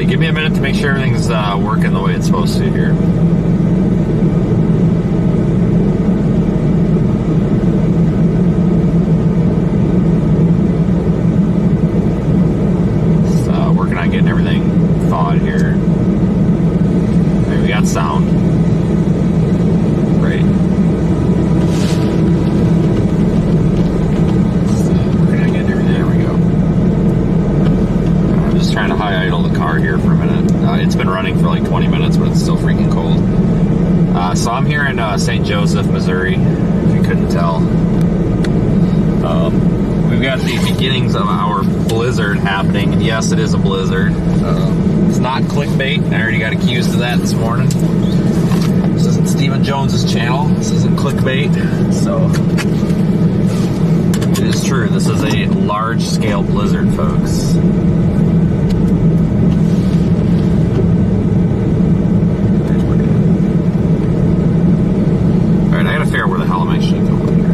give me a minute to make sure everything's working the way it's supposed to here. Just working on getting everything thawed here. Okay, we got sound. Great. Trying to high idle the car here for a minute. It's been running for like 20 minutes, but it's still freaking cold. So I'm here in St. Joseph, Missouri, if you couldn't tell. We've got the beginnings of our blizzard happening, and yes, it is a blizzard. It's not clickbait. I already got accused of that this morning. This isn't Stephen Jones's channel. This isn't clickbait. So it is true. This is a large-scale blizzard, folks. Figure out where the hell I'm actually going here.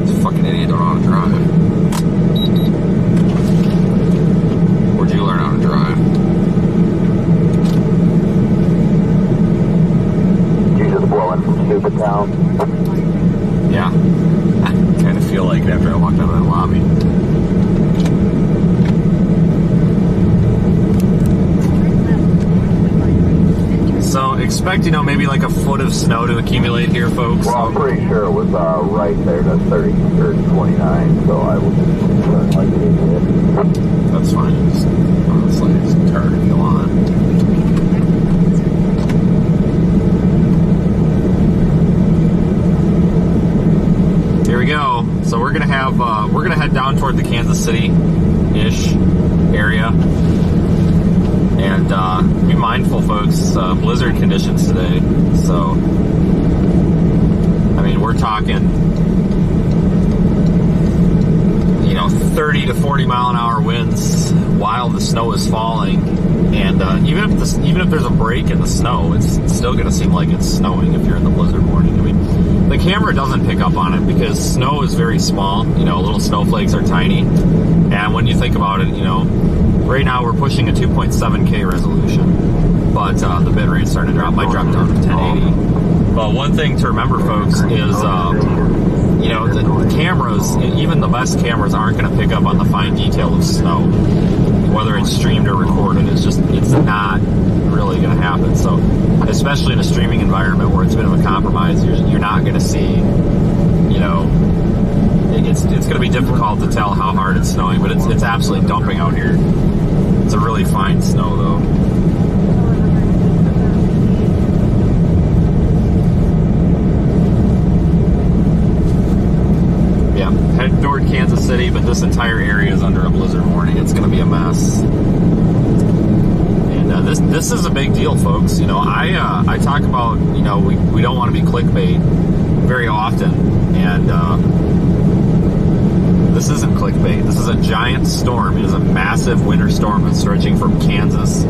This fucking idiot don't know how to drive. Where'd you learn how to drive? You just blowing from Stupid Town? Yeah. I kind of feel like after I walked out of that lobby. So expect, maybe like a foot of snow to accumulate here, folks. Well, I'm pretty sure it was right there to 30 or 29, so I will just turn like an idiot. That's fine. Just honestly, just turn and go on. Here we go. So we're gonna head down toward the Kansas City-ish area, and be mindful, folks. Blizzard conditions today. So, I mean, we're talking, 30 to 40 mile an hour winds while the snow is falling, and even if there's a break in the snow, it's still gonna seem like it's snowing if you're in the blizzard warning. I mean, the camera doesn't pick up on it because snow is very small. Little snowflakes are tiny. And when you think about it, right now we're pushing a 2.7K resolution. But the bit rate's starting to drop. Might drop down to 1080. But one thing to remember, folks, is, the cameras, even the best cameras, aren't going to pick up on the fine detail of snow. Whether it's streamed or recorded, it's not really going to happen. So, especially in a streaming environment where it's a bit of a compromise, you're not going to see, it's going to be difficult to tell how hard it's snowing, but it's absolutely dumping out here. It's a really fine snow, though. Yeah, head toward Kansas City, but this entire area is under a blizzard warning. It's going to be a mess. This is a big deal, folks. I talk about, we don't want to be clickbait very often, and this isn't clickbait. This is a giant storm. It is a massive winter storm that's stretching from Kansas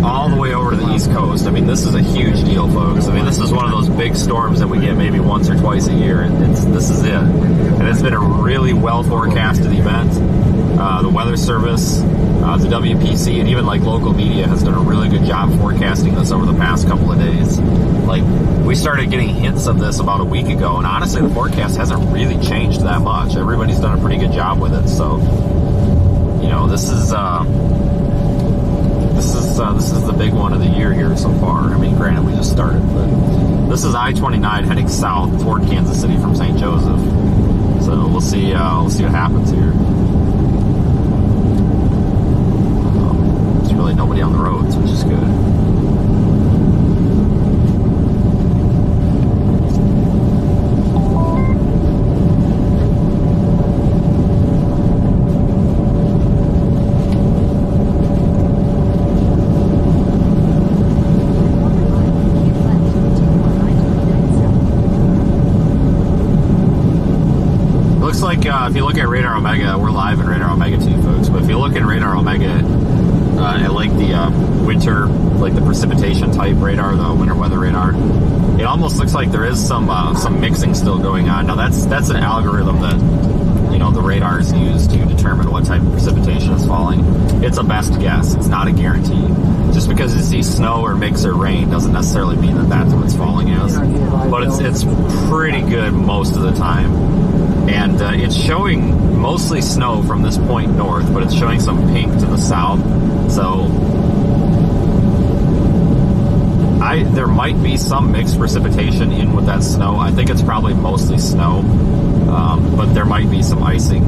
all the way over to the East Coast. I mean, this is a huge deal, folks. I mean, this is one of those big storms that we get maybe once or twice a year. This is it. And it's been a really well forecasted event. The Weather Service, the WPC, and even like local media has done a really good job forecasting this over the past couple of days. Like, we started getting hints of this about a week ago, and honestly, the forecast hasn't really changed that much. Everybody's done a pretty good job with it. So, this is the big one of the year here so far. I mean, granted, we just started, but this is I-29 heading south toward Kansas City from St. Joseph. So we'll see what happens here. There's really nobody on the roads, which is good. Like if you look at Radar Omega, we're live in Radar Omega too, folks. But if you look in Radar Omega, I like the winter, like the precipitation type radar, the winter weather radar. It almost looks like there is some mixing still going on. Now that's an algorithm that, you know, the radars use to determine what type of precipitation is falling. It's a best guess. It's not a guarantee. Just because you see snow or mix or rain doesn't necessarily mean that that's what it's falling as. But it's pretty good most of the time. And it's showing mostly snow from this point north, but it's showing some pink to the south. So there might be some mixed precipitation in with that snow. I think it's probably mostly snow, but there might be some icing,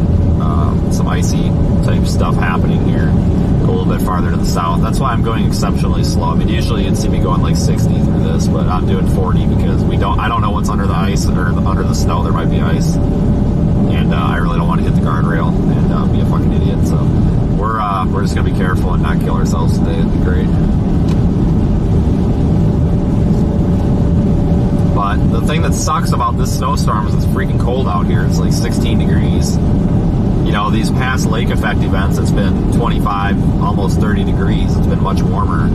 some icy type stuff happening here a little bit farther to the south. That's why I'm going exceptionally slow. I mean, usually you'd see me going like 60 through this, but I'm doing 40 because I don't know what's under the ice or under the snow. There might be ice, and I really don't want to hit the guardrail and be a fucking idiot. So we're just gonna be careful and not kill ourselves today. It'd be great. But the thing that sucks about this snowstorm is it's freaking cold out here. It's like 16 degrees. You know, these past lake effect events, it's been 25, almost 30 degrees. It's been much warmer.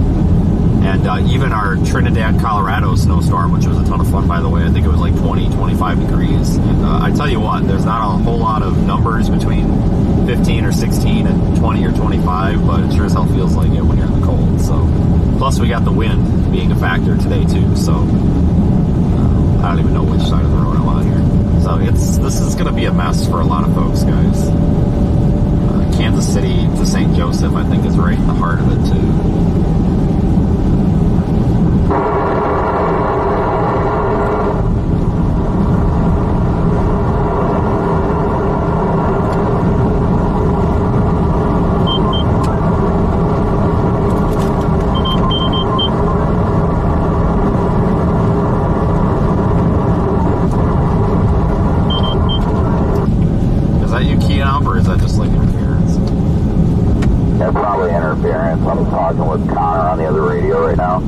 And even our Trinidad, Colorado snowstorm, which was a ton of fun, by the way, I think it was like 20, 25 degrees. And I tell you what, there's not a whole lot of numbers between 15 or 16 and 20 or 25, but it sure as hell feels like it when you're in the cold. So, plus we got the wind being a factor today too, so I don't even know which side of the road I'm on here. So this is going to be a mess for a lot of folks, guys. Kansas City to St. Joseph, I think, is right in the heart of it too. I'm talking with Connor on the other radio right now.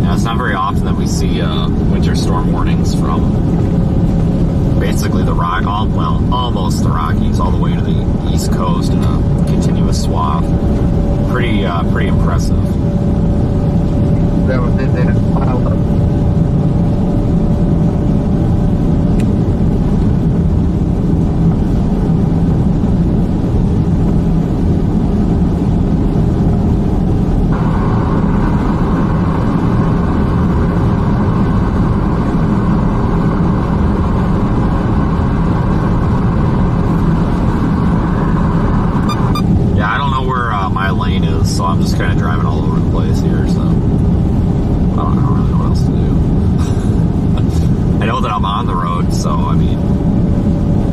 Yeah, it's not very often that we see winter storm warnings from basically the almost the Rockies all the way to the East Coast in a continuous swath. Pretty impressive. That was in there piled up. So I'm just kind of driving all over the place here, so I don't really know what else to do. I know that I'm on the road, so I mean,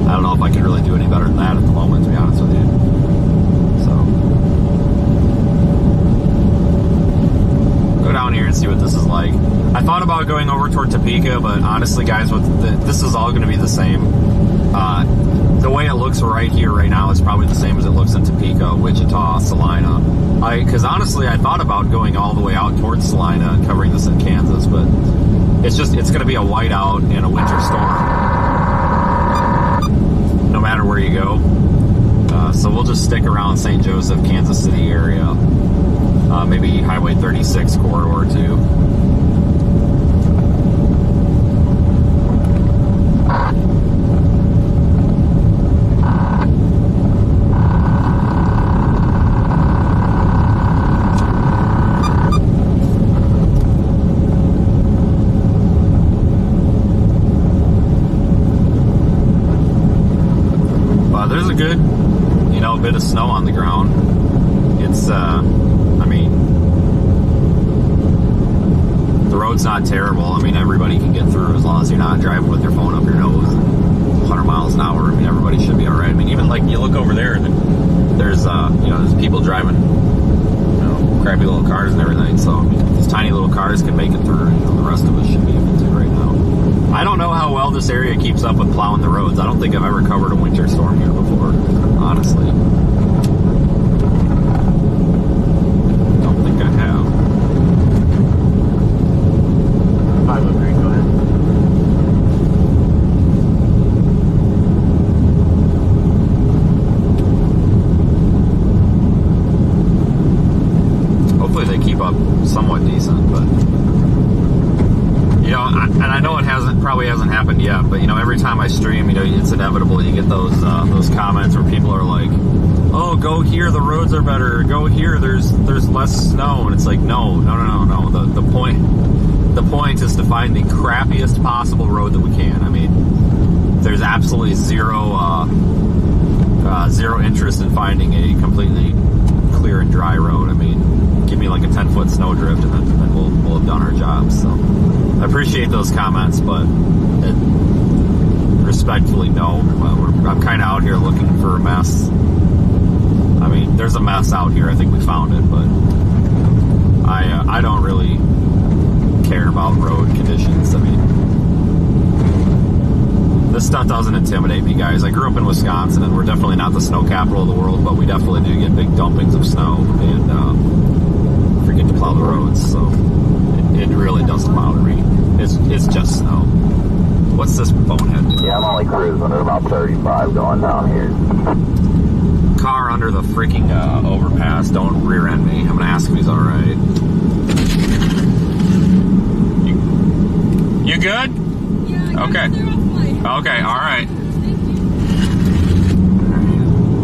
I don't know if I can really do any better than that at the moment, to be honest with you. So go down here and see what this is like. I thought about going over toward Topeka, but honestly, guys, this is all going to be the same. The way it looks right here, right now, is probably the same as it looks in Topeka, Wichita, Salina. Because honestly, I thought about going all the way out towards Salina and covering this in Kansas, but it's going to be a whiteout and a winter storm, no matter where you go. So we'll just stick around St. Joseph, Kansas City area, maybe Highway 36 corridor too. There's a good, bit of snow on the ground. It's, I mean, the road's not terrible. I mean, everybody can get through as long as you're not driving with your phone up your nose 100 miles an hour. I mean, everybody should be all right. I mean, even like you look over there and there's, there's people driving, crappy little cars and everything. So, I mean, these tiny little cars can make it through, and the rest of us should be able to right now. I don't know how well this area keeps up with plowing the roads. I don't think I've ever covered a winter storm here before, honestly. Don't think I keep up somewhat decent, but you know, and I know it probably hasn't happened yet, but you know, every time I stream, you know, it's inevitable. You get those comments where people are like, "Oh, go here, the roads are better. Go here, there's less snow," and it's like, no. The point is to find the crappiest possible road that we can. I mean, there's absolutely zero interest in finding a completely clear and dry road. I mean, give me like a 10-foot snowdrift, and then we'll have done our job. So I appreciate those comments, but respectfully, no. I'm kind of out here looking for a mess. I mean, there's a mess out here. I think we found it, but I don't really care about road conditions. I mean, this stuff doesn't intimidate me, guys. I grew up in Wisconsin, and we're definitely not the snow capital of the world, but we definitely do get big dumpings of snow, and forget to plow the roads, so it really doesn't bother me. It's just snow. What's this bonehead doing? Yeah, I'm only cruising at about 35 going down here. Car under the freaking overpass. Don't rear end me. I'm gonna ask if he's all right. You good? Yeah. Okay. Okay. All right.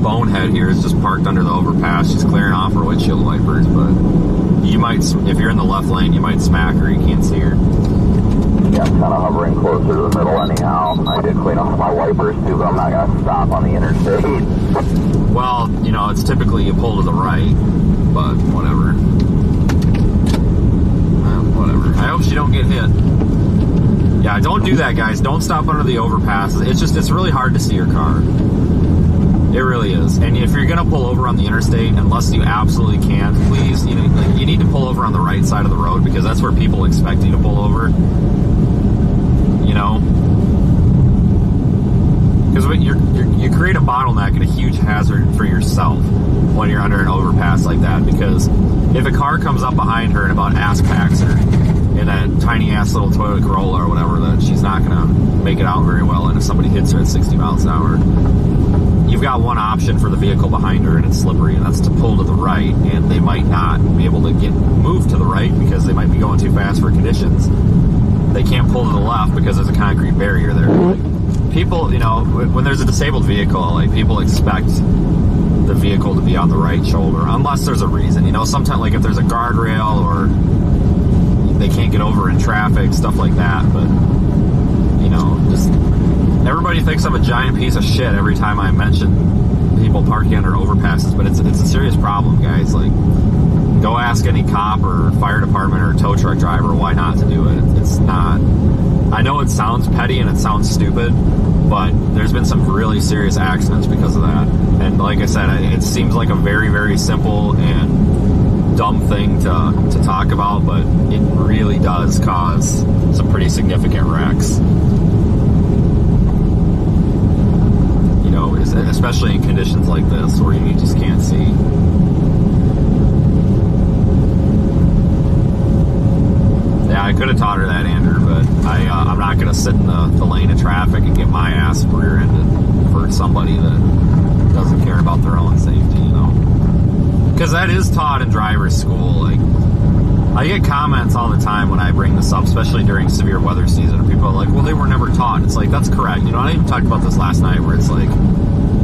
Bonehead here is just parked under the overpass. She's clearing off her windshield wipers, but you might, if you're in the left lane, you might smack her. You can't see her. Yeah, I'm kind of hovering closer to the middle anyhow. I did clean off my wipers too, but I'm not going to stop on the interstate. Well, you know, it's typically you pull to the right, but whatever. Whatever. I hope she don't get hit. Yeah, don't do that, guys. Don't stop under the overpasses. It's really hard to see your car. It really is. And if you're going to pull over on the interstate, unless you absolutely can, please, you need to pull over on the right side of the road, because that's where people expect you to pull over. You know? Because you create a bottleneck and a huge hazard for yourself when you're under an overpass like that, because if a car comes up behind her and about ass packs her in that tiny ass little Toyota Corolla or whatever, that she's not going to make it out very well, and if somebody hits her at 60 miles an hour, you've got one option for the vehicle behind her, and it's slippery, and that's to pull to the right, and they might not be able to move to the right because they might be going too fast for conditions. They can't pull to the left because there's a concrete barrier there. People, you know, when there's a disabled vehicle, like, people expect the vehicle to be on the right shoulder, unless there's a reason. You know, sometimes, like, if there's a guardrail or they can't get over in traffic, stuff like that, but, you know, just... Everybody thinks I'm a giant piece of shit every time I mention people parking under overpasses, but it's a serious problem, guys. Like, go ask any cop or fire department or tow truck driver why not to do it. It's not. I know it sounds petty and it sounds stupid, but there's been some really serious accidents because of that. And like I said, it seems like a very, very simple and dumb thing to talk about, but it really does cause some pretty significant wrecks. Especially in conditions like this where you just can't see. Yeah, I could have taught her that, Andrew, but I'm not going to sit in the lane of traffic and get my ass rear-ended for somebody that doesn't care about their own safety, you know? Because that is taught in driver's school. Like, I get comments all the time when I bring this up, especially during severe weather season, and people are like, well, they were never taught. It's like, that's correct. You know, I even talked about this last night, where it's like,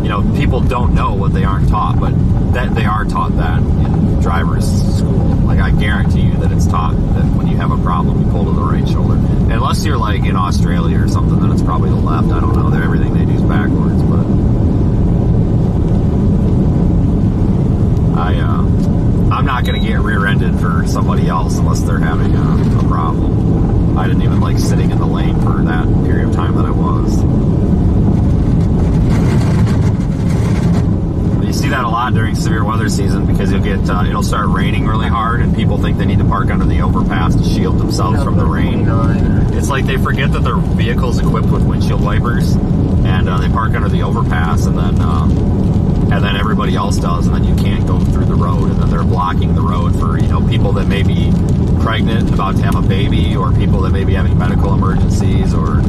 you know, people don't know what they aren't taught, but that they are taught that in driver's school. Like, I guarantee you that it's taught that when you have a problem, you pull to the right shoulder. Unless you're, like, in Australia or something, then it's probably the left. I don't know. Everything they do is backwards, but I'm not going to get rear-ended for somebody else unless they're having a problem. I didn't even like sitting in the lane for that period of time that I was. You see that a lot during severe weather season, because you'll get it'll start raining really hard, and people think they need to park under the overpass to shield themselves from the rain. It's like they forget that their vehicle's equipped with windshield wipers, and they park under the overpass, and then everybody else does, and then you can't go through the road, and then they're blocking the road for, you know, people that may be pregnant and about to have a baby, or people that may be having medical emergencies, or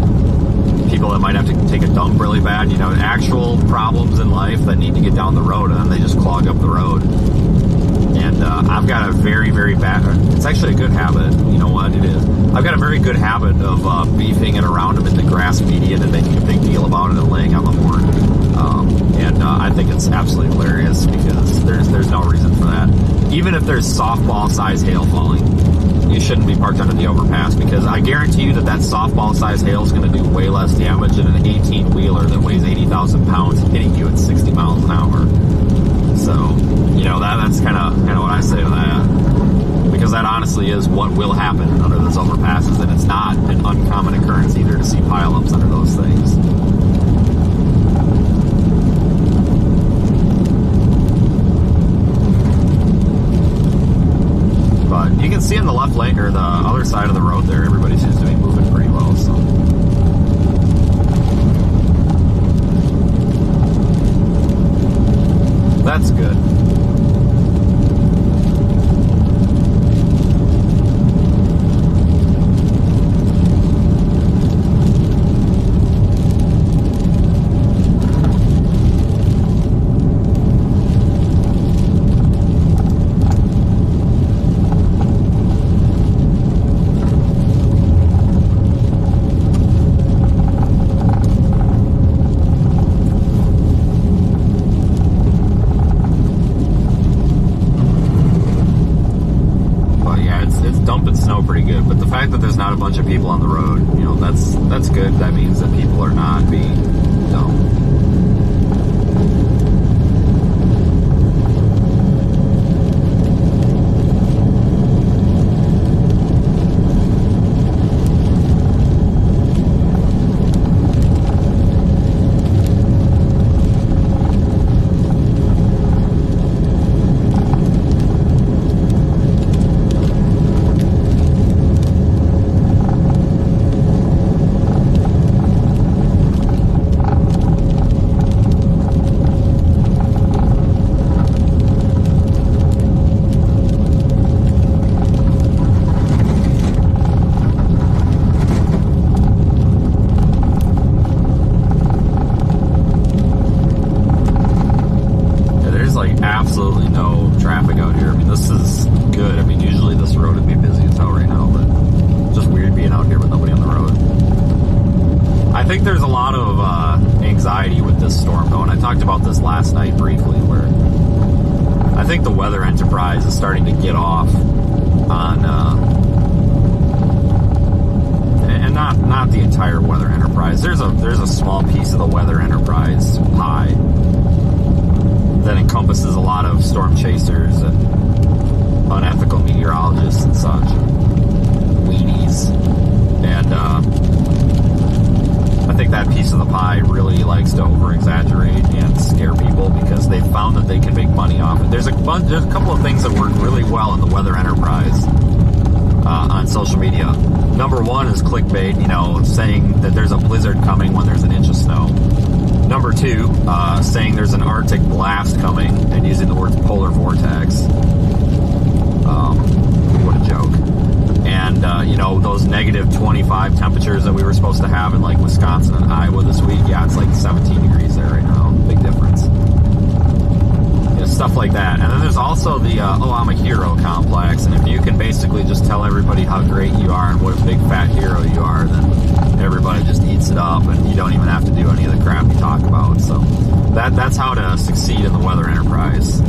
people that might have to take a dump really bad, you know, actual problems in life that need to get down the road, and then they just clog up the road. And And I've got a very, very bad, it's actually a good habit, you know what it is. I've got a very good habit of beefing it around them in the grass median and making a big deal about it and laying on the horn. I think it's absolutely hilarious because there's no reason for that. Even if there's softball-sized hail falling, you shouldn't be parked under the overpass, because I guarantee you that softball-sized hail is going to do way less damage than an 18-wheeler that weighs 80,000 pounds hitting you at 60 miles an hour. So, you know, that's kind of what I say to that, because that honestly is what will happen under those overpasses, and it's not an uncommon occurrence either to see pileups under those things. But you can see in the left lane, or the other side of the road there, everybody seems to be moving pretty well, so. That's good. That there's not a bunch of people on the road, you know, that's good. That means that people are not being dumb. Absolutely no traffic out here. I mean, this is good. I mean, usually this road would be busy as hell right now, but it's just weird being out here with nobody on the road. I think there's a lot of anxiety with this storm going. I talked about this last night briefly, where I think the weather enterprise is starting to get off on, and not the entire weather enterprise. There's a small piece of the weather enterprise pie that encompasses a lot of storm chasers and unethical meteorologists and such, weenies, and I think that piece of the pie really likes to over-exaggerate and scare people because they've found that they can make money off it. There's a couple of things that work really well in the weather enterprise on social media. Number one is clickbait, you know, saying that there's a blizzard coming when there's an inch of snow. Number two, saying there's an Arctic blast coming and using the words polar vortex. What a joke. And, you know, those negative 25 temperatures that we were supposed to have in, like, Wisconsin and Iowa this week, yeah, it's like 17 degrees there right now. Big difference. You know, stuff like that. And then there's also the, oh, I'm a hero complex. And if you can basically just tell everybody how great you are and what a big fat hero you are, then everybody just eats it up and you don't even have to do any of the crap you talk about. So that's how to succeed in the weather enterprise.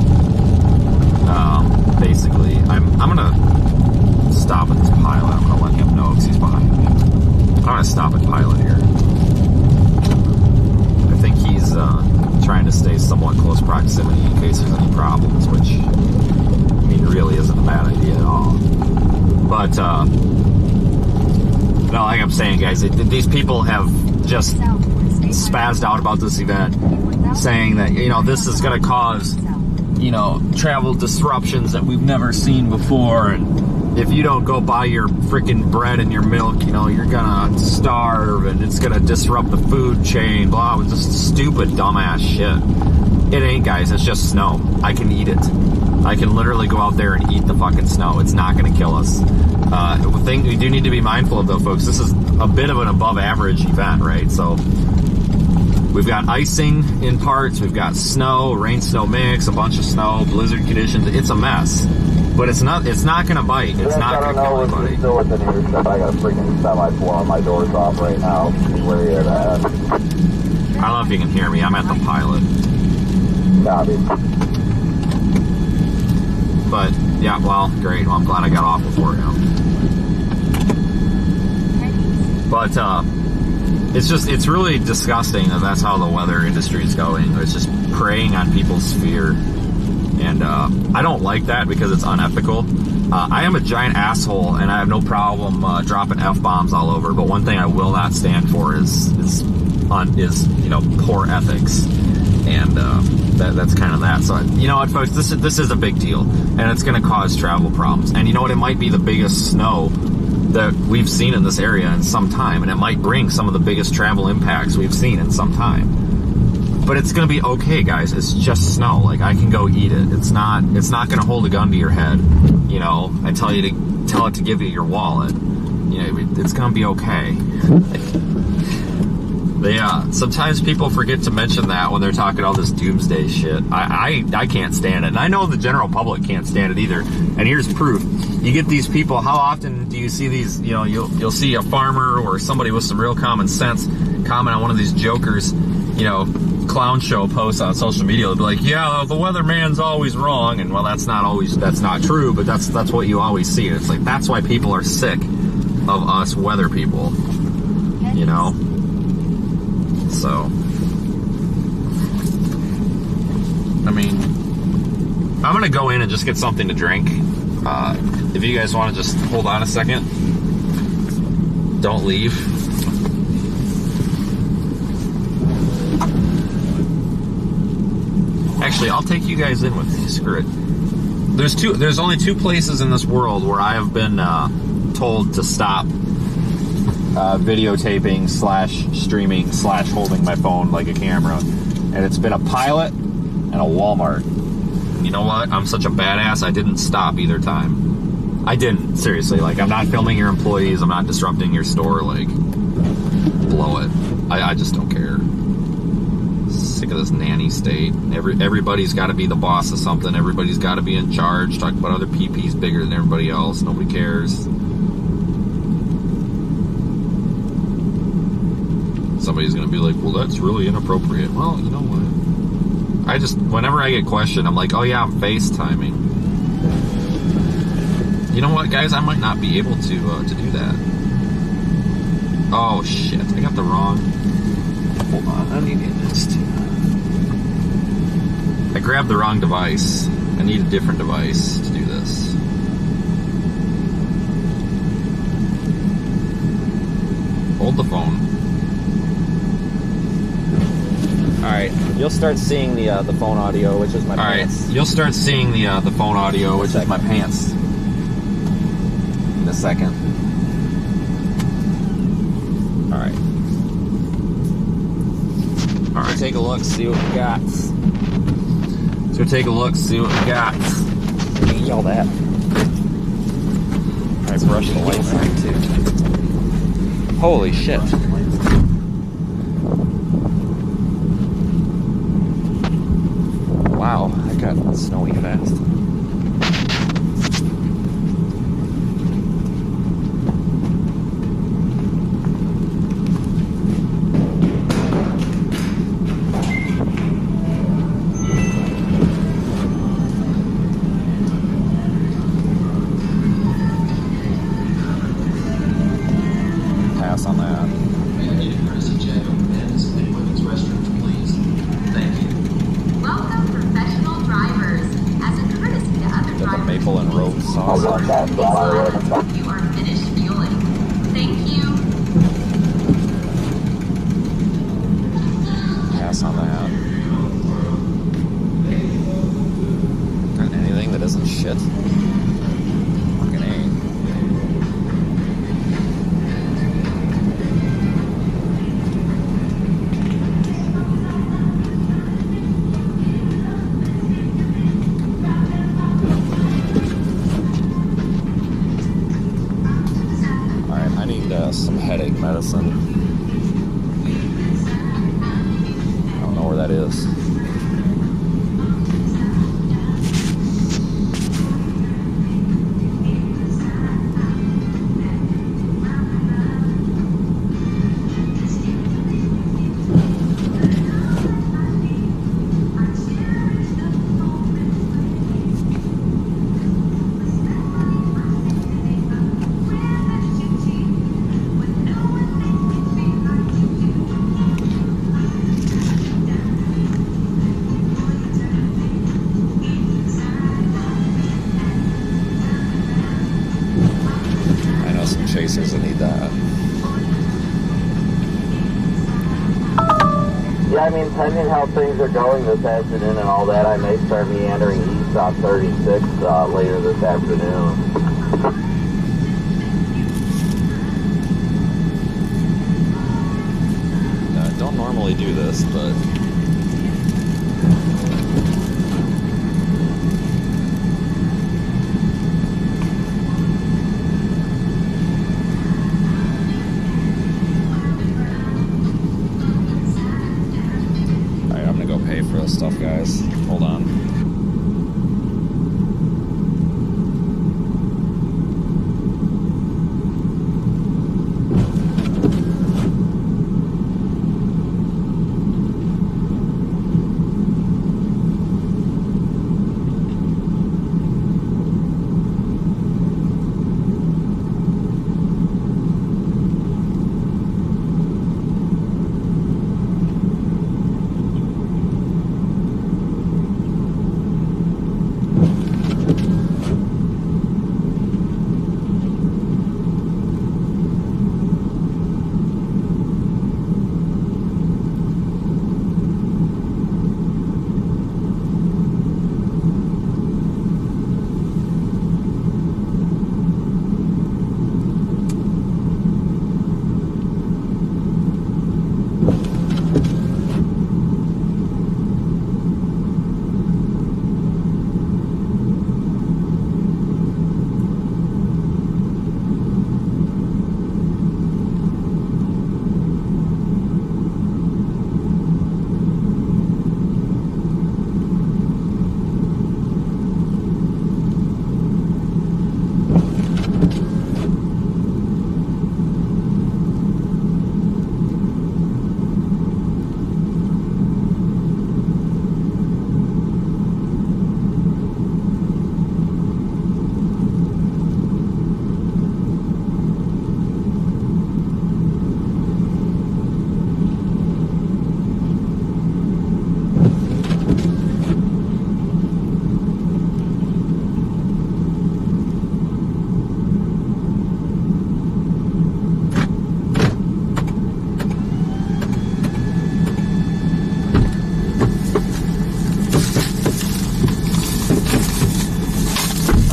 Basically, I'm gonna stop at this pilot. I'm gonna let him know because he's behind me. I'm gonna stop at pilot here. I think he's trying to stay somewhat close proximity in case there's any problems, which, I mean, really isn't a bad idea at all. But no, like I'm saying, guys, these people have just spazzed out about this event, saying that, you know, this is going to cause, you know, travel disruptions that we've never seen before, and if you don't go buy your freaking bread and your milk, you know, you're gonna starve, and it's gonna disrupt the food chain, blah, with just stupid, dumbass shit. It ain't, guys, it's just snow. I can eat it. I can literally go out there and eat the fucking snow. It's not gonna kill us. The thing we do need to be mindful of, though, folks, this is a bit of an above average event, right? So We've got icing in parts. We've got snow, rain-snow mix, a bunch of snow, blizzard conditions. It's a mess. But it's not going to bite. It's not going to kill anybody. Still within earshot. I got a freaking semi blowing my doors off right now. Where you at? I don't know if you can hear me. I'm at the pilot. Copy. But, yeah, well, great. Well, I'm glad I got off before him. But, it's really disgusting that that's how the weather industry is going. It's just preying on people's fear. And I don't like that because it's unethical. I am a giant asshole, and I have no problem dropping F-bombs all over. But one thing I will not stand for is poor ethics, and that's kind of that. So you know what, folks, this is a big deal, and it's going to cause travel problems. And you know what, it might be the biggest snow that we've seen in this area in some time, and it might bring some of the biggest travel impacts we've seen in some time. But it's going to be okay, guys. It's just snow. Like, I can go eat it. It's not going to hold a gun to your head, you know, and tell it to give you your wallet. You know, it's going to be okay. Yeah, sometimes people forget to mention that when they're talking all this doomsday shit. I can't stand it. And I know the general public can't stand it either. And here's proof. You get these people, how often do you see these, you know, you'll see a farmer or somebody with some real common sense comment on one of these jokers, you know, clown show posts on social media. They'll be like, yeah, the weatherman's always wrong. And well, that's not true, but that's what you always see. It's like, that's why people are sick of us weather people, you know? So, I mean, I'm going to go in and just get something to drink. If you guys want to just hold on a second, don't leave. Actually, I'll take you guys in with me. Screw it. There's only two places in this world where I have been told to stop videotaping / streaming / holding my phone like a camera, and it's been a Pilot and a Walmart. And you know what? I'm such a badass. I didn't stop either time. I didn't, seriously. Like, I'm not filming your employees. I'm not disrupting your store. Like, blow it. I just don't care. Sick of this nanny state. Everybody's got to be the boss of something. Everybody's got to be in charge. Talk about other PP's bigger than everybody else. Nobody cares. Somebody's going to be like, well, that's really inappropriate. Well, you know what? Whenever I get questioned, I'm like, oh yeah, I'm FaceTiming. You know what, guys? I might not be able to do that. Oh, shit. I got the wrong... Hold on. I need this too. I grabbed the wrong device. I need a different device to do this. Hold the phone. Alright, you'll start seeing the phone audio, which is my pants. Alright, you'll start seeing the phone audio, which is my pants. In a second. Alright. Alright. Take a look, see what we got. So take a look, see what we got. Eat all that. I brushed the lights on too. Holy shit. Wow, that got snowy fast. Pass on that. Maple and rope sauce. You are finished fueling. Thank you. Pass on that. Got anything that isn't shit? Fucking A. Some headache medicine. I mean, pending how things are going this afternoon and all that, I may start meandering east on 36 later this afternoon. I don't normally do this, but... Alright, I'm gonna go pay for this stuff, guys. Hold on.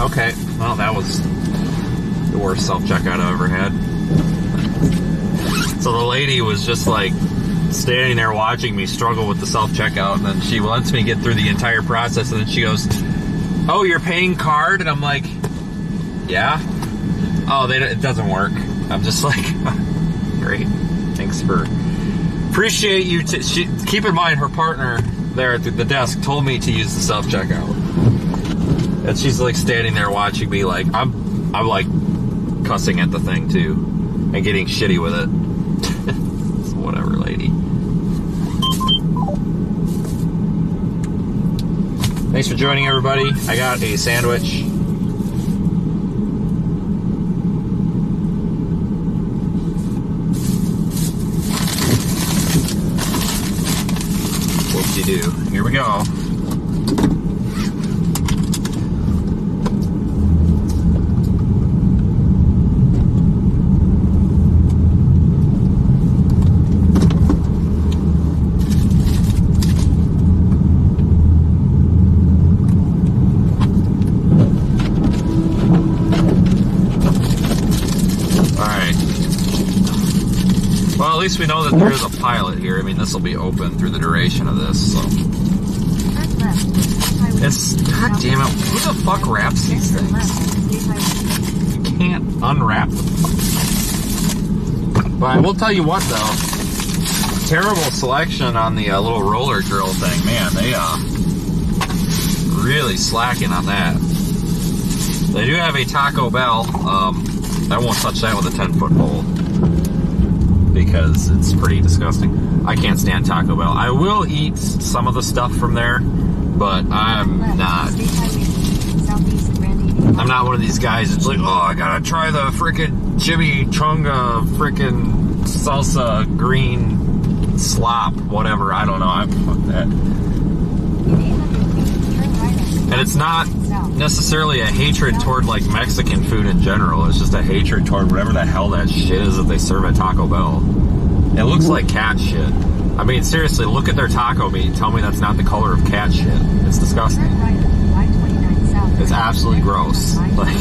Okay, well that was the worst self-checkout I've ever had. So the lady was just like standing there watching me struggle with the self-checkout, and then she lets me get through the entire process, and then she goes, "Oh, you're paying card?" And I'm like, "Yeah." "Oh, it doesn't work." I'm just like, "Great, thanks for, appreciate you." Keep in mind, her partner there at the desk told me to use the self-checkout. And she's like standing there watching me, like I'm like cussing at the thing too, and getting shitty with it. So whatever, lady. Thanks for joining, everybody. I got a sandwich. Whoop-de-doo. Here we go. Well, at least we know that there is a pilot here. I mean, this will be open through the duration of this, so. It's, god damn it, who the fuck wraps these things? You can't unwrap them. But I will tell you what, though. Terrible selection on the little roller drill thing. Man, they really slacking on that. They do have a Taco Bell. I won't touch that with a 10-foot pole, because it's pretty disgusting. I can't stand Taco Bell. I will eat some of the stuff from there, but I'm not one of these guys that's like, oh, I gotta try the frickin' chimichanga frickin' salsa green slop, whatever. I don't know. Fuck that. And it's not necessarily a hatred toward like Mexican food in general. It's just a hatred toward whatever the hell that shit is that they serve at Taco Bell. It looks like cat shit. I mean, seriously, look at their taco meat and tell me that's not the color of cat shit. It's disgusting. It's absolutely gross. Like,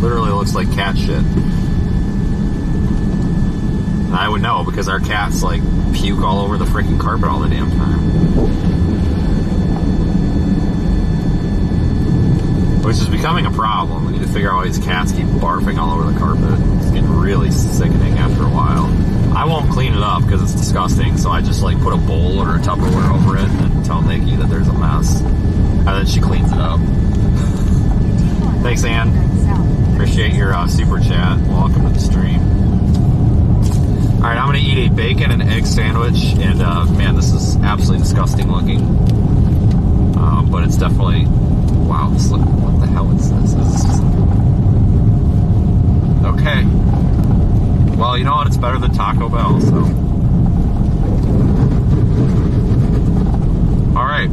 literally looks like cat shit. And I would know because our cats, like, puke all over the freaking carpet all the damn time. Which is becoming a problem. We need to figure out why these cats keep barfing all over the carpet. It's getting really sickening after a while. I won't clean it up because it's disgusting, so I just like put a bowl or a Tupperware over it and tell Nikki that there's a mess. And then she cleans it up. Thanks, Ann. Appreciate your super chat. Welcome to the stream. Alright, I'm going to eat a bacon and egg sandwich, and man, this is absolutely disgusting looking. But it's definitely... Wow, this look, what the hell is this? Okay. Well, you know what? It's better than Taco Bell, so. Alright.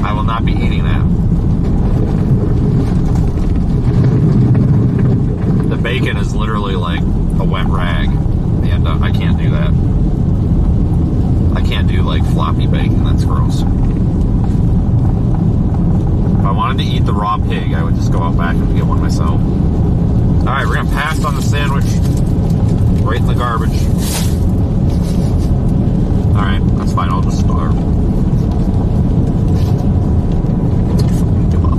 I will not be eating that. The bacon is literally like a wet rag, and I can't do that. I can't do like floppy bacon, that's gross. If I wanted to eat the raw pig, I would just go out back and get one myself. Alright, we're gonna pass on the sandwich. Right in the garbage. Alright, that's fine, I'll just starve. Give up.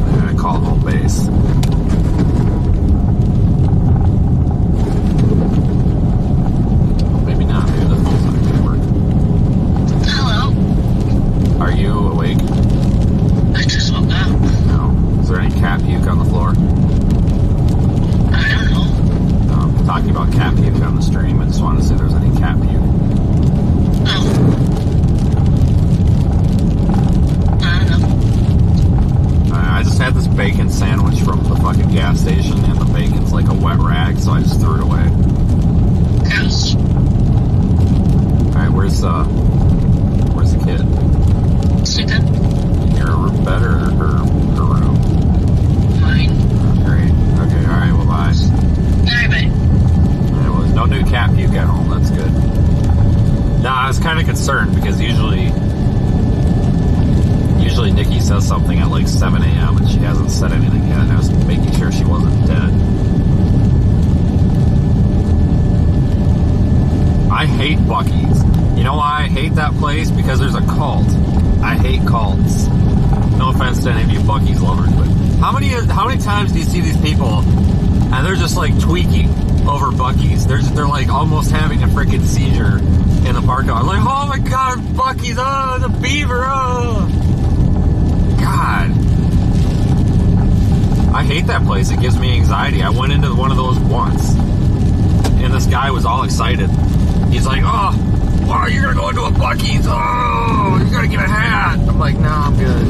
I'm gonna call home base. Concerned because usually Nikki says something at like 7 a.m. and she hasn't said anything yet, and I was making sure she wasn't dead. I hate Buc-ee's. You know why I hate that place? Because there's a cult. I hate cults. No offense to any of you Buc-ee's lovers, but how many times do you see these people and they're just like tweaking over Buc-ee's? They're like almost having a freaking seizure in the parking lot. Like, oh my god, Buc-ee's, oh, the beaver, oh. God. I hate that place. It gives me anxiety. I went into one of those once, and this guy was all excited. He's like, oh, wow, you're gonna go into a Buc-ee's, oh, you're gonna get a hat. I'm like, no, I'm good.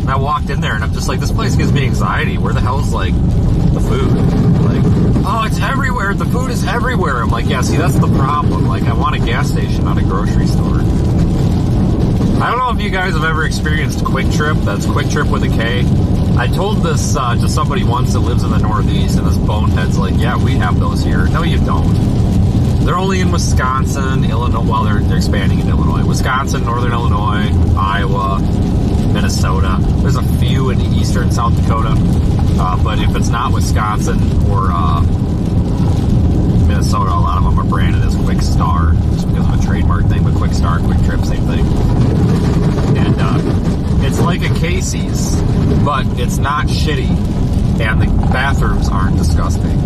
And I walked in there, and I'm just like, this place gives me anxiety. Where the hell's, like, the food? Like, oh, it's everywhere. The food is everywhere. I'm like, yeah, see, that's the problem. Like, I want a gas station, not a grocery store. I don't know if you guys have ever experienced Quick Trip. That's Quick Trip with a K. I told this to somebody once that lives in the Northeast, and this bonehead's like, yeah, we have those here. No, you don't. They're only in Wisconsin, Illinois. Well, they're expanding in Illinois. Wisconsin, Northern Illinois, Iowa, Minnesota. There's a few in eastern South Dakota. But if it's not Wisconsin or Minnesota, a lot of them are branded as Quick Star, just because of a trademark thing. But Quick Star, Quick Trip, same thing. And it's like a Casey's, but it's not shitty, and the bathrooms aren't disgusting.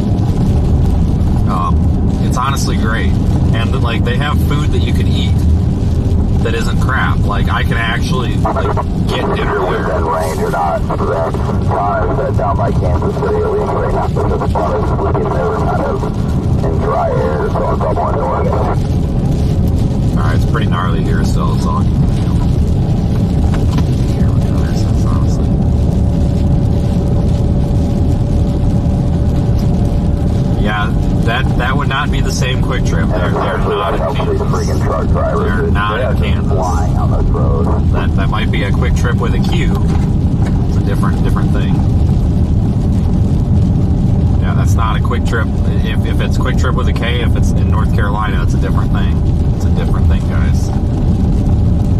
It's honestly great, and like they have food that you can eat that isn't crap. Like I can actually like get dinner there. Rain or not, that time down by Kansas City, at least right now, because the water is leaking there kind of in dry air, so it's up on Oregon. Alright, it's pretty gnarly here still, so I'll care what the other says, honestly. Yeah, that would not be the the same Quick Trip. They're not in Kansas. Freaking truck drivers. They're not in Kansas. Flying on those roads. That might be a Quick Trip with a Q. It's a different thing. Yeah, that's not a Quick Trip. If it's Quick Trip with a K, if it's in North Carolina, it's a different thing. It's a different thing, guys.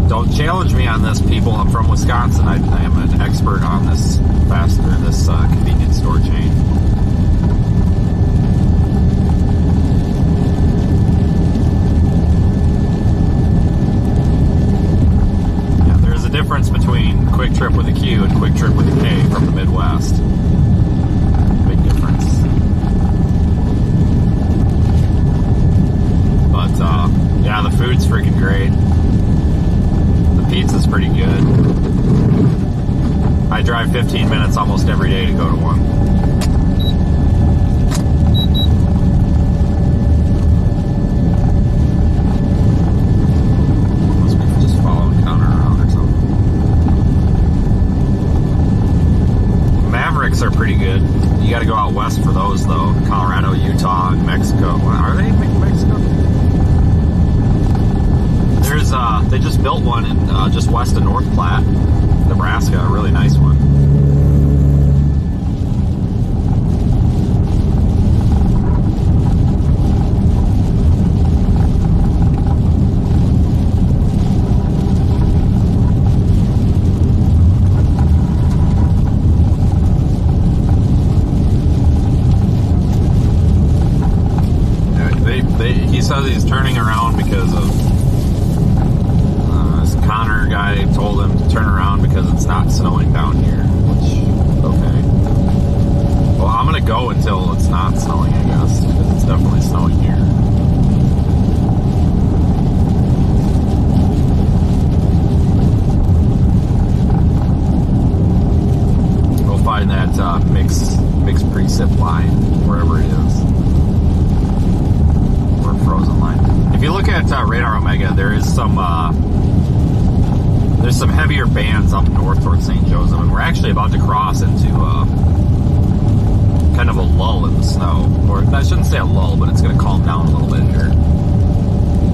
Don't challenge me on this, people. I'm from Wisconsin. I am an expert on this convenience store chain. Yeah, there's a difference between Quick Trip with a Q and Quick Trip with a K from the Midwest. Big difference. But, yeah, the food's freaking great. Pizza's pretty good. I drive 15 minutes almost every day to go to one. Must be just following Connor around or something. Mavericks are pretty good. You gotta go out west for those though. Colorado, Utah, and Mexico. Are they in Mexico? They just built one in just west of North Platte, Nebraska, a really nice one. He says he's turning around because of Connor guy told him to turn around because it's not snowing down here, which, okay. Well, I'm going to go until it's not snowing, I guess, because it's definitely snowing here. Go find that mixed precip line, wherever it is. Or frozen line. If you look at Radar Omega, there's some heavier bands up north towards St. Joseph, and we're actually about to cross into kind of a lull in the snow. Or I shouldn't say a lull, but it's going to calm down a little bit here.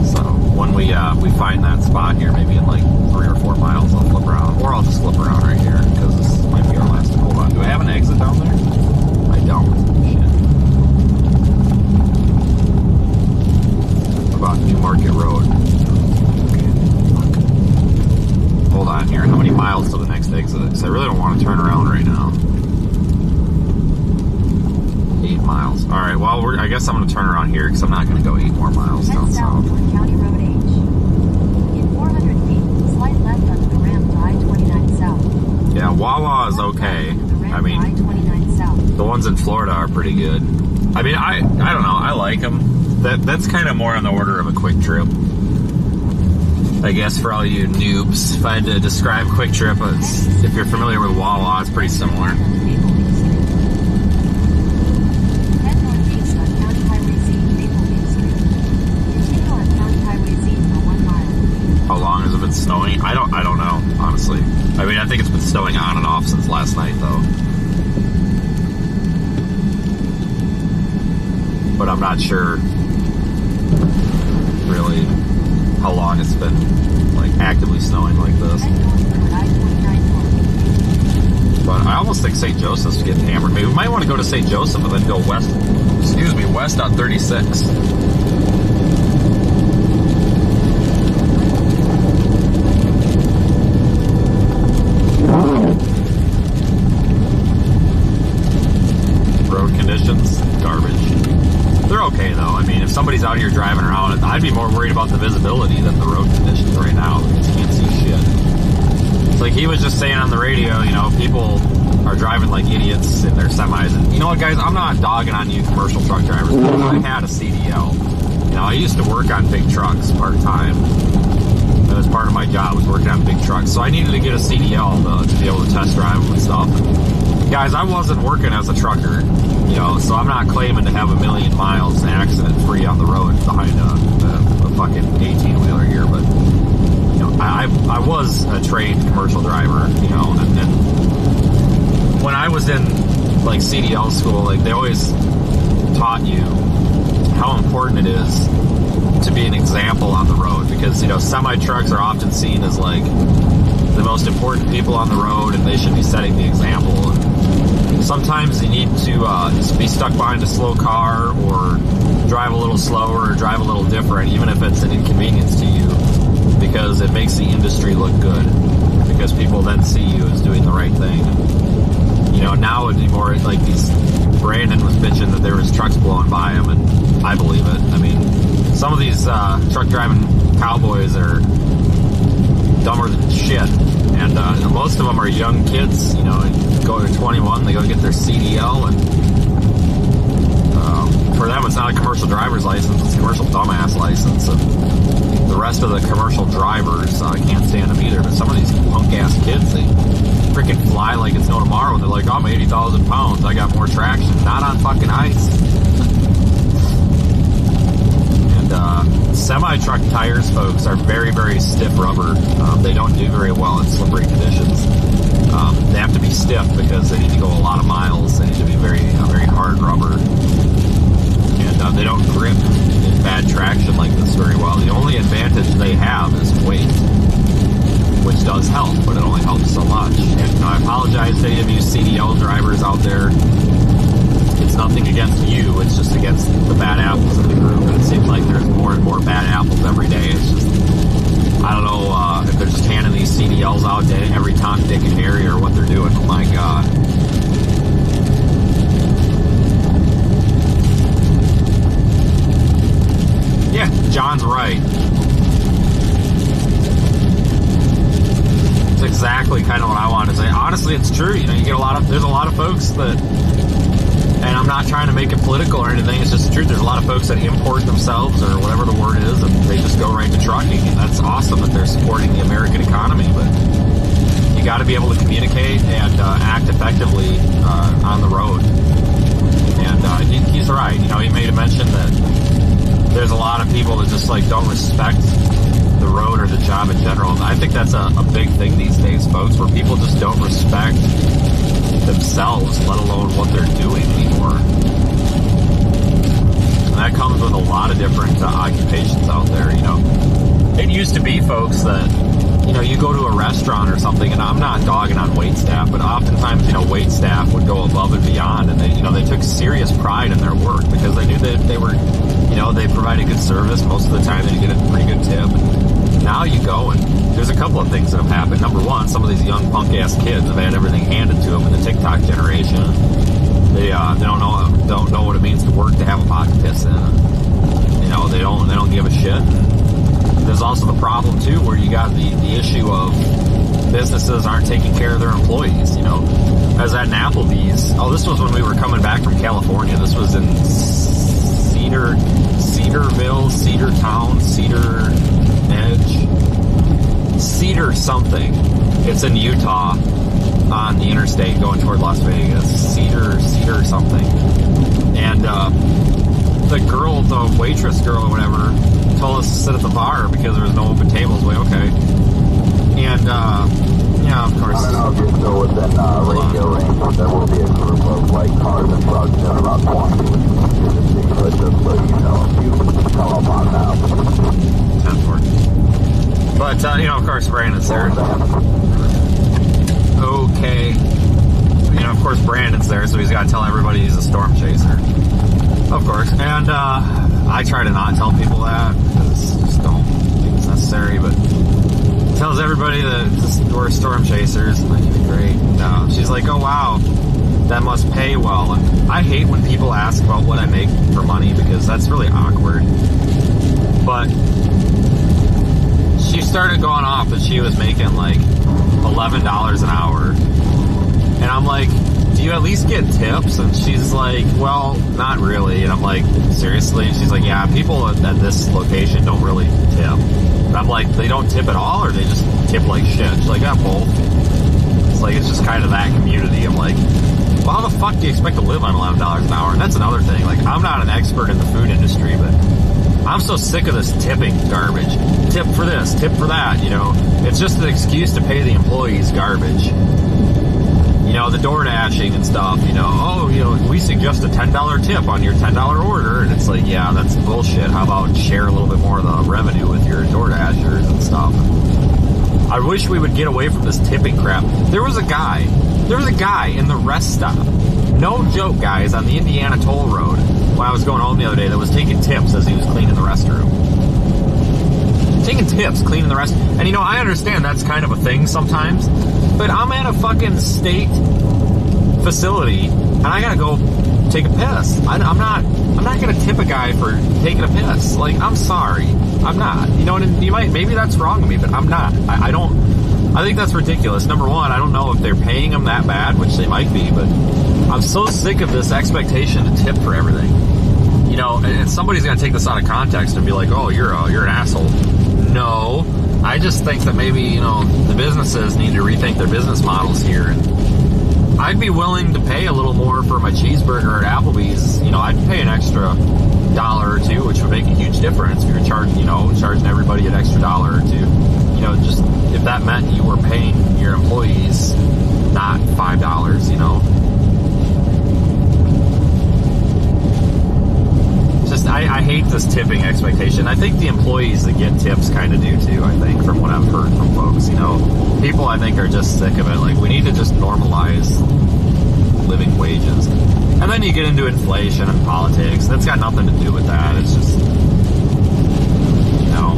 So when we find that spot here, maybe in like 3 or 4 miles, I'll flip around, or I'll just flip around right here because this might be our last. Hold on, do I have an exit down there? I don't. Shit. What about New Market Road? Hold on here. How many miles to the next exit? Because I really don't want to turn around right now. 8 miles. All right. Well, I guess I'm going to turn around here because I'm not going to go 8 more miles down south. County Road H. In 400 feet, slide left onto the ramp to I-29 South. Yeah, Wawa is okay. I mean, I-29 South. The ones in Florida are pretty good. I mean, I don't know. I like them. That's kind of more on the order of a Quick Trip. I guess for all you noobs, if I had to describe Quick Trip, if you're familiar with Wawa, it's pretty similar. Head northeast on County Highway Z, Maple Leaf Street. Continue on County Highway Z for 1 mile. How long has it been snowing? I don't know, honestly. I mean, I think it's been snowing on and off since last night, though. But I'm not sure, really, how long it's been like actively snowing like this. But I almost think St. Joseph's getting hammered. Maybe we might want to go to St. Joseph and then go west on 36. Road conditions, garbage. They're okay though. I mean, if somebody's out here driving around, I'd be more worried about the visibility than the road conditions right now because you can't see shit. It's like he was just saying on the radio, you know, people are driving like idiots in their semis. And you know what, guys? I'm not dogging on you commercial truck drivers. I had a CDL. You know, I used to work on big trucks part-time. That was part of my job, was working on big trucks. So I needed to get a CDL to be able to test drive them and stuff. And guys, I wasn't working as a trucker. You know, so I'm not claiming to have 1 million miles accident-free on the road behind a fucking 18-wheeler here, but, you know, I was a trained commercial driver, you know, and then when I was in, like, CDL school, like, they always taught you how important it is to be an example on the road, because, you know, semi-trucks are often seen as like the most important people on the road, and they should be setting the example. And sometimes you need to just be stuck behind a slow car, or drive a little slower, or drive a little different, even if it's an inconvenience to you, because it makes the industry look good, because people then see you as doing the right thing. You know, now it'd be more like these, Brandon was bitching that there was trucks blowing by him, and I believe it. I mean, some of these truck driving cowboys are dumber than shit, and most of them are young kids. You know, go to 21, they go get their CDL, and for them it's not a commercial driver's license, it's a commercial dumbass license. And the rest of the commercial drivers can't stand them either. But some of these punk ass kids, they freaking fly like it's no tomorrow. They're like, I'm 80,000 pounds, I got more traction. Not on fucking ice. Semi-truck tires, folks, are very, very stiff rubber. They don't do very well in slippery conditions. They have to be stiff because they need to go a lot of miles. They need to be very, very hard rubber. And they don't grip in bad traction like this very well. The only advantage they have is weight, which does help, but it only helps so much. And you know, I apologize to any of you CDL drivers out there. It's nothing against you, it's just against the bad apples in the group. And it seems like there's more and more bad apples every day. It's just, I don't know if they're just handing these CDLs out to every Tom, Dick, and Harry, or what they're doing. Oh my God. Yeah, John's right. It's exactly kind of what I want to say. Honestly, it's true. You know, you get there's a lot of folks that, and I'm not trying to make it political or anything, it's just the truth. There's a lot of folks that import themselves, or whatever the word is, and they just go right to trucking. And that's awesome that they're supporting the American economy, but you got to be able to communicate and act effectively on the road. And he's right. You know, he made a mention that there's a lot of people that just like don't respect the road or the job in general. And I think that's a big thing these days, folks, where people just don't respect themselves, let alone what they're doing anymore. And that comes with a lot of different occupations out there. You know, it used to be, folks, that, you know, you go to a restaurant or something, and I'm not dogging on wait staff, but oftentimes, you know, wait staff would go above and beyond, and they took serious pride in their work, because they knew that they were, you know, they provided good service. Most of the time they get a pretty good tip. And now you go, and there's a couple of things that have happened. Number one, some of these young punk ass kids have had everything handed to them in the TikTok generation. They don't know what it means to work, to have a pocket piss in. You know, they don't give a shit. There's also the problem too, where you got the issue of businesses aren't taking care of their employees. You know, I was at an Applebee's. Oh, this was when we were coming back from California. This was in Cedarville, Cedartown, Cedar Edge, Cedar something. It's in Utah on the interstate going toward Las Vegas. Cedar something. And the waitress girl or whatever, told us to sit at the bar because there was no open tables. Like, okay. And yeah, of course. I don't know if you're still within radio range, but there will be a group of like cars and trucks doing about 20. But just so you know, if you come up on that. 10-4. But you know, of course, Brandon's there. Okay. You know, of course, Brandon's there, so he's got to tell everybody he's a storm chaser. Of course. And I try to not tell people that, because I just don't think it's necessary, but tells everybody that we're storm chasers, and like, great. She's like, oh wow, that must pay well. And I hate when people ask about what I make for money, because that's really awkward. But she started going off that she was making like $11 an hour. And I'm like, do you at least get tips? And she's like, well, not really. And I'm like, seriously? And she's like, yeah, people at this location don't really tip. And I'm like, they don't tip at all, or they just tip like shit? She's like, yeah, both. It's like, it's just kind of that community. I'm like, well, how the fuck do you expect to live on $11 an hour? And that's another thing. Like, I'm not an expert in the food industry, but I'm so sick of this tipping garbage. Tip for this, tip for that, you know. It's just an excuse to pay the employees garbage. you know, the door dashing and stuff, you know, oh, you know, we suggest a $10 tip on your $10 order. And it's like, yeah, that's bullshit. How about share a little bit more of the revenue with your door dashers and stuff? I wish we would get away from this tipping crap. There was a guy in the rest stop, no joke, guys, on the Indiana toll road when I was going home the other day that was taking tips as he was cleaning the restroom. Taking tips, cleaning the rest. And you know, I understand that's kind of a thing sometimes, but I'm at a fucking state facility and I gotta go take a piss. I'm not gonna tip a guy for taking a piss. Like, I'm sorry, I'm not. You know, and maybe that's wrong of me, but I'm not. I think that's ridiculous. Number one, I don't know if they're paying them that bad, which they might be, but I'm so sick of this expectation to tip for everything. You know, and somebody's gonna take this out of context and be like, oh, you're an asshole. No, I just think that maybe, you know, the businesses need to rethink their business models here. And I'd be willing to pay a little more for my cheeseburger at Applebee's. You know, I'd pay an extra $1 or $2, which would make a huge difference if you're charging everybody an extra $1 or $2. You know, just if that meant you were paying your employees not $5, you know. I hate this tipping expectation. I think the employees that get tips kind of do too, I think, from what I've heard from folks. You know, people I think are just sick of it. Like, we need to just normalize living wages. And then you get into inflation and politics. That's got nothing to do with that. It's just, you know.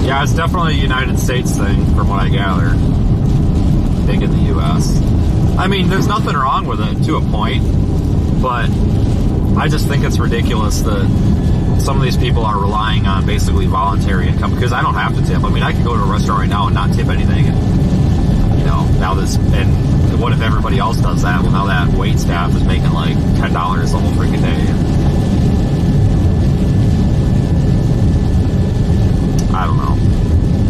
Yeah, it's definitely a United States thing from what I gather. Big in the U.S. I mean, there's nothing wrong with it to a point, but I just think it's ridiculous that some of these people are relying on basically voluntary income, because I don't have to tip. I mean, I could go to a restaurant right now and not tip anything, and, you know, and what if everybody else does that? Well, now that wait staff is making like $10 the whole freaking day. I don't know.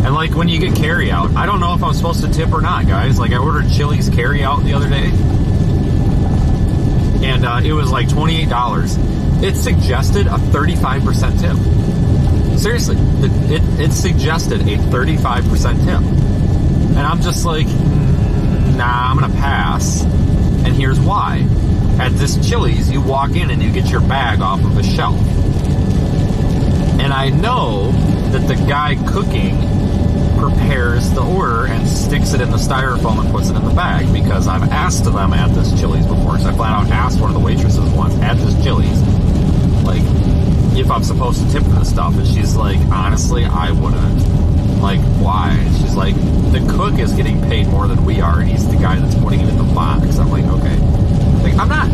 And like when you get carry out, I don't know if I'm supposed to tip or not, guys. Like, I ordered Chili's carry out the other day, and it was like $28. It suggested a 35% tip. Seriously, it suggested a 35% tip, and I'm just like, nah, I'm gonna pass. And here's why: at this Chili's, you walk in and you get your bag off of a shelf, and I know that the guy cooking prepares the order and sticks it in the styrofoam and puts it in the bag, because I've asked them at this Chili's before. So I flat out asked one of the waitresses once at this Chili's, like, if I'm supposed to tip for this stuff, and she's like, honestly, I wouldn't. Like, why? And she's like, the cook is getting paid more than we are, and he's the guy that's putting it in the box. I'm like, okay. Like, I'm not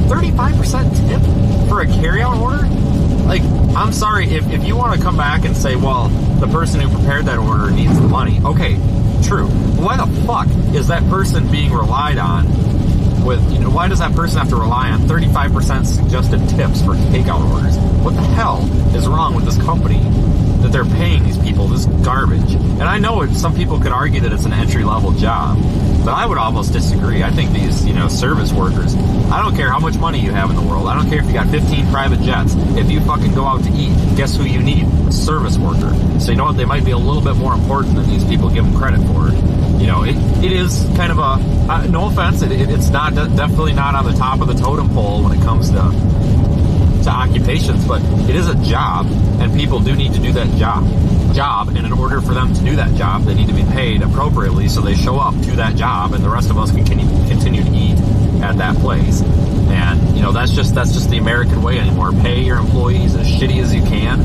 35% tip for a carry-out order? Like, I'm sorry, if you want to come back and say, well, the person who prepared that order needs the money. Okay, true. But why the fuck is that person being relied on with, you know, why does that person have to rely on 35% suggested tips for takeout orders? What the hell is wrong with this company that they're paying these people this garbage? And I know some people could argue that it's an entry-level job, but I would almost disagree. I think these, you know, service workers, I don't care how much money you have in the world. I don't care if you got 15 private jets. If you fucking go out to eat, guess who you need? A service worker. So you know what? They might be a little bit more important than these people give them credit for. You know, it is kind of a, no offense, it's not, definitely not on the top of the totem pole when it comes to occupations, but it is a job, and people do need to do that job, and in order for them to do that job, they need to be paid appropriately so they show up to that job, and the rest of us can continue to eat at that place. And, you know, that's just the American way anymore. Pay your employees as shitty as you can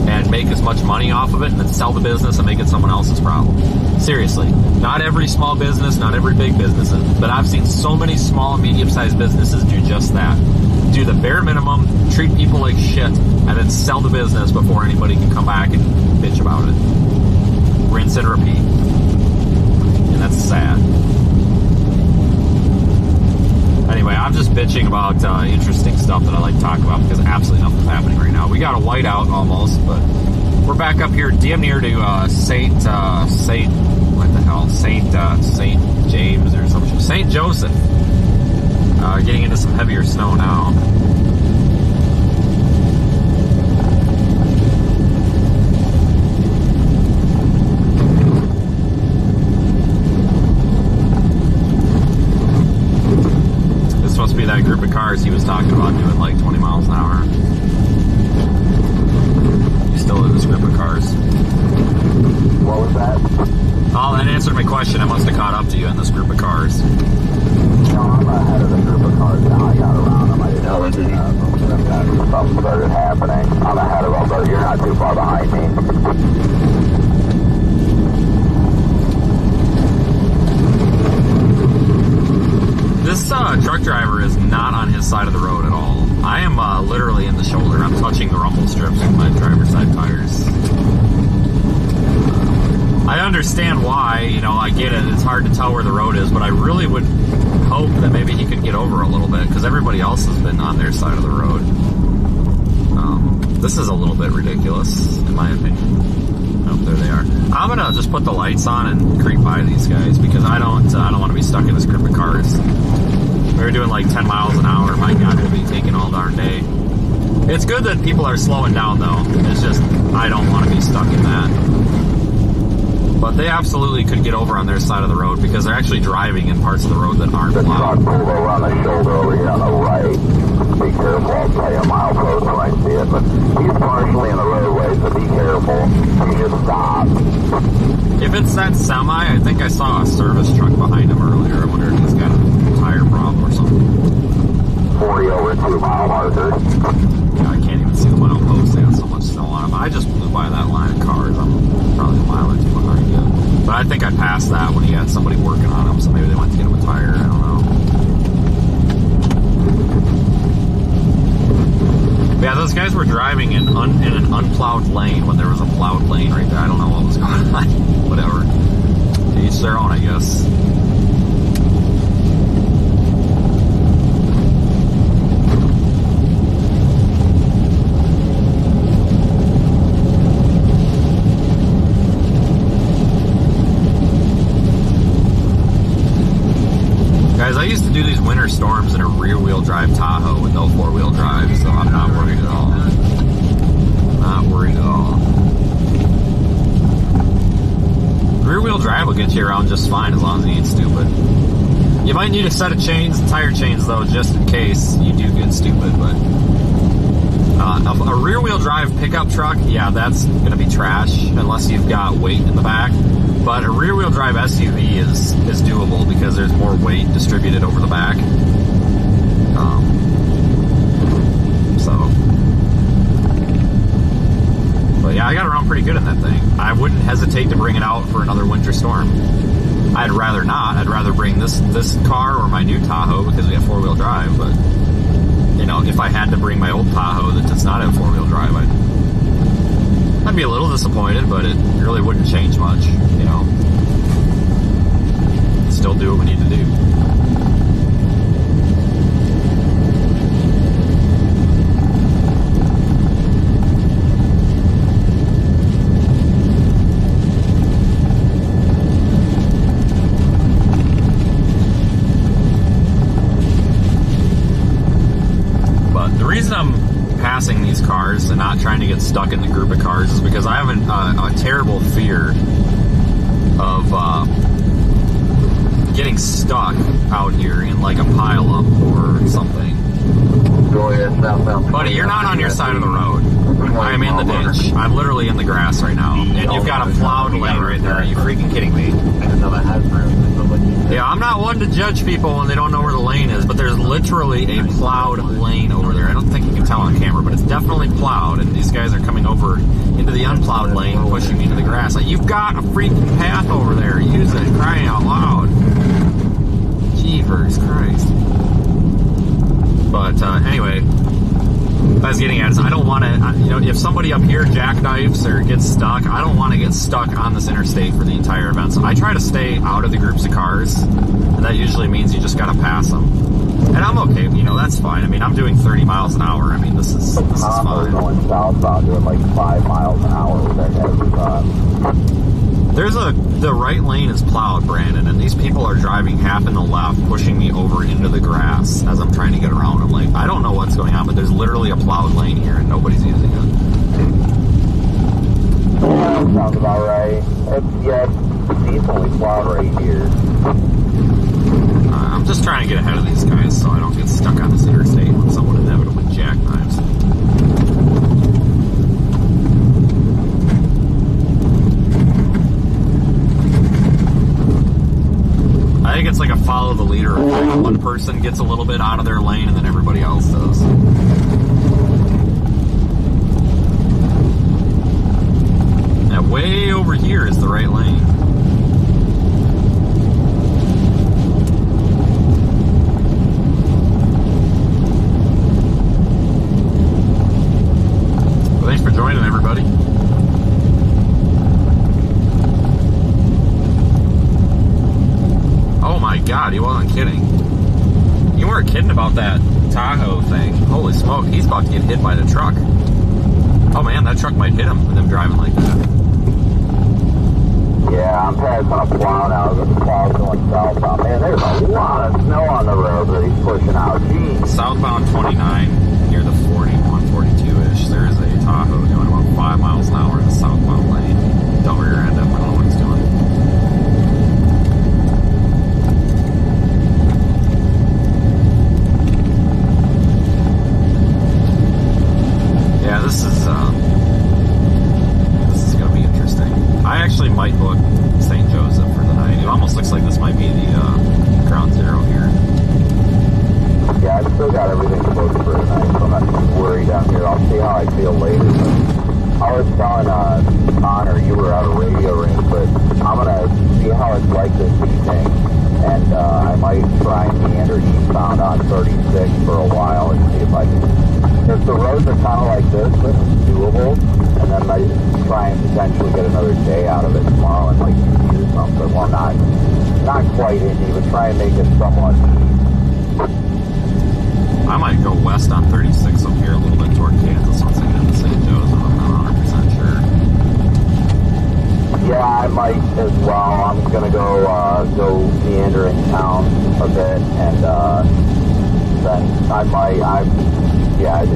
and make as much money off of it, and then sell the business and make it someone else's problem. Seriously, not every small business, not every big business, but I've seen so many small and medium-sized businesses do just that. Do the bare minimum, treat people like shit, and then sell the business before anybody can come back and bitch about it. Rinse and repeat. And that's sad. Anyway, I'm just bitching about interesting stuff that I like to talk about, because absolutely nothing's happening right now. We got a whiteout almost, but we're back up here damn near to St. James or something. St. Joseph. Getting into some heavier snow now. was talking about doing like 20 miles an hour. You still in this group of cars? What was that? Oh, that answered my question. I must have caught up to you in this group of cars. No, I'm ahead of the group of cars now. I got around them. I didn't know that something started happening. I'm ahead of them, but you're not too far behind me. This truck driver is not on his side of the road at all. I am literally in the shoulder. I'm touching the rumble strips with my driver's side tires. I understand why, you know, I get it. It's hard to tell where the road is, but I really would hope that maybe he could get over a little bit because everybody else has been on their side of the road. This is a little bit ridiculous, in my opinion. Oh, there they are. I'm gonna just put the lights on and creep by these guys because I don't want to be stuck in this group of cars. We were doing like 10 miles an hour. My God, we'll be taking all darn day. It's good that people are slowing down though. It's just I don't want to be stuck in that. But they absolutely could get over on their side of the road because they're actually driving in parts of the road that aren't The truck plowed. pulled over on the shoulder over here on the right. Be careful, I'll tell you a mile close when I see it. But he's partially in the roadway, so be careful. He should stop. If it's that semi, I think I saw a service truck behind him earlier. I wonder if he's got a tire problem or something. 40 over 2 mile marker. Yeah, I can't even see the milepost. They got so much snow on them. I just flew by that line of cars. I'm probably a mile or two behind you. But I think I passed that when he had somebody working on him, so maybe they went to get him a tire. I don't know. Yeah, those guys were driving in an unplowed lane when there was a plowed lane right there. I don't know what was going on. Whatever. To each their own, I guess. Guys, I used to do these winter storms in a rear-wheel drive Tahoe with no four-wheel drive, so I'm not worried at all. Not worried at all. Rear-wheel drive will get you around just fine as long as you ain't stupid. You might need a set of chains, tire chains though, just in case you do get stupid, but a rear-wheel drive pickup truck, yeah, that's gonna be trash unless you've got weight in the back. But a rear-wheel drive SUV is doable because there's more weight distributed over the back. But yeah, I got around pretty good in that thing. I wouldn't hesitate to bring it out for another winter storm. I'd rather not. I'd rather bring this car or my new Tahoe because we have four-wheel drive. But you know, if I had to bring my old Tahoe that does not have four-wheel drive, I'd be a little disappointed, but it really wouldn't change much, you know. Still do what we need to do. But the reason I'm passing these cars and not trying to get stuck in the group of cars is because I have a terrible fear of getting stuck out here in like a pileup or something. Go ahead, southbound. Buddy, you're not on your side of the road. I am in the ditch. I'm literally in the grass right now. And you've got a plowed lane right there. Are you freaking kidding me? I didn't know that had room. Yeah, I'm not one to judge people when they don't know where the lane is, but there's literally a plowed lane over there. I don't think you can tell on camera, but it's definitely plowed, and these guys are coming over into the unplowed lane, pushing me into the grass. Like, you've got a freaking path over there. Use it. Crying out loud. Jeepers Christ. But anyway, what I was getting at is I don't want to, you know, if somebody up here jackknifes or gets stuck, I don't want to get stuck on this interstate for the entire event. So I try to stay out of the groups of cars, and that usually means you just got to pass them. And I'm okay, you know, that's fine. I mean, I'm doing 30 miles an hour. I mean, this is fine. Going southbound doing like 5 miles an hour with that heavy truck. The right lane is plowed, Brandon, and these people are driving half in the left, pushing me over into the grass as I'm trying to get around them. Like, I don't know what's going on, but there's literally a plowed lane here and nobody's using it. Yeah, sounds about right. It's decently plowed right here. I'm just trying to get ahead of these guys so I don't get stuck on this interstate when someone inevitably jackknives. I think it's like a follow the leader. One person gets a little bit out of their lane and then everybody else does. Now, way over here is the right lane. Well, thanks for joining, everybody. Oh my God, he wasn't kidding. You weren't kidding about that Tahoe thing. Holy smoke, he's about to get hit by the truck. Oh man, that truck might hit him with him driving like that. Yeah, I'm passing a plow now. The plow's going southbound. Man, there's a lot of snow on the road that he's pushing out. Jeez. Southbound 29 near the 41, 42-ish. There's a Tahoe doing about 5 miles an hour in the southbound lane. Don't rear end him. I don't know what he's doing. Yeah, this is going to be interesting. I actually might book St. Joseph for the night. It almost looks like this might be the ground zero here. Yeah, I've still got everything booked for tonight, so I'm not too worried down here. I'll see how I feel later. But I was telling Connor, you were out of radio range, but I'm going to see how it's like this evening. And I might try and meander eastbound on 36 for a while and see if I can... If the roads are kind of like this, then it's doable, and then I try and potentially get another day out of it tomorrow and like use something. Well, not quite Indy, but try and make it somewhat easy. I might go west on 36 up here a little bit toward Kansas once I get into St. Joseph. I'm not 100% sure. Yeah, I might as well. I'm gonna go meander in town a bit, and then I might. Yeah, if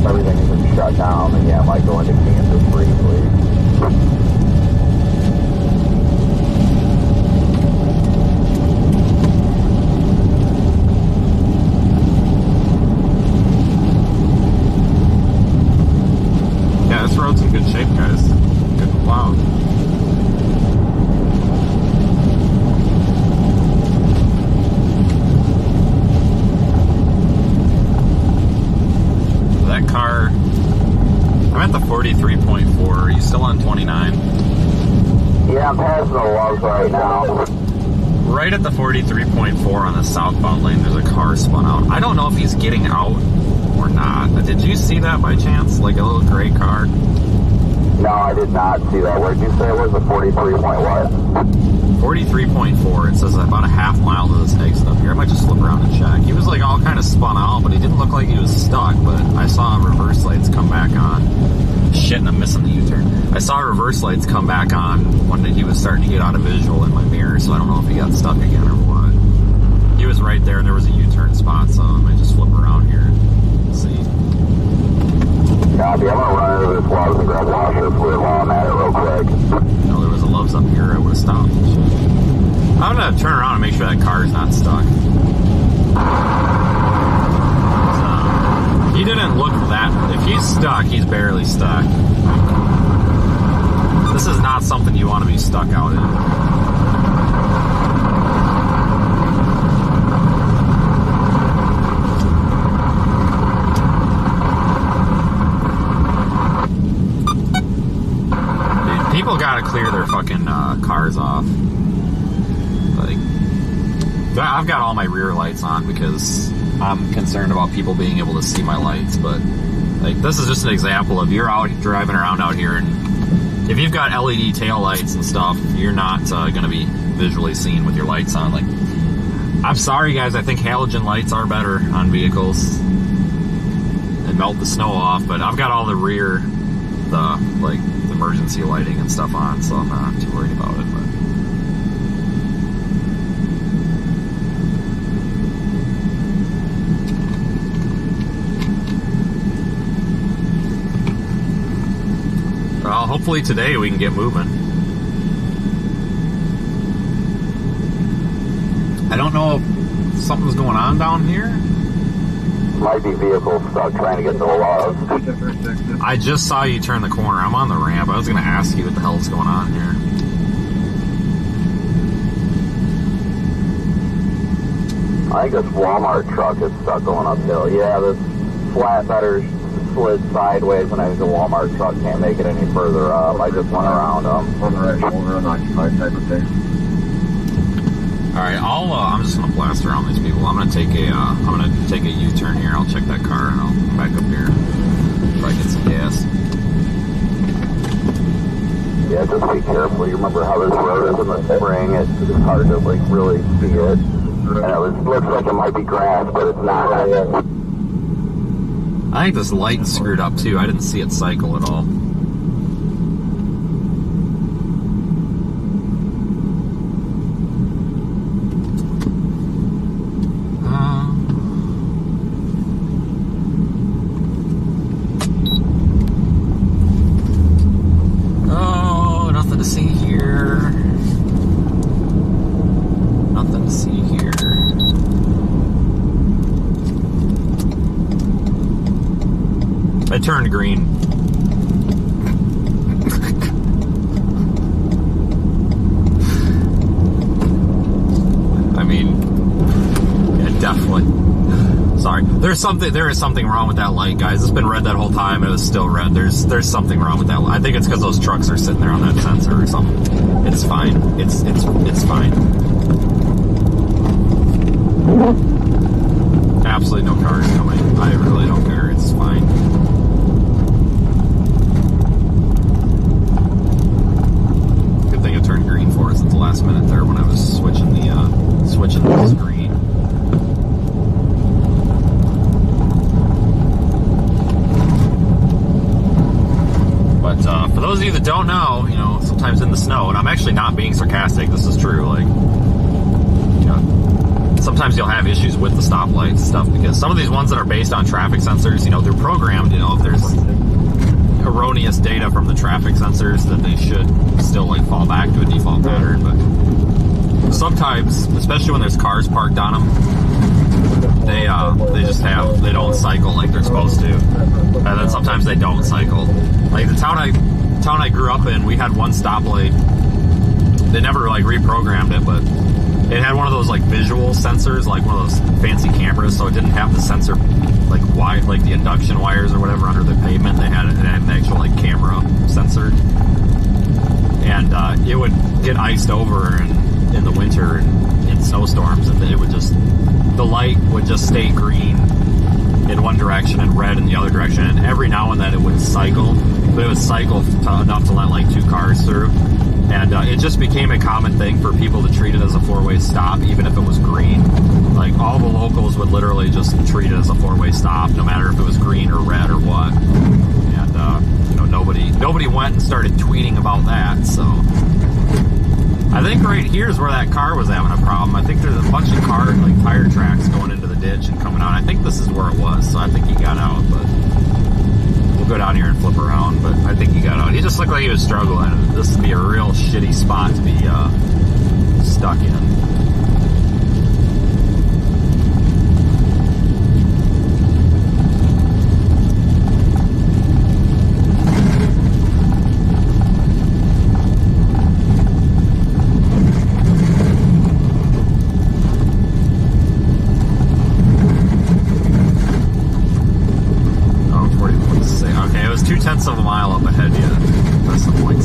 everything isn't shut down, then yeah, I might go into Kansas briefly. Yeah, this road's in good shape, guys. Good plowed. That car, I'm at the 43.4. Are you still on 29? Yeah, I'm passing the loves right now. Right at the 43.4 on the southbound lane, there's a car spun out. I don't know if he's getting out or not. Did you see that by chance? Like a little gray car? No, I did not see that. What did you say it was? A 43 point what? 43.4. It says about a half mile to this exit up here. I might just flip around and check. He was like all kind of spun out, but he didn't look like he was stuck. But I saw reverse lights come back on. Shit, and I'm missing the U-turn. I saw reverse lights come back on when he was starting to get out of visual in my mirror, so I don't know if he got stuck again or what. He was right there, and there was a U-turn spot, so I might just flip around here and see. Copy. I'm gonna run into this Loves and grab washer fluid while I'm at it real quick. You know, there was a Loves up here. I would have stopped. I'm gonna turn around and make sure that car is not stuck. He didn't look that... If he's stuck, he's barely stuck. This is not something you want to be stuck out in. People gotta clear their fucking cars off. Like, I've got all my rear lights on because I'm concerned about people being able to see my lights, but like this is just an example of you're out driving around out here, and if you've got LED tail lights and stuff, you're not gonna be visually seen with your lights on. Like, I'm sorry guys, I think halogen lights are better on vehicles and melt the snow off, but I've got all the rear, like emergency lighting and stuff on, so I'm not too worried about it. Well, hopefully today we can get moving. I don't know something's going on down here. Might be vehicles stuck trying to get to the logs. I just saw you turn the corner. I'm on the ramp. I was going to ask you what the hell's going on here. I think this Walmart truck is stuck going uphill. Yeah, this flatbedder slid sideways, and I think the Walmart truck can't make it any further up. I just went around them. On the right shoulder, unoccupied type of thing. All right, I'm just gonna blast around these people. I'm gonna take a U-turn here. I'll check that car and I'll come back up here. Try to get some gas. Yeah, just be careful. You remember how this road is in the spring? It's hard to like really see it. And it looks like it might be grass, but it's not. I think this light's screwed up too. I didn't see it cycle at all. Oh, nothing to see here. Nothing to see here. I turned green. I mean, yeah, definitely. Sorry. There is something wrong with that light, guys. It's been red that whole time. It was still red. There's something wrong with that light. I think it's because those trucks are sitting there on that sensor or something. It's fine. It's fine. Absolutely no cars coming. I really don't care. It's fine. Good thing it turned green for us at the last minute there when I was switching the screen. But for those of you that don't know, you know, sometimes in the snow, and I'm actually not being sarcastic. This is true. Like, you know, sometimes you'll have issues with the stoplights and stuff because some of these ones that are based on traffic sensors, you know, they're programmed, you know, if there's erroneous data from the traffic sensors that they should still like fall back to a default pattern, but sometimes, especially when there's cars parked on them, they don't cycle like they're supposed to, and then sometimes they don't cycle. Like the town I grew up in, we had one stoplight. They never like reprogrammed it, but it had one of those like visual sensors, like one of those fancy cameras, so it didn't have the sensor like wide, like the induction wires or whatever under the pavement. It had an actual like camera sensor, and it would get iced over in the winter and in snowstorms, and the light would just stay green in one direction and red in the other direction, and every now and then it would cycle, but it would cycle enough to let like two cars through. And it just became a common thing for people to treat it as a four-way stop, even if it was green. Like, all the locals would literally just treat it as a four-way stop, no matter if it was green or red or what. And, you know, nobody went and started tweeting about that, so. I think right here is where that car was having a problem. I think there's a bunch of like, tire tracks going into the ditch and coming out. I think this is where it was, so I think he got out, but we'll go down here and flip around, but I think he got out. He just looked like he was struggling. This would be a real shitty spot to be stuck in. Tenths of a mile up ahead yet. That's the 0.6.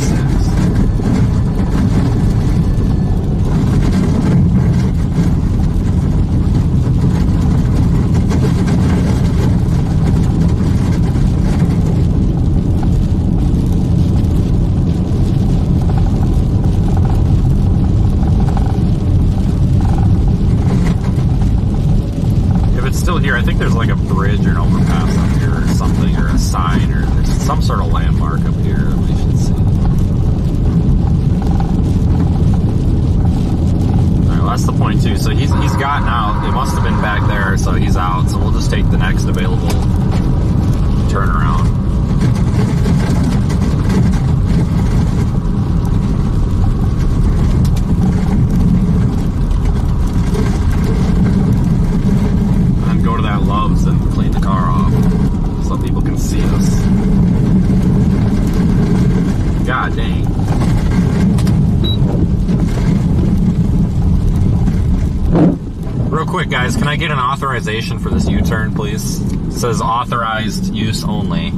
If it's still here, I think there's like a bridge or an overpass up here or something, or a sign, or there's some sort of landmark up here that we should see. Alright, well, that's the 0.2. So he's gotten out. It must have been back there, so he's out. So we'll just take the next available turnaround. God dang. Real quick, guys, can I get an authorization for this U-turn, please? It says authorized use only.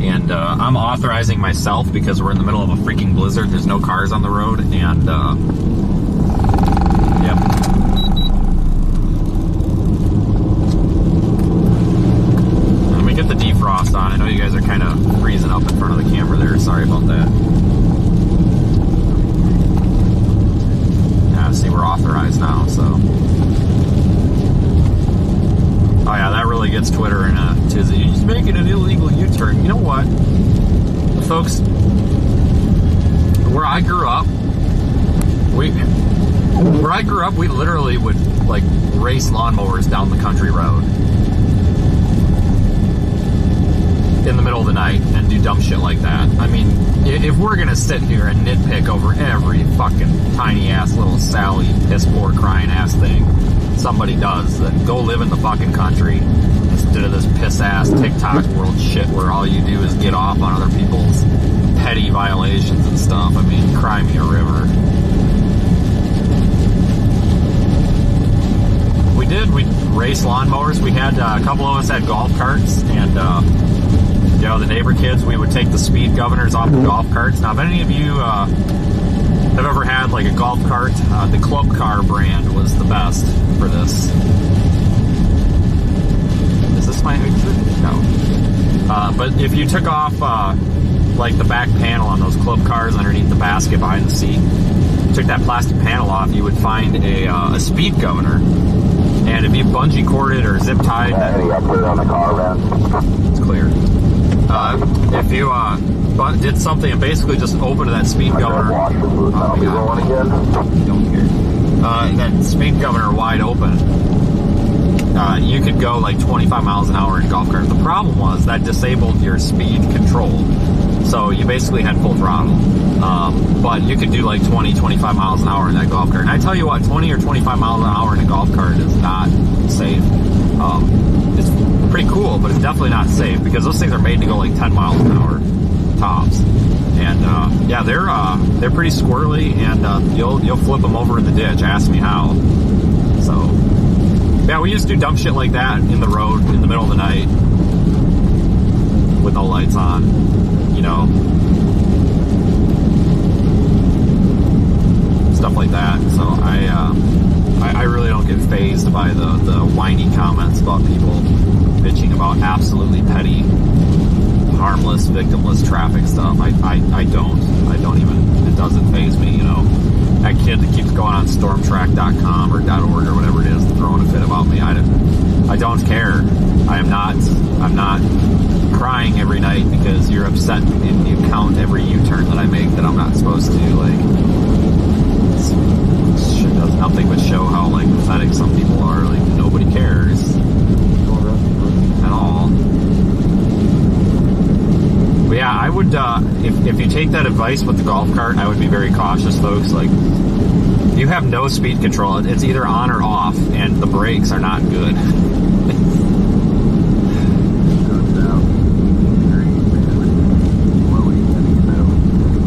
And I'm authorizing myself because we're in the middle of a freaking blizzard. There's no cars on the road, and yep. Let me get the defrost on. I know you guys are kind of freezing up in front of the camera there. Sorry about that. Yeah, see, we're authorized now, so. Oh yeah, that really gets Twitter in a tizzy. He's making an illegal U-turn. You know what? Folks, where I grew up, we literally would like race lawnmowers down the country road in the middle of the night and do dumb shit like that. I mean, if we're gonna sit here and nitpick over every fucking tiny ass little Sally piss poor crying ass thing somebody does, then go live in the fucking country instead of this piss ass TikTok world shit where all you do is get off on other people's petty violations and stuff. I mean, cry me a river. We'd race lawnmowers. We had a couple of us had golf carts, and you know, the neighbor kids, we would take the speed governors off the golf carts. Now, if any of you have ever had like a golf cart, the Club Car brand was the best for this. Is this my exit? No. But if you took off like the back panel on those Club Cars underneath the basket behind the seat, took that plastic panel off, you would find a speed governor. And if you bungee corded or zip tied, Any update on the car, man? it's clear. If you did something and basically just opened that speed governor, Watch the booth. I'll be rolling again. don't care. That speed governor wide open, you could go like 25 miles an hour in golf cart. The problem was that disabled your speed control, so you basically had full throttle. But you could do like 20, 25 miles an hour in that golf cart. And I tell you what, 20 or 25 miles an hour in a golf cart is not safe. It's pretty cool, but it's definitely not safe because those things are made to go like 10 miles an hour tops. And yeah, they're pretty squirrely, and you'll flip them over in the ditch. Ask me how. So yeah, we used to do dumb shit like that in the road in the middle of the night with no lights on, you know, stuff like that. So I really don't get fazed by the whiny comments about people bitching about absolutely petty, harmless, victimless traffic stuff. I don't even, it doesn't faze me, you know. That kid that keeps going on stormtrack.com or .org or whatever it is throwing a fit about me, I don't care. I'm not crying every night because you're upset and you count every U-turn that I make that I'm not supposed to. Like, it does nothing but show how like pathetic some people are. Like, nobody cares at all. But yeah, I would if you take that advice with the golf cart, I would be very cautious, folks. Like, you have no speed control. It's either on or off, and the brakes are not good.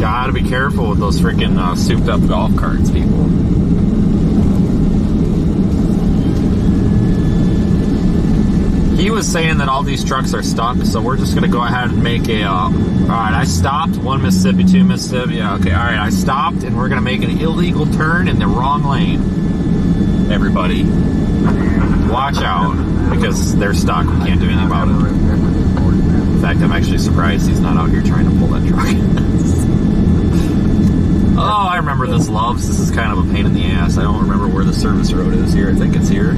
Gotta be careful with those freaking souped up golf carts, people. He was saying that all these trucks are stuck, so we're just gonna go ahead and make a, alright, I stopped, 1 Mississippi, 2 Mississippi, yeah, okay, alright, I stopped, and we're gonna make an illegal turn in the wrong lane. Everybody, watch out, because they're stuck, we can't do anything about it. In fact, I'm actually surprised he's not out here trying to pull that truck. Oh, I remember this, Loves. This is kind of a pain in the ass. I don't remember where the service road is here. I think it's here.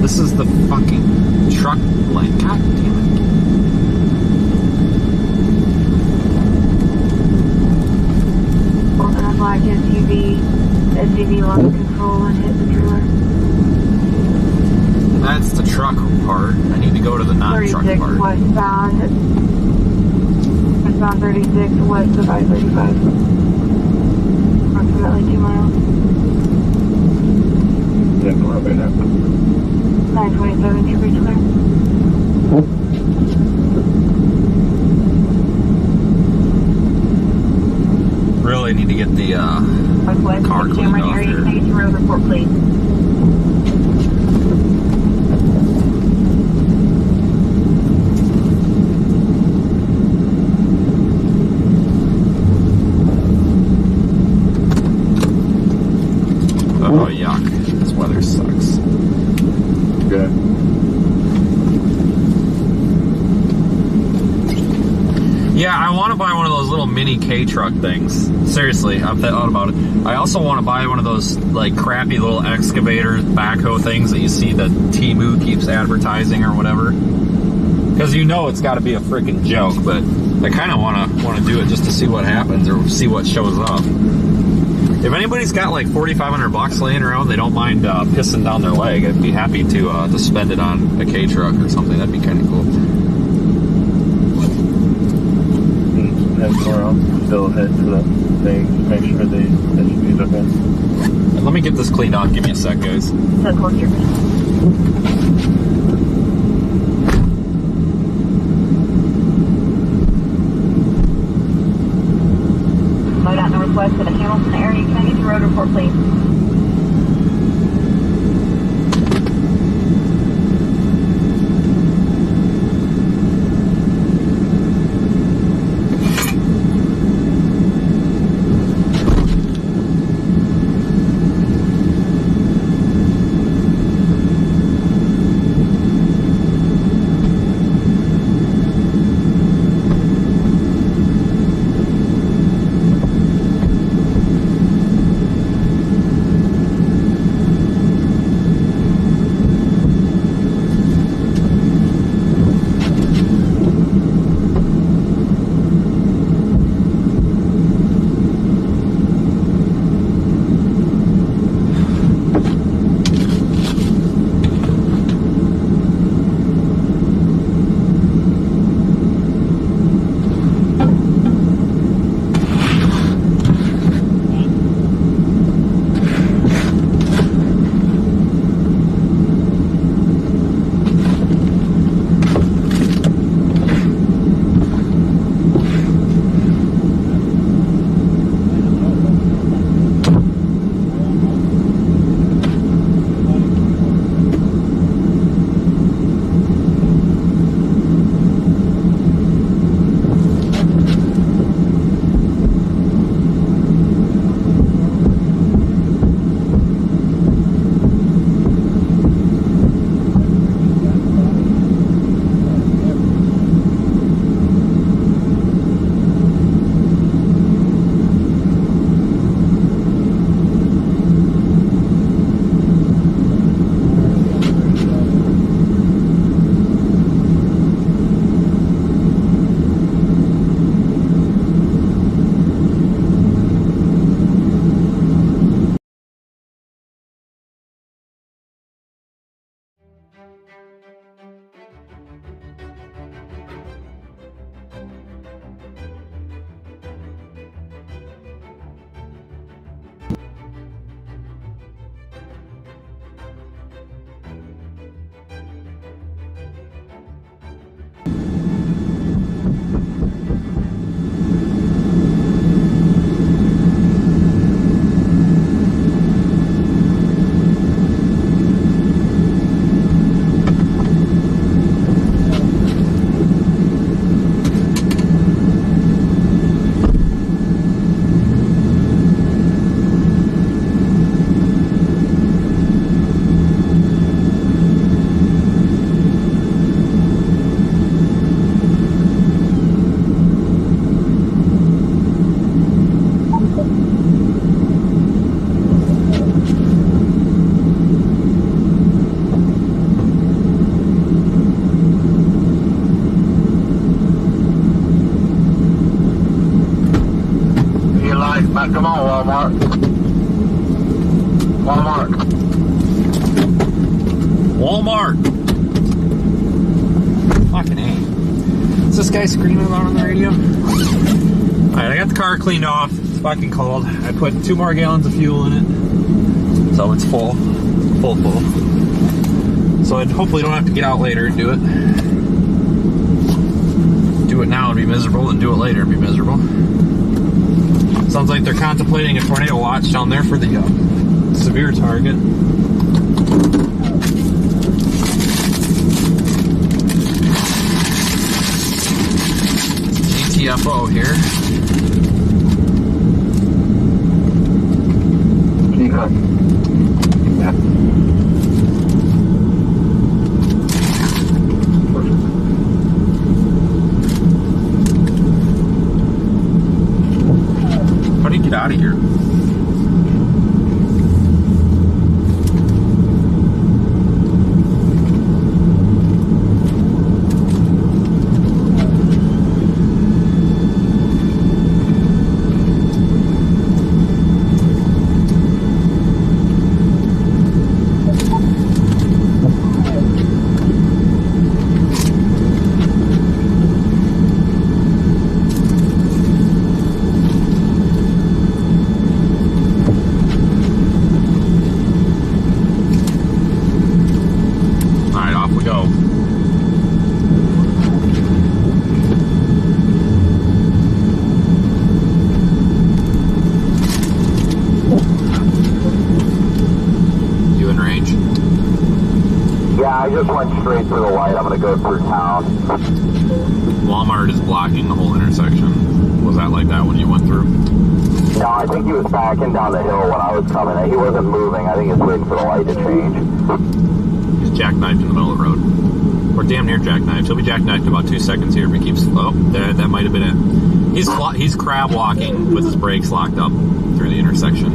This is the fucking truck lane. God damn it. Open a black SUV lost control and hit the trailer. That's the truck part. I need to go to the non-truck 36 part. westbound. Westbound 36 west of I-35. Approximately 2 miles. 927 to reach there. Northwest car cleaned Cameron off area. here. Can I get your road report, please? Oh, yuck. This weather sucks. Good. Yeah, I want to buy one of those little mini K-truck things. Seriously, I've thought about it. I also want to buy one of those, like, crappy little excavator backhoe things that you see that Temu keeps advertising or whatever. Because you know it's got to be a freaking joke, but I kind of want to do it just to see what happens or see what shows up. If anybody's got like $4,500 laying around, they don't mind pissing down their leg, I'd be happy to spend it on a K-truck or something. That'd be kind of cool. Head around, still head to the thing, make sure they should be okay. Let me get this cleaned off. Give me a sec, guys. So close your Load out northwest to the Hamilton area. Can I get your road report, please? Come on, Walmart. Walmart. Fucking A. Is this guy screaming about on the radio? Alright, I got the car cleaned off. It's fucking cold. I put 2 more gallons of fuel in it. So it's full. Full. So I hopefully don't have to get out later and do it. Do it now and be miserable, and do it later and be miserable. Sounds like they're contemplating a tornado watch down there for the severe target. GTFO here. How do you get out of here? I just went straight through the light. I'm going to go through town. Walmart is blocking the whole intersection. Was that like that when you went through? No, I think he was backing down the hill when I was coming. He wasn't moving. I think he was waiting for the light to change. He's jackknifed in the middle of the road. Or damn near jackknifed. He'll be jackknifed in about 2 seconds here if he keeps... Oh, that might have been it. He's crab walking with his brakes locked up through the intersection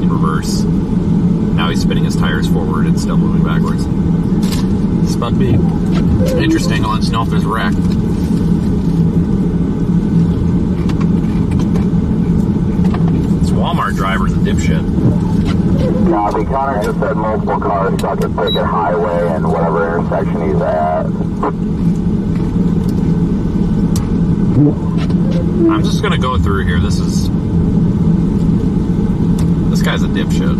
in reverse. Now he's spinning his tires forward and still moving backwards. It's about to be interesting. I'll let you know if there's a wreck. This Walmart driver's a dipshit. Copy. Connor just said multiple cars stuck at Pickett Highway and whatever intersection he's at. I'm just gonna go through here. This guy's a dipshit.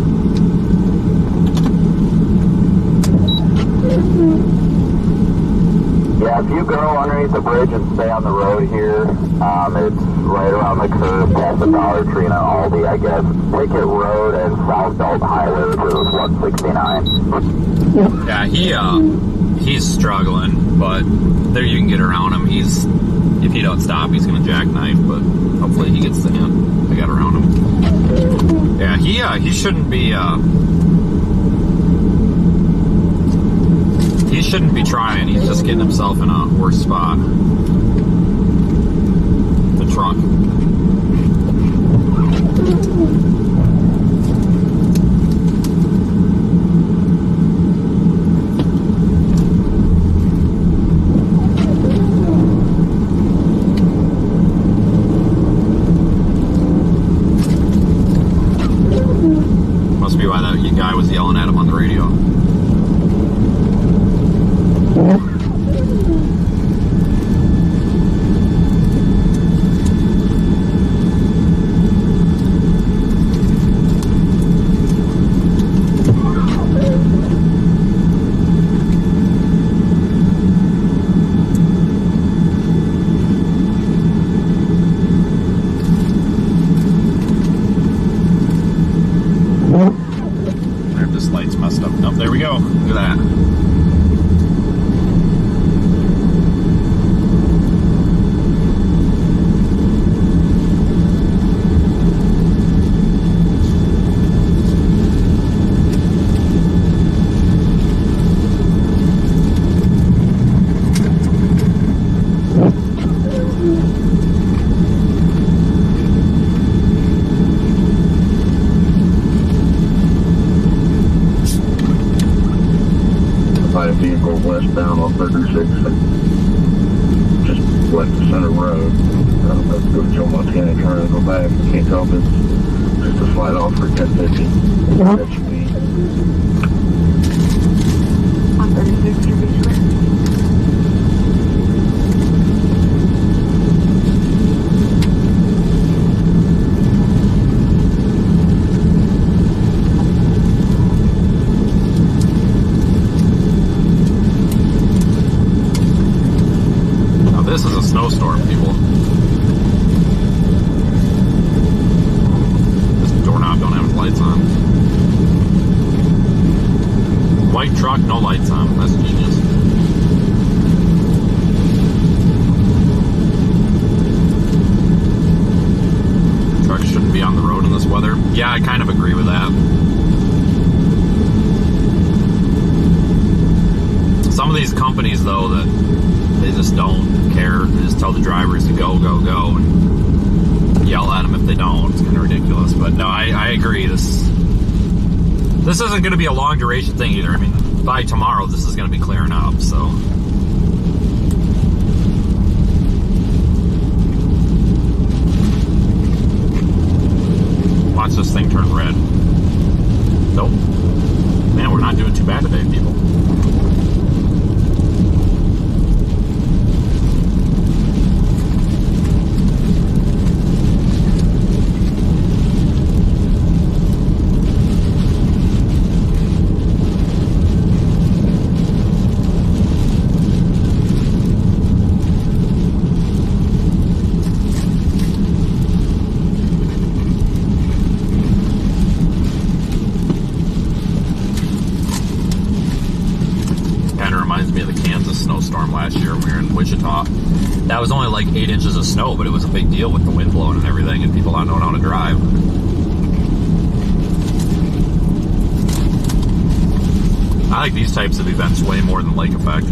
Yeah, if you go underneath the bridge and stay on the road here, it's right around the curve past the Dollar Tree and Aldi, I guess. Pickett Road and South Belt Highway, which is 169. Yeah, he's struggling, but there you can get around him. If he don't stop, he's gonna jackknife, but hopefully he gets the hint. I got around him. Yeah, he shouldn't be he shouldn't be trying. He's just getting himself in a worse spot. The trunk. Must be why that guy was yelling at him on the radio. This light's messed up. Oh, there we go. Look at that. Vehicle westbound on 36, just left the center road. Let's go to Joe Montana and try to go back. Can't tell if it's just a slide off for 1050. That should be. On 36 should be square. This is a snowstorm, people. truck, no lights on. That's genius. Trucks shouldn't be on the road in this weather. Yeah, I kind of agree with that. Some of these companies, though, that they just don't care. They just tell the drivers to go, go, go, and yell at them if they don't. It's kind of ridiculous. But no, I agree. This isn't going to be a long duration thing either. I mean, by tomorrow, this is going to be clearing up, so. Watch this thing turn red. Nope. Man, we're not doing too bad today, people. Last year when we were in Wichita. That was only like 8 inches of snow, but it was a big deal with the wind blowing and everything and people not knowing how to drive. I like these types of events way more than lake effect.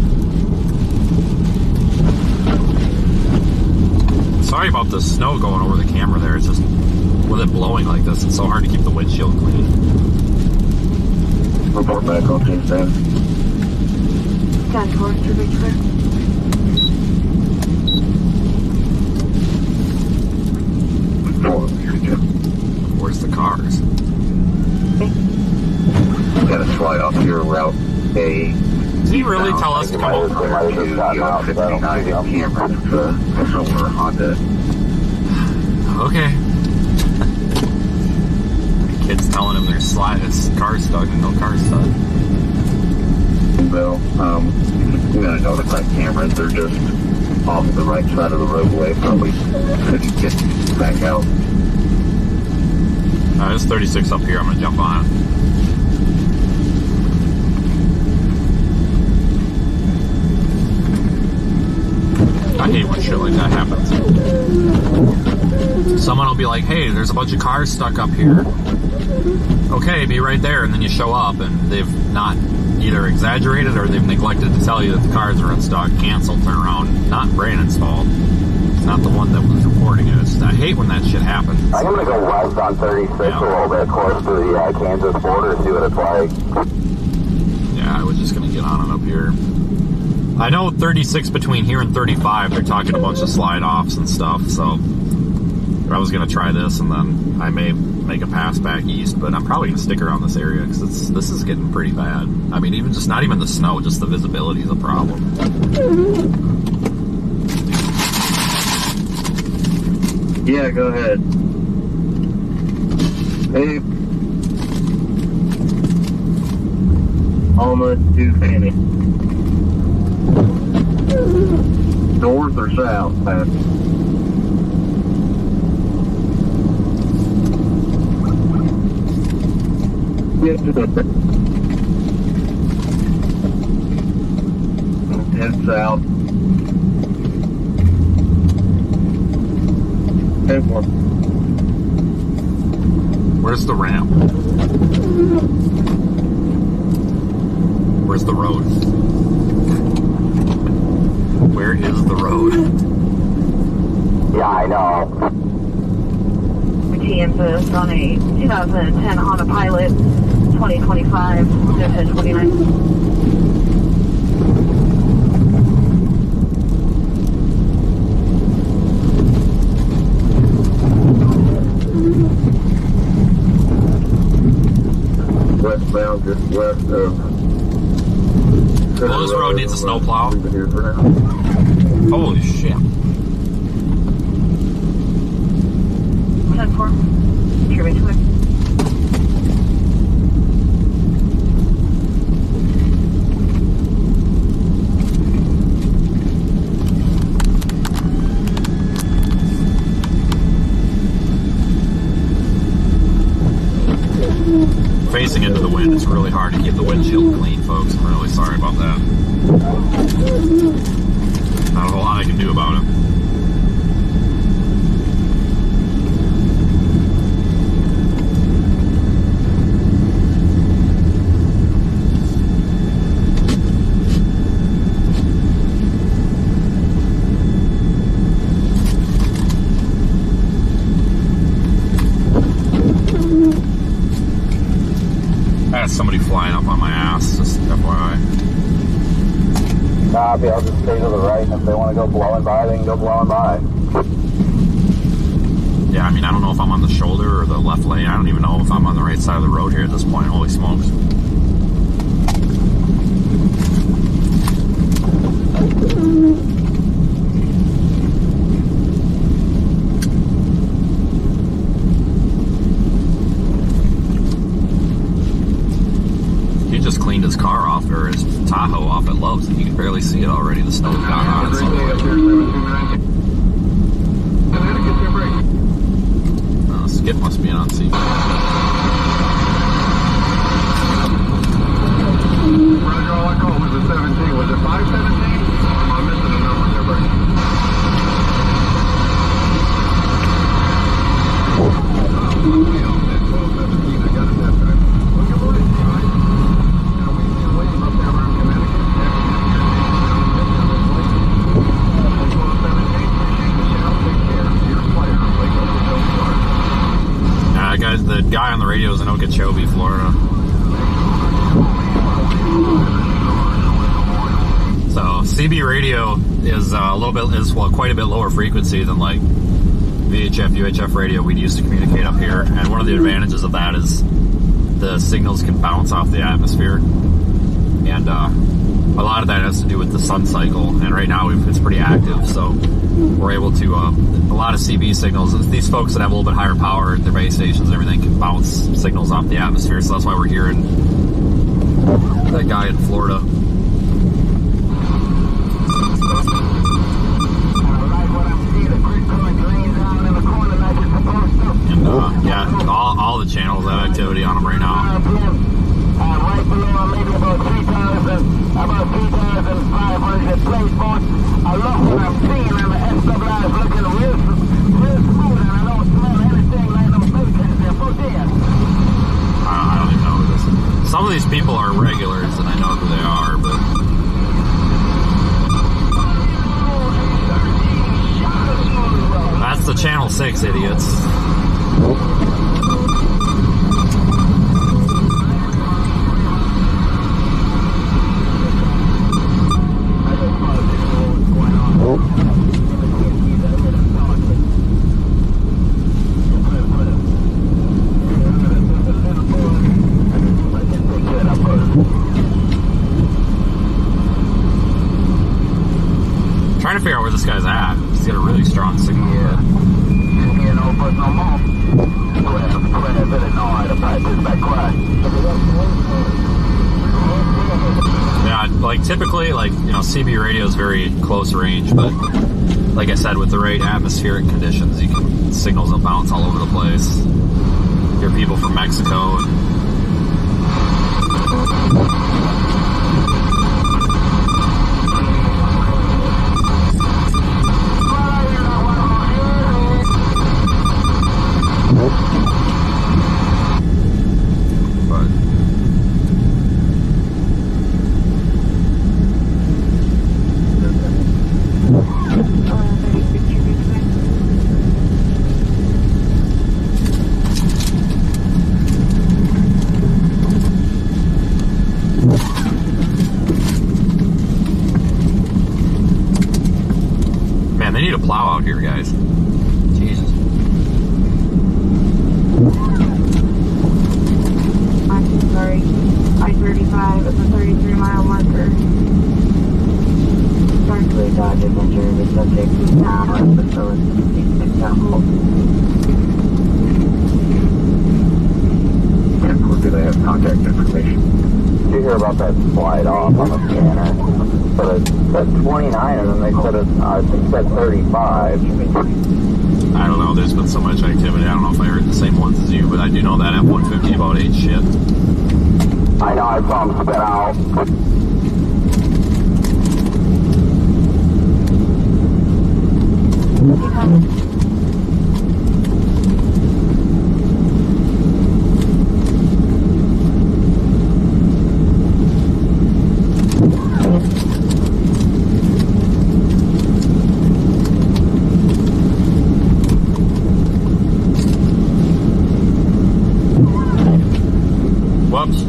Sorry about the snow going over the camera there. It's just, with it blowing like this, it's so hard to keep the windshield clean. Report back on Tuesday. 10 towards to reach clear. Where's the cars? Got a fly off here, Route A. Did he really tell us to come over? To 59 in Cameron. It's over Honda. Okay. Kids telling him there's car stuck and no car stuck. Well, we got to notify cameras. They're just off the right side of the roadway. Probably couldn't get back out. There's 36 up here. I'm going to jump on it. I hate when shit like that happens. Someone will be like, hey, there's a bunch of cars stuck up here. Okay, be right there. And then you show up and they've not either exaggerated or they've neglected to tell you that the cars are unstuck, canceled, turn around, not Brandon's fault. It's not the one that was reporting it. I hate when that shit happens. I'm going to go west on 36 a little bit, close to the Kansas border, see what it's like. Yeah, I was just going to get on it up here. I know 36 between here and 35, they're talking a bunch of slide-offs and stuff, so I was going to try this, and then I may make a pass back east, but I'm probably going to stick around this area, because this is getting pretty bad. I mean, even just, not even the snow, just the visibility is a problem. Yeah, go ahead. Hey. Almost to Fanny. North or south, man? Head south. Head north. Where's the ramp? Where's the road? Where is the road? Yeah, I know. Kansas on a 2010 Honda Pilot, 2025, zip 29. Westbound, just west of. Well, this road needs a snowplow. Holy shit. 10-4. Here, wait, quick. Facing into the wind, it's really hard to keep the windshield clean, folks. I'm really sorry about that. Not a whole lot I can do about it. Somebody flying up on my ass, just FYI. Copy, I'll just stay to the right, and if they want to go blowing by, they can go blowing by. Yeah, I mean, I don't know if I'm on the shoulder or the left lane. I don't even know if I'm on the right side of the road here at this point. Holy smokes. Just cleaned his car off, or his Tahoe off at Love's, and you can barely see it already. The snow's gone on it. Skip must be on CB. Roger, all I called was a 17. Was it 517? Am I missing a number there, Brady? At 1217, I got it that time. Well, good morning, Steve. The guy on the radio is in Okeechobee, Florida. So CB radio is quite a bit lower frequency than like VHF, UHF radio we used to communicate up here. And one of the advantages of that is the signals can bounce off the atmosphere, and a lot of that has to do with the sun cycle. And right now it's pretty active, so we're able to a lot of CB signals. These folks that have a little bit higher power at their base stations, everything can bounce signals off the atmosphere. So that's why we're hearing that guy in Florida. And yeah, all the channels have activity on them right now. Right below, maybe about 3,500 placepoints. I love what I'm seeing, and the SWI is looking real smooth, and I don't smell anything like them filters there. For there. I don't even know who this is. Some of these people are regulars, and I know who they are, but that's the Channel 6 idiots. Trying to figure out where this guy's at. He's got a really strong signal. Yeah, like typically, like, you know, CB radio is very close range, but like I said, with the right atmospheric conditions, signals will bounce all over the place. Hear people from Mexico. They need a plow out here, guys. Jesus. I'm sorry. I-35 at the 33-mile marker. Darkly Dodge Adventure. The subject is now at the Phyllis 66 at Holt. Or do they have contact information? Did you hear about that slide off on the scanner? But it said 29, and then they said it said 35. I don't know. There's been so much activity. I don't know if I heard the same ones as you, but I do know that F-150 about ate shit. I know I saw him spit out. Whoops.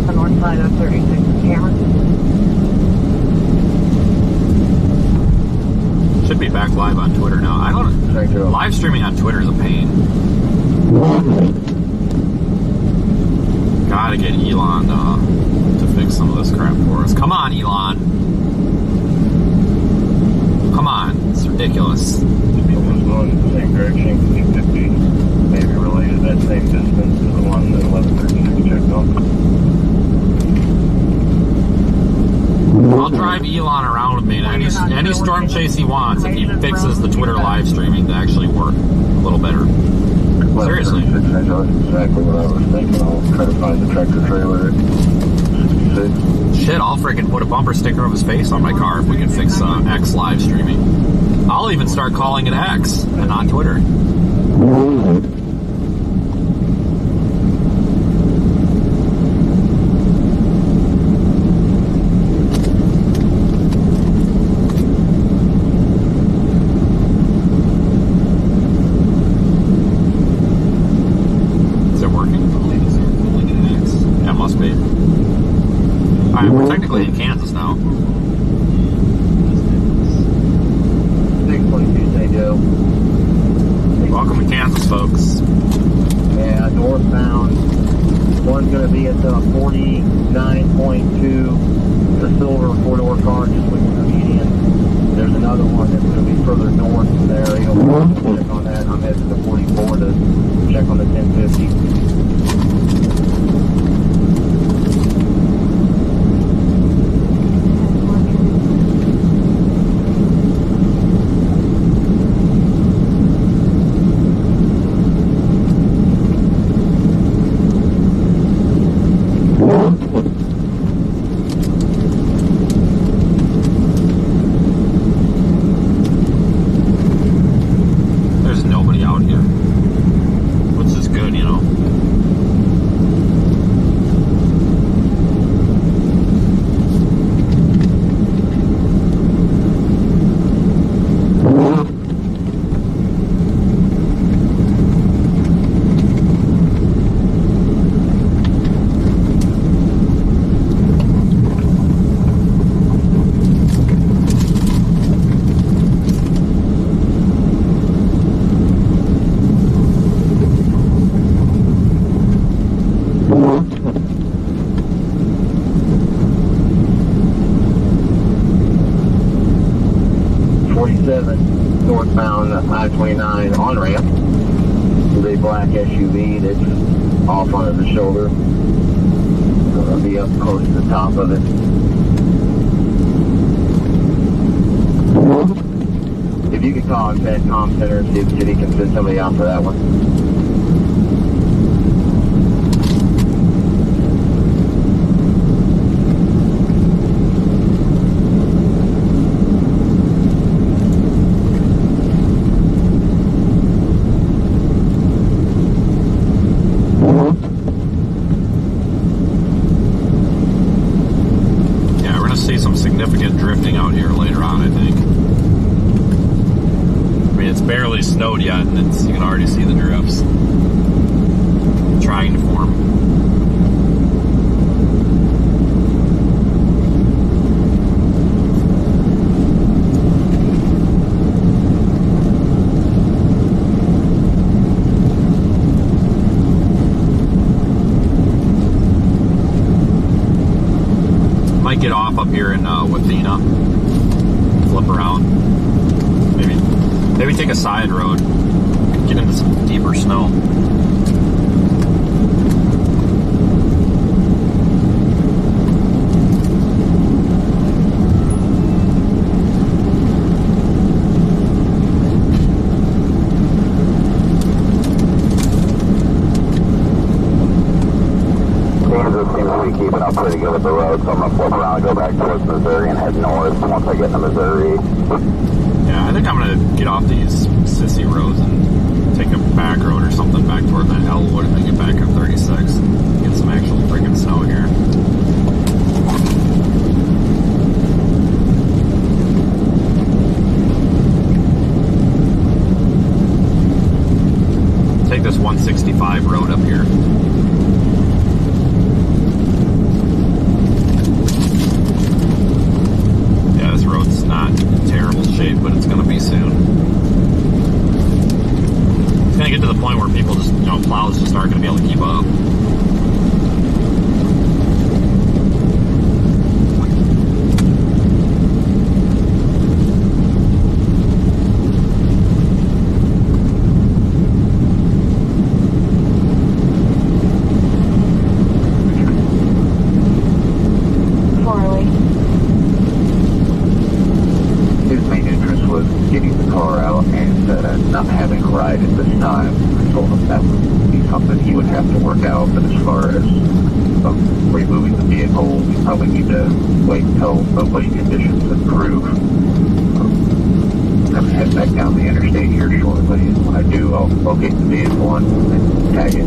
The north side of 36 camera. Should be back live on Twitter now. I don't. Live streaming on Twitter is a pain. Gotta get Elon to fix some of this crap for us. Come on, Elon. Come on. It's ridiculous. Vehicles going in the same direction, 50, maybe related that same distance to the one that 1136 checked on. I'll drive Elon around with me in any storm chase he wants if he fixes the Twitter live streaming to actually work a little better. Seriously. That's exactly what I was thinking. I'll try to find the tractor trailer at 66. Shit, I'll freaking put a bumper sticker of his face on my car if we can fix X live streaming. I'll even start calling it X and not Twitter. Is it working? Yeah, it must be. Alright, we're technically in Kansas now. 622 St. Joe. Welcome to Kansas, folks. Yeah, northbound. One's going to be at 49.2. The silver four-door car just went to the median. There's another one that's going to be further north from there. You'll check on that. I'm heading to 44 to check on the 1050. There's nobody out here, which is good, you know. Northbound I-29 on-ramp with a black SUV that's off onto the shoulder. I'll be up close to the top of it. If you could call that comm center and see if the city can send somebody out for that one. barely snowed yet, and you can already see the drifts trying to form. Might get off up here in Wathena, flip around, maybe take a side road, get into some deeper snow. Keeping up pretty good with the road, so I'm going to flip around and go back towards Missouri and head north once I get into Missouri. Yeah, I think I'm going to get off these sissy roads and take a back road or something back toward that Elwood and then get back up 36 and get some actual freaking snow here. Take this 165 road up here. Shape, but it's going to be soon. It's going to get to the point where people just, plows just aren't going to be able to keep up. Not having a ride at this time. I told him that would be something he would have to work out, but as far as removing the vehicle, we probably need to wait until nobody conditions improve. I'm going to head back down the interstate here shortly, and when I do, I'll locate the vehicle and tag it.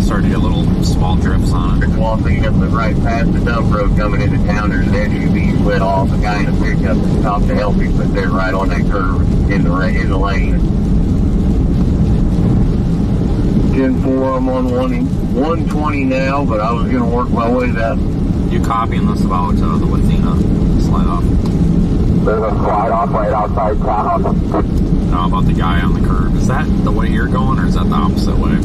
Starting to get little small drifts on it. Walking up the right past the dump road coming into town, there's an SUV slid off. A guy in a pickup stopped to help him, but they're right on that curve in the lane. 10-4, I'm on 120 now, but I was going to work my way down. You copying this about the Wathena slide off? There's a slide off right outside town. No, about the guy on the curve. Is that the way you're going, or is that the opposite way?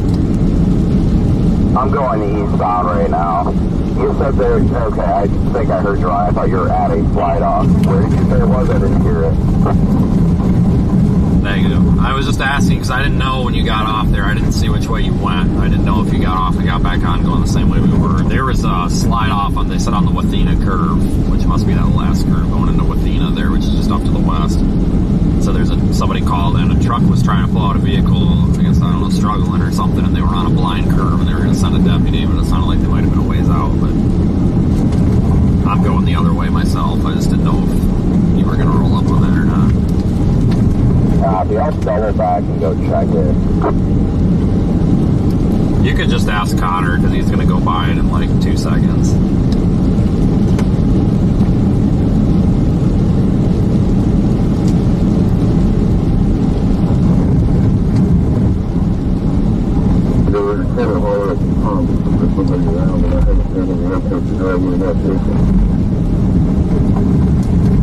I'm going eastbound right now. You said there, okay, I think I heard you wrong. I thought you were at a slide off. Where did you say it was? I didn't hear it. Negative. I was just asking because I didn't know when you got off there. I didn't see which way you went. I didn't know if you got off and got back on going the same way we were. There was a slide off they said on the Wathena curve, which must be that last curve going into Wathena there, which is just off to the west. So somebody called in, a truck was trying to pull out a vehicle, I guess, I don't know, struggling or something, and they were on a blind curve and they were going to send a deputy, but it sounded like they might have been a ways out, but I'm going the other way myself. I just didn't know if you were going to roll up on that or not. Copy, I'll double back and go check it. You could just ask Connor because he's going to go by it in like 2 seconds.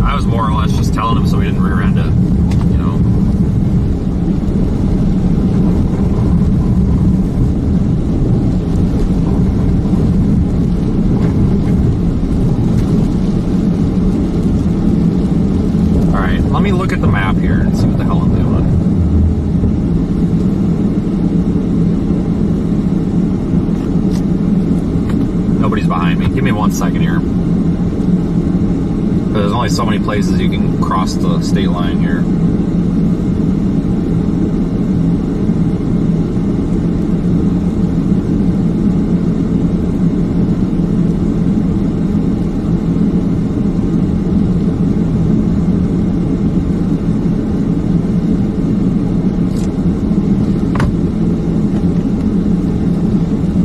I was more or less just telling him so we didn't rear end it, Alright, let me look at the map here and see what the hell I'm doing. Nobody's behind me. Give me 1 second here. But there's only so many places you can cross the state line here.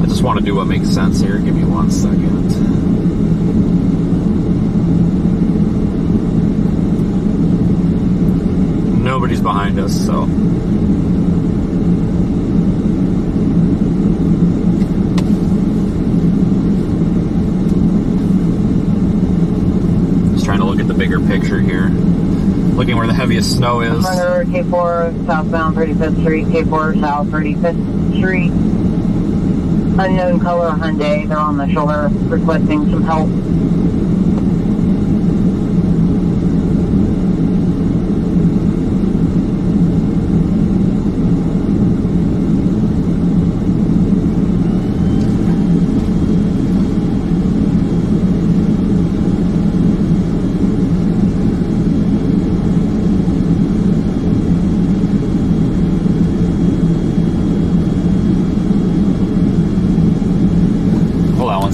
I just want to do what makes sense here. Give me 1 second. Nobody's behind us, so. Just trying to look at the bigger picture here. Looking where the heaviest snow is. K4 southbound 35th Street, K4 south 35th Street. Unknown color Hyundai, they're on the shoulder requesting some help.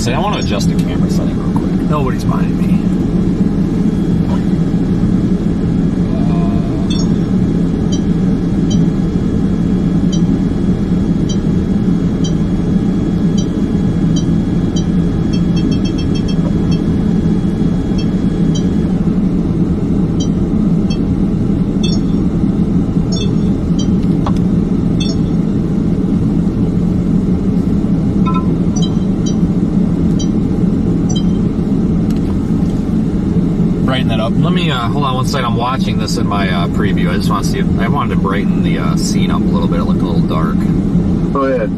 I want to adjust the camera setting real quick. Nobody's behind me. That up. Let me hold on 1 second. I'm watching this in my preview. I just want to see if I wanted to brighten the scene up a little bit. It looked a little dark. Go ahead.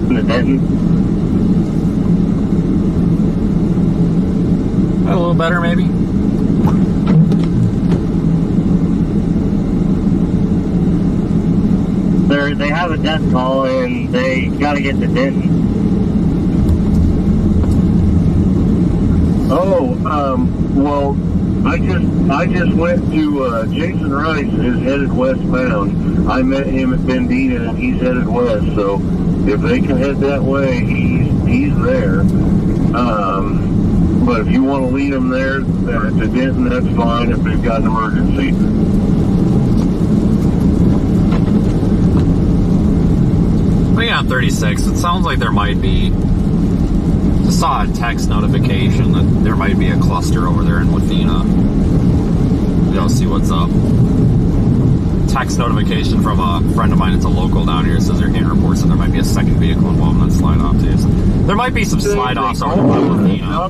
In the Denton. A little better, maybe. They have a death call and they gotta get to Denton. Oh, well, I just went to Jason Rice is headed westbound. I met him at Bendina and he's headed west. So if they can head that way, he's there. But if you want to lead them there to Denton, that's fine. If they've got an emergency. On 36, it sounds like there might be. Just saw a text notification that there might be a cluster over there in Wathena. We'll see what's up. Text notification from a friend of mine. It's a local down here. It says they're getting reports that there might be a second vehicle involved in that slide off too. So there might be some slide offs over by Wathena.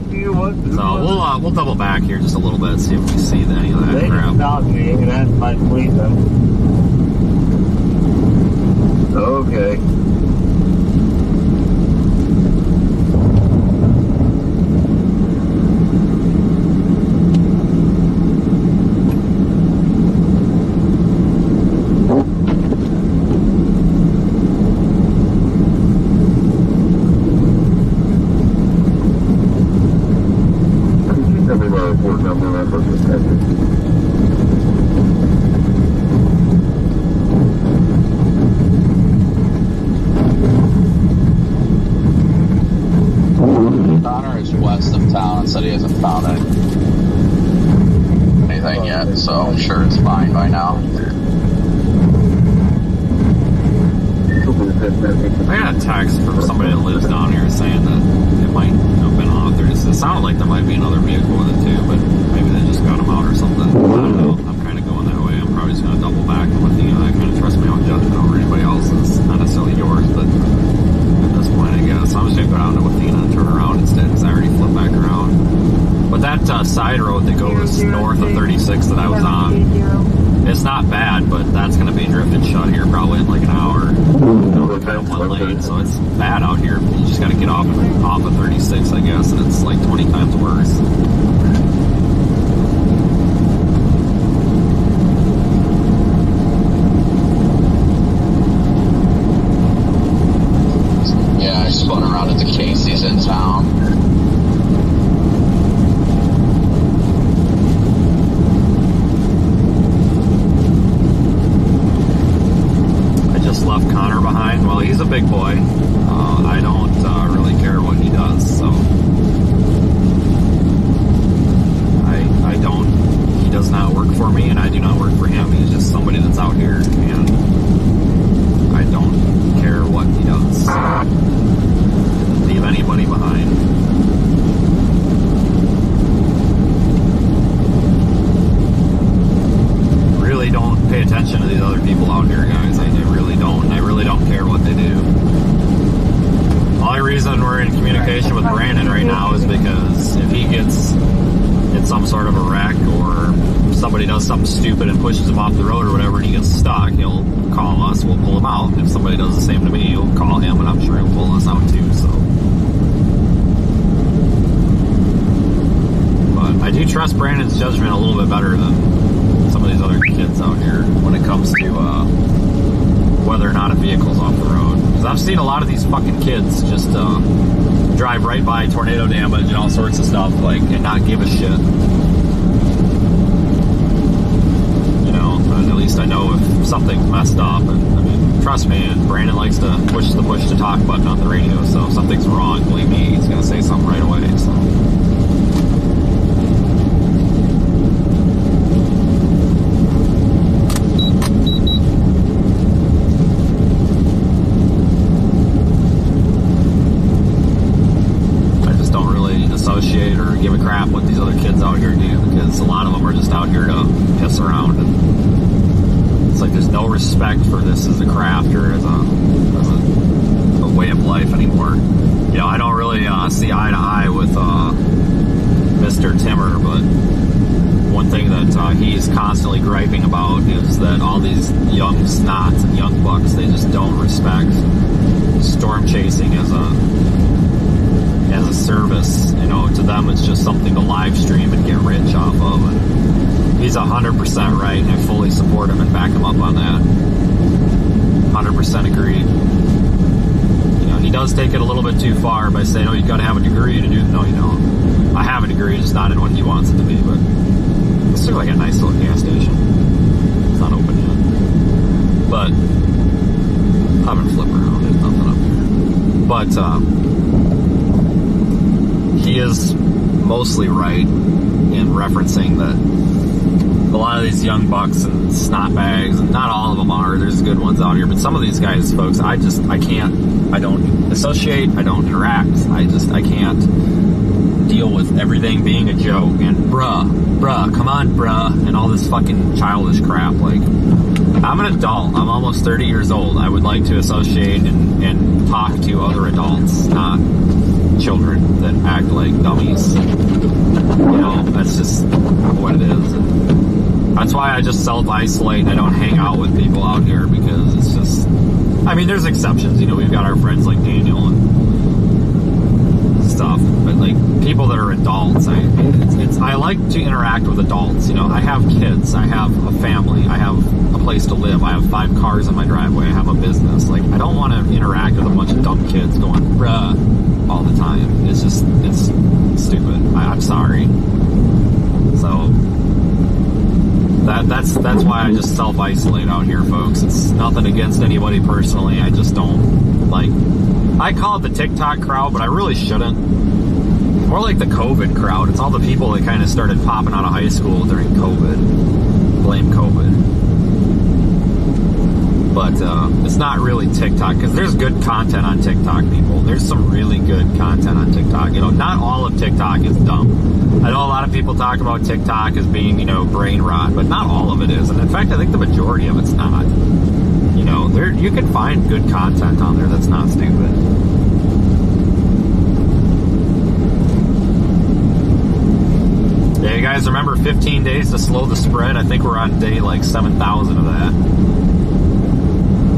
So we'll double back here just a little bit, see if we see any of that they crap. They stopped me and asked if I'd fleet them. Okay. Said he hasn't found anything yet, so I'm sure it's fine by now. I got a text from somebody that lives down here saying that it might have been on 36. It sounded like there might be another vehicle with it too, but maybe they just got him out or something. I don't know. I'm kind of going that way. I'm probably just going to double back and with I kind of trust my own judgment over anybody else's. Not necessarily yours, but at this point, I guess. I'm just going to go down to Wathena and turn around instead because I already flipped back around. But that side road that goes north of 36 that I was on, it's not bad, but that's going to be drifted shut here probably in like an hour. Kind of one lane, so it's bad out here. You just got to get off of 36, I guess, and it's like 20 times worse. Yeah, I spun around into Casey's in town. I just left Connor behind. Well, he's a big boy. I don't really care what he does, so I don't. He does not work for me, and I do not work for him. He's just somebody that's out here, and I don't care what he does. Doesn't leave anybody behind. Really don't pay attention to these other people out here, guys. I really don't. I really don't care what they do. The only reason we're in communication with Brandon right now is because if he gets in some sort of a wreck or somebody does something stupid and pushes him off the road or whatever and he gets stuck, he'll call us, we'll pull him out. If somebody does the same to me, he'll call him, and I'm sure he'll pull us out too, so. But I do trust Brandon's judgment a little bit better than some of these other kids out here when it comes to whether or not a vehicle's off the road. Because I've seen a lot of these fucking kids just drive right by tornado damage and all sorts of stuff, like, and not give a shit. You know, at least I know if something's messed up. And I mean, trust me, and Brandon likes to push the push to talk button on the radio, so if something's wrong, believe me, he's gonna say something right away, so. Associate or give a crap what these other kids out here do, because a lot of them are just out here to piss around, and it's like there's no respect for this as a craft or as a way of life anymore. You know, I don't really see eye to eye with Mr. Timmer, but one thing that he's constantly griping about is that all these young snots and young bucks, they just don't respect storm chasing as a service. You know, to them it's just something to live stream and get rich off of, and he's 100% right, and I fully support him and back him up on that. 100% agreed. You know, he does take it a little bit too far by saying, oh, you gotta have a degree to do. No, you don't. I have a degree, just not in what he wants it to be, but this looks like a nice little gas station. It's not open yet, but I'm gonna flip around. There's nothing up here, but he is mostly right in referencing that a lot of these young bucks and snot bags, and not all of them are, there's good ones out here, but some of these guys, folks, I don't associate, I don't interact, I can't deal with everything being a joke, and bruh, come on, bruh, and all this fucking childish crap. Like, I'm an adult, I'm almost 30 years old, I would like to associate and talk to other adults, not children that act like dummies. You know, that's just what it is. And that's why I just self-isolate and I don't hang out with people out here, because it's just, I mean, there's exceptions. You know, we've got our friends like Daniel and stuff, but like people that are adults, I like to interact with adults. You know, I have kids, I have a family, I have a place to live, I have 5 cars in my driveway, I have a business. Like, I don't want to interact with a bunch of dumb kids going, bruh, all the time. It's stupid. I'm sorry. So that's why I just self-isolate out here, folks. It's nothing against anybody personally. I just don't like. I call it the TikTok crowd, but I really shouldn't. More like the COVID crowd. It's all the people that kind of started popping out of high school during COVID. Blame COVID. But it's not really TikTok, because there's good content on TikTok, people. There's some really good content on TikTok. You know, not all of TikTok is dumb. I know a lot of people talk about TikTok as being, you know, brain rot, but not all of it is. And in fact, I think the majority of it's not. You know, you can find good content on there that's not stupid. Yeah, you guys remember 15 days to slow the spread? I think we're on day like 7,000 of that.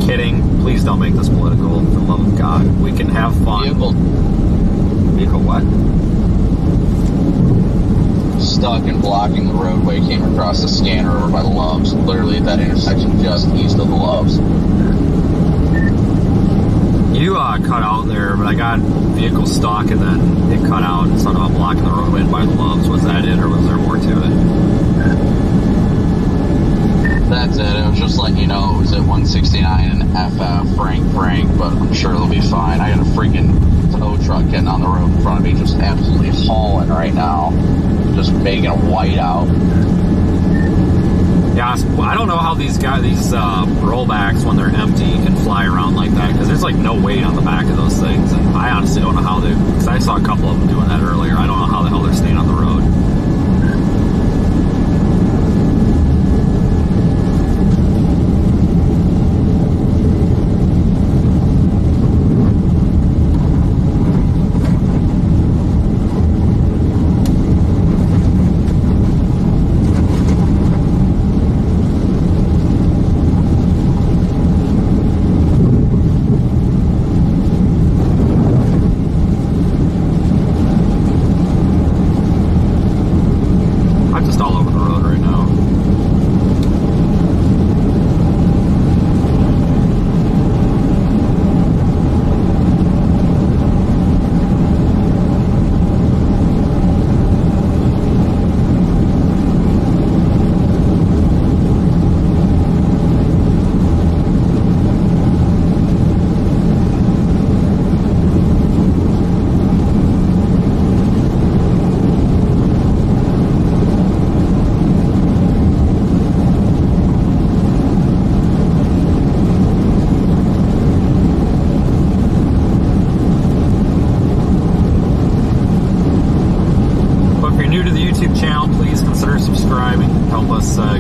Kidding. Please don't make this political, for the love of God. We can have fun. Vehicle what? Stuck and blocking the roadway, came across the scanner over by the Loves, literally at that intersection just east of the Loves. You got cut out there, but I got vehicle stuck and then it cut out and started blocking the roadway by the loves. Was that it, or was there more to it? That's it. It was just letting you know it was at 169 and FF, Frank, but I'm sure it'll be fine. I got a freaking tow truck getting on the road in front of me, just absolutely hauling right now. Just making a whiteout. Yeah, I don't know how these rollbacks, when they're empty, can fly around like that, because there's like no weight on the back of those things, and I honestly don't know how they, because I saw a couple of them doing that earlier. I don't know how the hell they're staying on the road.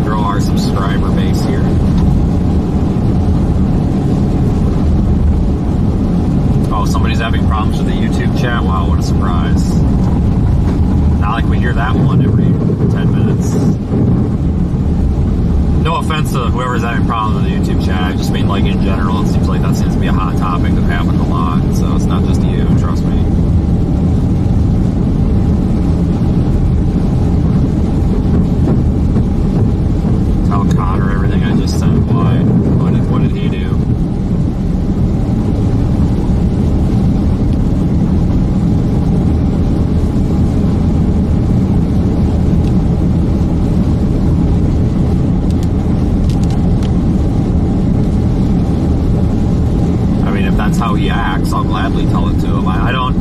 Grow our subscriber base here. Oh, somebody's having problems with the YouTube chat? Wow, what a surprise. Not like we hear that one every 10 minutes. No offense to whoever's having problems with the YouTube chat. I just mean, like, in general, it seems like that seems to be a hot topic that happens a lot. So it's not just you, trust me. Connor everything I just sent. Why? What did he do? I mean, if that's how he acts, I'll gladly tell it to him. I don't.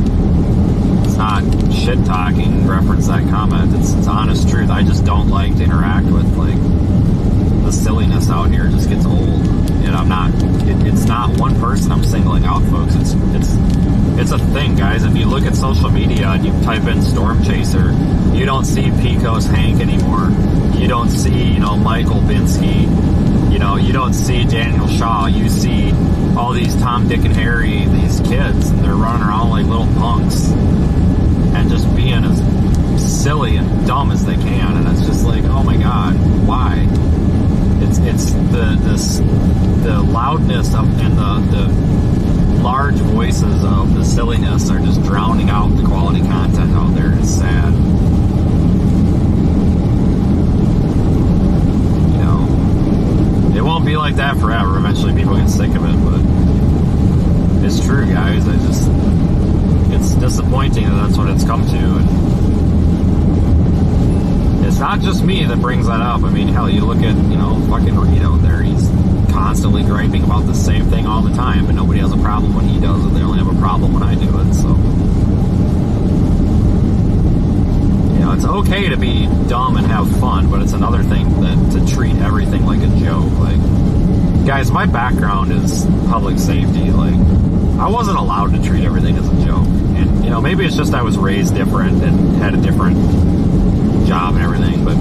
It's not shit talking. Reference that comment. It's honest truth. I just don't like to interact with the silliness out here. Just gets old, and I'm not. It's not one person I'm singling out, folks. It's a thing, guys. If you look at social media and you type in Storm Chaser, you don't see Pico's Hank anymore. You don't see Michael Binsky. You don't see Daniel Shaw. You see all these Tom, Dick, and Harry, these kids, and they're running around like little punks and just being as silly and dumb as they can. And it's just like, oh my God, why? It's the loudness of and the large voices of the silliness are just drowning out the quality content out there. It's sad. It won't be like that forever. Eventually people get sick of it, but it's true, guys. It's disappointing that that's what it's come to. And it's not just me that brings that up. I mean, hell, you look at, fucking Rito there. He's constantly griping about the same thing all the time, but nobody has a problem when he does it. They only have a problem when I do it, so. It's okay to be dumb and have fun, but it's another thing to treat everything like a joke. Like, guys, my background is public safety. Like, I wasn't allowed to treat everything as a joke. And, maybe it's just I was raised different and had a different job and everything, but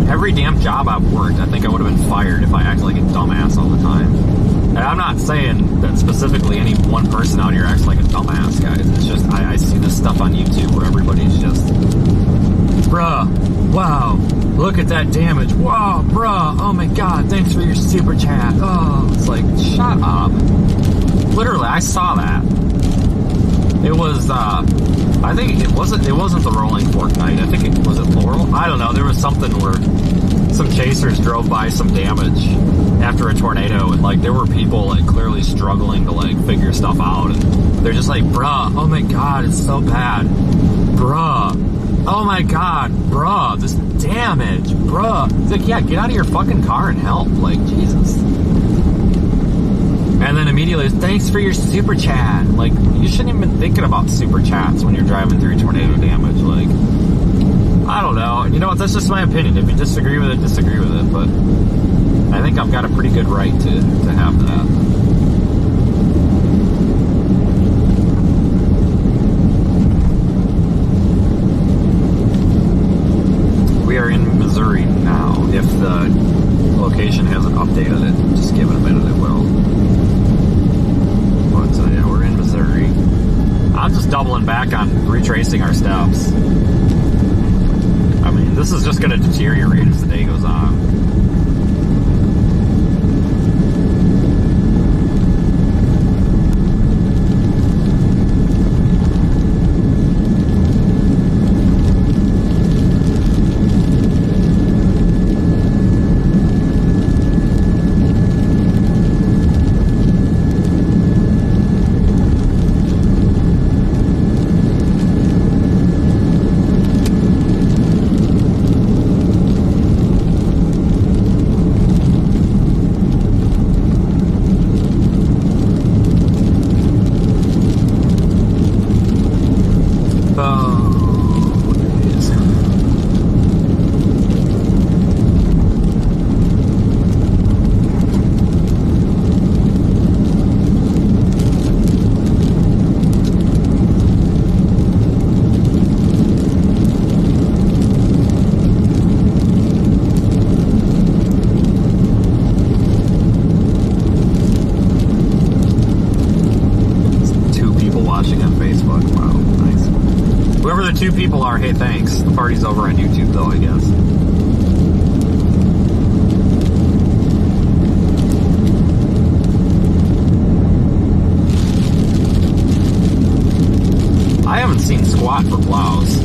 every damn job I've worked, I think I would have been fired if I acted like a dumbass all the time. And I'm not saying that specifically any one person out here acts like a dumbass, guys. It's just, I see this stuff on YouTube where everybody's just, bruh, wow, look at that damage. Wow, bruh, oh my God, thanks for your super chat. Oh, it's like, shut up. Literally, I saw that. It was, I think it wasn't the Rolling Fork night. I think it was Laurel. I don't know. There was something where some chasers drove by some damage after a tornado, and like there were people like clearly struggling to like figure stuff out, and they're just like, bruh, oh my god, it's so bad, bruh, oh my god, bruh, this damage, bruh. It's like, yeah, get out of your fucking car and help, like, Jesus. And then immediately, thanks for your super chat. Like, you shouldn't even been thinking about super chats when you're driving through tornado damage. Like, I don't know. And you know what? That's just my opinion. If you disagree with it, disagree with it. But I think I've got a pretty good right to have that. We are in Missouri now. If the location hasn't updated it, just give it a minute, it will. But yeah, we're in Missouri. I'm just doubling back on retracing our steps. I mean, this is just going to deteriorate as the day goes on. Two people are, hey, thanks. The party's over on YouTube, though, I guess. I haven't seen squat for plows.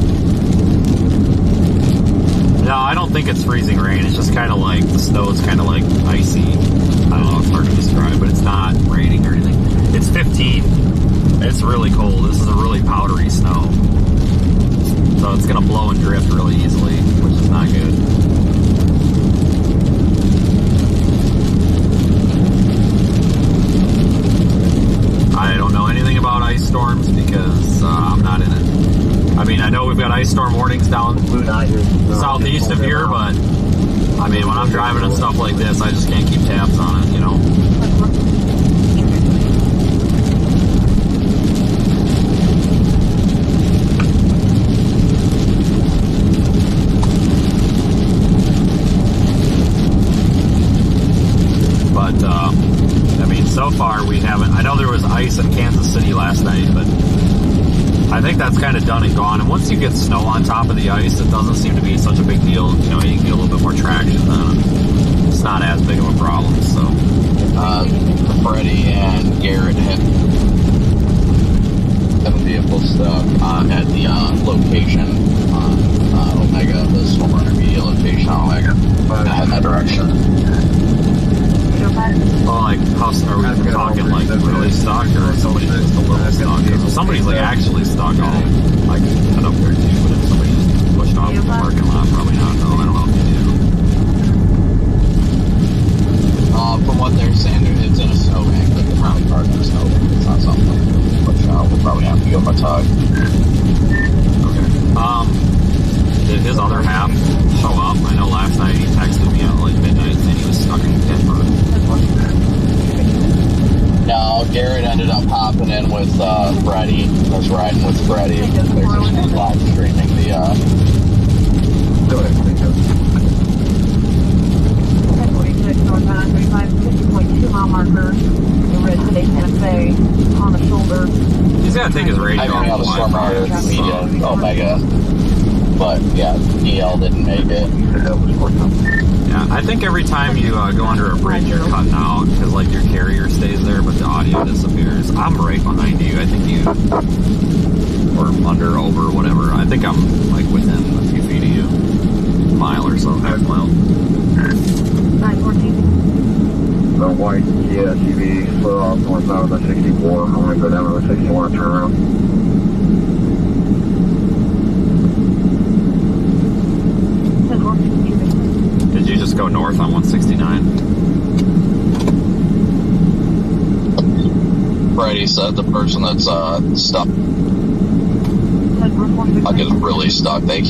No, I don't think it's freezing rain. It's just kind of like, the snow's kind of like icy. I don't know, it's hard to describe, but it's not raining or anything. It's 15. It's really cold. This is a really powdery snow. So it's going to blow and drift really easily, which is not good. I don't know anything about ice storms because I'm not in it. I mean, I know we've got ice storm warnings down southeast of here, but I mean, when I'm driving and stuff like this, I just can't keep tabs on it, you know. So far, we haven't. I know there was ice in Kansas City last night, but I think that's kind of done and gone. And once you get snow on top of the ice, it doesn't seem to be such a big deal. You know, you can get a little bit more traction then. It's not as big of a problem, so. Freddie and Garrett have a vehicle stuck at the location on Omega, the Storm Intermediate location on Omega. Head in that direction. Oh, like, how are we talking, like, really stuck, or somebody's just a little stuck? If somebody's, like, actually stuck, I'll, like, head up there, too, but if somebody just pushed off the parking lot, probably not, though. I don't know if they do. From what they're saying, it's in a snowbank, like, the probably part of the snowbank. It's not something like push out. We'll probably have to give them a tug. Okay. Did his other half show up? I know last night he texted me at like midnight saying he was stuck in Denver. No, Garrett ended up hopping in with Freddie. I was riding with Freddie. They're just live streaming the. Go ahead, thank you. 46 northbound 35, 50.2 mile marker. The red today Santa Fe on the shoulder. He's got to take his radio I off the the Storm Omega. But yeah, EL didn't make it. Yeah, I think every time you go under a bridge, you're cutting out because like your carrier stays there, but the audio disappears. I'm right behind you. I think you or under, over, whatever. I think I'm like within a few feet of you, mile or so, half mile. 914. The white Kia SUV slid off northbound of the 64. I'm going to go down to the 61 and turn around. Did you just go north on 169? Brady said the person that's stuck, like is really stuck. They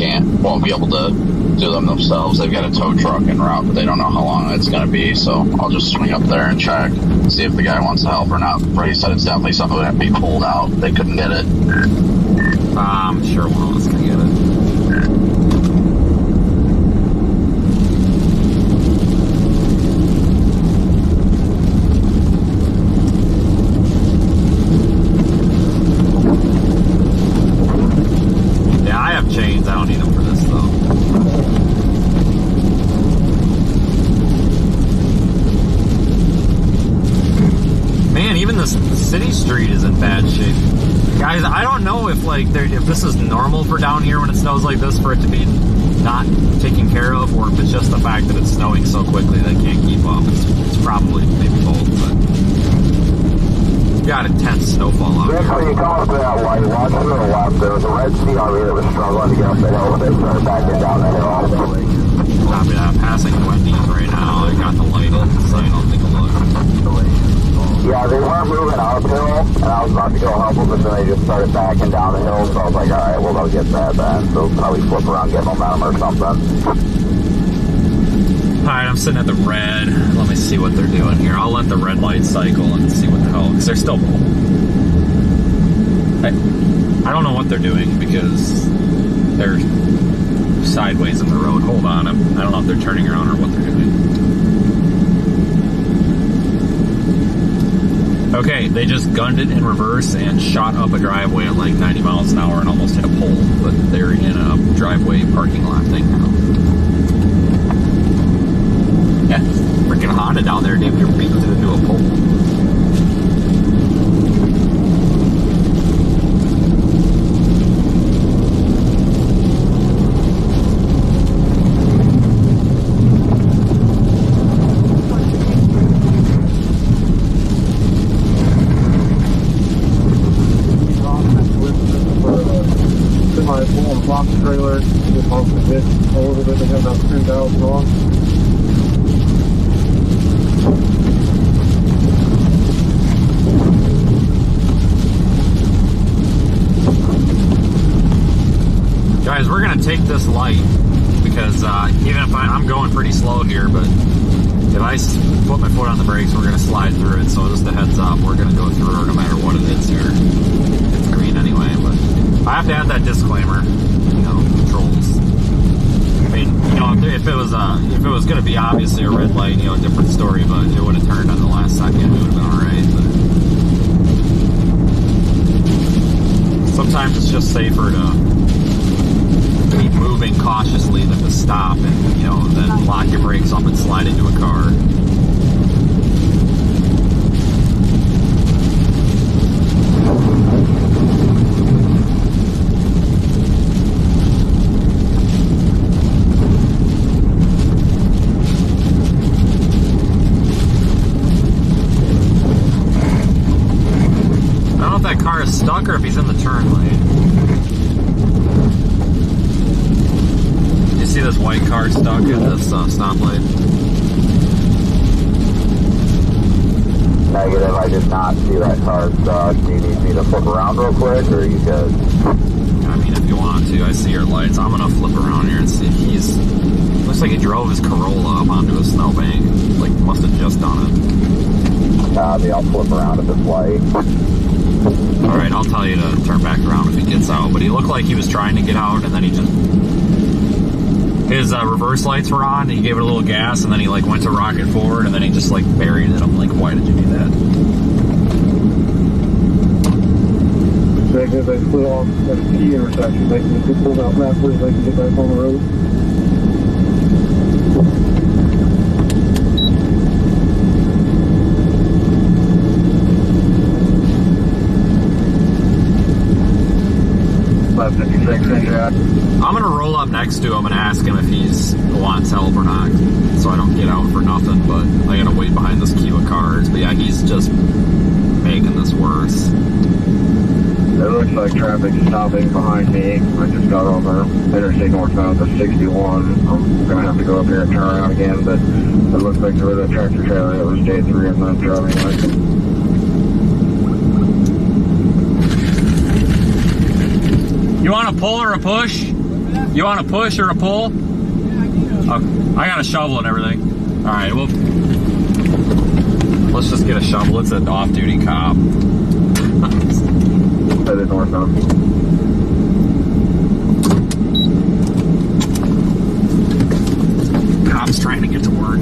won't be able to do them themselves. They've got a tow truck en route, but they don't know how long it's going to be. So I'll just swing up there and check, see if the guy wants to help or not. Brady said it's definitely something that have to be pulled out. They couldn't get it. I'm sure one of us can get it. Chains, I don't need them for this though. Man, even this city street is in bad shape. Guys, I don't know if if this is normal for down here when it snows like this for it to be not taken care of, or if it's just the fact that it's snowing so quickly they can't keep up. It's probably maybe both, but got intense snowfall out here. When you come up to that light, watch to the left. There was a red CRV that was struggling to get up the hill, but they started backing down the hill. Copy that. Passing Wendy's right now. I got the light on the sign. I'll take a look. Yeah, they weren't moving uphill, and I was about to go help them, but then they just started backing down the hill, so I was like, alright, well, they'll get that then. So probably flip around, get momentum or something. Alright, I'm sitting at the red. Let me see what they're doing here. I'll let the red light cycle and see what the hell, because they're still... I don't know what they're doing, because they're sideways in the road. Hold on, I don't know if they're turning around or what they're doing. Okay, they just gunned it in reverse and shot up a driveway at like 90 miles an hour and almost hit a pole, but they're in a driveway parking lot thing now. Yeah, freaking Honda down there, damn near beat it into a pole. Box trailer, just off the bit, a little bit, they have about 10,000 off. Guys, we're gonna take this light because even if I'm going pretty slow here, but if I put my foot on the brakes, we're gonna slide through it. So just a heads up, we're gonna go through it no matter what it is here. It's green anyway, but I have to add that disclaimer. Controls. I mean, if it was going to be obviously a red light, a different story, but it would have turned on the last second, it would have been alright. But sometimes it's just safer to keep moving cautiously than to stop and, then lock your brakes up and slide into a car. That car is stuck or if he's in the turn lane. You see this white car stuck at this stoplight? Negative, I did not see that car stuck. Do you need me to flip around real quick, or are you good? I mean, if you want to. I see your lights. I'm gonna flip around here and see. Looks like he drove his Corolla up onto a snowbank. Like, must have just done it. I'll flip around at this light. Alright, I'll tell you to turn back around if he gets out. But he looked like he was trying to get out, and then he just... His reverse lights were on, and he gave it a little gas, and then he went to rocket forward, and then he just buried it. I'm like, why did you do that? Because they split off at the T intersection. They can pull out backwards, they can get back on the road. 36 Jack. I'm gonna roll up next to him and ask him if he's wants help or not, so I don't get out for nothing. But I gotta wait behind this queue of cars. But yeah, he's just making this worse. It looks like traffic is stopping behind me. I just got over Interstate northbound to 61. I'm gonna have to go up here and turn around again, but it looks like there was a tractor trailer that was J3 and not driving license. You want a pull or a push? You want a push or a pull? I got a shovel and everything. All right, well, let's just get a shovel. It's an off-duty cop. Headed northbound. Cop's trying to get to work.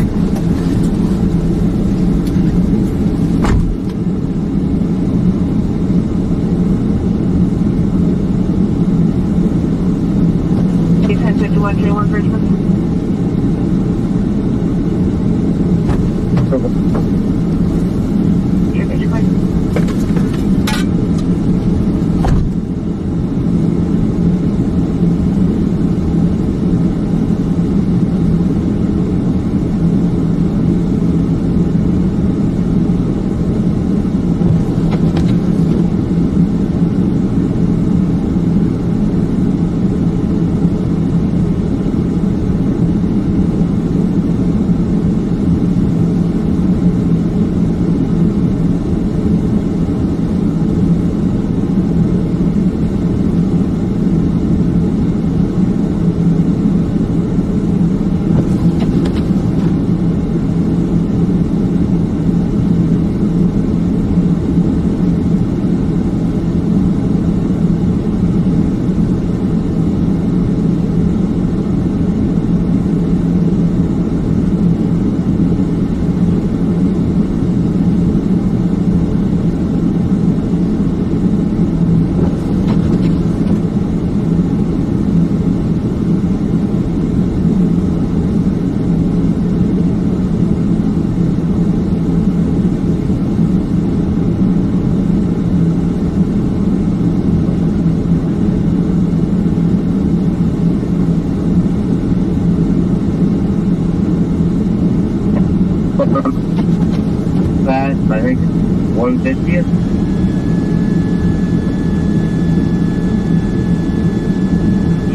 That, I think, 150th.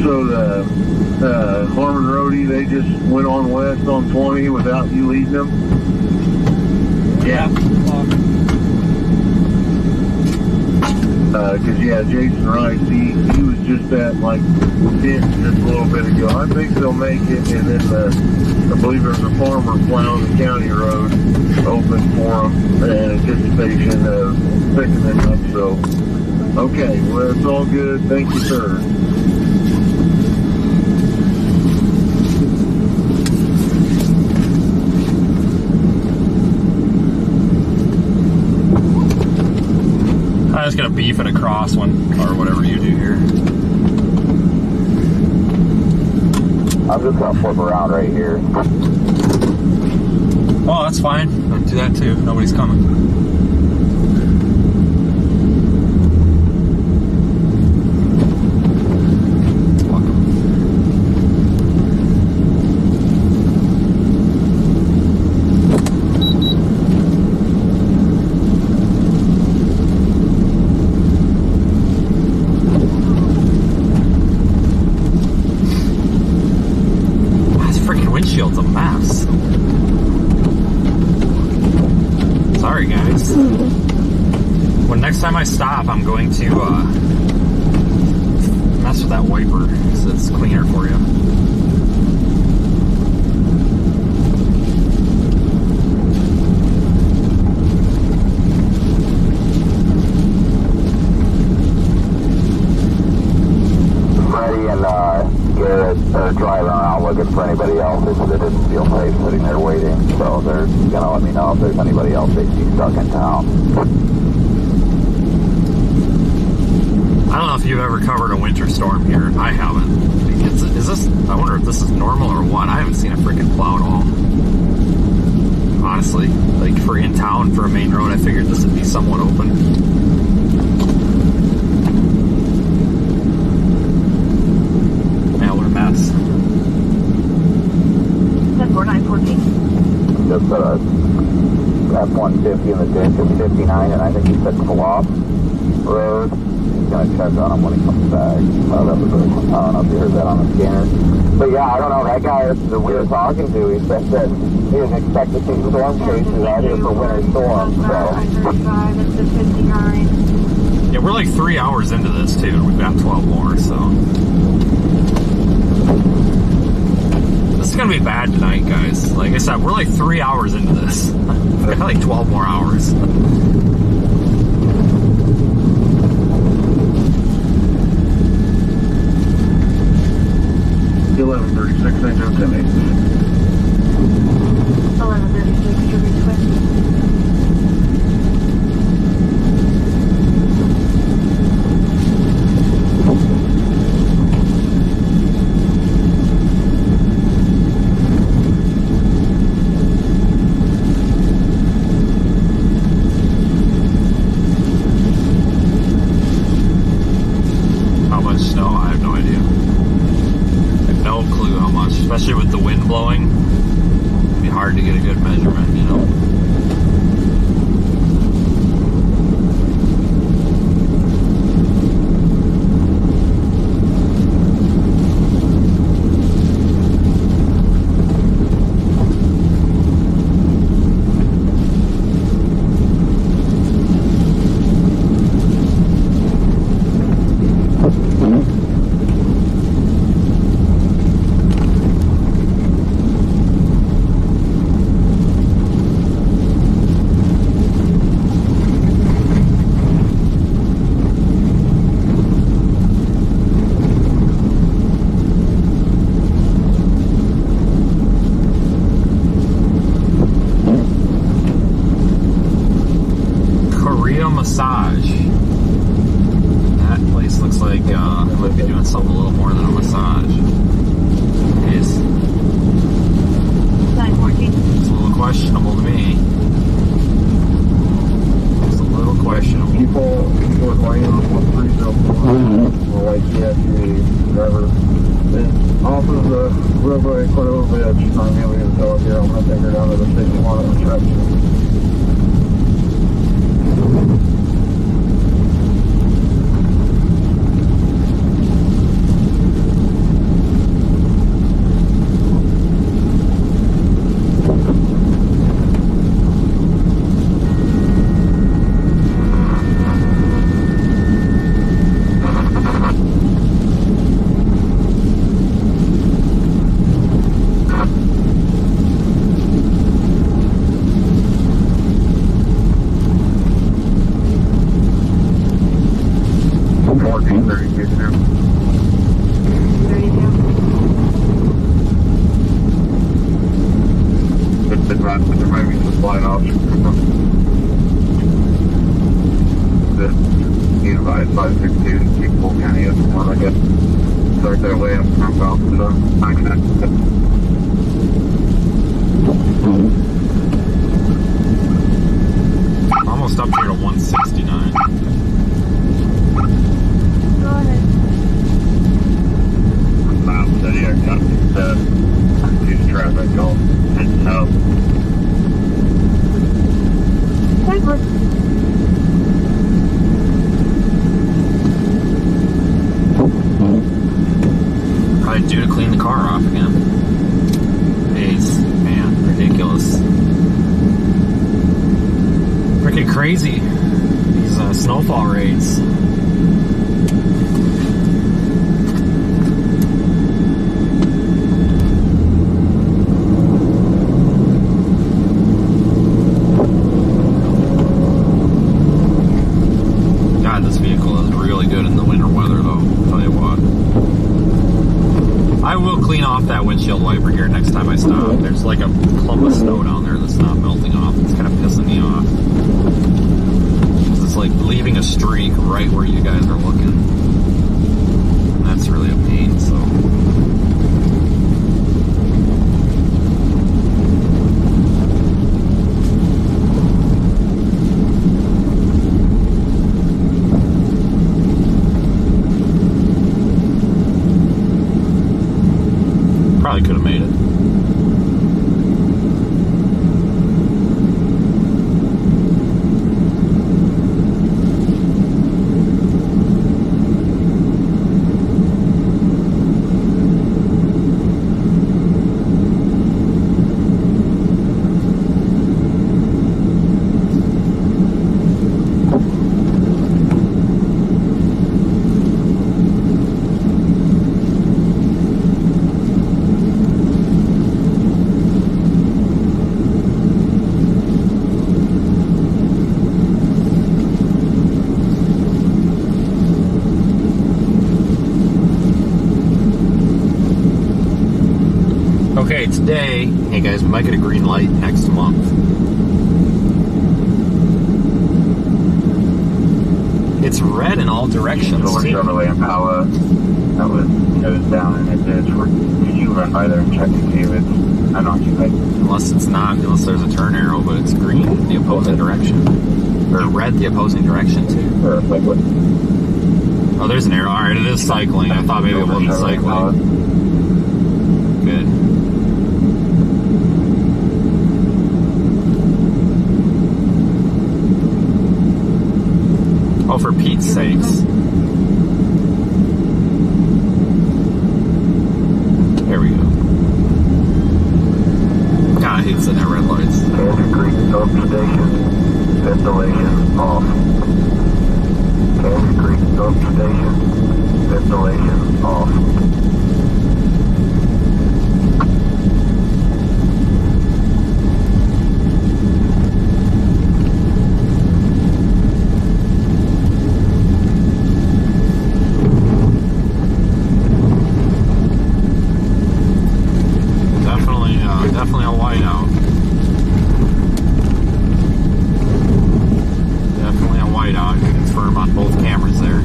So the Harmon Roadie, they just went on west on 20 without you leading them? Yeah. Because, yeah, Jason Rice, he was just at, like, 10 just a little bit ago. I think they'll make it, and then I believe there's a farmer plowing the county road open for them in anticipation of picking them up. So, okay, well, it's all good. Thank you, sir. I'm just gonna beef it across one, or whatever you do here. I'm just gonna flip around right here. Oh, that's fine. I'll do that too. Nobody's coming. Windshield's a mess. Sorry, guys. When next time I stop, I'm going to mess with that wiper so it's cleaner for you. Freddie and Garrett are driving around looking for anybody else. They said they didn't feel safe sitting there waiting, so they're gonna let me know if there's anybody else they see stuck in town. I don't know if you've ever covered a winter storm here. I haven't. Is this? I wonder if this is normal or what. I haven't seen a freaking plow at all. Honestly, like for in town for a main road, I figured this would be somewhat open. just a F-150 in the ditch at 59, and I think he said Clough Road. He's going to check on him when he comes back. That was I don't know if you heard that on the scanner. But yeah, I don't know, that guy that we were talking to, he said that he didn't expect to see storm chases out here for winter storms, so. I-35 at the 59. Yeah, we're like 3 hours into this too, and we've got 12 more, so. This is gonna be bad tonight, guys. Like I said, we're like 3 hours into this. We've got like 12 more hours. 11:36, I jumped in 11:36 to request. Especially with the wind blowing, it'd be hard to get a good measurement, you know. Massage. That place looks like it might be doing something a little more than a massage. It is. 914. It's a little questionable to me. It's a little questionable. People laying on 1304, or like the driver is off of the roadway quite a little bit. I'm going to tell her here, I'm going to take her down to the station one and check. Almost up here to 169. Go ahead. City, I got these traffic going heading up. Probably due to clean the car off again. Jeez, man, ridiculous. Freaking crazy. These snowfall rates. God, this vehicle is really good in the winter weather, though. I'll tell you what. I will clean off that windshield wiper here next time I stop. There's like a clump of snow down there that's not melting off. It's kind of pissing me off. It's like leaving a streak right where you guys are looking. And that's really a pain, so. Probably could have made it. Okay, today, hey guys, we might get a green light next month. It's red in all directions. Over Chevrolet Impala that was nose down in a ditch. Did you run by there and check to see if it's unoccupied? Unless there's a turn arrow, but it's green the opposing direction. Or red the opposing direction too. Or like what? Oh, there's an arrow. Alright, it is cycling. I thought maybe it wasn't cycling. Good. Oh, for Pete's sakes. There we go. God, I hate sitting at red lights. Canyon Creek substation. Ventilation off. Canyon Creek substation. Ventilation off. Definitely a whiteout. Definitely a whiteout. I can confirm on both cameras there.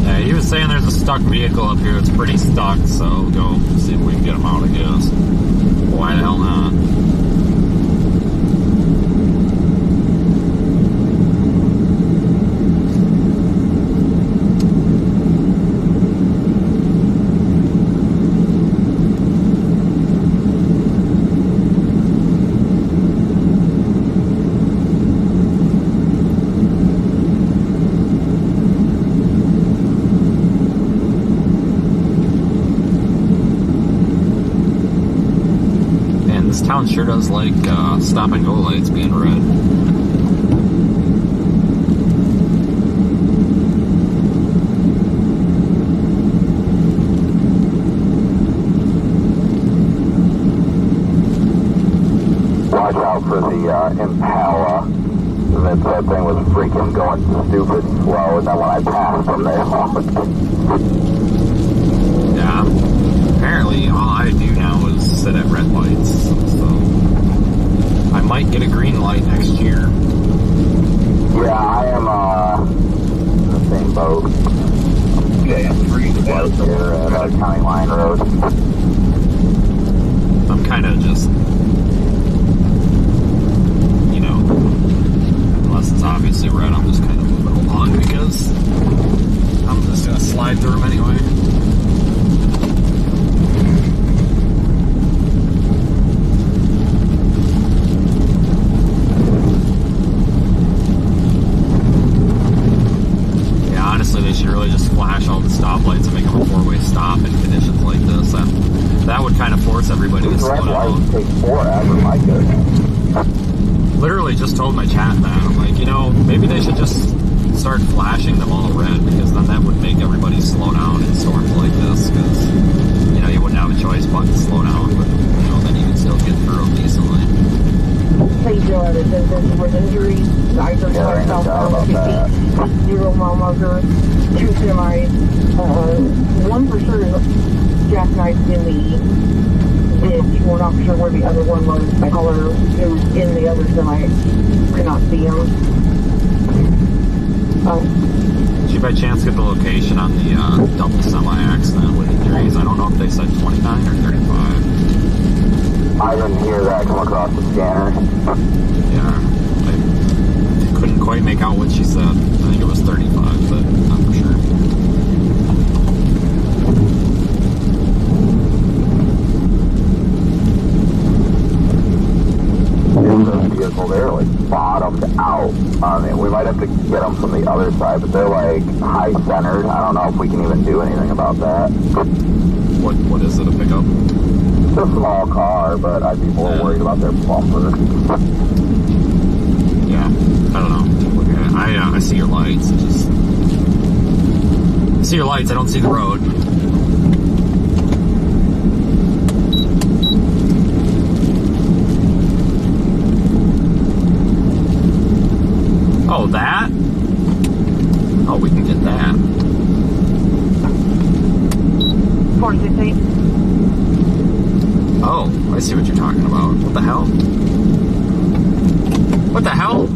Yeah, he was saying there's a stuck vehicle up here. It's pretty stuck, so go see if we can get him out, I guess. Why the hell not? This town sure does like stop and go lights being red. Watch out for the Impala. That thing was freaking going stupid slow, and then when I passed them, they honked. Yeah. Apparently, all I do now is sit at red lights, so I might get a green light next year. Yeah, I am in the same boat. Yeah, three Right here at County Line Road. I'm kind of just, you know, unless it's obviously red, I'm just kind of moving along because I'm just going to slide through them anyway. They should really just flash all the stoplights and make them a four-way stop in conditions like this. And that would kind of force everybody to slow down. Red lights take forever, my goodness. Literally just told my chat that. I'm like, you know, maybe they should just start flashing them all red, because then that would make everybody slow down in storms like this, because, you know, you wouldn't have a choice but to slow down, but, you know, then you can still get through them decently. Please do it. It says there's with injury. Either Yeah, southbound about 50, 0 mile marker, 2 semis. One for sure is jackknifed in the ditch. We're not sure where the other one was. My caller who was in the other semi could not see him. Did you by chance get the location on the double semi-accident with injuries? I don't know if they said 29 or 35. I didn't hear that come across the scanner. Yeah, I couldn't quite make out what she said. I think it was 35, but not for sure. Those vehicles, they're like bottomed out. We might have to get them from the other side, but they're like high centered. I don't know if we can even do anything about that. What is it, a pickup? It's a small car, but I'd be more worried about their bumper. Yeah, I don't know. Look at it. I see your lights. I see your lights. I don't see the road. Oh, that? Oh, we can get that. 468. Oh, I see what you're talking about. What the hell? What the hell?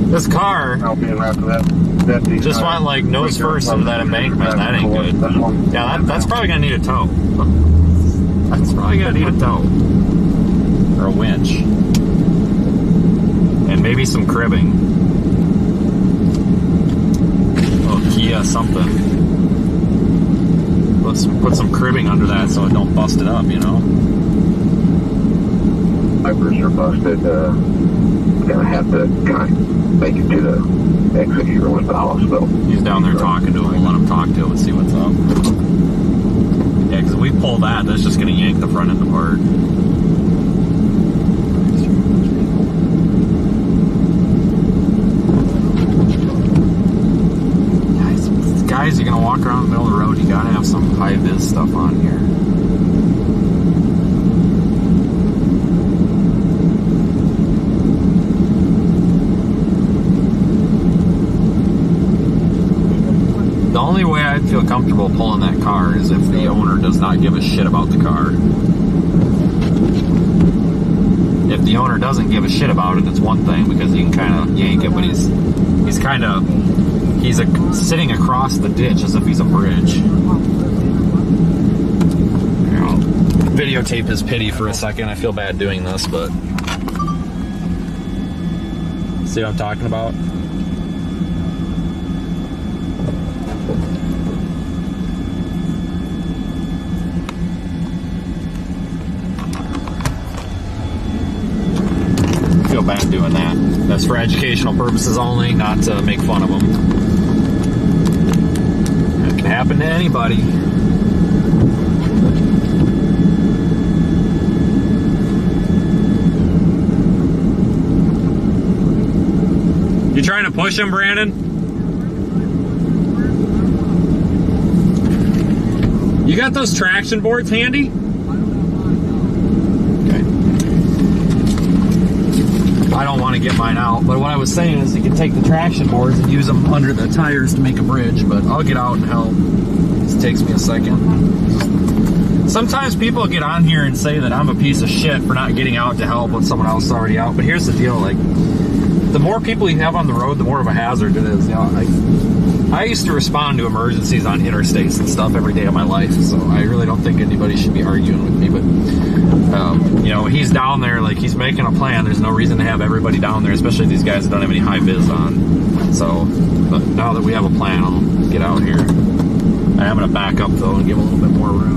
This car I'll be after that. just went like nose first into that embankment. That ain't good. Yeah, that's probably gonna need a tow. That's probably gonna need a tow. Or a winch. And maybe some cribbing. Oh, Kia something. Let's put some cribbing under that so it don't bust it up, you know? Wipers are busted. Gonna have to kind of make it to the exit here with the hospital. He's down there talking to him. We'll let him talk to him and see what's up. Yeah, because if we pull that, that's just going to yank the front end apart. Guys, you're going to walk around the middle of the road, you got to have some high-vis stuff on here. The only way I'd feel comfortable pulling that car is if the owner does not give a shit about the car. If the owner doesn't give a shit about it, it's one thing because you can kind of yank it, but he's sitting across the ditch as if he's a bridge. You know, videotape his pity for a second. I feel bad doing this, but see what I'm talking about? Bad doing that. That's for educational purposes only, not to make fun of them. It can happen to anybody. You trying to push him, Brandon? You got those traction boards handy? I don't want to get mine out, but what I was saying is you can take the traction boards and use them under the tires to make a bridge, but I'll get out and help. This takes me a second. Sometimes people get on here and say that I'm a piece of shit for not getting out to help when someone else is already out, but here's the deal, like, the more people you have on the road, the more of a hazard it is. You know, I used to respond to emergencies on interstates and stuff every day of my life, so I really don't think anybody should be arguing with me, but you know, he's down there, like, he's making a plan. There's no reason to have everybody down there, especially these guys that don't have any high vis on. So, but now that we have a plan, I'll get out here. I'm going to back up, though, and give a little bit more room.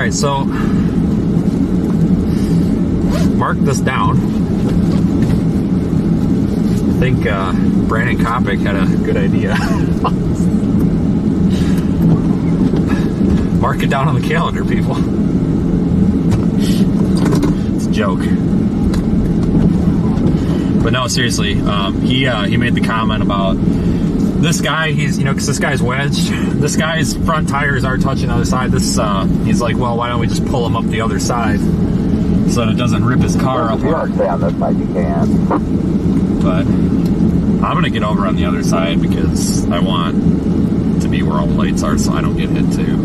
right, so mark this down. I think Brandon Kopic had a good idea. Mark it down on the calendar, people. It's a joke. But no, seriously, he made the comment about this guy. He's, because this guy's wedged. This guy's front tires are touching the other side. He's like, well, why don't we just pull him up the other side so that it doesn't rip his car up? If you want to stay on this side, you can. But I'm gonna get over on the other side because I want to be where all plates are, so I don't get hit too.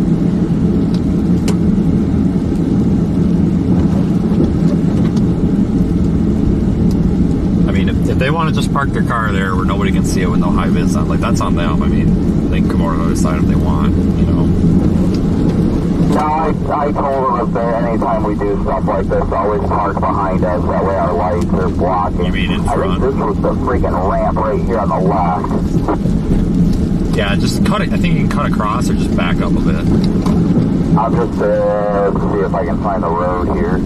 If they want to just park their car there where nobody can see it with no high vis on, like, that's on them. I mean, they can come over to the other side if they want, No, I told them if there, anytime we do stuff like this, always park behind us. That way our lights are blocking. You mean in front? I think this was the freaking ramp right here on the left. Yeah, just cut it. I think you can cut across or just back up a bit. I'll just see if I can find the road here.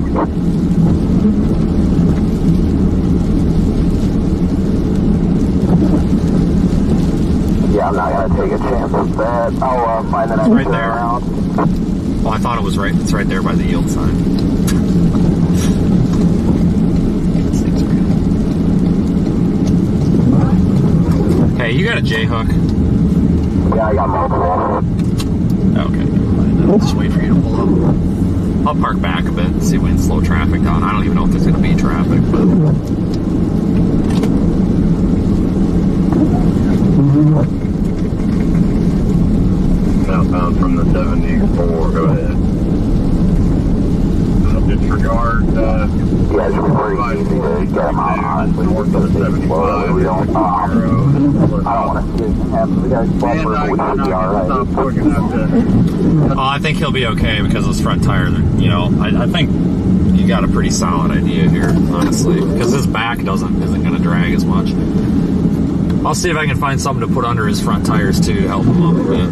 Yeah, I'm not going to take a chance with that. I'll find the next right there. around. Well, I thought it was right. It's right there by the yield sign. Hey, you got a J-hook? Yeah, I got multiple. Okay, never mind. I'll just wait for you to pull up. I'll park back a bit and see if we can slow traffic down. I don't even know if there's going to be traffic, but... Southbound from the 74, go ahead. Disregard, yeah, it's pretty easy to get them out, honestly. North of the 75. We don't, I don't want to see it happen. The guy's bumper, but we should be alright. Oh, I think he'll be okay because his front tire, I think you got a pretty solid idea here, honestly, because his back isn't going to drag as much. I'll see if I can find something to put under his front tires too to help him up a bit.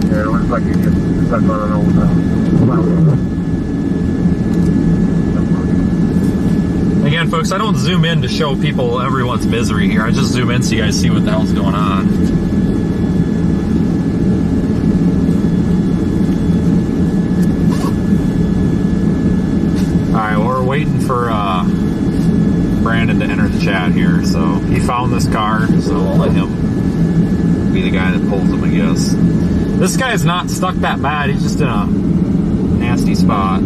Yeah, it looks like you just stuck on an old Again, folks, I don't zoom in to show people everyone's misery here. I just zoom in so you guys see what the hell's going on. Alright, well, we're waiting for Brandon to enter the chat here. So he found this car, so we'll let him be the guy that pulls him, I guess. This guy's not stuck that bad. He's just in a nasty spot.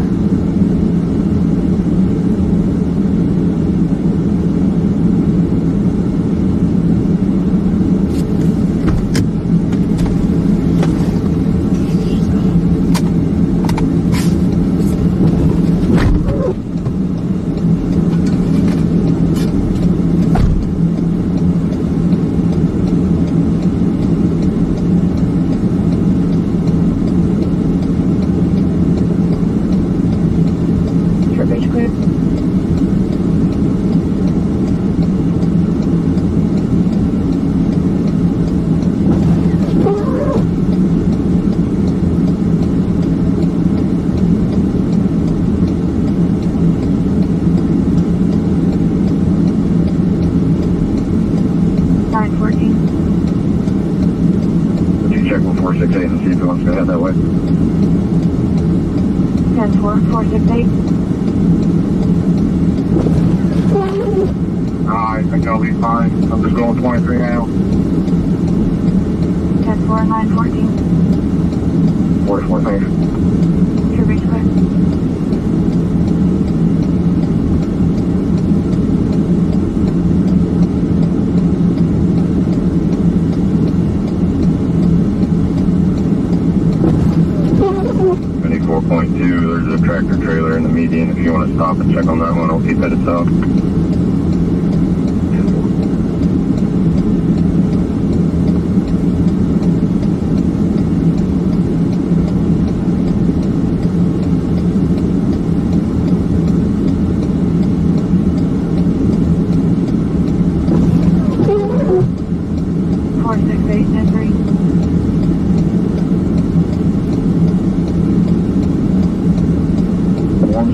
I think I'll be fine. I'm just going 23 now. 10-4, 914. 44, thanks. Should reach clear. There's a tractor trailer in the median. If you want to stop and check on that one, I'll keep headed south.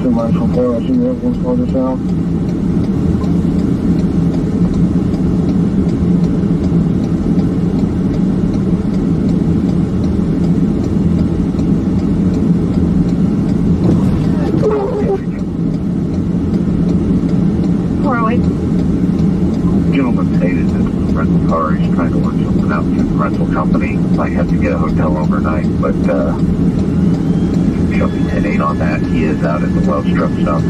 Somebody from Florida, I see everyone's called this out. Gentleman stated that the rental car, he's trying to work something out with the rental company. Might have to get a hotel overnight, but show me 10-8 on that. He is out at the Wells truck stop.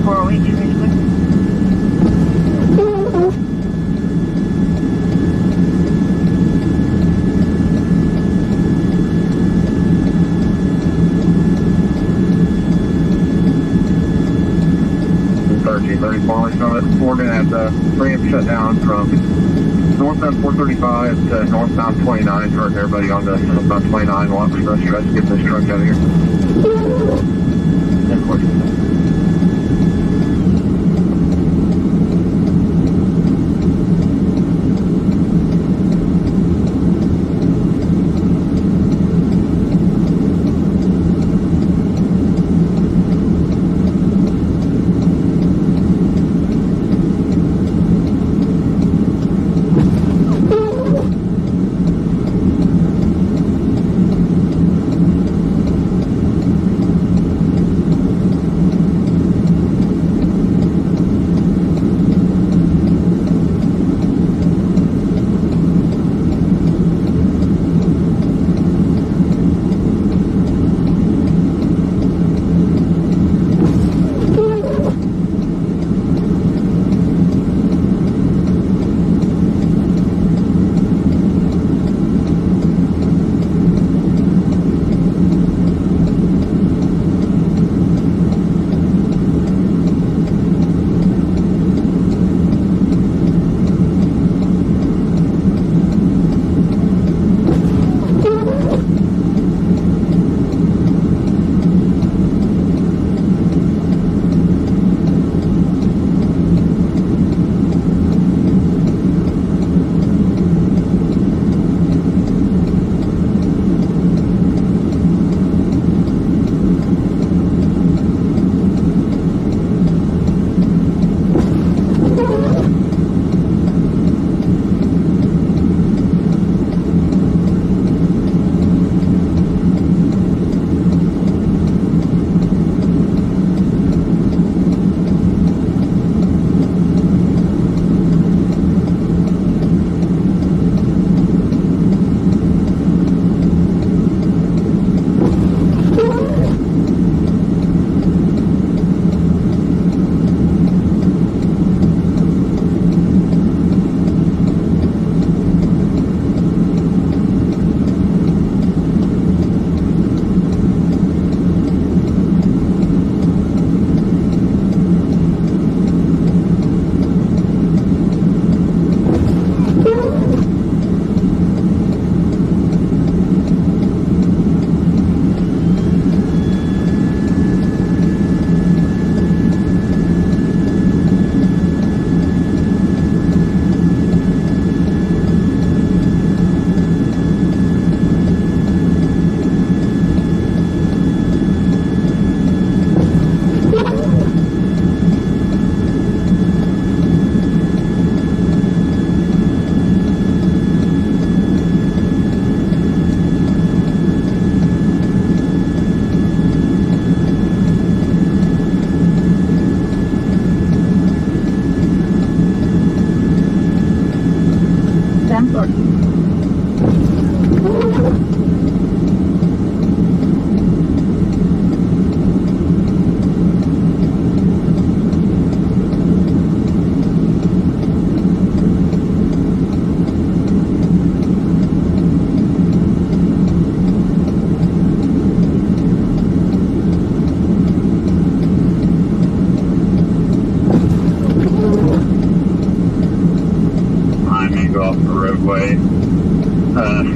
408, basically. We're going to have the ramp shut down from northbound 435 to northbound 29, directing everybody on to northbound 29. We'll have to try to get this truck out of here. And of course.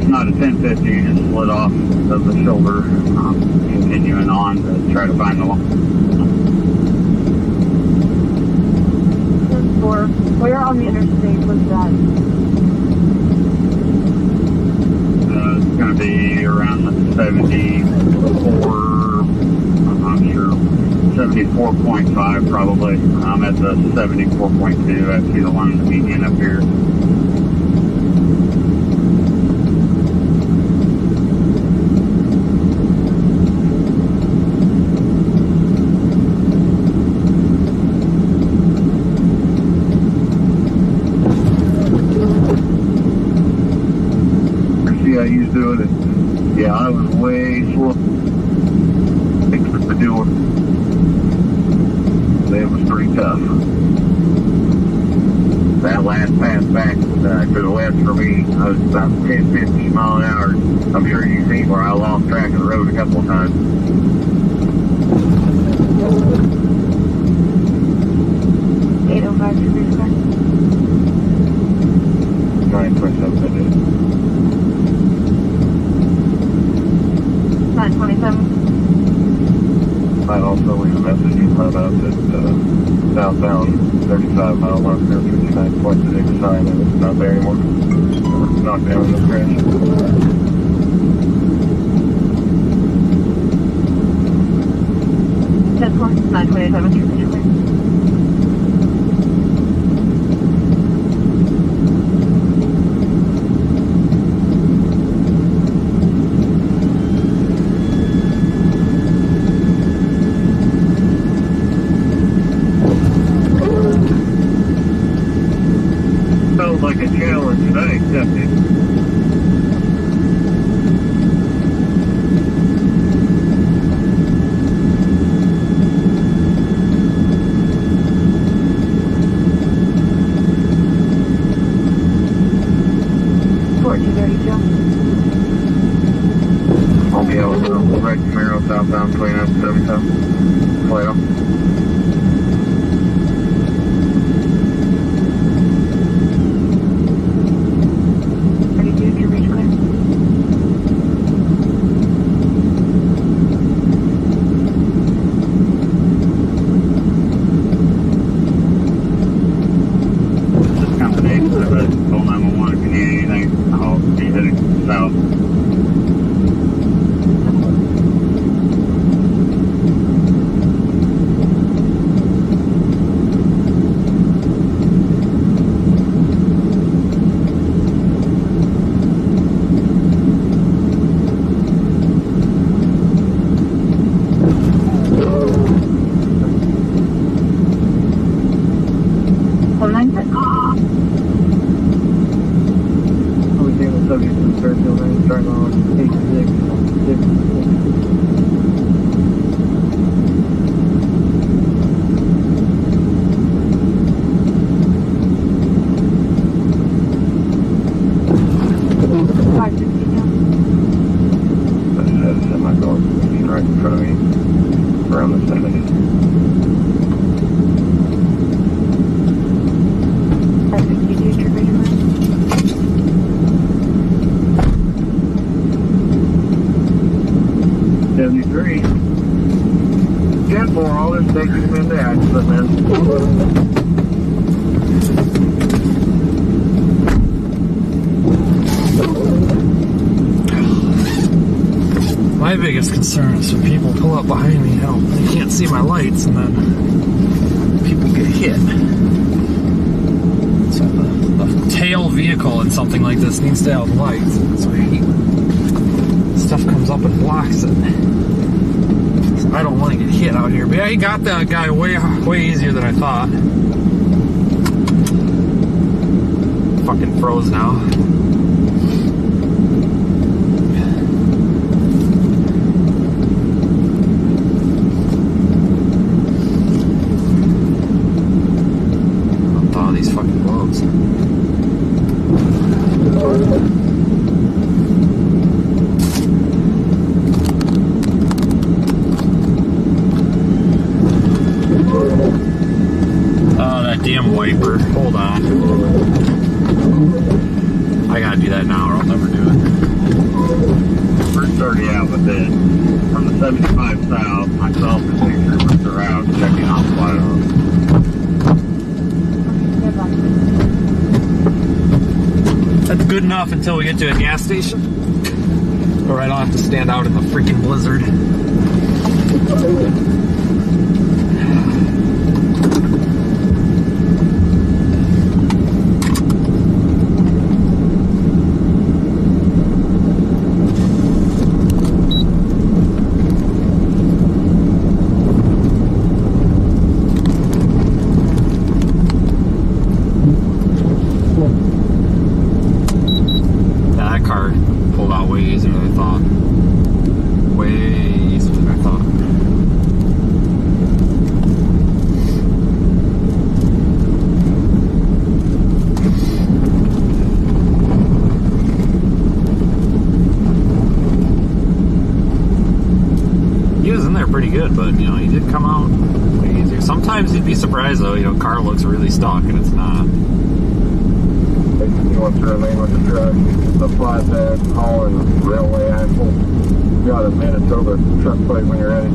Not a 1050, just split off of the shoulder, continuing on to try to find the line. Where on the interstate was that? It's going to be around the 74, I'm not sure, 74.5 probably. I'm at the 74.2. I see the line of the median up here. See how you doing it? Yeah, I was way slow. Thanks for doing. It was pretty tough. That last pass back to the west for me, I was about 10, 15 mile an hour. I'm sure you've seen where I lost track of the road a couple of times. 805 to restart. 927 minutes. 927. Might also leave a message about that southbound 35 mile marker, 59.6 sign, and it's not there anymore. It's knocked down in the crash. 927 to restart. Sounds like a challenge, and I accept it. I'll be out with the Red Camaro southbound 2977. Play off. My biggest concern is when people pull up behind me, they can't see my lights, and then people get hit. So the tail vehicle in something like this needs to have lights. So I hate when stuff comes up and blocks it. So I don't want to get hit out here. But yeah, he got that guy way easier than I thought. Fucking froze now. These fucking roads. Oh, that damn wiper. Hold on. I gotta do that now or I'll never do it. We're 30 out with it. From the 75 south, myself and six troopers are out checking off flyover. That's good enough until we get to a gas station. Or I don't have to stand out in the freaking blizzard. That car pulled out way easier than I thought. Way easier than I thought. He was in there pretty good, but you know, he did come out way easier. Sometimes you'd be surprised though, you know, car looks really stuck and it's not. You want to remain with the truck, the flatbed, hauling railway axle. Got a Manitoba truck plate when you're ready.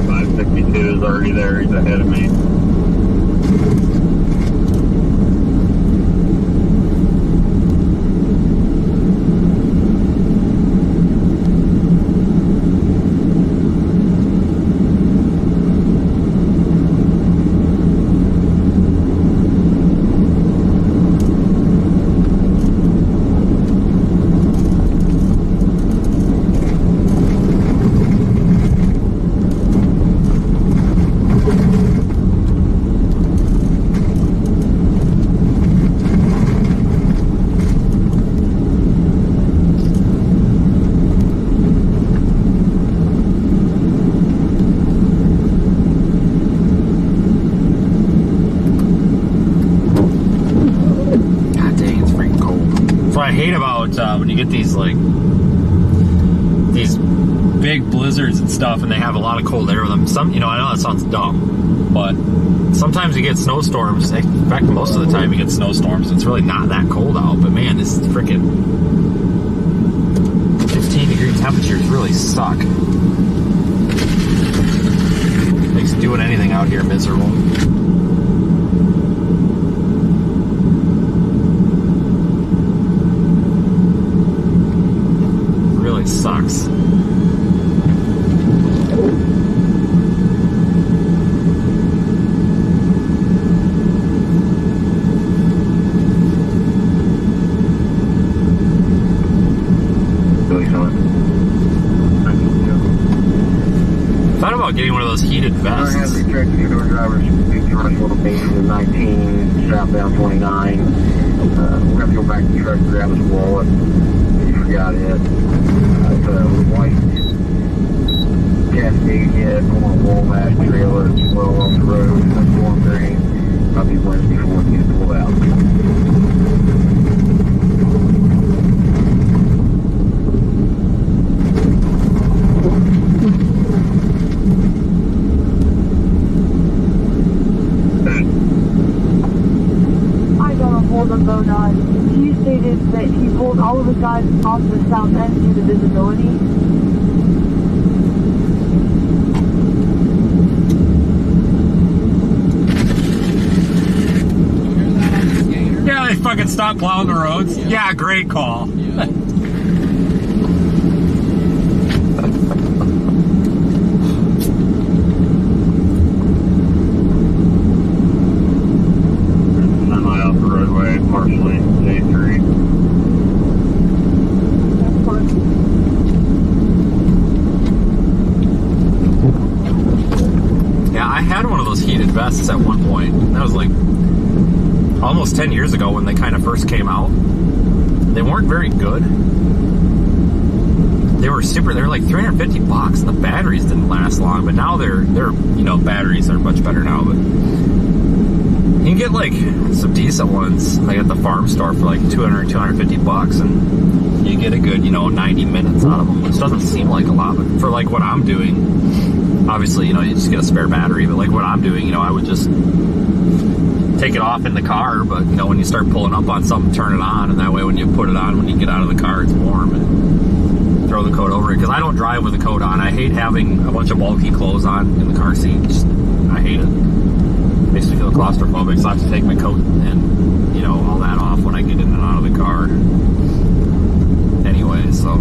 .562 is already there. He's ahead of me. I hate about when you get these like these big blizzards and stuff, and they have a lot of cold air with them. Some, you know, I know that sounds dumb, but sometimes you get snowstorms. In fact, most of the time you get snowstorms. It's really not that cold out, but man, this freaking 15-degree temperatures really suck. Makes doing anything out here miserable. Sucks. Thought about getting one of those heated vests. I have restricted your drivers running a little base in the 19, southbound 29. We're going to go back to the truck to grab his wallet. Got it. It's a white Cascade head on a wall mash trailer. It's well off the road. It's storm drain. Probably Wednesday before it gets pulled out. I got a hold of Bodine. He stated that he pulled all of the guys off the south end due to visibility. Yeah, they fucking stopped plowing the roads. Yeah, great call. Heated vests at one point. That was like almost 10 years ago when they kind of first came out. They weren't very good. They were super. They were like $350, and the batteries didn't last long. But now they're you know, batteries are much better now. But you can get like some decent ones like at the farm store for like $250, and you get a good, you know, 90 minutes out of them, which doesn't seem like a lot, but for like what I'm doing. Obviously, you know, you just get a spare battery, but like what I'm doing, you know, I would just take it off in the car, but you know, when you start pulling up on something, turn it on, and that way when you put it on, when you get out of the car, it's warm, and throw the coat over it, because I don't drive with the coat on. I hate having a bunch of bulky clothes on in the car seat. I hate it. makes me feel claustrophobic, so I have to take my coat and, you know, all that off when I get in and out of the car. Anyway, so.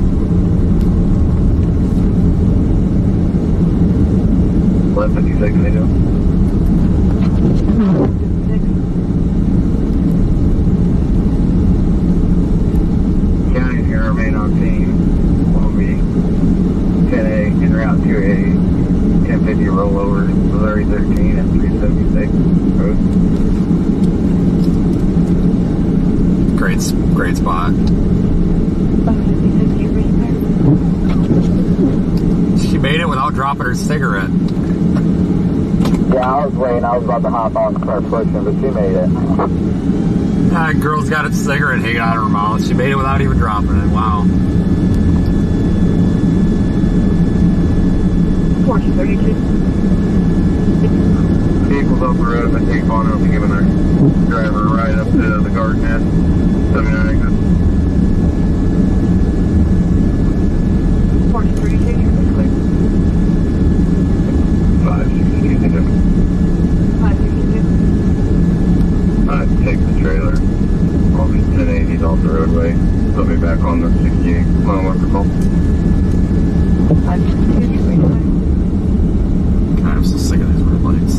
1156, they do. County's gonna remain on scene. Will be 10A en route to a 1050 rollover, Missouri 13 and 376 road. Great spot. She made it without dropping her cigarette. Yeah, I was waiting. I was about to hop on and start pushing, but she made it. That girl's got a cigarette hanging out of her mouth. She made it without even dropping it. Wow. 4032. Vehicles off the road, but take on over giving their driver a ride up to the garden at 79 exit. 4032. 562, they do. 562. Take the trailer. All these 1080s off the roadway. Put me back on the 68 mile marker call. 562. God, I'm so sick of these red lights.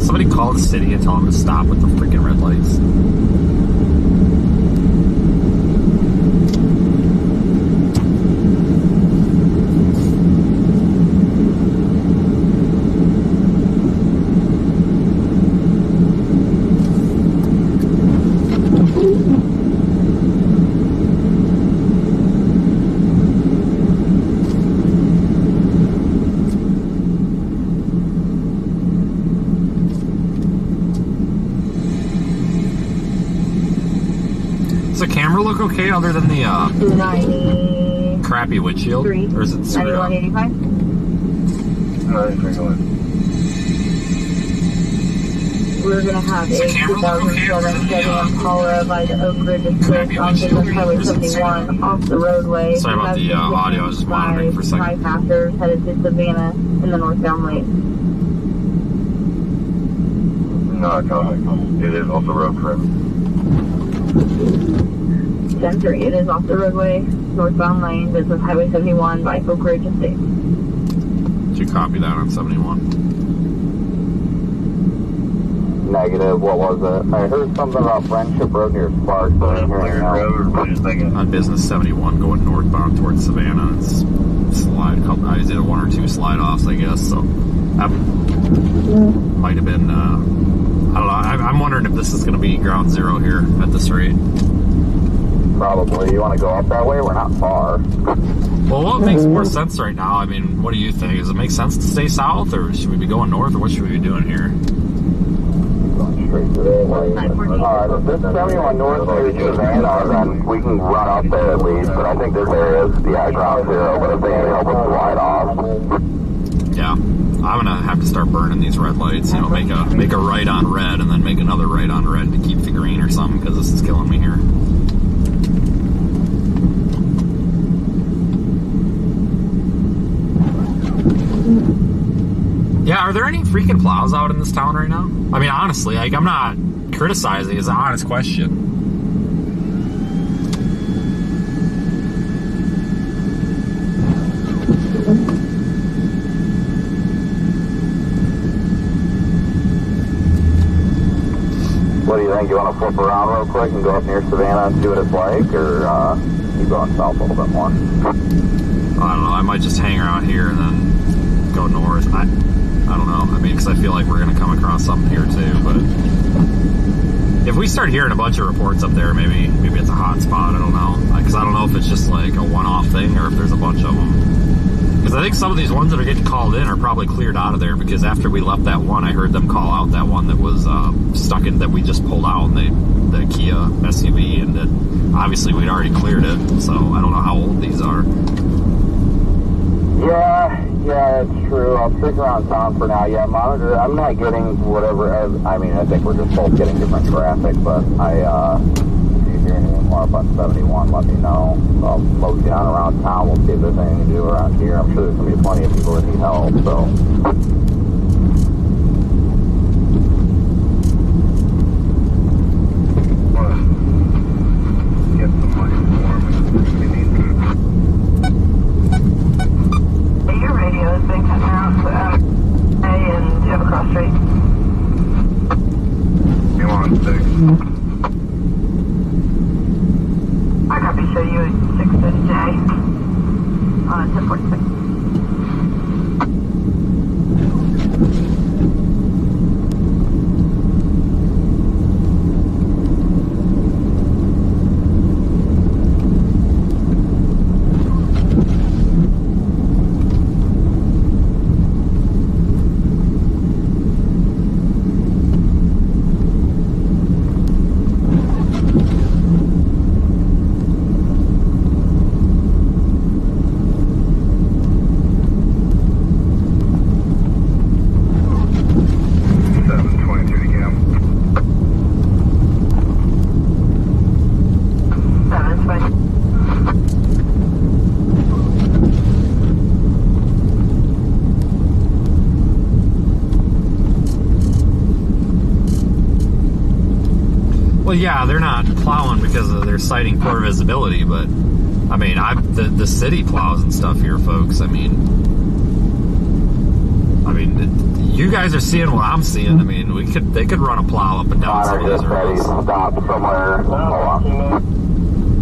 Somebody call the city and tell them to stop with the freaking red lights. Does the camera look okay other than the 90. crappy windshield? Or is it screwed up? 9185. No, it's regular. We're going to have a 2007 Chevy Impala by the Oak Ridge Estate on Business Highway 71 off the roadway. Sorry about the audio, I was just monitoring for a second. 5 passengers headed to Savannah in the northbound lane. No, it is off the road for him. 10-3, it is off the roadway, northbound lane, Business Highway 71 by Oak Ridge Estate. Did you copy that on 71? Negative. What was it? I heard something about Friendship Road near Sparks. But I'm hearing now. On Business 71 going northbound towards Savannah, it's slide. I did a 1 or 2 slide offs, I guess. So that might have been. I don't know. I'm wondering if this is going to be ground zero here at this rate. Probably. You want to go up that way? We're not far. Well, what makes more sense right now? I mean, what do you think? Does it make sense to stay south, or should we be going north, or what should we be doing here? Going straight to the Alright, if this 71 north through Savannah, then we can run up there at least. But I think this area is, ground zero. But if they can help us slide off. Yeah. I'm gonna have to start burning these red lights, you know, make a right on red and then make another right on red to keep the green or something, because this is killing me here. Yeah, are there any freaking plows out in this town right now? I mean, honestly, like, I'm not criticizing, it's an honest question. What do you think? You want to flip around real quick and go up near Savannah and see what it's like, or you going south a little bit more? I don't know. I might just hang around here and then go north. I don't know. I mean, because I feel like we're going to come across something here too. But if we start hearing a bunch of reports up there, maybe it's a hot spot. I don't know. Because I don't know if it's just like a one-off thing or if there's a bunch of them. Because I think some of these ones that are getting called in are probably cleared out of there, because after we left that one, I heard them call out that one that was stuck in, that we just pulled out, the Kia SUV, and that obviously we'd already cleared it, so I don't know how old these are. Yeah, it's true. I'll stick around town for now. Yeah, monitor. I'm not getting whatever. I mean, I think we're just both getting different traffic, but if you hear anything more up on 71, let me know. I'll slow down around town. We'll see if there's anything to do around here. I'm sure there's going to be plenty of people that need help, so. Well, yeah, they're not plowing because they're citing poor visibility, but I mean, the city plows and stuff here, folks. I mean, you guys are seeing what I'm seeing. I mean, they could run a plow up and down some of these roads. Stop somewhere.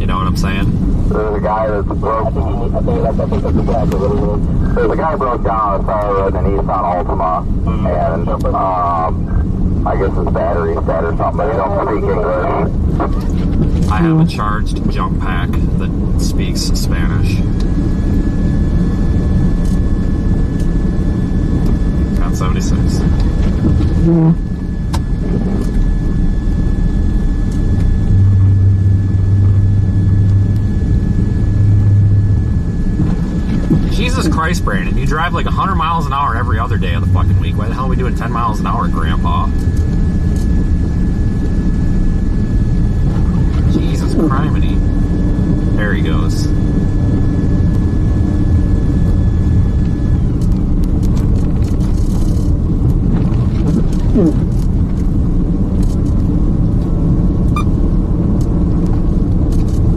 You know what I'm saying? There's a guy that's broke. There's a guy broke down on a side road in a Nissan Altima, and I guess his battery's dead or something, but he don't speak English. I have a charged jump pack that speaks Spanish. 1076. Jesus Christ, Brandon, you drive like 100 miles an hour every other day of the fucking week. Why the hell are we doing 10 miles an hour, Grandpa? Jesus criminy. There he goes.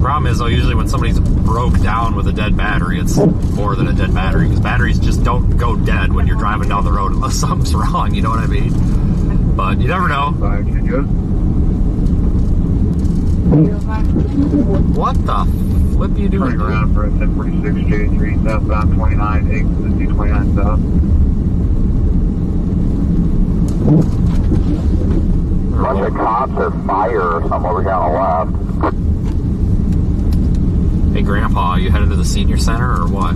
Problem is, though, usually when somebody's broke down with a dead battery, it's more than a dead battery, because batteries just don't go dead when you're driving down the road unless something's wrong, you know what I mean? But you never know. What the flip you doing? Turning around for a 1046 J3 southbound 29, exit 29 south. A bunch of cops or fire or something over here on the left. Hey, Grandpa, you headed to the senior center or what?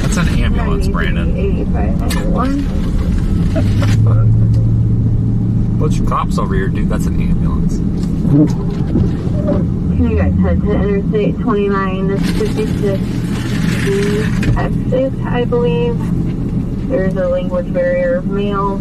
That's an ambulance, Brandon. 8591. Bunch of cops over here, dude. That's an ambulance. Can you guys head to Interstate 29, this 56 exit, I believe. There's a language barrier, male,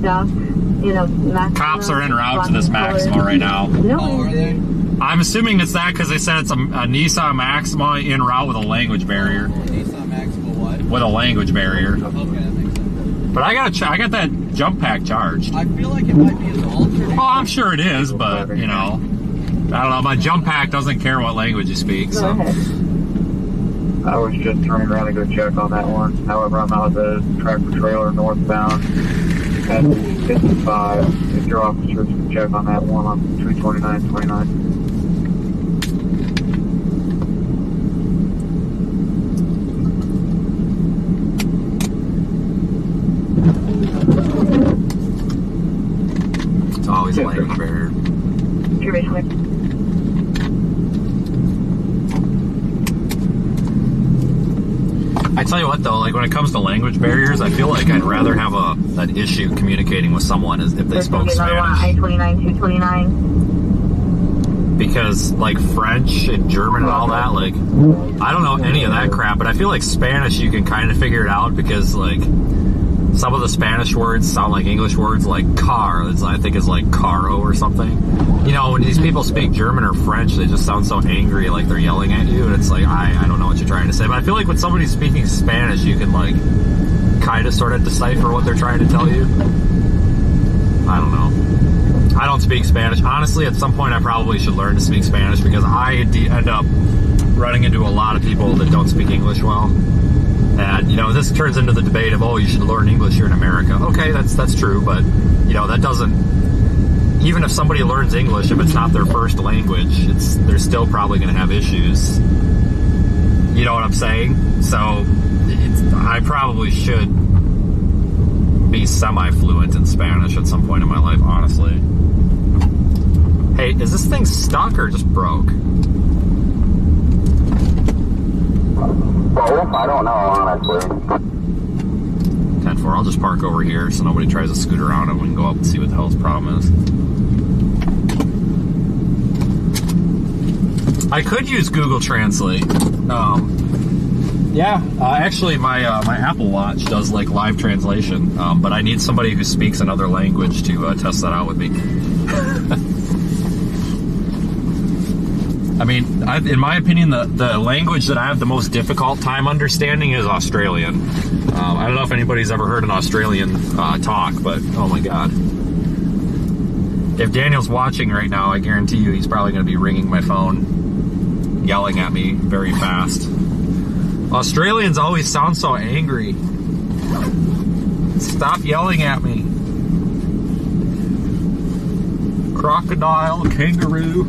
duck, Maxima. Cops are en route to this Maxima right now. No, are they? I'm assuming it's that because they said it's a Nissan Maxima en route with a language barrier. Nissan Maxima what? With a language barrier. Okay, that makes sense. But I got that jump pack charged. I feel like it might be an alternate. Oh, I'm sure it is, but, I don't know. My jump pack doesn't care what language you speak, Go so. ahead. I was just turning around to go check on that one. However, I'm out of the tractor trailer northbound at 55. If your officers can check on that one on 229-29. It's always a language barrier. You're basically. I tell you what, though, like when it comes to language barriers, I feel like I'd rather have an issue communicating with someone if they spoke Spanish. I-29, 229. Because, like, French and German and all that, like, I don't know any of that crap, but I feel like Spanish, you can kind of figure it out because, like, some of the Spanish words sound like English words, like car, I think is like caro or something. When these people speak German or French, they just sound so angry, like they're yelling at you, and it's like, I don't know what you're trying to say. But I feel like when somebody's speaking Spanish, you can, like, kind of sort of decipher what they're trying to tell you. I don't know. I don't speak Spanish. Honestly, at some point, I probably should learn to speak Spanish because I end up running into a lot of people that don't speak English well. And, this turns into the debate of, you should learn English here in America. Okay, that's true, but, that doesn't... Even if somebody learns English, if it's not their first language, they're still probably going to have issues. You know what I'm saying? So, I probably should be semi-fluent in Spanish at some point in my life, honestly. Hey, is this thing stuck or just broke? Both? I don't know, honestly. 10-4, I'll just park over here so nobody tries to scoot around and we can go up and see what the hell's problem is. I could use Google Translate. Actually, my Apple Watch does, like, live translation, but I need somebody who speaks another language to test that out with me. I mean, in my opinion, the language that I have the most difficult time understanding is Australian. I don't know if anybody's ever heard an Australian talk, but oh my god. If Daniel's watching right now, I guarantee you he's probably going to be ringing my phone, yelling at me very fast. Australians always sound so angry. Stop yelling at me. Crocodile, kangaroo.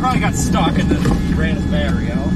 Probably got stuck and then he ran his battery out.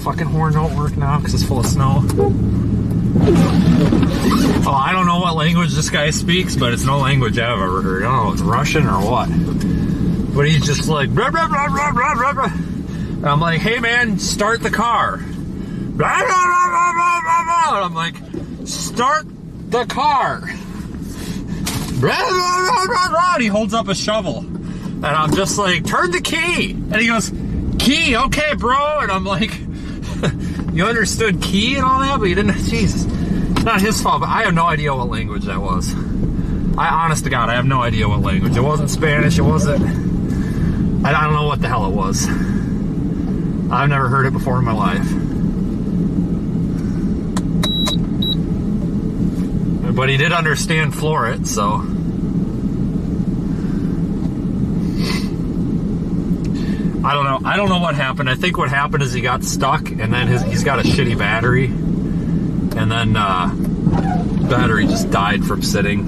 Fucking horn don't work now because it's full of snow. Oh, I don't know what language this guy speaks, but it's no language I've ever heard. I don't know if it's Russian or what. But he's just like, blah, blah, blah, blah, blah, blah, blah. And I'm like, hey man, start the car. Blah, blah, blah, blah, blah, blah, blah. And I'm like, start the car. Blah, blah, blah, blah, blah. And he holds up a shovel. And I'm just like, turn the key. And he goes, key, okay, bro. And I'm like, you understood key and all that, but you didn't. Jesus. It's not his fault, but I have no idea what language that was. Honest to God, I have no idea what language. It wasn't Spanish. It wasn't. I don't know what the hell it was. I've never heard it before in my life. But he did understand Florit, so. I don't know. I don't know what happened. I think what happened is he got stuck, and then he's got a shitty battery, and then battery just died from sitting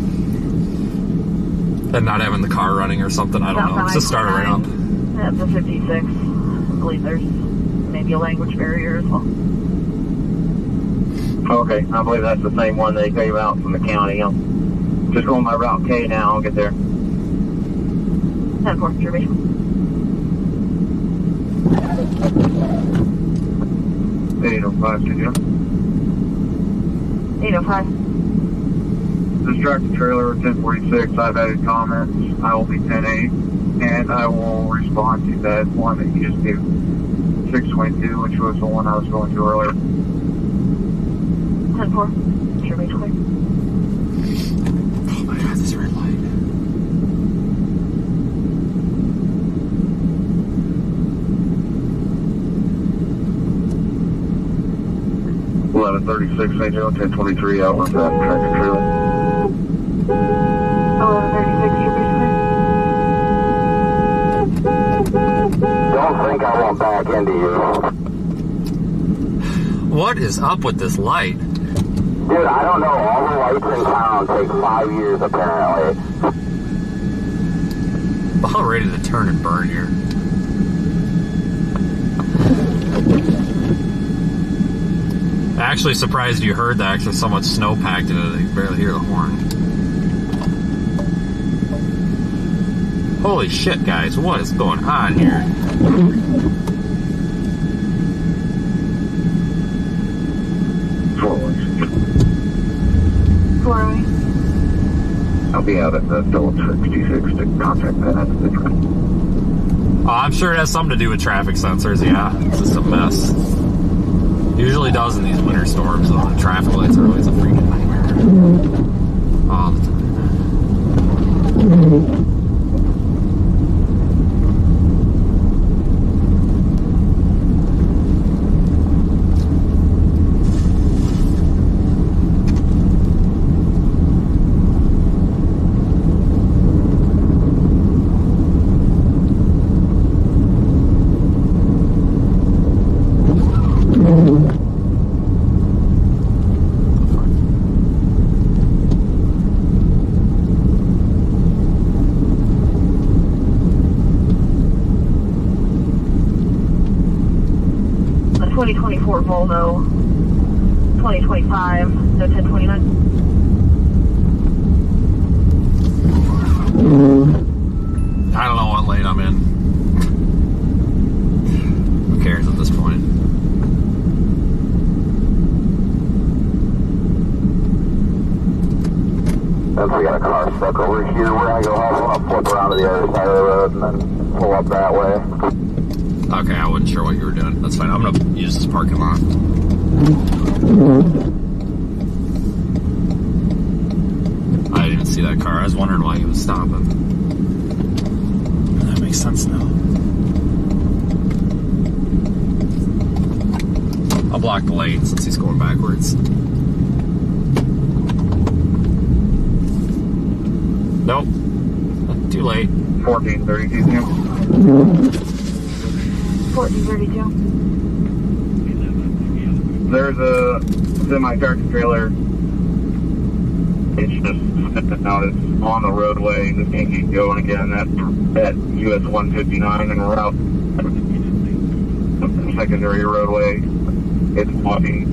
and not having the car running or something. I don't know. It's just started right up. That's a 56. I believe there's maybe a language barrier as well. Okay, I believe that's the same one they gave out from the county. I'm just going by Route K now. I'll get there. 10-4, Jeremy. 805, did you? 805. This tractor trailer 1046, I've added comments. I will be 10-8, and I will respond to that one that you just gave, 622, which was the one I was going to earlier. 10-4, Jeremy, clear. Oh my God, this red light. 1136, St. Joe, 1023, out with that tractor trailer. 1136, Don't think I won't back into you. What is up with this light? Dude, I don't know. All the lights in town take 5 years, apparently. About ready to turn and burn here. Actually surprised you heard that, because there's so much snow packed in it that you can barely hear the horn. Holy shit, guys, what is going on here? I'll be out at the Phillips 66 to contact that. Oh, I'm sure it has something to do with traffic sensors, yeah. It's just a mess. Usually does in these winter storms, though. The traffic lights are always a freaking nightmare. All the time. 2024 Volvo, 2025, no 1029. I don't know what lane I'm in. Who cares at this point? Since we got a car stuck over here where I go off, I'm gonna flip around to the other side of the road and then pull up that way. Okay, I wasn't sure what you were doing. That's fine. I'm gonna use this parking lot. I didn't even see that car. I was wondering why he was stopping. That makes sense now. I'll block the lane since he's going backwards. Nope. Too late. 1432. 1432. There's a semi-tractor trailer It's just now it's on the roadway. This can't keep going again. That US 159 and route secondary roadway. It's blocking.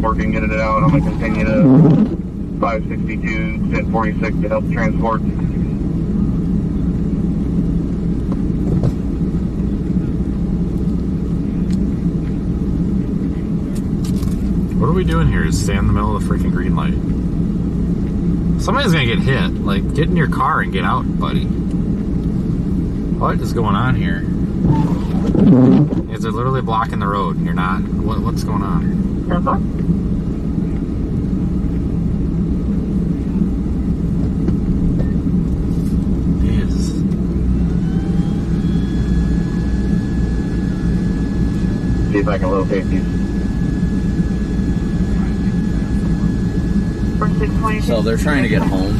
Working, getting it out. I'm gonna continue to 562, 1046 to help transport. What are we doing here? Is stand in the middle of the freaking green light. Somebody's gonna get hit. Like, get in your car and get out, buddy. What is going on here? Is it literally blocking the road and you're not? What's going on? Yes. See if I can locate these. So they're trying to get home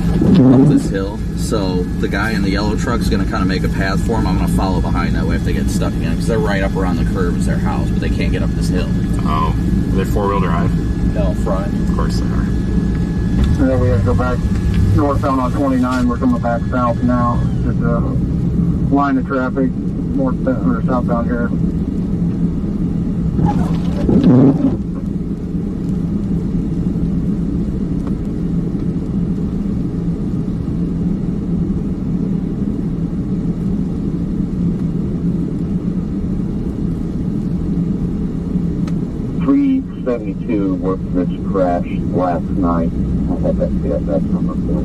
up this hill. So the guy in the yellow truck's going to kind of make a path for them. I'm going to follow behind that way if they get stuck again, because they're right up around the curb as their house, but they can't get up this hill. Oh, are they four-wheel drive? No, front. Of course they are. And then we have to go back northbound on 29. We're coming back south now. Just a line of traffic northbound or southbound here. Was this crash last night? I had that CSX number for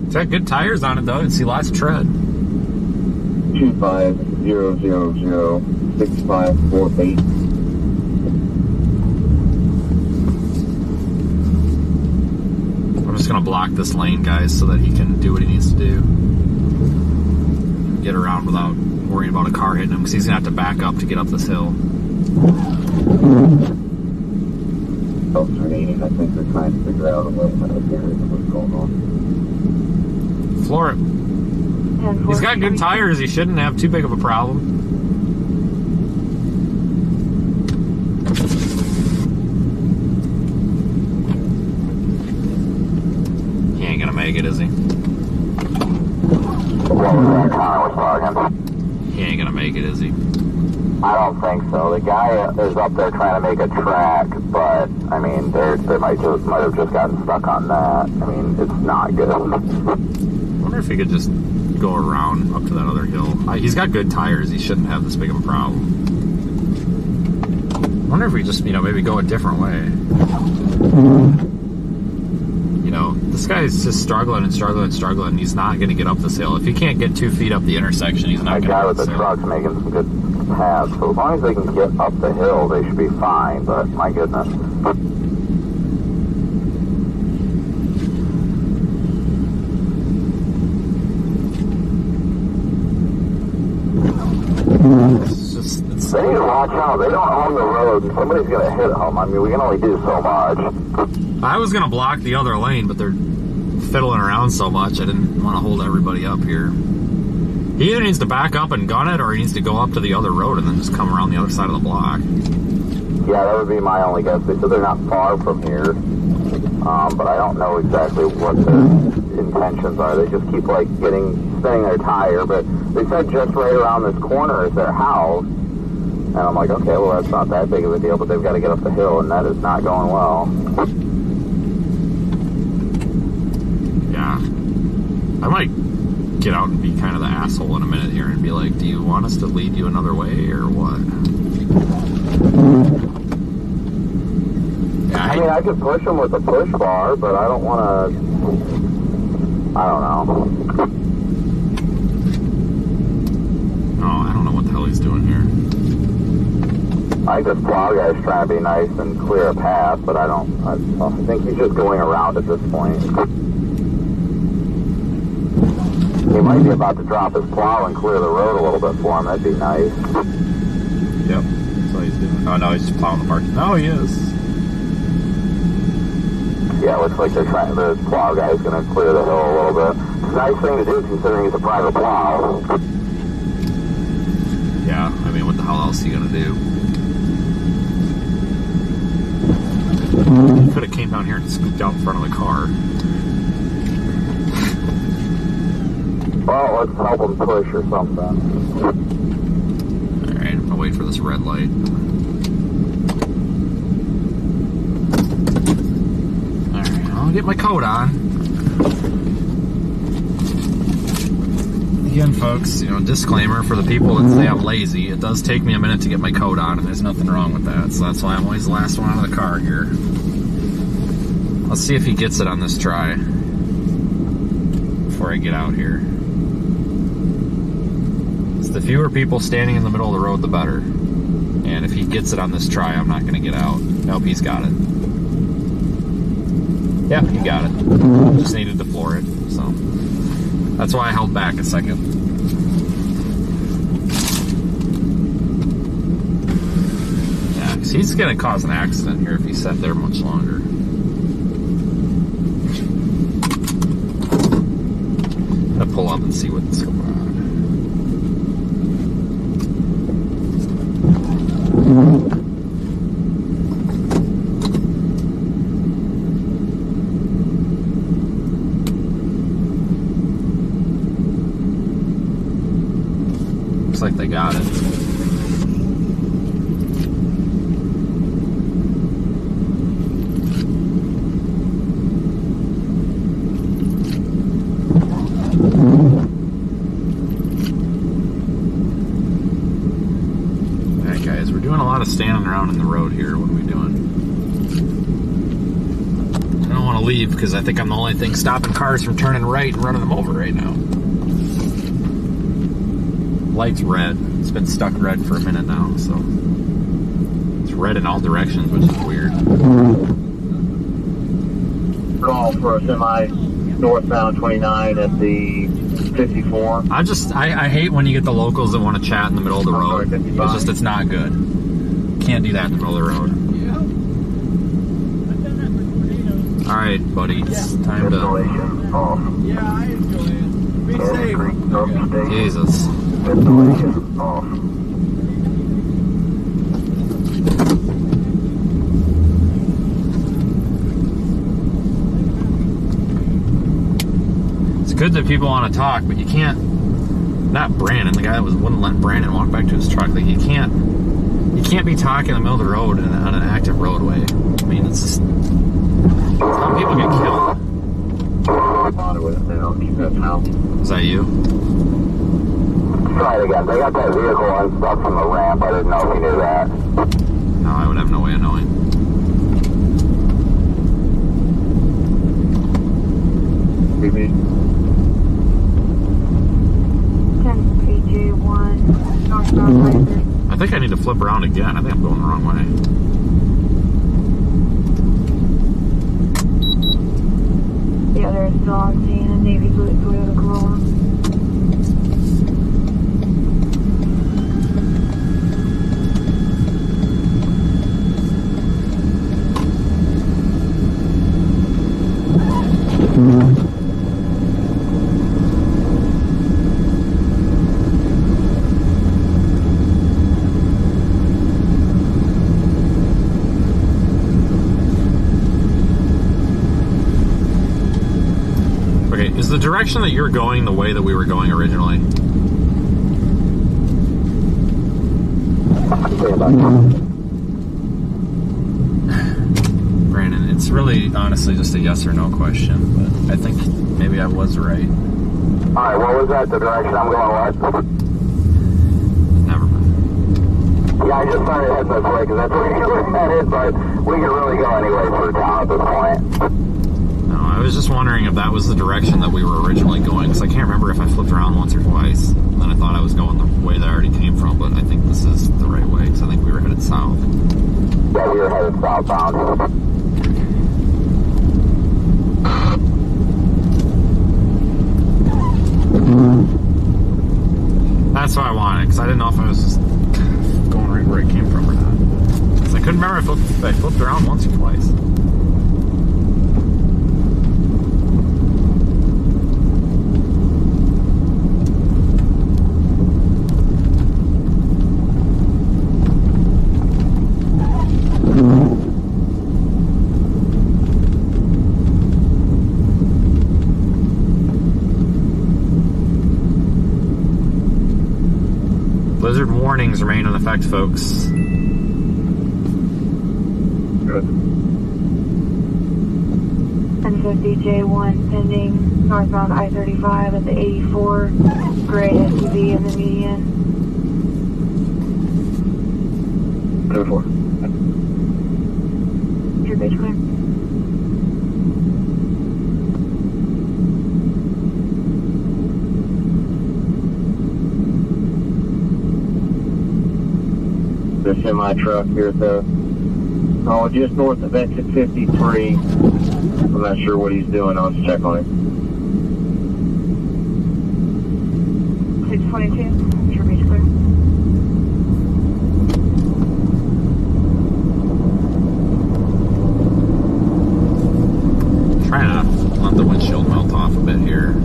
It's got good tires on it though. You see lots of tread. 250006548. I'm just gonna block this lane, guys, so that he can do what he needs to do. Get around without worrying about a car hitting him, because he's gonna have to back up to get up this hill. Alternating, I think they're trying to figure out a way to what's going on. Floor it. He's got good tires. He shouldn't have too big of a problem. He ain't gonna make it, is he? What was that car was talking? He ain't gonna make it, is he? I don't think so. The guy is up there trying to make a track, but I mean, they might have just gotten stuck on that. I mean, it's not good. I wonder if he could just go around up to that other hill. He's got good tires. He shouldn't have this big of a problem. I wonder if we just, maybe go a different way. This guy's just struggling and struggling and struggling. He's not going to get up this hill. If he can't get 2 feet up the intersection, he's not going to get That guy up with this the hill. truck's making some good paths, so as long as they can get up the hill, they should be fine, but my goodness. They need to watch out. They don't own the road, and somebody's going to hit them. I mean, we can only do so much. I was going to block the other lane, but they're fiddling around so much, I didn't want to hold everybody up here. He either needs to back up and gun it, or he needs to go up to the other road and then just come around the other side of the block. Yeah, that would be my only guess. They said they're not far from here, but I don't know exactly what their intentions are. They just keep, spinning their tire, but they said just right around this corner is their house. And I'm like, okay, well, that's not that big of a deal, but they've got to get up the hill, and that is not going well. Yeah. I might get out and be kind of the asshole in a minute here and be like, do you want us to lead you another way, or what? Yeah, I mean, I could push them with a push bar, but I don't want to... I don't know. Oh, I don't know what the hell he's doing here. I think this plow guy's trying to be nice and clear a path, but I think he's just going around at this point. He might be about to drop his plow and clear the road a little bit for him. That'd be nice. Yep, that's what he's doing. Oh, no, he's just plowing the parking. No, he is. Yeah, it looks like the plow guy's going to clear the hill a little bit. It's a nice thing to do considering he's a private plow. Yeah, I mean, what the hell else are you going to do? He could have came down here and scooped out in front of the car. Well, let's help him push or something. Alright, I'm gonna wait for this red light. Alright, I'll get my coat on. Again, folks, disclaimer for the people that say I'm lazy. It does take me a minute to get my coat on, and there's nothing wrong with that. So that's why I'm always the last one out of the car here. Let's see if he gets it on this try before I get out here. So the fewer people standing in the middle of the road, the better. And if he gets it on this try, I'm not going to get out. Nope, he's got it. Yep, he got it. Just needed to floor it, so... That's why I held back a second. Yeah, because he's going to cause an accident here if he sat there much longer. I'm going to pull up and see what's going on. Like they got it. Alright guys, we're doing a lot of standing around in the road here. What are we doing? I don't want to leave because I think I'm the only thing stopping cars from turning right and running them over right now. Light's red. It's been stuck red for a minute now, so it's red in all directions, which is weird. Call for a semi northbound 29 at the 54. I hate when you get the locals that want to chat in the middle of the road. It's not good. Can't do that in the middle of the road. All right, buddy, it's time to. Yeah, I enjoy it. Be safe. Jesus. Off. It's good that people want to talk, but you can't. Not Brandon, the guy that wouldn't let Brandon walk back to his truck. Like you can't be talking in the middle of the road on an active roadway. I mean, it's just some people get killed. Is that you? Try it again. They got that vehicle unstuck from the ramp. I didn't know if you knew that. No, I would have no way of knowing. Maybe. 10PJ1, northbound Laser. I think I need to flip around again. I think I'm going the wrong way. Yeah, there's still on scene a Navy blue Toyota Corolla. Okay, is the direction that you're going the way that we were going originally? Brandon, it's really honestly just a yes or no question, but I think maybe I was right. Alright, what was that? The direction I'm going west? Never mind. Yeah, I just started heading this way because that's where you were headed, but we could really go anyway through town at this point. No, I was just wondering if that was the direction that we were originally going, because I can't remember if I flipped around once or twice. And then I thought I was going the way that I already came from, but I think this is the right way, because I think we were headed south. Yeah, we were headed southbound. That's what I wanted, because I didn't know if I was just going right where I came from or not. Because I couldn't remember if I flipped around once or twice. Blizzard warnings remain in effect, folks. Good. 1050 J1 pending northbound I-35 at the 84 gray SUV in the median. Go for it. Your base clear. The semi-truck here at the, just north of exit 53. I'm not sure what he's doing. I'll just check on him. 622, your base clear. Trying to let the windshield melt off a bit here.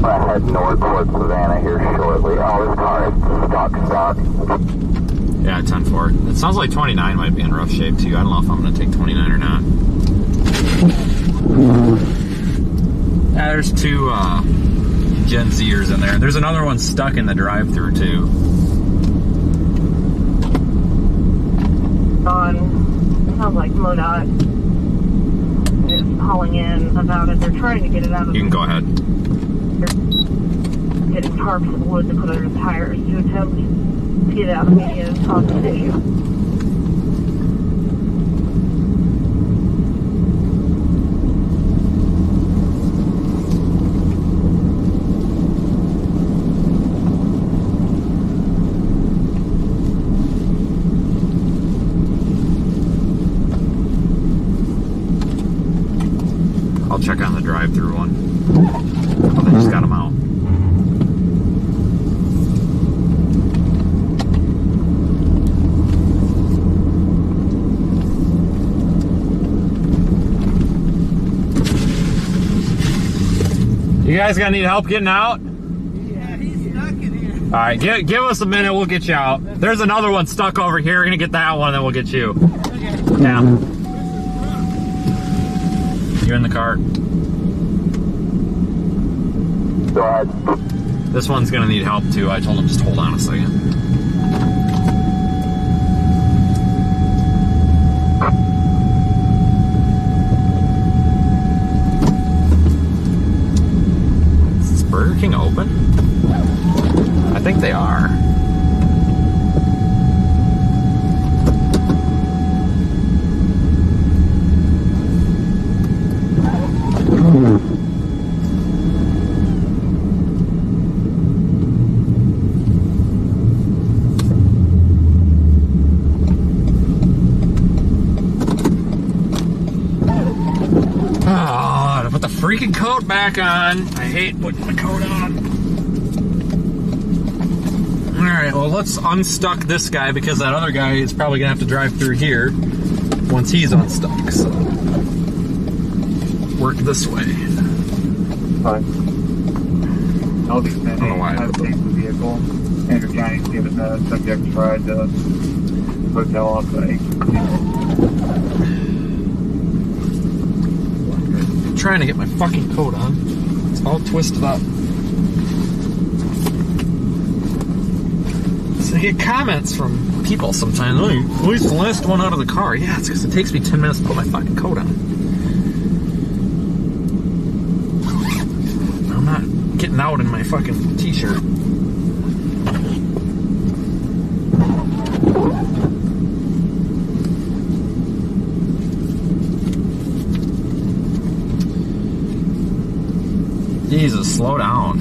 I head north towards Savannah here shortly. Oh, this car is stuck. Yeah, 10-4. It sounds like 29 might be in rough shape too. I don't know if I'm going to take 29 or not. Yeah, there's two Gen Zers in there. There's another one stuck in the drive-thru too. Sounds like MoDOT is calling in about it. They're trying to get it out of You can go ahead. getting tarps and wood to put under the tires to attempt to get it out of the media and cause an issue. I'll check on the drive-through one. Oh, they just got them out. You guys gonna need help getting out? Yeah, he's stuck in here. All right, give us a minute. We'll get you out. There's another one stuck over here. We're gonna get that one, and then we'll get you. Okay. Yeah. You in the cart? Go ahead. This one's gonna need help too. I told him just hold on a second. Is Burger King open? I think they are. Oh, to put the freaking coat back on. I hate putting the coat on. Alright, well, let's unstuck this guy because that other guy is probably going to have to drive through here once he's unstuck. So, work this way. Fine. I'll be sending I don't know why I the put them. vehicle. Andrew County's giving the subject's ride to hotel off site. I'm trying to get my fucking coat on. It's all twisted up. So I get comments from people sometimes. Oh, who's the last one out of the car? Yeah, it's because it takes me 10 minutes to put my fucking coat on. I'm not getting out in my fucking t-shirt. Jesus, slow down.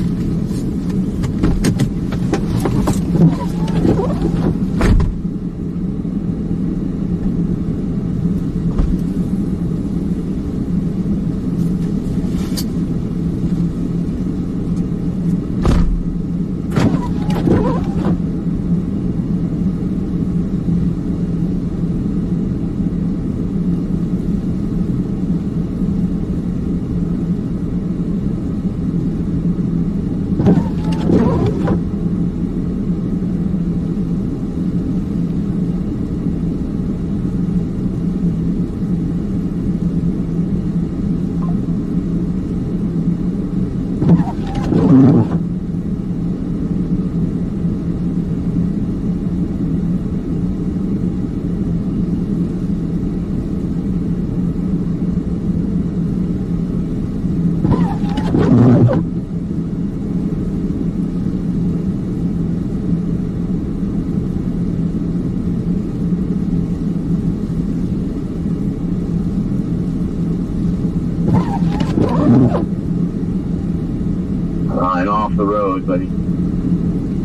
road, but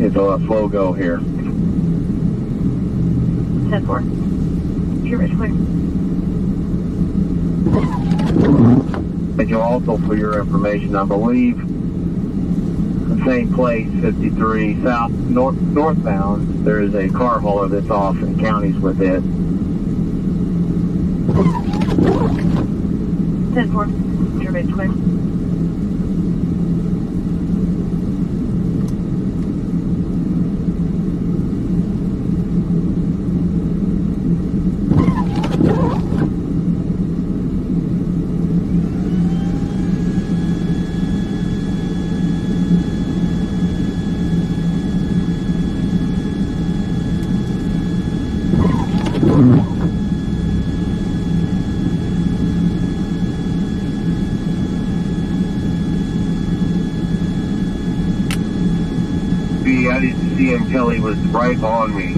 it's a slow go here. 10-4. Your ridge clear. And you also, for your information, I believe, the same place, 53 northbound, there is a car hauler that's off and counties with it. 10-4. Your ridge clear. I didn't see him till he was right on me.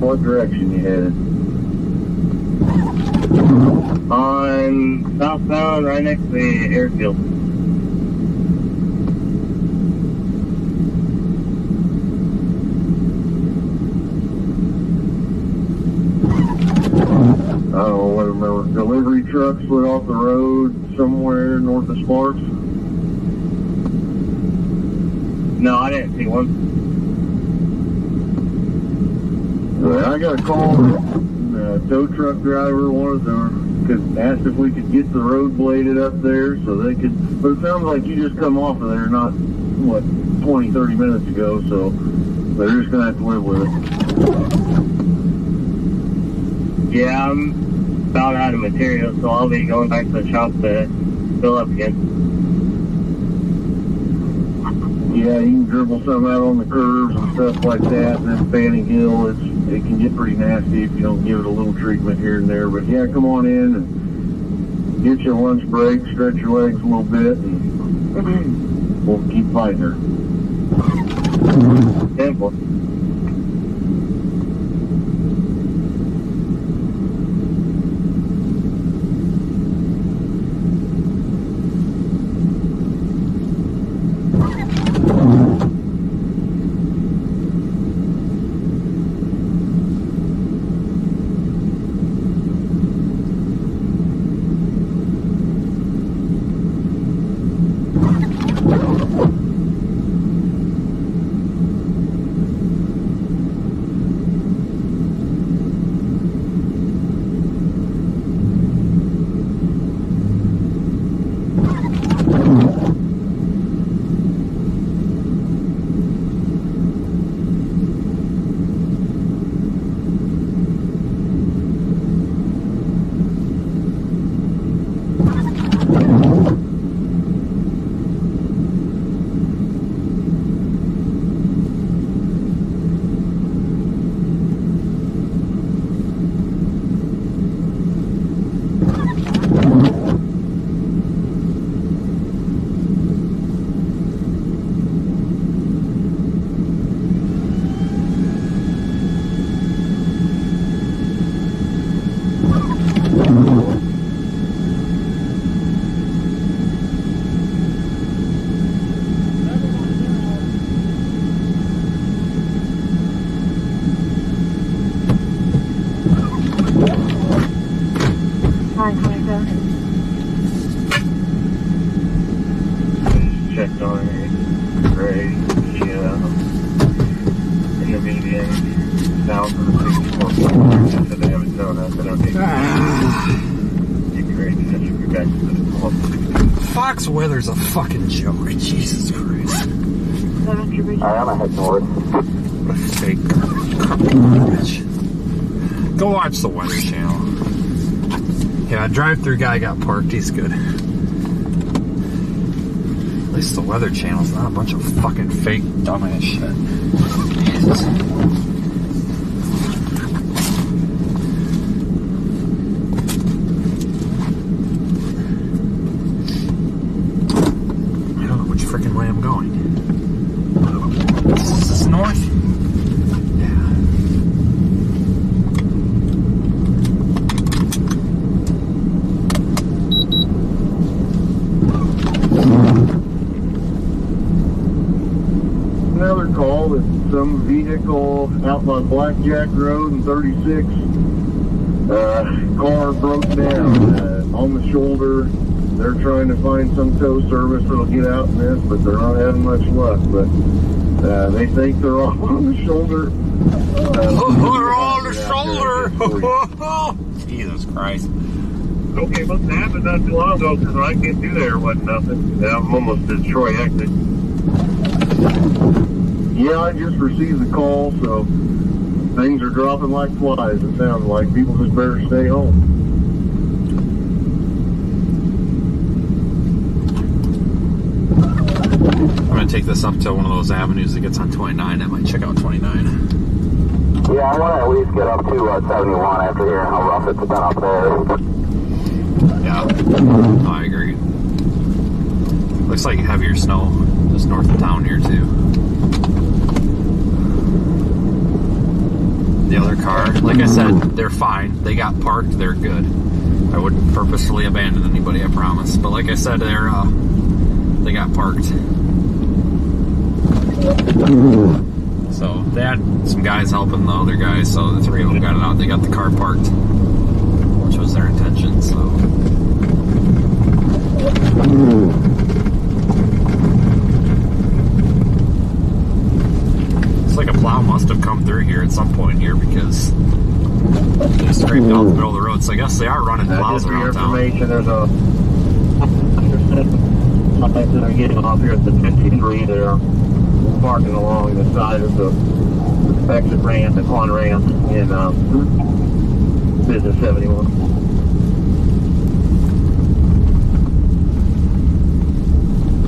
What direction you headed? On southbound, right next to the airfield. I don't remember. Delivery trucks went off the road somewhere north of Sparks. No, I didn't see one. I got a call from the tow truck driver, asked if we could get the road bladed up there so they could, but it sounds like you just come off of there not, 20, 30 minutes ago, so they're just going to have to live with it. Yeah, I'm about out of material, so I'll be going back to the shop to fill up again. Yeah, you can dribble some out on the curves and stuff like that, and then Fanning Hill, it can get pretty nasty if you don't give it a little treatment here and there. But yeah, come on in and get your lunch break, stretch your legs a little bit, and we'll keep fighting her. Simple. Checked on it. Great. Yeah. In the median, south of the 64. So they haven't done that, but okay. Great. That should be back to the club. Fox weather's a fucking joke. Jesus Christ. Alright, I'm gonna head north. What a fake garbage. Go watch the Weather Channel. Yeah, drive-through guy got parked. He's good. At least the Weather Channel's not a bunch of fucking fake dumbass shit. Jesus. I don't know which freaking way I'm going. Is this north? Another call that some vehicle out on Blackjack Road and 36, car broke down on the shoulder. They're trying to find some tow service that'll get out in this, but they're not having much luck. But they think they're all on the shoulder. They're all on the shoulder! Jesus Christ. Okay, must have happened not too long ago because when I get through there, it wasn't nothing. Now I'm almost to Detroit exit. Yeah, I just received the call, so things are dropping like flies. It sounds like people just better stay home. I'm going to take this up to one of those avenues that gets on 29. I might check out 29. Yeah, I want to at least get up to 71 after hearing how rough it's been up there. Yeah, I agree. Looks like heavier snow just north of town here, too. The other car, like I said, they're fine. They got parked, they're good. I wouldn't purposefully abandon anybody, I promise. But like I said, they got parked. So they had some guys helping the other guys, so the three of them got it out. They got the car parked, which was their intention, so. It's like a plow must have come through here at some point here because they scraped out the middle of the road. So I guess they are running plows around town. There's a that are getting off here at the 53. They're parking along the side of the exit ramp, the Quan ramp in Business 71.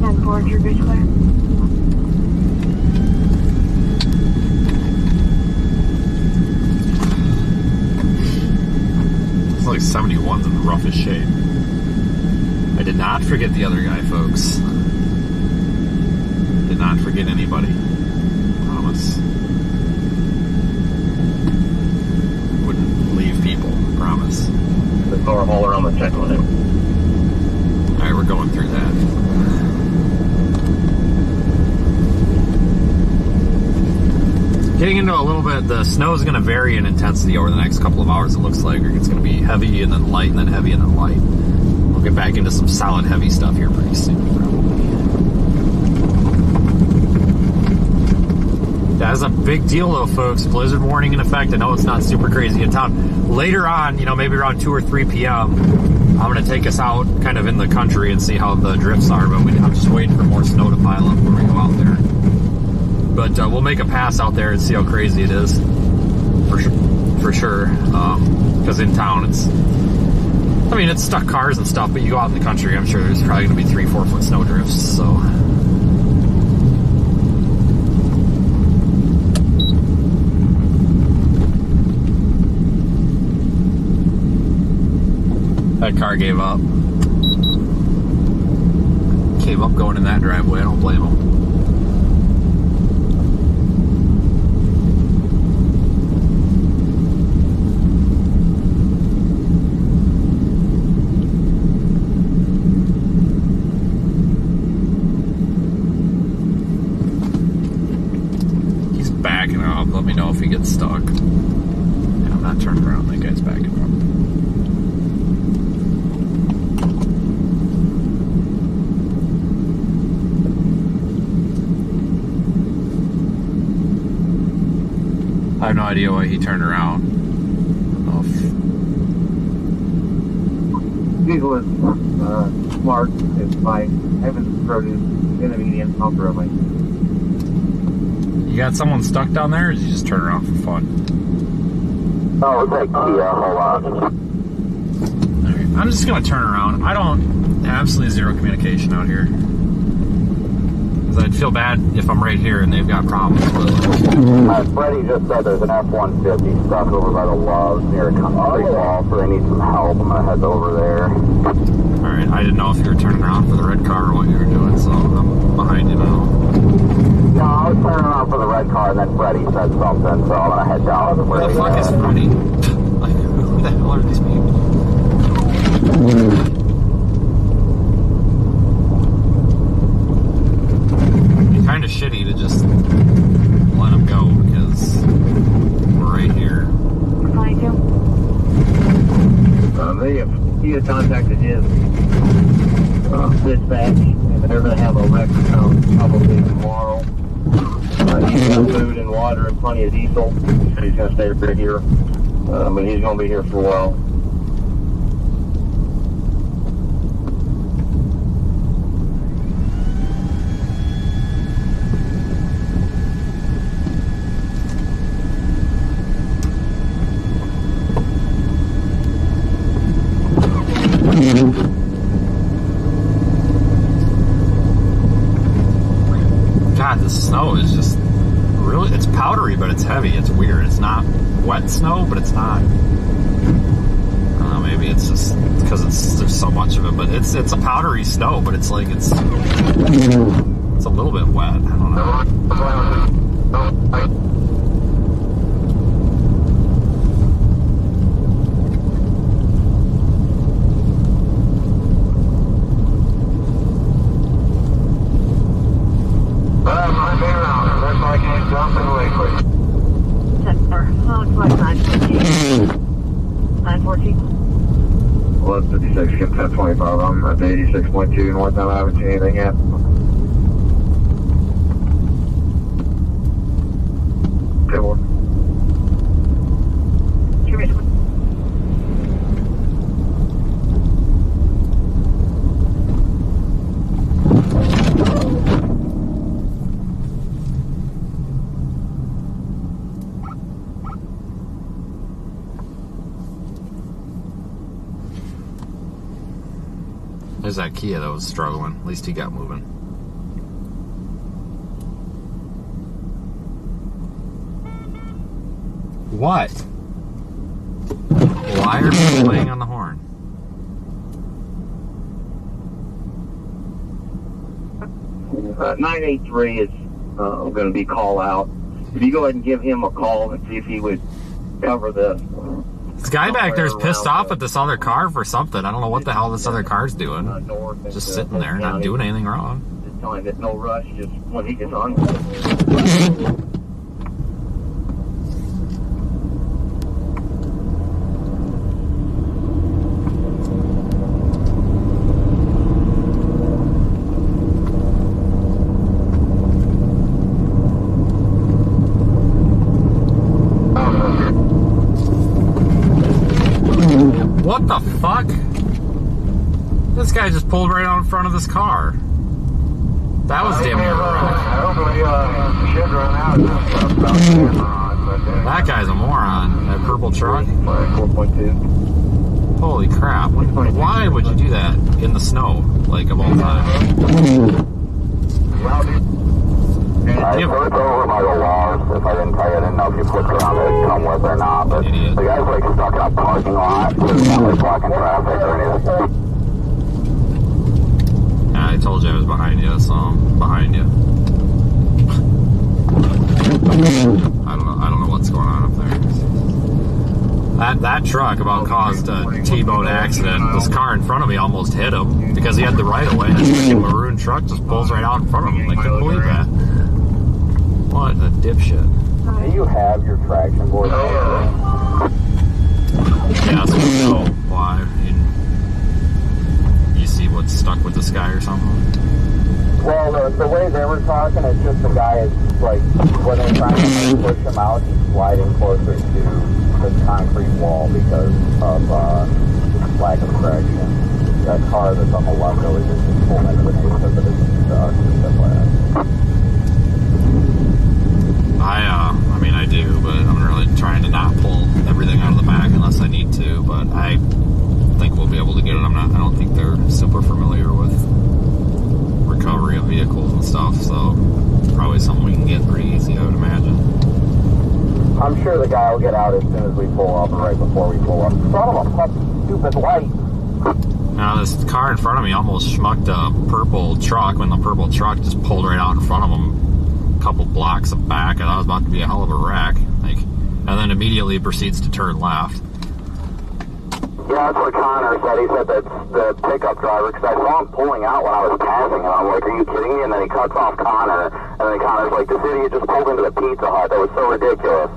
And board your bridge clear. It's like 71's in the roughest shape. I did not forget the other guy, folks. Did not forget anybody. Promise. Wouldn't leave people. Promise. The car hauler on the second one. Alright, we're going through that. Getting into a little bit, the snow is going to vary in intensity over the next couple of hours, it looks like. It's going to be heavy and then light and then heavy and then light. We'll get back into some solid heavy stuff here pretty soon, probably. That's a big deal though, folks. Blizzard warning in effect. I know it's not super crazy in town. Later on, maybe around 2 or 3 p.m., I'm going to take us out kind of in the country and see how the drifts are, but I'm just waiting for more snow to pile up when we go out there. But we'll make a pass out there and see how crazy it is, for sure. Because in town, it's stuck cars and stuff, but you go out in the country, I'm sure there's probably going to be 3-4 foot snow drifts, so. That car gave up. Gave up going in that driveway, I don't blame him. Let me know if he gets stuck. Yeah, I'm not turning around. That guy's backing up. I have no idea why he turned around. I don't know if... Diesel is smart. It's my Evans produce in a median. I'll throw my. You got someone stuck down there, or did you just turn around for fun? Oh, it's like Kia, hold on. Alright. I'm just gonna turn around. I don't, absolutely zero communication out here. Because I'd feel bad if I'm right here and they've got problems with it. Freddie just said there's an F-150 stuck over by the Loves near a concrete wall, so they need some help. I'm gonna head over there. Alright, I didn't know if you were turning around for the red car or what you were doing, so I'm behind you now. No, I was turning around for the red car, and then Freddie said something, so I'm gonna head down. Where the fuck is Freddie? Like, who the hell are these people? Kind of shitty to just let them go because we're right here. He had contacted his dispatch, and they're going to have a record count probably tomorrow. He's got food and water and plenty of diesel. He said he's going to stay right here, but he's going to be here for a while. God, the snow is just really, it's powdery, but it's heavy. It's weird. It's not wet snow, but it's not. I don't know, maybe it's just because there's so much of it, but it's a powdery snow, but it's like, it's a little bit wet. I don't know. Looks like 914. 1156, get 1025. I'm at 86.2 north now. I haven't seen anything yet. Good one. There's that Kia that was struggling. At least he got moving. What? Why are people playing on the horn? Uh, 983 is going to be call out. If you go ahead and give him a call and see if he would cover the... This guy back there is pissed off at this other car for something. I don't know what the hell this other car's doing. Just sitting there, not doing anything wrong. Just telling him that no rush, just when he gets on. What the fuck? This guy just pulled right out in front of this car. That was damn near a wreck. That guy's a moron. That purple truck. 4.2. Holy crap. Why would you do that in the snow, like, of all time? I flipped over by the walls. If I didn't tell you, I didn't know if you flipped around to come with or not. But the guy's like stuck in a parking lot. It's not like blocking traffic or anything. Yeah, I told you I was behind you, so I'm behind you. I don't know what's going on up there. That truck about caused a T-bone accident. This car in front of me almost hit him because he had the right of way. This freaking maroon truck just pulls right out in front of him. I couldn't believe that. What a dipshit. Do you have your traction board? Yeah, so you know why. You see what's stuck with this guy or something? Well, the way they were talking, it's just the guy is like, when they're trying to push him out, he's sliding closer to the concrete wall because of lack of traction. That car that's on the left really just pulled into the neighborhood because it isn't stuck. I mean, I do, but I'm really trying to not pull everything out of the back unless I need to, but I think we'll be able to get I'm sure the guy will get out as soon as we pull up or right before we pull up. Son of a fucking stupid light. Now this car in front of me almost schmucked a purple truck when the purple truck just pulled right out in front of him. A couple blocks back, and that was about to be a hell of a wreck. Like, and then immediately proceeds to turn left. Yeah, that's what Connor said. He said that the pickup driver, because I saw him pulling out when I was passing, and I'm like, are you kidding me? And then he cuts off Connor, and then Connor's like, this idiot just pulled into the Pizza Hut. That was so ridiculous.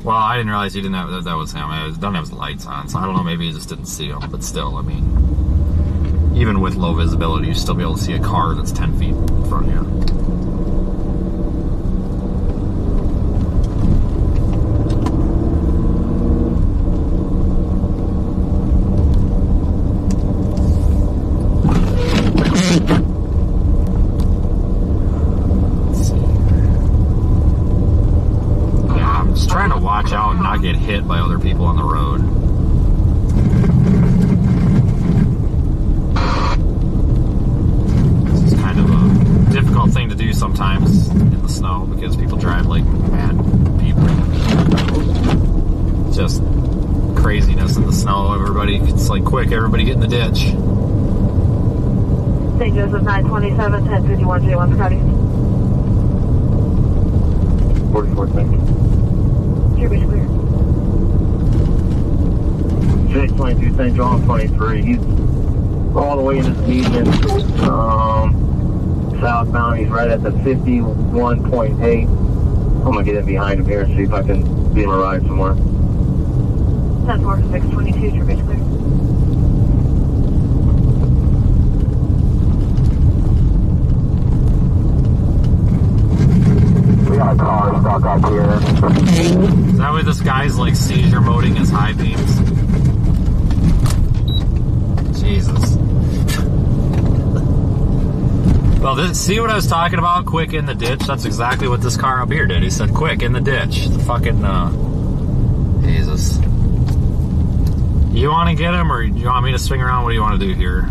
Well, I didn't realize he didn't have that was him. He doesn't have his lights on, so I don't know. Maybe he just didn't see him. But still, I mean, even with low visibility, you still be able to see a car that's 10 feet in front of you. Watch out and not get hit by other people on the road. This is kind of a difficult thing to do sometimes in the snow because people drive like mad people. Just craziness in the snow. Everybody, it's like quick, everybody get in the ditch. St. Joseph 927, 1051, J1 Scotty. 44, thank you. Clear. 622 St. John 23. He's all the way into the median. Southbound, he's right at the 51.8. I'm going to get in behind him here and see if I can beat him a ride somewhere. 10-4, 622, True Beach Clear. We got a car stuck up here. Is that why this guy's like seizure moding his high beams? Jesus. Well, see what I was talking about? Quick in the ditch? That's exactly what this car up here did. He said, quick in the ditch. The fucking, Jesus. You want to get him, or you want me to swing around? What do you want to do here?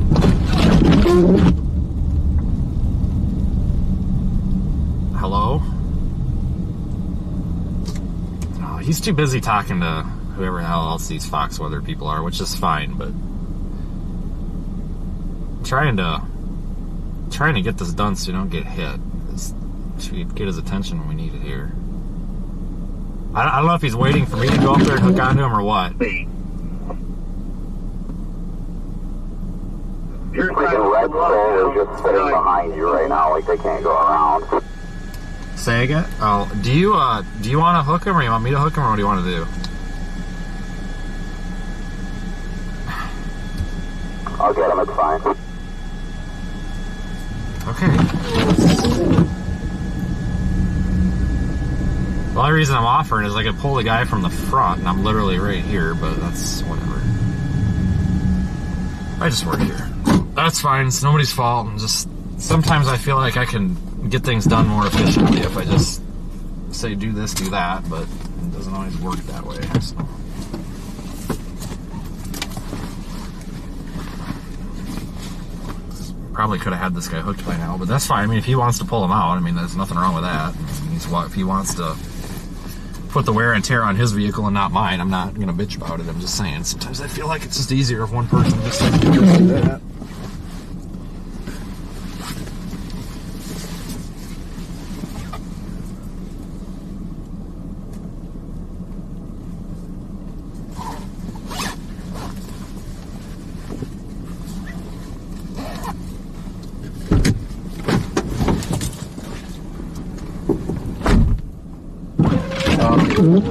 Hello? Oh, he's too busy talking to whoever the hell else these Fox Weather people are, which is fine, but trying to get this done so you don't get hit. So we get his attention when we need it here. I don't know if he's waiting for me to go up there and hook onto him or what. Freaking Red Soul is just sitting behind you right now, like they can't go around. Say again? Oh, do you want to hook him, or you want me to hook him, or what do you want to do? I'll get him, it's fine. Okay. The only reason I'm offering is I could pull the guy from the front, and I'm literally right here, but that's whatever. I just work here. That's fine. It's nobody's fault. I'm just, sometimes I feel like I can get things done more efficiently if I just say do this, do that, but it doesn't always work that way. So. Probably could have had this guy hooked by now, but that's fine. I mean, if he wants to pull him out, I mean, there's nothing wrong with that. If he wants to put the wear and tear on his vehicle and not mine, I'm not going to bitch about it. I'm just saying, sometimes I feel like it's just easier if one person just like do that.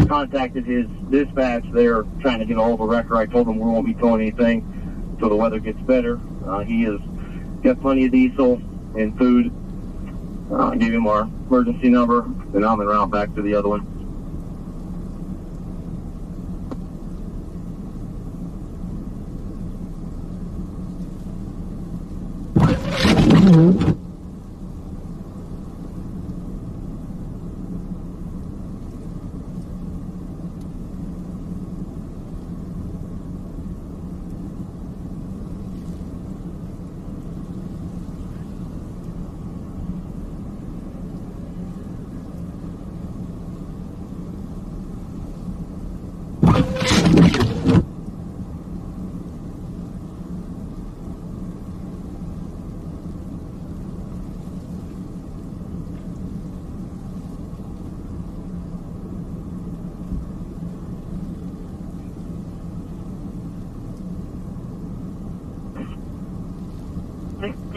Contacted his dispatch. They're trying to get a hold of a wrecker. I told them we won't be towing anything until the weather gets better. He has got plenty of diesel and food. Gave him our emergency number, and I'm en route back to the other one.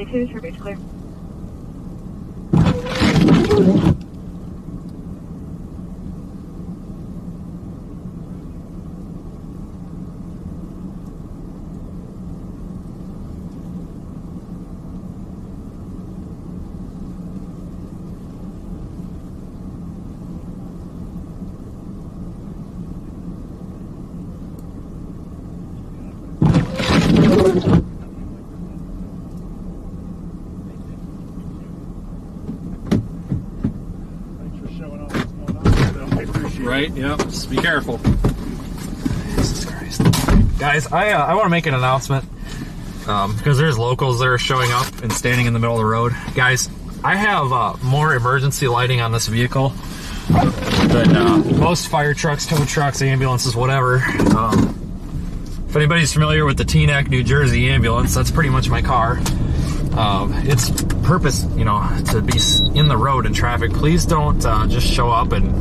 72, Tribute clear. Right, yep, just be careful. Jesus Christ. Guys, I want to make an announcement because there's locals that are showing up and standing in the middle of the road. Guys, I have more emergency lighting on this vehicle than most fire trucks, tow trucks, ambulances, whatever. If anybody's familiar with the Teaneck, New Jersey ambulance, that's pretty much my car. Its purpose, you know, to be in the road in traffic. Please don't just show up and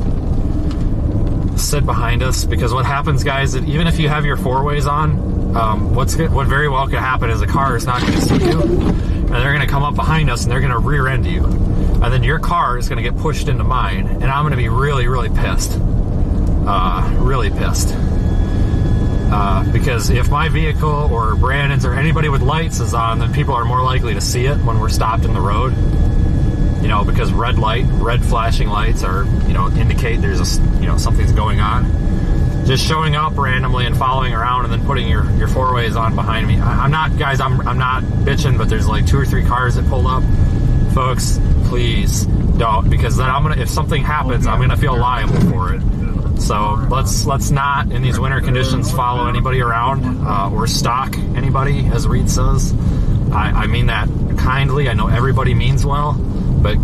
sit behind us, because what happens, guys, that even if you have your four-ways on, what very well could happen is a car is not going to see you, and they're going to come up behind us and they're going to rear end you, and then your car is going to get pushed into mine, and I'm going to be really, really pissed. Really pissed. Because if my vehicle or Brandon's or anybody with lights is on, then people are more likely to see it when we're stopped in the road. You know, because red flashing lights are, you know, indicate there's a, you know, something's going on. Just showing up randomly and following around and then putting your four-ways on behind me. I'm not, guys, I'm not bitching, but there's like 2 or 3 cars that pulled up. Folks, please don't, because then if something happens, I'm gonna feel liable for it. So let's not, in these winter conditions, follow anybody around or stalk anybody, as Reed says. I mean that kindly. I know everybody means well, but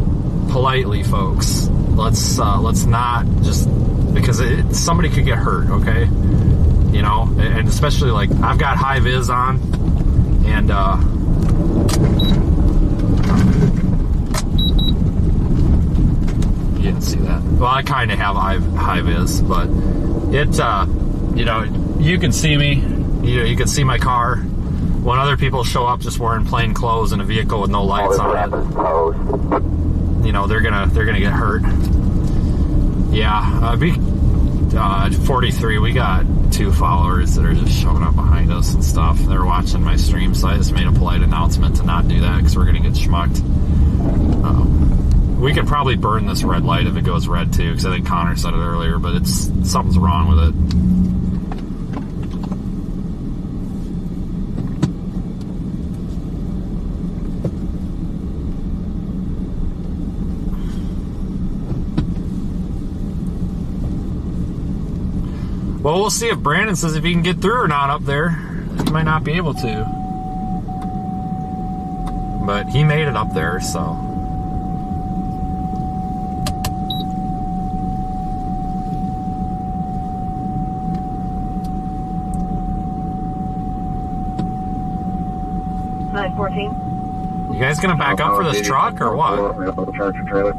politely, folks. Let's not just, because somebody could get hurt, okay? You know, and especially, like, I've got high vis on, and you didn't see that. Well, I kind of have high vis, but it, you know, you can see me. You can see my car. When other people show up just wearing plain clothes in a vehicle with no lights on it, you know, they're gonna get hurt. Yeah, 43. We got 2 followers that are just showing up behind us and stuff. They're watching my stream, so I just made a polite announcement to not do that because we're gonna get schmucked. We could probably burn this red light if it goes red too, because I think Connor said it earlier, but something's wrong with it. Well, we'll see if Brandon says if he can get through or not up there. He might not be able to. But he made it up there, so. $914. You guys gonna back up for this truck or what? Tractor trailer.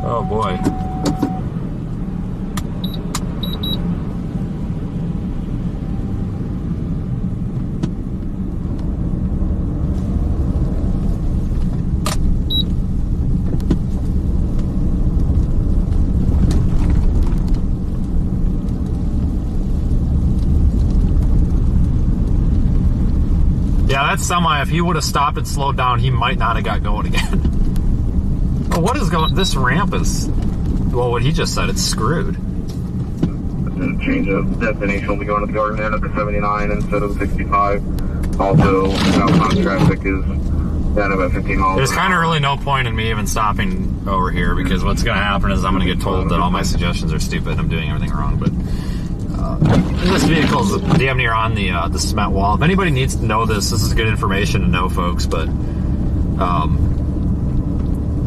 Oh boy. Yeah, that semi, if he would have stopped and slowed down, he might not have got going again. Oh, what is going? This ramp is, well, what he just said, it's screwed. Change of destination will be going to the garden end after 79 instead of 65. Also, southbound traffic is down about 15 miles. There's kind of really no point in me even stopping over here, because what's going to happen is I'm going to get told that all my suggestions are stupid and I'm doing everything wrong. But this vehicle's damn near on the cement wall. If anybody needs to know this is good information to know, folks. But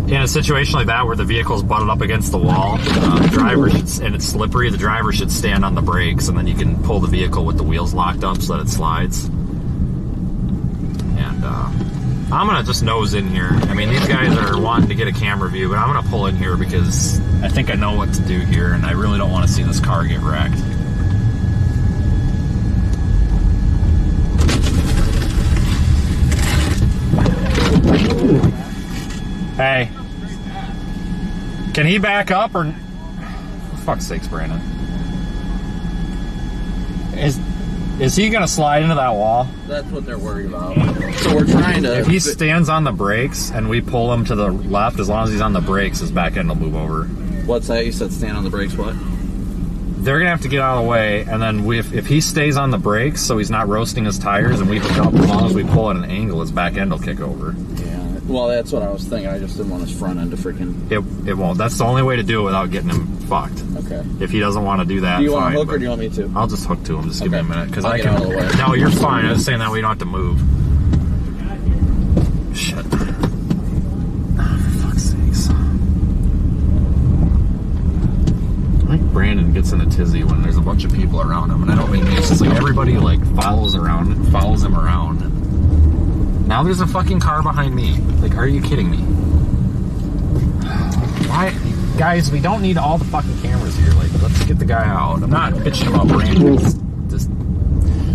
in a situation like that where the vehicle's butted up against the wall, the driver should, and it's slippery, the driver should stand on the brakes, and then you can pull the vehicle with the wheels locked up so that it slides. And I'm gonna just nose in here. I mean, these guys are wanting to get a camera view, but I'm gonna pull in here because I think I know what to do here, and I really don't want to see this car get wrecked. Hey. Can he back up or... For fuck's sakes, Brandon. Is he going to slide into that wall? That's what they're worried about. So we're trying to... If he stands on the brakes and we pull him to the left, as long as he's on the brakes, his back end will move over. What's that? You said stand on the brakes, what? They're going to have to get out of the way, and then if he stays on the brakes so he's not roasting his tires and we hook up, as long as we pull at an angle, his back end will kick over. Yeah. Well, that's what I was thinking. I just didn't want his front end to freaking... It won't. That's the only way to do it without getting him fucked. Okay. If he doesn't want to do that, Do you want fine, to hook or but do you want me to? I'll just hook to him. Just give me a minute, because I'll I get can. out of the way. No, you're fine. I was saying that we don't have to move. Shit. For fuck's sakes. I think Brandon gets in a tizzy when there's a bunch of people around him, and I don't mean it's just like everybody like follows him around. Now there's a fucking car behind me. Like, are you kidding me? Why? Guys, we don't need all the fucking cameras here. Like, let's get the guy out. I'm not bitching about Brandon.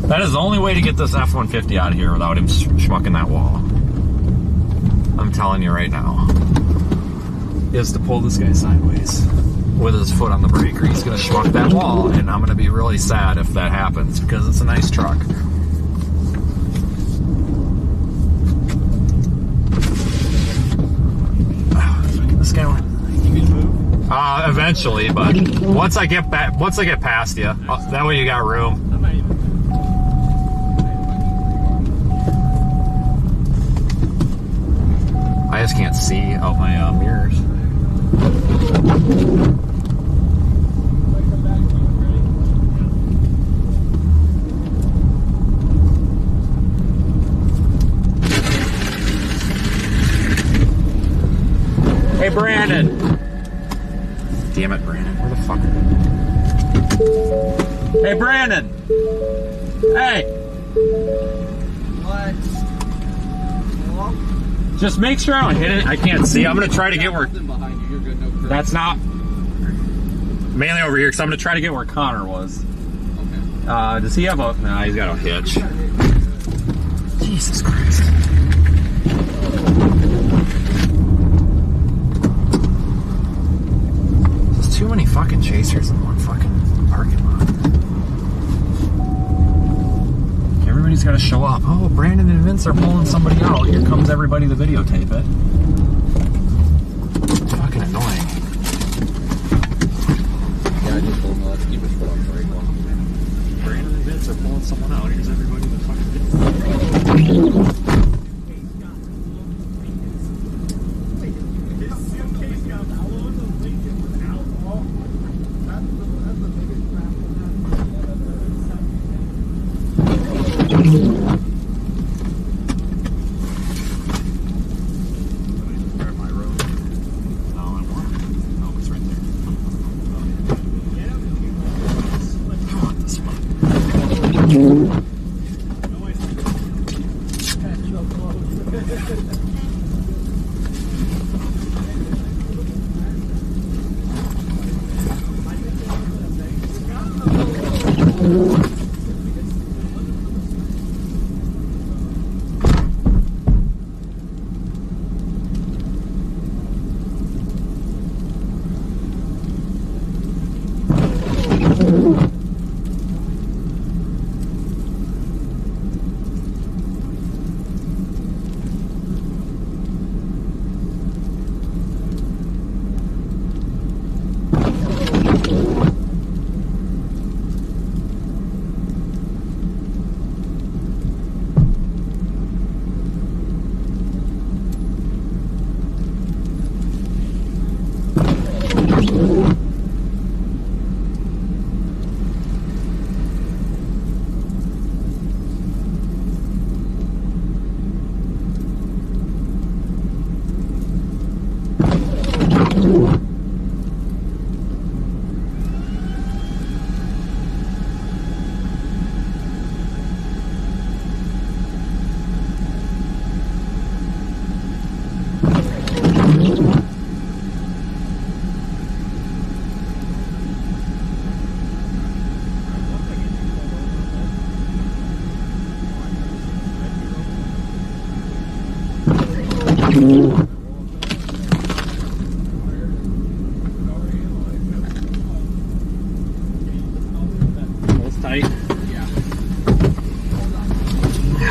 That is the only way to get this F-150 out of here without him schmucking that wall. I'm telling you right now. Is to pull this guy sideways with his foot on the brake, or he's going to schmuck that wall, and I'm going to be really sad if that happens, because it's a nice truck. This guy went. Eventually, but once I get past you, that way you got room. I just can't see out my mirrors. Hey, Brandon. Damn it, Brandon. Where the fuck are you? Hey, Brandon! Hey! What? Hello? Just make sure I don't hit it. I can't see. I'm going to try to get where... Behind you, you're good, no curve. That's not... Mainly over here, because I'm going to try to get where Connor was. Okay. Does he have a... Nah, he's got a hitch. Jesus Christ. Too many fucking chasers in one fucking parking lot. Everybody's got to show up. Oh, Brandon and Vince are pulling somebody out. Here comes everybody to videotape it. Fucking annoying. Yeah, I just told him let's keep his foot on the brake one. Brandon and Vince are pulling someone out. Here's everybody to fucking videotape.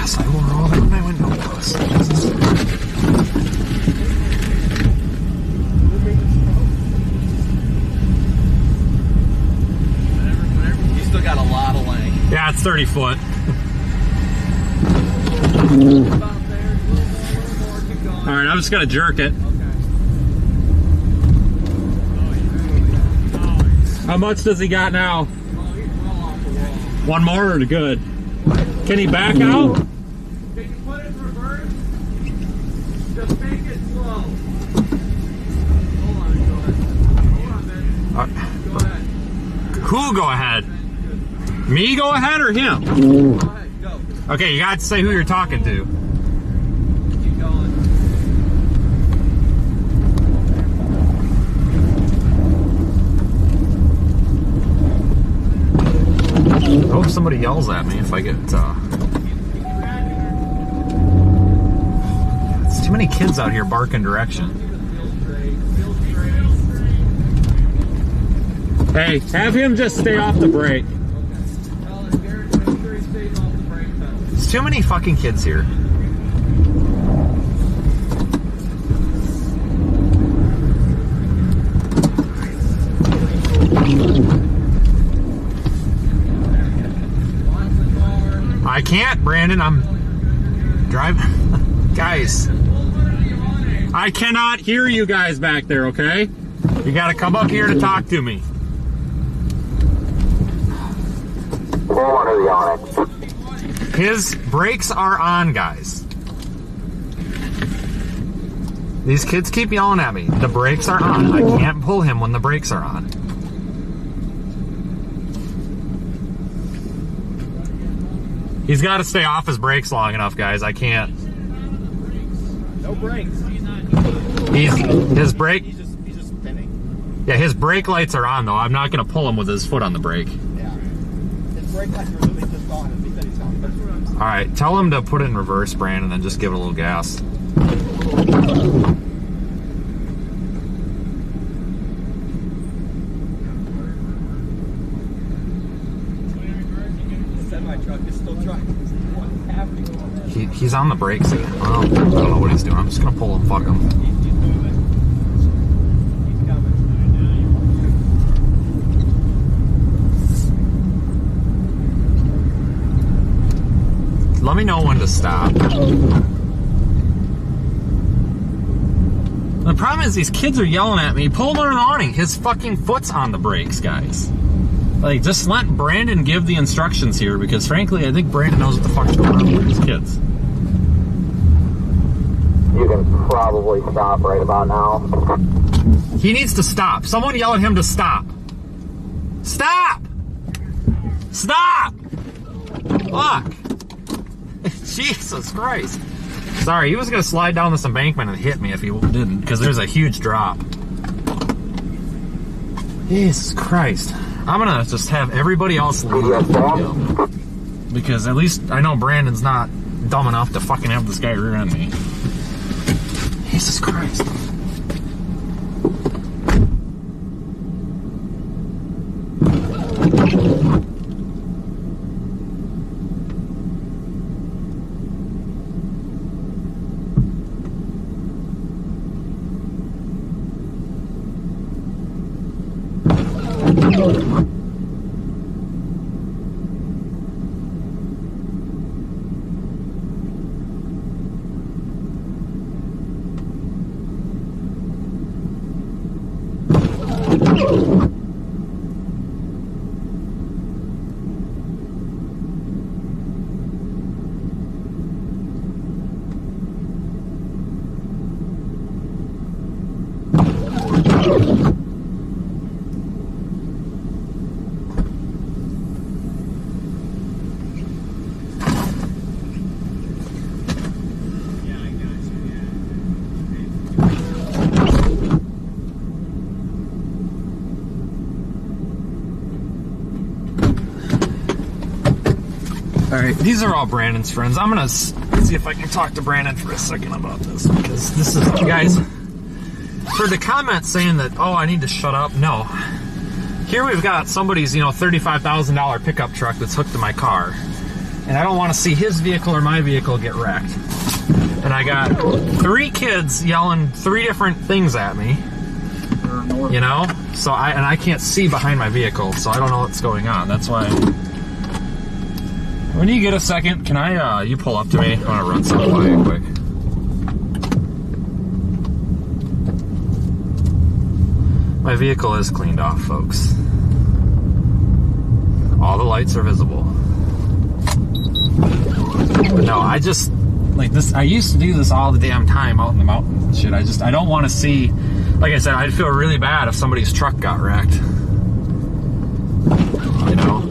Yes, I will roll down my windows. You still got a lot of length. Yeah, it's 30 foot. All right, I'm just gonna jerk it. How much does he got now? One more or good? Can he back out? Can you put it in reverse? Just make it slow. Hold on, go ahead. Hold on, man. Go ahead. Who go ahead? Me go ahead or him? Go ahead, go. Okay, you got to say who you're talking to. Keep going. I hope somebody yells at me if I get, There's too many kids out here barking direction. Hey, have him just stay off the brake. There's too many fucking kids here. I can't, Brandon. I'm driving. Guys, I cannot hear you guys back there, okay? You gotta come up here to talk to me. Pull under the awning. His brakes are on, guys. These kids keep yelling at me. The brakes are on. I can't pull him when the brakes are on. He's got to stay off his brakes long enough, guys. I can't. No brakes. His brake. He's just spinning. Yeah, his brake lights are on though. I'm not going to pull him with his foot on the brake. Yeah. His brake lights are really just on. He said he's on. All right, tell him to put it in reverse, Brandon, and then just give it a little gas. He's on the brakes again. Well, I don't know what he's doing. I'm just gonna pull him. Fuck him. Let me know when to stop. The problem is these kids are yelling at me. Pull him under the awning. His fucking foot's on the brakes, guys. Like, just let Brandon give the instructions here, because frankly, I think Brandon knows what the fuck's going on with these kids. You can probably stop right about now. He needs to stop. Someone yell at him to stop. Stop! Stop! Fuck! Jesus Christ. Sorry, he was going to slide down this embankment and hit me if he didn't, because there's a huge drop. Jesus Christ. I'm going to just have everybody else leave. Because at least I know Brandon's not dumb enough to fucking have this guy rear end me. Jesus Christ. Alright, these are all Brandon's friends. I'm gonna see if I can talk to Brandon for a second about this, because this is, guys, for the comment saying that, oh, I need to shut up, no. Here we've got somebody's, $35,000 pickup truck that's hooked to my car. and I don't want to see his vehicle or my vehicle get wrecked. And I got 3 kids yelling 3 different things at me, you know? So I can't see behind my vehicle, so I don't know what's going on. That's why. When you get a second, can I, you pull up to me? I want to run something by you quick. My vehicle is cleaned off, folks. All the lights are visible. But no, I just, like this, I used to do this all the damn time out in the mountains and shit. I don't want to see, like I said, I'd feel really bad if somebody's truck got wrecked. You know?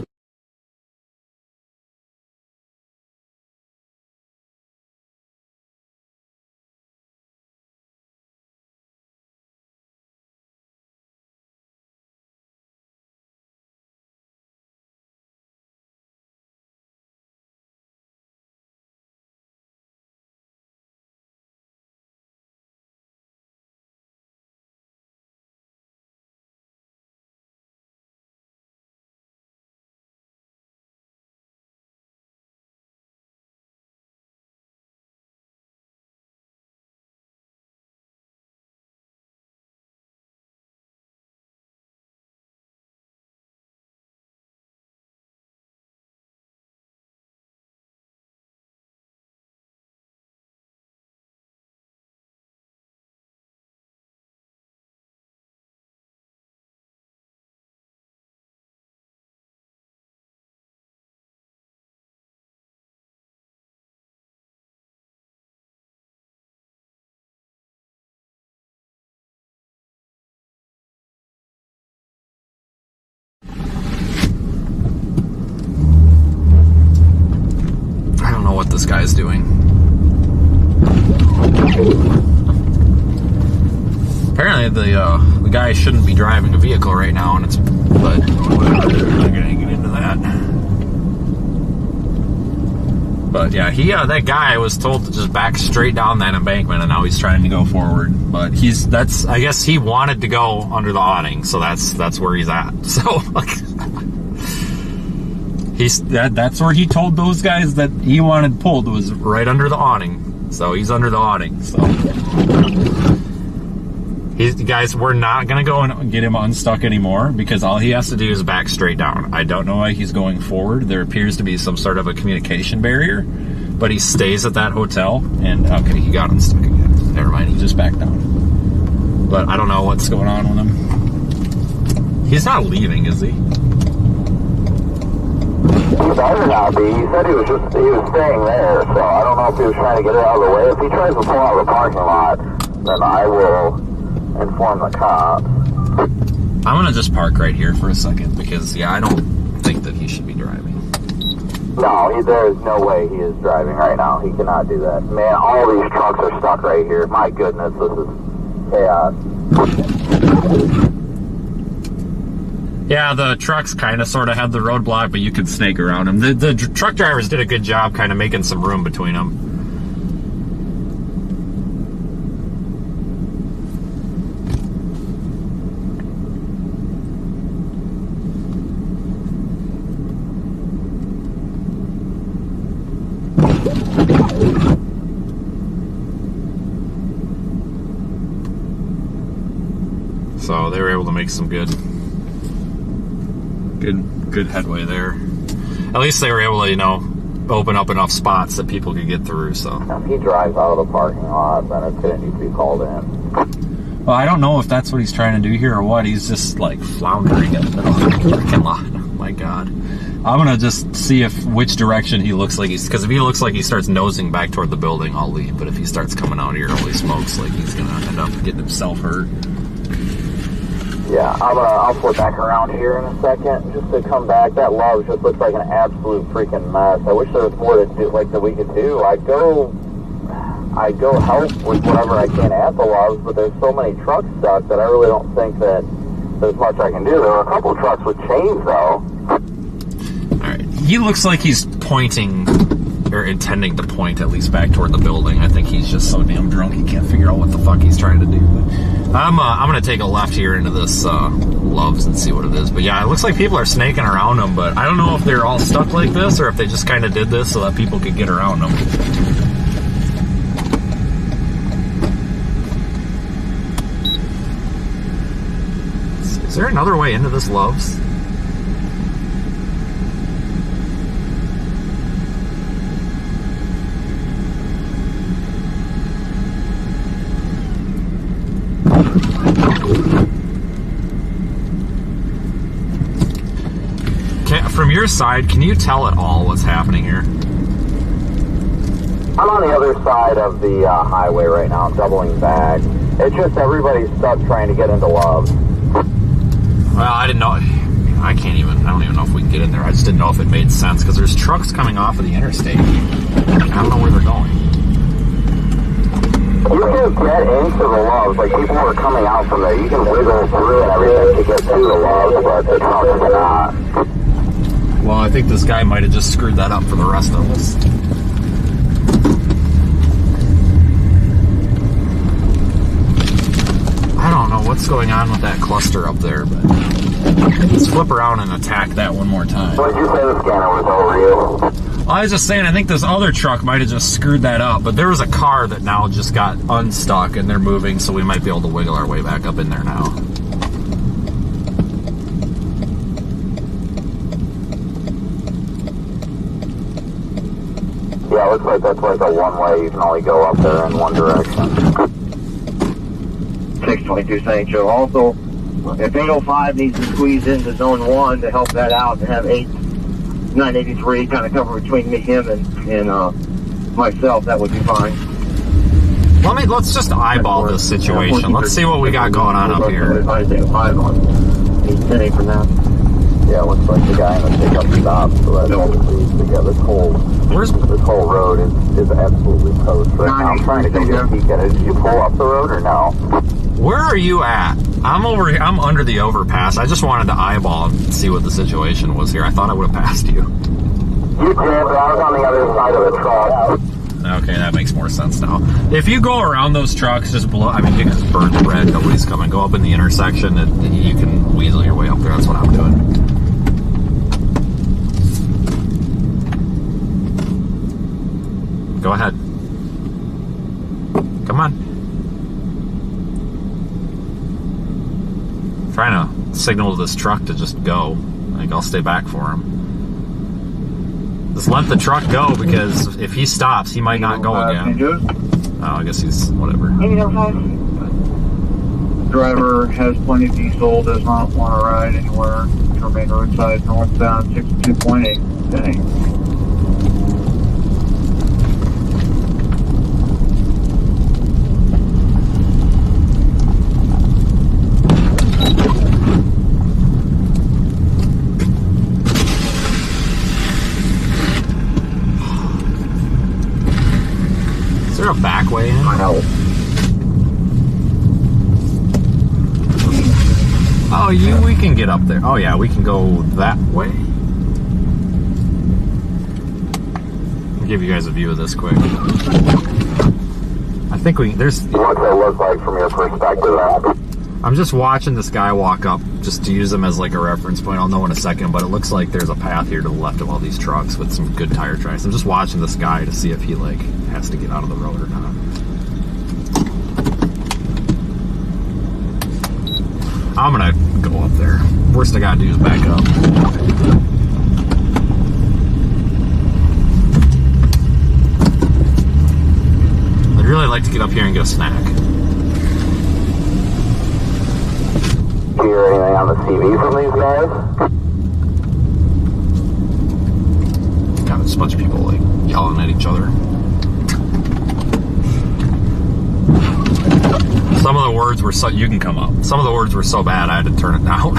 What this guy's doing. Apparently the guy shouldn't be driving a vehicle right now, and but I'm not gonna get into that. But yeah, that guy was told to just back straight down that embankment, and now he's trying to go forward. But I guess he wanted to go under the awning, so that's where he's at. So like. That's where he told those guys that he wanted pulled, was right under the awning. So he's under the awning. So guys, we're not gonna go and get him unstuck anymore, because all he has to do is back straight down. I don't know why he's going forward. There appears to be some sort of a communication barrier, but he stays at that hotel. And okay, he got unstuck again. Never mind, he just backed down. But I don't know what's going on with him. He's not leaving, is he? He better not be. He said he was staying there, so I don't know if he was trying to get it out of the way. If he tries to pull out of the parking lot, then I will inform the cops. I'm gonna just park right here for a second, because I don't think that he should be driving. No, there is no way he is driving right now. He cannot do that. Man, all these trucks are stuck right here. My goodness, this is chaos. Yeah, the trucks kind of sort of had the roadblock, but you could snake around them. The truck drivers did a good job kind of making some room between them. So they were able to make some good headway there. At least they were able to, open up enough spots that people could get through. So if he drives out of the parking lot, then it's going to need to be called in. Well, I don't know if that's what he's trying to do here or what. He's just like floundering in the middle of the freaking lot. Oh my god. I'm gonna just see which direction he looks like because if he looks like he starts nosing back toward the building, I'll leave. But if he starts coming out here, holy smokes, like he's gonna end up getting himself hurt. Yeah, I'll flip back around here in a second just to come back. That love just looks like an absolute freaking mess. I wish there was more to do, that we could do. I'd go help with whatever I can at the loves, but there's so many trucks stuck that I really don't think that there's much I can do. There are a couple trucks with chains though. Alright, he looks like he's pointing or intending to point at least back toward the building. I think he's just so damn drunk he can't figure out what the fuck he's trying to do. But I'm gonna take a left here into this Loves and see what it is. But yeah, it looks like people are snaking around them, but I don't know if they're all stuck like this or if they just kind of did this so that people could get around them. Is there another way into this Loves? From your side, can you tell at all what's happening here? I'm on the other side of the highway right now. I'm doubling back. It's just everybody's stuck trying to get into Love. Well, I didn't know. I don't even know if we can get in there. I just didn't know if it made sense because there's trucks coming off of the interstate. I don't know where they're going. You can get into the Loves. Like, people are coming out from there. You can wiggle through and everything to get to the Loves, but the trucks cannot. Well, I think this guy might have just screwed that up for the rest of us. I don't know what's going on with that cluster up there, but let's flip around and attack that one more time. What did you say the scanner was over you? I was just saying, I think this other truck might have just screwed that up, but there was a car that now just got unstuck and they're moving, so we might be able to wiggle our way back up in there now. Yeah, it looks like that's like a one-way. You can only go up there in one direction. 622 St. Joe. Also, if 805 needs to squeeze into zone 1 to help that out and have 983 kind of cover between him and myself, that would be fine. Let's just eyeball this situation. Let's see what we got going on up here. Yeah, it looks like the guy in the pickup stopped, so that's this whole road is absolutely toast right now. I'm trying to go get a peek at it. Did you pull up the road or no? Where are you at? I'm over here. I'm under the overpass. I just wanted to eyeball and see what the situation was here. I thought I would have passed you. You did, but I was on the other side of the truck. Okay, that makes more sense now. If you go around those trucks, just below, I mean, you can just burn the red. Nobody's coming. Go up in the intersection and you can weasel your way up there. That's what I'm doing. Go ahead. Come on. I'm trying to signal to this truck to just go. I think I'll stay back for him. Just let the truck go because if he stops, he might not go again. Oh, I guess he's whatever. Driver has plenty of diesel, does not want to ride anywhere. Remain roadside northbound 62.8. Dang. Is there a back way in? Oh, we can get up there. Oh yeah, we can go that way. I'll give you guys a view of this quick. I think there's... What's it look like from your perspective? I'm just watching this guy walk up just to use him as like a reference point. I'll know in a second, but it looks like there's a path here to the left of all these trucks with some good tire tracks. I'm just watching this guy to see if he like has to get out of the road or not. I'm gonna go up there. Worst I gotta do is back up. I'd really like to get up here and get a snack. Do you hear anything on the TV from these guys? Got a bunch of people like yelling at each other. Some of the words were so... You can come up. Some of the words were so bad I had to turn it down.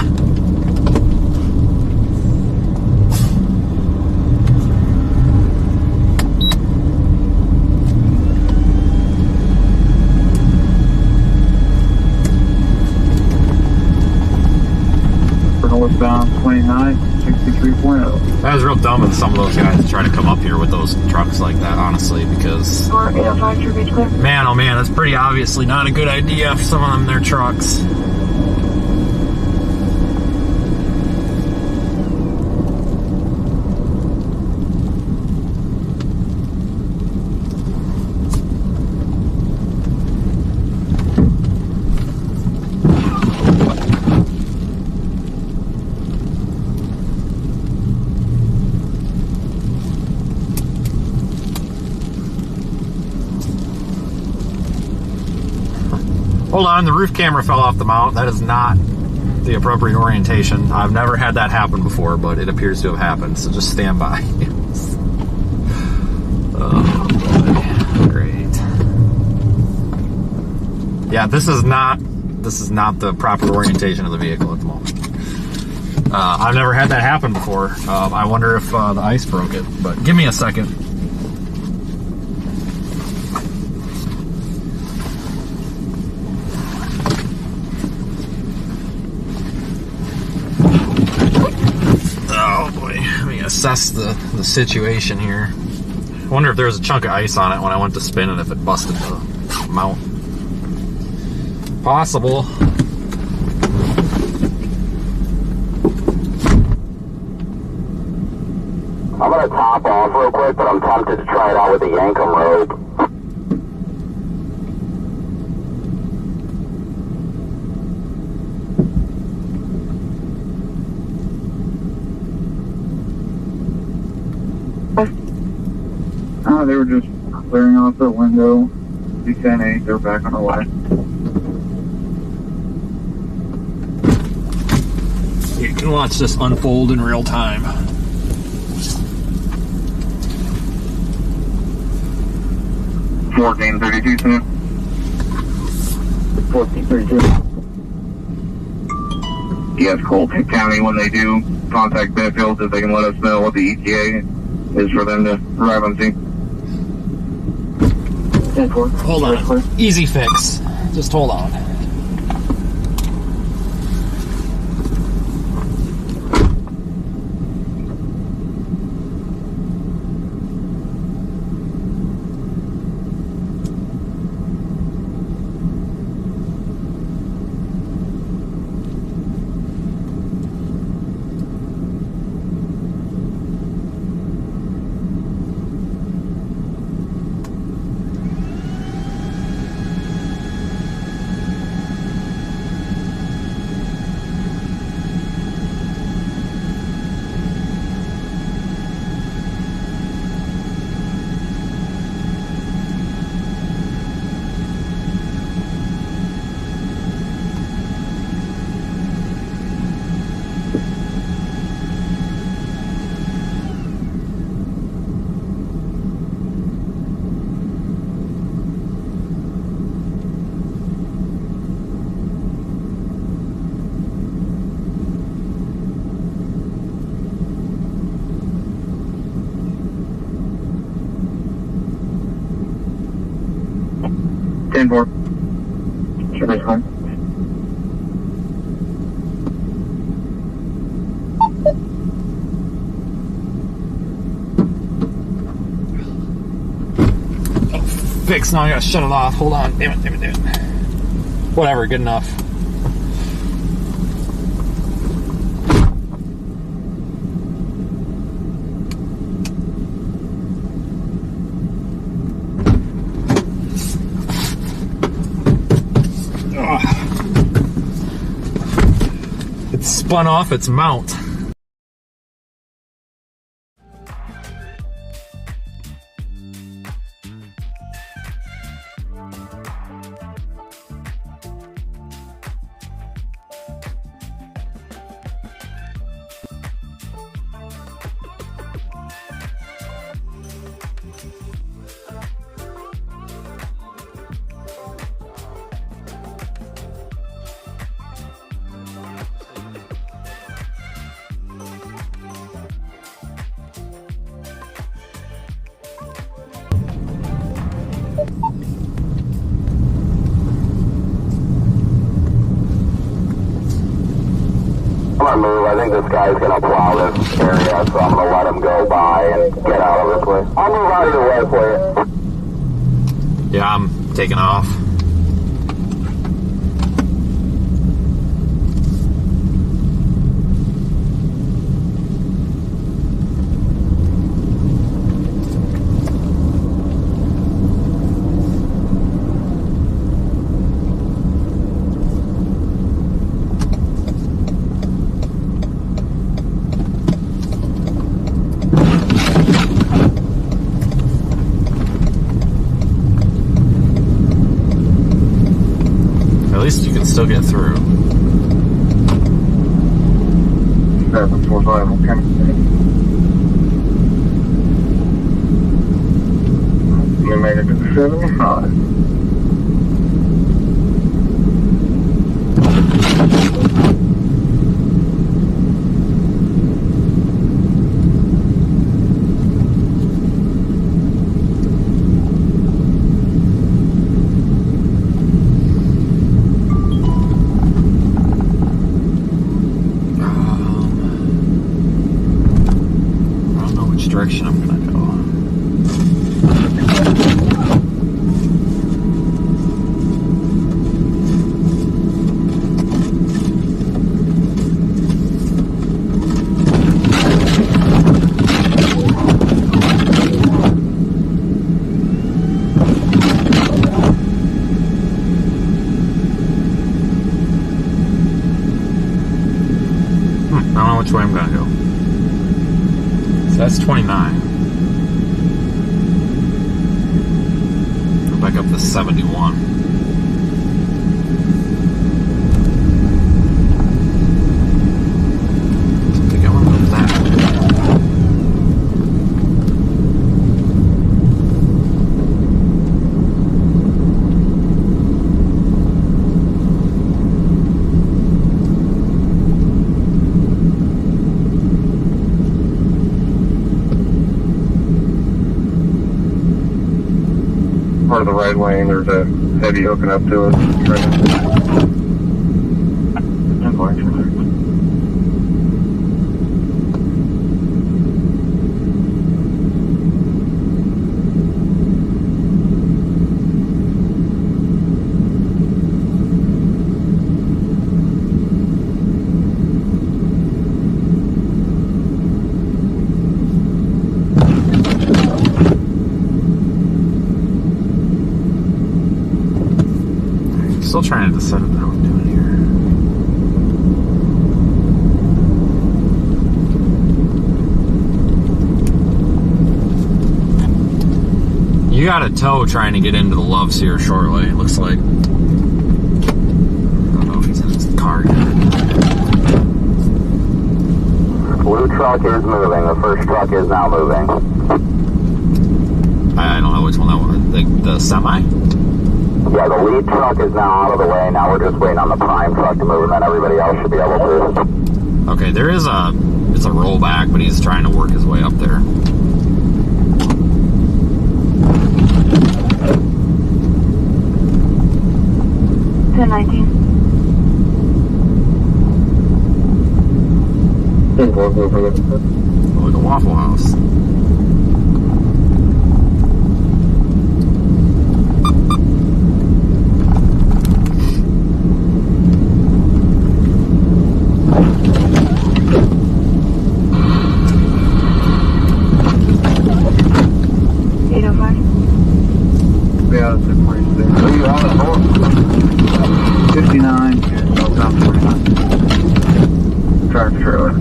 For northbound 29. 63.0. That was real dumb of some of those guys to try to come up here with those trucks like that, honestly, because, Or 805 True Beach Clear. man, oh man, that's pretty obviously not a good idea for some of them, their trucks. Hold on, the roof camera fell off the mount. That is not the appropriate orientation. I've never had that happen before, but it appears to have happened, so just stand by. Oh, boy. Great. Yeah, this is not the proper orientation of the vehicle at the moment. I've never had that happen before. I wonder if the ice broke it, but give me a second. Assess the situation here. I wonder if there was a chunk of ice on it when I went to spin and if it busted the mount. Possible. I'm gonna top off real quick, but I'm tempted to try it out with the Yankum rope. They were just clearing off their window. D10-8, they're back on the way. You can watch this unfold in real time. $14.32, sir. 1432. Yes, Colton County, when they do contact Benfield, if they can let us know what the ETA is for them to arrive on scene. Hold on. Easy fix. Just hold on. Board. Sure, that's fine. Fix, now I gotta shut it off. Hold on. Damn it. Whatever, good enough. It spun off its mount. think this guy's gonna plow this area, so I'm gonna let him go by and get out of this way. I'll move out of your way for you. Yeah, I'm taking off. At least you can still get through. 745, okay. We made it to 75. Direction I'm gonna go. I don't know which way I'm gonna go. So that's 29. Go back up to 71. I think I want to go that. Part of the right lane, there's a heavy hooking up to it. Still trying to decide what I'm doing here. You got a tow trying to get into the Loves here shortly, it looks like. I don't know if he's in his car yet. Blue truck is moving. The first truck is now moving. I don't know which one that was. The semi? Yeah, the lead truck is now out of the way. Now we're just waiting on the prime truck to move, and then everybody else should be able to. Okay, there is it's a rollback, but he's trying to work his way up there. Oh, the Waffle House. Yeah, that's a place there. Are you out of north? 59. Yeah, southbound 49. Tractor trailer.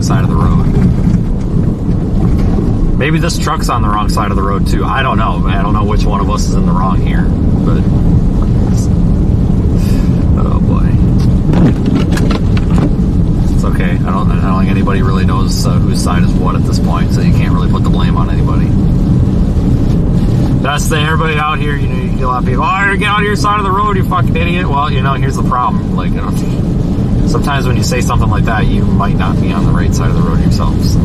Side of the road. Maybe this truck's on the wrong side of the road too. I don't know. I don't know which one of us is in the wrong here. But oh boy. think anybody really knows whose side is what at this point, so you can't really put the blame on anybody. That's the thing, everybody out here, you know, you get a lot of people, oh, get out of your side of the road, you fucking idiot. Well, you know, here's the problem. Like, you know, sometimes when you say something like that, you might not be on the right side of the road yourself, so.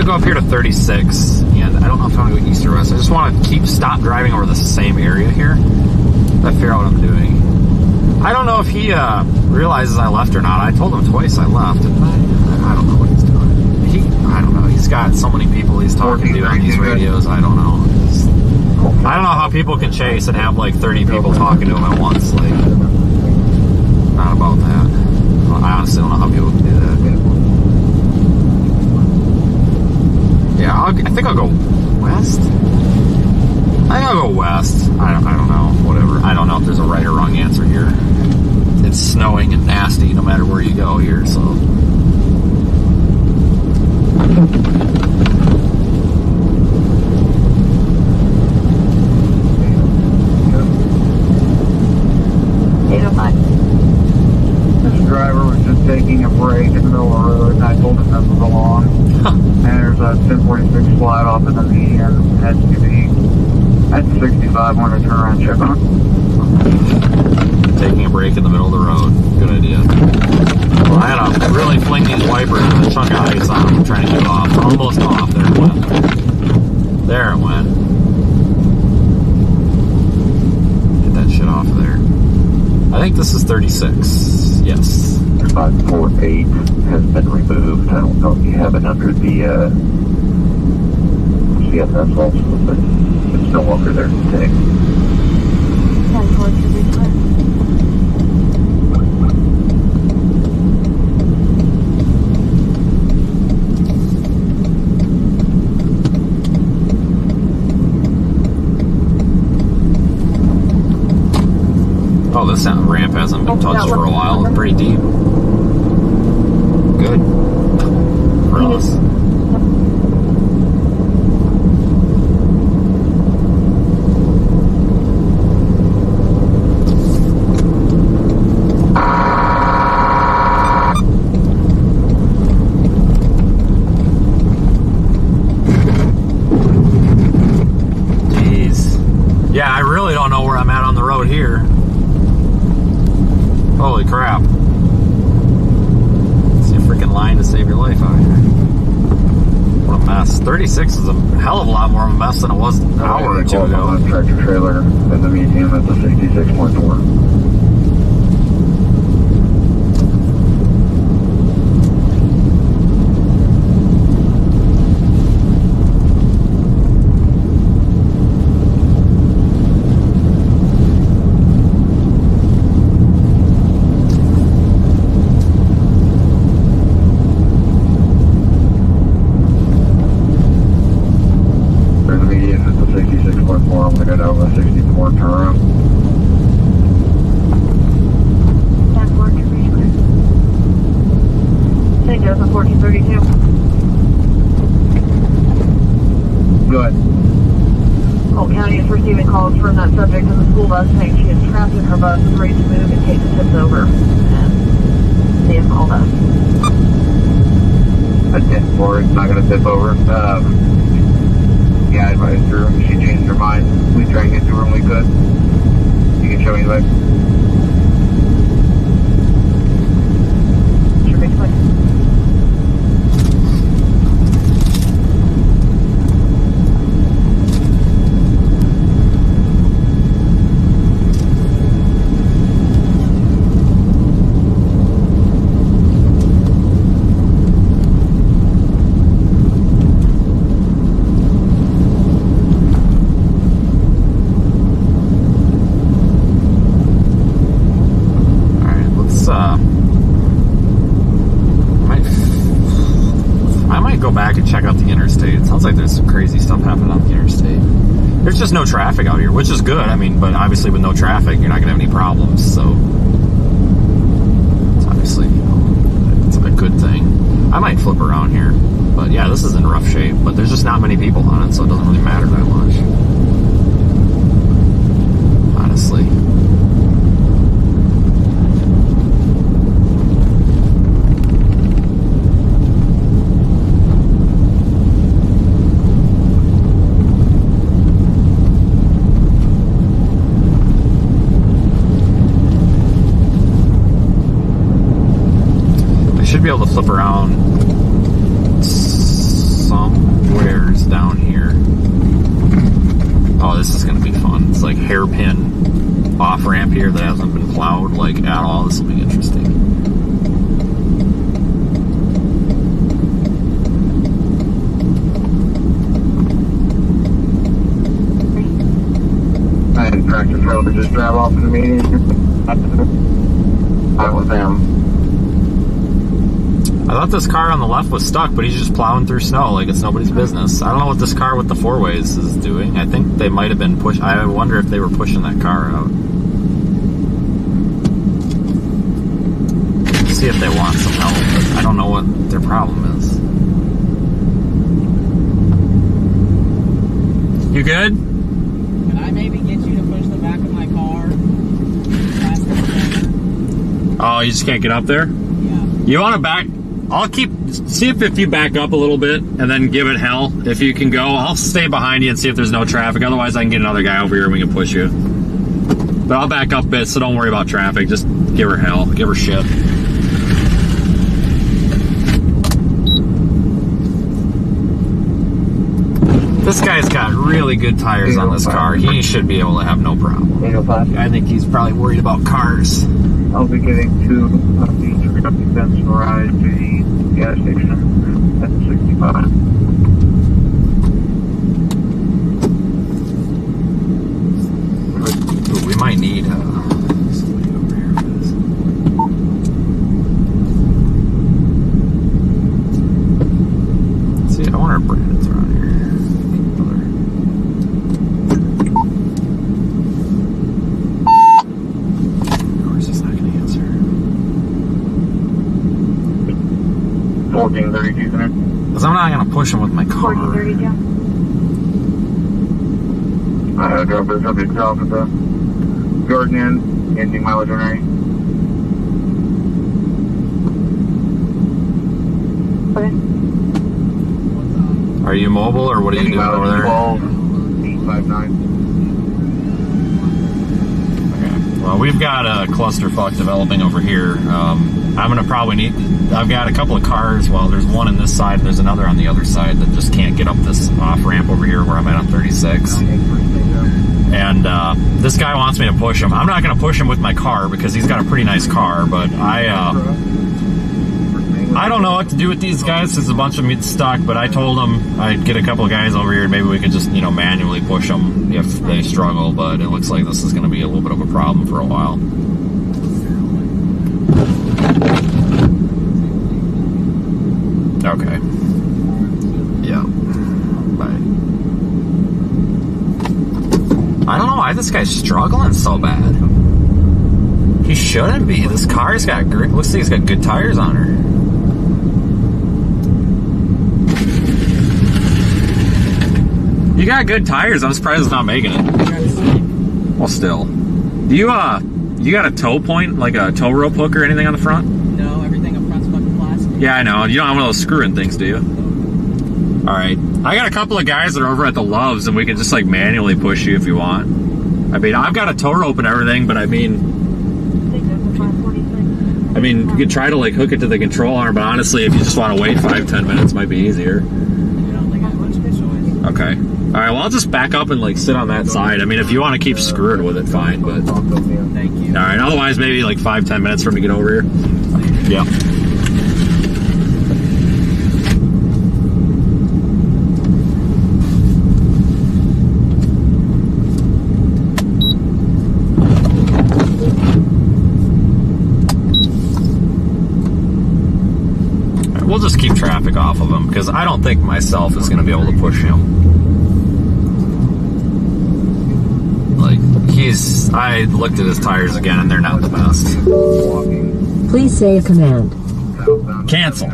Up here to 36, and I don't know if I want to go east or west. I just want to stop driving over the same area here. I figure out what I'm doing. I don't know if he realizes I left or not. I told him twice I left, and I don't know what he's doing. I don't know. He's got so many people he's talking to on these radios. I don't know. I don't know how people can chase and have like 30 people talking to him at once. Like, not about that. I honestly don't know how people can do that. Yeah, I think I'll go west. I think I'll go west. I don't know. Whatever. I don't know if there's a right or wrong answer here. It's snowing and nasty no matter where you go here, so. This driver was just taking a break in the middle of the road, and I told him that was along. And there's a 1046 slide off in the median, SUV. At 65, want to turn around and check on it. Taking a break in the middle of the road. Good idea. Well, I had to really fling these wipers with a chunk of ice on them, trying to get off. Almost off. There it went. There it went. Get that shit off of there. I think this is 36. Yes. 548 has been removed. I don't know if you have it under the CFS also, but it's no longer there today. Oh, this ramp hasn't been touched for a while. It's pretty deep. Good. For us. Jeez. Yeah, I really don't know where I'm at on the road here. Holy crap. See a freaking line to save your life out here. What a mess. 36 is a hell of a lot more of a mess than it was an hour or two ago. Tractor trailer in the medium at the 66.4. Saying she is trapped in her bus, ready to move in case it tips over. And they have called us. A 10-4, it's not going to tip over. Yeah, I advised her. She changed her mind. We tried to get to her when we could. You can show me the way. Sure, makes sense. might go back and check out the interstate. It sounds like there's some crazy stuff happening on the interstate. There's just no traffic out here, which is good. I mean, but obviously with no traffic, you're not gonna have any problems. So it's obviously, it's a good thing. I might flip around here, but yeah, this is in rough shape. But there's just not many people on it, so it doesn't really matter that much. Honestly. Should be able to flip around somewheres down here. Oh, this is going to be fun. It's like hairpin off ramp here that hasn't been plowed like at all. This will be interesting. I had a tractor trailer just drive off in the median. I was them. I thought this car on the left was stuck, but he's just plowing through snow like it's nobody's business. I don't know what this car with the four ways is doing. I think they might have been pushing. I wonder if they were pushing that car out. See if they want some help. But I don't know what their problem is. You good? Can I maybe get you to push the back of my car? Oh, you just can't get up there? Yeah. You want to back? I'll see if you back up a little bit and then give it hell. If you can go, I'll stay behind you and see if there's no traffic. Otherwise, I can get another guy over here and we can push you. But I'll back up a bit, so don't worry about traffic. Just give her hell. Give her shit. This guy's got really good tires on this car. He should be able to have no problem. I think he's probably worried about cars. I'll be getting to the fence ride to the gas station at 65. Ooh, we might need somebody over here for this. Let's see, I wonder if Brandon's around here. Of course, he's not going to answer. 1432 there. Because I'm not going to push him with my car. 1432. I drove this up itself at the Garden Inn, ending mileage on Okay. Are you mobile or what are you doing over there? 12,859. Okay. Well, we've got a clusterfuck developing over here. I'm going to probably need... I've got a couple of cars. Well, there's one on this side and there's another on the other side that just can't get up this off-ramp over here where I'm at on 36. And this guy wants me to push him. I'm not going to push him with my car because he's got a pretty nice car, but I don't know what to do with these guys. There's a bunch of them stuck, but I told him I'd get a couple of guys over here and maybe we could just, manually push them if they struggle, but it looks like this is going to be a little bit of a problem for a while. Okay. Yeah. Bye. I don't know why this guy's struggling so bad. He shouldn't be. This car's got great. Looks like he's got good tires on her. You got good tires. I'm surprised it's not making it. Well, still. Do you got a tow point, like a tow rope hook or anything on the front? No, everything up front's fucking plastic. Yeah, I know. You don't have one of those screw-in things, do you? Alright. I got a couple of guys that are over at the Loves, and we can just, manually push you if you want. I mean, I've got a tow rope and everything, but I mean, you could try to, hook it to the control arm, but honestly, if you just want to wait 5-10 minutes, it might be easier. Okay. Alright, well, I'll just back up and, sit on that side. I mean, if you want to keep screwing with it, fine, but... Thank you. Alright, otherwise, maybe, 5-10 minutes for him to get over here. Yeah. We'll just keep traffic off of him, because because I don't think myself is going to be able to push him. Like, I looked at his tires again, and they're not the best. Please say a command. Cancel.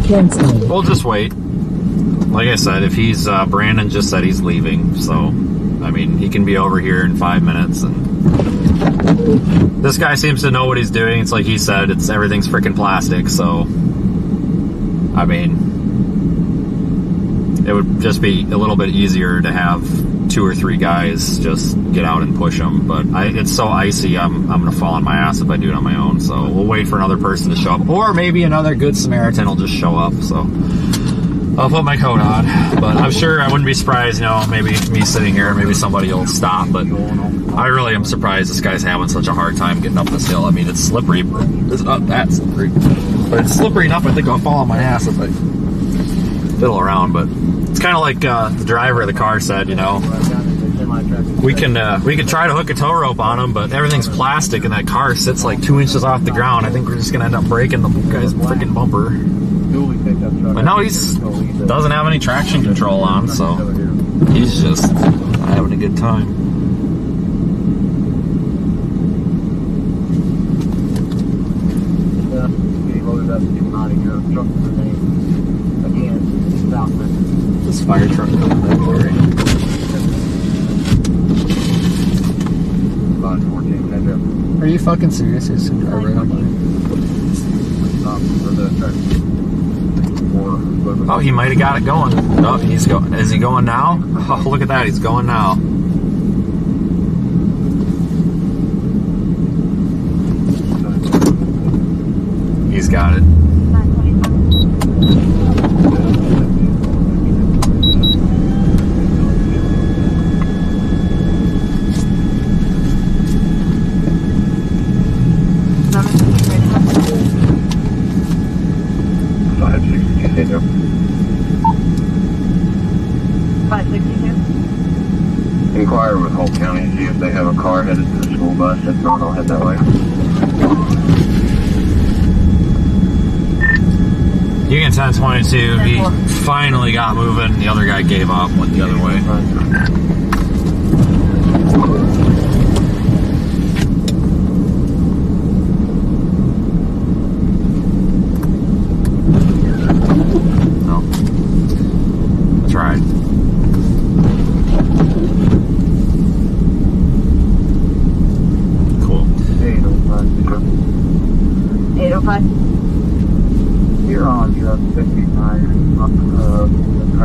Cancel. We'll just wait. Like I said, if he's, Brandon just said he's leaving, so, I mean, he can be over here in 5 minutes, and this guy seems to know what he's doing. It's like he said, everything's freaking plastic, so, I mean, it would just be a little bit easier to have 2 or 3 guys just get out and push them, but it's so icy, I'm gonna fall on my ass if I do it on my own, so we'll wait for another person to show up, or maybe another good Samaritan will just show up, so I'll put my coat on, but I'm sure I wouldn't be surprised, you know, maybe me sitting here, maybe somebody will stop, but I really am surprised this guy's having such a hard time getting up this hill. I mean, it's slippery, but it's not that slippery, but it's slippery enough I think I'll fall on my ass if I fiddle around, but it's kind of like the driver of the car said, you know, we can try to hook a tow rope on him, but everything's plastic and that car sits like 2 inches off the ground. I think we're just gonna end up breaking the guy's freaking bumper. But no, doesn't have any traction control on, so he's just having a good time. This fire truck coming that way. Are you fucking serious? It's gonna drive right on by. Oh, he might have got it going. Oh, he's going. Is he going now? Oh, look at that. He's going now. He's got it. Inquire with Holt County, see if they have a car headed to the school bus. If not, I'll head that way. Union 1022, he finally got moving. The other guy gave up, went the other way. No. That's right. Cool. 805. You're on drug 59 up the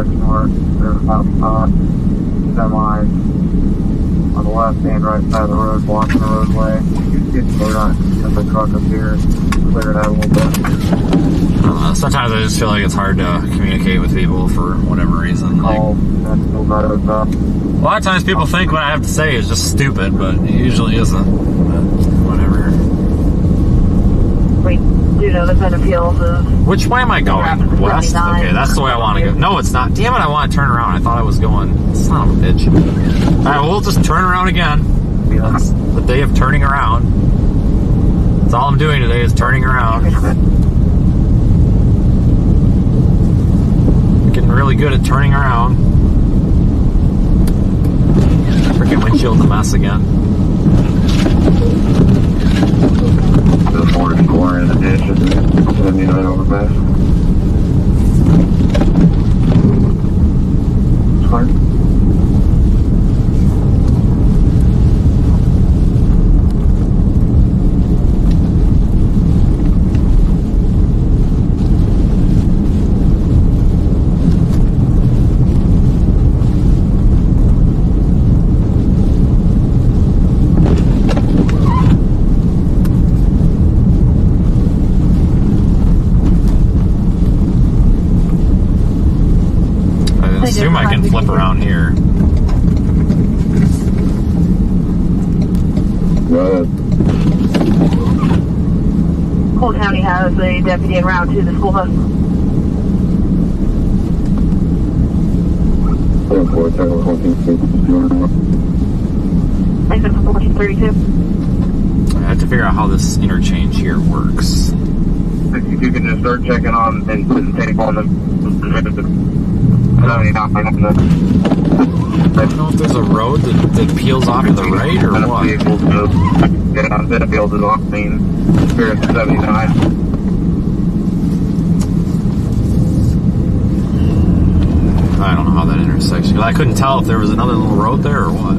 North. There's about semis on the left and right side of the road, blocking the roadway. You can get clear on the truck up here and clear it out a little bit. Sometimes I just feel like it's hard to communicate with people for whatever reason. Like, a lot of times people think what I have to say is just stupid, but it usually isn't. But whatever. We do know the Benefields is... Which way am I going? West? Okay, that's the way I want to go. No, it's not. Damn it, I want to turn around. I thought I was going... Son of a bitch. Alright, well, we'll just turn around again. That's the day of turning around. That's all I'm doing today is turning around. Getting really good at turning around. Freaking windshield's a mess again. The Ford Explorer in the ditch is 79 overpass. It's fine. I assume I can flip around here. Holt County has a deputy en route to the school bus. 1432. I have to figure out how this interchange here works. If you can just start checking on and putting tape on them. 79. I don't know if there's a road that peels off to the right or what. Vehicles to get on the field is off main. Here at 79. I don't know how that intersects. I couldn't tell if there was another little road there or what.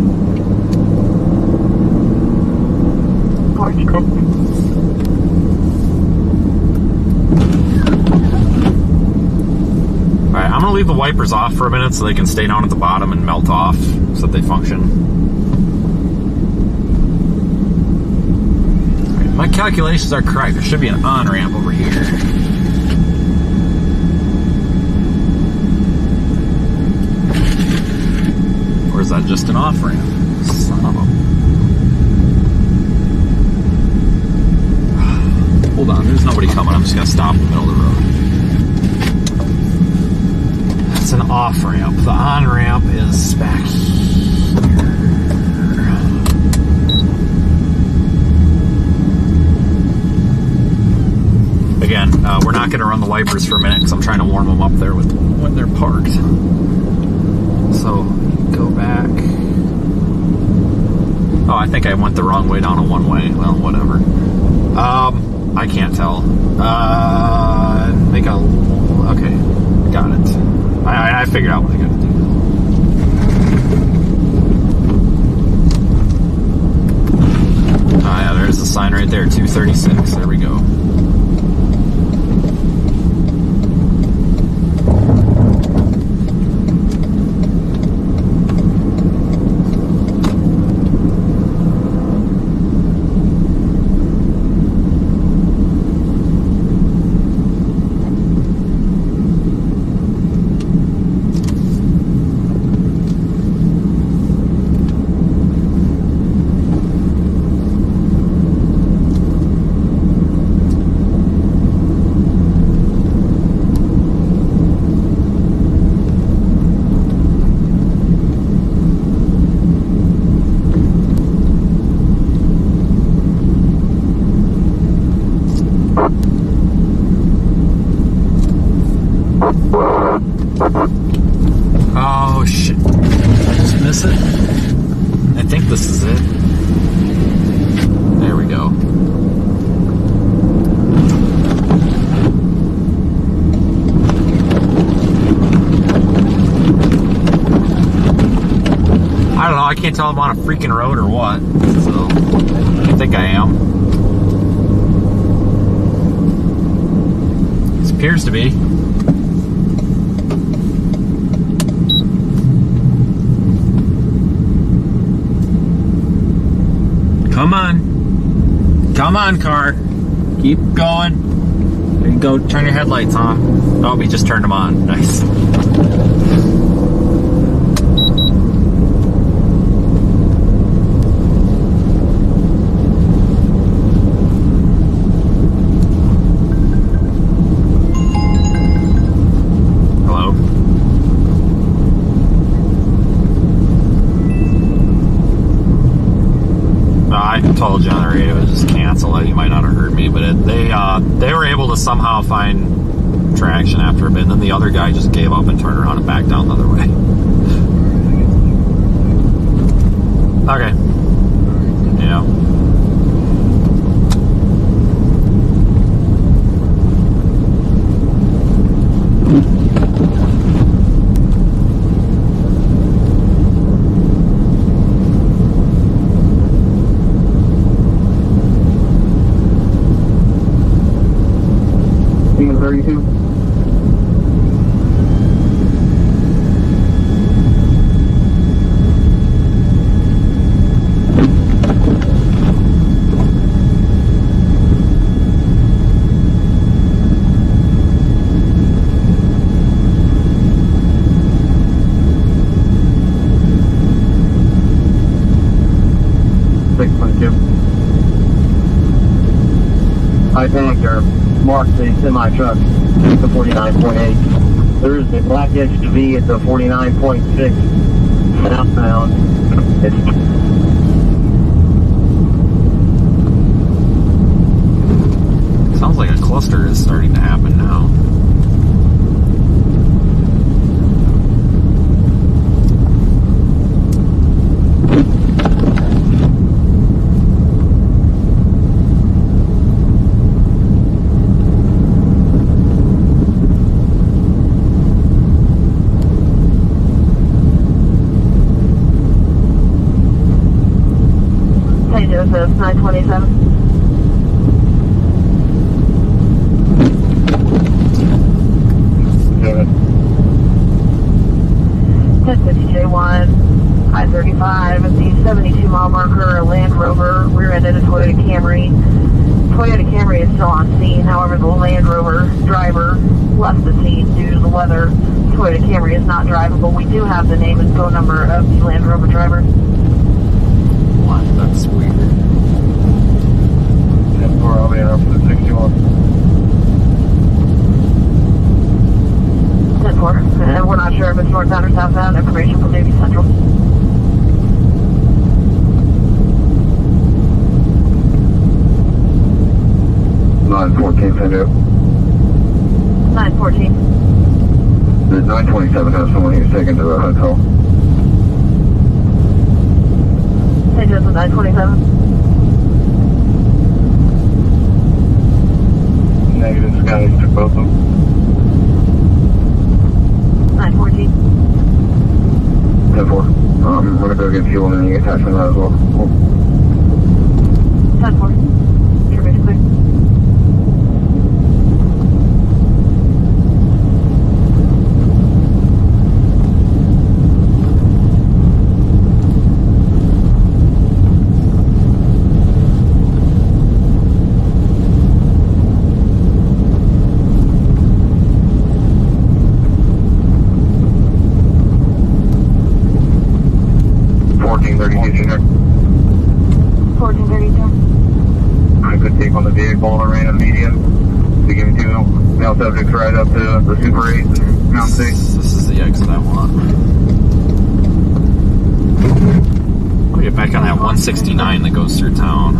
Alright, I'm going to leave the wipers off for a minute so they can stay down at the bottom and melt off so that they function. Right, my calculations are correct. There should be an on-ramp over here. Or is that just an off-ramp? Son of a... Hold on, there's nobody coming. I'm just going to stop in the middle of the road. That's an off-ramp. The on-ramp is back here. Again, we're not going to run the wipers for a minute because I'm trying to warm them up there when they're parked. So, go back. Oh, I think I went the wrong way down a one-way. Well, whatever. I can't tell. Okay, got it. I figured out what I got to do. Oh yeah, there's the sign right there, 236. There we go. Oh shit. Did I just miss it? I think this is it. There we go. I don't know, I can't tell if I'm on a freaking road or what. So, I think I am. This appears to be. Come on. Come on, car. Keep going. There you go. Turn your headlights on. Oh, we just turned them on. Nice. I told you on the radio to just cancel it. You might not have heard me, but they were able to somehow find traction after a bit, and then the other guy just gave up and turned around and backed down the other way. Okay. Yeah. Being 32. I think or marked the semi truck at the 49.8. There's the black SUV at the 49.6 southbound. Sounds like a club. cluster is starting to happen now. St. Joseph, 927. 1050J1, I-35 at the 72-mile marker, a Land Rover rear-ended a Toyota Camry. Toyota Camry is still on scene, however, the Land Rover driver left the scene due to the weather. Toyota Camry is not drivable. We do have the name and phone number of the Land Rover driver. What? That's weird. I'll be up to the 61. 10-4. And we're not sure if it's northbound or southbound. Information from Navy Central. Line 14, St. Joe. 914. The 927 has someone he was taken to the hotel. St. Joseph, 927. Negative, Scotty took both of them. 914. 10-4. We're gonna go get fuel and then you get attachment of that as well. Cool. 10-4. Information clear. On the vehicle and ran a median to give two male subjects right up to the Super 8 and Mount C. This is the exit I want. I'll get back on that 169 that goes through town.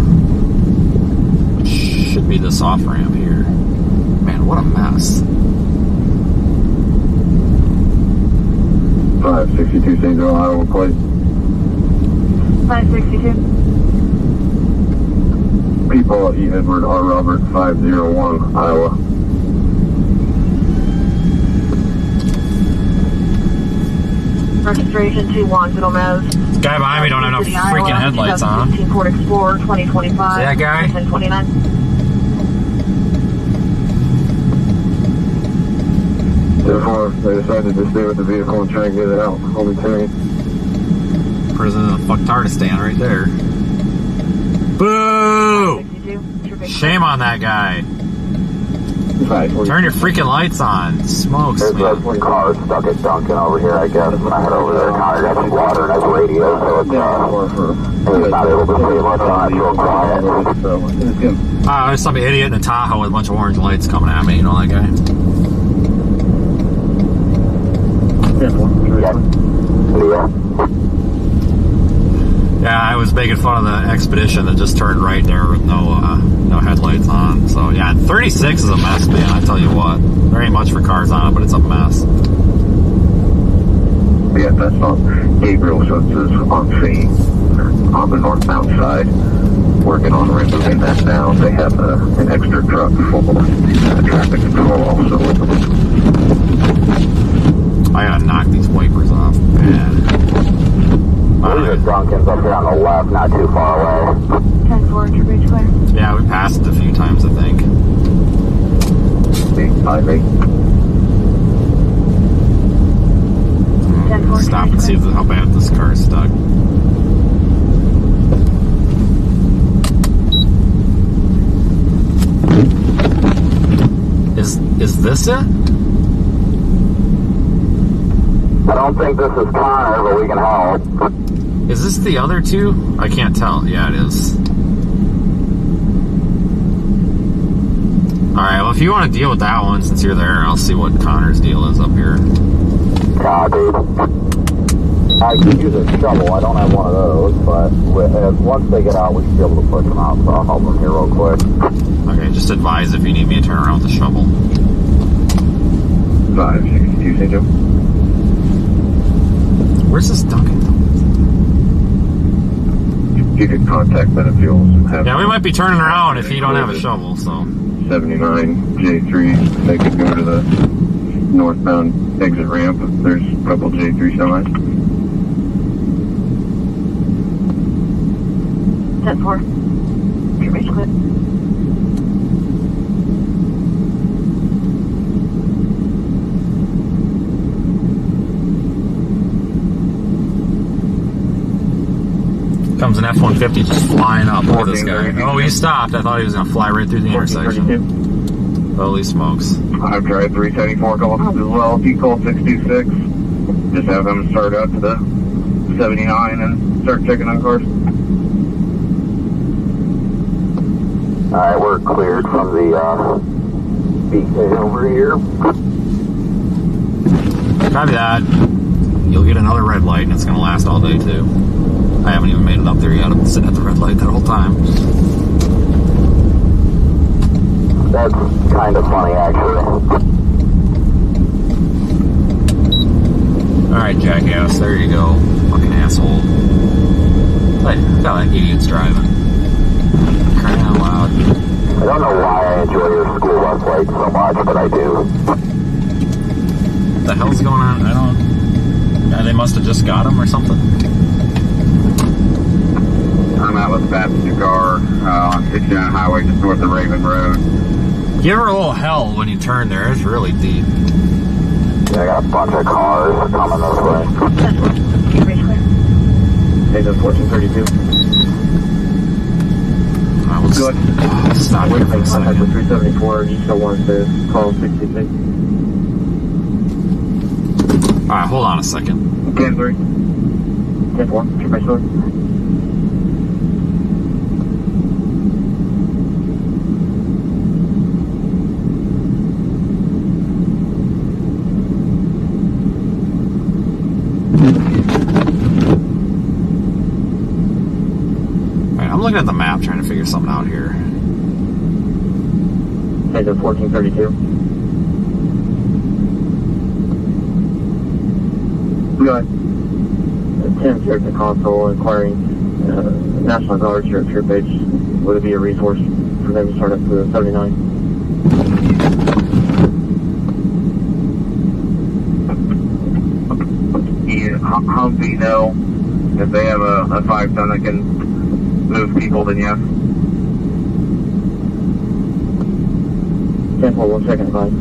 Should be this off ramp here. Man, what a mess. 562 St. Joe, Iowa plate. 562. People E. Edward R. Robert 501, Iowa. Registration 21, Middle Meadows. This guy behind me don't have no freaking headlights on. Ford Explorer 2025. See that guy? 1029. Therefore, they decided to stay with the vehicle and try and get it out. Only turning. President of Fucktardistan right there. Boo! Shame on that guy. Turn your freaking lights on. Smokes, There's man. a car stuck at Duncan over here, I guess. When I head over there, Connor got some water in his radio, so it's he's not able to see much on it. Real quiet. There's some idiot in a Tahoe with a bunch of orange lights coming at me. You know that guy? Yeah. Yeah, I was making fun of the Expedition that just turned right there with no headlights on. So yeah, 36 is a mess, man. I tell you what, there ain't much for cars on it, but it's a mess. Yeah, that's not Gabriel, so it's on scene on the northbound side, working on removing that down. They have an extra truck full of traffic control also with them. I gotta knock these wipers off, man. There's a Duncan's up here on the left, not too far away. 10-4, bridge clear. Yeah, we passed it a few times, I think. Stop and see how bad this car is stuck. Is this it? I don't think this is Connor, but we can help. Is this the other two? I can't tell. Yeah, it is. Alright, well, if you want to deal with that one since you're there, I'll see what Connor's deal is up here. Copy. I could use a shovel. I don't have one of those, but once they get out, we should be able to push them out. So I'll help them here real quick. Okay, just advise if you need me to turn around with the shovel. 562, St. Joe. Where's this Dunkin'? You could contact Benefuels and have. Yeah, we might be turning around if you don't have a shovel, so. 79 J3. They could go to the northbound exit ramp if there's a couple J3 semis. 10-4. Your base clear. Comes an F-150 just flying up. Look at this guy. Oh, he stopped. I thought he was going to fly right through the intersection. Holy smokes. I've tried 374 calls as well. If you call 626, just have them start up to the 79 and start checking on cars. Alright, we're cleared from the BK over here. Copy that. You'll get another red light, and it's going to last all day, too. I haven't even made it up there yet. I've been sitting at the red light that whole time. That's kind of funny, actually. Alright, jackass. There you go. Fucking asshole. Look how that idiot's driving. Crying out loud. I don't know why I enjoy your school bus lights so much, but I do. What the hell's going on? I don't... they must have just got him or something. I'm out with a passenger car on 69 Highway just north of Raven Road. Give her a little hell when you turn there. It's really deep. Yeah, I got a bunch of cars coming this way. Your base clear. Hey, the 1432. I will Good. Stop here for a second. 374, you still want to call 66. Alright, hold on a second. 10-3. 10-4, your base clear. I'm looking at the map trying to figure something out here. Hey, the 1432. Go ahead. 10 here at the console inquiring National Guard trip page. Would it be a resource for them to start up to the 79? How do you know if they have a 5-ton that can move people, then yes. 10-4, 1 second, 5.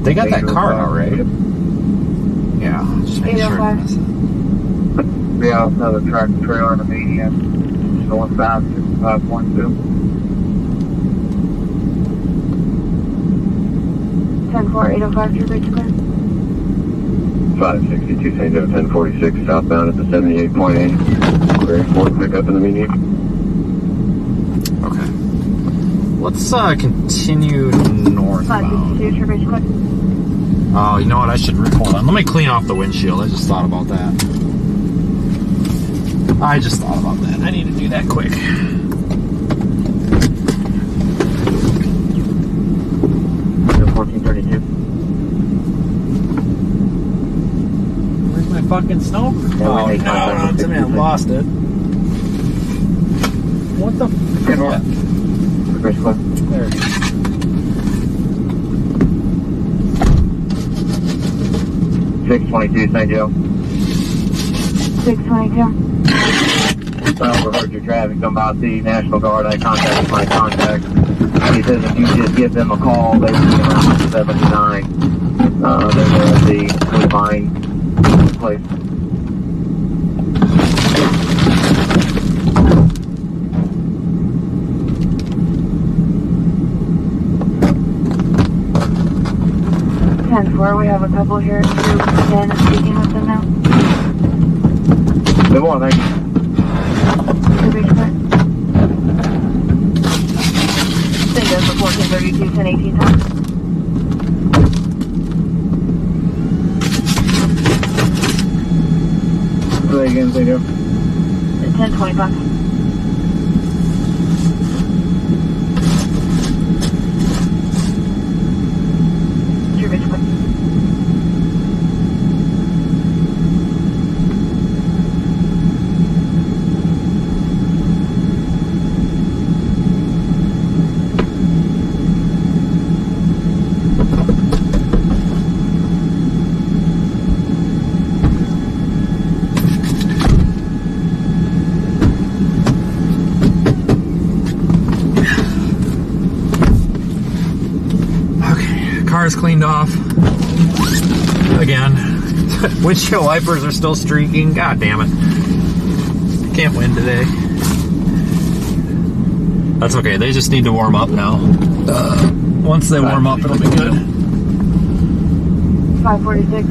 They got that car out, right? Yeah, just make sure. Yeah, another tractor trailer in the median. Just going fast, 5.2. 10-4, 805, your base clear. 562 St. Joe, 1046, southbound at the 78.8. Clearing Ford pickup in the median. Okay. Let's continue northbound. 562, your base clear. Oh, you know what? I should hold on. Let me clean off the windshield. I just thought about that. I need to do that quick. 1432. Where's my fucking snow? Yeah, Oh, no, I lost it. What the fuck? There it is. 622 St. Joe. 622. I overheard your traffic come by the National Guard. I contacted my contact. He says if you just give them a call, they will be around 79. They're there at the Woodbine place. We have a couple here. Group 10 is speaking with them now. Good morning, thank you. Your base clear. 1032, 1018 time. Say again, say again. 1025. Sure, basically. Car's cleaned off. Again. Windshield wipers are still streaking. God damn it. Can't win today. That's okay. They just need to warm up now. Once they warm up, it'll be good. 546.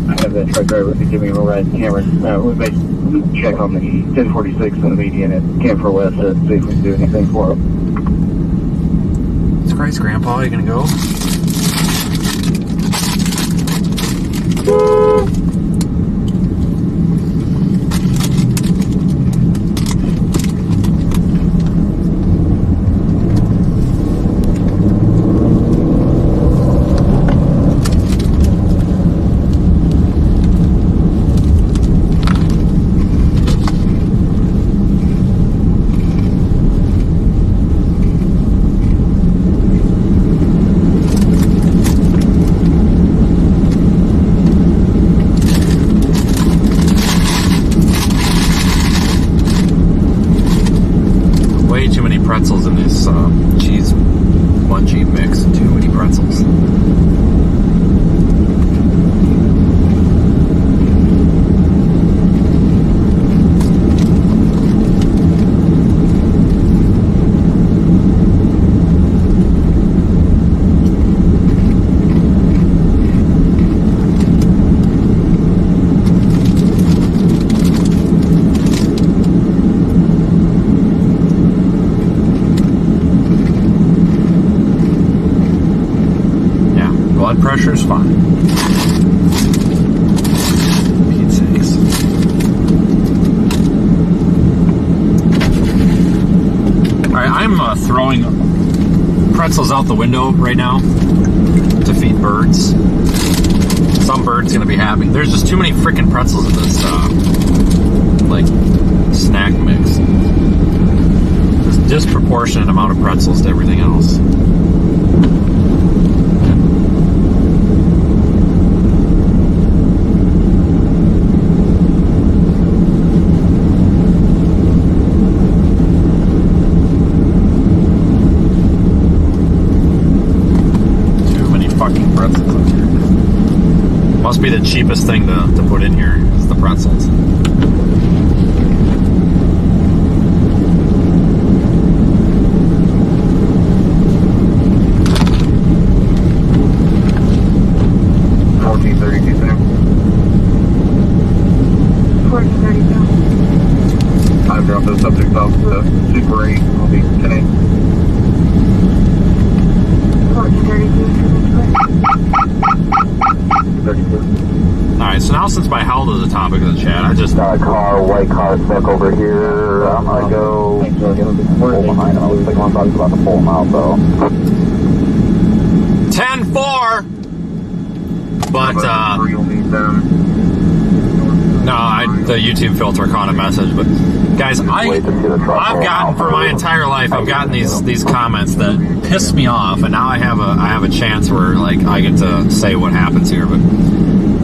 I have that truck driver to give me a ride camera. We basically check on the 1046 on the median at Camper West to see if we can do anything for him. Christ, Grandpa, are you gonna go? Pretzels in this cheese munchie mix. Too many pretzels. Pressure's fine. Pete's sakes. Alright, I'm throwing pretzels out the window right now to feed birds. Some bird's gonna be happy. There's just too many freaking pretzels in this like snack mix. There's a disproportionate amount of pretzels to everything else. Must be the cheapest thing to put in here is the pretzels. I've dropped the subject off the Super 8. I'll be 10-8. 32. Alright, so now since my health is the topic of the chat, I just got a car, white car stuck over here. I'm gonna go pull behind him. I was thinking about to pull him out though. 10-4! But, no, the YouTube filter caught a message, but guys, I've gotten for my entire life, I've gotten these comments that piss me off, and now I have a chance where like I get to say what happens here. But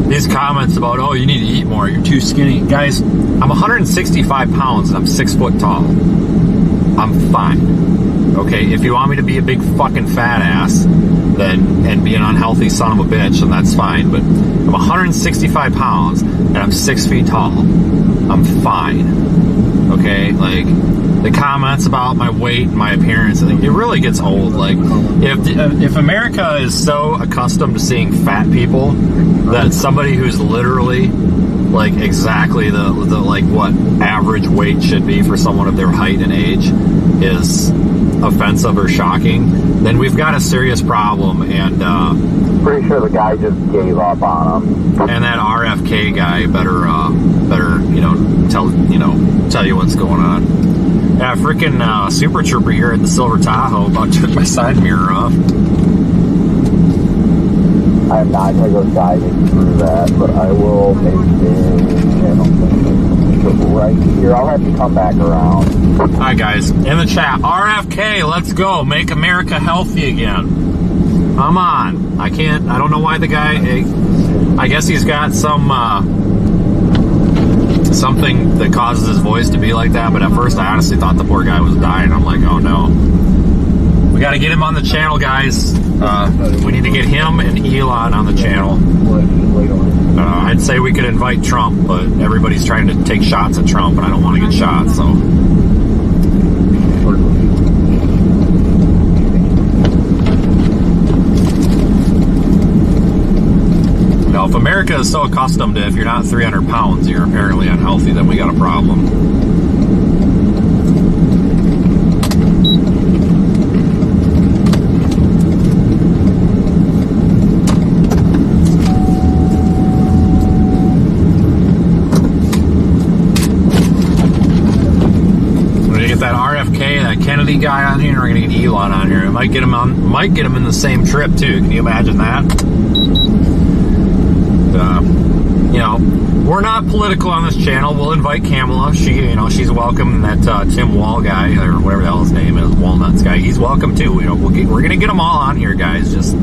these comments about, oh, you need to eat more, you're too skinny, guys, I'm 165 pounds and I'm 6 foot tall. I'm fine. Okay, if you want me to be a big fucking fat ass, then and be an unhealthy son of a bitch, then that's fine. But I'm 165 pounds and I'm 6 feet tall. I'm fine. Okay, like the comments about my weight and my appearance, I think it really gets old. Like if America is so accustomed to seeing fat people that somebody who's literally like exactly the like what average weight should be for someone of their height and age is offensive or shocking, then we've got a serious problem. And pretty sure the guy just gave up on him. And that RFK guy better tell you what's going on. Yeah, freaking Super Trooper here at the Silver Tahoe about took my side mirror off. I'm not going to go diving through that, but I will maybe right here. I'll have to come back around. Hi guys, in the chat, RFK, let's go, make America healthy again. Come on. I don't know why the guy, I guess he's got some, something that causes his voice to be like that, but at first I honestly thought the poor guy was dying. I'm like, oh no. We got to get him on the channel, guys. We need to get him and Elon on the channel. I'd say we could invite Trump, but everybody's trying to take shots at Trump, and I don't want to get shot, so. Now, if America is so accustomed to if you're not 300 pounds, you're apparently unhealthy, then we got a problem. Kennedy guy on here, and we're gonna get Elon on here. It might get him in the same trip too. Can you imagine that? We're not political on this channel. We'll invite Kamala. She's welcome. And that Tim Wall guy, or whatever the hell his name is, Walnuts guy, he's welcome too. We're gonna get them all on here, guys. Just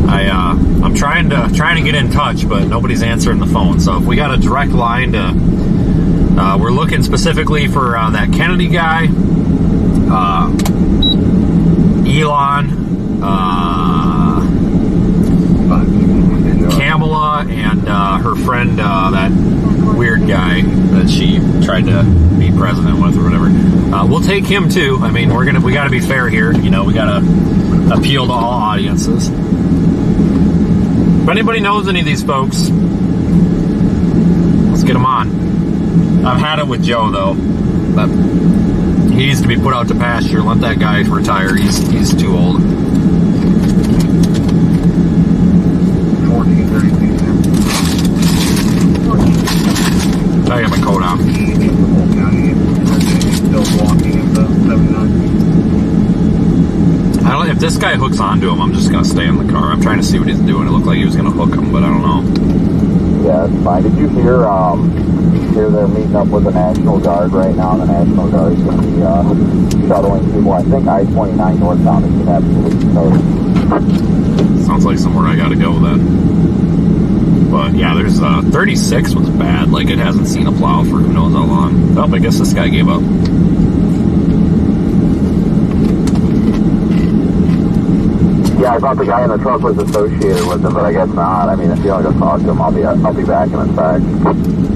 I'm trying to get in touch, but nobody's answering the phone. So if we got a direct line to, we're looking specifically for that Kennedy guy. Elon, Kamala, and her friend, that weird guy that she tried to be president with or whatever. We'll take him too. I mean, we got to be fair here. We got to appeal to all audiences. If anybody knows any of these folks, let's get them on. I've had it with Joe though. But he needs to be put out to pasture. Let that guy retire. He's too old. 1432. I got my coat on. If this guy hooks onto him, I'm just gonna stay in the car. I'm trying to see what he's doing. It looked like he was gonna hook him, but I don't know. Yeah, it's fine. Did you hear? They're meeting up with the National Guard right now. The National Guard is going to be shuttling people. I think I-29 northbound is going to absolutely coast. Sounds like somewhere I got to go then. But yeah, there's 36 was bad. Like it hasn't seen a plow for who knows how long. Oh, I guess this guy gave up. Yeah, I thought the guy in the truck was associated with him, but I guess not. I mean, if you want to go talk to him, I'll be back in a sec.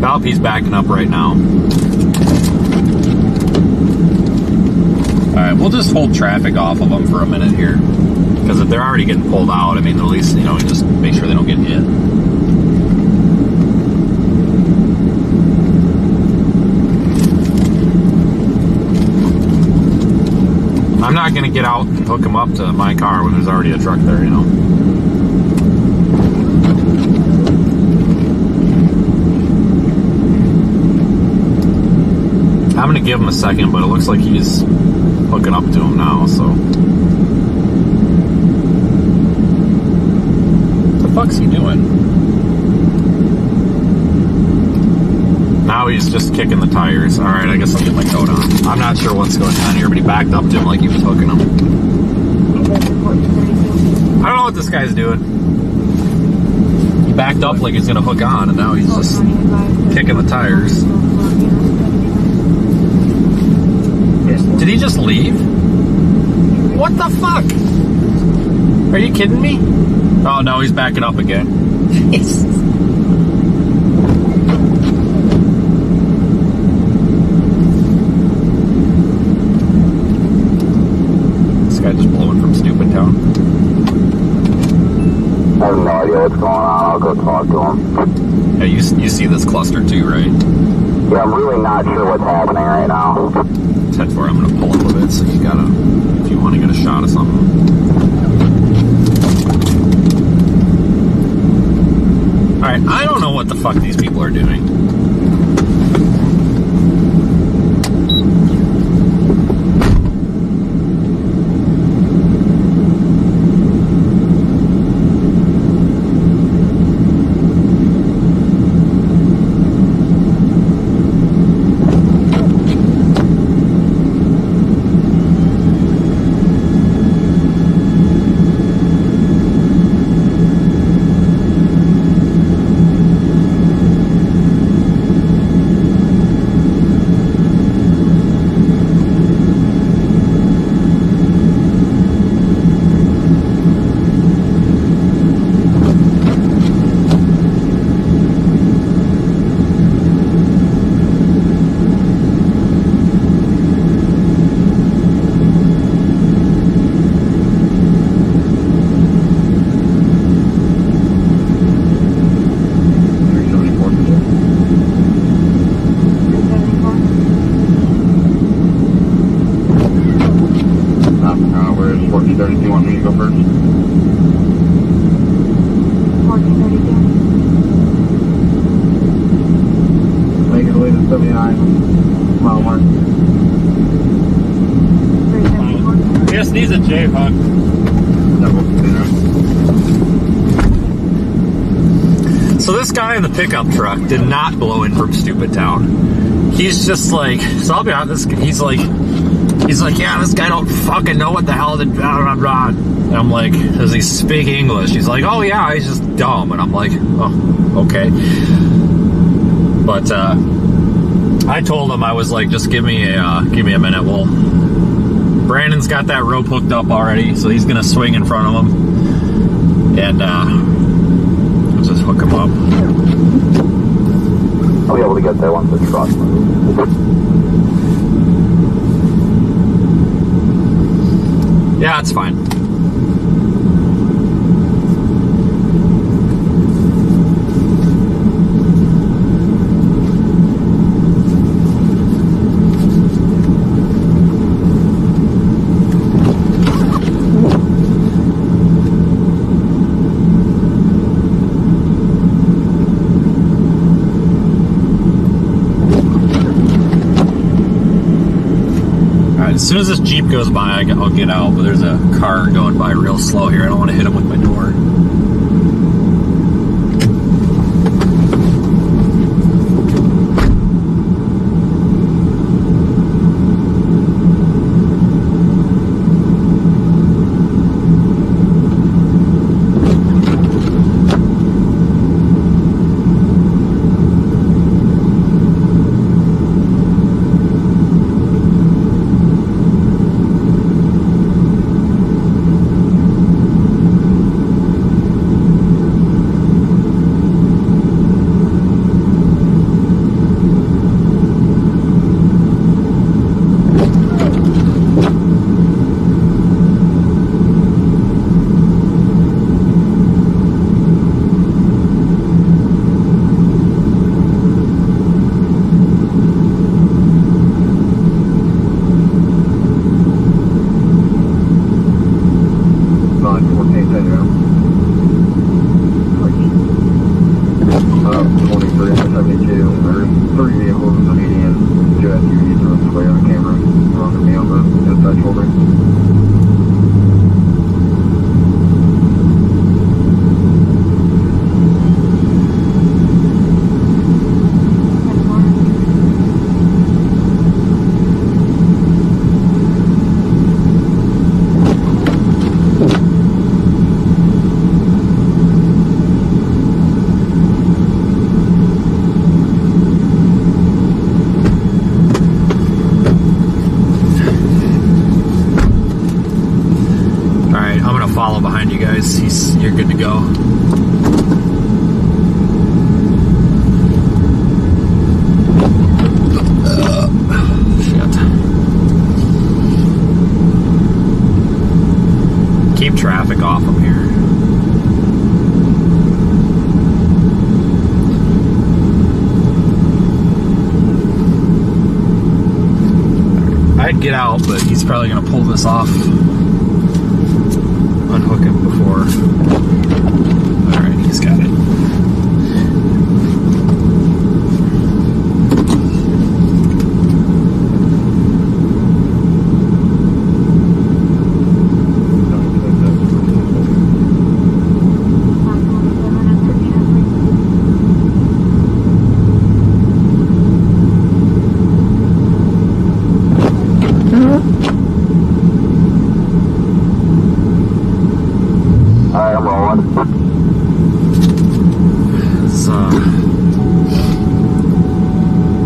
Nope, he's backing up right now. Alright, we'll just hold traffic off of them for a minute here. Because if they're already getting pulled out, I mean, at least, just make sure they don't get hit. I'm not going to get out and hook them up to my car when there's already a truck there, I'm going to give him a second, but it looks like he's hooking up to him now, so. What the fuck's he doing? Now he's just kicking the tires. Alright, I guess I'll get my coat on. I'm not sure what's going on here, but he backed up to him like he was hooking him. I don't know what this guy's doing. He backed up like he's going to hook on, and now he's just kicking the tires. Did he just leave? What the fuck? Are you kidding me? Oh no, he's backing up again. Jesus. This guy just blowing from Stupid Town. I have no idea what's going on. I'll go talk to him. Yeah, you you see this cluster too, right? Yeah, I'm really not sure what's happening right now. 10-4, I'm gonna pull up a bit so you gotta, if you want to get a shot of something. Alright, I don't know what the fuck these people are doing. Just needs a J-hook. So this guy in the pickup truck did not blow in from Stupid Town. He's just like, so I'll be honest, he's like, yeah, this guy don't fucking know what the hell the blah, blah, blah. And I'm like, does he speak English? He's like, oh yeah, he's just dumb. And I'm like, oh, okay. But I told him, I was like, just give me a minute. Well, Brandon's got that rope hooked up already, so he's gonna swing in front of him, and let's just hook him up. I'll be able to get there once the truck moves. Yeah, it's fine. As soon as this Jeep goes by, I'll get out, but there's a car going by real slow here. I don't want to hit him with my door. You're good to go. Shit. Keep traffic off from here. tried get out, but he's probably going to pull this off. Unhook him before. Alright, he's got it.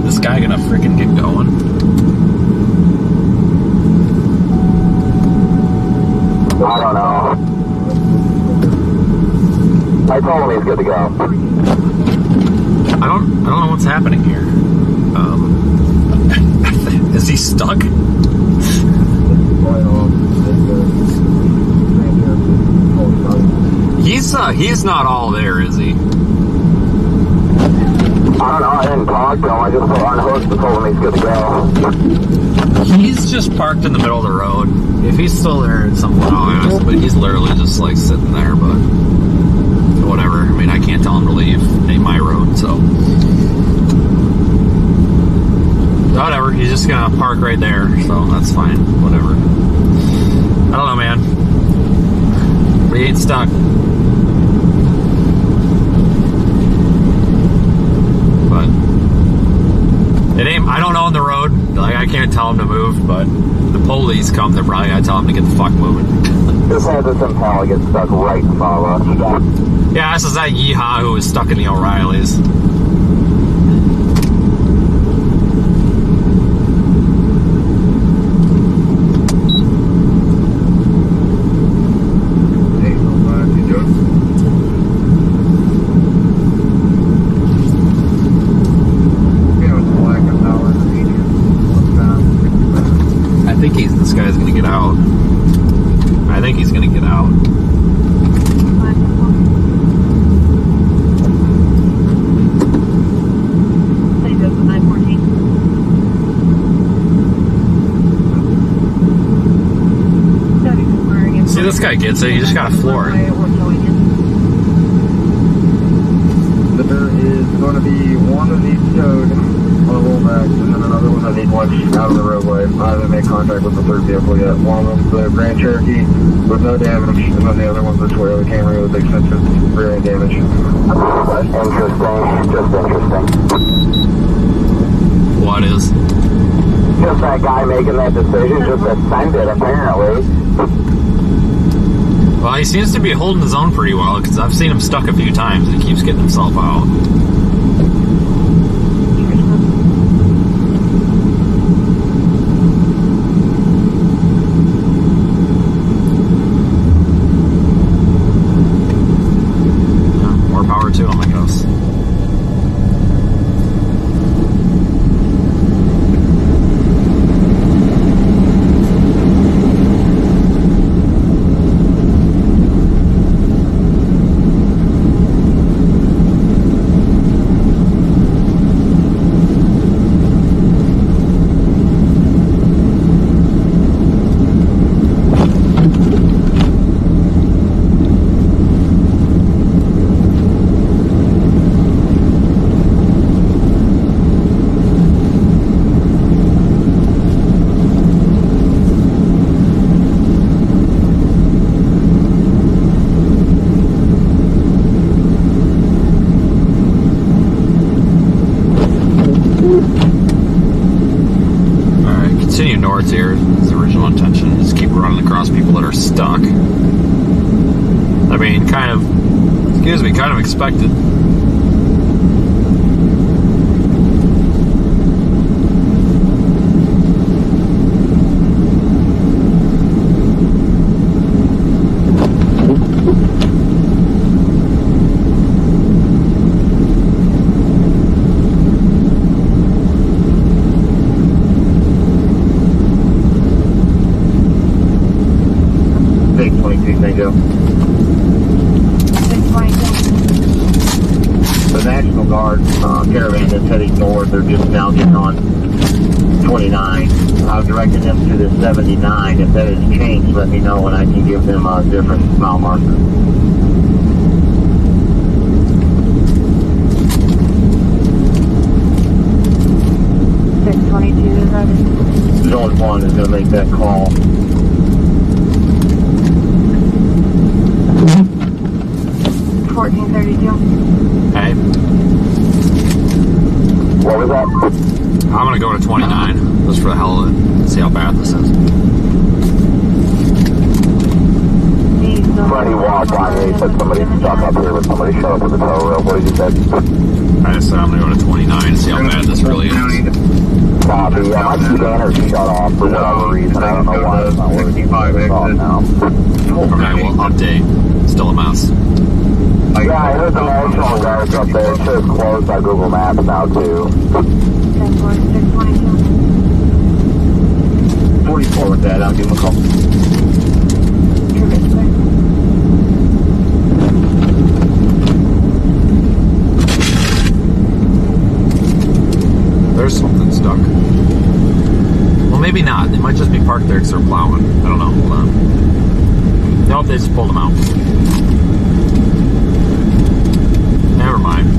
This guy gonna freaking get going? I don't know. I told him he's good to go. I don't know what's happening here. Is he stuck? He's not all there, is he? I don't know, I didn't talk to him, I just unhooked and told him he's good to go. He's just parked in the middle of the road. If he's still there, it's something honest, but he's literally just like sitting there, but whatever. I mean, I can't tell him to leave. It ain't my road, so. Whatever, he's just gonna park right there, so that's fine. Whatever. I don't know, man. But he ain't stuck. But it ain't, I don't know on the road. Like, I can't tell him to move, but the police come, they're probably gonna tell him to get the fuck moving. This has this impala get stuck right in front of us. Yeah, this is that yeehaw who was stuck in the O'Reillys. This guy's gonna get out. I think he's gonna get out. See, this guy gets it. You just gotta floor it. There is going to be one that needs towed on a rollback, and then another one that needs watched out of the roadway. I haven't made contact with the third vehicle yet. One of them's the Grand Cherokee with no damage, and then the other one's the Toyota Camry with extensive rear end damage. Interesting, just interesting. What is? Just that guy making that decision, just to send it, apparently. Well, he seems to be holding his own pretty well, because I've seen him stuck a few times and he keeps getting himself out. Yeah, more power to him, I guess. Continue north here is the original intention. Just keep running across people that are stuck. I mean, kind of expected. The National Guard caravan that's heading north, they're just now getting on. 29. I've directed them to the 79. If that has changed, let me know and I can give them a different mile marker. 622 is ready. Zone 1 is going to make that call. Hey. What was that? I'm gonna go to 29, just for the hell of it. See how bad this is. Freddie walked by me. He said somebody's stuck up here, but somebody showed up with a tow rope. What did you say? I just said I'm gonna go to 29 and see how bad this really is. Copy. Yeah, my scanner shut off for whatever reason. I don't know why it's not working. It's off now. Okay, well, update. Still a mess. Yeah, I heard the National Guard's up there. It shows closed by Google Maps now, too. 44 with that, I'll give him a call. There's something stuck. Well, maybe not. They might just be parked there because they're plowing. I don't know. Hold on. Nope, they just pulled them out. Never mind.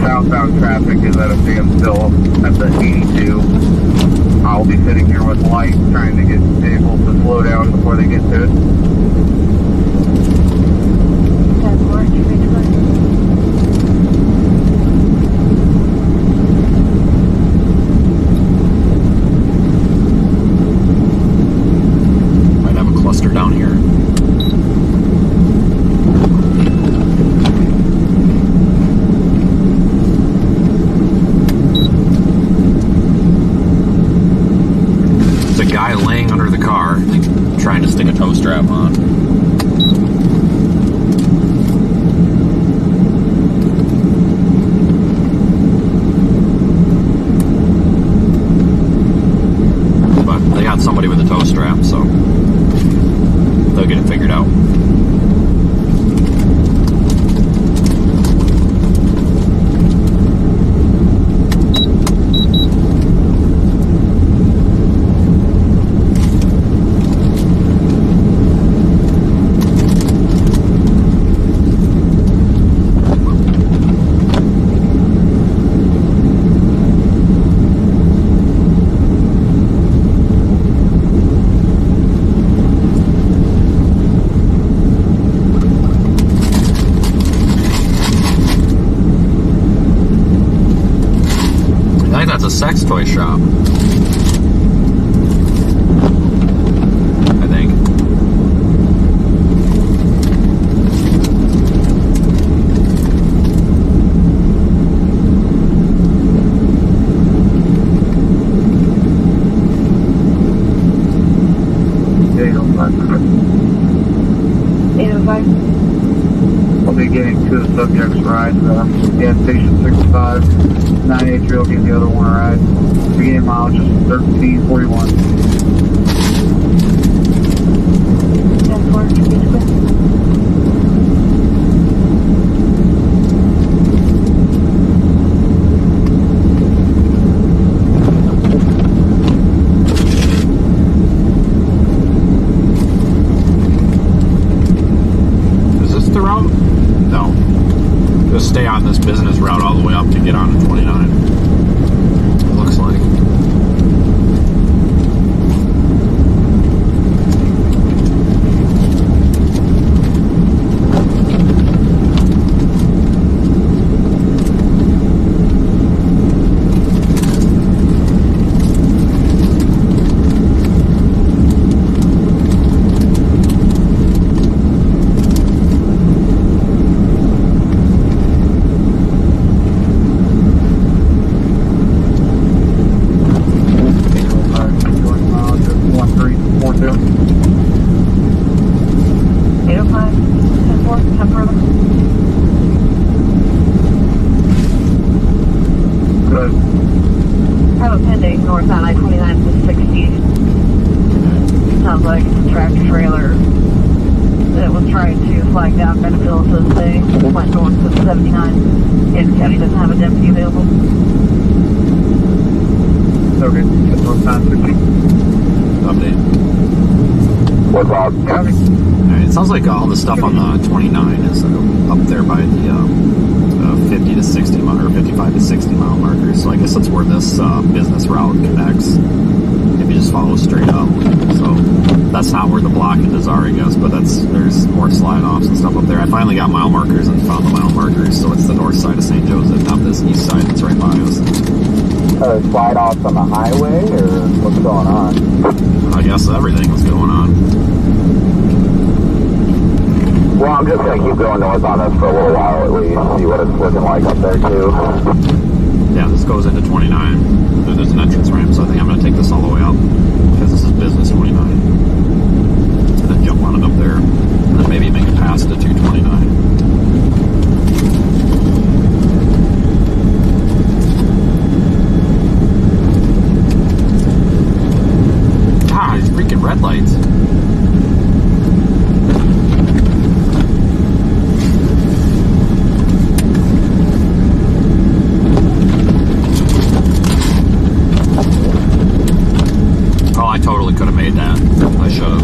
Southbound traffic is at a standstill at the 82. I'll be sitting here with lights trying to get vehicles to slow down before they get to it. Might have a cluster down here. Guy laying under the car, trying to stick a tow strap on. But they got somebody with a tow strap, so they'll get it figured out. Sex toy shop, I think. I'll be getting to the subject's ride, gas station 65. 983 will give the other one a ride. Beginning mileage is 1341. Is this the route? No. Just stay on this business route all the way up to get on to 29. It looks like. sounds like it's a tractor trailer that was trying to flag down Bentonville, so they went north to 79. Hampton County doesn't have a deputy available. Okay, that's on time 50. Update. What's up? Copy. Alright, it sounds like all the stuff on the 29 is up there by the 50 to 60 mile, or 55 to 60 mile markers. So I guess that's where this business route connects. If you just follow straight up. So that's not where the blockages are, I guess, but there's more slide offs and stuff up there. I finally got mile markers and found the mile markers, so it's the north side of St. Joseph, not this east side that's right by us. Slide offs on the highway, or what's going on? I guess everything was going on. Well, I'm just going to keep going north on this for a little while at least, see what it's looking like up there too. Yeah, this goes into 29. There's an entrance ramp, so I think I'm going to take this all the way up, because this is business 29. And then jump on it up there, and then maybe make it past to 229. These freaking red lights. Oh, I totally could have made that. I should have.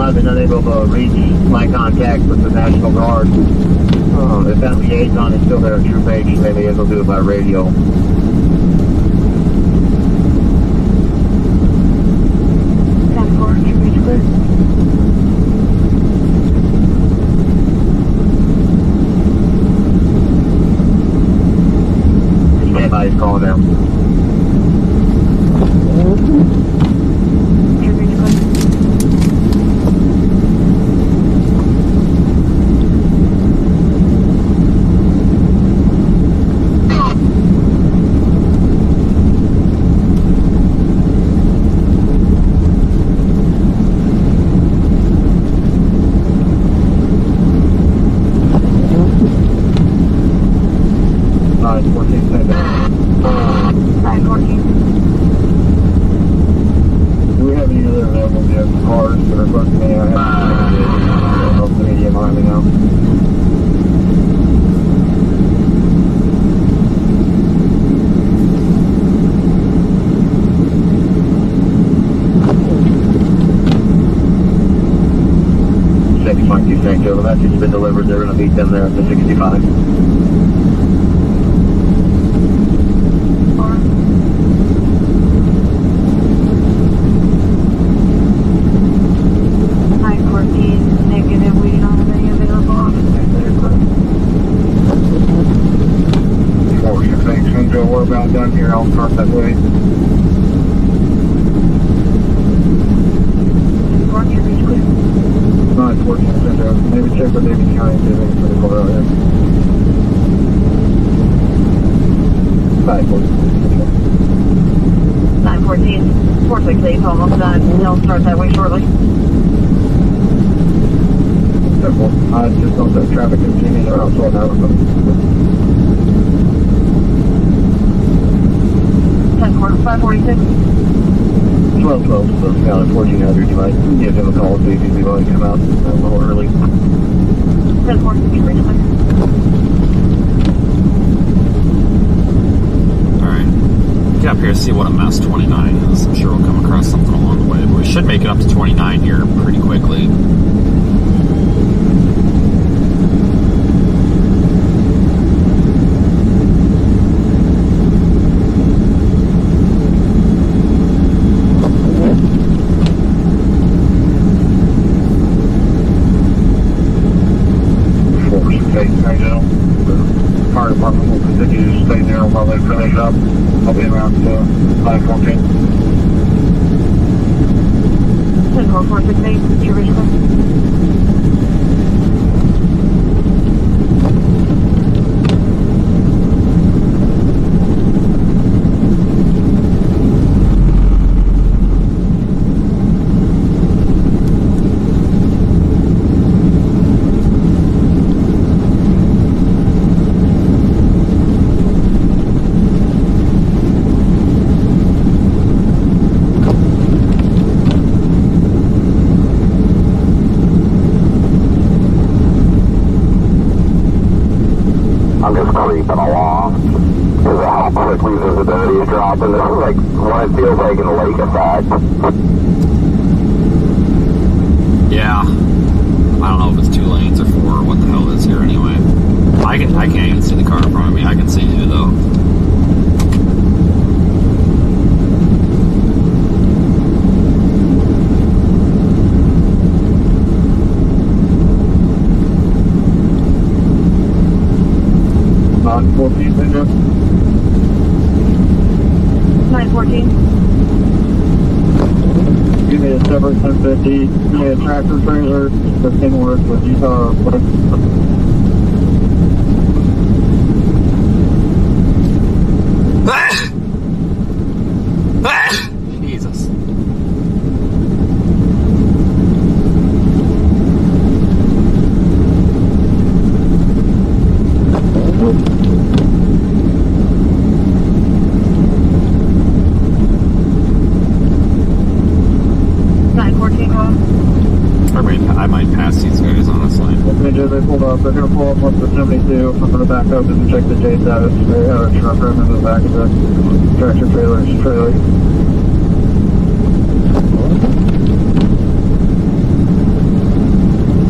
I've been unable to reach my contact with the National Guard. If that liaison is still there at Troop H, maybe it'll do it by radio. Standby's calling now. The message has been delivered. They're going to meet them there at the 65. Negative. We don't have any available officers that are close. 468, Central, we're about done here. I'll start that way. Maybe check with David County, see if they can put a call out here. 914, 468, almost done. They'll start that way shortly. I just don't have traffic continues around 12 hours. 546. 12, so it's down at 1400. You might give him a call and see if he'd be willing to come out a little early. 1046, recently. Alright. Get up here, see what a mess 29 is. I'm sure we'll come across something along the way, but we should make it up to 29 here pretty quickly. I'll be around 5:14. 10-4-4-6-8, your original. I'm just creeping along because of how quickly visibility is dropping. This is like what it feels like in the lake effect. Yeah. I don't know if it's 2 lanes or 4 or what the hell it is here anyway. I can't even see the car in front of me. I can see you though. On 14, Benja. 914. Give me a separate 1050. Give me a tractor trailer. The thing works with Utah. Jesus. I might pass these guys, honestly. Benja, they pulled up. They're going to pull up onto the 72. I'm going to back up and check the J status. They have a truck running in the back of the tractor trailer.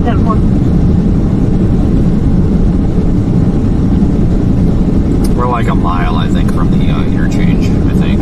10-4. We're like a mile, I think, from the interchange, I think.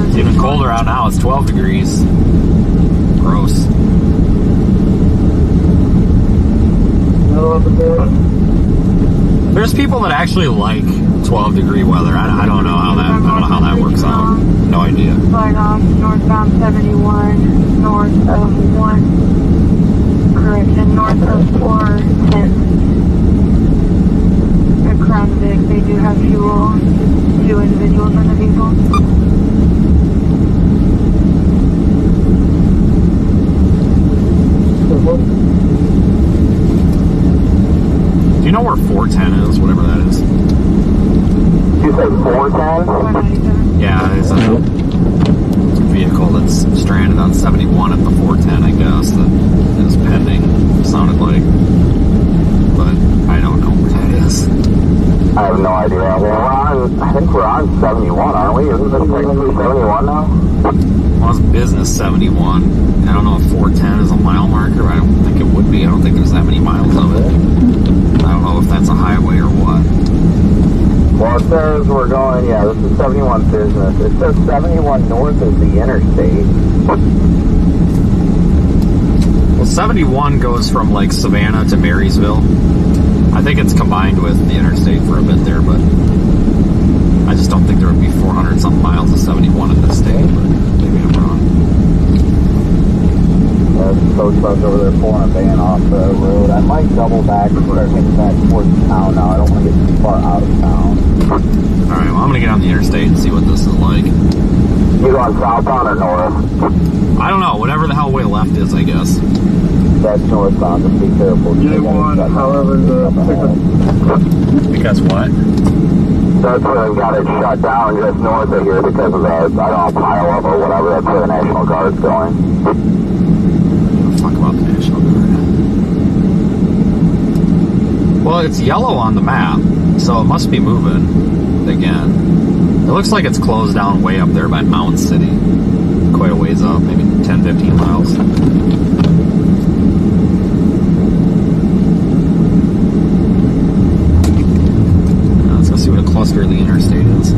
It's even colder out now. It's 12 degrees. Gross. There's people that actually like 12-degree weather. I don't know how that works out. No idea. Flight off northbound 71, north of 1. Correction, north of 410. At Crown Vic, they do have fuel. 2 individuals in the vehicle. Do you know where 410 is? Whatever that is. You say 410? Yeah, it's a vehicle that's stranded on 71 at the 410, I guess, that is pending, sounded like. But I don't know where that is. I have no idea. Well, I think we're on 71, aren't we? Isn't this technically 71 now? Well, it's business 71. I don't know if 410 is a mile marker. I don't think it would be. I don't think there's that many miles of it. I don't know if that's a highway or says we're going, yeah, this is 71 business. It says 71 north is the interstate. Well, 71 goes from like Savannah to Marysville. I think it's combined with the interstate for a bit there, but I just don't think there would be 400 something miles of 71 in this state, but maybe I'm wrong. There's a tow truck over there pulling a van off the road. I might double back and start heading back towards town now. I don't want to get too far out of town. Alright, well, I'm going to get on the interstate and see what this is like. You going southbound or north? I don't know, whatever the hell way left is, I guess. That's northbound, just be careful. J1, however, Because what? That's where they've got it shut down just north of here because of the, I don't know, pile up or whatever. That's where the National Guard's going. Fuck about the National Guard. Well, it's yellow on the map, so it must be moving again. It looks like it's closed down way up there by Mountain City. Quite a ways up, maybe 10, 15 miles. Now let's go see what a cluster of the interstate is.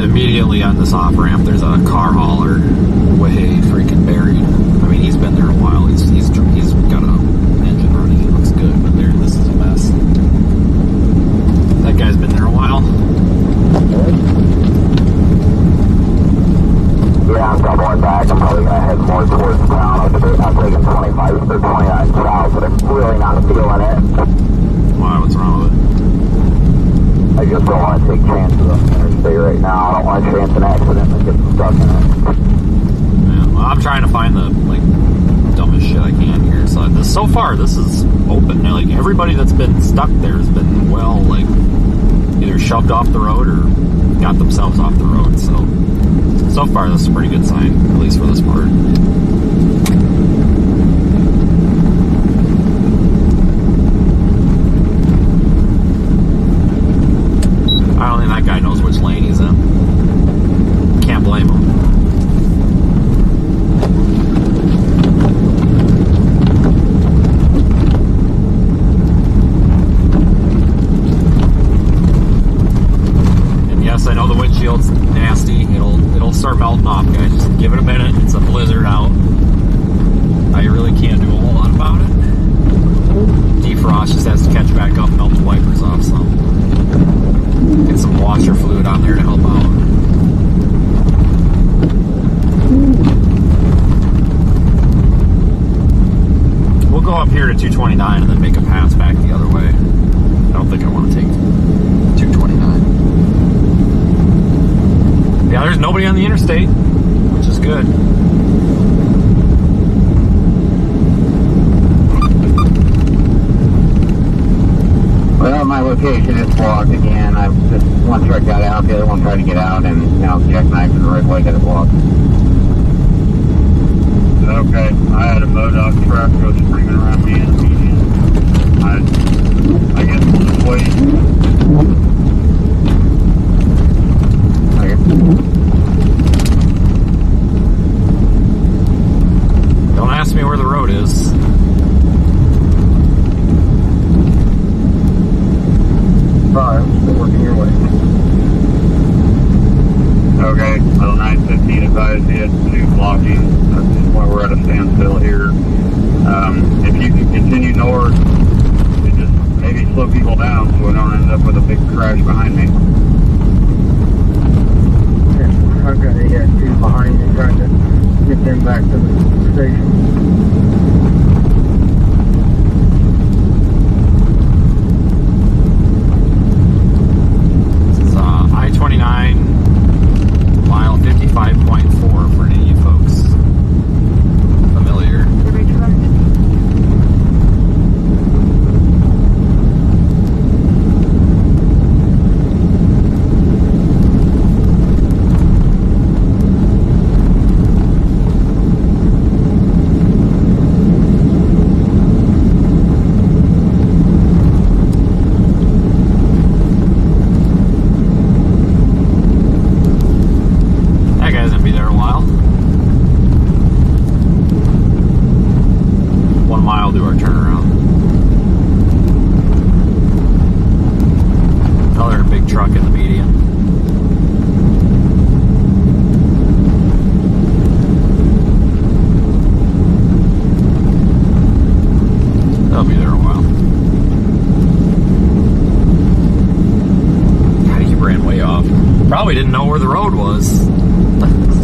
Immediately on this off ramp, there's a car hauler way freaking buried. I mean, he's been there a while. He's got a engine running. It looks good, but this is a mess. That guy's been there a while. Yeah, I'm doubling back. I'm probably gonna head more towards town. I'm taking 25 or 29 south, but I'm really not feeling it. Why? What's wrong with it? I just don't want to take chances on the interstate right now. I don't want to chance an accident and get stuck in it. Yeah, well, I'm trying to find the dumbest shit I can here. So far, this is open. Like everybody that's been stuck there has been either shoved off the road or got themselves off the road. So far, this is a pretty good sign, at least for this part. I don't think that guy knows which lane he's in. Can't blame him. And yes, I know the windshield's nasty. It'll start melting off, guys. Just give it a minute. It's a blizzard out. I really can't do a whole lot about it. Defrost just has to catch back up and melt the wipers off, so get some washer fluid on there to help out. We'll go up here to 229 and then make a pass back the other way. I don't think I want to take 229. Yeah, there's nobody on the interstate, which is good. Well, my location is blocked again. One truck got out, the other one tried to get out, and now jackknifed in the right way, got it blocked. Okay, I had a MoDOT truck go screaming around me in the median. I guess we'll just wait. Okay. Don't ask me where the road is. Alright, still working your way. Okay, well, 915 advised you had 2 blocking. That's why we're at a standstill here. If you can continue north, and just maybe slow people down so we don't end up with a big crash behind me. I've got 2 behind me trying to get them back to the station. I-29 mile 55.4 for any of you folks familiar. probably didn't know where the road was.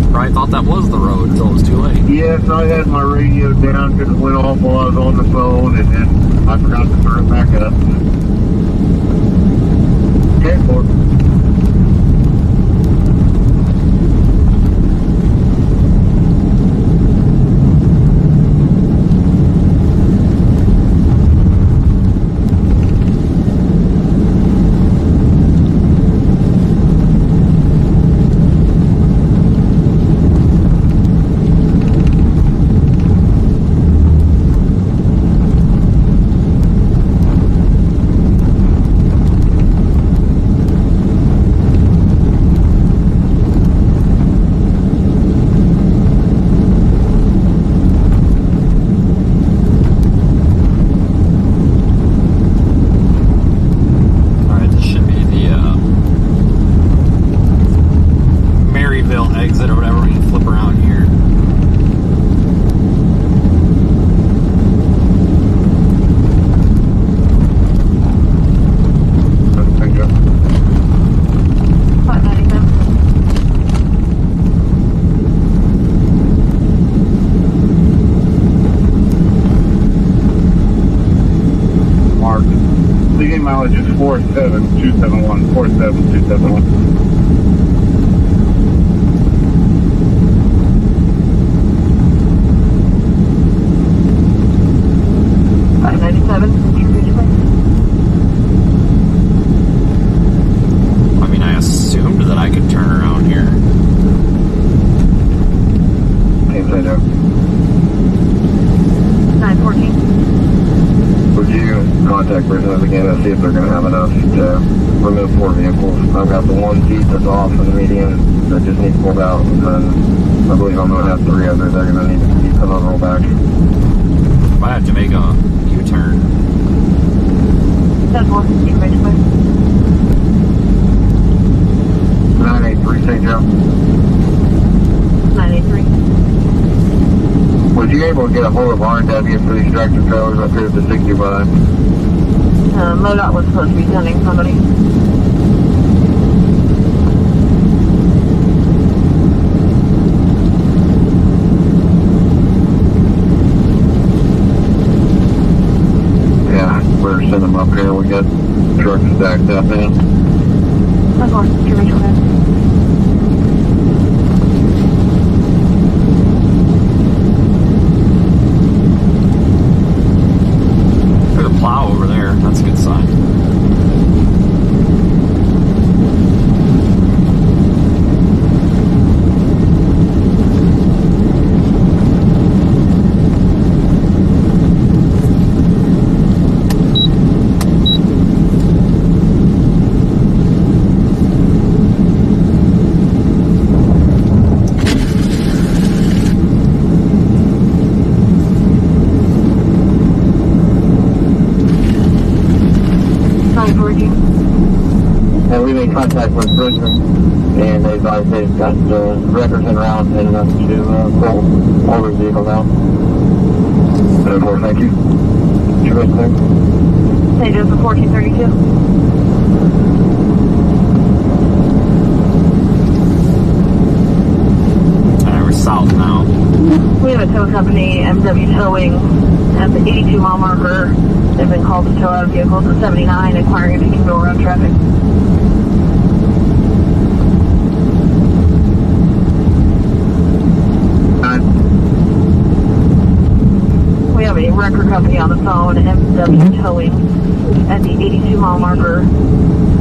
Probably thought that was the road until it was too late. Yes, I had my radio down because it went off while I was on the phone, and then I forgot to turn it back up. Okay, for Alright, this should be the Maryville exit or whatever. We can flip around here. Thank you. 597. Mark. Leading mileage is 47271. 47271. I mean, I assumed that I could turn around here. Can't say no. 914. Would you contact Bridgeland again and see if they're going to have enough to remove 4 vehicles? I've got the one Jeep that's off in the median that just needs pulled out, and then I believe I'm going to have 3 others that are going to need to be put on roll back. Might have to make a U-turn. 10-4. 983, St. Joe. 983. Was you able to get a hold of R&W for these tractor trailers up here at the 65? MoDOT was supposed to be sending somebody. Yeah, better send them up here. We got trucks stacked up in. 10-4. There's a plow over there. That's a good sign. And we made contact with Bridgeland, and they advised they've got records en route and enough to pull all the vehicle down. Therefore, thank you. You're good, sir. St. Joseph 1432. Alright, we're south now. We have a tow company, MW Towing, at the 82 mile marker. They've been called to tow out vehicles at 79, inquiring if you can go around traffic. We have a record company on the phone, MW Towing, at the 82 mile marker.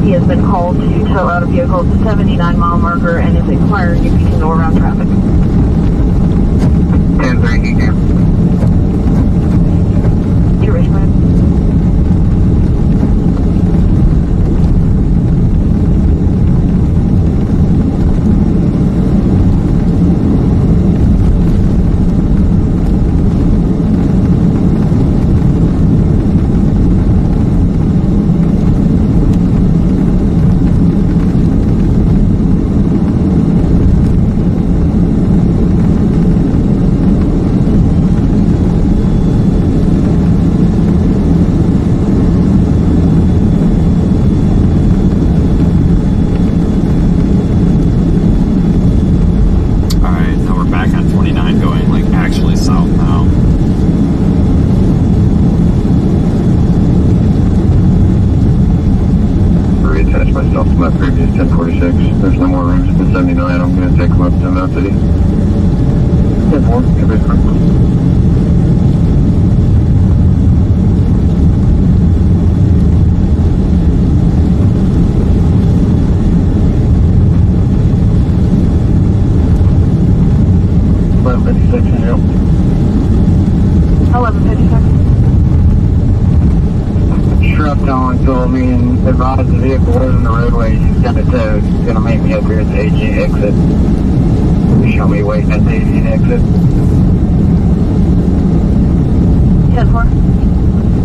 He has been called to tow out a vehicle at the 79 mile marker and is inquiring if you can go around traffic. 10-3, you can. You're Richmond. 10-4, condition. Yep. 11:56. Shrub telling told me and advised the vehicle was in the roadway. He's got it towed. He's going to meet me up here at the AG exit. Show me waiting at the AG exit. 10-4.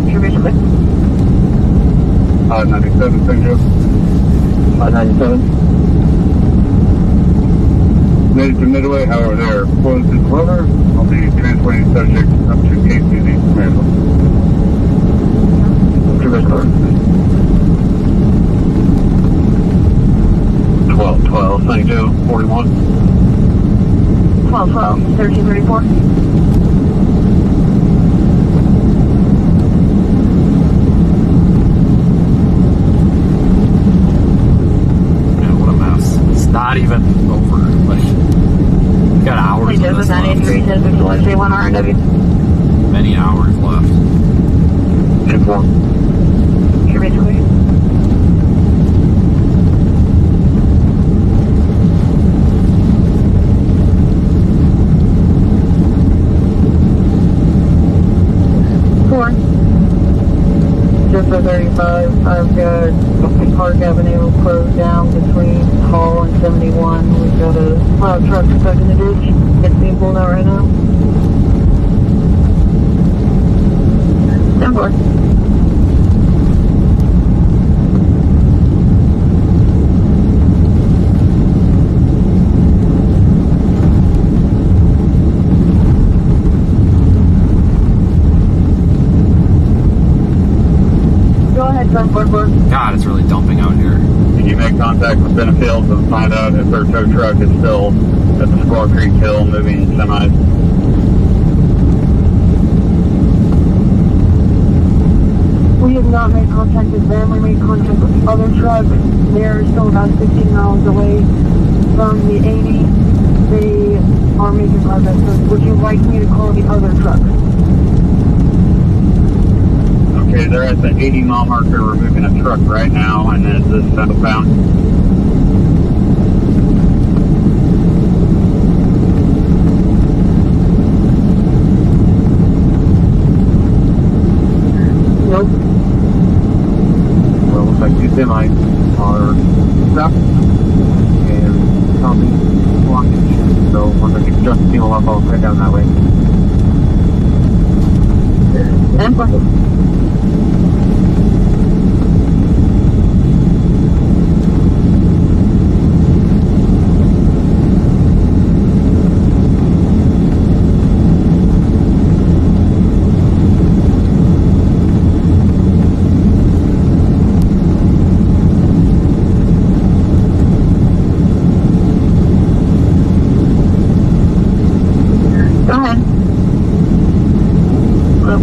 Distribution quick. 597, thank you. 597. Made it to Midway, however, there closed his lever. I'll be transporting the subject up to KCZ Commercial. Commercial. 12, thank you. 41. 12-12. 1334. Not even over, like, got hours of this left. 983, 1 RNW. Many hours left. 10-4. Distribution quick. Just for 35, I've got Park Avenue closed down between Hall and 71. We've got a plow truck stuck in the ditch. It's being pulled out right now. 10-4. God, it's really dumping out here. Can you make contact with Benefields and find out if their tow truck is still at the Squaw Creek Hill moving semis? We have not made contact with them. We made contact with other trucks. They're still about 15 miles away from the 80. They are making progress. So would you like me to call the other trucks? Okay, they're at the 80-mile marker. We're moving a truck right now, and is this southbound? Nope. Well, looks like two semis are stuck and causing blockage. So once I get just fuel up, I'll head down that way. And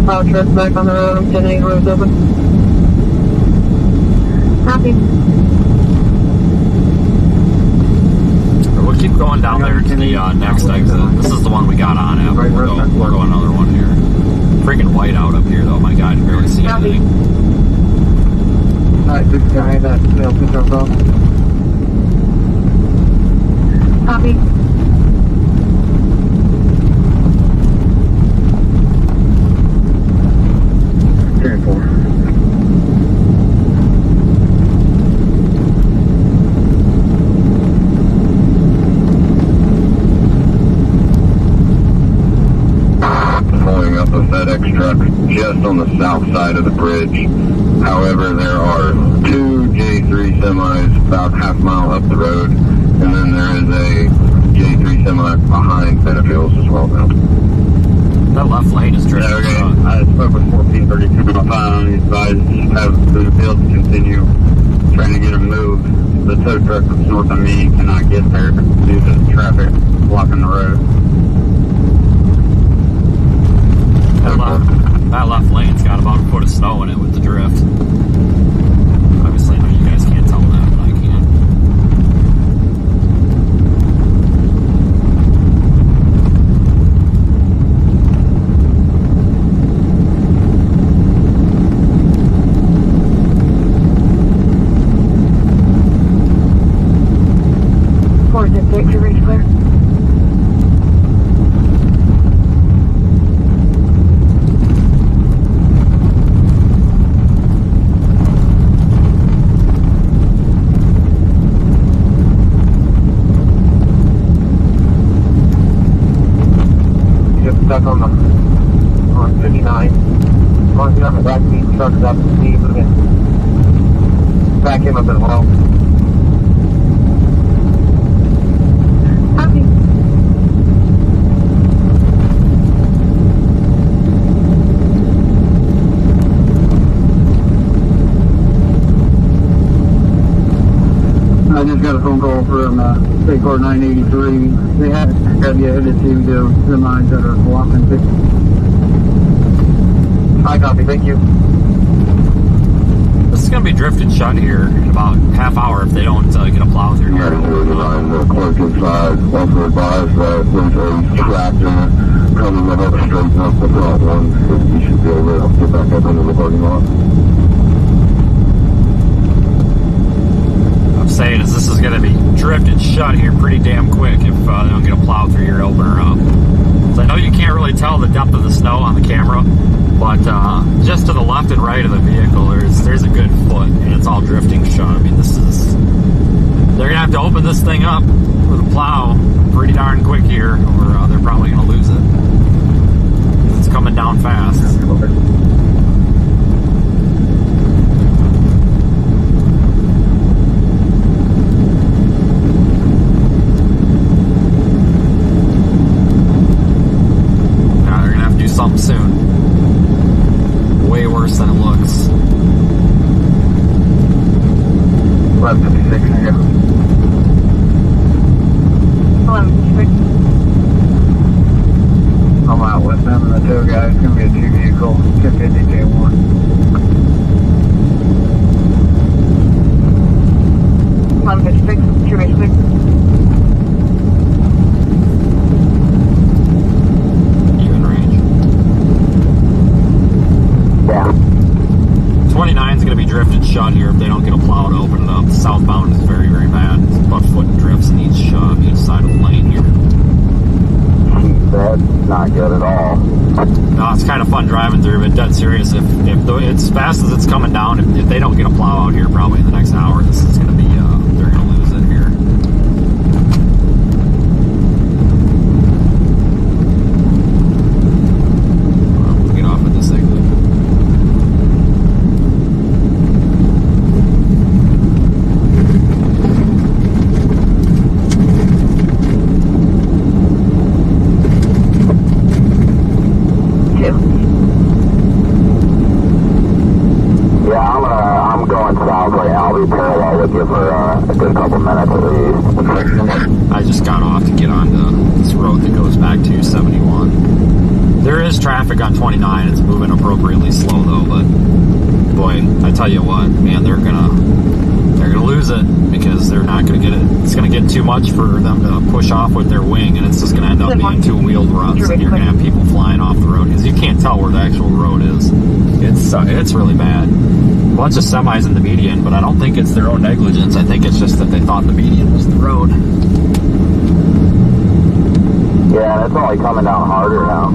plow truck back on the road. I'm 10-8 roads open. Copy. We'll keep going down there to the next exit. This is the one we got on at. We'll go another one here. Freaking white out up here, though. My God, you barely see anything. Alright, this guy that failed to jump off. Copy. Just on the south side of the bridge. However, there are two J3 semis about half mile up the road, and then there is a J3 semi behind Benefields as well now. That left lane is drifting. Okay, I spoke with 1432 on and he advised have Benefields continue trying to get him moved. The tow truck that's north of me cannot get there due to traffic blocking the road. That left lane's got about a foot of snow in it with the drift. Obviously, I know you guys can't tell that, but I can. get stuck on 59. As long as you're on the back seat, truck's up to speed, but then back him up as well. Copy. I just got a phone call from State Court 983. They have you headed to the mines that are blocking. I copy, thank you. This is going to be drifted shut here in about half hour if they don't get a plow through here. The clerk inside also advised that there's a tractor coming up, straighten up the front one, so you should be able to get back up into the parking lot. Saying is this is going to be drifted shut here pretty damn quick if they don't get a plow through here to open her up. So I know you can't really tell the depth of the snow on the camera, but just to the left and right of the vehicle there's a good foot and it's all drifting shut. I mean, they're going to have to open this thing up with a plow pretty darn quick here or they're probably going to lose it. It's coming down fast. Something soon. Way worse than it looks. 1156 here. 1156. I'm out with them and the tow guy. It's going to be a two vehicle, 1050 J1. 1156. 286. Yeah. 29 is going to be drifted shut here if they don't get a plow to open it up. The southbound is very, very bad. It's about foot drifts in each side of the lane here. That's not good at all. No, it's kind of fun driving through, but dead serious. If it's as fast as it's coming down, if they don't get a plow out here probably in the next hour, this is going to be, they're going to lose it here. We'll get off at this exit. I just got off to get onto this road that goes back to 71. There is traffic on 29. It's moving appropriately slow though, but boy, I tell you what, man, they're gonna lose it because they're not gonna get it. It's gonna get too much for them to push off with their wing, and it's just gonna end up being two-wheeled runs, and you're gonna have people flying off the road because you can't tell where the actual road is. It's really bad. A bunch of semis in the median, but I don't think it's their own negligence. I think it's just that they thought the median was the road. Yeah, it's only coming down harder now.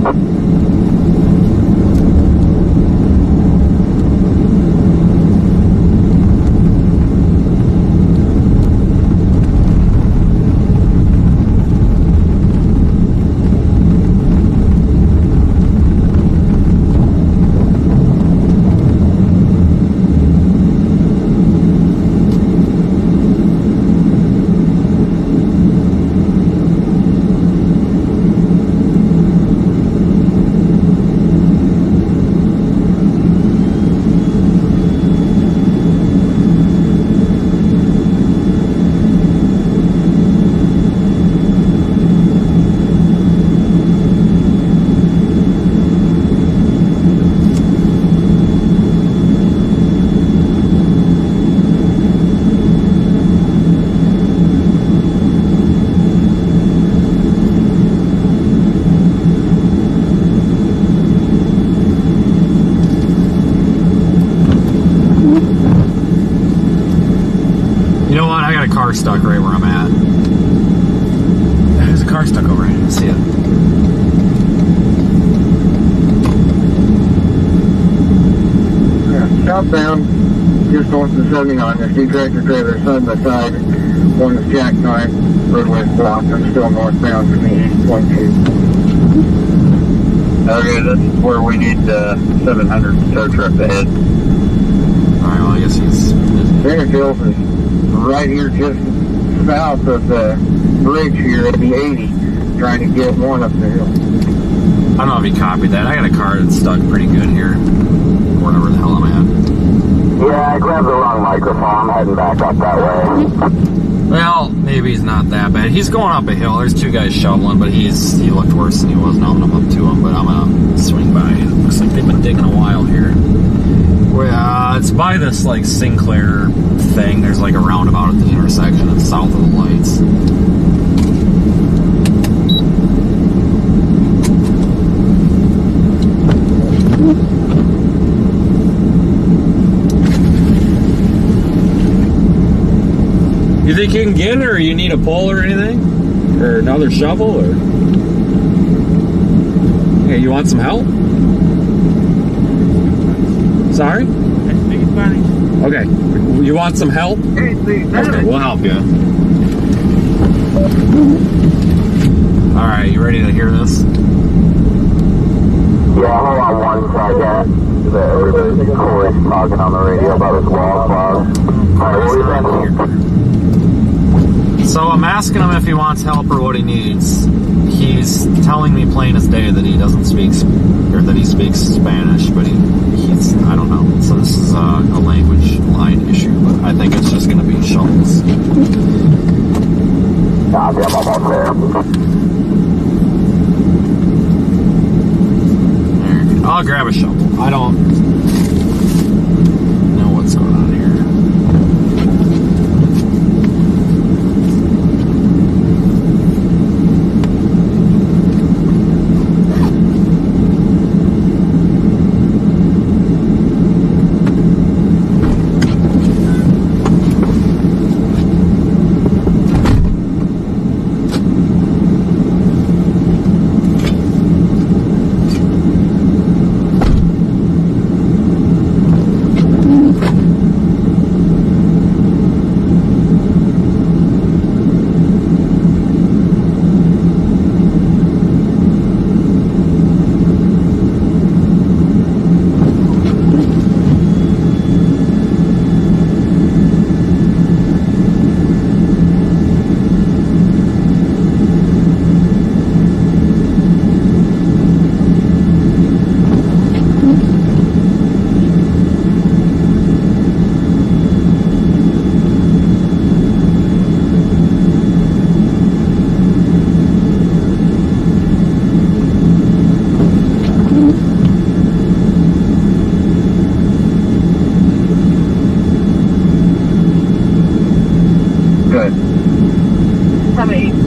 Car stuck right where I'm at. There's a car stuck over here. I didn't see it. Yeah, southbound, just north of 79. There's two tractor trailers side by side. One is jackknife, roadway's blocked. I'm still northbound from the 8.2. Okay, that's where we need 700 tow truck to head. Alright, well, I guess he's busy. Fairfield is right here just south of the bridge here at the 80, trying to get one up the hill. I don't know if he copied that. I got a car that's stuck pretty good here. Wherever the hell I'm at. Yeah, I grabbed the wrong microphone. I'm heading back up that way. Well, maybe he's not that bad. He's going up a hill. There's two guys shoveling, but he looked worse than he was. Now I'm up to him, but I'm gonna swing by. It looks like they've been digging a while here. Well, it's by this like Sinclair thing. There's like a roundabout at the intersection. It's south of the lights. You think you can get it, or you need a pole or anything? Or another shovel, or? Hey, you want some help? Sorry? I speak Spanish. Okay. You want some help? Okay, we'll help you. Alright, you ready to hear this? Yeah, hold on one second. Everybody's Corey's talking on the radio about his wildfire. Alright, what are you thinking? So I'm asking him if he wants help or what he needs. He's telling me plain as day that he doesn't speak, or that he speaks Spanish, but he's, I don't know. So this is a language line issue, but I think it's just going to be shovels. I'm almost there. I'll grab a shovel. I don't know what's going on here.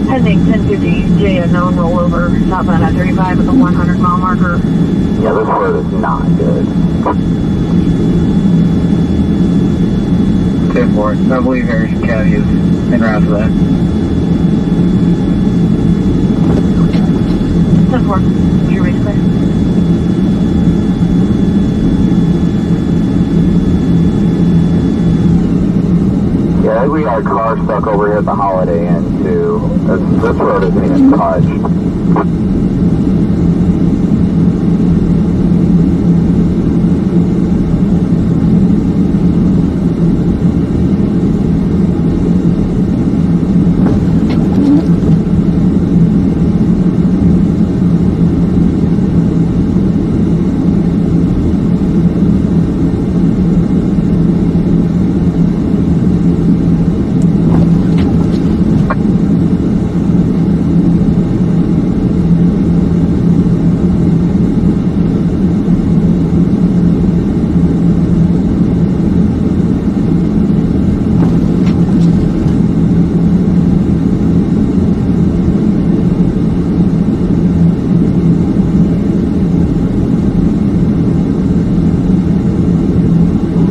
Pending 1050 J unknown rollover, southbound at 35 at the 100 mile marker. Yeah, this road is not good. 10-4. I believe Harrison County is en route to that. 10-4. Your race clear. Yeah, we got a car stuck over here at the Holiday Inn, too. This road isn't even touched.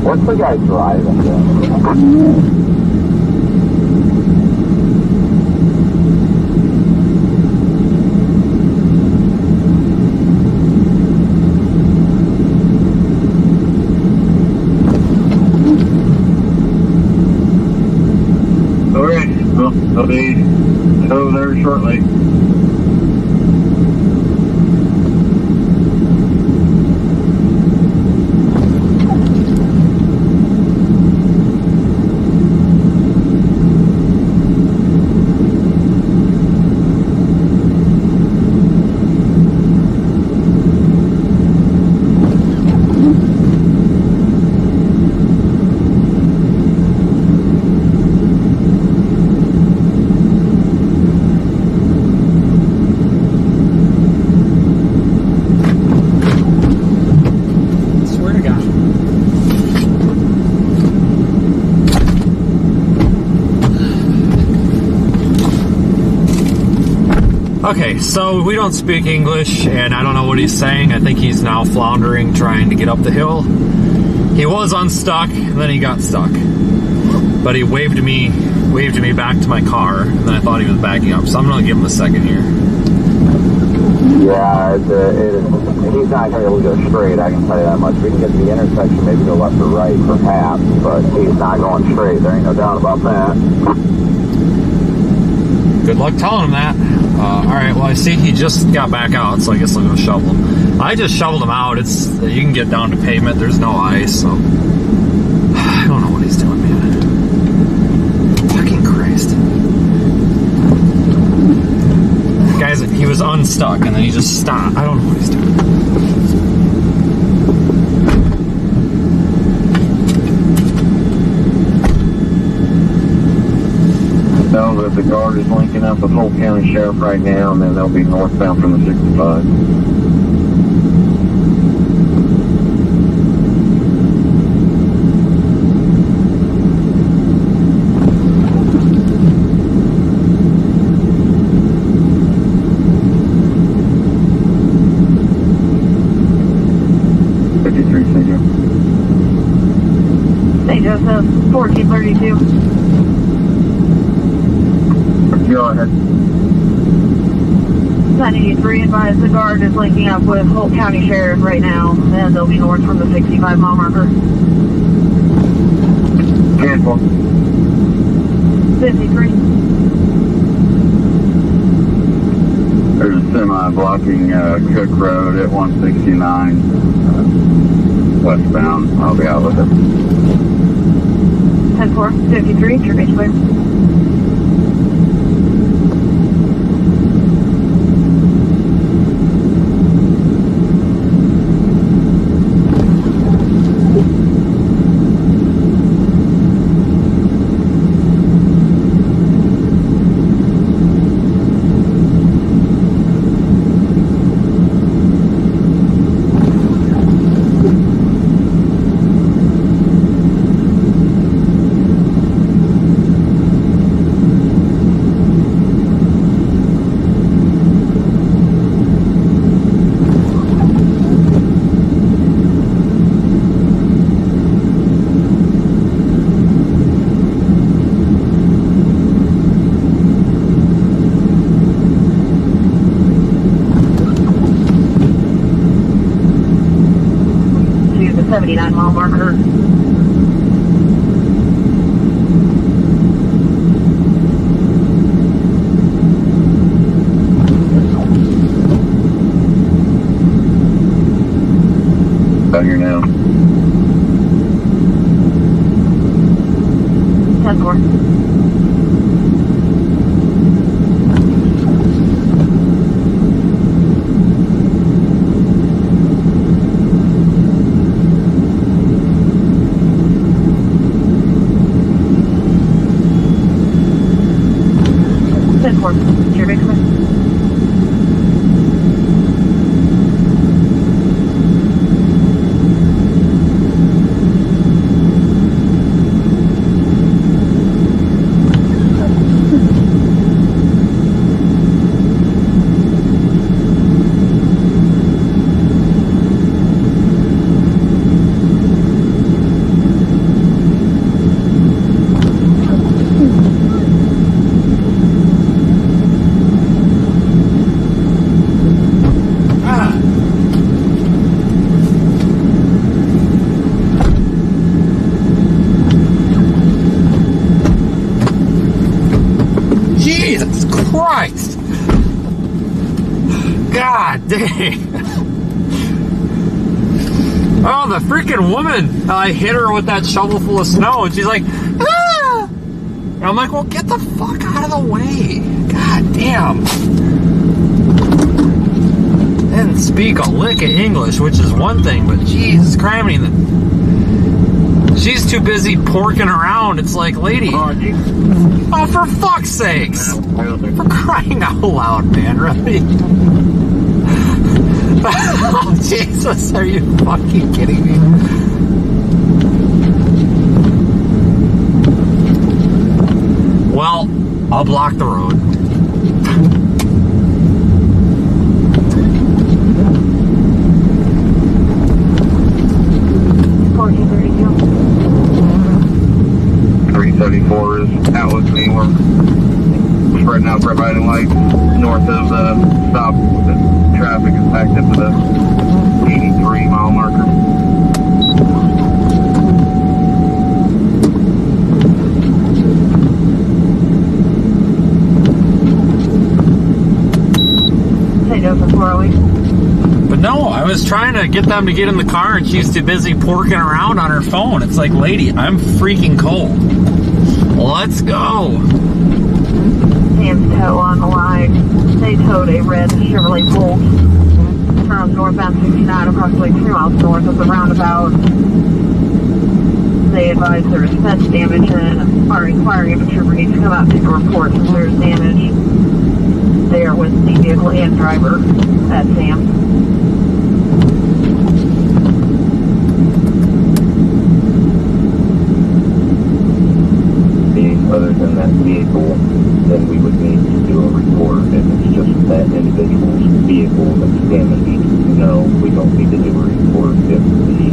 What's the guy driving this? They'll be over there shortly. Okay, so we don't speak English, and I don't know what he's saying. I think he's now floundering, trying to get up the hill. He was unstuck, and then he got stuck. But he waved me back to my car, and then I thought he was backing up. So I'm gonna give him a second here. Yeah, he's not going to be able to go straight, I can tell you that much. We can get to the intersection, maybe go left or right, perhaps, but he's not going straight. There ain't no doubt about that. Good luck telling him that. Alright, well I see he just got back out, so I guess I'll go shovel him. I just shoveled him out. You can get down to pavement, there's no ice, so I don't know what he's doing, man. Fucking Christ. Guys, he was unstuck and then he just stopped. I don't know what he's doing. Know that the guard is linking up with Holt County Sheriff right now, and then they'll be northbound from the 65. St. Joseph, 1432. Go ahead. 983 advised the guard is linking up with Holt County Sheriff right now, and they'll be north from the 65 mile marker. Cancel. 53. There's a semi blocking Cook Road at 169 westbound. I'll be out with it. 10-4, 53, your base clear. To the 79 mile marker. Out here now. 10-4. Your base clear. Jesus Christ! God dang! Oh, the freaking woman! I hit her with that shovel full of snow, and she's like, ah! And I'm like, well, get the fuck out of the way! God damn! Didn't speak a lick of English, which is one thing, but Jesus Christ, she's too busy porking around. It's like, lady, oh, for fuck's sakes! For crying out loud, man, really? Oh, Jesus, are you fucking kidding me? Well, I'll block the road. 83 mile marker. Hey, Joseph, where are we? But no, I was trying to get them to get in the car and she's too busy porking around on her phone. It's like, lady, I'm freaking cold. Let's go. Sam's tow on the line. They towed a red Chevrolet Bolt from northbound 69 approximately 2 miles north of the roundabout. They advise there is fence damage and are inquiring if a trooper needs to come out and take a report since there is damage. They are with the vehicle and driver at Sam's. Other than that vehicle, then we would need to do a report. If it's just that individual's vehicle that's damaged, no, we don't need to do a report if the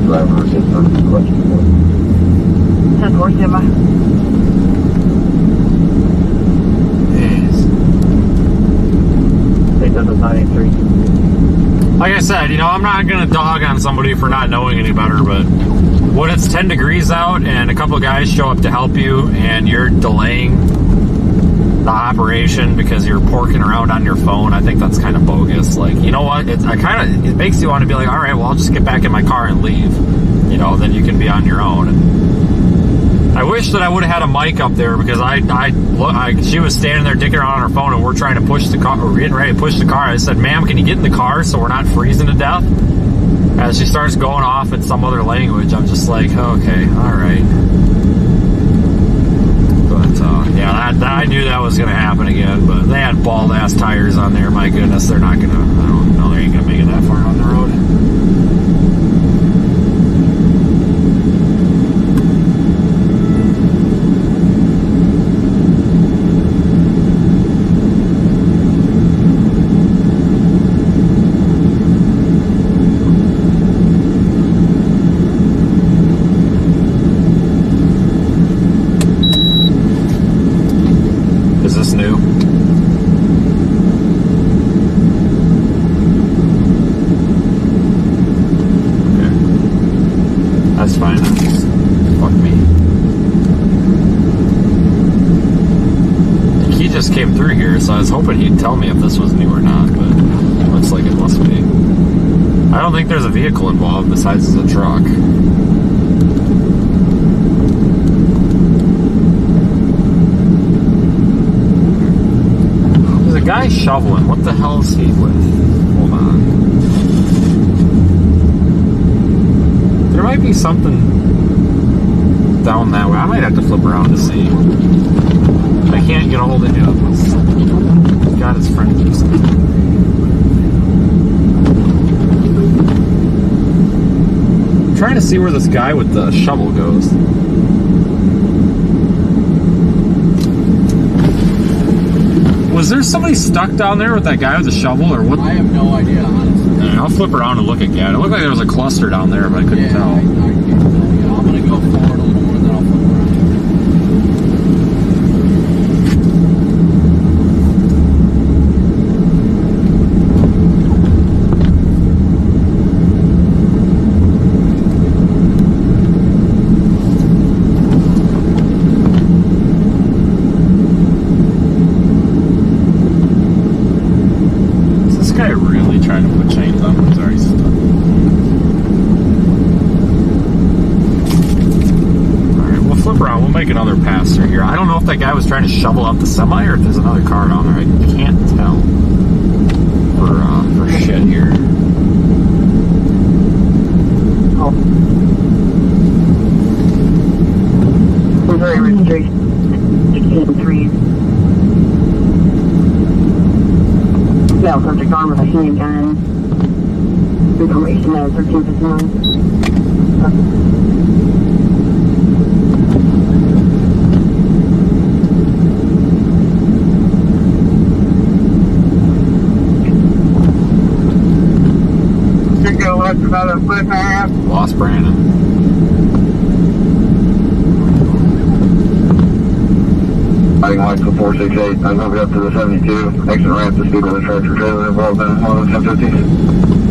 driver is not questionable. 10-4, stand by. They does a 983. Like I said, I'm not going to dog on somebody for not knowing any better, but when it's 10 degrees out and a couple of guys show up to help you and you're delaying the operation because you're porking around on your phone, I think that's kind of bogus. Like, you know what? It makes you want to be like, all right, well, I'll just get back in my car and leave. Then you can be on your own. And I wish that I would have had a mic up there because she was standing there dicking around on her phone and we're trying to push the car, we're getting ready to push the car. I said, ma'am, can you get in the car so we're not freezing to death? As she starts going off in some other language, I'm just like, okay, all right. But yeah, I knew that was going to happen again. But they had bald ass tires on there. My goodness, they're not going to. I don't know. They ain't going to make it that far on the road. Came through here, so I was hoping he'd tell me if this was new or not, but it looks like it must be. I don't think there's a vehicle involved besides the truck. There's a guy shoveling. What the hell is he with? Hold on. There might be something down that way. I might have to flip around to see. I can't get a hold of him. Got his friend. I'm trying to see where this guy with the shovel goes. Was there somebody stuck down there with that guy with the shovel, or what? I have no idea, honestly. Yeah, I'll flip around and look again. It looked like there was a cluster down there, but I couldn't tell. I can't tell you. I'm going to go forward a little more, and then I'll flip around. Trying to put chains on, it's already stuck. Alright, we'll flip around. We'll make another pass through here. I don't know if that guy was trying to shovel out the semi or if there's another car down there. I can't tell for shit here. Oh. Missouri registration 16-3. Yeah, subject armed with a handgun. Information at 1359. You're going left about a foot and a half. Lost Brandon. Fighting lights for 468. I moved up to the 72. Exit ramp to speed of the tractor trailer involved in one of the 1050s.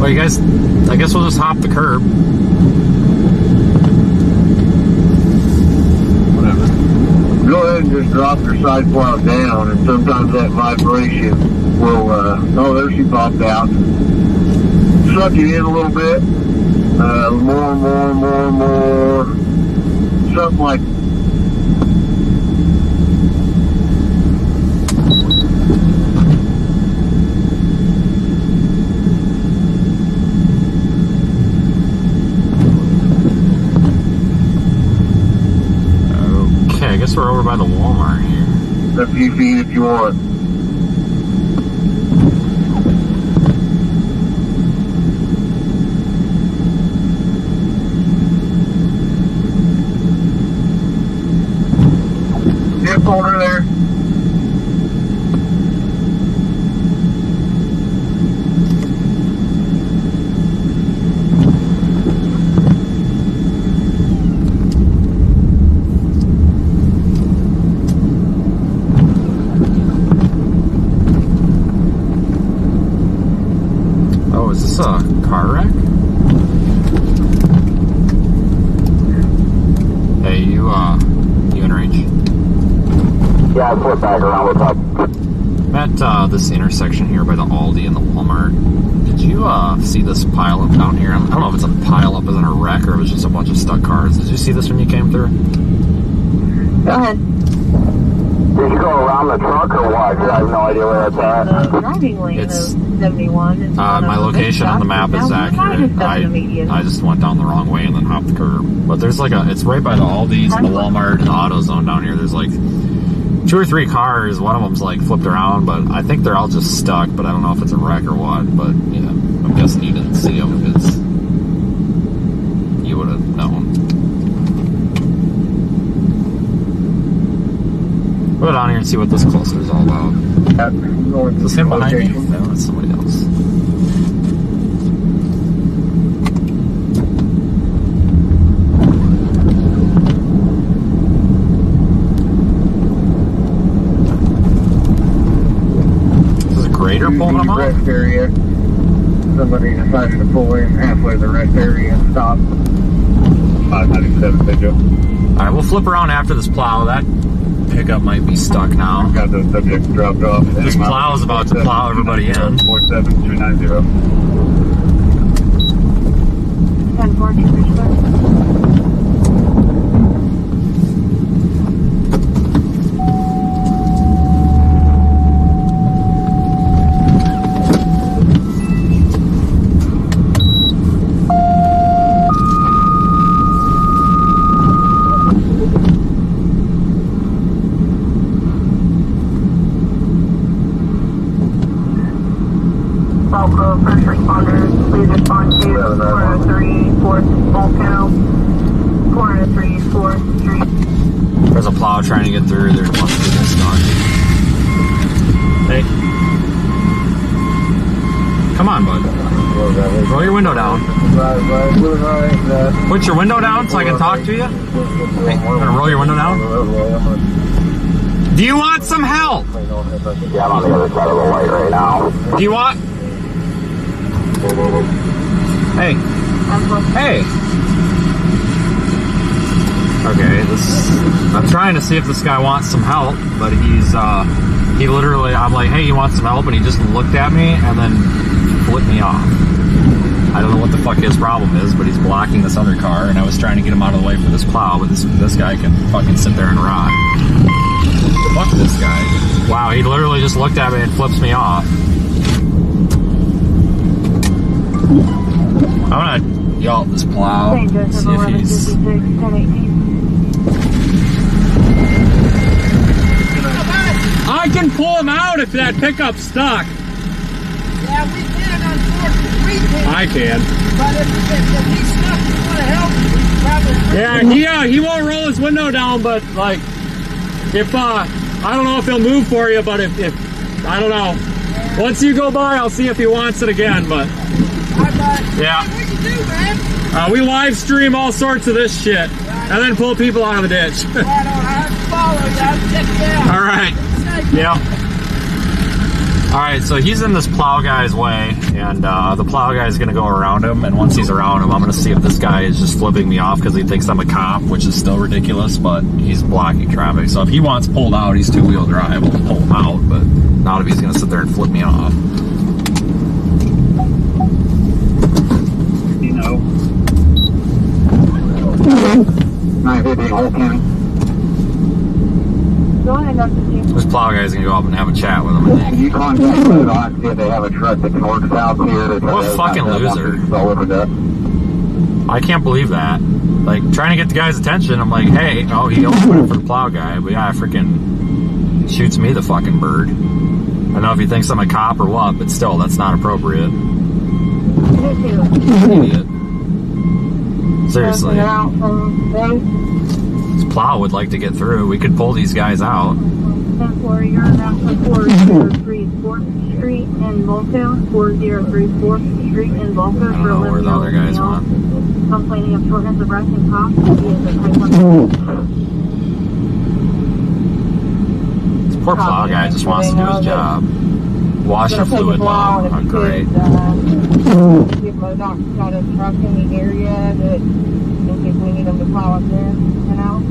Well, you guys, I guess we'll just hop the curb. Whatever. Go ahead and just drop your side plow down, and sometimes that vibration will, oh, there she popped out. Suck it in a little bit. More. Something like I guess we're over by the Walmart here. a few feet if you want. Dip holder there. Oh, is this a car wreck? Hey, you in range? Yeah, I flip back around. What's up? I'm at this intersection here by the Aldi and the Walmart. Did you see this pile up down here? I don't know if it's a pile up as in a wreck or if it's just a bunch of stuck cars. Did you see this when you came through? Go ahead. Did you go around the truck or what? 'Cause I have no idea where that's at. The driving lane It's- of 71. Is My location on the map is accurate. I just went down the wrong way and then hopped the curb. But there's like it's right by the Aldi's and the Walmart and the AutoZone down here. There's like 2 or 3 cars. One of them's like flipped around, but I think they're all just stuck. But I don't know if it's a wreck or what. But yeah, I'm guessing you didn't see them. If it's, you would have known. Go down here and see what this cluster is all about. Is this him behind me? No, that's somebody else. This is a grader pulling them out? Rest area. Somebody decided to pull in halfway to the rest area and stop. 597 Vigil. Alright, we'll flip around after this plow. That pickup might be stuck now. Got the subject dropped off. This plow is about to plow everybody in. 47390. 10-4, First responders, please respond to 403 4th Volcano, 403 4th Street. There's a plow trying to get through. There wants to get stuck. Hey. Come on, bud. Roll your window down. Put your window down so I can talk to you. Hey, gonna roll your window down? Do you want some help? Yeah, I'm on the other side of the light right now. Do you want... Hey. Hey. Okay, I'm trying to see if this guy wants some help, but he literally, I'm like, hey, you want some help? And he just looked at me and then flipped me off. I don't know what the fuck his problem is, but he's blocking this other car, and I was trying to get him out of the way for this plow, but this guy can fucking sit there and rot. Fuck this guy. Wow, he literally just looked at me and flips me off. I'm gonna yell at this plow, see if he's... I can pull him out if that pickup's stuck. Yeah, we can, unfortunately, we can. I can. But if he's stuck, you want to help him, we probably... He won't roll his window down, but like, if, I don't know if he'll move for you, but if I don't know. Yeah. Once you go by, I'll see if he wants it again, but... Yeah. What you do, man? We live stream all sorts of this shit, and then pull people out of the ditch. Right on, I have to follow you. I'll check you out. All right. Yeah. Alright, so he's in this plow guy's way, and the plow guy's gonna go around him, and once he's around him, I'm gonna see if this guy is just flipping me off because he thinks I'm a cop, which is still ridiculous, but he's blocking traffic. So if he wants pulled out, he's two-wheel drive, we'll pull him out, but not if he's gonna sit there and flip me off. You know. 950 Whole County. Go ahead, Dr. Chief. This plow guy's gonna go up and have a chat with him, I think. You contact MoDOT, see if they have a truck that can work south here. What a fucking loser. I can't believe that. Like, trying to get the guy's attention, I'm like, hey, oh, he only went for the plow guy, but yeah, freaking shoots me the fucking bird. I don't know if he thinks I'm a cop or what, but still, that's not appropriate. Idiot. Seriously. This plow would like to get through. We could pull these guys out. 10-4, you're about 403 4th Street in Volco, 403 4th Street in Volco. I don't know where the other guys went. Complaining of shortness of breath and cough. This poor plow guy just wants to do his job. Wash your fluid low. Oh, great. If MoDOT's got a truck in the area that if we need them to plow up there, you know?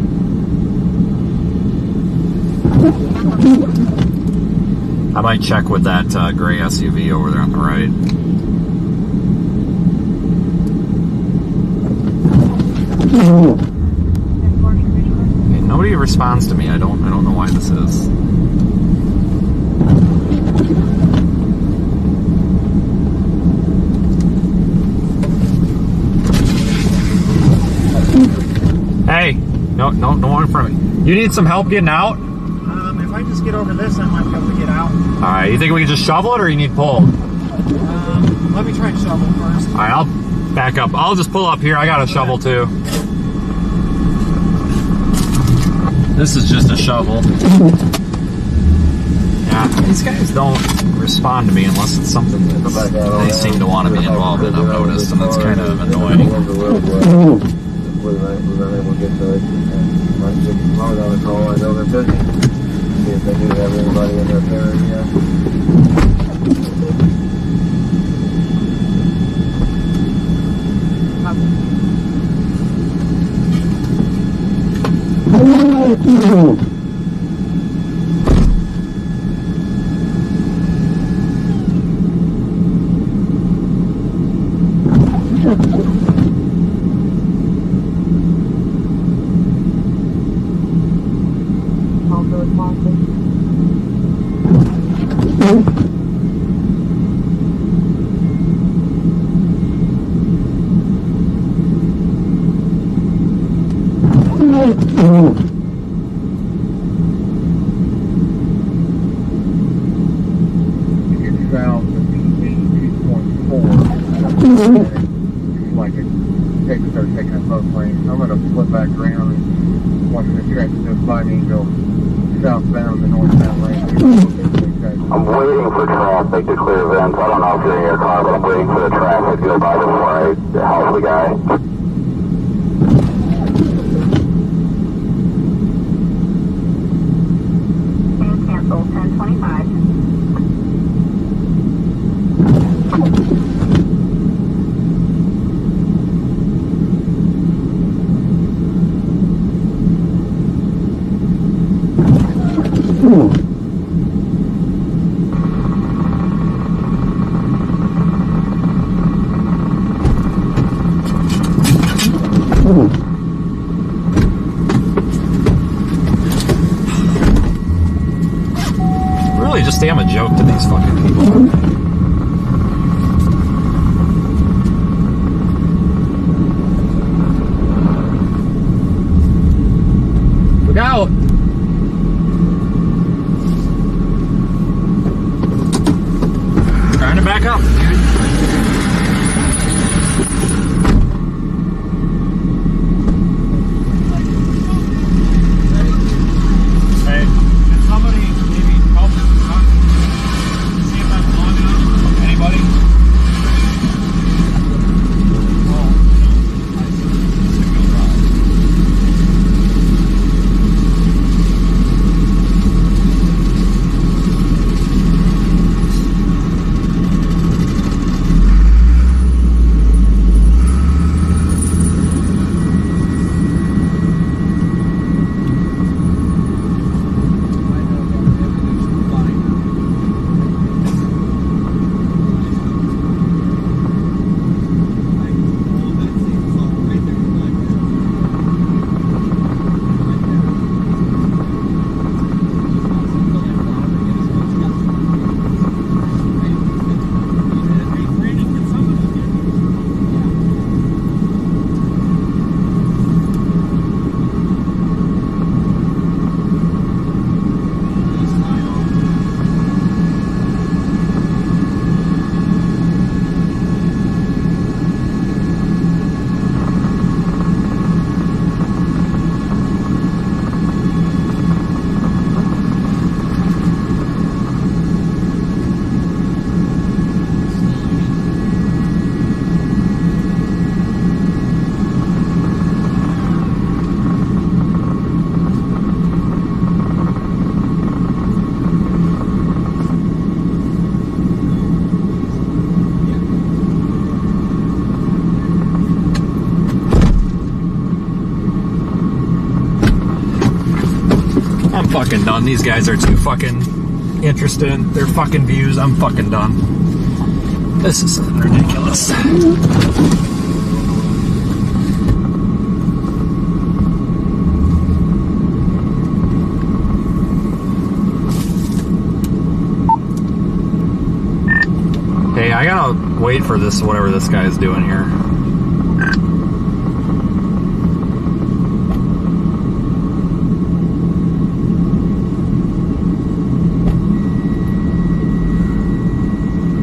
I might check with that gray SUV over there on the right. Okay, nobody responds to me. I don't know why this is. Hey, no one from me. You need some help getting out? If I just get over this, I might be able to get out. Alright, you think we can just shovel it or you need pulled? Let me try and shovel first. Alright, I'll back up. I'll just pull up here. I got a shovel too. This is just a shovel. Yeah, these guys don't respond to me unless it's something that they seem to want to be involved in, I've noticed, and that's kind of annoying. We're able to get to it. Might get load on the call. I know they're busy. See if they do have anybody in their area. Like it starts taking up both lanes. I'm going to flip back around and once the traffic goes by me, go southbound the northbound lane. I'm waiting for traffic to clear vents. I don't know if you're in your car, but I'm waiting for the traffic to go by before I help the guy. Cancel 1025. Really just am a joke to these fucking people. Look out! Trying to back up, dude. Hey, can somebody maybe help me see if that's long enough? Anybody? Well, I single drive. done. These guys are too fucking interested in their fucking views. I'm fucking done. This is ridiculous. Hey, I gotta wait for this, whatever this guy is doing here.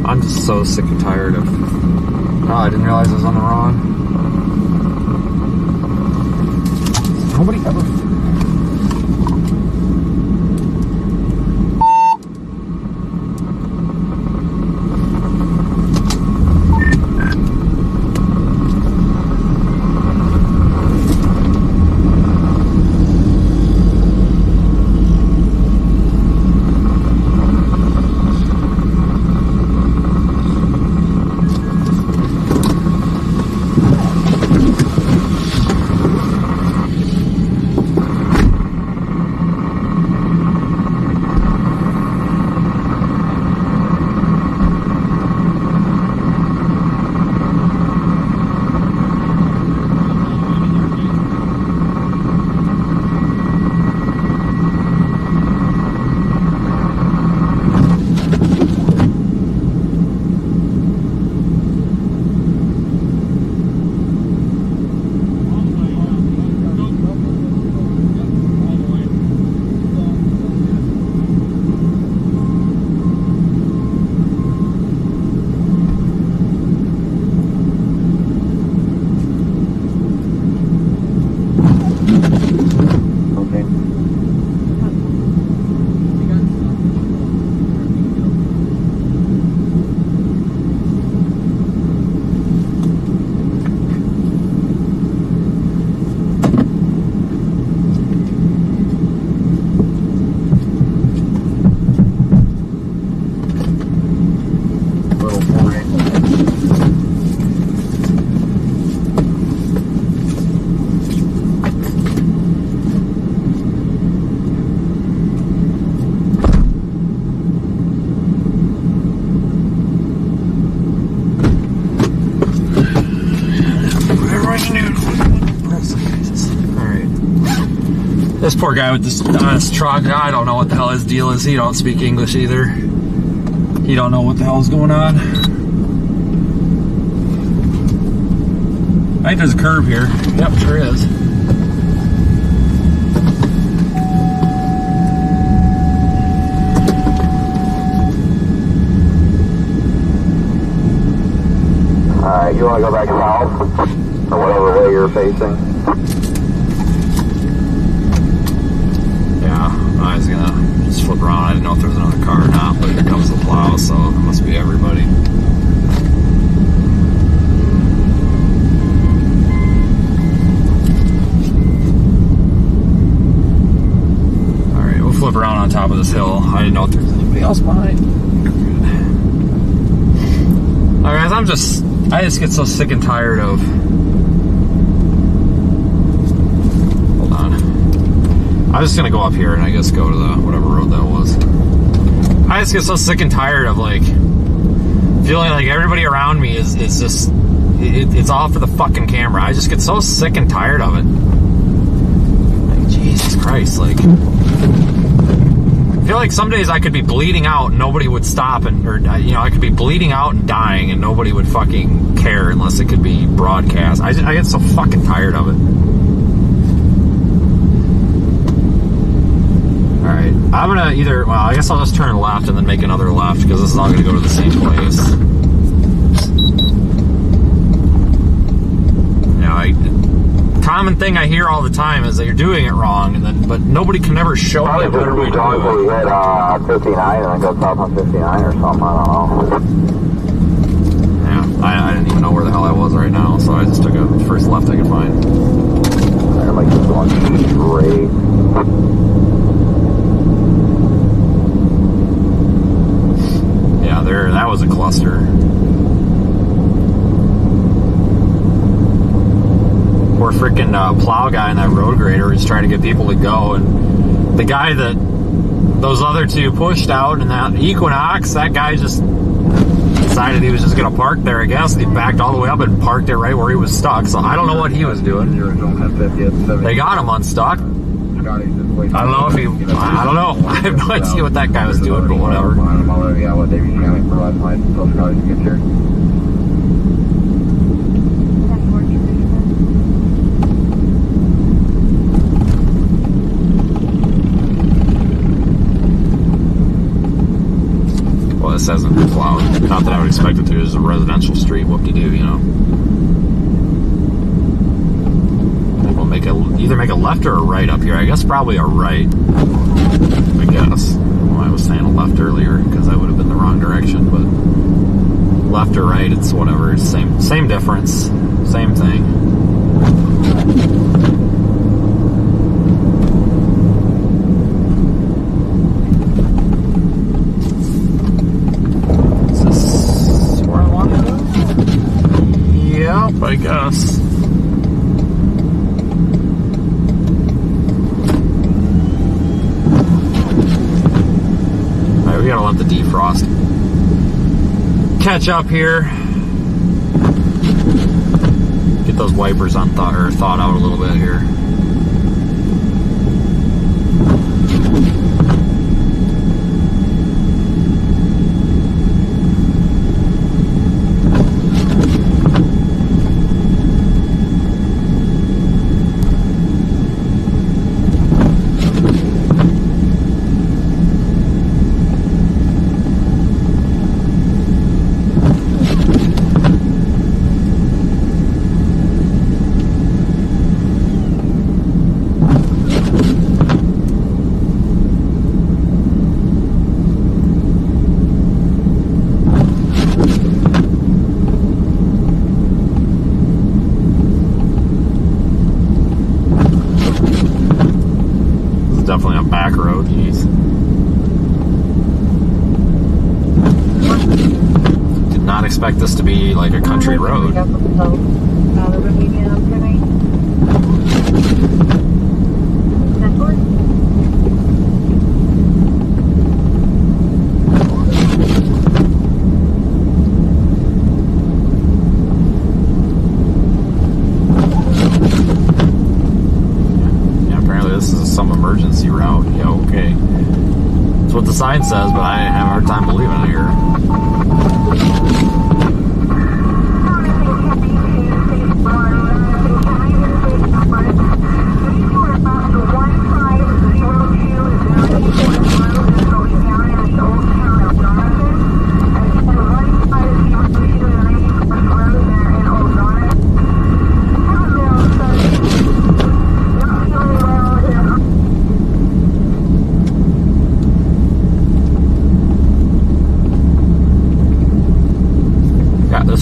I'm just so sick and tired of... Oh, I didn't realize I was on the wrong. Nobody ever... This poor guy with this truck, I don't know what the hell his deal is. He don't speak English either. He don't know what the hell is going on. I think there's a curb here. Yep, sure is. Alright, you want to go back south? Or whatever way you're facing? I was gonna just flip around. I didn't know if there was another car or not, but here comes the plow, so it must be everybody. Alright, we'll flip around on top of this hill. I didn't know if there was anybody else behind. Alright guys, I just get so sick and tired of... I'm just gonna go up here and I guess go to the whatever road that was. I just get so sick and tired of like feeling like everybody around me is just it's all for the fucking camera. I just get so sick and tired of it. Like Jesus Christ, like I feel like some days I could be bleeding out and nobody would stop, or I could be bleeding out and dying and nobody would fucking care unless it could be broadcast. I get so fucking tired of it. Alright, I'm gonna either, well, I guess I'll just turn left and then make another left because this is all gonna go to the same place. Common thing I hear all the time is that you're doing it wrong, and then but nobody can ever show me a better way to do it. We hit 59 and then go south on 59 or something, I don't know. Yeah, I didn't even know where the hell I was right now, so I just took a first left I could find. I like this one straight. That was a cluster. Poor freaking plow guy and that road grader is trying to get people to go, and the guy that those other two pushed out, and that Equinox, that guy just decided he was just going to park there, I guess. He backed all the way up and parked it right where he was stuck. So I don't know what he was doing. They got him unstuck. I don't know if he, I don't know. I have no idea what that guy was doing, but whatever. Well, this hasn't been plowed. Not that I would expect it to. It's a residential street. Whoop-de-doo, you know. We'll make either make a left or a right up here. I guess probably a right. I guess. Well, I was saying a left earlier because I would have been the wrong direction, but left or right, it's whatever. It's same difference. Same thing. I guess. Alright, we gotta let the defrost catch up here. Get those wipers thawed out a little bit here. Definitely a back road, jeez. Did not expect this to be like a country road. Some emergency route. Yeah, okay. That's what the sign says, but I have a hard time believing it here.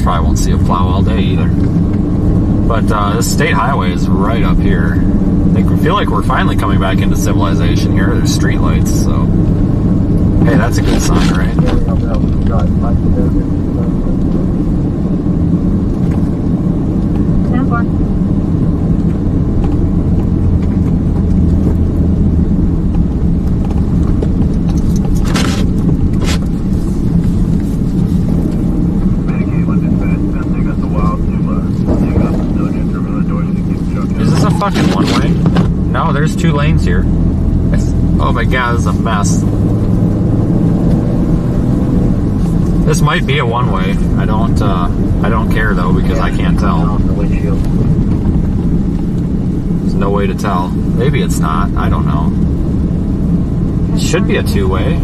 Probably won't see a plow all day either. But this state highway is right up here. I feel like we're finally coming back into civilization here. There's street lights, so hey, that's a good sign, right? Fucking one way? No, there's two lanes here. Oh my god, this is a mess. This might be a one way. I don't care though because I can't tell. There's no way to tell. Maybe it's not. I don't know. It should be a two-way.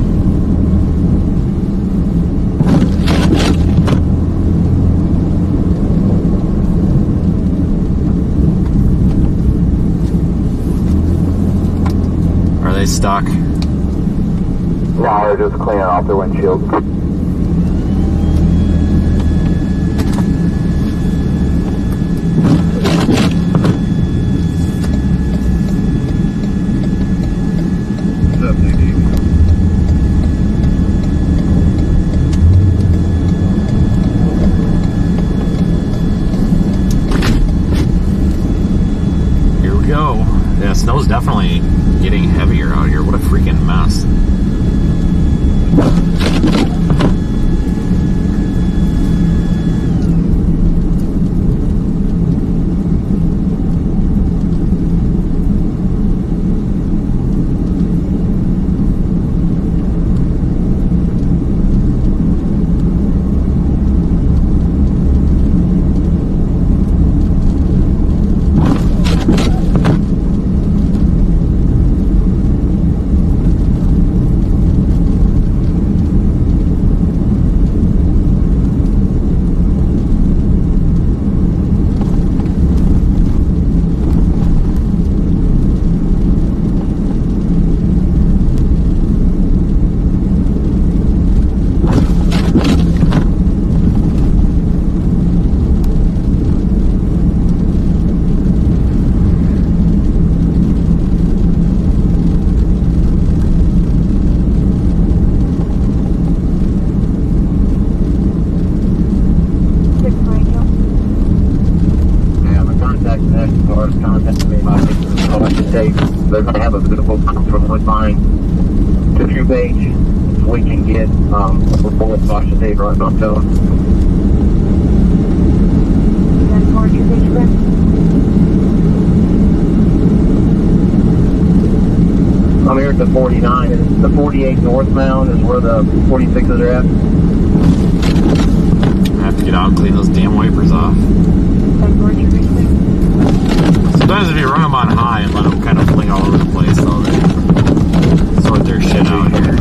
They stuck? No, they're just cleaning off their windshield. Here we go. Yeah, snow's definitely getting heavier out here. What a freaking mess. They're going to have a beautiful from Woodbine to True Beach, so we can get a bullet Foster Dave right on to them. That's more True Beach, friend. I'm here at the 49, and the 48 northbound is where the 46s are at. I have to get out and clean those damn wipers off. That's more True Beach, friend. Sometimes if you run them on high and let them kind of fling all over the place, though, they sort their shit out here.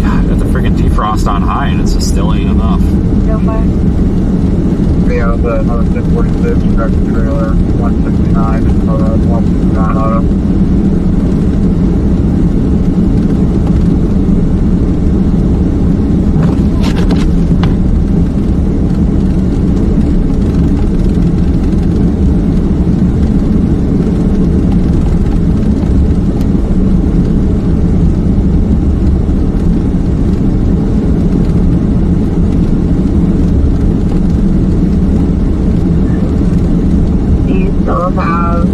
God, got the freaking defrost on high and it just still ain't enough. No fire. Yeah, the another 646 tractor trailer, 169, 169 auto.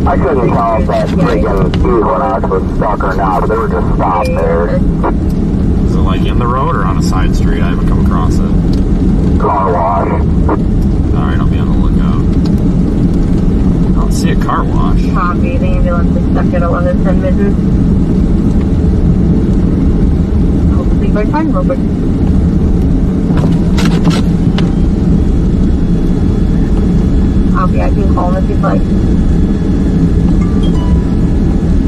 I couldn't tell if that freaking Equinox was stuck or not, but they were just stopped there. Is it like in the road or on a side street? I haven't come across it. Car wash. Alright, I'll be on the lookout. I don't see a car wash. Copy, the ambulance is stuck at 1110 Mittens. I'll see if I can find real quick. Copy, I can call him if you'd like.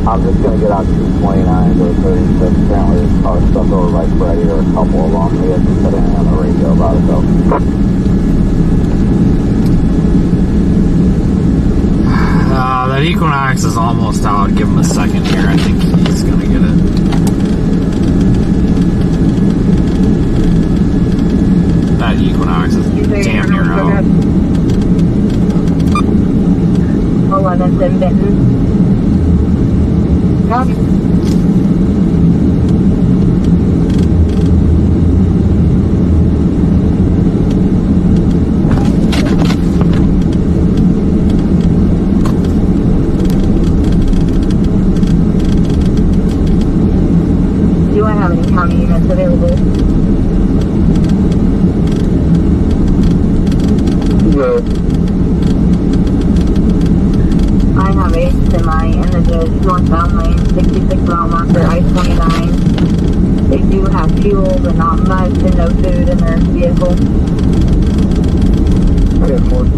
I'm just going to get on 229 to 36. Apparently this car stuck over by Freddy or a couple of them. We haven't said anything on the radio about it though. That Equinox is almost out. Give him a second here. I think he's going to get it. That Equinox is damn near out. 1110 Benton. Copy. Do I have any county units available? Yeah. I have a semi in the ditch, northbound lane, 66 mile marker, I-29. They do have fuel, but not much, and no food in their vehicle. I got one.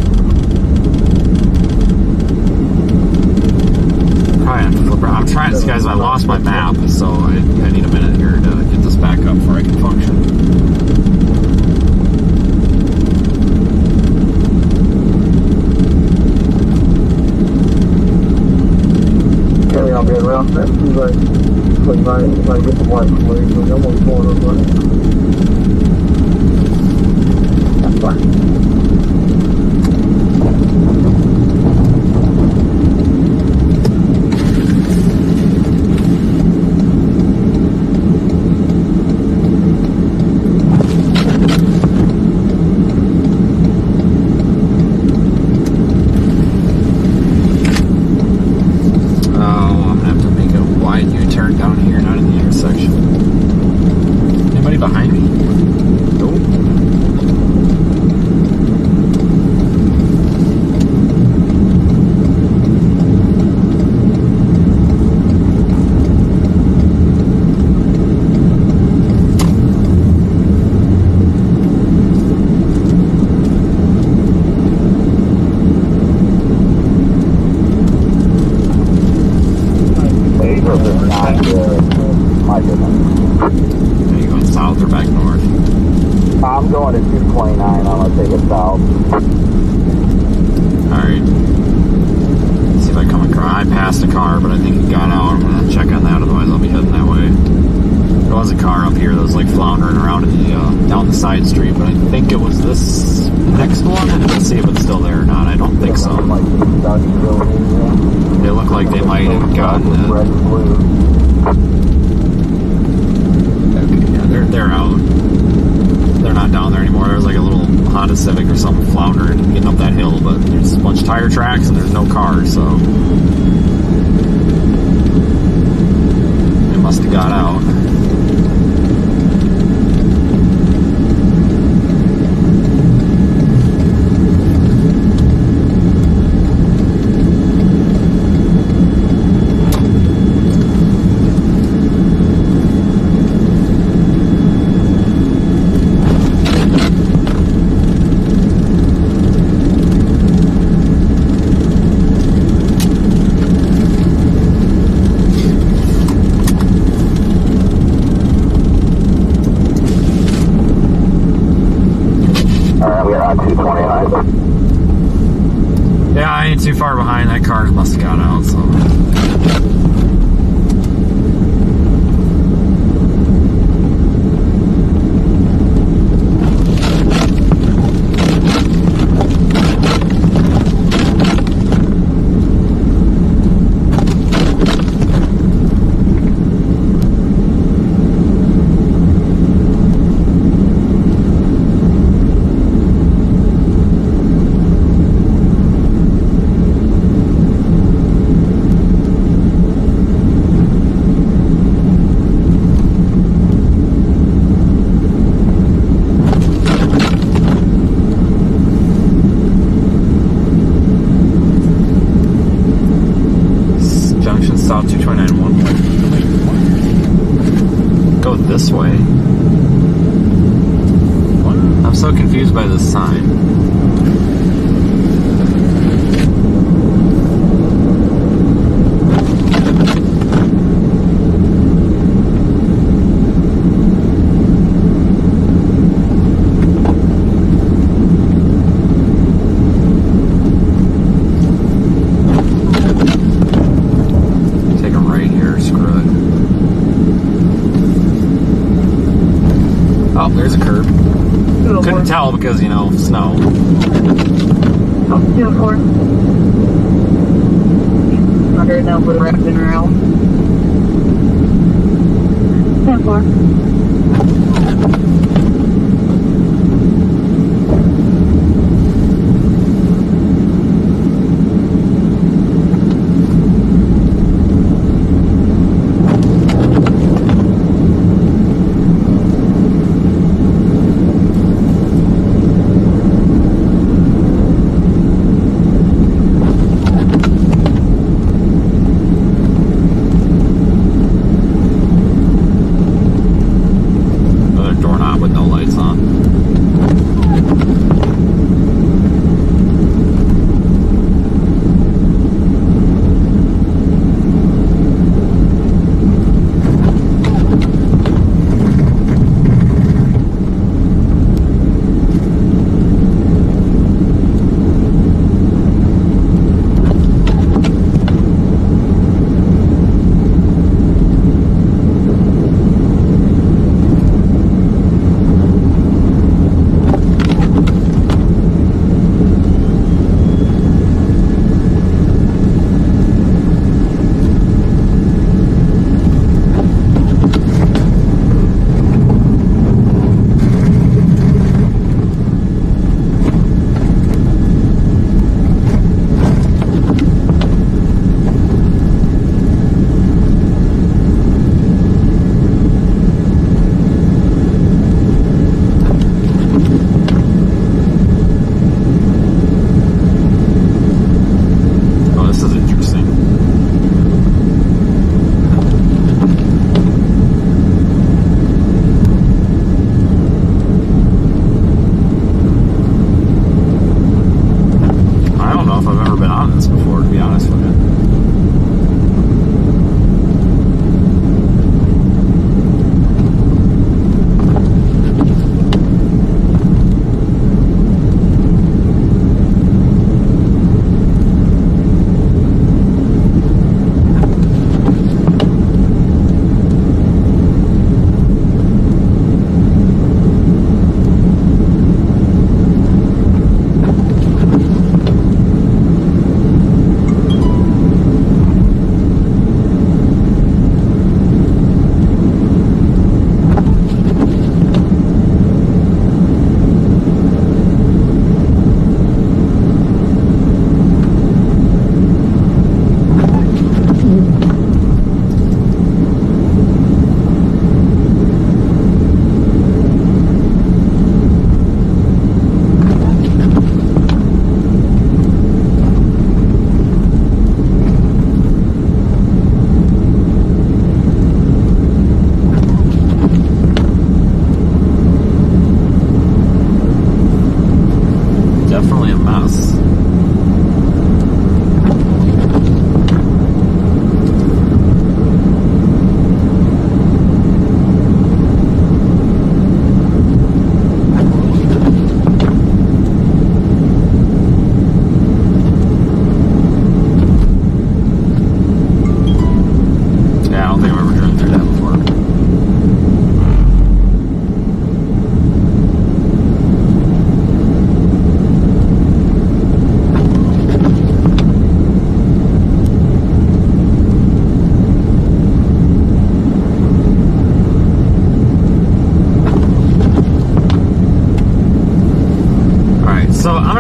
Probably have to flip around. I'm trying to, guys, I lost my map, so I need a minute here to get this back up before I can function. I'll be around that. He's like, might get some white flags, but I'm only going on money. That's fine. take it south. Alright. See if I come across. I passed a car, but I think it got out. I'm gonna check on that, otherwise I'll be heading that way. There was a car up here that was like floundering around in the, down the side street, but I think it was this next one, and let's see if it's still there or not. I don't think so. They look like they might have gotten it. Okay, yeah, they're out. They're not down there anymore. There's like a little Honda Civic or something floundering and getting up that hill, but there's a bunch of tire tracks and there's no cars, so they must have got out. Yeah, I ain't too far behind. That car must have got out, so. South 229 Go this way. What? I'm so confused by this sign. Oh, there's a curb. Couldn't tell because, you know, snow. Oh, 204. Under that would wrap in around. 10-4.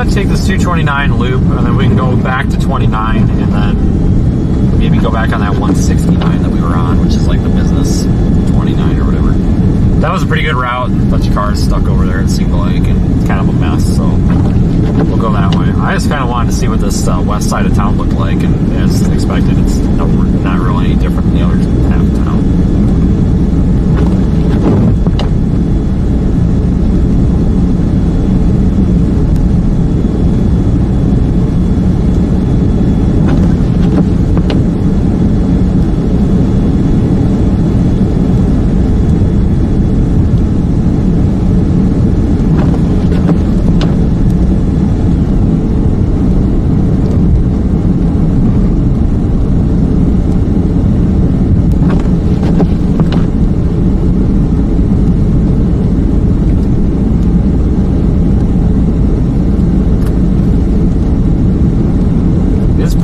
to take this 229 loop, and then we can go back to 29, and then maybe go back on that 169 that we were on, which is like the business 29 or whatever. That was a pretty good route. A bunch of cars stuck over there, it seemed like, and kind of a mess, so we'll go that way. I just kind of wanted to see what this west side of town looked like, and as expected, it's not really any different than the other half of town.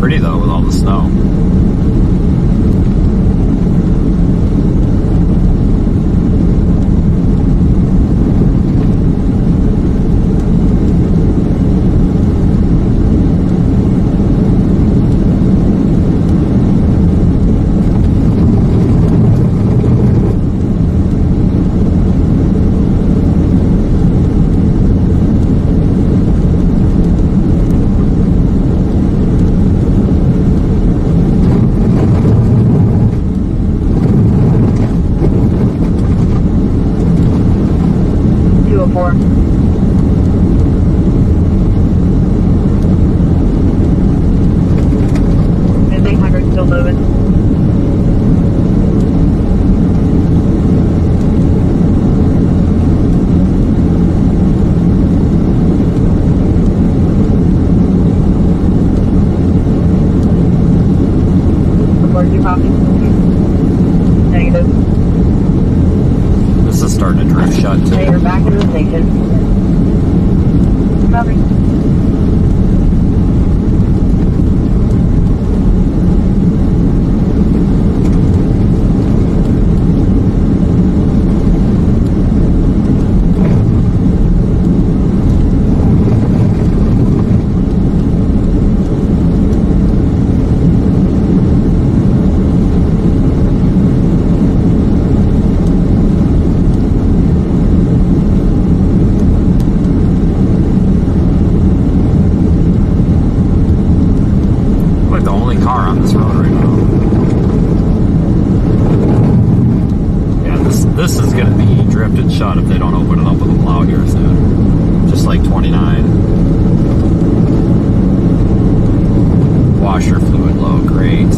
Pretty though with all the snow. This is starting to drift shut too. You're back in the station. Copy. This is going to be drifted shut if they don't open it up with a plow here soon. Just like 29. Washer fluid low, great.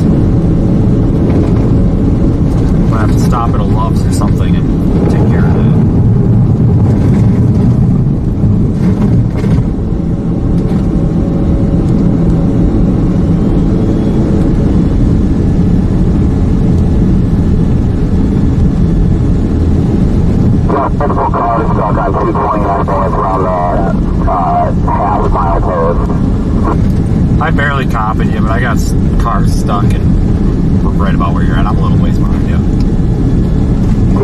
Might have to stop at a Love's or something and take care of that. Multiple cars stuck on 229 going around half mile post. I barely copied you, but I got cars stuck and right about where you're at. I'm a little ways behind you.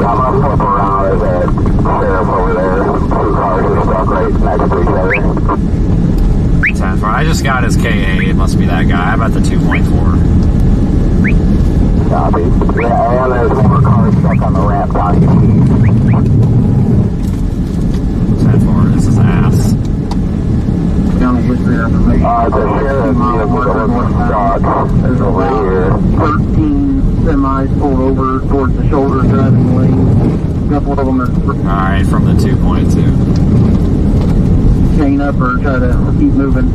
Yeah, I'm gonna flip around. There's a sheriff over there. Two cars are stuck right next to each other. I just got his KA. It must be that guy. I'm at the 2.4. Copy. Yeah, and there's more cars stuck on the ramp down here. 10-4. This is ass. County history information. The sheriff's vehicle looks stuck over here. 13 semis pulled over towards the shoulder driving lane. A couple of them are alright, from the 2.2. chain up or try to keep moving.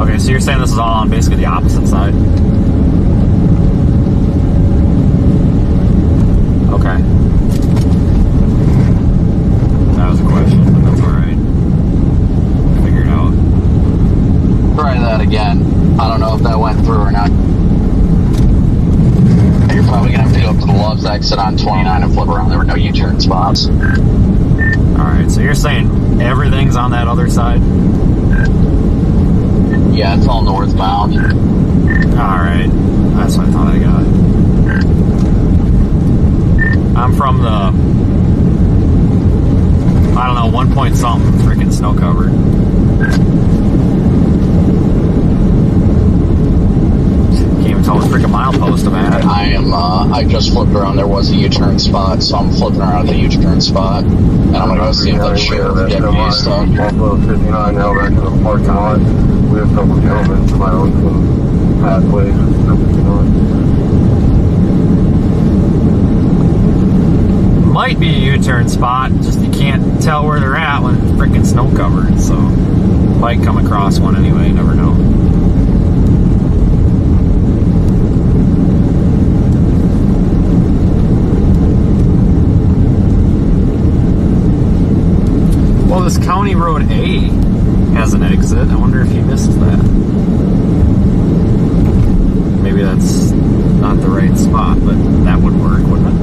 Okay, so you're saying this is all on basically the opposite side? probably gonna have to go up to the Loves exit on 29 and flip around. There were no U-turn spots. Alright, so you're saying everything's on that other side? Yeah, it's all northbound. Alright, that's what I thought I got. I'm from the, I don't know, 1 point something freaking snow covered. Can't even tell what freaking milepost I'm at. I just flipped around. There was a U-turn spot, so I'm flipping around at the U-turn spot. And I'm gonna go see if that sheriff deputy is stuck. Buffalo 59 now back in the parking lot. We have a couple gentlemen plowing some pathways. Might be a U-turn spot, just you can't tell where they're at when it's freaking snow covered, so might come across one anyway, you never know. Well, this County Road A has an exit. I wonder if he misses that. Maybe that's not the right spot, but that would work, wouldn't it?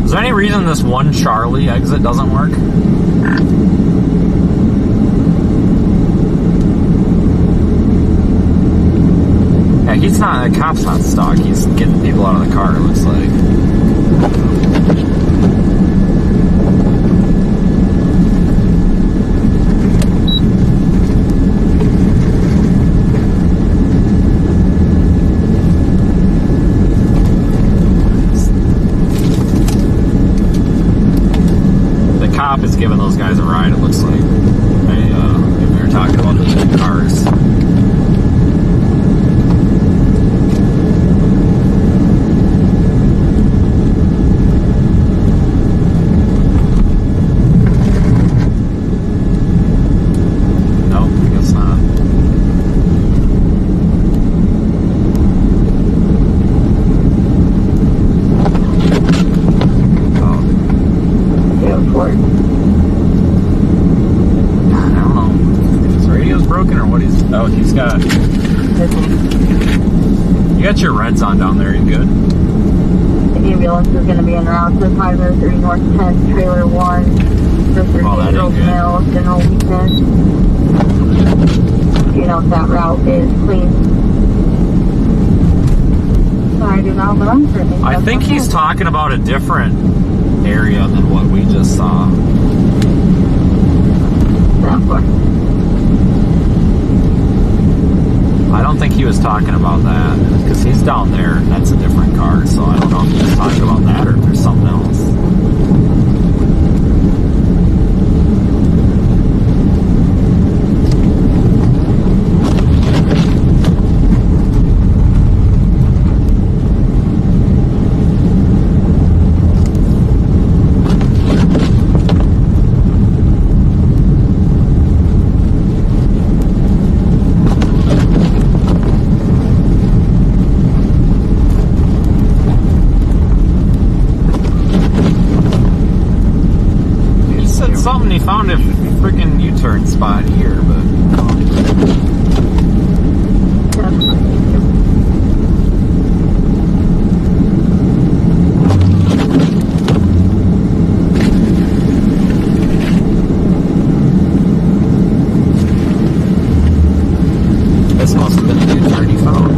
Is there any reason this one Charlie exit doesn't work? Yeah, he's not, the cop's not stuck. He's getting people out of the car, it looks like. Cop is giving those guys a ride, it looks like. We were talking about the two cars. Nope, I guess not. Broken or what he's he's got. You got your reds on down there, you good? The ambulance is going to be en route to 503 North 10th, trailer 1, for 13 Grove Mill, general weakness. You know if that route is clean. Sorry, I do not, but I'm certainly. I think he's talking about a different area than what we just saw. I don't think he was talking about that, because he's down there, and that's a different car, so I don't know if he was talking about that or if there's something else. Something he found a freaking U-turn spot here, but this must have been the U-turn he found.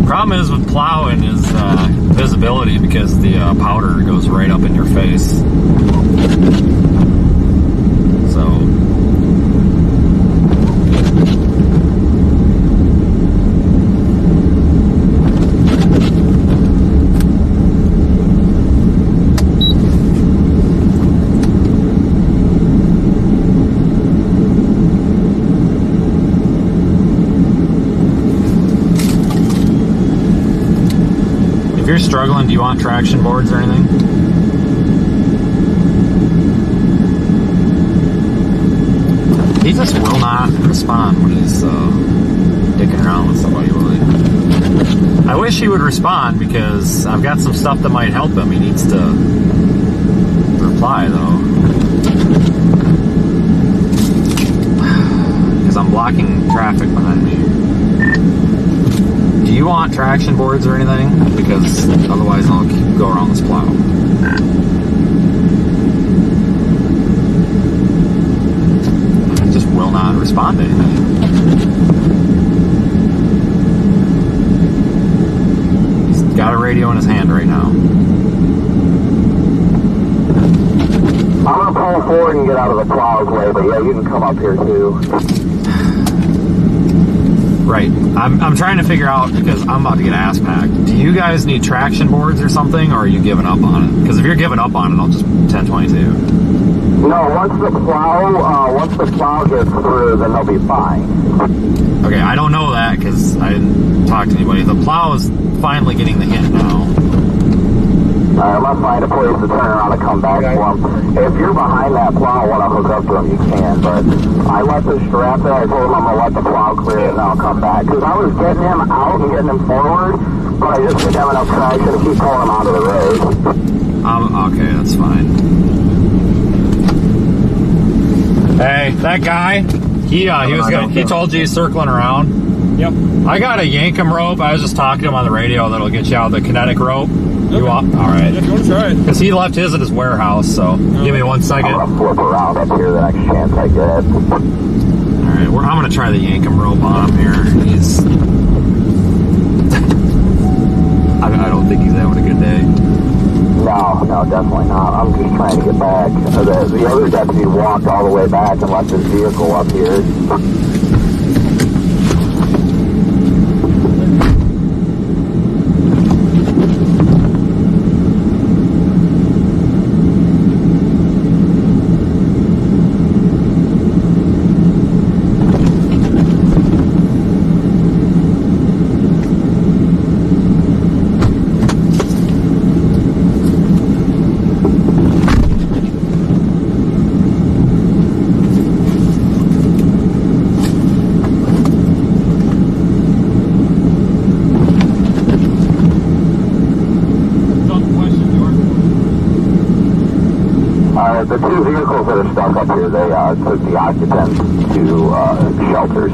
Problem is with plowing is visibility because the powder goes right up in your face. So. If you're struggling, do you want traction boards or anything? He just will not respond when he's dicking around with somebody, really. I wish he would respond because I've got some stuff that might help him. He needs to reply, though. Because I'm blocking traffic behind me. Do you want traction boards or anything? Because otherwise I'll go around this plow. I just will not respond to anything. He's got a radio in his hand right now. I'm going to pull forward and get out of the plow's way, but yeah, you can come up here too. Right. I'm trying to figure out, because I'm about to get ass packed. Do you guys need traction boards or something, or are you giving up on it? Because if you're giving up on it, I'll just 1022. No, once the plow gets through, then they'll be fine. Okay, I don't know that because I didn't talk to anybody. The plow is finally getting the hint now. I'm going to find a place to turn around and come back for him. If you're behind that plow and want to hook up to him, you can. But I left the strap there. I told him I'm going to let the plow clear it and I'll come back. Because I was getting him out and getting him forward, but I just didn't have enough traction to keep pulling him onto the road. Okay, that's fine. Hey, that guy, he told you he's circling around. Yep. I got a Yankum rope. I was just talking to him on the radio that'll get you out, the kinetic rope. Okay. You want? All right. If you want to try it. Because he left his at his warehouse, so give me 1 second. I'm going to flip around up here the next chance I get. All right, I'm going to try the Yankum rope on him here. He's... I don't think he's having a good day. No, definitely not. I'm just trying to get back. The other deputy walked all the way back and left his vehicle up here. The two vehicles that are stuck up here, they took the occupants to shelters.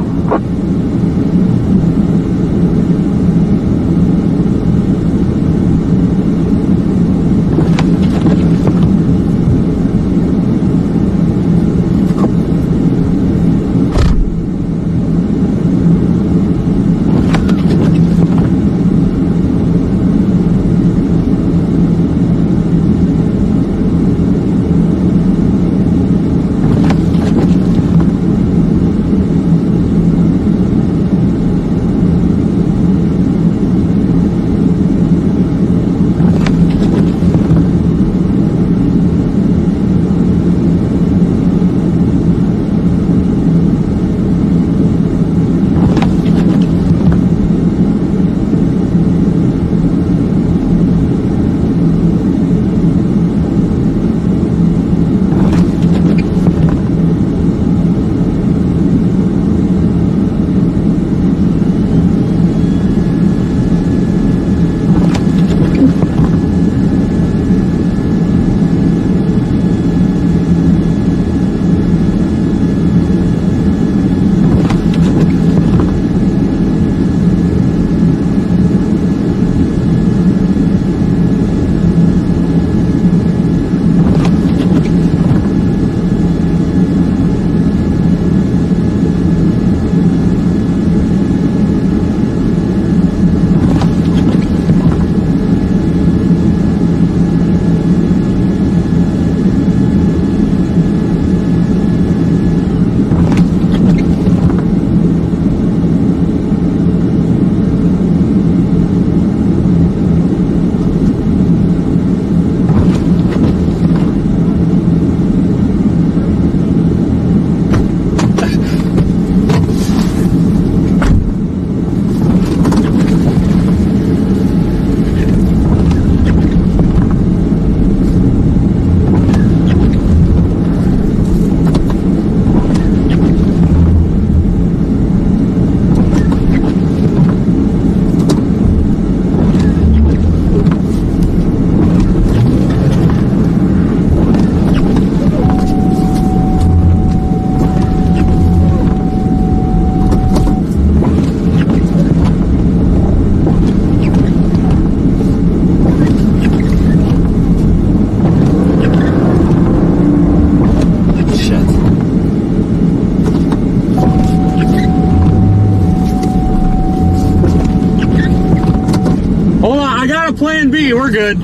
got a plan B. We're good.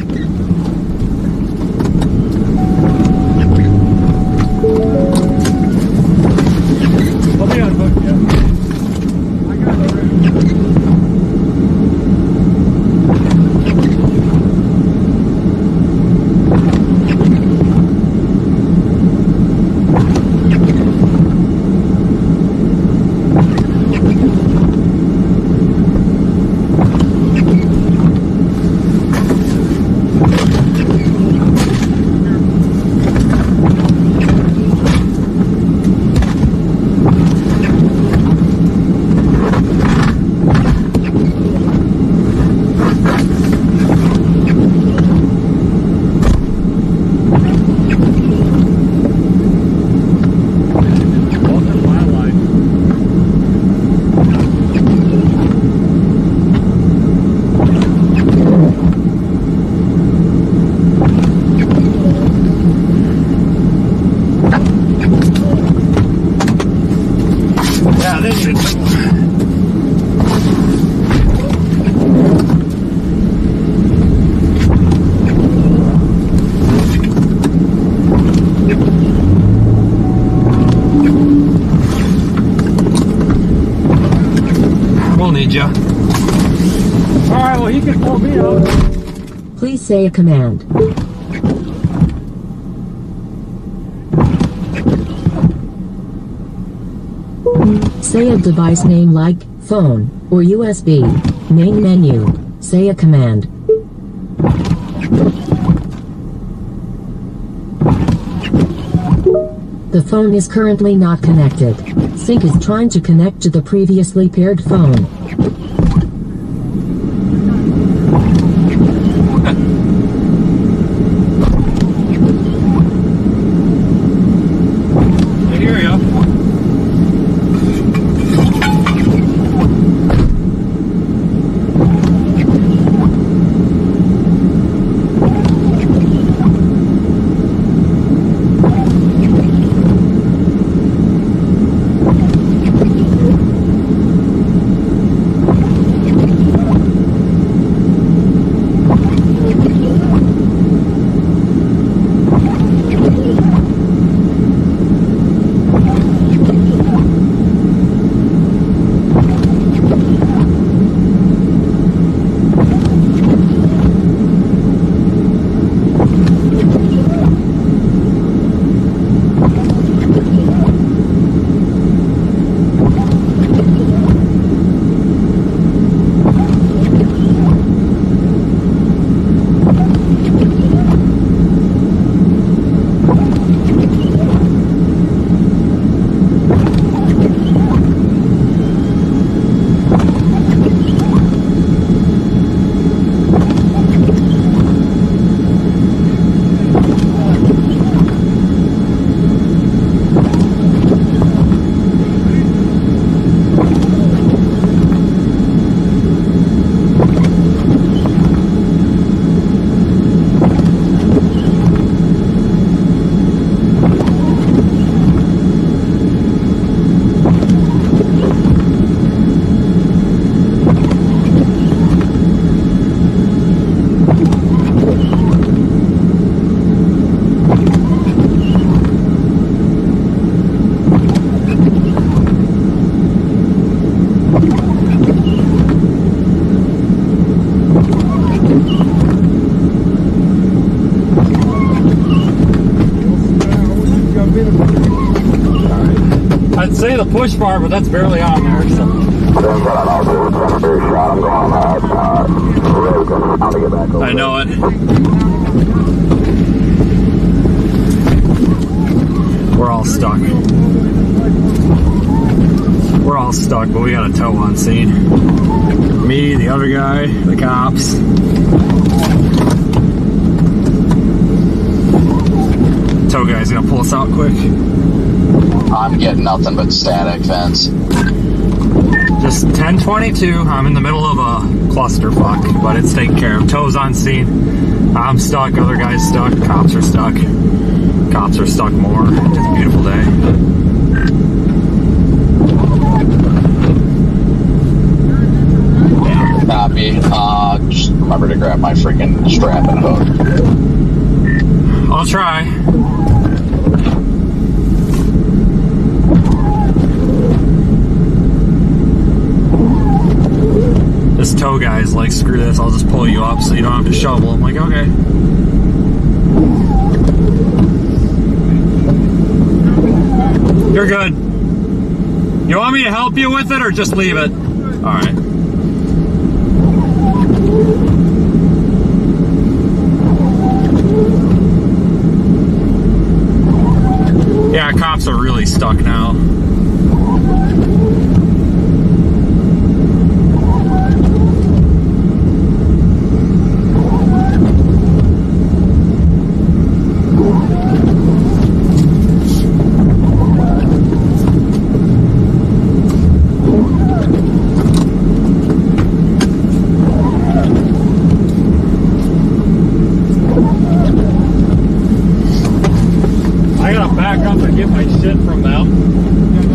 I'll be on book, yeah. I got it ready. Alright, well he can pull me out. Please say a command. Say a device name like phone or USB. Main menu. Say a command. The phone is currently not connected. Sync is trying to connect to the previously paired phone. I'd say the push bar, but that's barely on there. So. I know it. We're all stuck. We're all stuck, but we got a tow on scene. Me, the other guy, the cops. Tow guy's gonna pull us out quick. I'm getting nothing but static, Vince. Just 1022. I'm in the middle of a clusterfuck, but it's taken care of. Tow's on scene. I'm stuck. Other guy's stuck. Cops are stuck. Cops are stuck more. It's a beautiful day. Copy. Just remember to grab my freaking strap and hook. I'll try. This tow guy is like, screw this, I'll just pull you up so you don't have to shovel. I'm like, okay. You're good. You want me to help you with it or just leave it? Alright. Yeah, cops are really stuck now. I gotta back up and get my shit from them.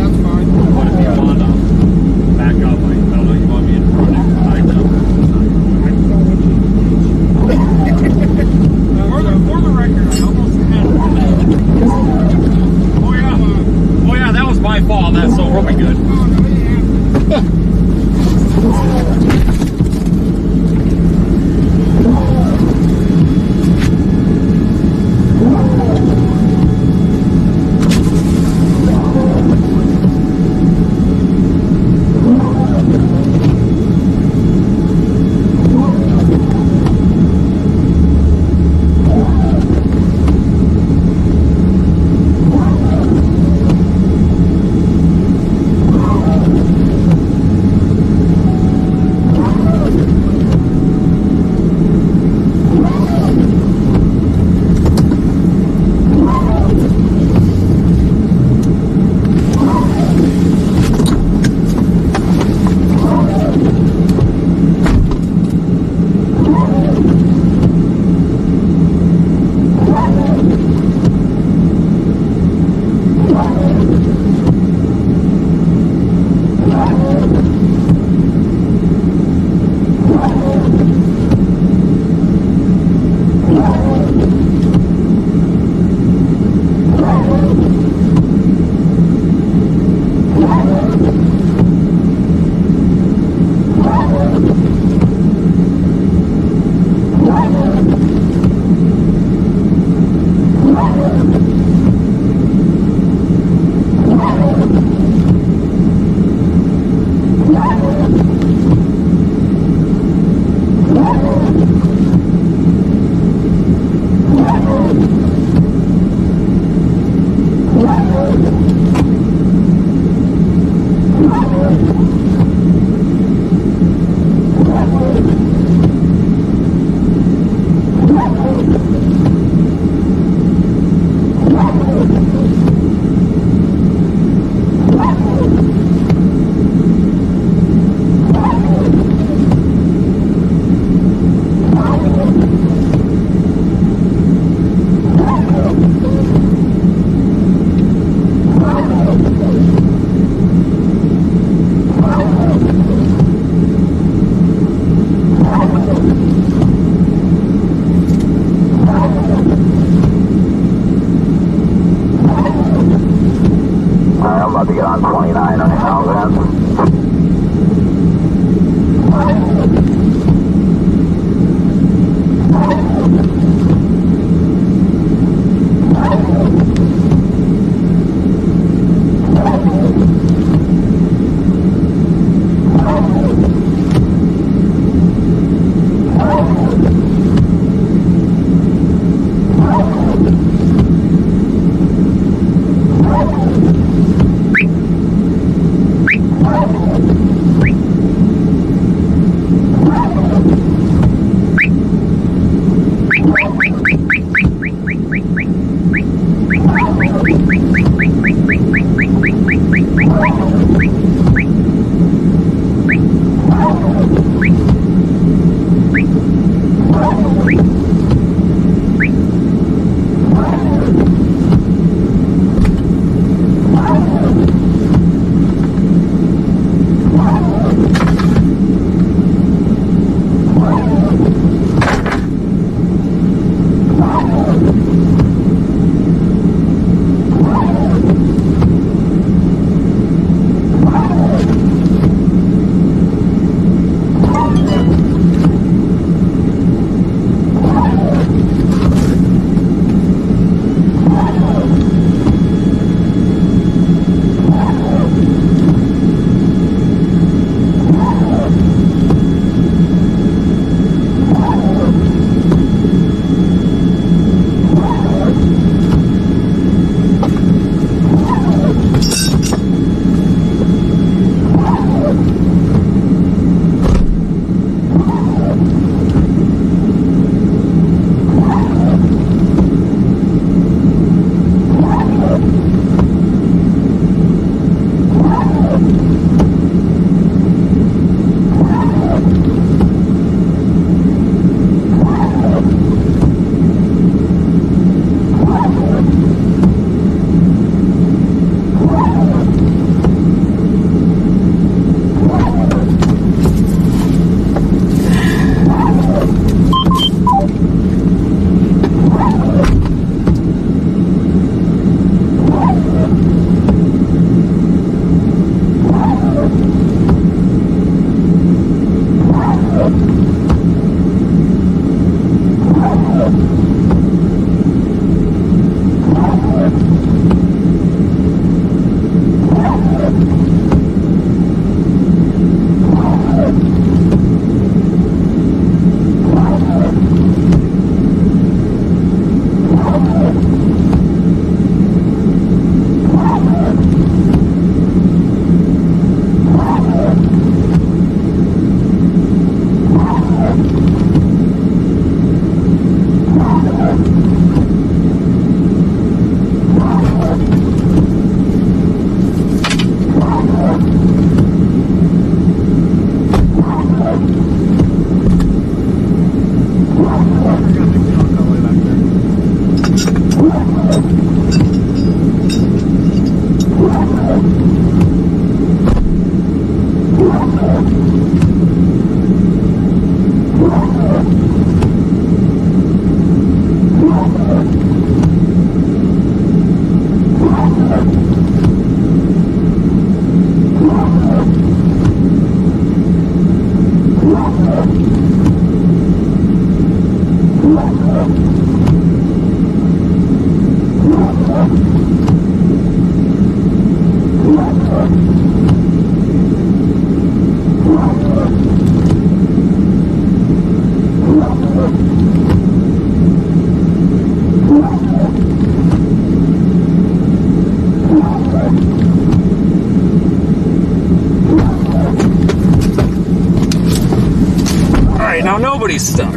All right, now nobody's stuck.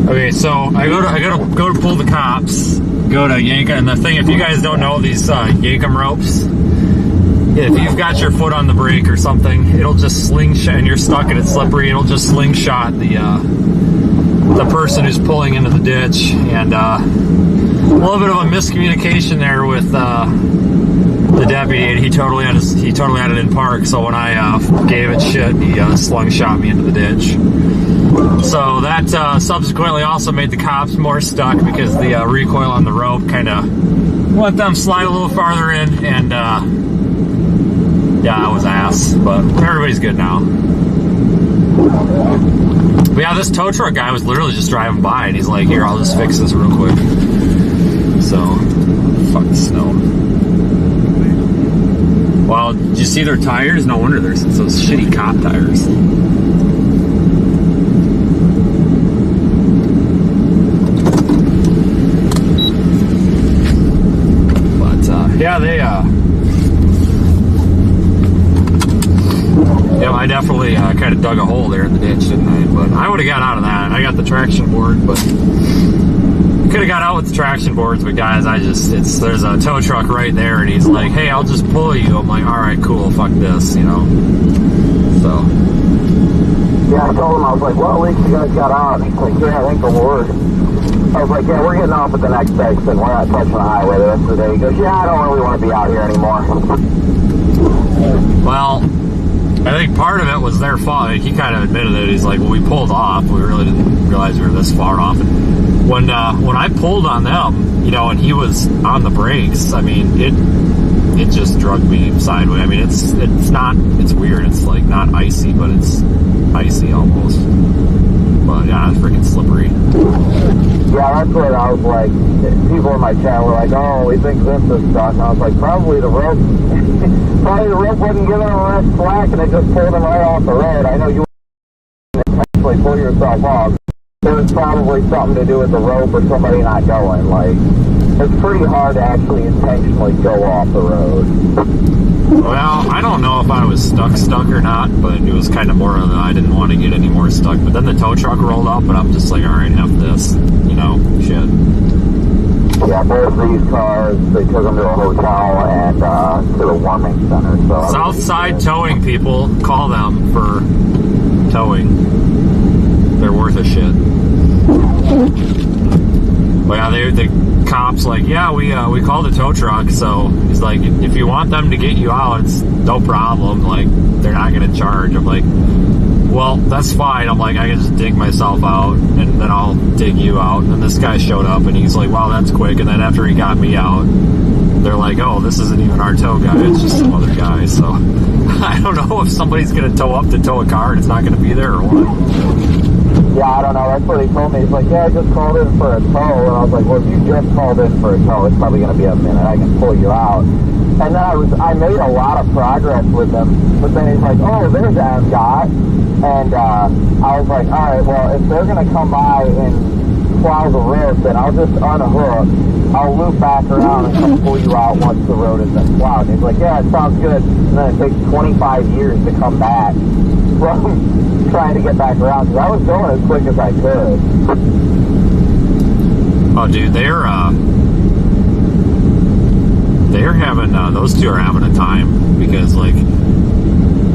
Okay, so I go to pull the cops, go to yank, and the thing, if you guys don't know these yankum ropes, if you've got your foot on the brake or something, it'll just slingshot, and you're stuck and it's slippery, it'll just slingshot the person who's pulling into the ditch. And a little bit of a miscommunication there with the deputy, and he totally had it in park. So when I gave it shit, he slingshot me into the ditch. So that subsequently also made the cops more stuck because the recoil on the rope kind of let them slide a little farther in, and yeah, I was ass, but everybody's good now. But yeah, this tow truck guy was literally just driving by, and he's like, "Here, I'll just fix this real quick." So, fuck the snow. Well, did you see their tires? No wonder they're those shitty cop tires. Yeah, I definitely kind of dug a hole there in the ditch, didn't I? But I would have got out of that. I got the traction board, but could have got out with the traction boards. But guys, there's a tow truck right there, and he's like, "Hey, I'll just pull you." I'm like, "All right, cool, fuck this," you know. So. Yeah, I told him, I was like, "Well, at least you guys got out." He's like, "Yeah, thank the Lord." I was like, "Yeah, we're getting off at the next exit. We're not touching the highway the rest of the day." He goes, "Yeah, I don't really want to be out here anymore." Well, I think part of it was their fault. He kind of admitted it. He's like, "Well, we pulled off. We really didn't realize we were this far off." And when I pulled on them, you know, and he was on the brakes, I mean, it just drug me sideways. I mean, it's weird. It's like not icy, but it's icy almost. But yeah, it's freaking slippery. Yeah, that's what I was like. People in my chat were like, "Oh, we think this is stuck." And I was like, probably the rope wasn't giving them enough slack, and it just pulled them right off the road. I know you intentionally pull yourself off. There was probably something to do with the rope or somebody not going. Like, it's pretty hard to actually intentionally go off the road. Well, I don't know if I was stuck or not, but it was kind of more of I didn't want to get any more stuck. But then the tow truck rolled up, and I'm just like, all right, F this, you know, shit. Yeah, both of these cars, they took them to a hotel and to the warming center. So Southside Towing people, call them for towing. They're worth a shit. Well, yeah, the cops like, "Yeah, we called the tow truck." So he's like, "If you want them to get you out, it's no problem. Like, they're not gonna charge." I'm like, "Well, that's fine." I'm like, "I can just dig myself out, and then I'll dig you out." And this guy showed up, and he's like, "Wow, that's quick." And then after he got me out, they're like, "Oh, this isn't even our tow guy. It's just some other guy." So I don't know if somebody's gonna tow up to tow a car and it's not gonna be there or what. Yeah, I don't know. That's what he told me. He's like, "Yeah, I just called in for a tow." And I was like, "Well, if you just called in for a tow, it's probably going to be a minute. I can pull you out." And then I made a lot of progress with him. But then he's like, "Oh, there's M dot." And I was like, "All right, well, if they're going to come by and plow the road, then I'll just unhook. I'll loop back around and come pull you out once the road has been plowed." And he's like, "Yeah, it sounds good." And then it takes 25 years to come back from trying to get back around, because I was going as quick as I could. Oh, dude, they're having those two are having a time, because like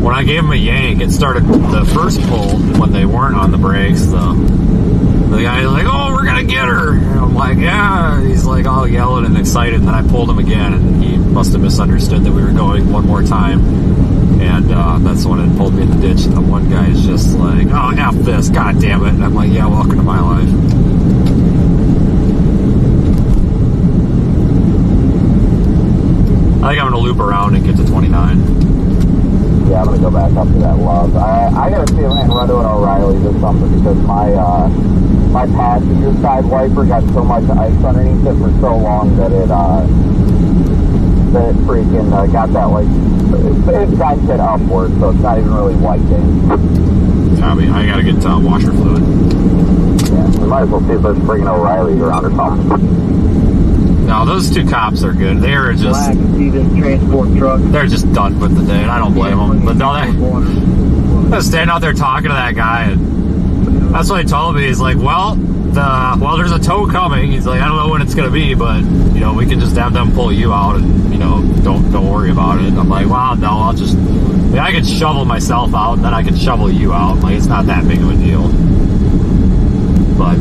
when I gave them a yank, it started the first pull when they weren't on the brakes. The guy's like, "Oh, we're gonna get her." And I'm like, "Yeah." He's like all yelling and excited, and then I pulled him again, and he must have misunderstood that we were going one more time. And that's when it pulled me in the ditch, and the one guy is just like, "Oh, F this, god damn it." And I'm like, "Yeah, welcome to my life." to loop around and get to 29. Yeah, I'm gonna go back up to that love. I got a feeling I can run to an O'Reilly's or something because my passenger side wiper got so much ice underneath it for so long that it freaking got that like it guide it upward, so it's not even really wiping. Copy. I gotta get washer fluid. Yeah, we might as well see if there's freaking O'Reilly's around or something. No, those two cops are good. They are just. Black, see this transport truck. They're just done with the day, and I don't blame them. But no, they're standing out there talking to that guy, and that's what he told me. He's like, well, there's a tow coming. He's like, I don't know when it's gonna be, but we can just have them pull you out, and don't worry about it. I'm like, well, no, I can shovel myself out, and then I can shovel you out. Like, it's not that big of a deal. But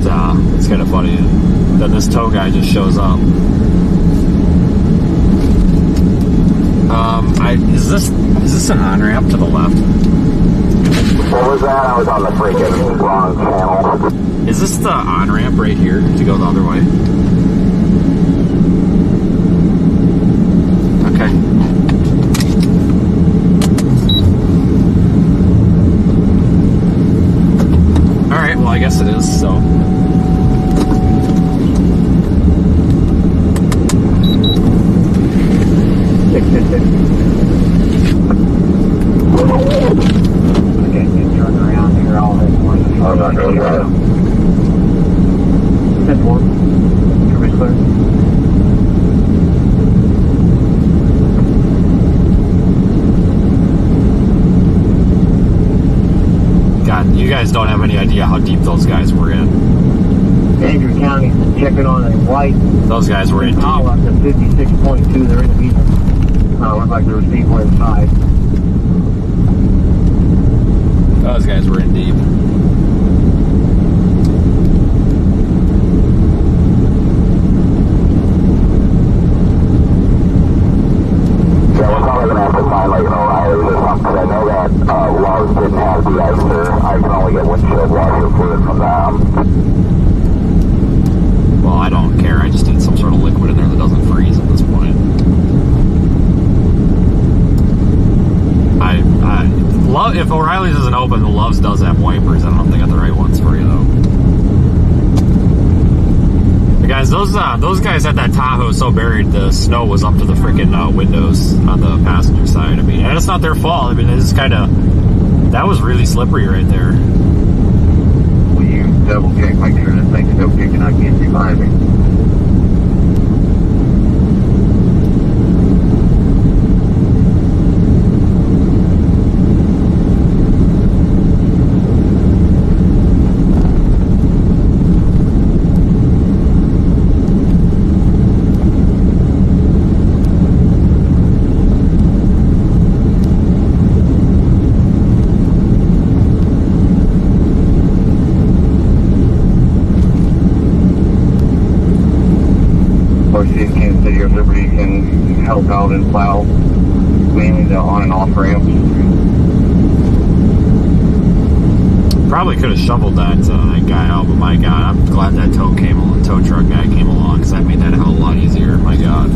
it's kind of funny. Then this tow guy just shows up. Is this an on-ramp to the left? What was that? I was on the freaking wrong channel. Is this the on-ramp right here to go the other way? Okay. Alright, well I guess it is, so. God, you guys don't have any idea how deep those guys were in. Andrew County checking on a white. Those guys were in deep. Up to 56.2. They're in the medium. Looked like there was people inside. Those guys were in deep. Yeah, we're probably gonna have to find like an O'Reilly's or something. I know that Lowe's didn't have the icer. I can only get windshield washer fluid from them. Well, I don't care. I just need some sort of liquid in there that doesn't freeze at this point. If O'Reilly's isn't open, the Love's does have wipers. I don't know if they got the right ones for you though. But guys, those guys had that Tahoe so buried the snow was up to the freaking windows on the passenger side. I mean, and it's not their fault. I mean, it's kind of that was really slippery right there. Will you double check, make sure that thing's still kicking out against you behind me? Out and plow mainly the on and off ramps. Probably could have shoveled that guy out, but my God, I'm glad that tow truck guy came along because that made that a hell of a lot easier. My God,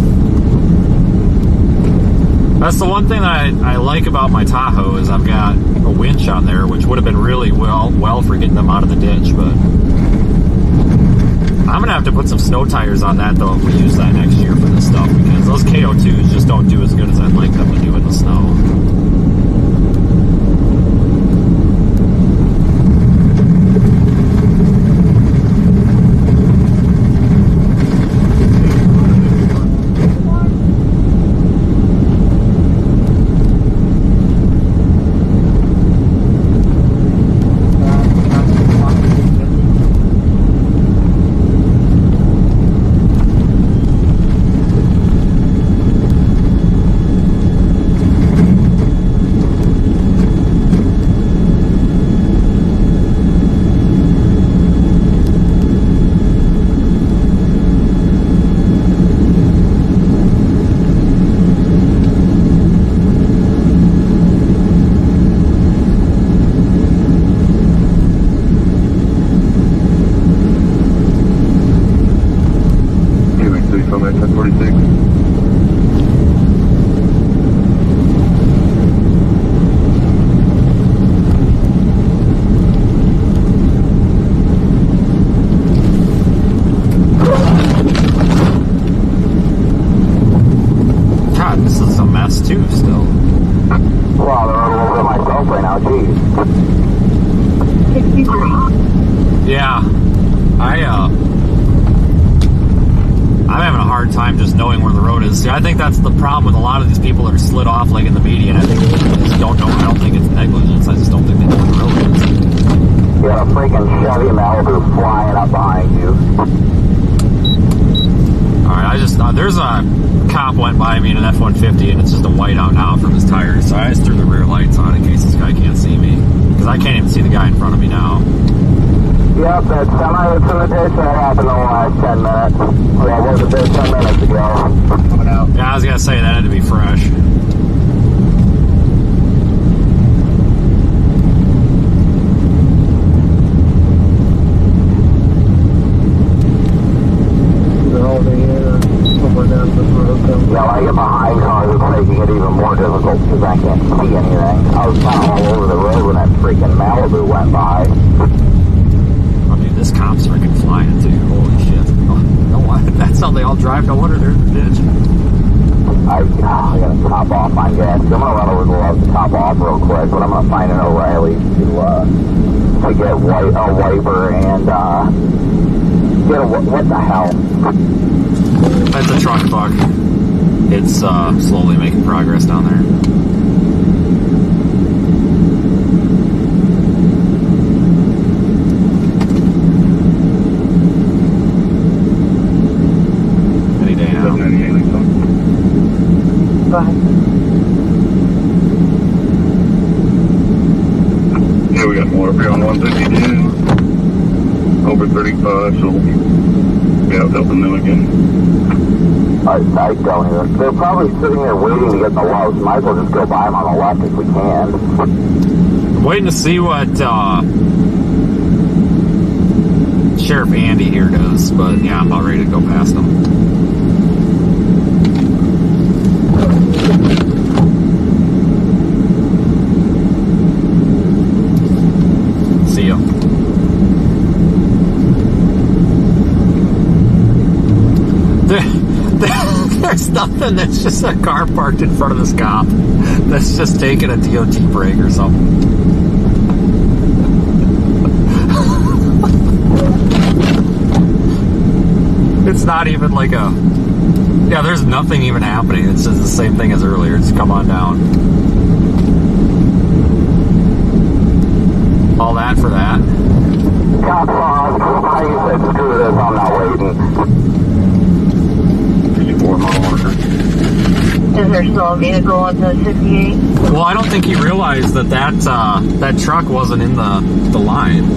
that's the one thing that I like about my Tahoe is I've got a winch on there, which would have been really well for getting them out of the ditch, but. I'm going to have to put some snow tires on that, though, if we use that next year for this stuff, because those KO2s just don't do as good as I'd like them to do in the snow. hard time just knowing where the road is. See, I think that's the problem with a lot of these people that are slid off like in the median. I think they just don't know. I don't think it's negligence. I just don't think they know where the road is. You got a freaking Chevy Malibu flying up behind you. Alright, I just, there's a cop went by me in an F-150 and it's just a whiteout now from his tires. So I just threw the rear lights on in case this guy can't see me. Because I can't even see the guy in front of me now. Yep, that semi that's in the ditch that happened in the last 10 minutes. Well, it was a bit 10 minutes ago. Coming out. Yeah, I was going to say that had to be fresh. Yeah, when I get behind cars, it's making it even more difficult because I can't see anything. I was kind of all over the road when that freaking Malibu went by. Oh, dude, this cop's freaking flying too. Holy shit. Oh, no, that's how they all drive. No wonder they're in the ditch. I gotta top off on gas. I'm gonna run over the top off real quick, but I'm gonna find an O'Reilly to get a wiper and get a, what the hell? That's a truck bug. It's slowly making progress down there. Any day now. Bye. Yeah, we got more up here on 152. Over 35, so yeah, helping them again. I don't even. They're probably sitting there waiting to get the lows. Might as well just go by them on the left if we can. I'm waiting to see what Sheriff Andy here does, but yeah, I'm about ready to go past him. See ya. There's nothing. That's just a car parked in front of this cop that's just taking a DOT break or something. It's not even like a... Yeah, there's nothing even happening. It's just the same thing as earlier. Just come on down. All that for that. Cop on. I said screw this. I'm not waiting. 4 mile marker. Is there still a vehicle on the 58? Well, I don't think he realized that truck wasn't in the line.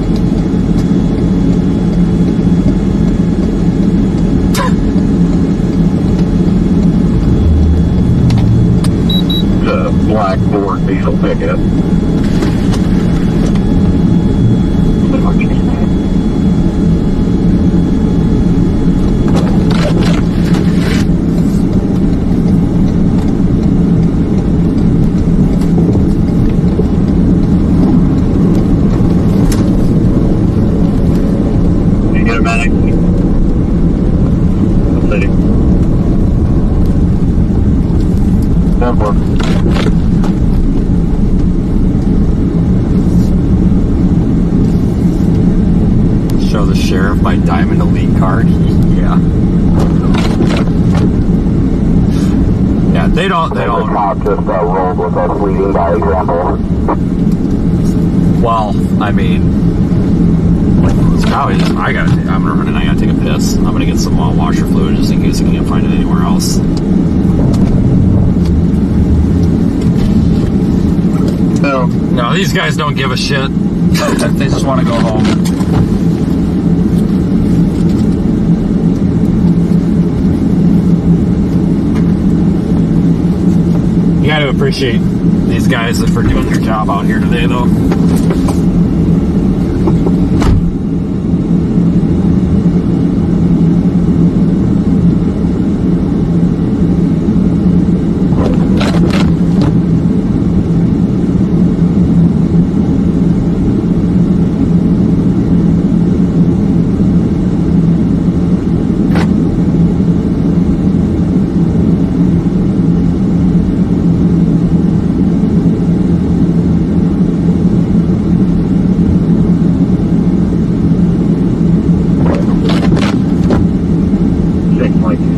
It's a black Ford diesel pickup. Show the sheriff my Diamond Elite card. Yeah. Yeah, they don't. The cop just rolled with us leading by example. Well, I mean, it's probably just, I gotta take a piss. I'm gonna get some washer fluid just in case I can't find it anywhere else. No, these guys don't give a shit. They just want to go home. You got to appreciate these guys for doing their job out here today, though.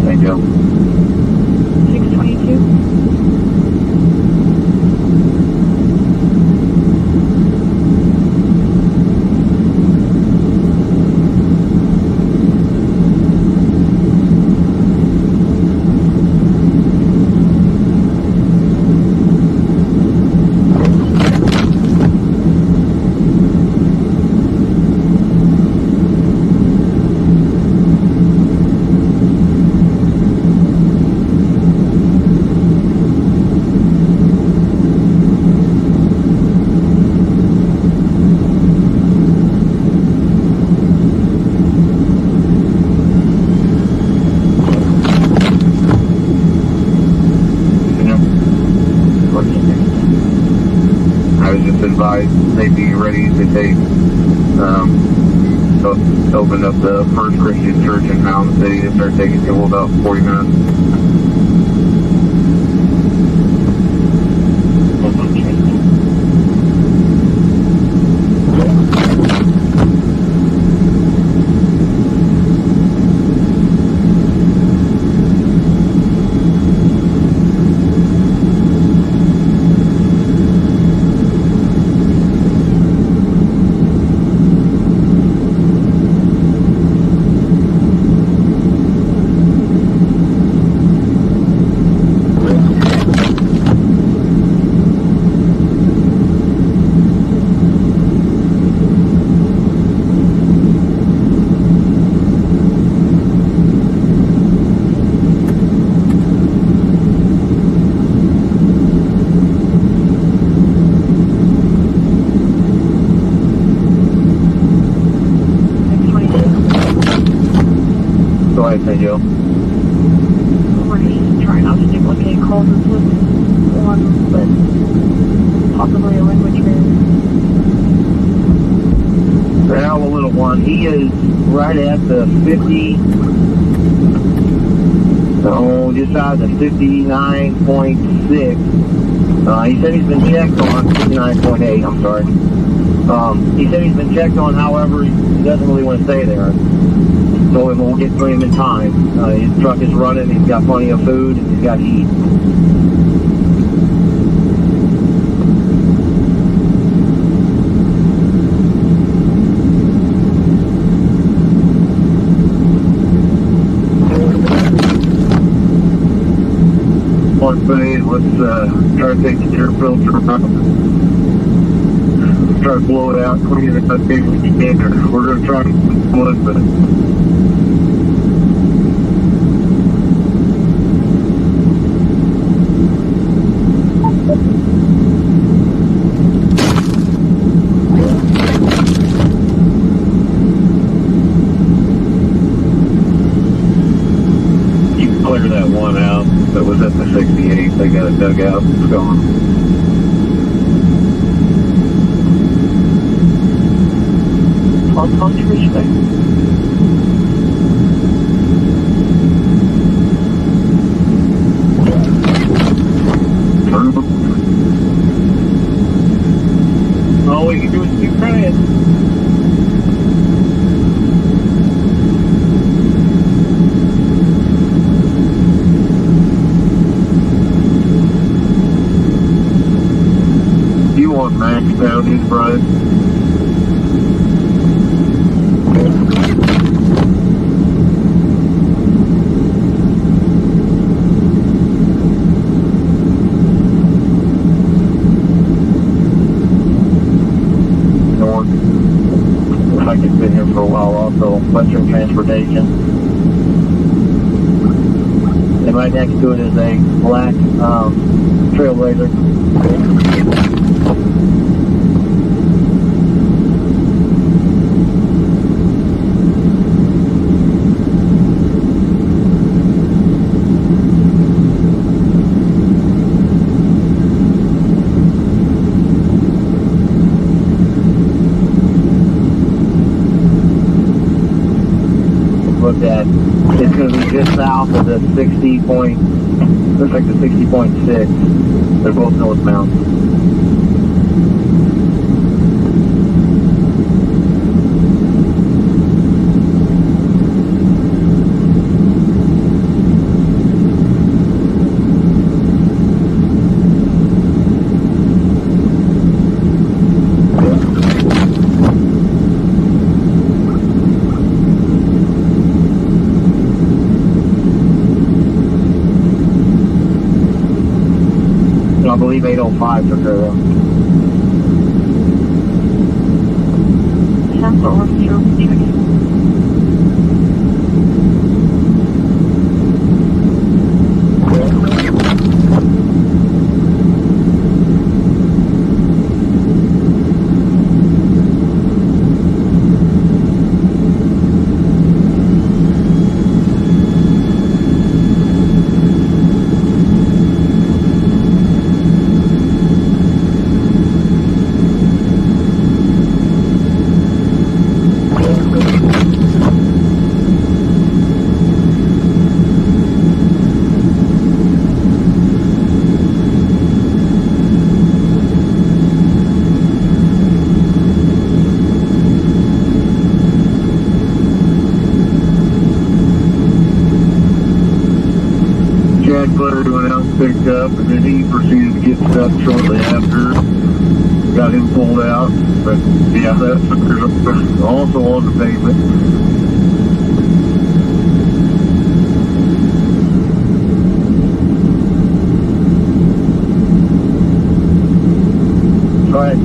St. Joe. 622. I was just advised they'd be ready to take, to open up the First Christian Church in Mountain City to start taking people about 40 minutes. Go ahead, St. Joe. Already trying not to duplicate calls with one, but possibly a language barrier. Now the little one, he is right at the 50, just out of the 59.6. He said he's been checked on, 59.8, I'm sorry. He said he's been checked on, however, he doesn't really want to stay there. So we'll get to him in time. His truck is running, he's got plenty of food, and he's got heat. Let's try to take the air filter out. Try to blow it out, clean it up, maybe we can. We're going to try to blow it, but you can clear that one out that was at the 68. They got it dug out. It's gone. On to respect. All we can do is keep trying. You want max down his front? Been here for a while also, Western Transportation. And right next to it is a black Trailblazer. Looked at, it's going to be just south of the 60 point, looks like the 60.6. They're both northbound. believe 805 took her though. Sounds like we're still checking. Picked up, and then he proceeded to get stuck shortly after. Got him pulled out, but yeah, that's also on the pavement. Right.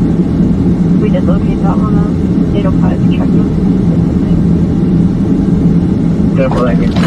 We did locate that one on 805 checking. Definitely.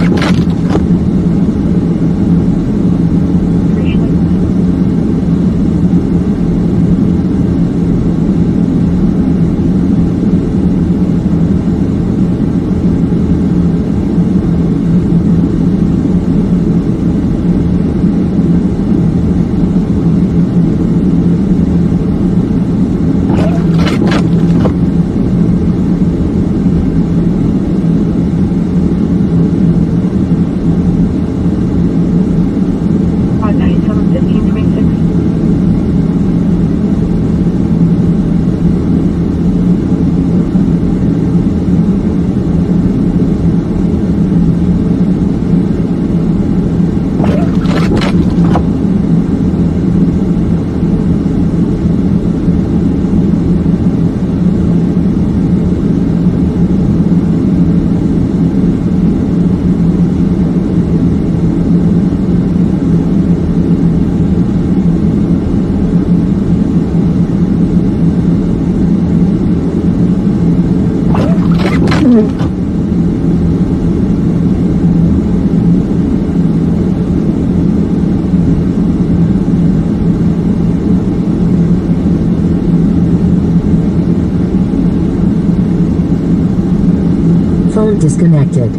Phone disconnected.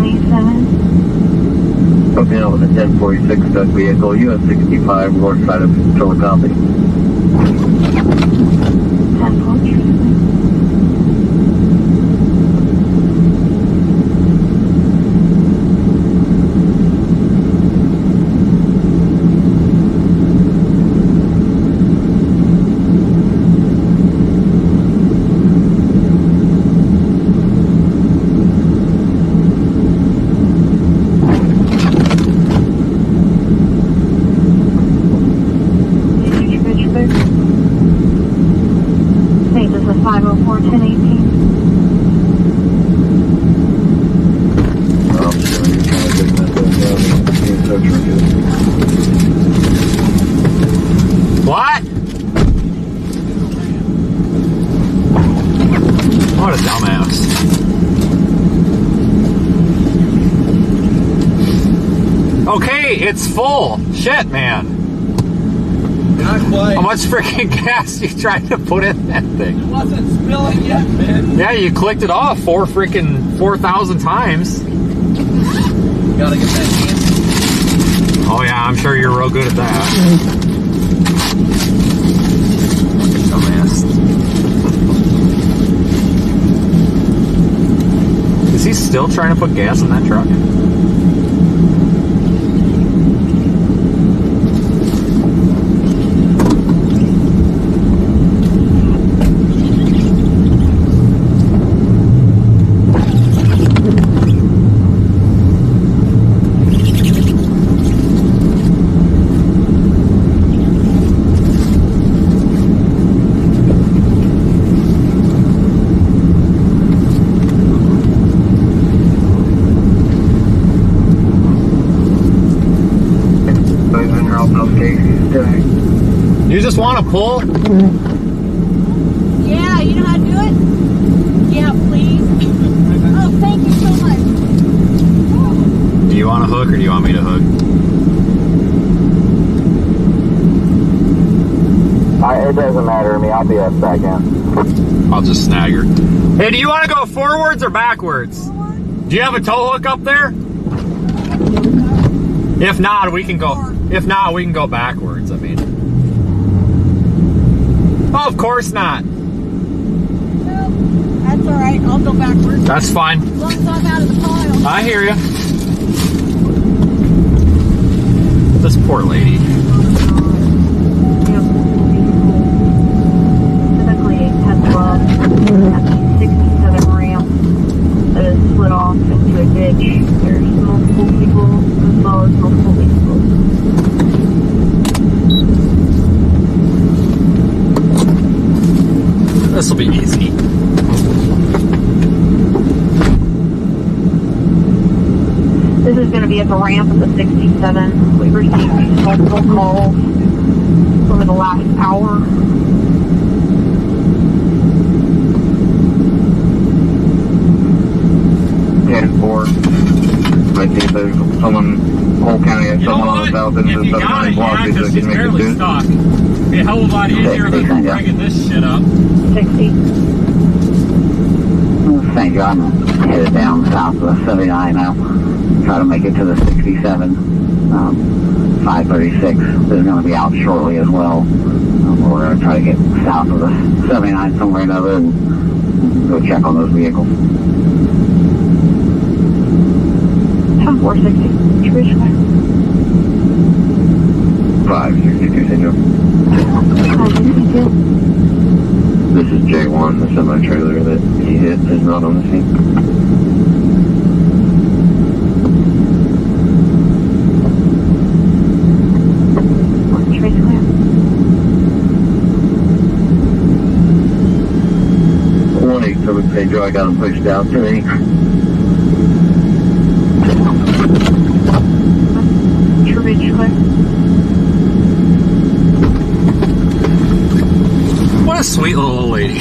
27. Hook me up with a 1046 duck vehicle, US 65, north side of Chillicothe. 10-4. What? What a dumbass. Okay, it's full. Shit, man. Not quite. How much freaking gas you trying to put in that thing? It wasn't spilling yet, man. Yeah, you clicked it off 4,000 times. Gotta get that hand. Oh yeah, I'm sure you're real good at that. Dumbass. Is he still trying to put gas in that truck? You just want to pull? Yeah, you know how to do it? Yeah, please. Oh, thank you so much. Do you want a hook or do you want me to hook? It doesn't matter to me. I'll be a second. I'll just snag her. Hey, do you want to go forwards or backwards? Do you have a tow hook up there? If not, we can go. If not, we can go backwards. I mean, oh, of course not. No, that's all right. I'll go backwards. That's fine. As long as I'm out of the pile. I hear you. This poor lady. Typically a Tesla at the 67 ramp that is split off into a ditch. There's multiple people as well as multiple vehicles. This will be easy. This is going to be at the ramp of the 67. We've received multiple calls over the last hour. I see if there's someone, whole county has someone on the south end of the 79 block that can make it soon. Stuck. It'd be a hell of a lot easier than bringing this shit up. 60. St. John, headed down south of the 79 now. Try to make it to the 67. 536 is going to be out shortly as well. We're going to try to get south of the 79 somewhere or another and go check on those vehicles. 460. Bridge 562, Central. 562. This is J1, the semi-trailer that he hit is not on the scene. Trace clear. 1-8, so we say Joe, I got him pushed out today. Bridge clear. What a sweet little old lady.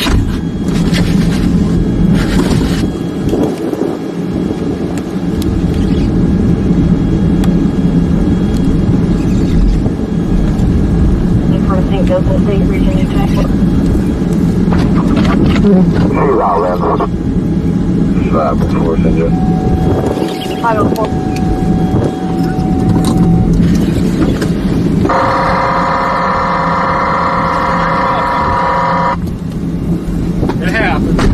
St. Joseph State Region Detective. She's out, Lynn. 5-4, Central. I don't know. It happens.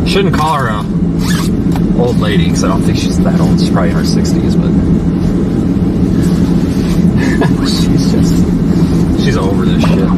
Shouldn't call her a old lady because I don't think she's that old. She's probably in her 60s, but she's over this shit.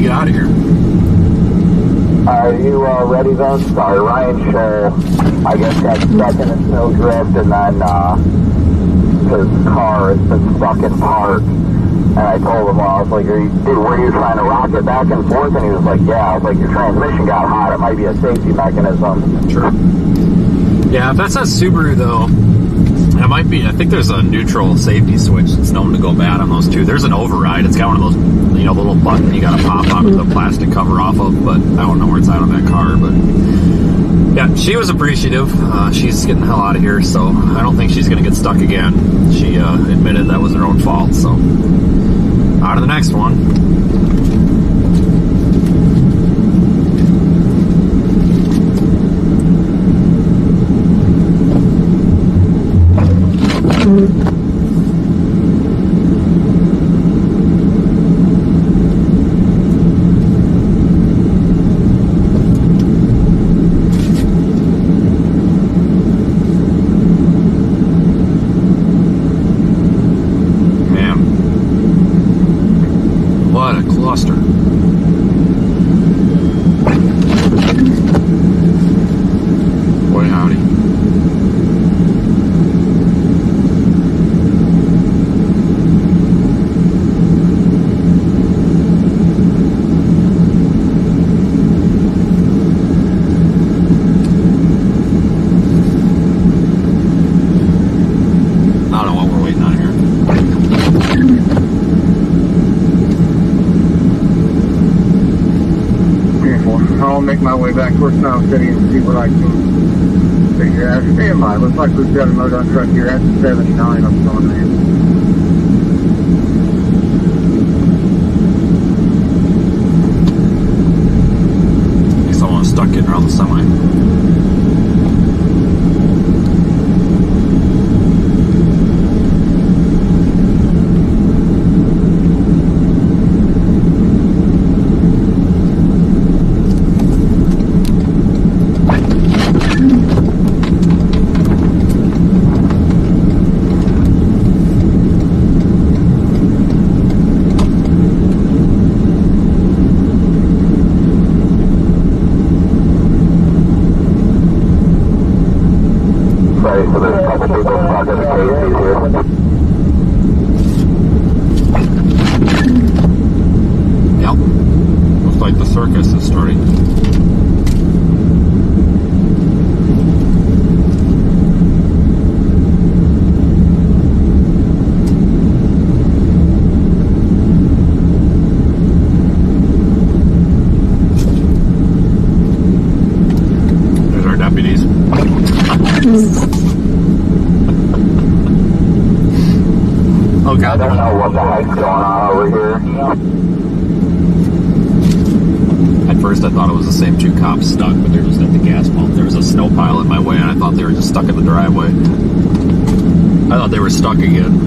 Out of here. Are you ready then? Sorry, Ryan Shoal, I guess, got stuck in a snowdrift, and then his car has been stuck in park. And I told him, well, I was like, dude, were you trying to rock it back and forth? And he was like, yeah. I was like, your transmission got hot. It might be a safety mechanism. Sure. Yeah, if that's a Subaru, though, it might be. I think there's a neutral safety switch that's known to go bad on those too. There's an override. It's got one of those, the little button you got to pop onto the plastic cover off of, but I don't know where it's at on that car. But yeah, she was appreciative. She's getting the hell out of here, so I don't think she's going to get stuck again. She admitted that was her own fault, so on to the next one. Boy, howdy. I don't know what we're waiting on here. I'll make my way back towards Mound City and see what I can figure out. Stand by. Looks like we've got a motor truck here. That's 79 I'm going there. I guess someone was stuck getting around the semi. So there's a couple people stuck in the Casey's here. Yep. Looks like the circus is starting. There's our deputies. Okay. I don't know what the heck's going on over here. At first I thought it was the same two cops stuck, but they're just at the gas pump. There was a snow pile in my way, and I thought they were just stuck in the driveway. I thought they were stuck again.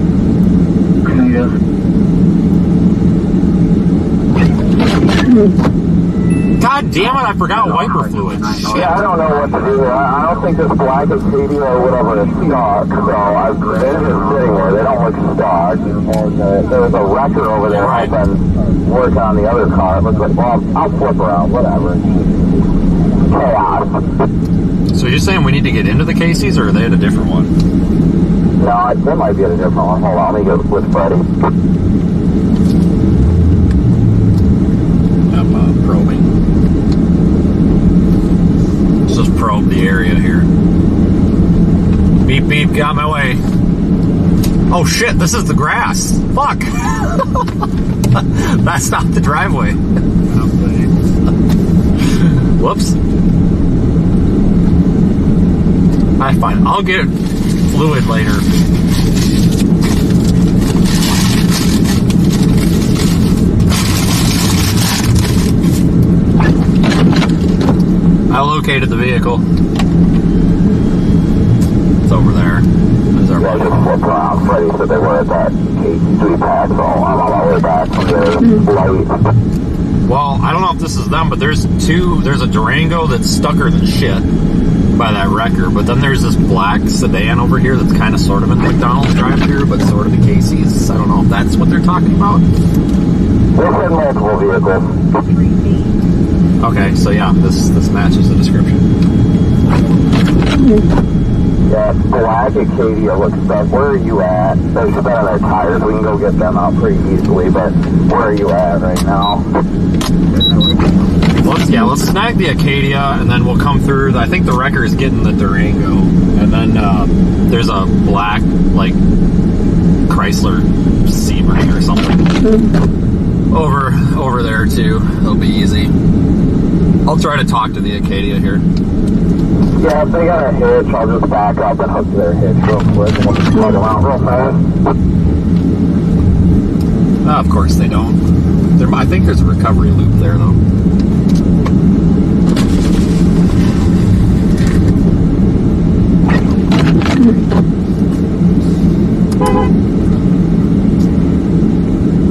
God damn it, I forgot wiper fluid. Shit. Yeah, I don't know what to do. I don't think this black Acadia or whatever is stock, so I've been just sitting there. They don't look stock. There was a wrecker over there helping working on the other car. It looks like, well, I'll flip around, whatever. Chaos. So you're saying we need to get into the Casey's, or are they at a different one? No, they might be at a different one. Hold on, let me go with Freddie. I'm probing. Let's just probe the area here. Beep, beep, get out of my way. Oh shit, this is the grass. Fuck. That's not the driveway. Whoops. Alright, fine. I'll get fluid later. I located the vehicle. It's over there. There's our just flip around. Freddie said they were at that K3 pack, so I'm on my way back from their light. Well, I don't know if this is them, but there's a Durango that's stucker than shit by that wrecker, but then there's this black sedan over here that's kind of sort of in the McDonald's drive-thru, but sort of the Casey's. I don't know if that's what they're talking about. They said multiple vehicles. Okay, so yeah, this matches the description. Yeah, black Acadia looks stuck. Where are you at? They're spinning their tires. We can go get them out pretty easily, but where are you at right now? Let's snag the Acadia, and then we'll come through. I think the wrecker is getting the Durango, and then there's a black, like, Chrysler Sebring or something over there too. It'll be easy. I'll try to talk to the Acadia here. Yeah, if they got a hitch, I'll just back up and hook their hitch real quick, and we'll just plug them out real fast. Of course they don't. I think there's a recovery loop there, though.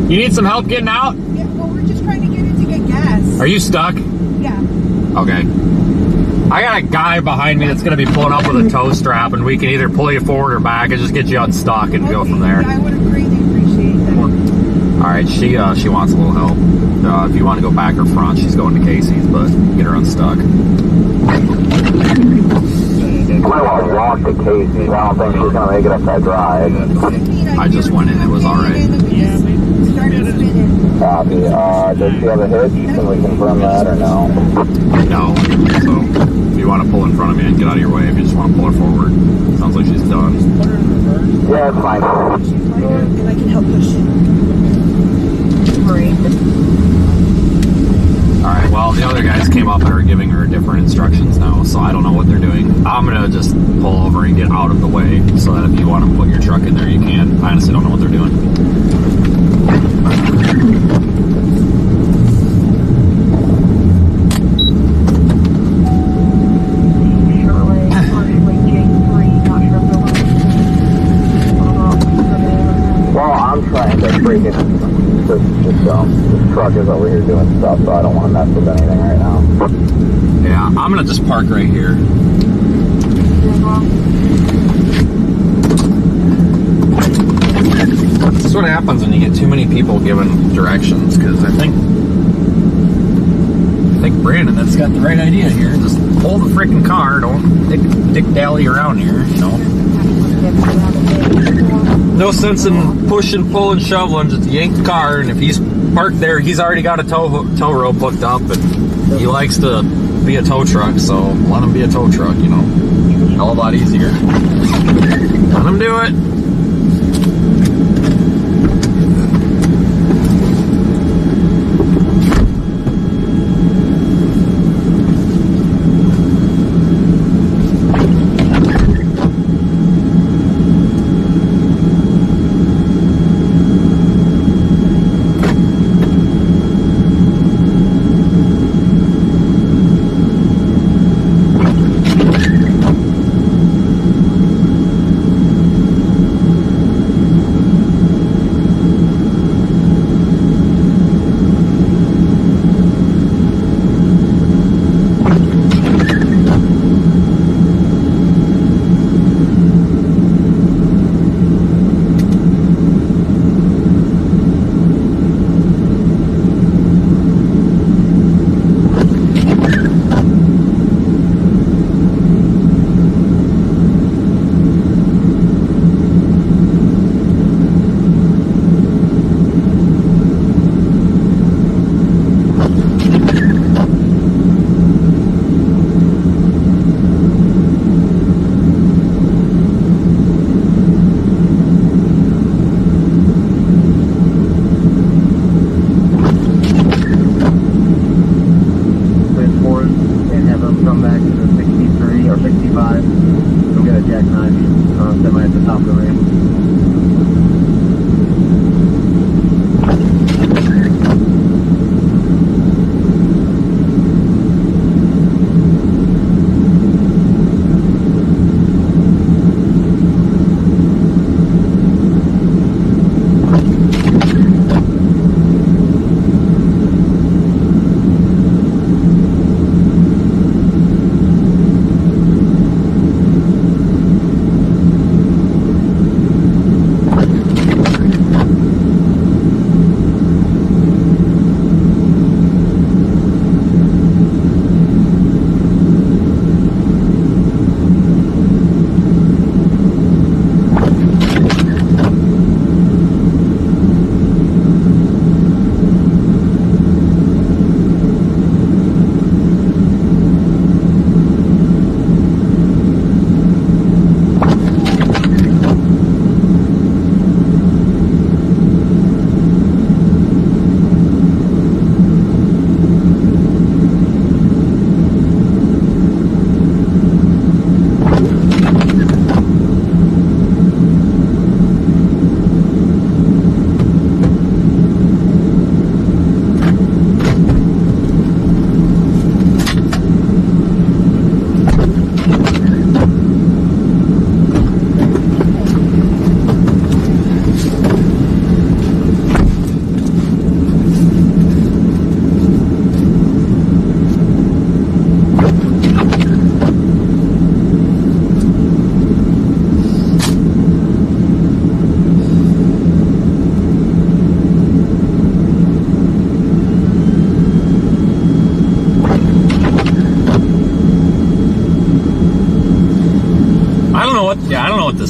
You need some help getting out? Yeah, well, we're just trying to get in to get gas. Are you stuck? Yeah. Okay. I got a guy behind me that's going to be pulling up with a tow strap, and we can either pull you forward or back and just get you unstuck and go from there. Yeah, I would greatly appreciate that. Alright, she wants a little help. If you want to go back or front, she's going to Casey's, but get her unstuck. I might want to walk to Casey's. I don't think she's going to make it up that drive. I just went in. It was alright. Copy. Does she have a hitch? Can we confirm that or no? No. So, if you want to pull in front of me and get out of your way, if you just want to pull her forward. Sounds like she's done. Yeah, it's fine. And I can help push it. Alright, well, the other guys came up and are giving her different instructions now, so I don't know what they're doing. I'm going to just pull over and get out of the way so that if you want to put your truck in there, you can. I honestly don't know what they're doing. Well, I'm trying to freaking... This truck is over here doing stuff, so I don't want to mess with anything right now. Yeah, I'm going to just park right here. This is what happens when you get too many people giving directions, because I think Brandon that's got the right idea here. Just pull the freaking car, don't dick-dally around here, you know. No sense in pushing, pulling, shoveling, just yank the car, and if he's parked there, he's already got a tow rope hooked up, and he likes to be a tow truck, so let him be a tow truck, you know. Hell of a lot easier. Let him do it.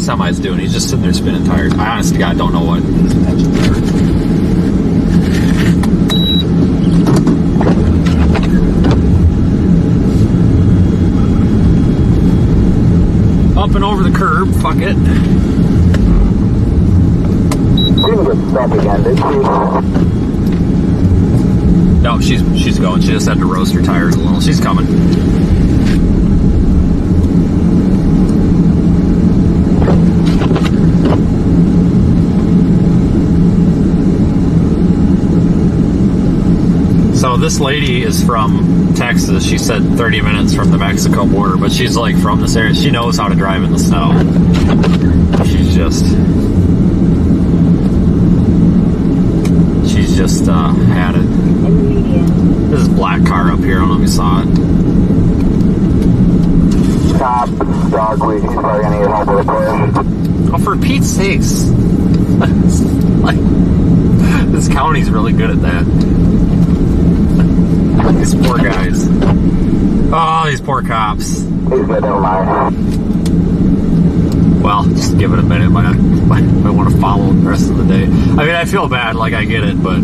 semi's doing. He's just sitting there spinning tires. I honestly, to God, don't know what his intentions are. Up and over the curb, fuck it. She didn't get stuck again, did she? No, she's going. She just had to roast her tires a little. She's coming. So this lady is from Texas. She said 30 minutes from the Mexico border, but she's like from this area. She knows how to drive in the snow. She's just had it. This is a black car up here. I don't know if you saw it. Stop, dogweed. He's probably gonna need help with a push. Oh, for Pete's sakes! Like, this county's really good at that. These poor guys. Oh, these poor cops. He's good, never mind. Well, just give it a minute. Might want to follow the rest of the day. I mean, I feel bad, like I get it, but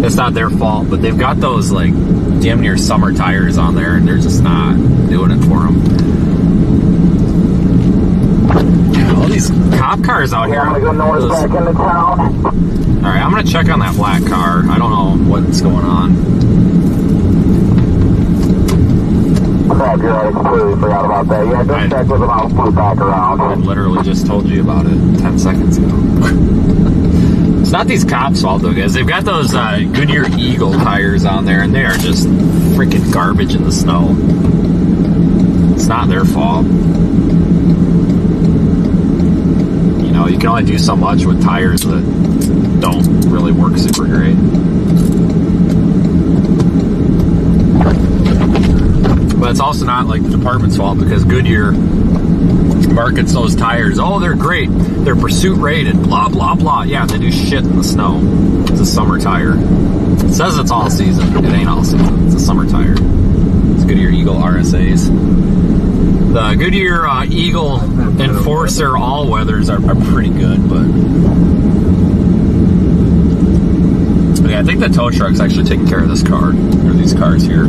it's not their fault. But they've got those like damn near summer tires on there, and they're just not doing it for them. All these cop cars out here. I'm gonna go north back into town. All right, I'm gonna check on that black car. I don't know what's going on. Crap, you're right. I completely forgot about that. Yeah, go check with them. I'll move back around. I literally just told you about it 10 seconds ago. It's not these cops' fault though, guys. They've got those Goodyear Eagle tires on there, and they are just freaking garbage in the snow. It's not their fault. You know, you can only do so much with tires that don't really work super great. But it's also not like the department's fault, because Goodyear markets those tires. Oh, they're great. They're pursuit rated. Blah, blah, blah. Yeah, they do shit in the snow. It's a summer tire. It says it's all season. It ain't all season. It's a summer tire. It's Goodyear Eagle RSAs. The Goodyear Eagle Enforcer all-weathers are pretty good, but yeah, I think the tow truck's actually taking care of this car, or these cars here.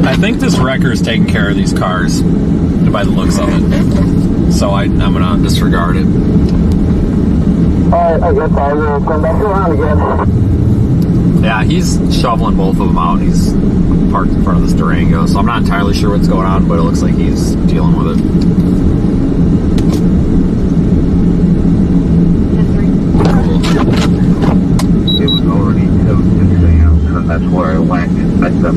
I think this wrecker is taking care of these cars by the looks of it. So I'm gonna disregard it. Alright, I guess I will come back around again. Yeah, he's shoveling both of them out. He's parked in front of this Durango, so I'm not entirely sure what's going on, but it looks like he's dealing with it. It was already towed 6 a.m., so that's where I whacked it back up.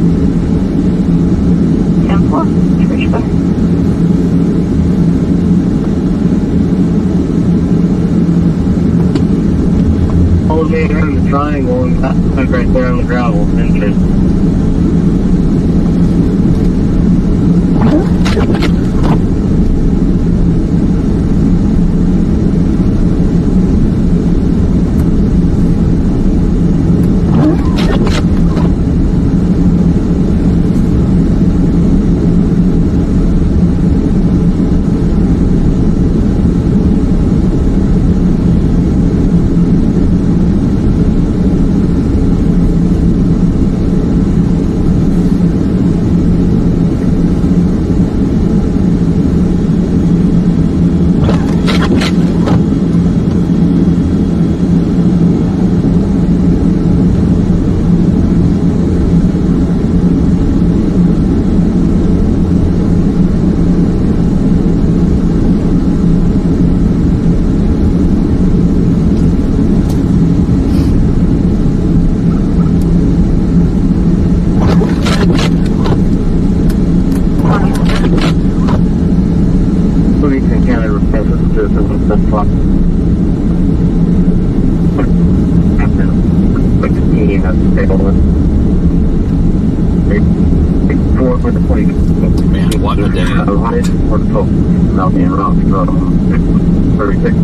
10-4, switchback. All the way around the triangle and that right there on the gravel. Interesting. Man, what a day. Not being rough. 36.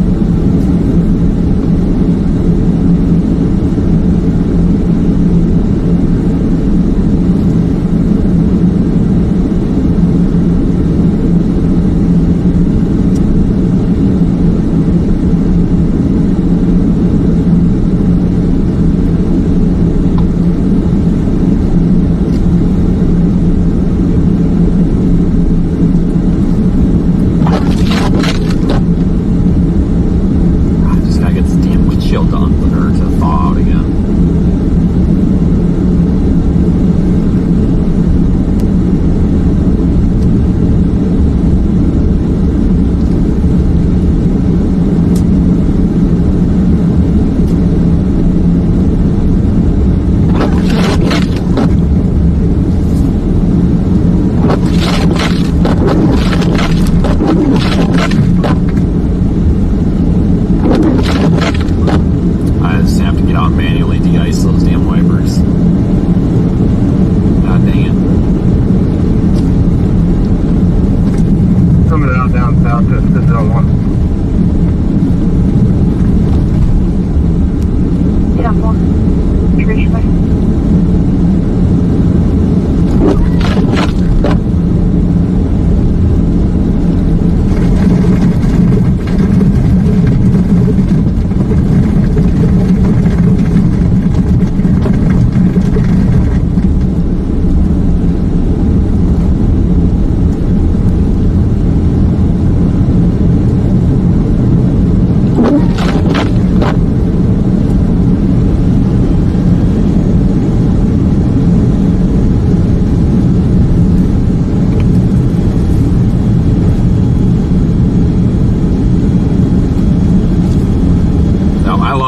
coming out down south to assist on one. Yeah, more. Trish, bye.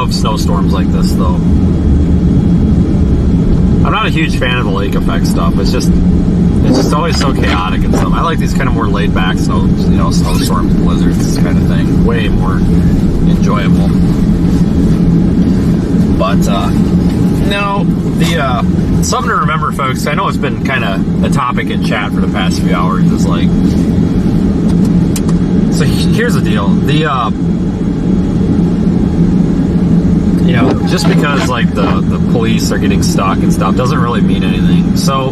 Snowstorms like this, though. I'm not a huge fan of the lake effect stuff. It's just always so chaotic and stuff. I like these kind of more laid back snowstorms, blizzards kind of thing. Way more enjoyable. But no, the something to remember, folks. I know it's been kind of a topic in chat for the past few hours. Is like, so here's the deal. Just because like the police are getting stuck and stuff doesn't really mean anything. So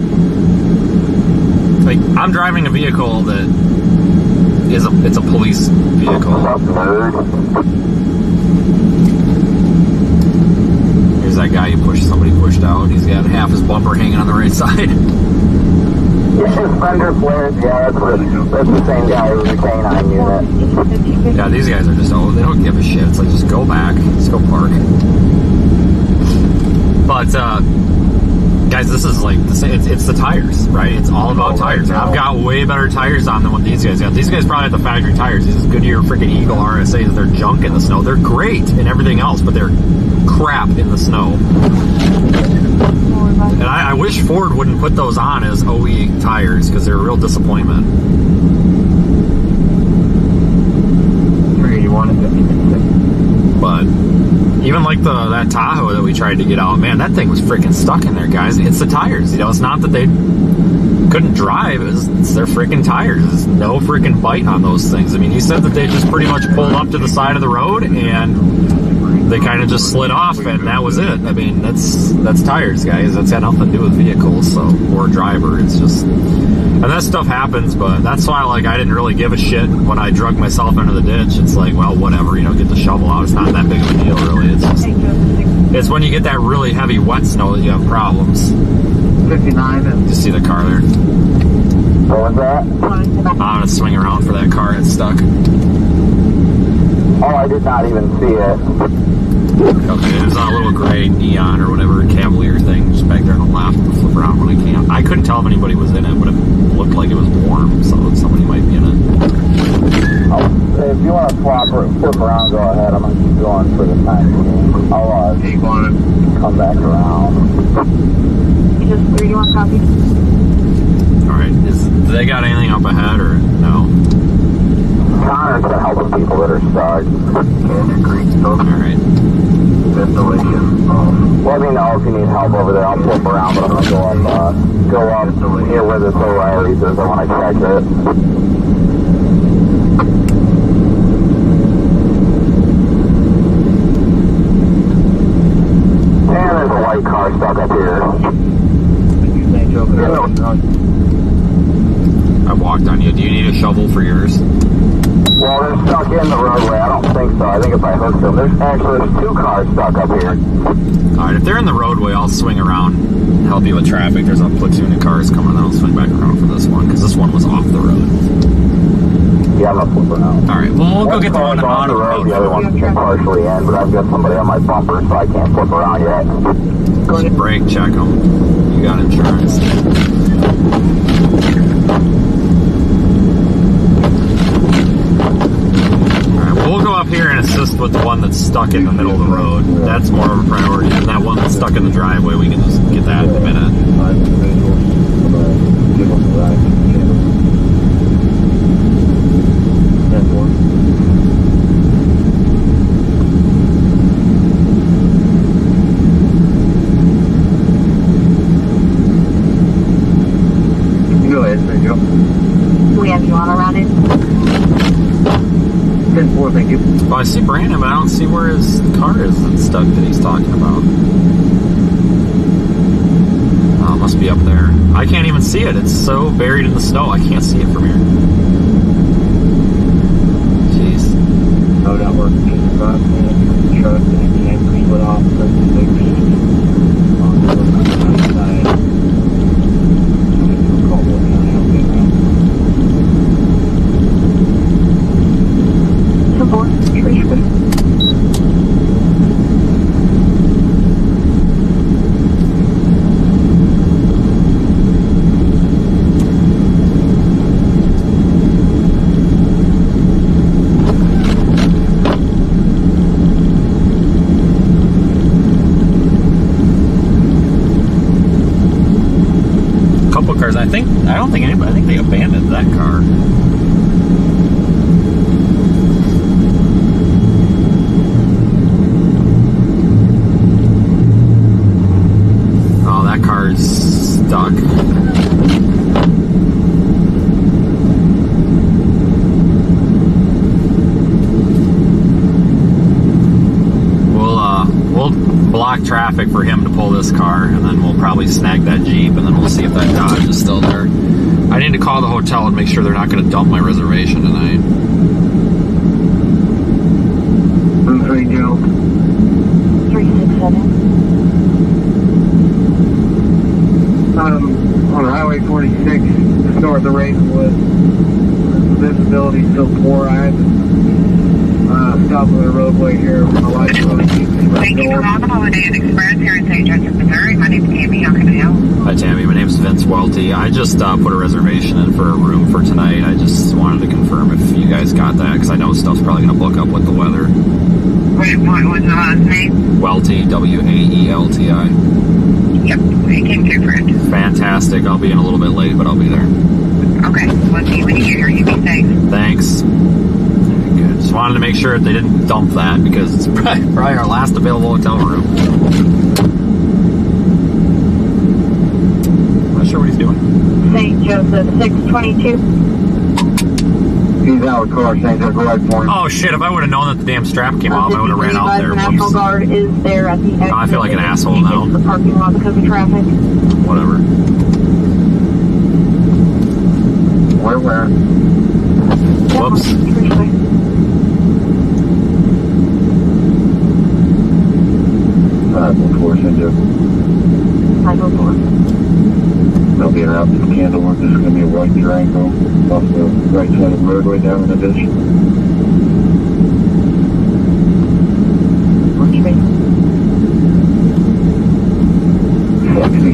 like I'm driving a vehicle that it's a police vehicle. Here's that guy somebody pushed out. He's got half his bumper hanging on the right side. His fender flares, yeah, that's the same guy who was the K9 unit. Yeah, these guys are just, they don't give a shit. It's like, just go back. Let's go park. But, guys, this is like, it's the tires, right? It's all about tires. And I've got way better tires on than what these guys got. These guys probably have the factory tires. These Goodyear freaking Eagle RSAs, they're junk in the snow. They're great in everything else, but they're crap in the snow. And I wish Ford wouldn't put those on as OE tires because they're a real disappointment. 381 and 56. But even like that Tahoe that we tried to get out, man, that thing was freaking stuck in there, guys. It's the tires. It's not that they couldn't drive. It's their freaking tires. There's no freaking bite on those things. I mean, he said that they just pretty much pulled up to the side of the road and they kind of just slid off, and that was it. I mean, that's tires, guys. That's got nothing to do with vehicles, or driver. It's just, and that stuff happens. But that's why, like, I didn't really give a shit when I drug myself into the ditch. It's like, well, whatever, get the shovel out. It's not that big of a deal, really. It's just, it's when you get that really heavy wet snow that you have problems. 59 and you see the car there. What was that? I'm gonna swing around for that car. It's stuck. Oh, I did not even see it. Okay, there's a little gray neon or whatever Cavalier thing just back there on the left. I'll flip around when I can. I couldn't tell if anybody was in it, but it looked like it was warm, so somebody might be in it. If you want to flip around, go ahead. I'm going to keep going for the time being. I'll keep on it. Come back around. Just 3-1 copy. Alright, do they got anything up ahead or no? Connor's been helping people that are stuck. Alright. Let me know if you need help over there. I'll flip around, but I'm going to go up here where this O'Reilly's is. I want to check it. And there's a white car stuck up here. I walked on you. Do you need a shovel for yours? Well, they're stuck in the roadway. I don't think so. I think if I hooked them. There's 2 cars stuck up here. Alright, if they're in the roadway, I'll swing around and help you with traffic. There's a platoon of cars coming. I'll swing back around for this one, because this one was off the road. Yeah, I'm going to flip around. Alright, well, we'll go get the one on the road. The other one's partially in, but I've got somebody on my bumper, so I can't flip around yet. Just brake check them. You got insurance. We'll go up here and assist with the one that's stuck in the middle of the road. That's more of a priority. And that one that's stuck in the driveway, we can just get that in a minute. Go ahead, there you go. We have you on around it? thank you. Well, I see Brandon, but I don't see where his car is that's stuck that he's talking about. Oh, it must be up there. I can't even see it. It's so buried in the snow. I can't see it from here. Jeez. No network. Just about the truck and camper split off 36 on the side. Support, Tracy. Couple cars. I don't think anybody. I think they abandoned that car. Oh, that car's stuck. We'll block traffic for him to pull this car, and then we'll probably snag that Jeep, and then we'll see if that Dodge is still there. I need to call the hotel and make sure they're not going to dump my reservation tonight. Room 3, Joe. 367. On Highway 46, north of Ravenwood. Visibility still poor. I had to stop on the roadway here. My lights on. Thank you for calling the Holiday Inn Express here in St. Joseph, Missouri. My name's Tammy. How can I help? Hi, Tammy. My name's Vince Waelti. I just put a reservation in for a room for tonight. I just wanted to confirm if you guys got that, because I know stuff's probably going to book up with the weather. Wait, what was the last name? Waelti, W-A-E-L-T-I. Yep, it came through, friend. Fantastic. I'll be in a little bit late, but I'll be there. Okay, we'll see you when you get here. You be safe. Thanks. Good. Just wanted to make sure they didn't dump that, because it's probably our last available hotel room. I'm not sure what he's doing. St. Joseph, 622. He's out of car. St. Joseph, right for him. Oh, shit. If I would have known that the damn strap came off, I would have ran out there. The National Guard is there at the exit. I feel like an asshole now. The parking lot because of traffic. Whatever. Where? Whoops. 514, St. Joseph. 504. They'll get out this candle work. This is going to be a white Durango off the right side of the roadway down in the ditch. What's your name?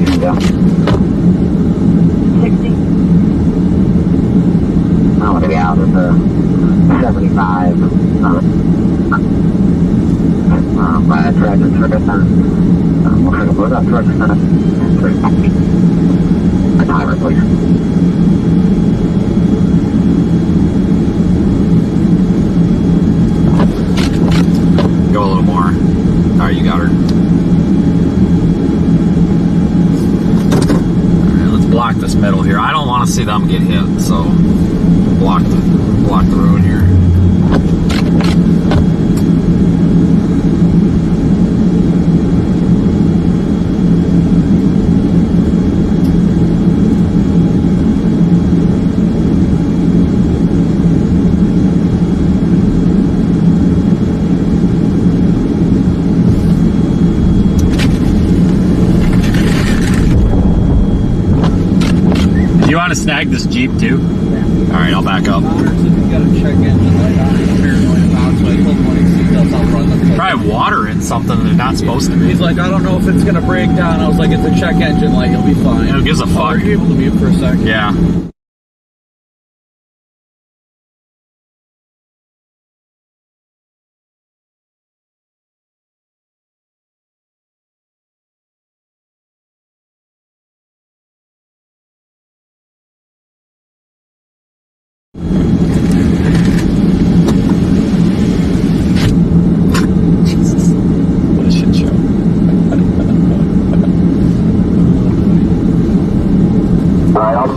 60 down. 60. I'm going to be out at the 75. By a tractor service. We'll try to put up tractor service. A timer, please. Go a little more. Alright, you got her. Alright, let's block this middle here. I don't want to see them get hit, so block the road here. You want to snag this Jeep too? Yeah. Alright, I'll back up. Probably water in something they're not supposed to be. He's like, I don't know if it's gonna break down. I was like, it's a check engine light, you'll be fine. Who gives a fuck? Are you able to mute for a second? Yeah.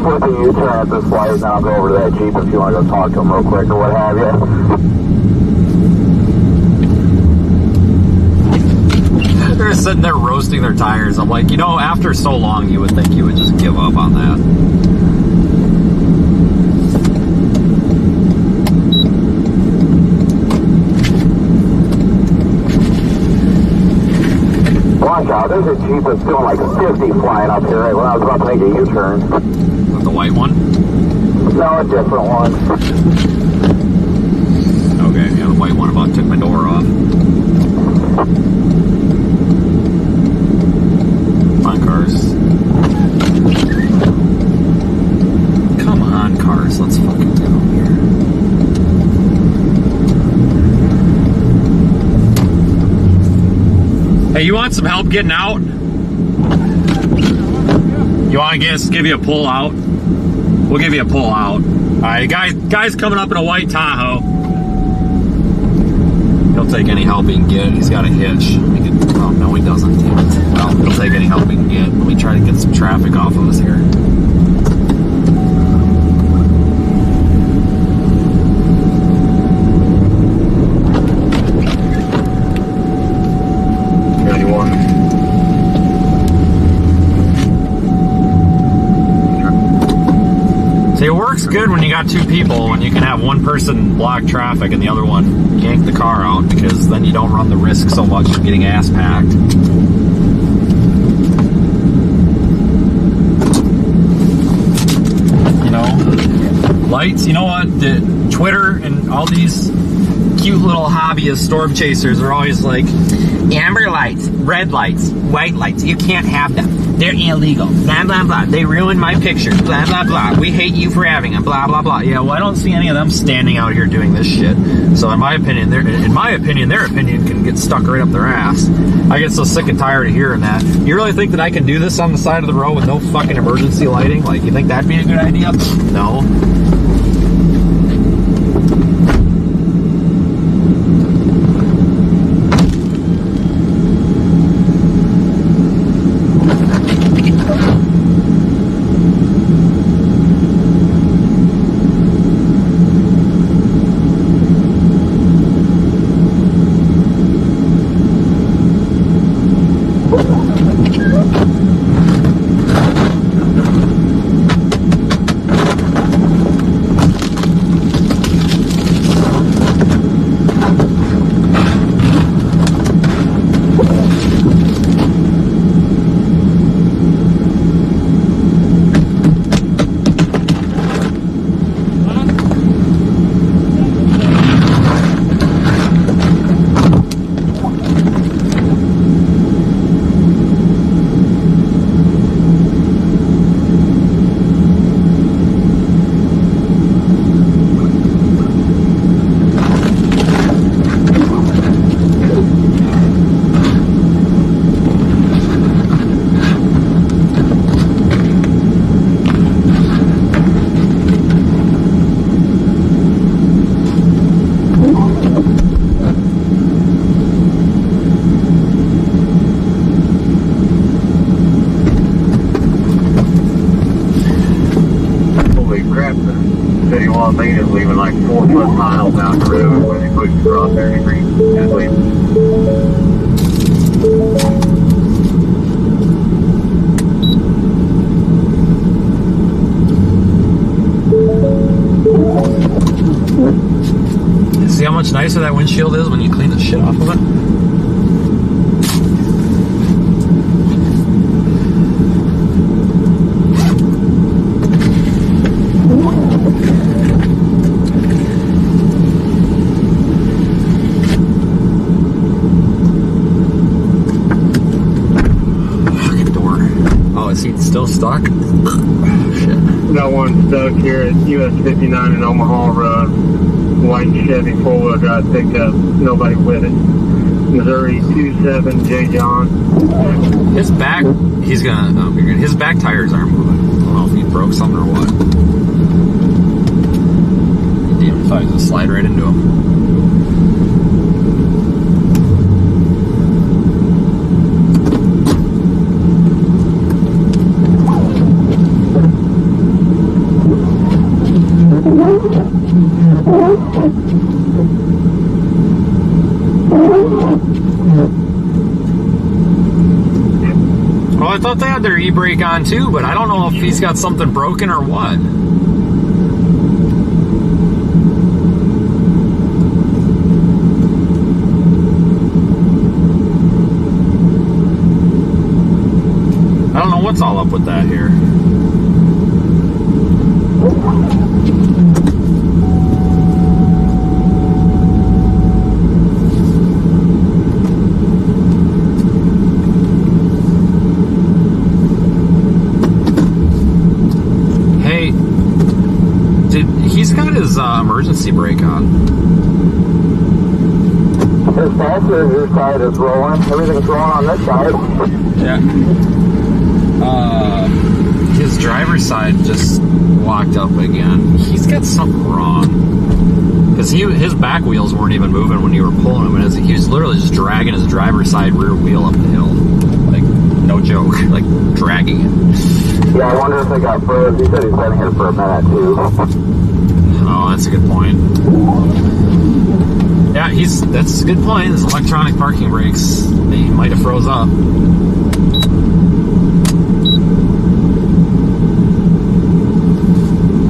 Put the U-turn at this light, and I'll go over to that Jeep if you want to go talk to him real quick or what have you. They're sitting there roasting their tires. I'm like, you know, after so long, you would think you would just give up on that. Watch out, there's a Jeep that's doing like 50 flying up here right when I was about to make a U-turn. The white one? No, a different one. Okay, yeah, the white one about took my door off. Come on, cars. Come on, cars. Let's fucking get over here. Hey, you want some help getting out? You want to give you a pull out? We'll give you a pull out. Alright, guy's coming up in a white Tahoe. He'll take any help he can get. He's got a hitch. Oh, no, he doesn't. Well, he'll take any help he can get. Let me try to get some traffic off of us here. See, it works good when you got two people, when you can have one person block traffic and the other one yank the car out, because then you don't run the risk so much of getting ass packed. You know, lights, you know what? Twitter and all these cute little hobbyist storm chasers are always like, amber lights, red lights, white lights, you can't have them. They're illegal. Blah, blah, blah. They ruined my picture. Blah, blah, blah. We hate you for having them. Blah, blah, blah. Yeah, well, I don't see any of them standing out here doing this shit. So in my opinion, their opinion can get stuck right up their ass. I get so sick and tired of hearing that. You really think that I can do this on the side of the road with no fucking emergency lighting? Like, you think that'd be a good idea? No. Leaving like 4 miles down the road when they push across their street. Just leaving. See how much nicer that windshield is when you clean the shit off of it? Still stuck? Shit. Got one stuck here at US 59 in Omaha Road. White Chevy 4-wheel drive pickup. Nobody with it. Missouri 27 J. John. His back, his back tires aren't moving. I don't know if he broke something or what. Damn, I thought he was gonna slide right into him. I thought they had their e-brake on too, but I don't know if he's got something broken or what. I don't know what's all up with that here. He's got his emergency brake on. His passenger side is rolling. Everything's rolling on this side. Yeah. His driver's side just walked up again. He's got something wrong. Because his back wheels weren't even moving when you were pulling him. And he was literally just dragging his driver's side rear wheel up the hill. Like, no joke. Like, dragging it. Yeah, I wonder if they got froze. He said he's been here for a minute, too. Oh, that's a good point. Yeah, that's a good point. His electronic parking brakes, they might have froze up.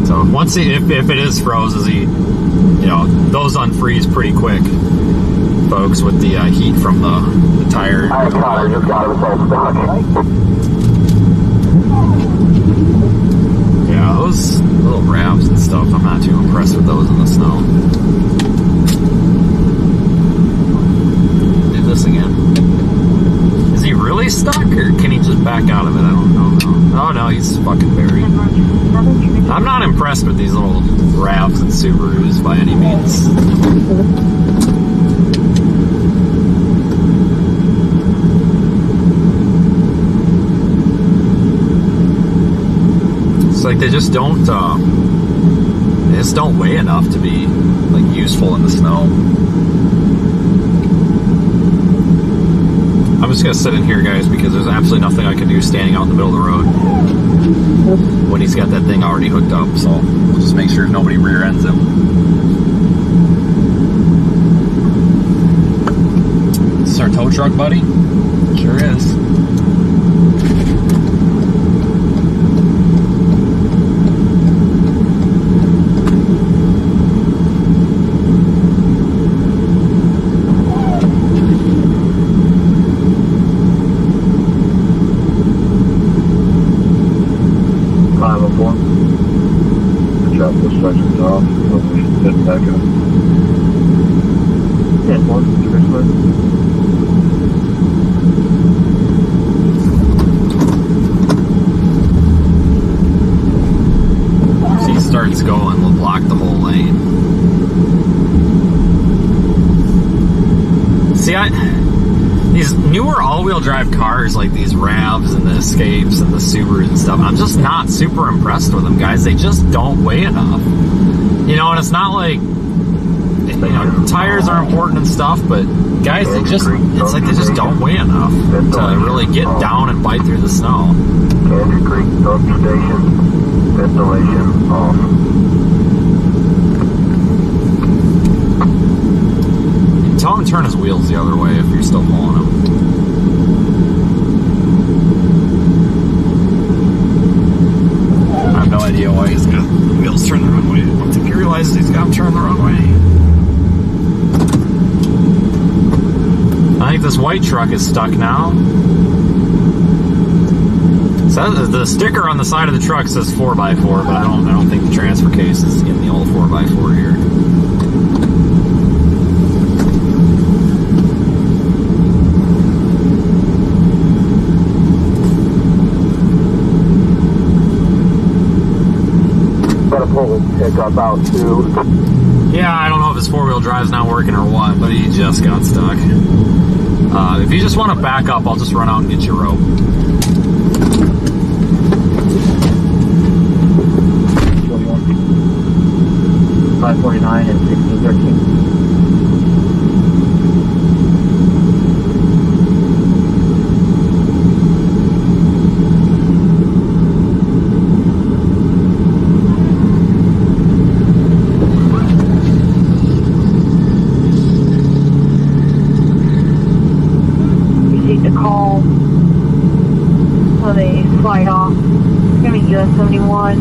So once if it is froze, those unfreeze pretty quick, folks, with the heat from the tire. I just got himself stuck. Yeah, those little ramps and stuff, I'm not too impressed with those in the snow. Do this again. Is he really stuck, or can he just back out of it? I don't know. Oh no, he's fucking buried. I'm not impressed with these little RAVs and Subarus by any means. It's like they just don't weigh enough to be like useful in the snow. I'm just gonna sit in here, guys, because there's absolutely nothing I can do standing out in the middle of the road when he's got that thing already hooked up. So we'll just make sure nobody rear ends him. Is this our tow truck, buddy? Sure is. Going, we'll block the whole lane. See, these newer all-wheel drive cars, like these RAVs and the Escapes and the Subarus and stuff, I'm just not super impressed with them, guys. They just don't weigh enough. And it's not like, tires are important and stuff, but guys, it's like they just don't weigh enough to really get down and bite through the snow. Candy Creek Pump Station, ventilation off. Tell him to turn his wheels the other way if you're still pulling him. I have no idea why he's got the wheels turned the wrong way. I don't think he realizes he's got them turned the wrong way. I think this white truck is stuck now. So the sticker on the side of the truck says 4x4, but I don't think the transfer case is in the old 4x4 here. Gotta pull his pickup out too. Yeah, I don't know if his four-wheel drive's not working or what, but he just got stuck. If you just want to back up, I'll just run out and get your rope. 549 and 1613. slide off. It's gonna be US 71.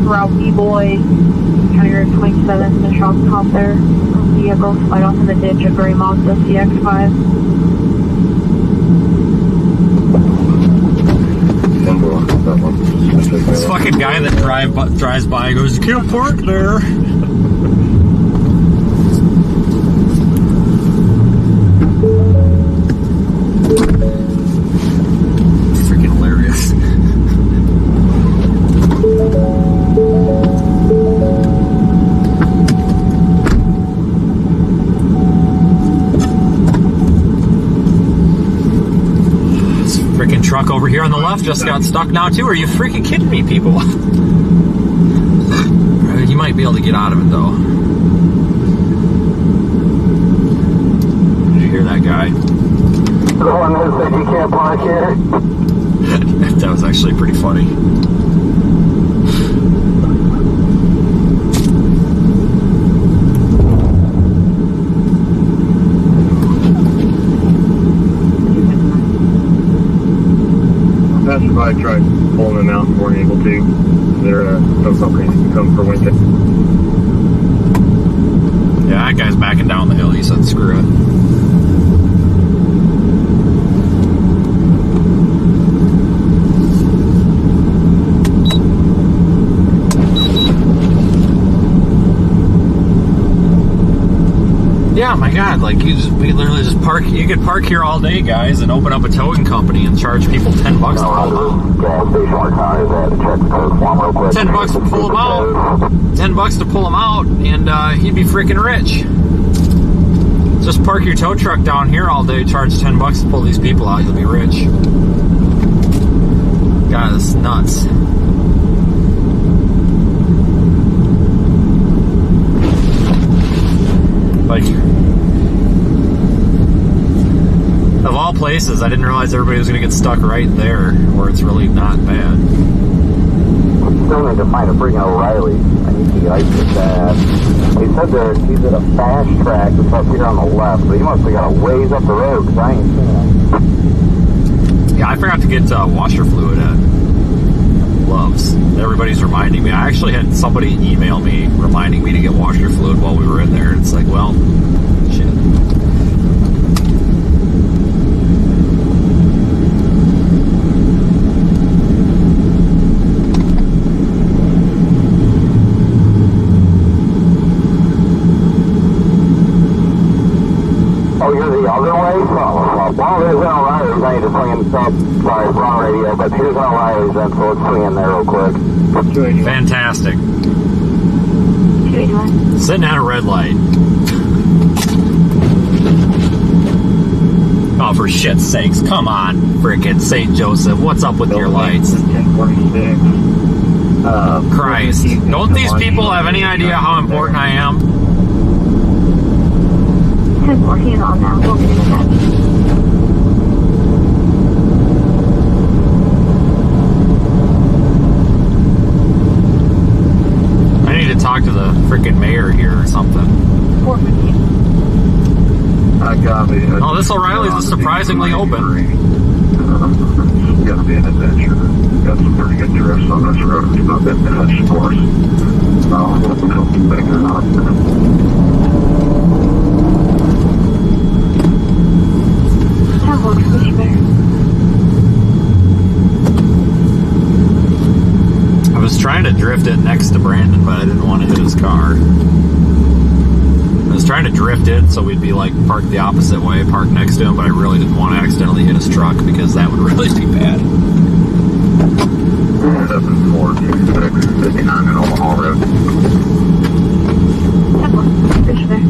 Route B-Boy, County Road 27, the shop top there. Vehicle slide off in the ditch at Gray Mazda CX-5. This fucking guy that drives by goes, "You can't park there." Freaking hilarious. Freaking truck over here on the left just got stuck now too. Are you freaking kidding me, people? You might be able to get out of it though. Did you hear that guy? The one that said you can't park here. That was actually pretty funny. I tried pulling them out and weren't able to. They're no company can come for winter. Yeah, that guy's backing down the hill. He said, "Screw it." Yeah, my God, like we literally just park. You could park here all day, guys, and open up a towing company and charge people $10 to pull them out. $10 to pull them out. $10 to pull them out, and he'd be freaking rich. Just park your tow truck down here all day, charge $10 to pull these people out. You'll be rich. God, this is nuts. Like, of all places, I didn't realize everybody was going to get stuck right there, where it's really not bad. Still need to find a freaking O'Reilly. I need to ice with that. He said he's at a fast track that's up here on the left, but he must have got a ways up the road, because I ain't seen him. Yeah, I forgot to get washer fluid at Love's. Everybody's reminding me. I actually had somebody email me reminding me to get washer fluid while we were in there. It's like, well, shit. Oh, you're the other way? Well, there's an O'Reilly's. I need to swing in stuff. Sorry, wrong radio, but here's an O'Reilly's then, so let's swing in there real quick. Fantastic. Sitting at a red light. Oh, for shit's sakes. Come on, frickin' St. Joseph. What's up with your lights? Christ. Don't these people have any idea how important I am? 1014 on now. We'll get in touch. I need to talk to the freaking mayor here or something. 415. I got it. Oh, this O'Reilly's is surprisingly open. It's gonna be an adventure. Got some pretty good drifts on this road. It's not that bad, of course. I'll come back or not. I was trying to drift it next to Brandon, but I didn't want to hit his car. I was trying to drift it so we'd be like parked the opposite way, parked next to him, but I really didn't want to accidentally hit his truck because that would really be bad. 7-4, 59 in Omaha Road. Fish there.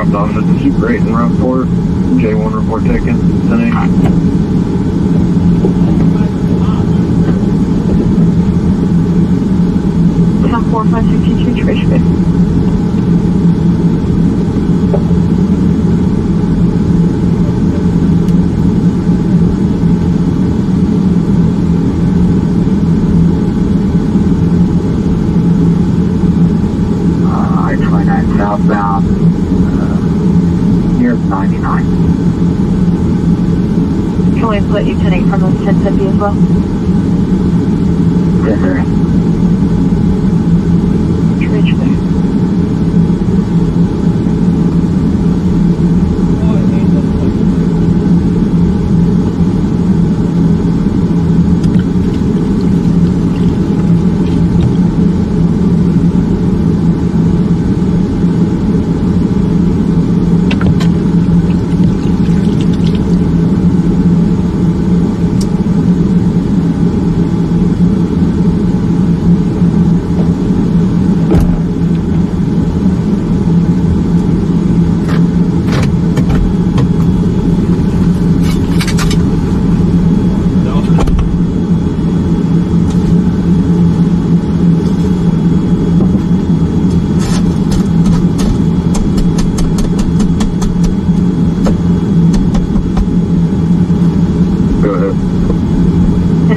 dropped off at the Super 8 in Rockport. J1 report taken. 10-4-5-6-2 Trace Bay. I-29 southbound, near 99. Can we split you 10-8 from those 1050 as well? Yes, sir. Trace Bay.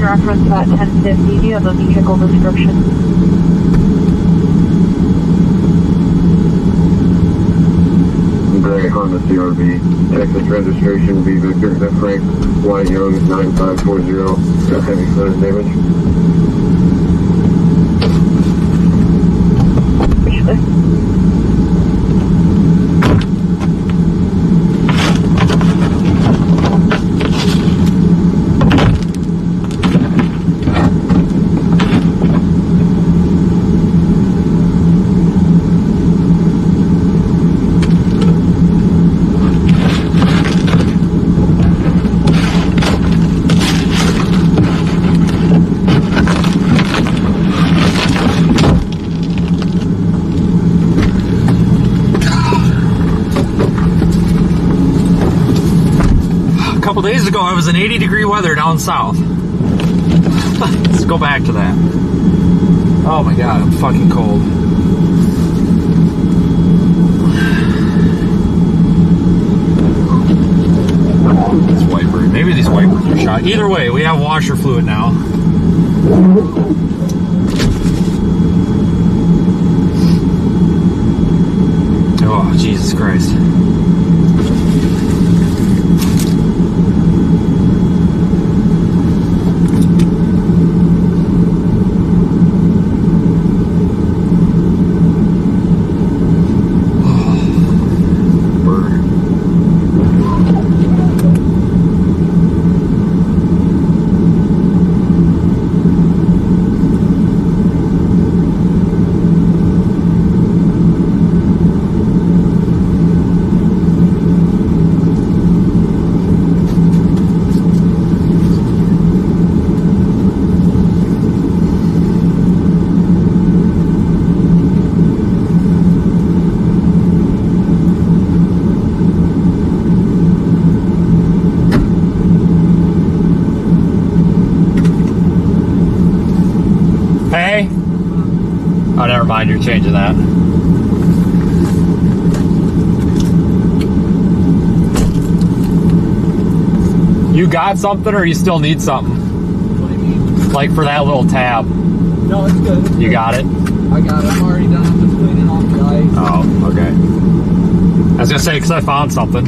Reference that 1050, do you have a vehicle description? Gray Honda CRV. Texas registration V Victor. F Frank Y Young 9540. Got heavy flooded damage. A couple days ago, I was in 80-degree weather down south. Let's go back to that. Oh my god, I'm fucking cold. This wiper, maybe these wipers are shot. Either way, we have washer fluid now. Oh, Jesus Christ. Hey? Oh, never mind, you're changing that. You got something or you still need something? What do you mean? Like for that little tab. No, it's good. You got it? I got it. I'm already done. I'm just cleaning off the ice. Oh, okay. I was gonna say, because I found something.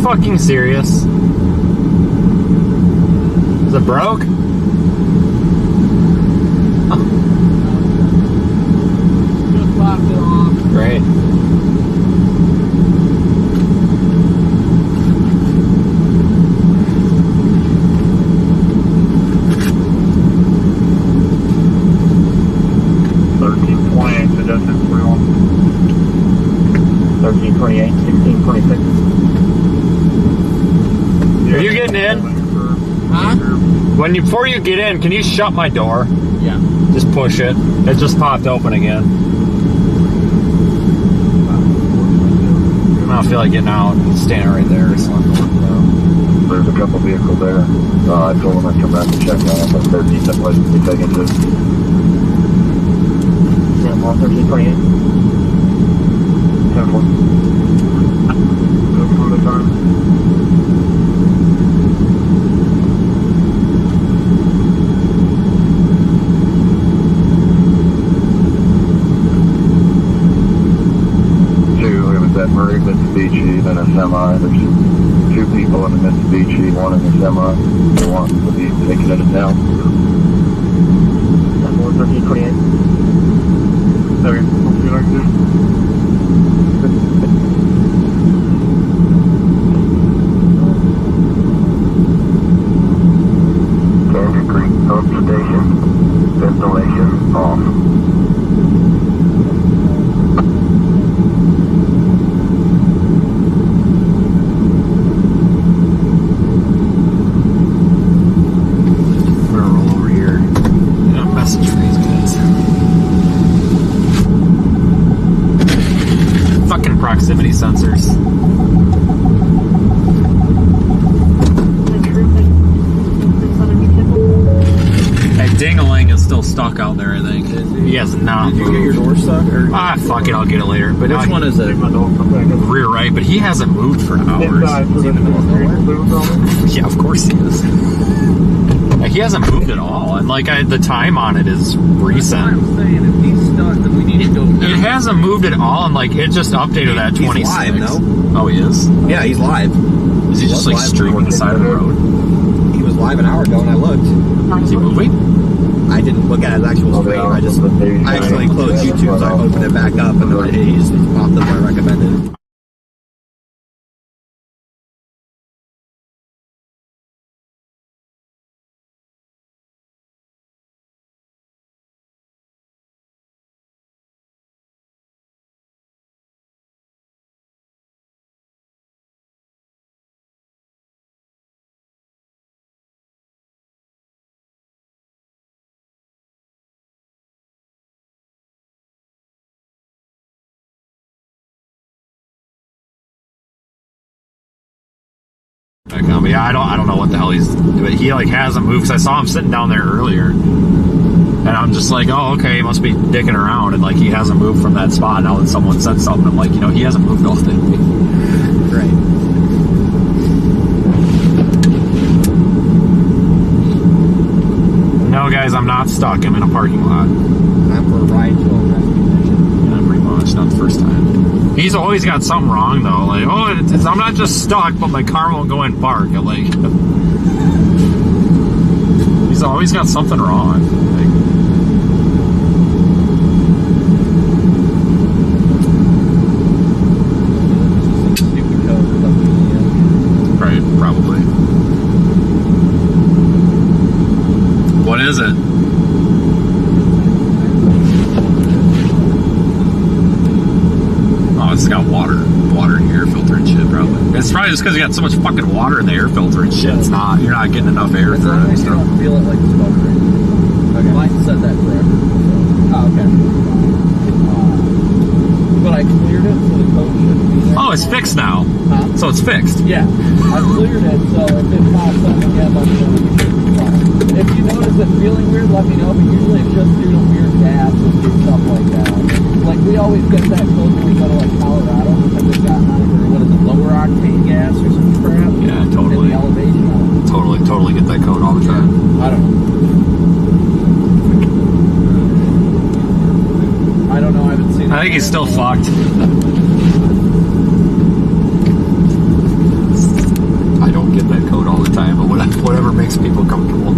fucking serious? Is it broke? Just popped it off. Great. Suggested 41. 1328, 1626. Are you getting in? Huh? Before you get in, can you shut my door? Yeah. Just push it. It just popped open again. I don't feel like getting out and standing right there. So There's a couple vehicles there. I told them I'd come back and check on it, but 13 that was to be taken to. Yeah, more 1328. 10-4. Go from the time. That Murray Mitsubishi, then a semi. There's two people in the Mitsubishi, one in the semi. They want to be taken into town. 1328. Okay, we'll see what I can do. Kansas Creek Pump Station, ventilation off. Proximity sensors. Hey, Ding-a-ling is still stuck out there, I think. He has not moved. Did you get your door stuck? Or? Fuck it, I'll get it later. But which one is it? Rear right, but he hasn't moved for hours. Yeah, of course he is. He hasn't moved at all, and like the time on it is recent. That's what I'm saying. If he's stuck, then we need to go now. It hasn't moved at all, and like it just updated that 26. He's live, no? Oh, he is? Yeah, he's live. Is he just like streaming the side of the road? He was live an hour ago, and I looked. Is he moving? I didn't look at his actual screen. I actually closed YouTube, so I opened it back up, and he just popped up my recommended. Yeah, I don't know what the hell he's doing, but he like hasn't moved because I saw him sitting down there earlier, and I'm just like, oh, okay, he must be dicking around, and like he hasn't moved from that spot. Now that someone said something, I'm like, he hasn't moved all day. Right. No, guys, I'm not stuck. I'm in a parking lot. I'm for a ride to a rescue mission. Yeah, pretty much. Not the first time. He's always got something wrong though. Like, oh, I'm not just stuck, but my car won't go in park. Like, he's always got something wrong. Like, right, probably. What is it? Oh, it's got water in your air filter and shit, probably. It's probably just because you got so much fucking water in the air filter and shit. It's not, you're not getting enough air through it and stuff. I don't feel it like it's buffering. Okay. Mine said that forever. Oh, okay. But I cleared it so the code shouldn't be there. Oh, it's fixed now. Huh? So it's fixed. Yeah. I cleared it so if it pops up again, let me know we can fix it. If you notice it feeling weird, let me know, but usually it's just due to weird gas and stuff like that. Like, we always get that code when we go to, like, Colorado, because it's got either, what is it, lower octane gas or some crap? Yeah, totally. And the elevation on it. Totally get that code all the time. I don't know. I don't know, I haven't seen it. I think he's still fucked. it all the time, but whatever makes people comfortable.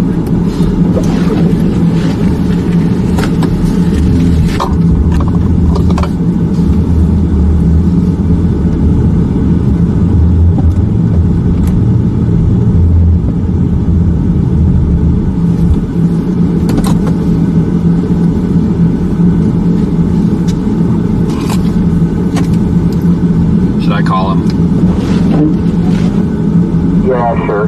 Should I call him? Yeah, sure.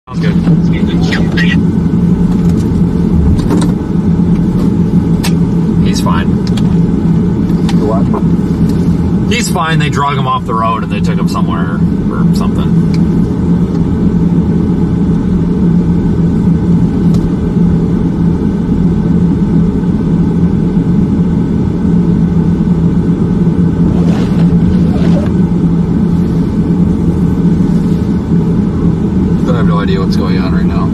Sounds good. He's fine. What? He's fine. They drug him off the road and they took him somewhere or something. I have no idea what's going on right now.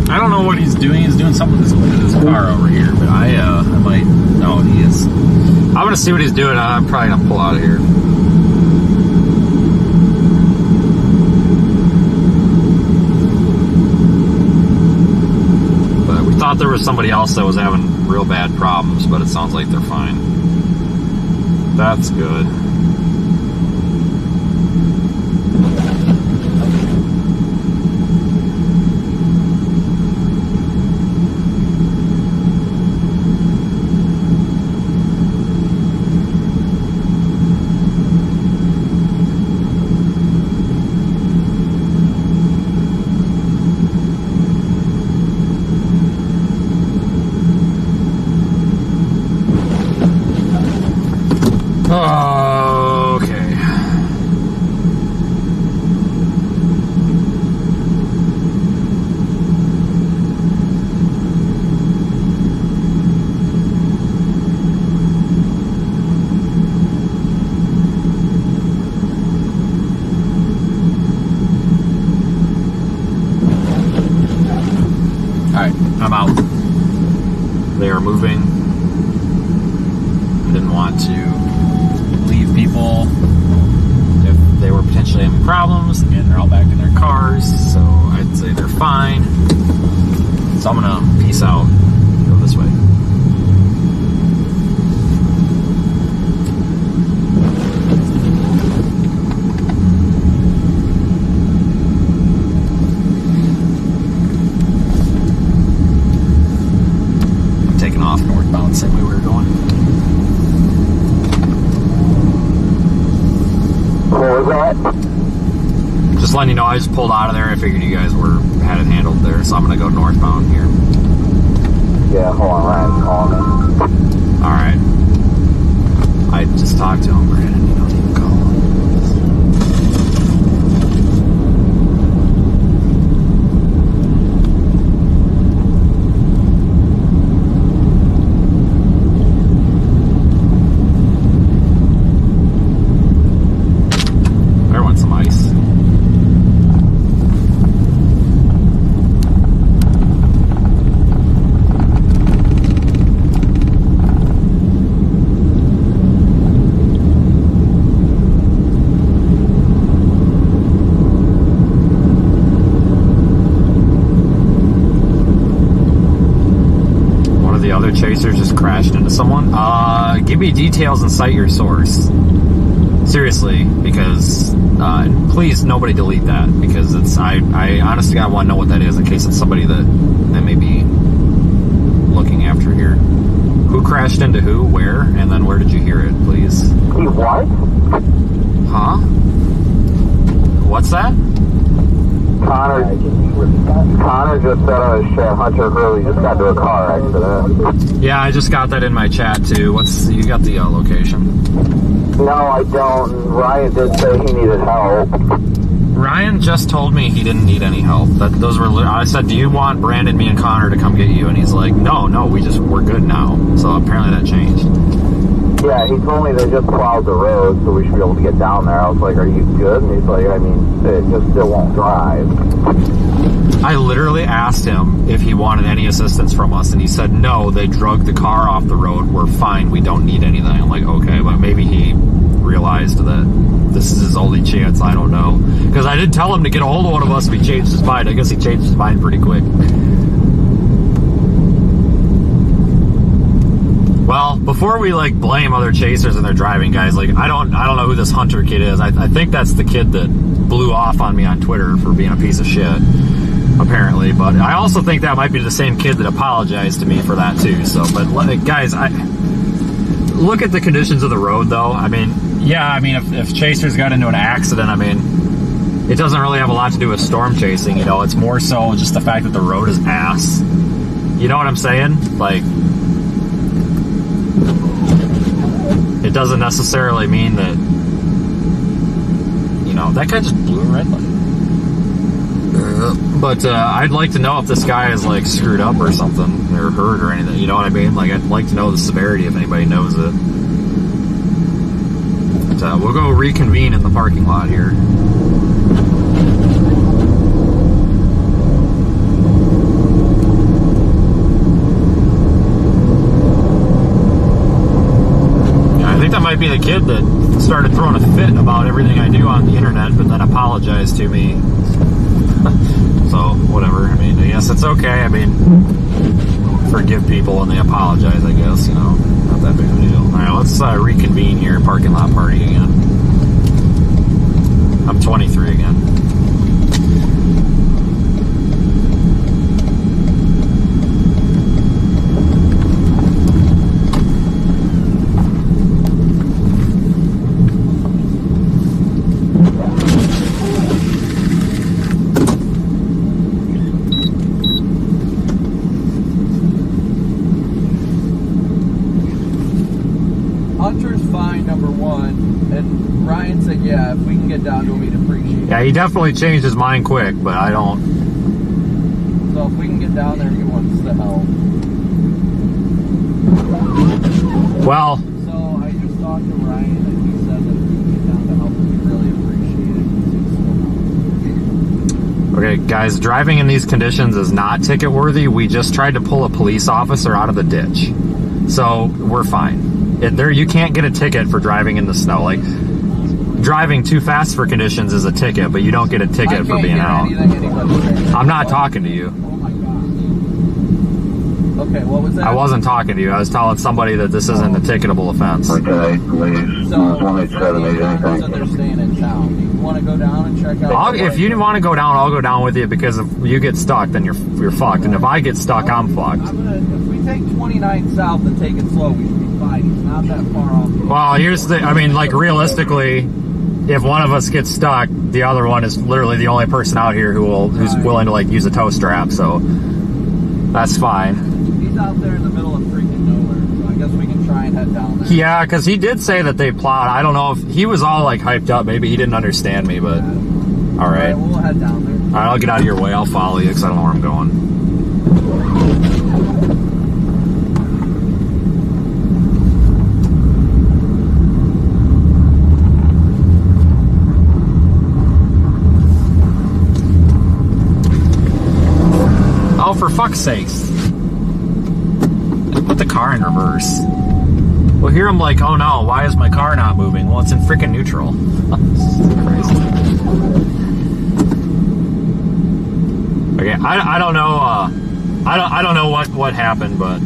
I don't know what he's doing. He's doing something with his car over here, but I might. No, he is. I'm gonna see what he's doing. I'm probably gonna pull out of here. But we thought there was somebody else that was having real bad problems, but it sounds like they're fine. That's good. Okay. Alright, I'm out. They are moving. I didn't want to leave people if they were potentially having problems, and they're all back in their cars, so I'd say they're fine. So I'm gonna peace out, go this way. I'm taking off northbound, same way we were going. What was that? Just letting you know, I just pulled out of there. I figured you guys had it handled there, so I'm gonna go northbound here. Yeah, hold on, Ryan's calling me. Alright. I just talked to him, Brandon. You don't even call him. just crashed into someone? Give me details and cite your source. Seriously, because please nobody delete that, because it's I honestly God want to know what that is in case it's somebody that may be looking after here. Who crashed into who, where, and then where did you hear it, please? He what? Huh? What's that? Connor just said on his chat, Hunter Hurley just got into a car accident. Yeah, I just got that in my chat too. You got the location? No, I don't. Ryan did say he needed help. Ryan just told me he didn't need any help. I said, do you want Brandon, me, and Connor to come get you? And he's like, no, we're good now. So apparently that changed. Yeah, he told me they just plowed the road, so we should be able to get down there. I was like, are you good? And he's like, I mean, it just still won't drive. I literally asked him if he wanted any assistance from us, and he said, no, they drug the car off the road. We're fine. We don't need anything. I'm like, okay, but maybe he realized that this is his only chance. I don't know. Because I did tell him to get a hold of one of us if he changed his mind. I guess he changed his mind pretty quick. Well, before we blame other chasers and their driving, guys, I don't know who this Hunter kid is. I think that's the kid that blew off on me on Twitter for being a piece of shit, apparently. But I also think that might be the same kid that apologized to me for that too. So, but guys, look at the conditions of the road, though. I mean, yeah, if chasers got into an accident, it doesn't really have a lot to do with storm chasing. It's more so just the fact that the road is ass. You know what I'm saying? It doesn't necessarily mean that, that guy just blew a red light. But I'd like to know if this guy is screwed up or something, or hurt or anything. You know what I mean? I'd like to know the severity if anybody knows it. But we'll go reconvene in the parking lot here. I think that might be the kid that started throwing a fit about everything I do on the internet, but then apologized to me. So, whatever. I guess it's okay. Forgive people when they apologize, I guess, Not that big of a deal. Alright, let's reconvene here, parking lot party again. I'm 23 again. Yeah, he definitely changed his mind quick, but I don't. So if we can get down there, he wants to help. Well. So I just talked to Ryan, and he said that if we can get down to help, we really appreciate it. Okay, guys, driving in these conditions is not ticket worthy. We just tried to pull a police officer out of the ditch, so we're fine. You can't get a ticket for driving in the snow. Driving too fast for conditions is a ticket, but you don't get a ticket for being out. I'm not talking to you. Oh my God. Okay, what was that? I wasn't talking to you. I was telling somebody that this isn't a ticketable offense. Okay, please. So, 187, anything. They're staying in town. You want to go down and check out? If you want to go down, I'll go down with you, because if you get stuck, then you're fucked. And if I get stuck, I'm fucked. If we take 29 south and take it slow, we should be fine. It's not that far off. Well, here's the. Realistically, if one of us gets stuck, the other one is literally the only person out here who's willing to use a tow strap, so that's fine. He's out there in the middle of freaking nowhere, so I guess we can try and head down there. Yeah, because he did say that they plowed. I don't know if he was all hyped up. Maybe he didn't understand me, but all right. We'll head down there. All right, I'll get out of your way. I'll follow you because I don't know where I'm going. Oh, for fuck's sakes. Put the car in reverse. Well, here I'm like, oh no, why is my car not moving? Well, it's in freaking neutral. Crazy. Okay, I don't know, I don't know what happened, but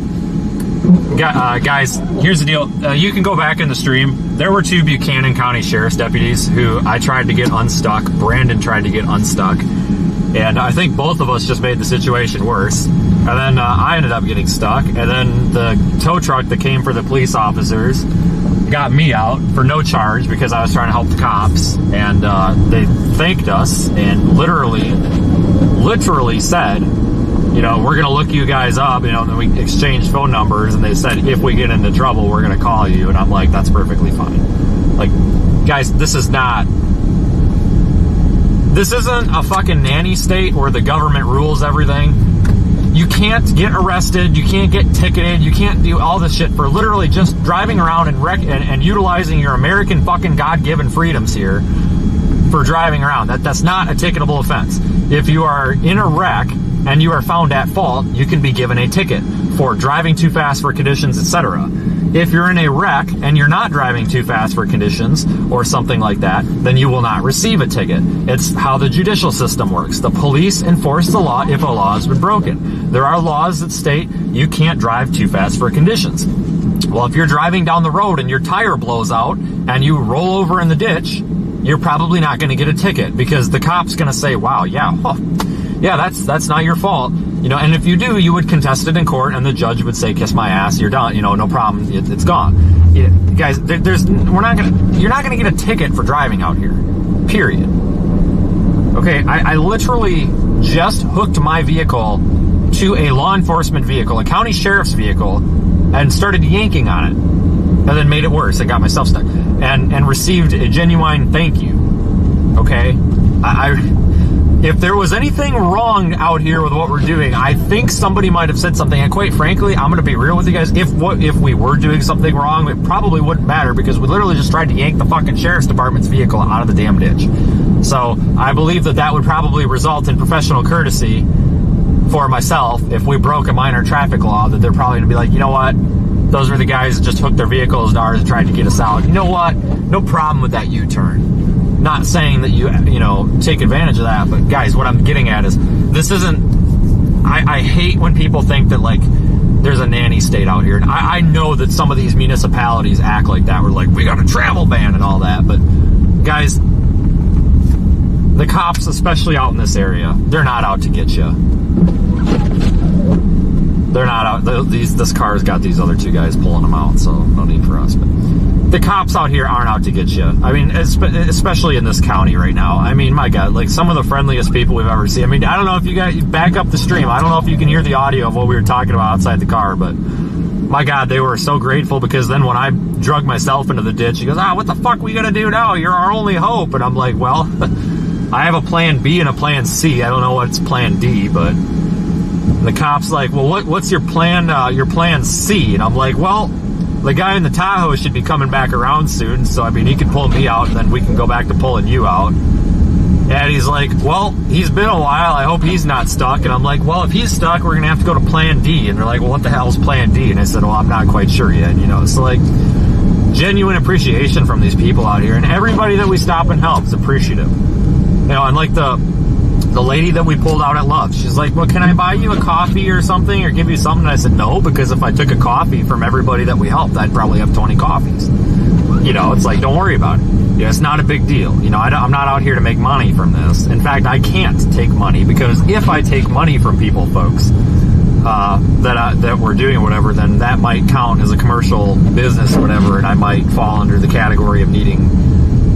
Guys, here's the deal. You can go back in the stream. There were 2 Buchanan County Sheriff's deputies who I tried to get unstuck. Brandon tried to get unstuck. And I think both of us just made the situation worse. And then I ended up getting stuck. And then the tow truck that came for the police officers got me out for no charge because I was trying to help the cops. And they thanked us and literally said, you know, we're going to look you guys up, you know, and then we exchanged phone numbers, and they said, if we get into trouble, we're going to call you. And I'm like, that's perfectly fine. Like, guys, this isn't a fucking nanny state where the government rules everything. You can't get arrested, you can't get ticketed, you can't do all this shit for literally just driving around and utilizing your American fucking God-given freedoms here for driving around. That's not a ticketable offense. If you are in a wreck and you are found at fault, you can be given a ticket for driving too fast for conditions, etc. If you're in a wreck and you're not driving too fast for conditions or something like that, then you will not receive a ticket. It's how the judicial system works. The police enforce the law if a law has been broken. There are laws that state you can't drive too fast for conditions. Well, if you're driving down the road and your tire blows out and you roll over in the ditch, you're probably not going to get a ticket because the cop's going to say, wow, yeah, that's not your fault. You know, and if you do, you would contest it in court, and the judge would say, "Kiss my ass, you're done. You know, no problem. It's gone." You know, guys, you're not gonna get a ticket for driving out here. Period. Okay, I literally just hooked my vehicle to a law enforcement vehicle, a county sheriff's vehicle, and started yanking on it, and then made it worse. I got myself stuck, and received a genuine thank you. Okay, if there was anything wrong out here with what we're doing, I think somebody might have said something. And quite frankly, I'm going to be real with you guys. If we were doing something wrong, it probably wouldn't matter because we literally just tried to yank the fucking sheriff's department's vehicle out of the damn ditch. So I believe that would probably result in professional courtesy for myself if we broke a minor traffic law. That they're probably going to be like, you know what? Those were the guys that just hooked their vehicles to ours and tried to get us out. You know what? No problem with that U-turn. Not saying that you take advantage of that, but guys, what I'm getting at is this isn't. I hate when people think that like there's a nanny state out here, and I know that some of these municipalities act like that. We're like, we got a travel ban and all that, but guys, the cops, especially out in this area, they're not out to get you. They're not out. This car's got these other 2 guys pulling them out, so no need for us. But the cops out here aren't out to get you. I mean, especially in this county right now. I mean, my God, like some of the friendliest people we've ever seen. I mean, I don't know if you guys back up the stream. I don't know if you can hear the audio of what we were talking about outside the car, but my God, they were so grateful because then when I drug myself into the ditch, he goes, what the fuck are we gonna do now? You're our only hope. And I'm like, well, I have a plan B and a plan C. I don't know what's plan D, but the cop's like, well, what's your plan C? And I'm like, well, the guy in the Tahoe should be coming back around soon, so I mean, he can pull me out, and then we can go back to pulling you out. And he's like, well, he's been a while, I hope he's not stuck. And I'm like, well, if he's stuck, we're gonna have to go to plan D. And they're like, well, what the hell's plan D? And I said, well, I'm not quite sure yet, so like, genuine appreciation from these people out here, and everybody that we stop and help is appreciative. And like the lady that we pulled out at Love, she's like, well, can I buy you a coffee or something, or give you something? And I said, no, because if I took a coffee from everybody that we helped, I'd probably have 20 coffees. It's like, don't worry about it. It's not a big deal. I'm not out here to make money from this. In fact, I can't take money, because if I take money from people, folks, that we're doing whatever, then that might count as a commercial business or whatever, and I might fall under the category of needing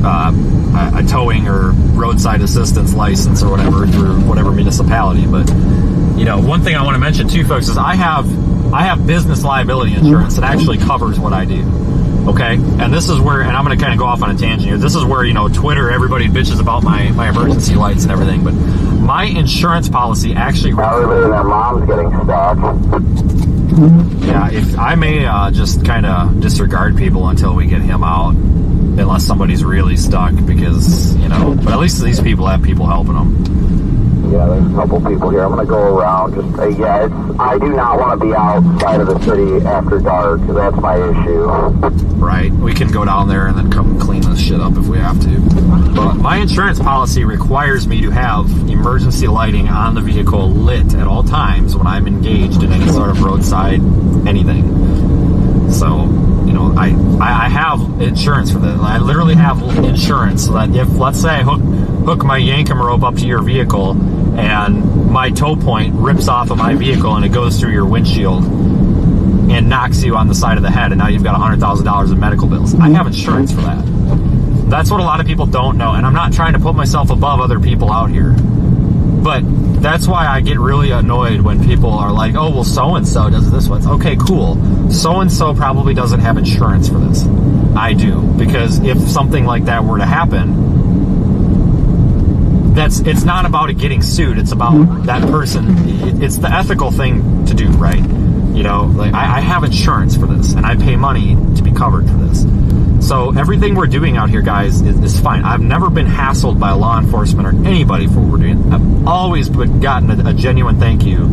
a towing or roadside assistance license or whatever through whatever municipality. But one thing I want to mention too, folks, is I have business liability insurance that actually covers what I do. Okay, and this is where, and I'm going to kind of go off on a tangent here. This is where Twitter, everybody bitches about my emergency lights and everything, but my insurance policy actually. Everybody and their mom's getting stuck. Yeah, if I may just kind of disregard people until we get him out, unless somebody's really stuck, because but at least these people have people helping them. Yeah, there's a couple people here. I'm gonna go around. I do not want to be outside of the city after dark, because that's my issue. Right, we can go down there and then come clean this shit up if we have to. But my insurance policy requires me to have emergency lighting on the vehicle lit at all times when I'm engaged in any sort of roadside anything. So, you know, I have insurance for this. I literally have insurance so that if, let's say, I hook my Yankum rope up to your vehicle and my tow point rips off of my vehicle and it goes through your windshield and knocks you on the side of the head, and now you've got $100,000 in medical bills. I have insurance for that. That's what a lot of people don't know, and I'm not trying to put myself above other people out here. But that's why I get really annoyed when people are like, oh, well, so-and-so does this one. Okay, cool. So-and-so probably doesn't have insurance for this. I do, because if something like that were to happen, it's not about it getting sued. It's about that person. It's the ethical thing to do, right? You know, like I have insurance for this, and I pay money to be covered for this. So everything we're doing out here, guys, is fine. I've never been hassled by law enforcement or anybody for what we're doing. I've always gotten a genuine thank you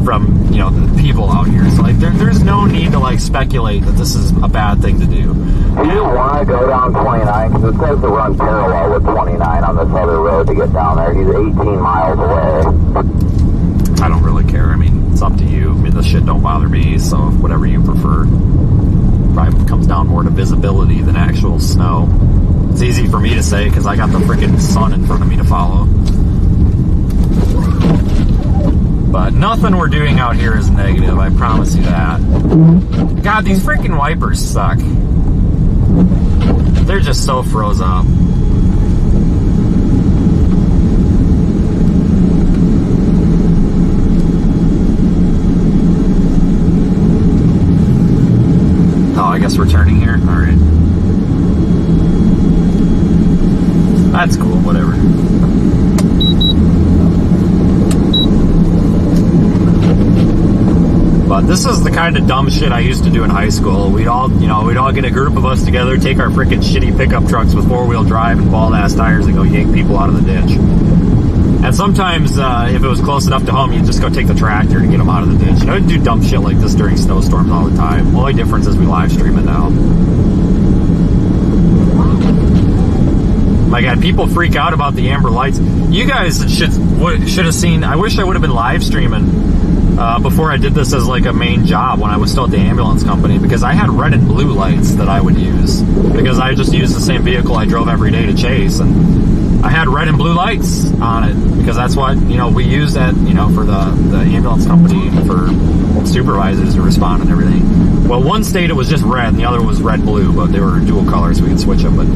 from, you know, the people out here. So like, there's no need to like speculate that this is a bad thing to do. Do you want to go down 29? Because it says to run parallel with 29 on this other road to get down there. He's 18 miles away. I don't really care. I mean, it's up to you. I mean, this shit don't bother me, so whatever you prefer. Probably comes down more to visibility than actual snow. It's easy for me to say because I got the freaking sun in front of me to follow. But nothing we're doing out here is negative, I promise you that. God, these freaking wipers suck. They're just so froze up. Oh, I guess we're turning here? Alright. That's cool, whatever. But this is the kind of dumb shit I used to do in high school. We'd all get a group of us together, take our freaking shitty pickup trucks with four-wheel drive and bald-ass tires and go yank people out of the ditch. And sometimes, if it was close enough to home, you'd just go take the tractor to get them out of the ditch. You know, we'd do dumb shit like this during snowstorms all the time. Only difference is we live stream it now. My God, people freak out about the amber lights. You guys should have seen. I wish I would have been live streaming before I did this as like a main job when I was still at the ambulance company, because I had red and blue lights that I would use because I just used the same vehicle I drove every day to chase, and I had red and blue lights on it because that's what, you know, we used at, you know, for the ambulance company for supervisors to respond and everything. Well, one state it was just red and the other was red blue, but they were dual colors so we could switch them. But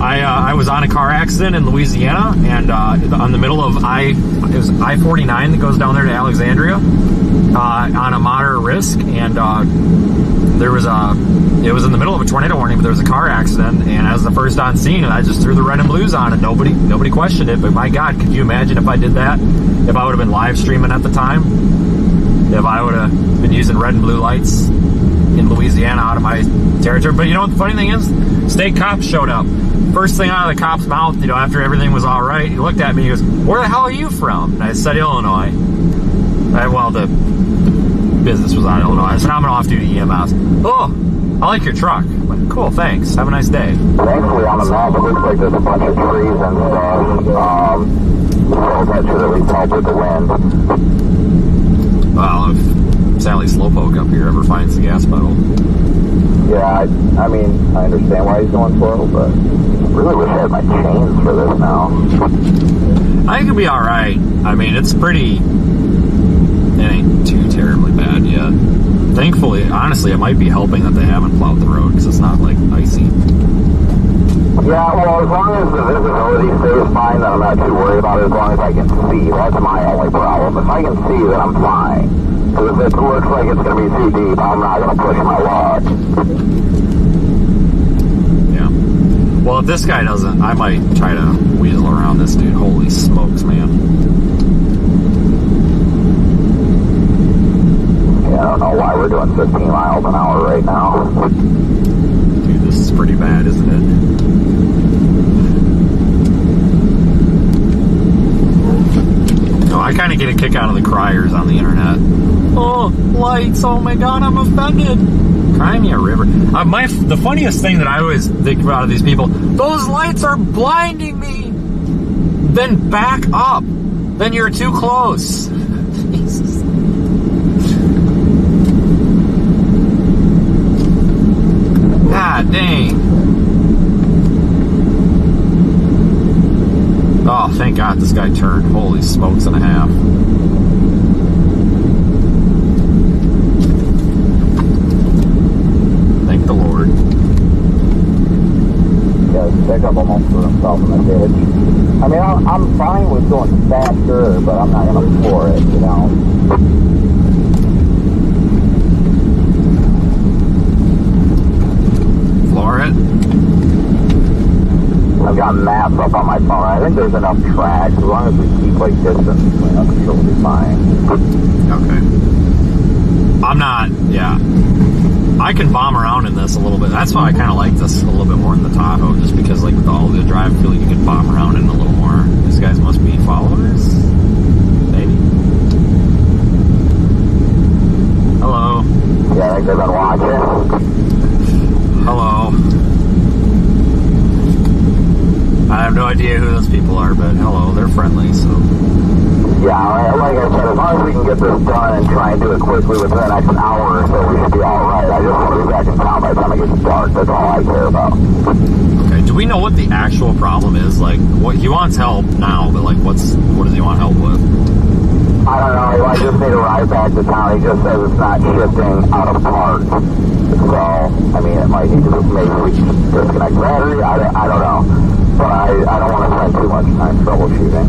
I was on a car accident in Louisiana, and on the middle of I-49 that goes down there to Alexandria on a moderate risk, and it was in the middle of a tornado warning, but there was a car accident, and I was the first on scene, and I just threw the red and blues on, and nobody questioned it. But my God, could you imagine if I did that? If I would have been live streaming at the time? If I would have been using red and blue lights in Louisiana out of my territory? But you know what the funny thing is? State cops showed up. First thing out of the cop's mouth, you know, after everything was all right, he looked at me, he goes, "Where the hell are you from?" And I said, "Illinois." Well, the business was out of Illinois. I said, "I'm an off-duty EMS." "Oh, I like your truck." I went, "Cool, thanks. Have a nice day." Thankfully, on the map, it looks like there's a bunch of trees and stuff. So that should at least help with the wind. Well, if Sally Slowpoke up here ever finds the gas pedal. Yeah, I mean, I understand why he's going slow, but I really wish I had my chains for this now. I think it'll be alright. I mean, it ain't too terribly bad yet. Thankfully, honestly, it might be helping that they haven't plowed the road, because it's not, like, icy. Yeah, well, as long as the visibility stays fine, then I'm not too worried about it, as long as I can see. That's my only problem. If I can see, then I'm fine. Because if it looks like it's going to be too deep, I'm not going to push my log. Yeah. Well, if this guy doesn't, I might try to weasel around this dude. Holy smokes, man. Yeah, I don't know why we're doing 15 miles an hour right now. Dude, this is pretty bad, isn't it? No, I kind of get a kick out of the criers on the internet. "Oh, lights, oh my God, I'm offended." Cry me a river. The funniest thing that I always think about of these people, those lights are blinding me. Then back up. Then you're too close. Jesus. God dang. Oh, thank God this guy turned. Holy smokes and a half. Thank the Lord. Yeah, his pickup almost threw himself in the ditch. I mean, I'm fine with going faster, but I'm not going to floor it, you know? Floor it? I've got maps up on my phone. I think there's enough tracks. As long as we keep, like, distance between us, it'll be fine. Okay. I'm not, yeah. I can bomb around in this a little bit. That's why I kind of like this a little bit more than the Tahoe, just because, like, with the all-wheel drive, I feel like you can bomb around in a little more. These guys must be followers? Maybe. Hello. Yeah, I think they've been watching. Hello. I have no idea who those people are, but hello, they're friendly, so. Yeah, like I said, as long as we can get this done and try and do it quickly within the next hour or so, we should be alright. I just want to be back in town by the time it gets dark. That's all I care about. Okay, do we know what the actual problem is? Like, what he wants help now, but like, what does he want help with? I don't know. I just need to ride back to town. He just says it's not shifting out of park. So, I mean, it might need to maybe we disconnect battery. I don't know. But I don't want to spend too much time troubleshooting.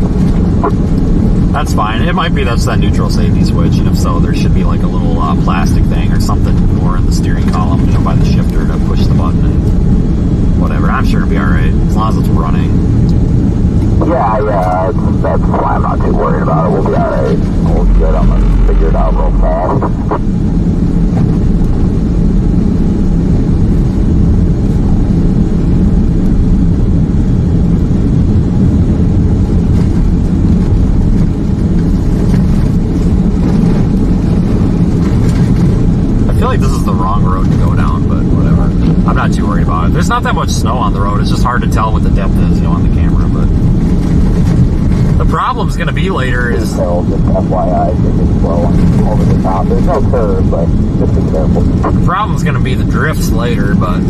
That's fine. It might be that's that neutral safety switch, and if so, there should be like a little plastic thing or something more in the steering column, you know, by the shifter to push the button and whatever. I'm sure it'll be alright, as long as it's running. Yeah, that's why I'm not too worried about it. We'll be alright. Oh shit, I'm gonna figure it out real fast. I feel like this is the wrong road to go down, but whatever. I'm not too worried about it. There's not that much snow on the road. It's just hard to tell what the depth is, you know, on the camera, but the problem's going to be later is... Just FYI, take it slow over the top. There's no curve, but just be careful. The problem's going to be the drifts later, but...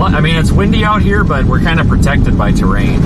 I mean, it's windy out here, but we're kind of protected by terrain.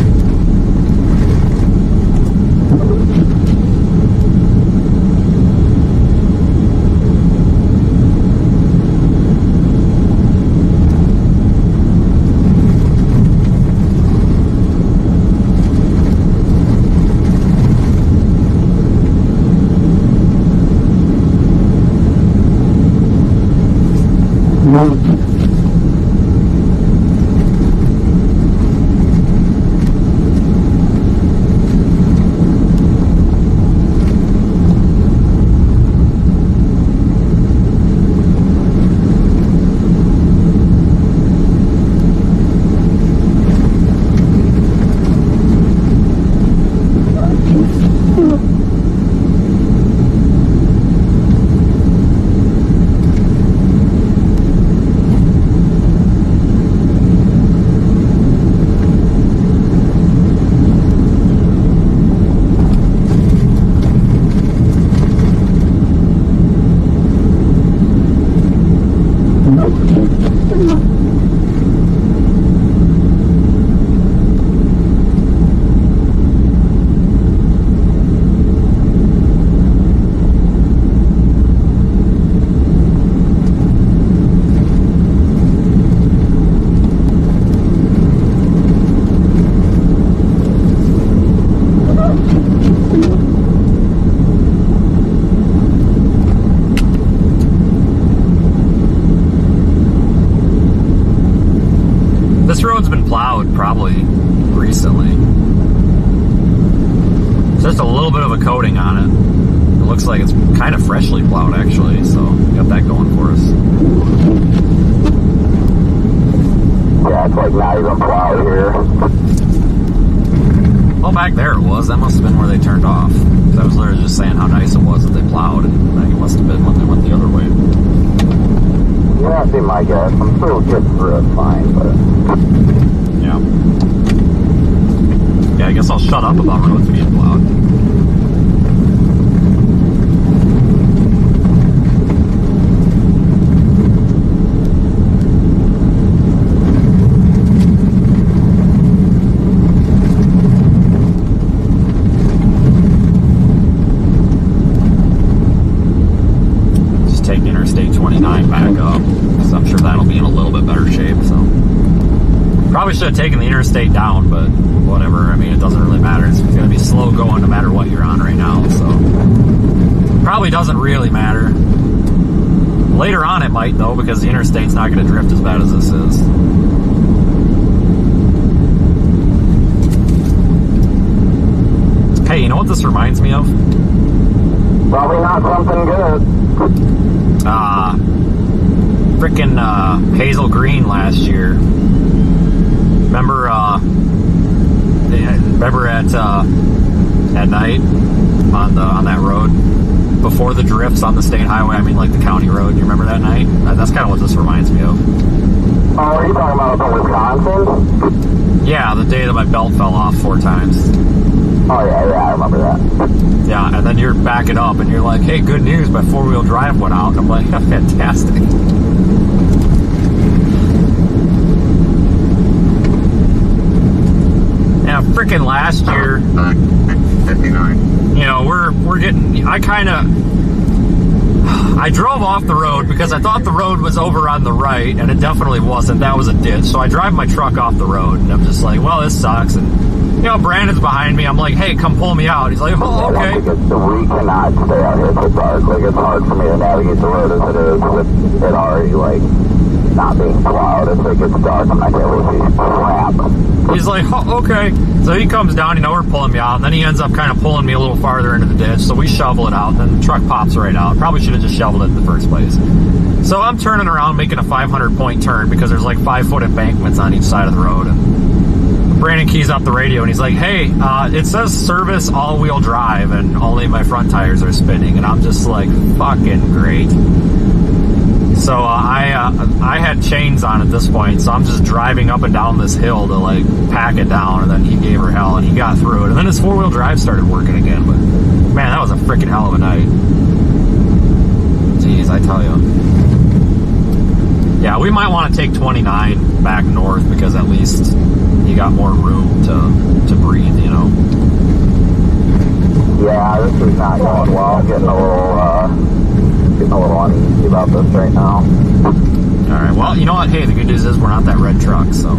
This road's been plowed probably recently. Just a little bit of a coating on it. It looks like it's kind of freshly plowed actually, so we got that going for us. Yeah, it's like not even plowed here. Well, back there it was. That must have been where they turned off. I was literally just saying how nice it was that they plowed, and it must have been when they went the other way. Yeah, that'd be my guess. I'm still getting through it fine, but... Yeah. Yeah, I guess I'll shut up about roads being plowed. Take Interstate 29 back up, so I'm sure that'll be in a little bit better shape. So probably should have taken the interstate down, but whatever. I mean, it doesn't really matter. It's going to be slow going no matter what you're on right now, so probably doesn't really matter. Later on it might, though, because the interstate's not going to drift as bad as this is. Hey, you know what this reminds me of? Probably not something good. Frickin' Hazel Green last year. Remember at night on that road before the drifts on the state highway? I mean, like the county road. You remember that night? That's kind of what this reminds me of. Oh, are you talking about up in Wisconsin? Yeah, the day that my belt fell off 4 times. Oh yeah, I remember that. Yeah, and then you're backing up and you're like, hey, good news, my 4-wheel drive went out. And I'm like, fantastic. Yeah, freaking last year, 59. you know, we're getting, I drove off the road because I thought the road was over on the right, and it definitely wasn't. That was a ditch. So I drive my truck off the road, and I'm just like, well, this sucks. And you know, Brandon's behind me. I'm like, hey, come pull me out. He's like, oh, okay. We cannot stay out here till dark. Like, it's hard for me to navigate the road as it is with it already, like, not being plowed. It's like, it's dark. I'm not able to see crap. He's like, oh, okay. So he comes down, you know, we're pulling me out, and then he ends up kind of pulling me a little farther into the ditch. So we shovel it out, and then the truck pops right out. Probably should have just shoveled it in the first place. So I'm turning around, making a 500-point turn because there's like 5-foot embankments on each side of the road, and Brandon keys up the radio and he's like, hey, it says service all-wheel drive and only my front tires are spinning. And I'm just like, fucking great. So I had chains on at this point, so I'm just driving up and down this hill to like pack it down, and then he gave her hell and he got through it. And then his 4-wheel drive started working again. But man, that was a freaking hell of a night. Jeez, I tell you. Yeah, we might want to take 29 back north because at least you got more room to breathe, you know? Yeah, this is not going well. I'm getting a little uneasy about this right now. Alright, well, you know what? Hey, the good news is we're not that red truck, so...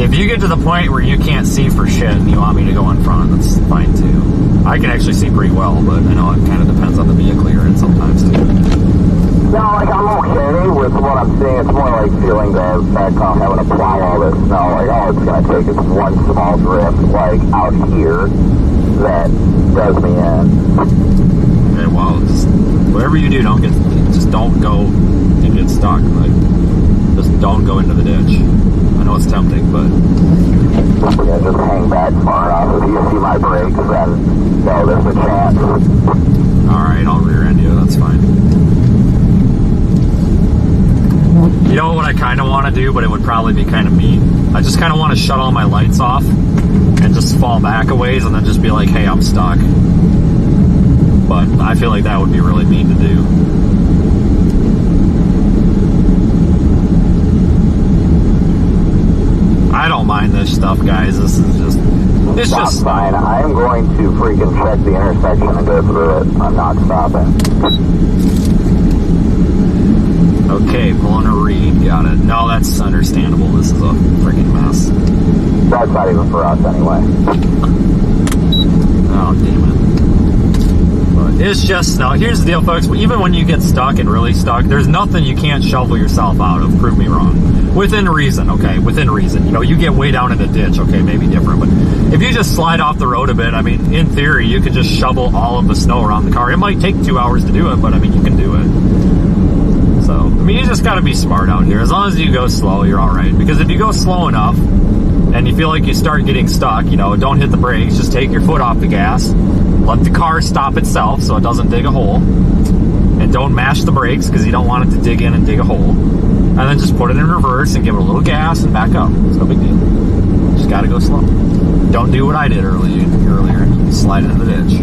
If you get to the point where you can't see for shit and you want me to go in front, that's fine too. I can actually see pretty well, but I know it kind of depends on the vehicle you're in sometimes too. No, like, I'm okay with what I'm seeing. It's more like feeling the fact I'm having to plow all this snow. Like, all it's going to take is one small drift, like, out here that does me in. Okay, well, just, whatever you do, just don't go and get stuck. Like, just don't go into the ditch. I know it's tempting, but... Yeah, just hang back far enough. If you see my brakes, then, no, there's a chance. Alright, I'll rear end you. That's fine. You know what I kind of want to do, but it would probably be kind of mean? I just kind of want to shut all my lights off and just fall back a ways and then just be like, hey, I'm stuck. But I feel like that would be really mean to do. I don't mind this stuff, guys. This is just... It's That's just... fine. I am going to freaking check the intersection and go through it. I'm not stopping. Okay, pulling a read. Got it. No, that's understandable. This is a freaking mess. That's not even for us anyway. Oh, damn it. But it's just snow. Here's the deal, folks. Even when you get stuck and really stuck, there's nothing you can't shovel yourself out of. Prove me wrong. Within reason, okay? Within reason. You know, you get way down in the ditch, okay, maybe different. But if you just slide off the road a bit, I mean, in theory, you could just shovel all of the snow around the car. It might take 2 hours to do it, but I mean, you can do it. So, I mean, you just got to be smart out here. As long as you go slow, you're all right. Because if you go slow enough and you feel like you start getting stuck, you know, don't hit the brakes. Just take your foot off the gas let the car stop itself so it doesn't dig a hole. And don't mash the brakes because you don't want it to dig in and dig a hole. And then just put it in reverse and give it a little gas and back up. It's no big deal. Just gotta go slow. Don't do what I did earlier. Slide it in the ditch.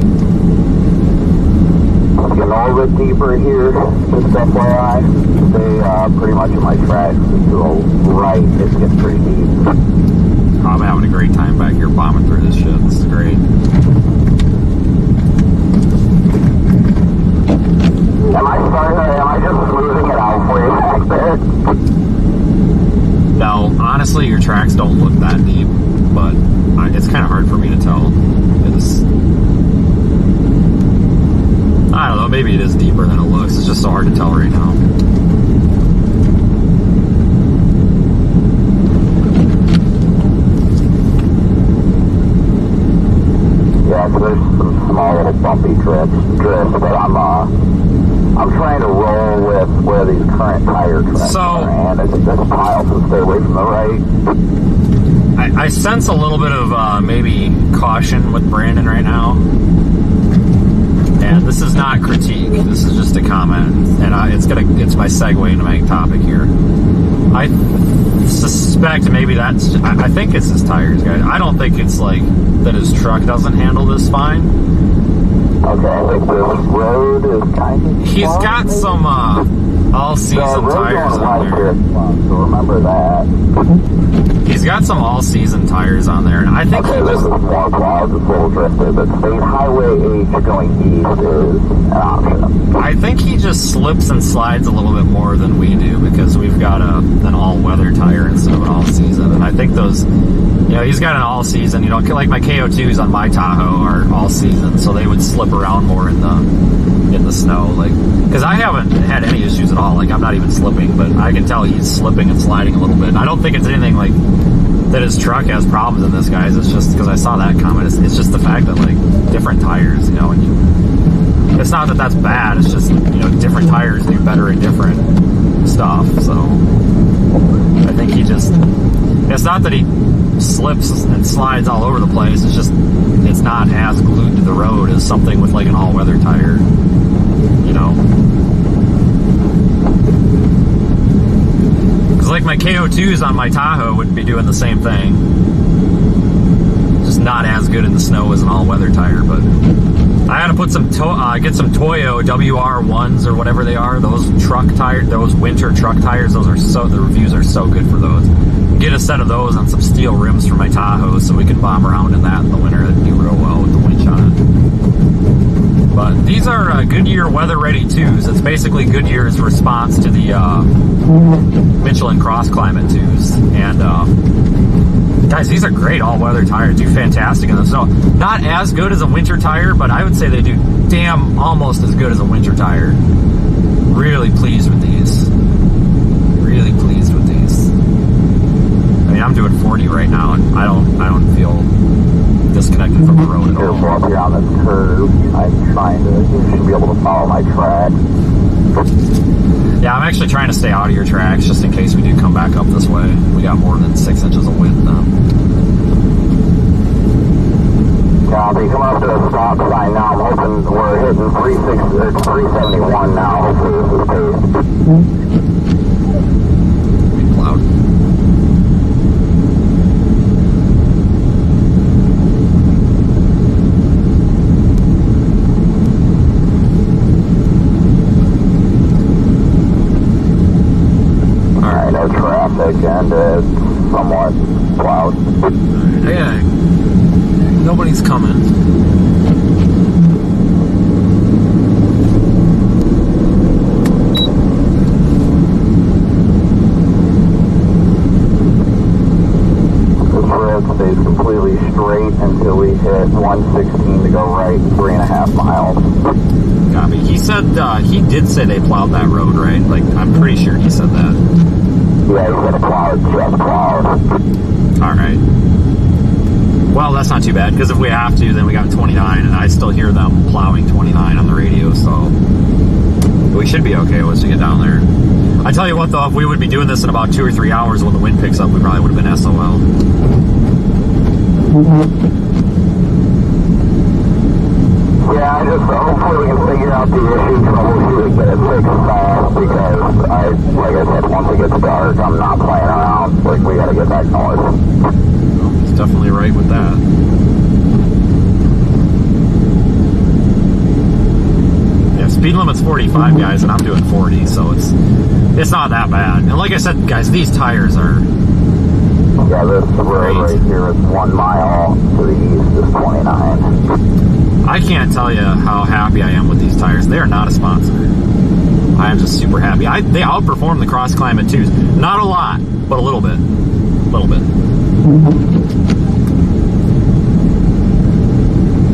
Getting a little bit deeper here, just FYI. Stay pretty much in my tracks. If you go right, it gets pretty deep. I'm having a great time back here bombing through this shit. This is great. Am I just smoothing it out for you back there? No, honestly, your tracks don't look that deep, but it's kind of hard for me to tell. I don't know, maybe it is deeper than it looks. It's just so hard to tell right now. Yeah, so there's some small little bumpy drifts, but I'm trying to roll with where these current tire tracks are, and I think this pile to stay away from the right. I sense a little bit of maybe caution with Brandon right now. And this is not critique. This is just a comment, and it's my segue into my topic here. I suspect maybe that's. I think it's his tires, guys. I don't think it's like that his truck doesn't handle this fine. Okay, I think this road is kind of. He's got some all-season tires on there. So remember that. He's got some all-season tires on there, and I think this is more plowed, it's a little drifted, but state highway H going east is an option. I think he just slips and slides a little bit more than we do because we've got an all-weather tire instead of an all-season, and I think those, he's got an all-season, like my KO2s on my Tahoe are all-season, so they would slip around more in the snow, because I haven't had any issues at all. I'm not even slipping, but I can tell he's slipping and sliding a little bit. And I don't think it's anything that his truck has problems in this, guys. It's just because I saw that comment. It's just the fact that different tires, and it's not that that's bad. It's just different tires do better in different stuff. So I think it's not that he slips and slides all over the place. It's just it's not as glued to the road as something with an all-weather tire. Because my KO2s on my Tahoe would be doing the same thing. Just not as good in the snow as an all-weather tire, but I had to put get some Toyo WR1s or whatever they are. Those truck tires, those winter truck tires. The reviews are so good for those. Get a set of those on some steel rims for my Tahoe, so we can bomb around in that in the winter. That'd do real well with the winch on it. But these are Goodyear weather-ready 2s. It's basically Goodyear's response to the Michelin Cross Climate 2s. And guys, these are great all-weather tires. Do fantastic in the snow. Not as good as a winter tire, but I would say they do almost as good as a winter tire. Really pleased with these. Really pleased with these. I mean, I'm doing 40 right now, and I don't feel disconnected from the road at all. Careful up here on this curve. I'm trying to. You should be able to follow my track. Yeah, I'm actually trying to stay out of your tracks just in case we do come back up this way. We got more than 6 inches of width now. Copy. Come up to the stop sign now. I'm hoping we're hitting 371 now. Hopefully this is pace. Be loud. And it's somewhat plowed. Yeah, nobody's coming. This road stays completely straight until we hit 116 to go right, 3.5 miles. Copy. He said he did say they plowed that road, right? I'm pretty sure he said that. Yeah, he's gonna plow it, just plowed. Alright. Well, that's not too bad, because if we have to, then we got 29, and I still hear them plowing 29 on the radio, so we should be okay once we get down there. I tell you what, though, if we would be doing this in about 2 or 3 hours when the wind picks up, we probably would have been SOL. figure out the issue, troubleshoot it, get it fixed fast, because like I said, once it gets dark, I'm not playing around. Like, we gotta get back north. Well, he's definitely right with that. Yeah, speed limit's 45, guys, and I'm doing 40, so it's not that bad. And like I said, guys, these tires are... Yeah, this road right here is 1 mile to the east is 29. I can't tell you how happy I am with these tires. They are not a sponsor. I am just super happy. They outperform the Cross Climate 2s. Not a lot, but a little bit. A little bit.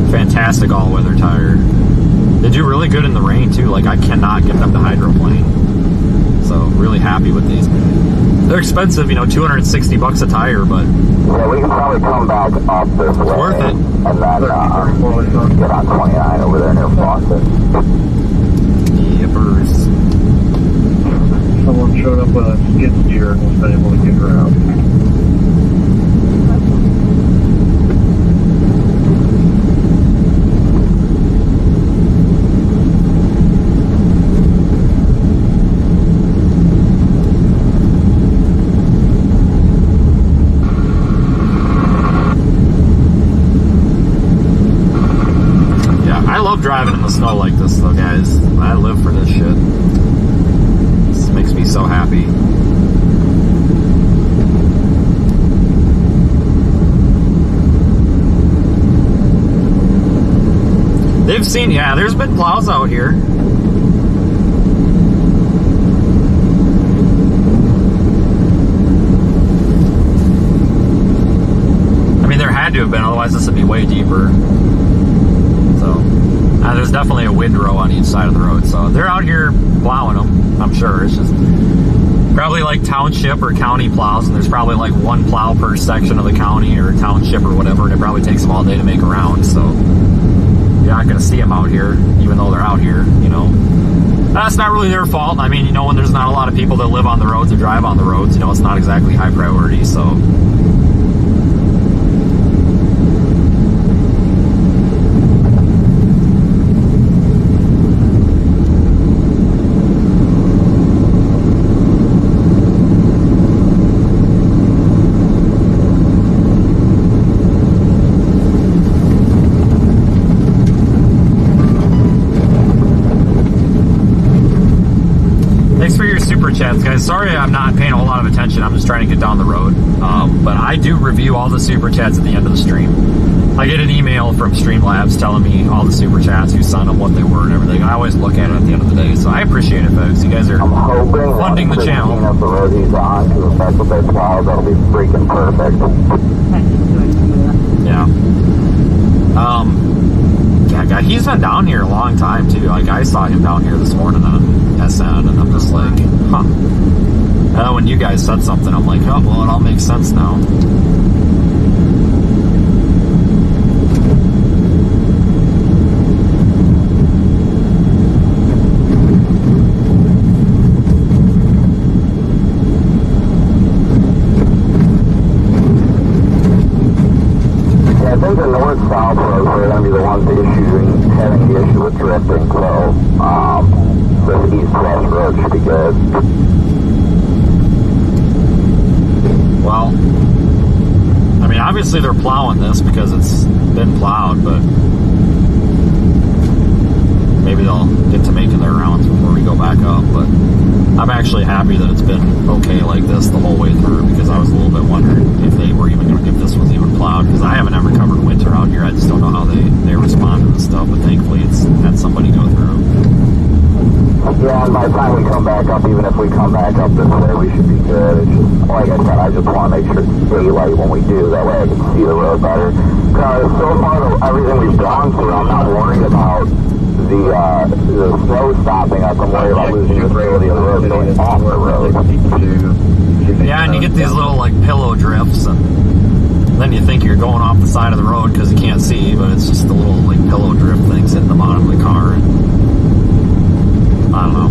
Fantastic all-weather tire. They do really good in the rain, too. Like, I cannot get them to hydroplane. So, really happy with these. They're expensive, you know, $260 a tire, but... Yeah, we can probably come back up this way. It's worth it. And then get on 29 over there near Fawcett. Yippers. Someone showed up with a skid steer and was able to get her out. Driving in the snow like this, though, guys. I live for this shit. This makes me so happy. They've seen, yeah, there's been plows out here. I mean, there had to have been, otherwise this would be way deeper. So... there's definitely a windrow on each side of the road, so they're out here plowing them, I'm sure. It's just probably like township or county plows, and there's probably like one plow per section of the county or township or whatever, and it probably takes them all day to make a round, so you're not going to see them out here, even though they're out here, you know. That's not really their fault. I mean, you know, when there's not a lot of people that live on the roads or drive on the roads, you know, it's not exactly high priority, so... Chats, guys. Sorry I'm not paying a whole lot of attention. I'm just trying to get down the road. But I do review all the super chats at the end of the stream. I get an email from Streamlabs telling me all the super chats, who sent them, what they were, and everything. I always look at it at the end of the day. So I appreciate it, folks. You guys are funding the channel. Up the road he's on, because if that's what they plow, that'll be freaking perfect. Yeah. Yeah, guy, he's been down here a long time too. Like, I saw him down here this morning on SN, and I'm just like, huh. And when you guys said something, I'm like, oh, well, it all makes sense now. South roads are going to be the ones having the issue with drifting, so the east-west road should be good. Well, I mean, obviously they're plowing this because it's been plowed, but maybe they'll get to making their rounds before we go back up. But I'm actually happy that it's been okay like this the whole way through, because I was a little bit wondering if they were even going to, if this was even plowed, because I haven't ever covered winter out here. I just don't know how they respond to this stuff, but thankfully it's had somebody go through. Yeah, and by the time we come back up, even if we come back up this way, we should be good. It's just, like I said, I just want to make sure it's daylight when we do, that way I can see the road better. Because so far, everything we've gone through, I'm not worried about the snow stopping up. I'm worried about losing visibility of the road going off the road. Yeah, and you get these little, like, pillow drifts, and then you think you're going off the side of the road because you can't see, but it's just the little, like, pillow drift things hitting the bottom of the car. And I don't know.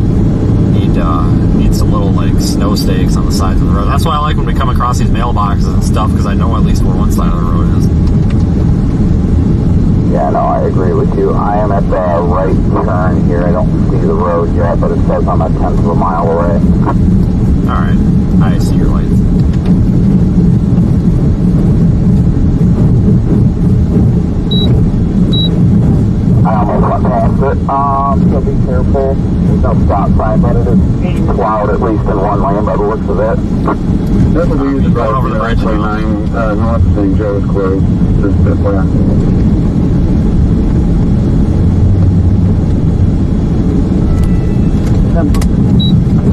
Need some little, like, snow stakes on the sides of the road. That's why I like when we come across these mailboxes and stuff, because I know at least where one side of the road is. Yeah, no, I agree with you. I am at the right turn here. I don't see the road yet, but it says I'm a tenth of a mile away. Alright, I see your lights. I almost went past it. So be careful. There's no stop sign, but it is plowed at least in one lane by the looks of it. That would be used Going over the bridge. 29 north of St. Joe's closed. Just FYI.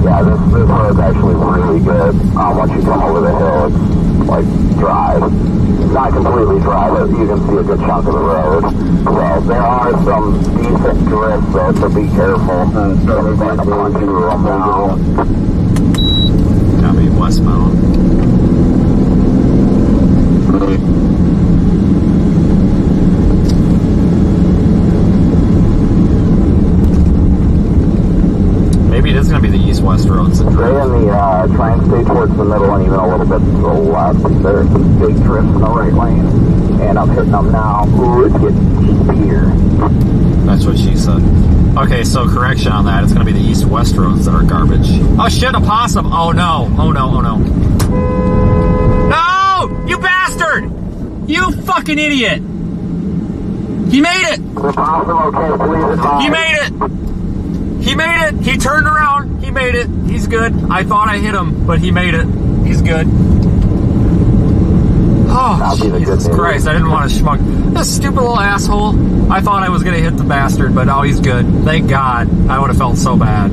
Yeah, this road's actually really good. Once you come over the hill, it's like dry. It's not completely dry, but you can see a good chunk of the road. So there are some decent drifts, though, so be careful. Something's like a punch through them now. Gotta be westbound. Maybe it is going to be the east-west roads. Stay in the, try and stay towards the middle and even a little bit to the left. There's some big drifts in the right lane. And I'm hitting them now. Ooh, it's getting deep here. That's what she said. Okay, so correction on that. It's going to be the east-west roads that are garbage. Oh, shit, a possum. Oh, no. Oh, no, oh, no. No! You bastard! You fucking idiot! He made it! The possum, okay, please advise. He made it! He made it! He turned around. He made it. He's good. I thought I hit him, but he made it. He's good. Oh, Jesus Christ. I didn't want to schmuck. This stupid little asshole. I thought I was going to hit the bastard, but oh, he's good. Thank God. I would have felt so bad.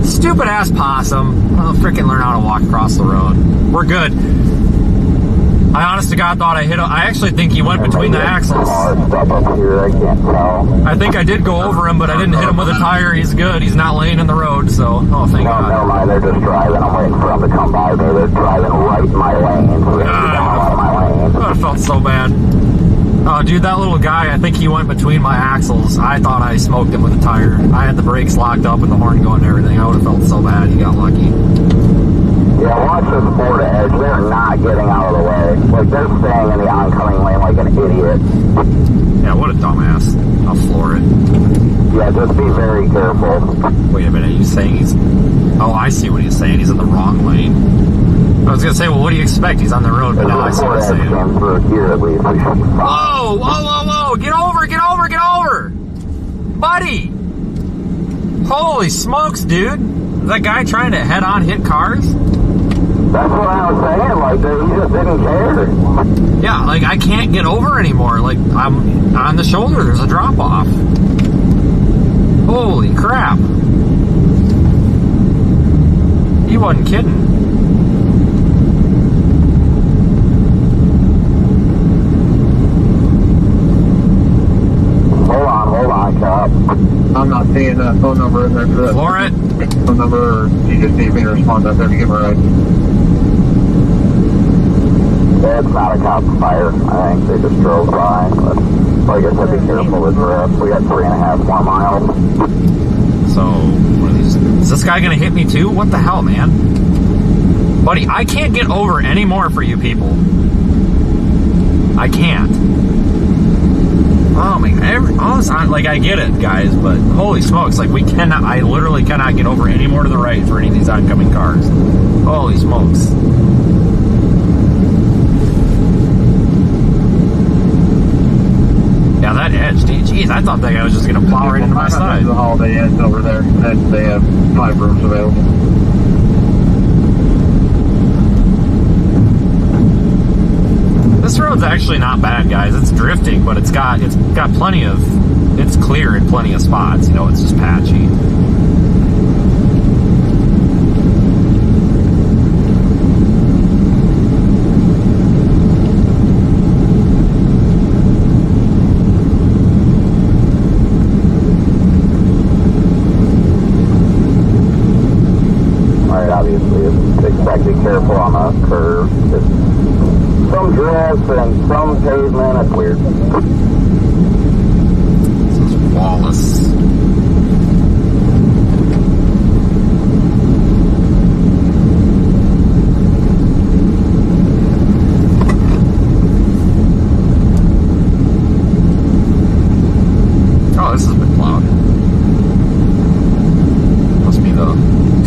Stupid ass possum. I'll freaking learn how to walk across the road. We're good. I honest to God thought I hit him. I actually think he went between the axles. I think I did go over him, but I didn't hit him with a tire. He's good. He's not laying in the road, so, oh, thank God. Never mind. They're just driving. I'm waiting for them to come by me. They're driving right in my lane. So they're out of my lane. Oh, I felt so bad. Oh, dude, that little guy, I think he went between my axles. I thought I smoked him with a tire. I had the brakes locked up and the horn going and everything. I would have felt so bad. He got lucky. Yeah, watch this border edge. They're not getting out of the way. Like, they're staying in the oncoming lane like an idiot. Yeah, what a dumbass. I'll floor it. Yeah, just be very careful. Wait a minute, he's saying he's... Oh, I see what he's saying. He's in the wrong lane. I was going to say, well, what do you expect? He's on the road, but now I see what he's saying. Here, at least, we should be fine. Whoa, whoa, whoa, whoa! Get over, get over, get over! Buddy! Holy smokes, dude! Is that guy trying to head-on hit cars? That's what I was saying, like, he just didn't care. Yeah, like, I can't get over anymore. Like, I'm on the shoulder, there's a drop-off. Holy crap. He wasn't kidding. Hold on, Cap. I'm not seeing that phone number in there for that. Floor it. Phone number, you just need me to respond out there to get my ride. It's not a cop fire. I think they just drove by. But like I said, be careful with drift. We got 3.5 more miles. So, what are these? Is this guy going to hit me too? What the hell, man? Buddy, I can't get over any more for you people. I can't. Oh my God, like, I get it, guys, but holy smokes, like, I literally cannot get over any more to the right for any of these oncoming cars. Holy smokes. Yeah, that edge, dude, jeez, I thought that guy was just going to plow right into my side. The Holiday Inn over there, and they have 5 rooms available. This road's actually not bad, guys. It's drifting, but it's got plenty of, it's clear in plenty of spots. You know, it's just patchy. All right, obviously, expect to be careful on a curve. Some drifts and some pavement, it's weird. This is flawless.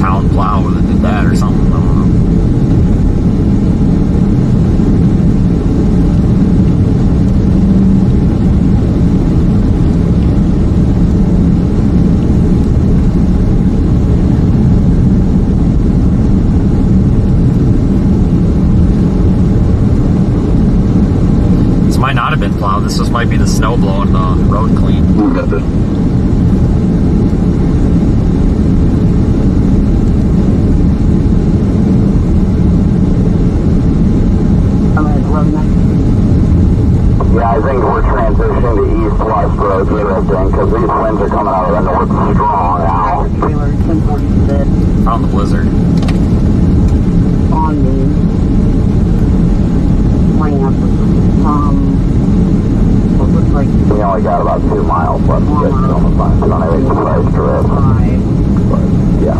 town plow that did that or something. I don't know. Might not have been plowed. This just might be the snow blowing the road clean. We got this. Yeah, I think we're transitioning to east-west roads here, I think, because these winds are coming out of the north strong now. Trailer 1046 Out in the blizzard. on the ramp what looks like We only got about 2 miles left to get to on the fine. We don't have any size to it. But, yeah.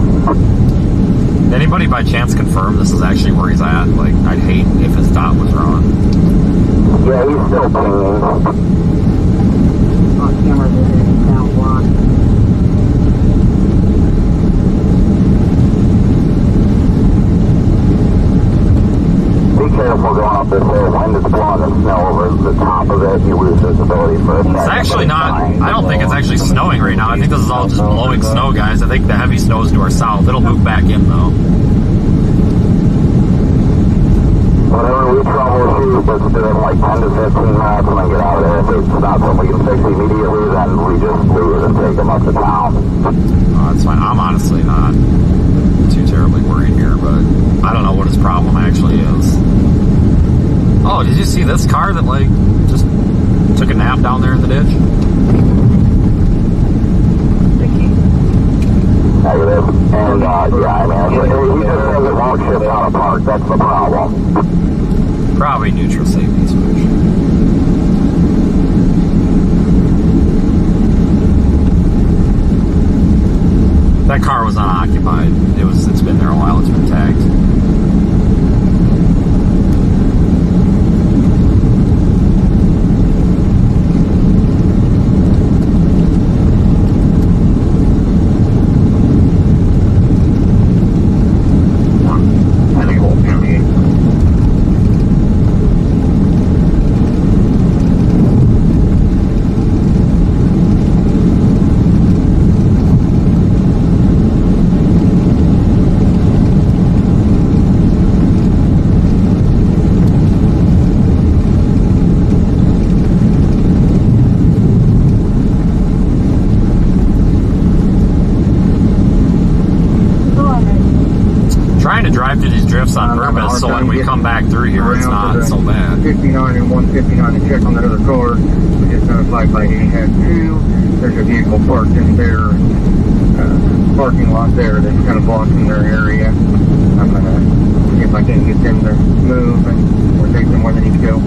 Did anybody by chance confirm this is actually where he's at? Like, I'd hate if his dot was wrong. Yeah, he's still pinging. on camera that is down block. Be careful going up this hill. Wind is blowing the snow over the top of it. You lose visibility for a second. It's actually not, I don't think it's actually snowing right now. I think this is all just blowing snow, guys. I think the heavy snow is to our south. It'll move back in, though. Whenever we troubleshoot, let's do it like 10 to 15 minutes and then get out of there. If it's not something we can fix immediately, then we just leave it and take them up to town. That's fine. I'm honestly not too terribly worried here, but I don't know what his problem actually is. Oh, did you see this car that, like, just took a nap down there in the ditch? Negative. And, yeah, I mean, he just says it won't shift out of park. That's the problem. Probably neutral safety switch. That car was unoccupied. It's been there a while. It's been tagged. I think it won't count again. Trying to drive through these drifts on purpose so when we come back through here, it's not so bad. 59 and 159 to check on that other car. We just notified by had 2. There's a vehicle parked in their parking lot there that's kind of blocking their area. I'm going to see if I can get them to move and or take them where they need to go.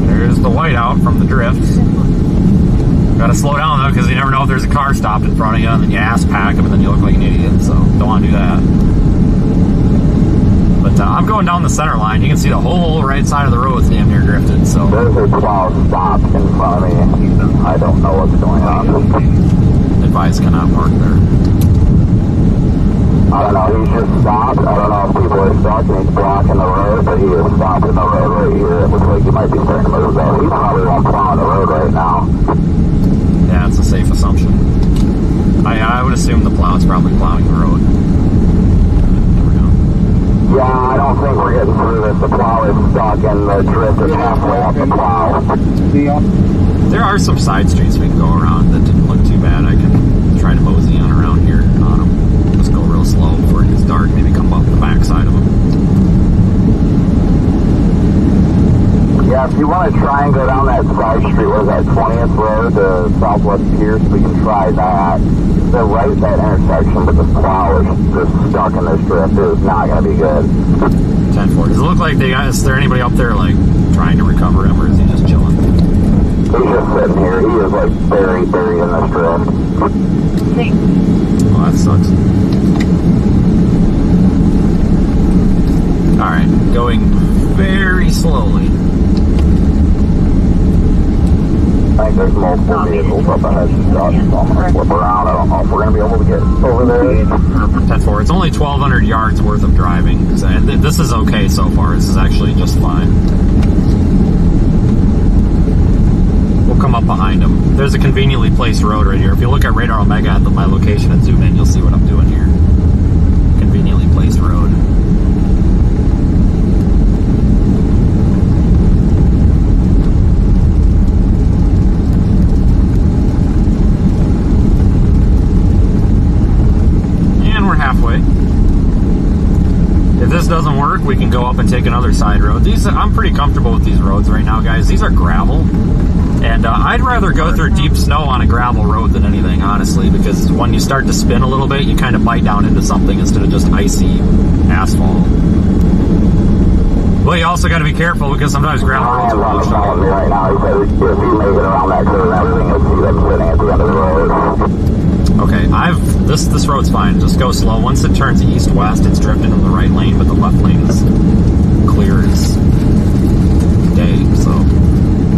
There's the whiteout from the drifts. Gotta slow down though, because you never know if there's a car stopped in front of you and then you ass pack them and then you look like an idiot, so don't want to do that. But I'm going down the center line. You can see the whole right side of the road is damn near drifted. So there's a plow stopped in front of me. I don't know what's going on. Advice cannot park there. I don't know. He's just stopped. I don't know if people are stuck and he's blocking the road, but he is stopping the road right here. It looks like he might be starting to move though. He's probably on plowing the road right now. Yeah, it's a safe assumption. I would assume the plow's probably plowing the road. Yeah, I don't think we're getting through this. The plow is stuck and the drift is halfway up the plow. There are some side streets we can go around that didn't look too bad. I can try to mosey on around here on them. Just go real slow before it gets dark. Maybe come up the backside of them. Yeah, if you want to try and go down that side street, what is that, 20th Road to Southwest Pierce, we can try that. They're right at that intersection, but the plow is just stuck in this drift. It is not going to be good. 10-4. Does it look like is there anybody up there, like, trying to recover him, or is he just chilling? He's just sitting here. He is, like, buried in this drift. Oh, that sucks. Alright, going very slowly. I think there's more multiple vehicles up ahead and stuff, so I'm going to flip around. I don't know if we're going to be able to get over there. 10-4. It's only 1,200 yards worth of driving, and this is okay so far. This is actually just fine. We'll come up behind him. There's a conveniently placed road right here. If you look at Radar Omega at my location and zoom in, you'll see what I'm doing here. Conveniently placed road. Halfway. If this doesn't work, we can go up and take another side road. I'm pretty comfortable with these roads right now, guys. These are gravel, and I'd rather go through deep snow on a gravel road than anything, honestly, because when you start to spin a little bit, you kind of bite down into something instead of just icy asphalt. Well, you also got to be careful because sometimes gravel roads are on me right now. He said if you make it around that curve and everything, you'll see them sitting at the end of the road. Okay, this road's fine. Just go slow. Once it turns east-west, it's drifting in the right lane, but the left lane is clear as day, so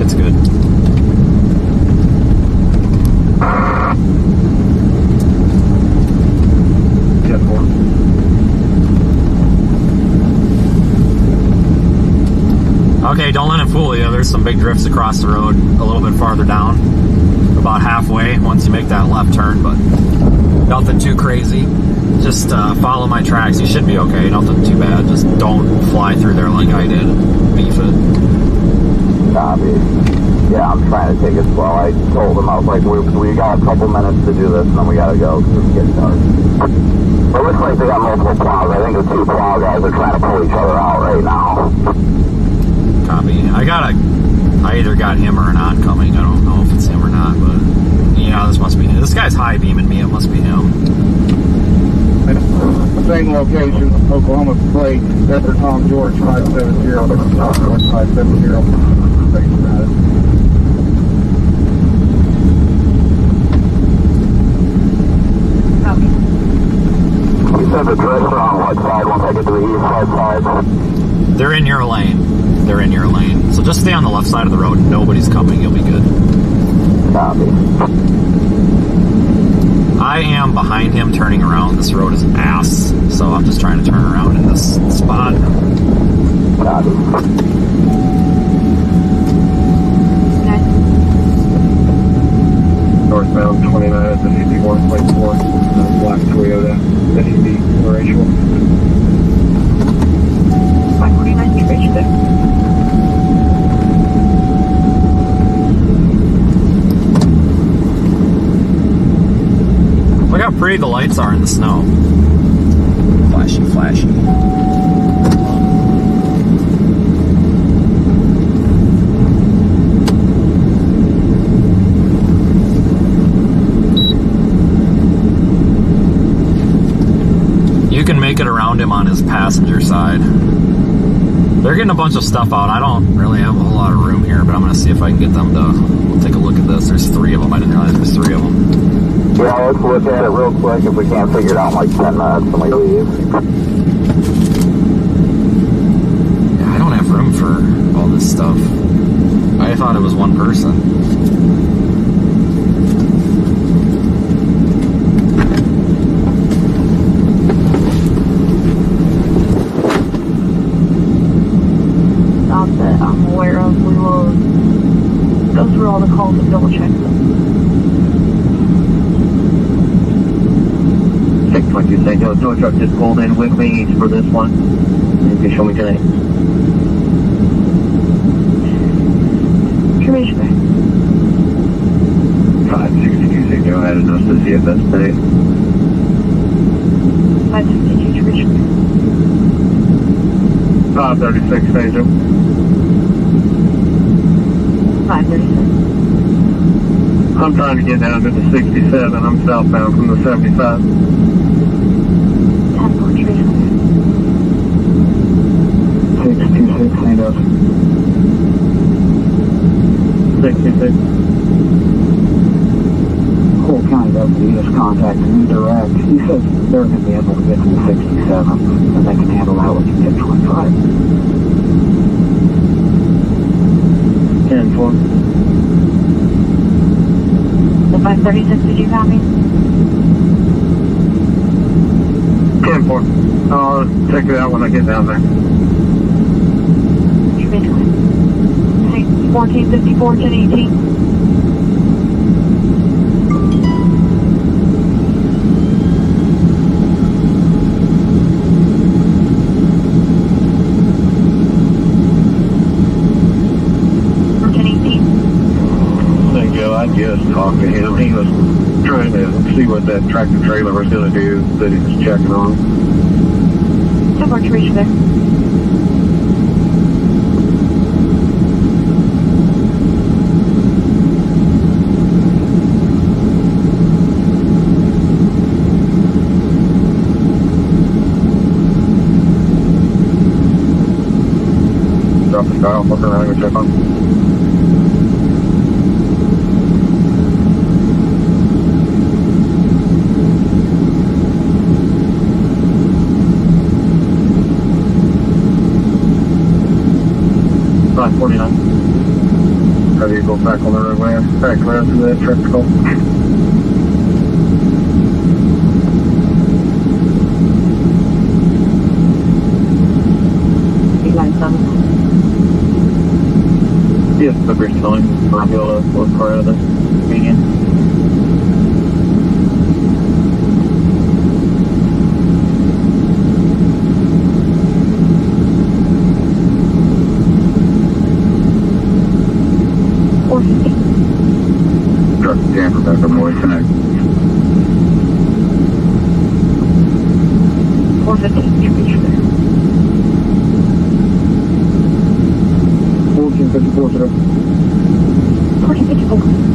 it's good. Okay, don't let it fool you. There's some big drifts across the road a little bit farther down. About halfway once you make that left turn, but nothing too crazy. Just follow my tracks. You should be okay. Nothing too bad. Just don't fly through there like I did. Beef it. Copy. Yeah, I'm trying to take it slow. I told him, I was like, we got a couple minutes to do this, and then we got to go because it's getting dark. It looks like they got multiple plows. I think the two plow guys are trying to pull each other out right now. Copy. I either got him or an oncoming. I don't know if it's him or not, but yeah, this must be him. This guy's high beaming me. It must be him. Same location, Oklahoma plate, Desert Tom George 570, Northwest 570. You said the drifts are on what side once I get to the east side? They're in your lane. They're in your lane. So just stay on the left side of the road. Nobody's coming. You'll be good. Copy. I am behind him turning around. This road is ass. So I'm just trying to turn around in this spot. Copy. Northbound 29 at the 51.4, black Toyota SUV Racial. 549, you reached there. Look how pretty the lights are in the snow. Flashy, flashy. You can make it around him on his passenger side. They're getting a bunch of stuff out. I don't really have a whole lot of room here, but I'm going to see if I can get them to... We'll take a look at this. There's 3 of them. I didn't realize there's 3 of them. Yeah, let's look at it real quick. If we can't figure it out in like 10 minutes, then we leave. Yeah, I don't have room for all this stuff. I thought it was one person. Not that I'm aware of. We will go through all the calls and double check them. 622 St. Joe, tow truck just pulled in with me for this one. You can show me today. Information back. 562 St. Joe added us to CFS today. 562 information back. 536 St. Joe. 536. I'm trying to get down to the 67. I'm southbound from the 75. 626 St. Joe. 66. Cole County Deputy just contacted me direct. He says they're going to be able to get to the 67, and they can handle that with you at 25. 10-4. 536, did you copy? 10-4. I'll check it out when I get down there. 1454, 1018. I just talked to him. He was trying to see what that tractor trailer was going to do that he was checking on. So much reach there. Drop the dial, look around and check on. How do you go back on the roadway? Back around to that traffic call. Yes, the bridge telling I'll be able to look car out of the median. Truck camper back on Boy Connect. 415, you reach there. 1454, sir. 1454.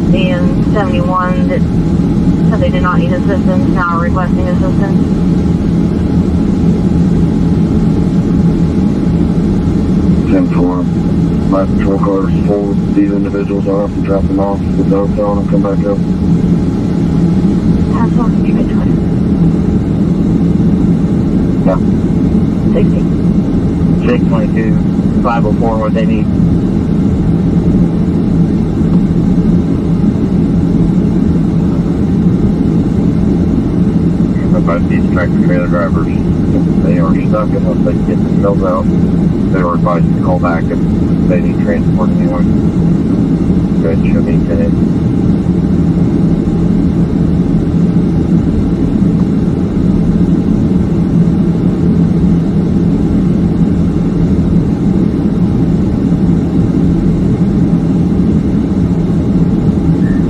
And 71 that said they did not need assistance, now requesting assistance. My patrol car is full. These individuals are up and drop them off at the hotel and come back up. How far did you get to it? No. 60. 622, 504, what they need. About these tractor trailer drivers, they are stuck unless they get themselves out. They were advised to call back if they need transport anyway. Go ahead and show me 10.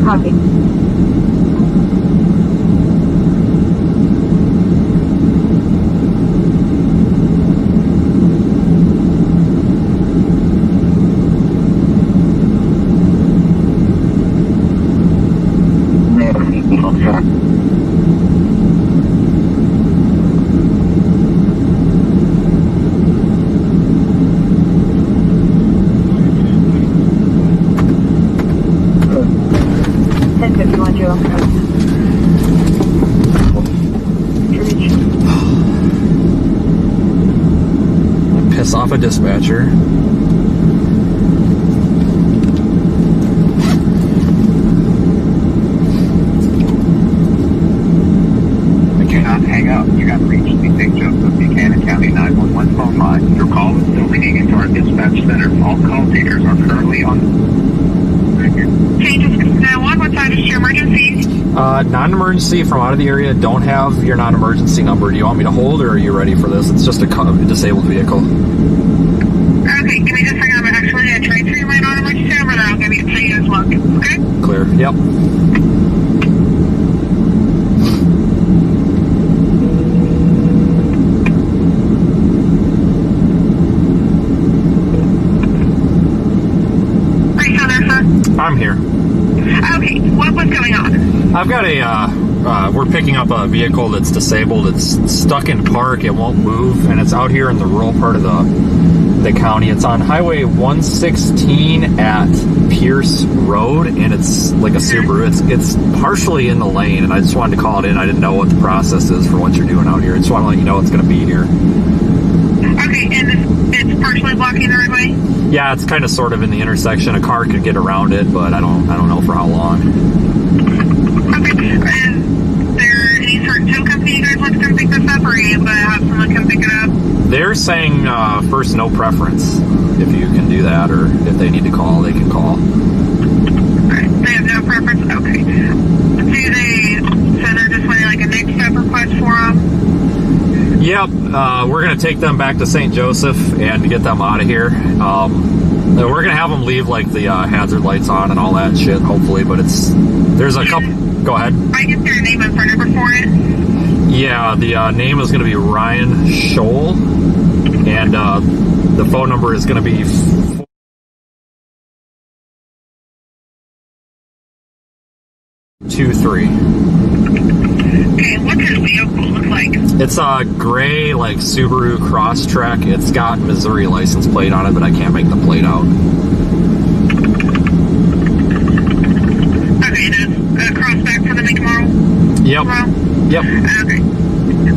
Copy. Piss off a dispatcher. Hang up. You got reached the St. Joseph Buchanan County 911 phone line. Your call is still ringing into our dispatch center. All call takers are currently on. Changes 911, what side is your emergency? Non-emergency from out of the area. Don't have your non-emergency number. Do you want me to hold, or are you ready for this? It's just a disabled vehicle. Okay, give me just a second. I'm actually going to transfer you my non-emergency number, then I'll give it to you as well. Okay? Clear. Yep. Are you still there, sir? I'm here. Okay, what's going on? I've got we're picking up a vehicle that's disabled. It's stuck in park. It won't move, and it's out here in the rural part of the county. It's on Highway 116 at Pierce Road, and it's like a Subaru. It's partially in the lane, and I just wanted to call it in. I didn't know what the process is for what you're doing out here. I just want to let you know it's going to be here. Okay, and it's partially blocking the roadway? Yeah, it's kind of sort of in the intersection. A car could get around it, but I don't know for how long. Okay, is there any certain tow company you guys want to come pick this up, or are you able to have someone come pick it up? They're saying first no preference, if you can do that, or if they need to call, they can call. Alright, they have no preference? Okay. So they're just wanting like a next step request for them? Yep, we're going to take them back to St. Joseph and get them out of here. We're going to have them leave like the hazard lights on and all that shit, hopefully, but there's a couple. Go ahead. I get their name and phone number for it. Yeah, the name is going to be Ryan Scholl, and the phone number is going to be 423. Okay, what's his vehicle look like? It's a gray, like, Subaru Crosstrek. It's got Missouri license plate on it, but I can't make the plate out. Okay, and it's a crossback for the make model? Yep. Well, yep. Okay.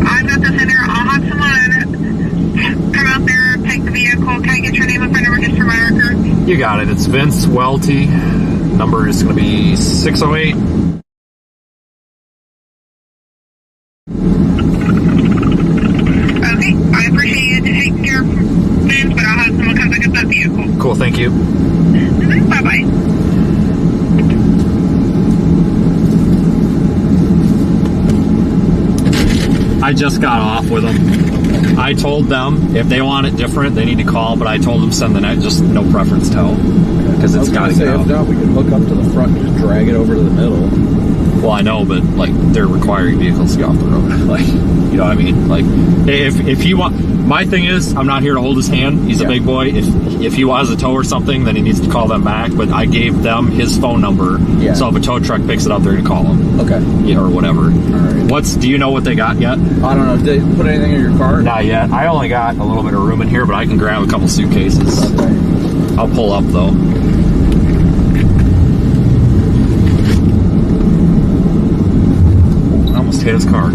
I've got this in there. I'll have someone come out there, take the vehicle. Can I get your name and phone number just for my record? You got it. It's Vince Waelti. Number is going to be 608. Okay, I appreciate you taking care of Vince, but I'll have someone come pick up that vehicle. Cool, thank you. Bye-bye. I just got off with them. I told them if they want it different, they need to call, but I told them send the night, just no preference tow. Because it's got to go. If not, we can hook up to the front and just drag it over to the middle. Well, I know, but like they're requiring vehicles to go off the road. Like, you know what I mean? Like, if he want, my thing is, I'm not here to hold his hand. He's a big boy. If he wants a tow or something, then he needs to call them back. But I gave them his phone number, so if a tow truck picks it up, they're gonna call him. Okay. Yeah, or whatever. All right. Do you know what they got yet? I don't know. Did they put anything in your car? Not yet. I only got a little bit of room in here, but I can grab a couple suitcases. Okay. I'll pull up though. Hit his car.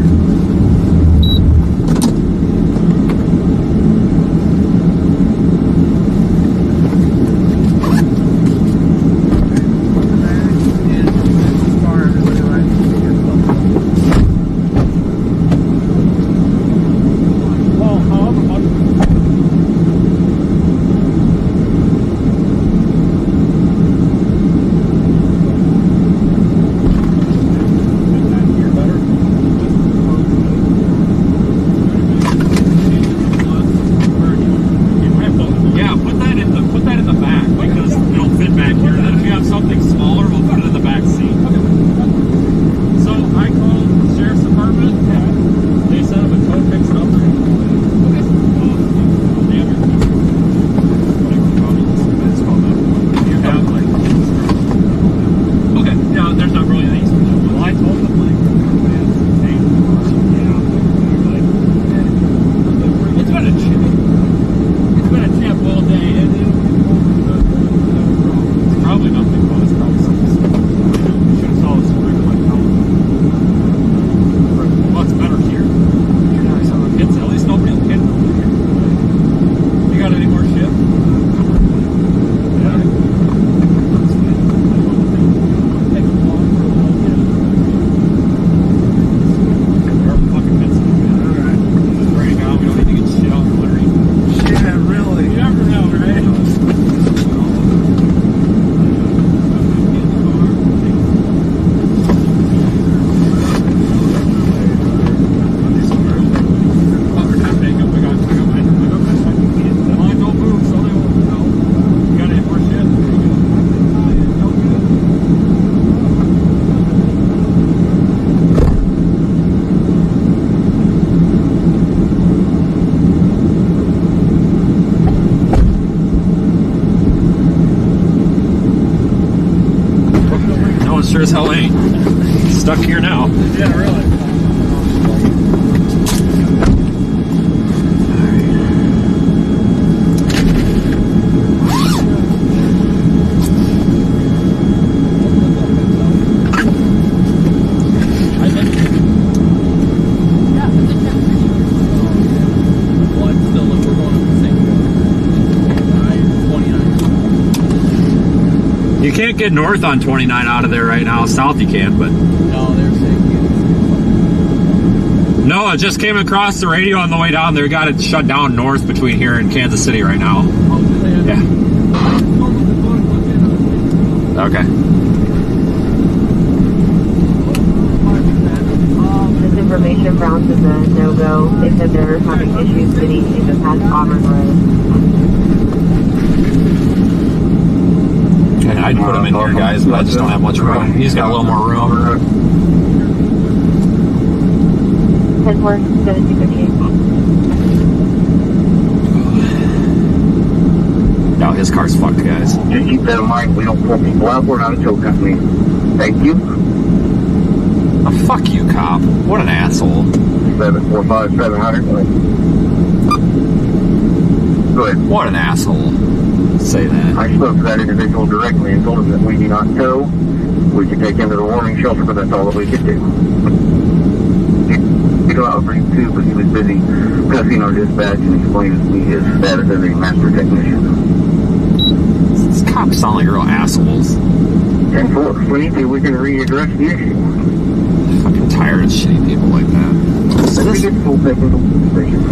hell ain't. Stuck here now. Yeah, really. You can't get north on 29 out of there right now. South you can, but... No, they're saying No, it just came across the radio on the way down. They got it shut down north between here and Kansas City right now. Yeah. Okay. This information bounced as a no-go. They said they're having issues getting into past Auburn Road. And I'd put him in here, guys, but I just don't have much room. He's got a little more room. 10-4, 7258. No, his car's fucked, guys. Just keep that in mind. We don't pull people out. We're not a tow company. Thank you. Oh, fuck you, cop. What an asshole. 745-700. Go ahead. What an asshole. Say that. I spoke to that individual directly and told him that we do not tow. We could take him to the warning shelter, but that's all that we could do. We go out for him too, but he was busy cussing our dispatch and explaining to me his status as a master technician. These cops sound like real assholes. 10-4. If we need to, we can readdress the issue. I'm fucking tired of shitty people like that. So we get full technical station.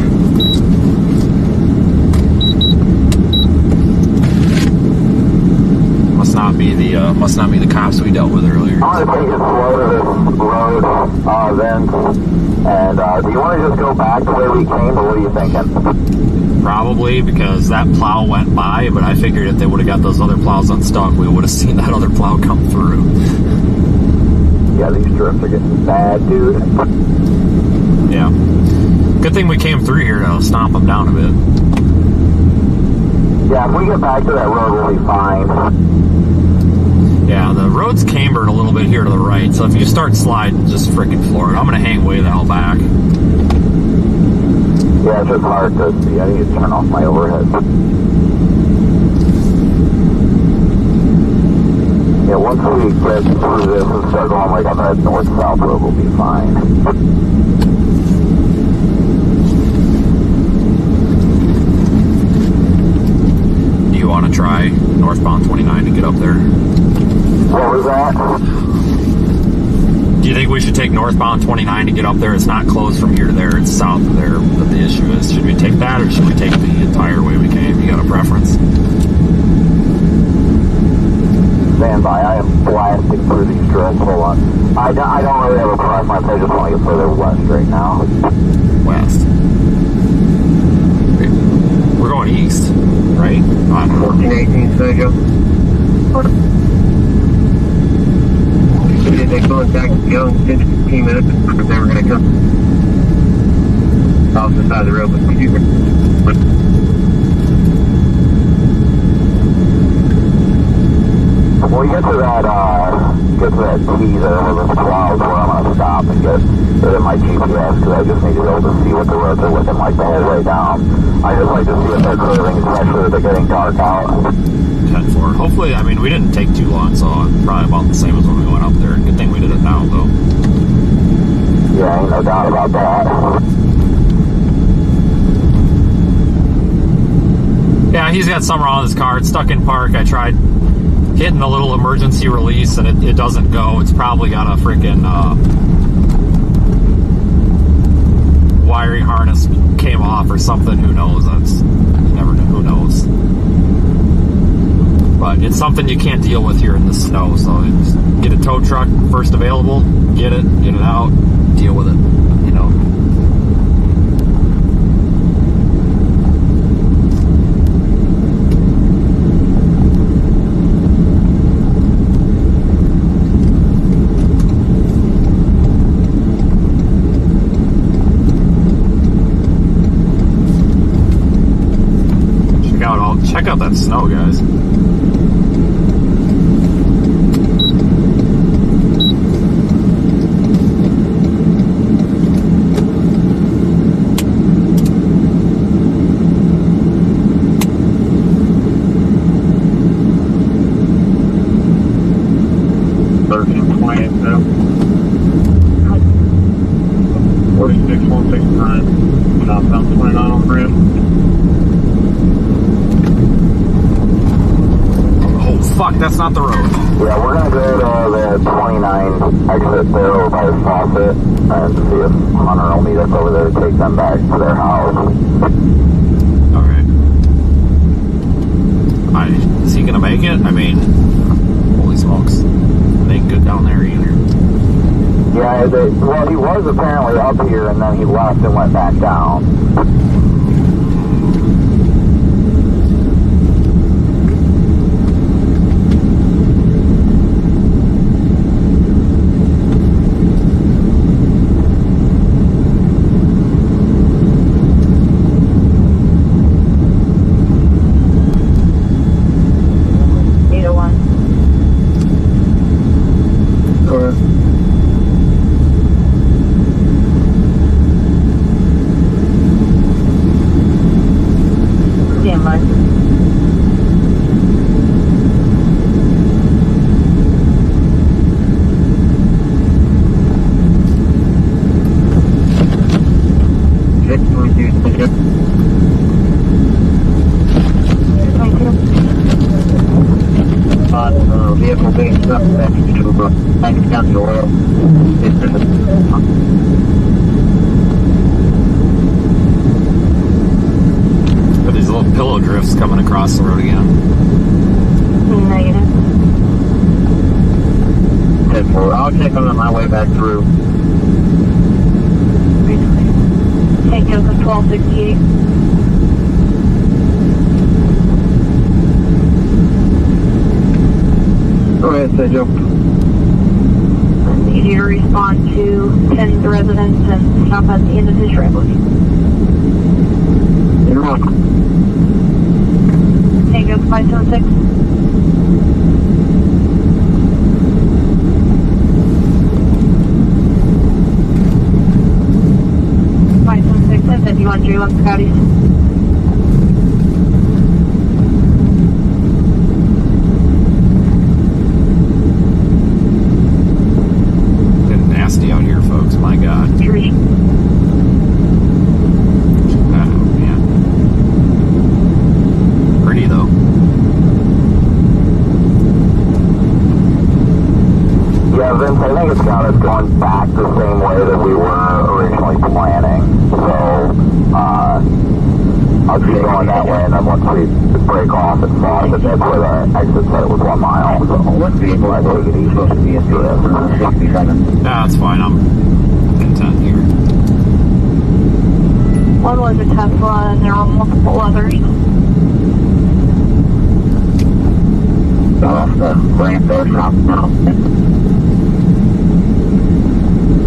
Must not be the cops we dealt with earlier. I'm going to take it slow to this road, then. And do you want to just go back to where we came, or what are you thinking? Probably, because that plow went by, but I figured if they would have got those other plows unstuck, we would have seen that other plow come through. Yeah, these drifts are getting bad, dude. Yeah. Good thing we came through here to stomp them down a bit. Yeah, if we get back to that road, we'll be fine. Yeah, the road's cambered a little bit here to the right, so if you start sliding, just freaking floor it. I'm going to hang way the hell back. Yeah, it's just hard to see. I need to turn off my overhead. Yeah, once we get through this and start going like on that north-south road, we'll be fine. Do you want to try northbound 29 to get up there? What was that? Do you think we should take northbound 29 to get up there? It's not closed from here to there. It's south of there. But the issue is, should we take that or should we take the entire way we came? You got a preference? Stand by. I am blasting through these drifts. Hold on. I don't really have a preference. I just want to get further west right now. West. We're going east, right? 1418, Sergio. We did take contact with Joe in 15 minutes if they were going to come off the side of the road, but we do. When we get to that T there with the clouds where I'm going to stop and get rid of my GPS because I just need to be able to see what the roads are looking like the whole way down. I just like to see what they're curving, especially if they're getting dark out. 10-4. Hopefully, I mean, we didn't take too long, so probably about the same as when we went up there. Good thing we did it now, though. Yeah, ain't no doubt about that. Yeah, he's got something wrong with his car. It's stuck in park. I tried hitting the little emergency release, and it doesn't go. It's probably got a freaking wiring harness came off or something. Who knows? You never know. Who knows? But it's something you can't deal with here in the snow. So just get a tow truck first available, get it out, deal with it. You know. Check out that snow, guys. that's not the road. Yeah, we're gonna go to the 29 exit there over by the faucet and see if Hunter will meet us over there to take them back to their house. Alright. Is he gonna make it? I mean, holy smokes. It ain't good down there either. Yeah, well, he was apparently up here and then he left and went back down. Vehicle being stuck next to Banks County Oil. But these little pillow drifts coming across the road again. Negative. 10-4. I'll check on my way back through. Take us to 1268. Go ahead, say Joe. I need you to respond to 10 residents and stop at the end of his driveway. You're welcome. Take us 576. 576. I said you want Drew on Scotty's. Out here, folks. My God. Oh, man. Pretty, though. Yeah, Vince, I think it's got us going back the same way that we were originally planning. So, I'll keep going that way, and then once we break off at Fawcett, that's where the exit site was 1 mile. So, What vehicle I take it? He's supposed to be at the 67. Nah, that's fine. I'm content here. One was a Tesla, and there were multiple others. Off the ramp there, south now.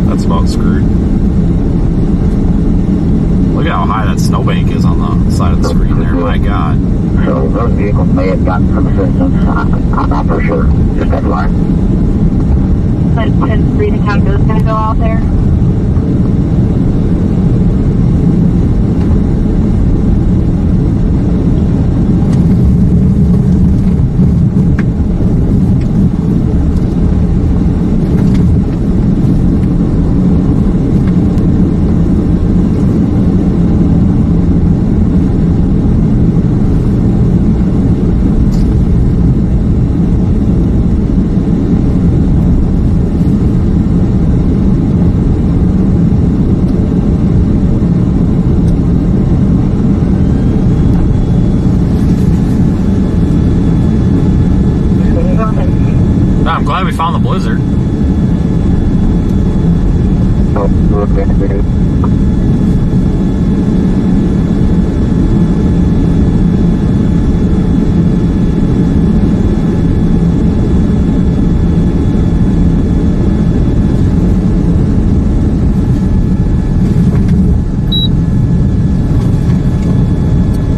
That's about screwed. Look at how high that snowbank is on the side of the screen there. My God. So those vehicles may have gotten some assistance. I'm not for sure. Just that line. But 10-3, the county is going to go out there. I'm glad we found the blizzard.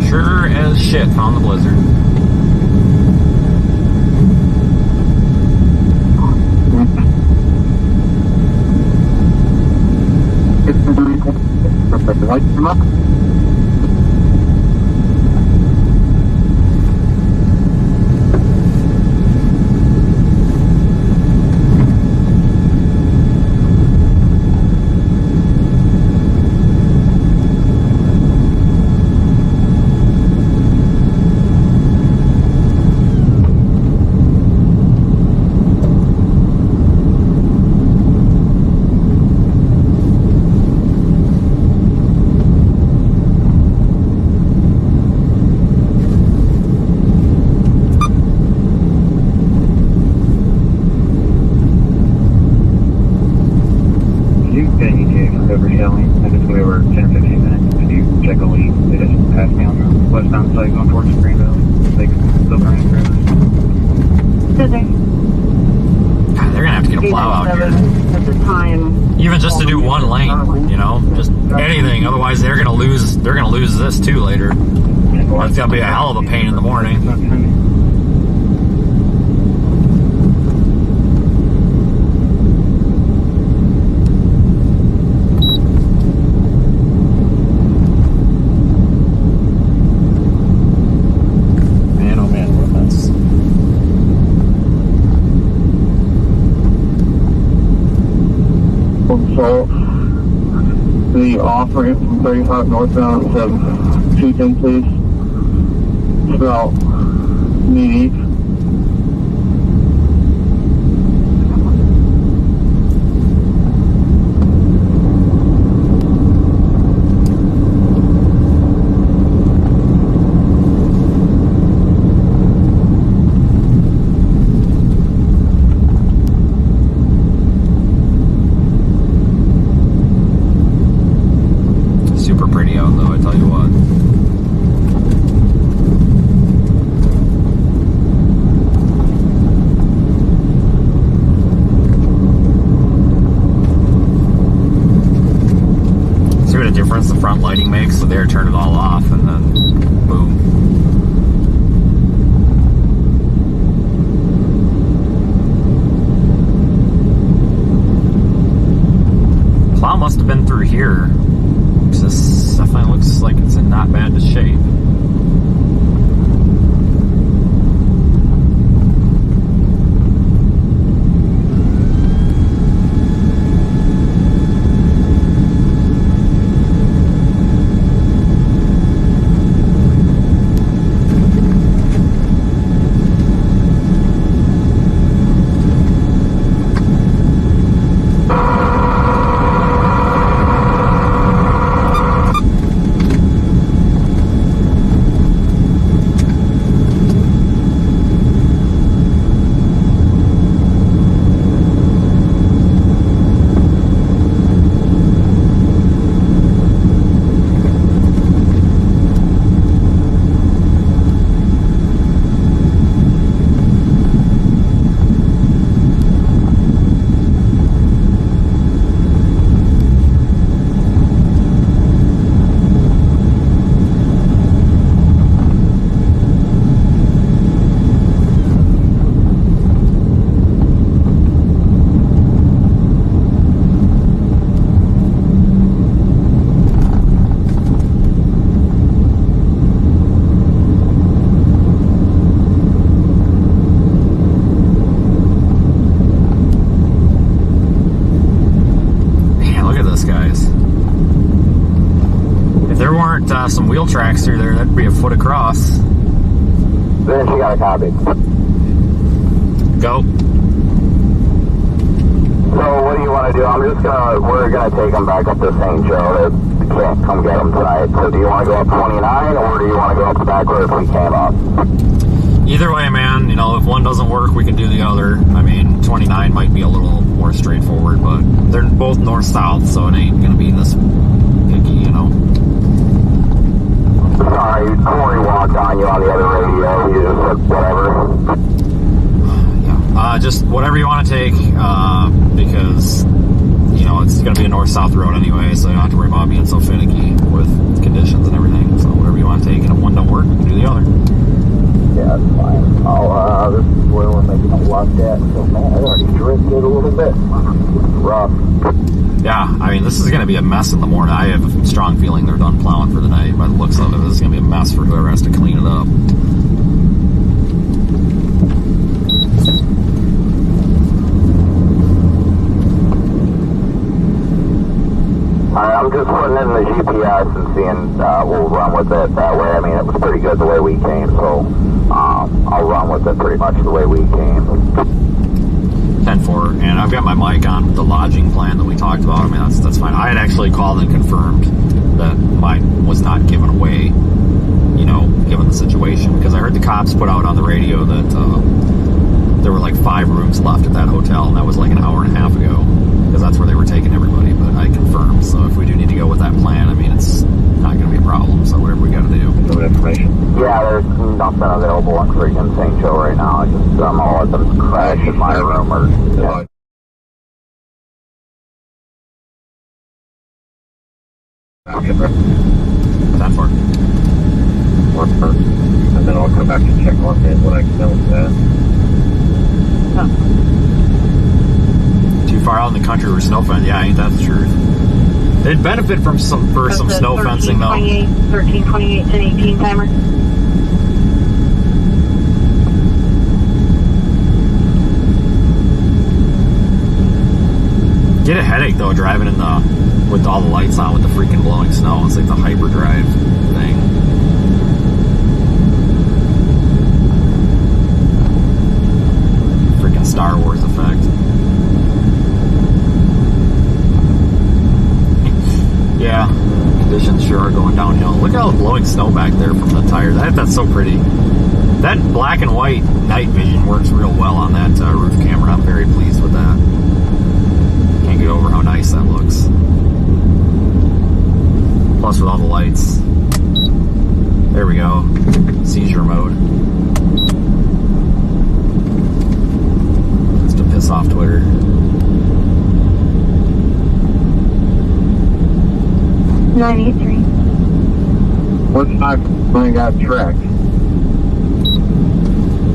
Sure as shit found the blizzard. Light them up. check a lead. They just passed me on the westbound side going towards Green Valley. They still running trailers. Good day. God, they're gonna have to get a plow out here. At the time. Even just to do one lane, you know, just anything. Otherwise, they're gonna lose. They're gonna lose this too later. That's gonna be a hell of a pain in the morning. Man, oh man, what a mess. So, the off-ramp from 35 northbound is 210, please. It's about knee deep. Super pretty out though, I tell you what. See what a difference the front lighting makes? So there, turn it all off and then boom. Plow must have been through here. This definitely looks like it's in not bad shape. Some wheel tracks through there, that'd be a foot across. Then she got a copy. Go. So what do you want to do? We're gonna take them back up to St. Joe. They can't come get them tonight. So do you want to go up 29 or do you want to go up the back road if we came up? Either way, man, you know, if one doesn't work, we can do the other. I mean, 29 might be a little more straightforward, but they're both north-south, so it ain't gonna be this picky, you know. Sorry, Corey walked on you on the other radio. He just said whatever. Yeah. Just whatever you want to take, because, you know, it's going to be a north-south road anyway, so you don't have to worry about being so finicky with conditions and everything. So whatever you want to take, and if one don't work, we can do the other. Yeah, that's fine. This is where we're making a left at. So, man, I already drifted a little bit. Rough. Yeah, I mean, this is going to be a mess in the morning. I have a strong feeling they're done plowing for the night. By the looks of it, this is going to be a mess for whoever has to clean it up. I'm just putting in the GPS and seeing, we'll run with it that way. I mean, it was pretty good the way we came, so I'll run with it pretty much the way we came. 10-4, and I've got my mic on the lodging plan that we talked about. I mean, that's fine. I had actually called and confirmed that mine was not given away, you know, given the situation, because I heard the cops put out on the radio that there were like 5 rooms left at that hotel, and that was like an hour and a half ago, because that's where they were taking everybody. But I confirmed, so if we do need to go with that plan, I mean, it's not going to be a problem. information. Yeah, there's nothing available on freaking St. Joe right now. I'm gonna let them crash in my room or. Yeah. That far. And then I'll come back and check on it when I can know that. Too far out in the country for snow fencing. Yeah, ain't that the truth? They'd benefit from some snow fencing though. 1328 and 18 timer. Get a headache though driving in with all the lights on with the freaking blowing snow. It's like the hyperdrive thing. Freaking Star Wars effect. Yeah, conditions sure are going downhill. Look at all the blowing snow back there from the tires. That's so pretty. That black and white night vision works real well on that roof camera. I'm very pleased with that. Can't get over how nice that looks. Plus with all the lights. There we go. Seizure mode. Just to piss off Twitter. What's not going got tracked?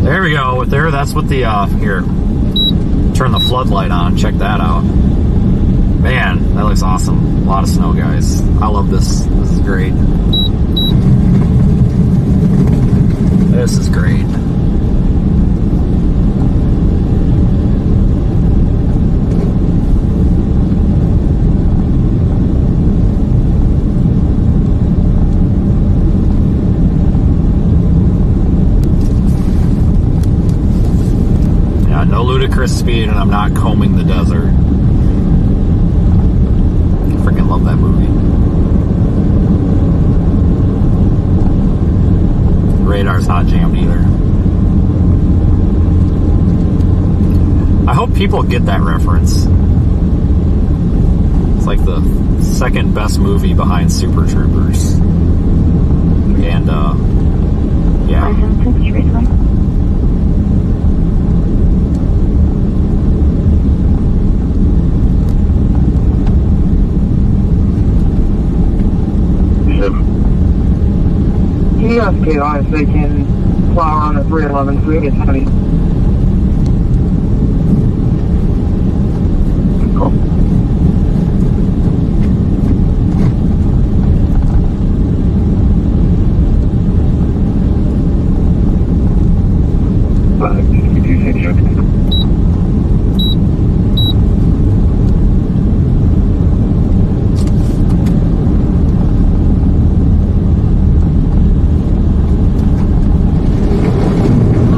There we go. There, that's what the here. Turn the floodlight on. Check that out. Man, that looks awesome. A lot of snow, guys. I love this. This is great. This is great. Yeah, no ludicrous speed, and I'm not combing the desert. Freaking love that movie. Radar's not jammed either. I hope people get that reference. It's like the second best movie behind Super Troopers. And, yeah. Kiosk on if they can plow on the 311 so it's heavy. Cool.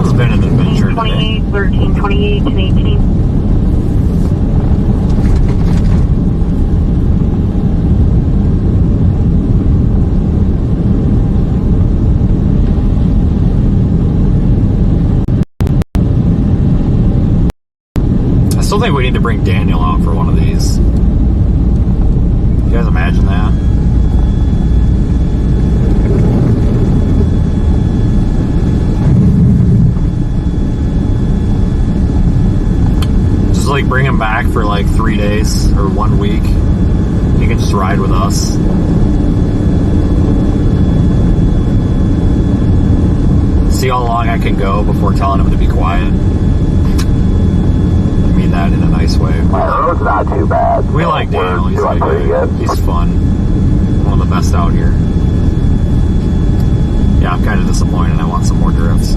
It's been an adventure today. 1328 and 18. I still think we need to bring Daniel out for one of these. You guys imagine that? Just like bring him back for like 3 days or 1 week. He can just ride with us. See how long I can go before telling him to be quiet. I mean that in a nice way. My road's not too bad. We like Daniel. He's doing like pretty good. he's fun. One of the best out here. Yeah, I'm kind of disappointed. I want some more drifts.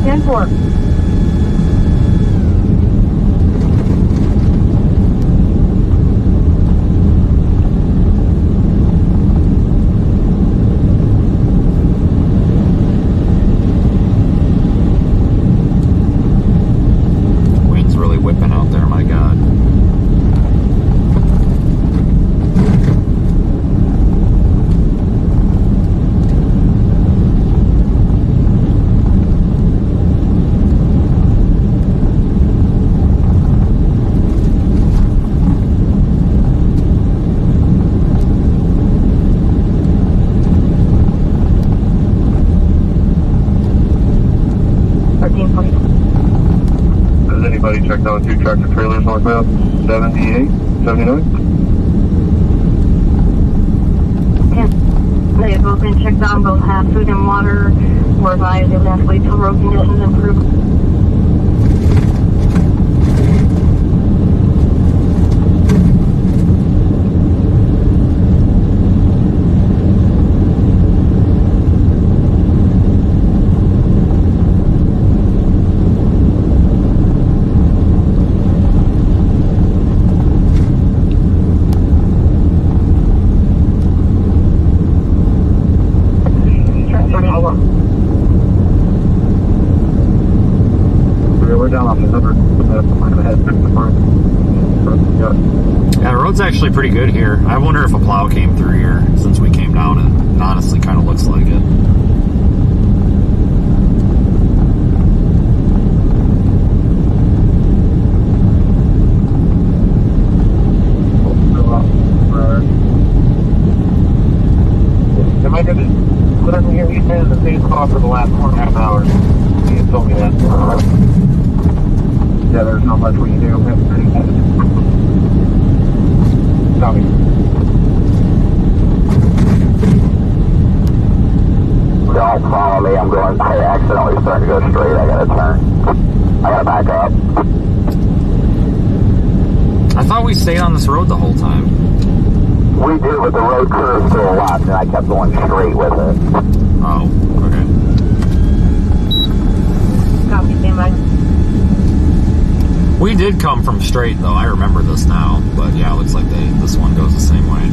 And 4. Wind's really whipping out there, my God. checked out 2 tractor trailers northbound 78, 79. They have both been checked out, both have food and water. We're advised they would have to wait till road conditions improve. We're down off the number. Yeah, the road's actually pretty good here. I wonder if a plow came through here since we came down. It honestly kind of looks like it. Am I going to put up here? You said the same call for the last 4.5 hours. You told me that. Yeah, there's not much we can do. Copy. Don't follow me. I accidentally started to go straight. I gotta turn. I gotta back up. I thought we stayed on this road the whole time. We do, but the road curves to the left, and I kept going straight with it. Oh, okay. Copy, stand by. We did come from straight, though. I remember this now. But yeah, it looks like this one goes the same way.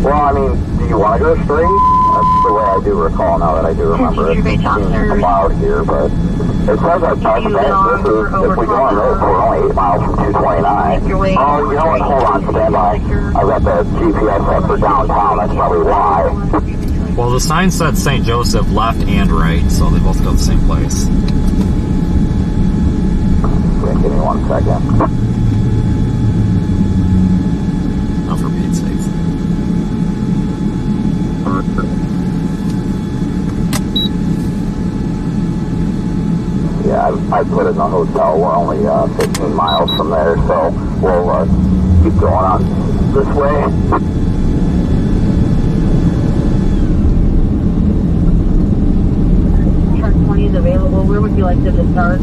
Well, I mean, do you want to go straight? That's the way I do recall now that I do remember it. It seems loud here, but it says our time if we go on road, we're only 8 miles from 229. Oh, you know what? Hold on, stand by. I got the GPS up for downtown. That's probably why. Well, the sign said St. Joseph left and right, so they both go the same place. Give me 1 second. Oh, for Pete's sake. Yeah, I put it in the hotel. We're only 15 miles from there, so we'll keep going on this way. Truck 20 is available. Where would you like them to start?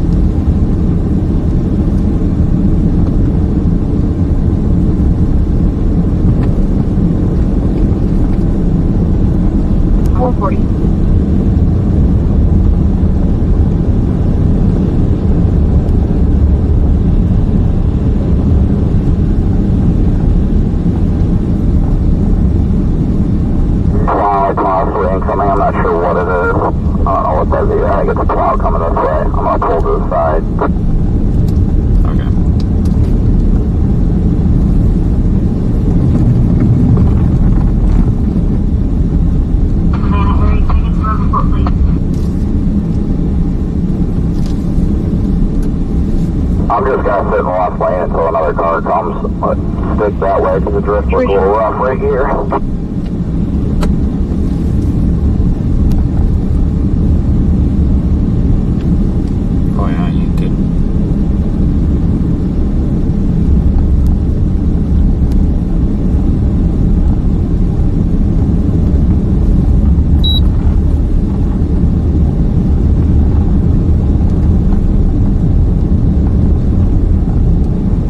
I'm not sure what it is. I don't know what that is. Yeah, I get the plow coming this way. I'm going to pull to the side. Okay. I'm just going to sit in the left lane until another car comes. Let's stick that way because the drift looks a little rough right here.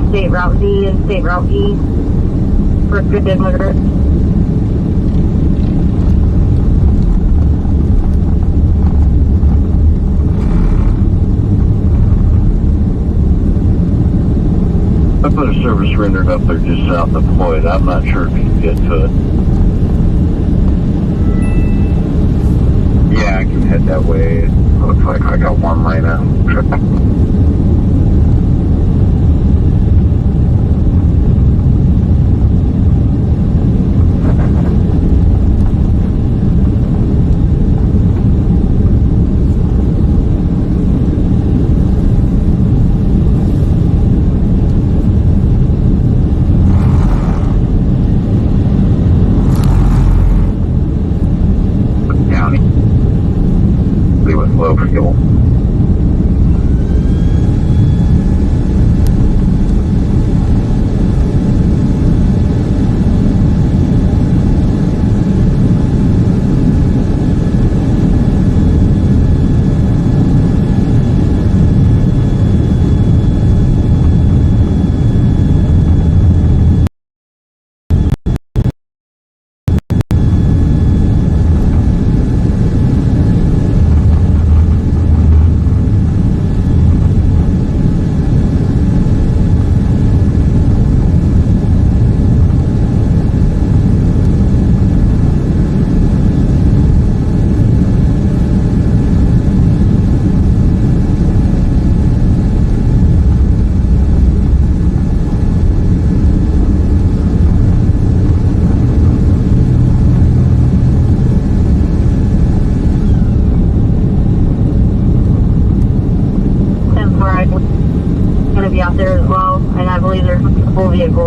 State Route D and State Route E for good motorists. I put a service rendered up there just south of Floyd. I'm not sure if you can get to it. Yeah, I can head that way. It looks like I got one lane out.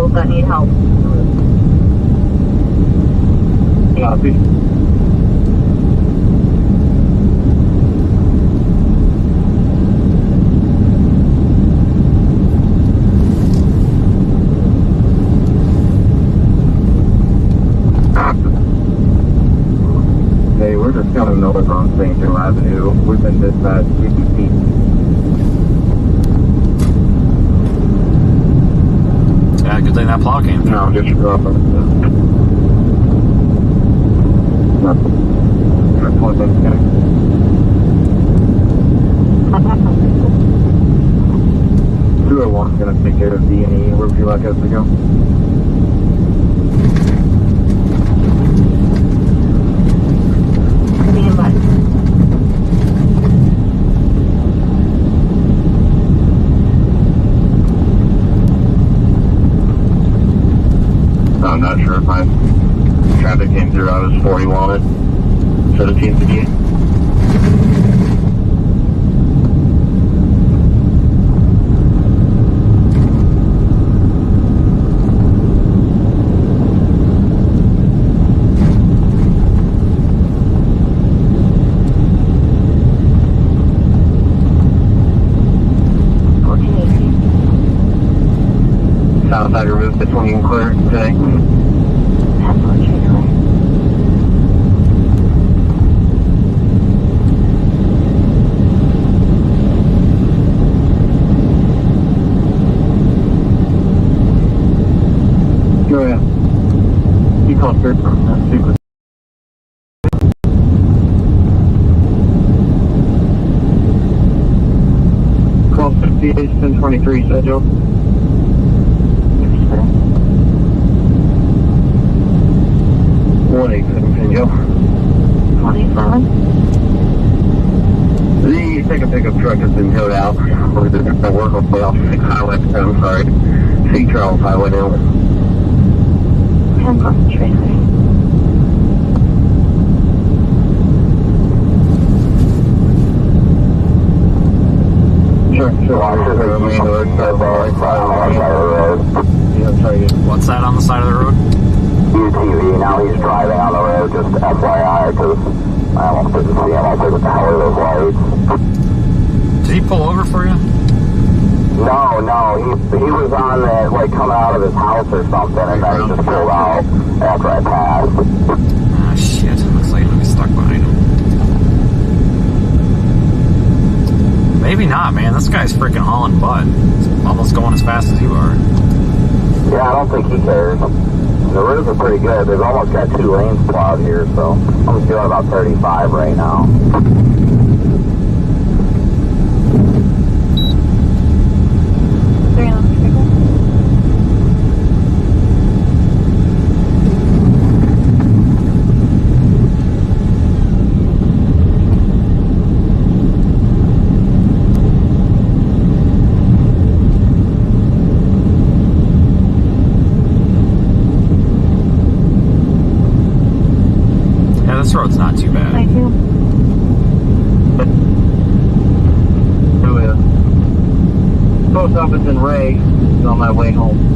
vehicles that need help. Copy. Hey, we're just kind of north on St. Joe Avenue. We've been dispatched 50 feet. Yeah, good thing that plow came through. No, just go up. One's gonna take care of D&E. Where would you like us to go? I'm not sure if my traffic came through. I was 40 wanted. 17 to G. Southside removed the swinging clear today. Go ahead. You called third from that sequence. Call 58 1023, schedule. 187, Joe. 27. The pickup truck has been towed out. We're going to work on off 6 highway. I'm sorry. 6 Charles Highway now. 10 Tracy. Sure. What's that on the side of the road? UTV. Now he's driving on the road, just FYI, because I almost didn't see him. I took the color of those lights. Did he pull over for you? No, he was on the, like, coming out of his house or something, and then he just pulled out after I passed. Ah, shit. Looks like he'll be stuck behind him. Maybe not, man. This guy's freaking hauling butt. He's almost going as fast as you are. Yeah, I don't think he cares. The roads are pretty good. They've almost got 2 lanes plowed here, so I'm doing about 35 right now. This road's not too bad. Thank you. Post office in Ray is on my way home.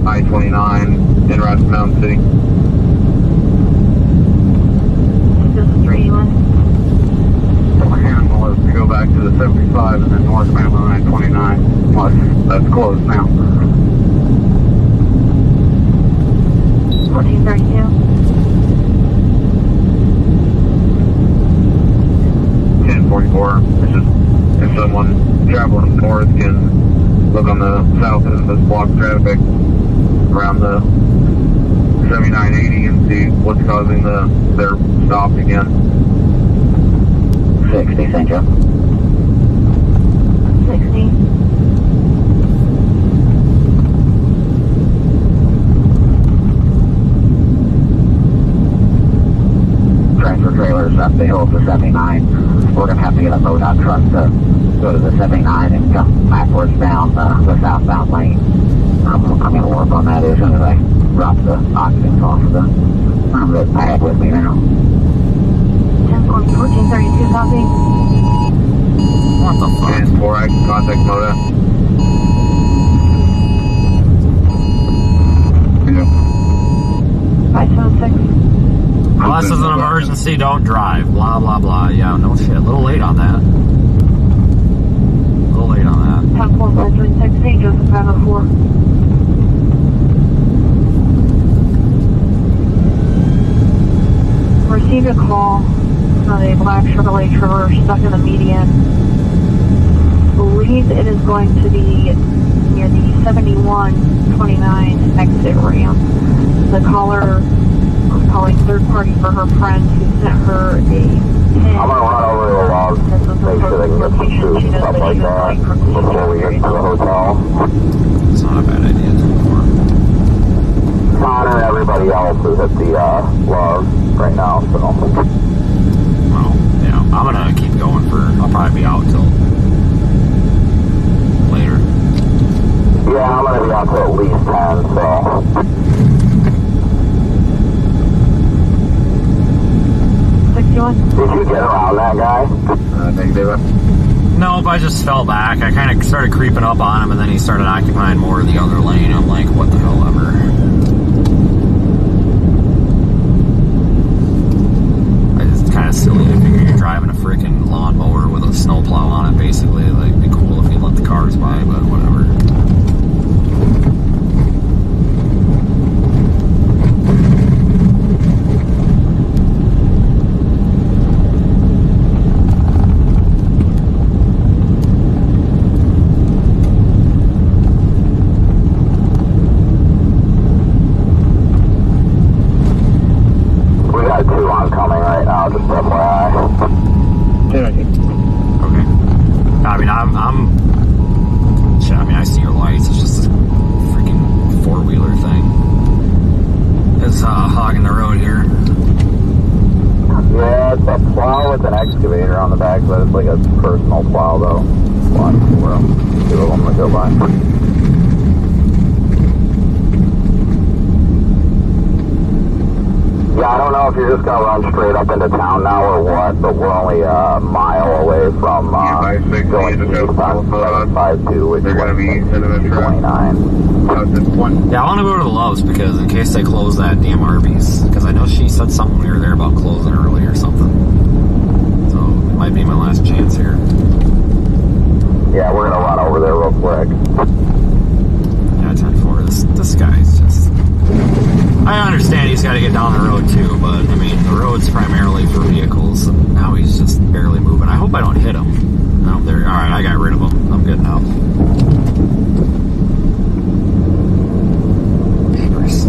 I-29 in Rocky Mountain City. This is 381. And let's go back to the 75 and then northbound on I-29. That's closed now. 1432. 1044. It's just if someone traveling north can look on the south end of this block traffic around the 7980 and see what's causing their stop again. 60, St. Joe. 60. up the hill to 79. We're going to have to get a MoDOT truck to go to the 79 and jump backwards down the southbound lane. I'm going to work on that as soon as I drop the occupants off of the pad with me now. 1432 copy. What the fuck? And 4, I can contact MoDOT. Yeah. 576. Unless it's an emergency, don't drive. Blah, blah, blah. Yeah, no shit. A little late on that. A little late on that. 10-4-360, Joseph 504. Received a call on a black Chevrolet Traverse stuck in the median. Believe it is going to be near the 7129 exit ramp. The caller was calling third party for her friend who sent her a pin. I'm gonna run over to the logs, make sure they can get some food and stuff like that before we get to the hotel. It's not a bad idea anymore. Connor and everybody else is at the logs right now, so. Well, yeah, I'm gonna keep going I'll probably be out till later. Yeah, I'm gonna be out till at least 10, so. 61? Did you get around that guy? Negative. Nope, I just fell back. I kind of started creeping up on him, and then he started occupying more of the other lane. I'm like, what the hell ever. It's kind of silly. I figure you're driving a freaking lawnmower with a snowplow on it, basically. Like, it'd be cool if you let the cars by, but whatever. Excavator on the back, but it's like a personal plow though. Watch for them. Two of them that go by. Yeah, I don't know if you're just gonna run straight up into town now or what, but we're only a mile away from going east on 752, which is 229. Yeah, I want to go to the Loves because in case they close that damn Arby's, because I know she said something when we were there about closing early or something. Might be my last chance here. Yeah, we're gonna run over there real quick. Yeah, 10-4. This guy's just. I understand he's got to get down the road too, but I mean the road's primarily for vehicles, and now he's just barely moving. I hope I don't hit him. No, there. All right, I got rid of him. I'm good now. Papers.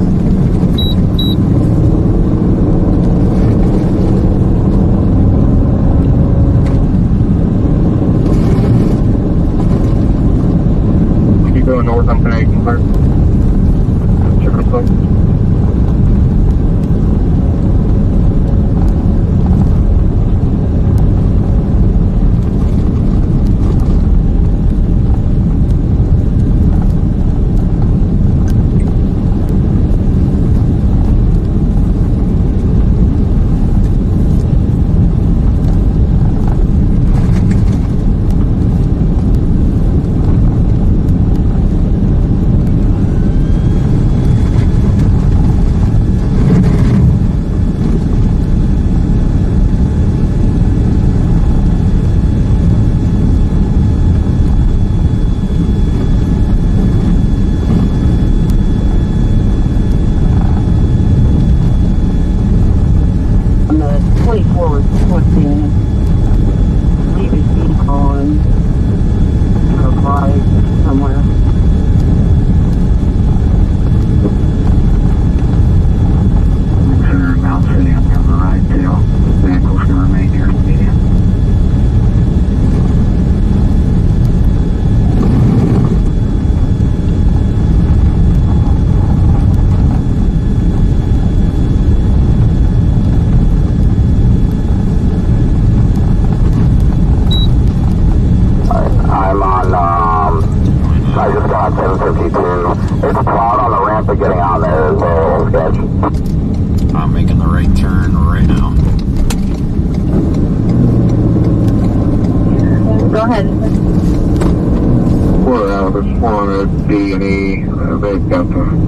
North on Canadian Park.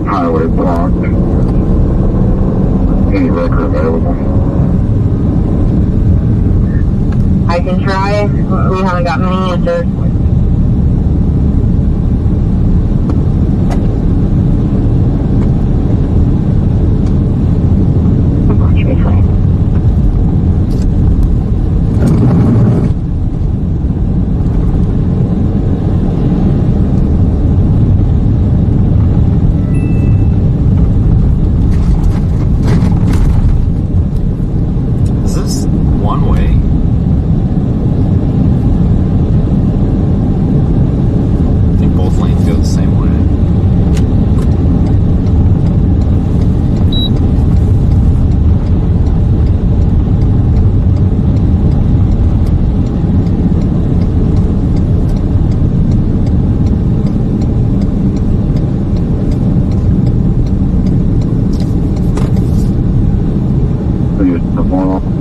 highway blocked. Any record available? I can try. We haven't got many answers. Is this one way? I think both lanes go the same way.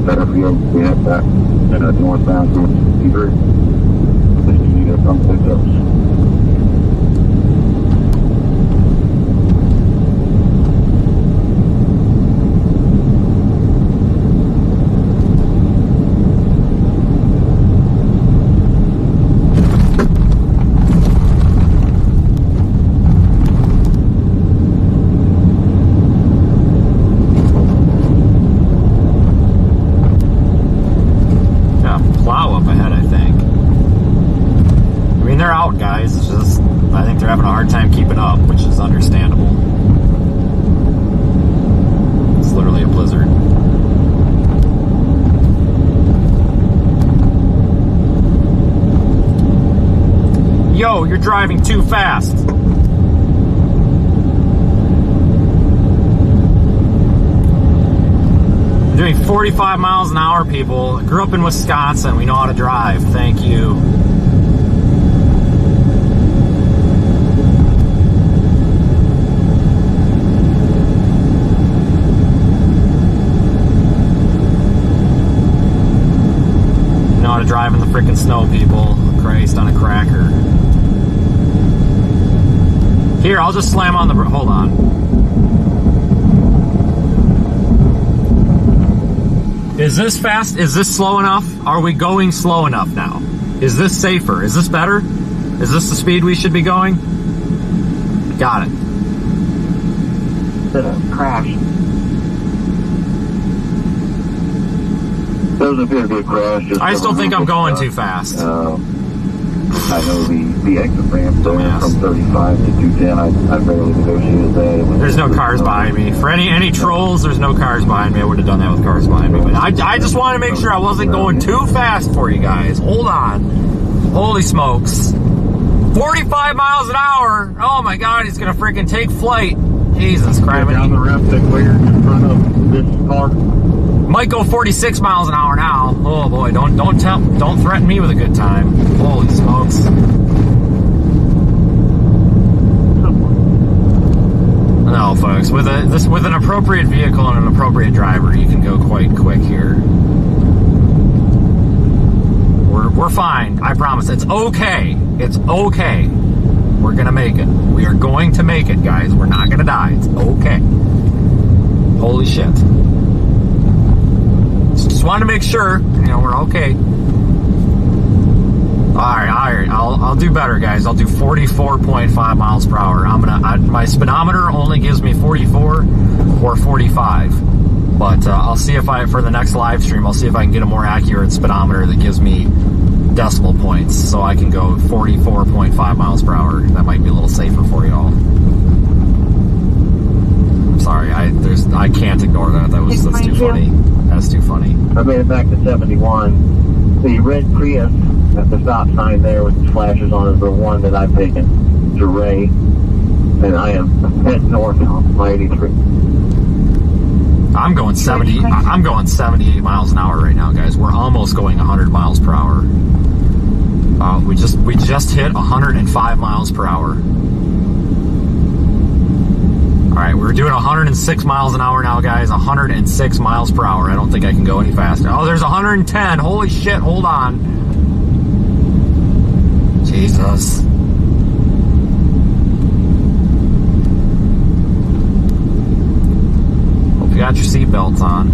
Better field, we have that in a northbound towards Peter. Just you need to come pick ups. Plow up ahead, I think. I mean, they're out, guys. It's just, I think they're having a hard time keeping up, which is understandable. It's literally a blizzard. Yo, you're driving too fast. Doing 45 miles an hour, people. I grew up in Wisconsin. We know how to drive. Thank you. You know how to drive in the freaking snow, people. Christ on a cracker. Here, I'll just slam on the... Hold on. Is this fast? Is this slow enough? Are we going slow enough now? Is this safer? Is this better? Is this the speed we should be going? Got it. Crash. Doesn't appear to be a crash. Just I still think I'm going too fast. I know the exit ramp there from 35 to 210. I barely negotiated that. There's no cars behind me. For any trolls, there's no cars behind me. I would have done that with cars behind me. But I just want to make sure I wasn't going too fast for you guys. Hold on. Holy smokes. 45 miles an hour. Oh my God, he's going to freaking take flight. Jesus Christ. Down the ramp that cleared in front of this car. Might go 46 miles an hour now. Oh boy, don't threaten me with a good time. Holy smokes. No, folks, with an appropriate vehicle and an appropriate driver, you can go quite quick here. We're fine. I promise. It's okay. It's okay. We're gonna make it. We are going to make it, guys. We're not gonna die. It's okay. Holy shit. Just wanted to make sure, we're okay. All right. I'll do better, guys. I'll do 44.5 miles per hour. My speedometer only gives me 44 or 45, but I'll see if for the next live stream, I'll see if I can get a more accurate speedometer that gives me decimal points, so I can go 44.5 miles per hour. That might be a little safer for y'all. I'm sorry. I can't ignore that. That's too funny. That's too funny. I made it back to 71. The red Prius at the stop sign there with the flashes on is the one that I've taken to Ray, and I am heading north on my 83. I'm going 70. I'm going 78 miles an hour right now, guys. We're almost going 100 miles per hour. We just hit 105 miles per hour. All right, we're doing 106 miles an hour now, guys. 106 miles per hour. I don't think I can go any faster. Oh, there's 110. Holy shit! Hold on. Jesus. got your seatbelts on.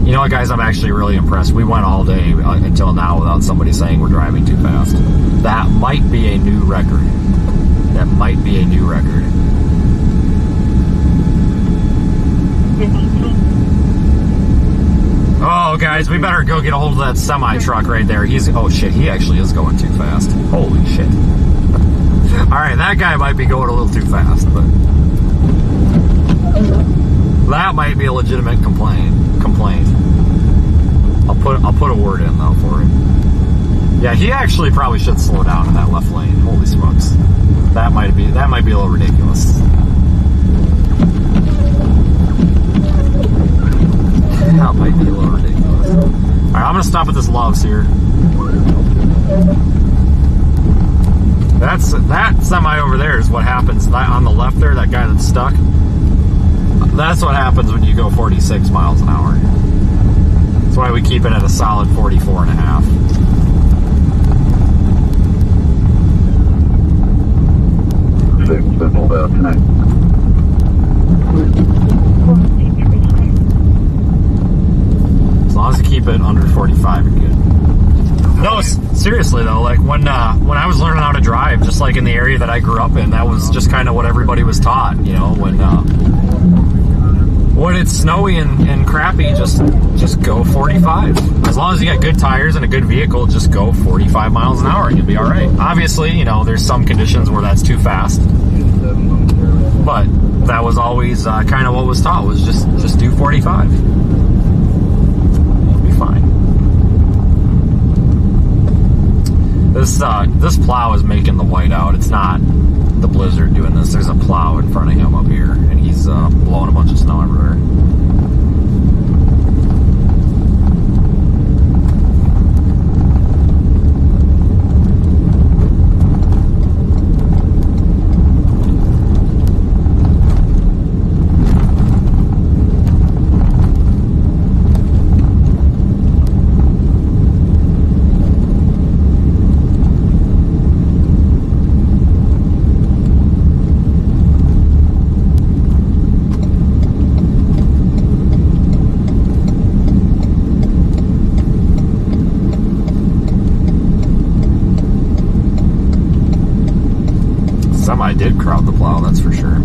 You know what, guys? I'm actually really impressed. We went all day until now without somebody saying we're driving too fast. That might be a new record. That might be a new record. Oh, guys, we better go get a hold of that semi-truck right there. Oh, shit, he actually is going too fast. Holy shit. All right, that guy might be going a little too fast, but that might be a legitimate complaint. I'll put a word in though for it. Yeah, he actually probably should slow down in that left lane. Holy smokes, that might be a little ridiculous. That might be a little ridiculous. All right, I'm gonna stop at this Love's here. That semi over there is what happens on the left there, that guy that's stuck. That's what happens when you go 46 miles an hour. That's why we keep it at a solid 44 and a half. As long as you keep it under 45, you're good. No, seriously though, like when I was learning how to drive, just like in the area that I grew up in, that was just kind of what everybody was taught. You know, when it's snowy and crappy, just go 45. As long as you got good tires and a good vehicle, just go 45 miles an hour and you'll be all right. Obviously, you know, there's some conditions where that's too fast, but that was always kind of what was taught, was just do 45. You'll be fine. This plow is making the whiteout. It's not the blizzard doing this. There's a plow in front of him up here, and he's blowing a bunch of snow everywhere. I did crowd the plow, that's for sure.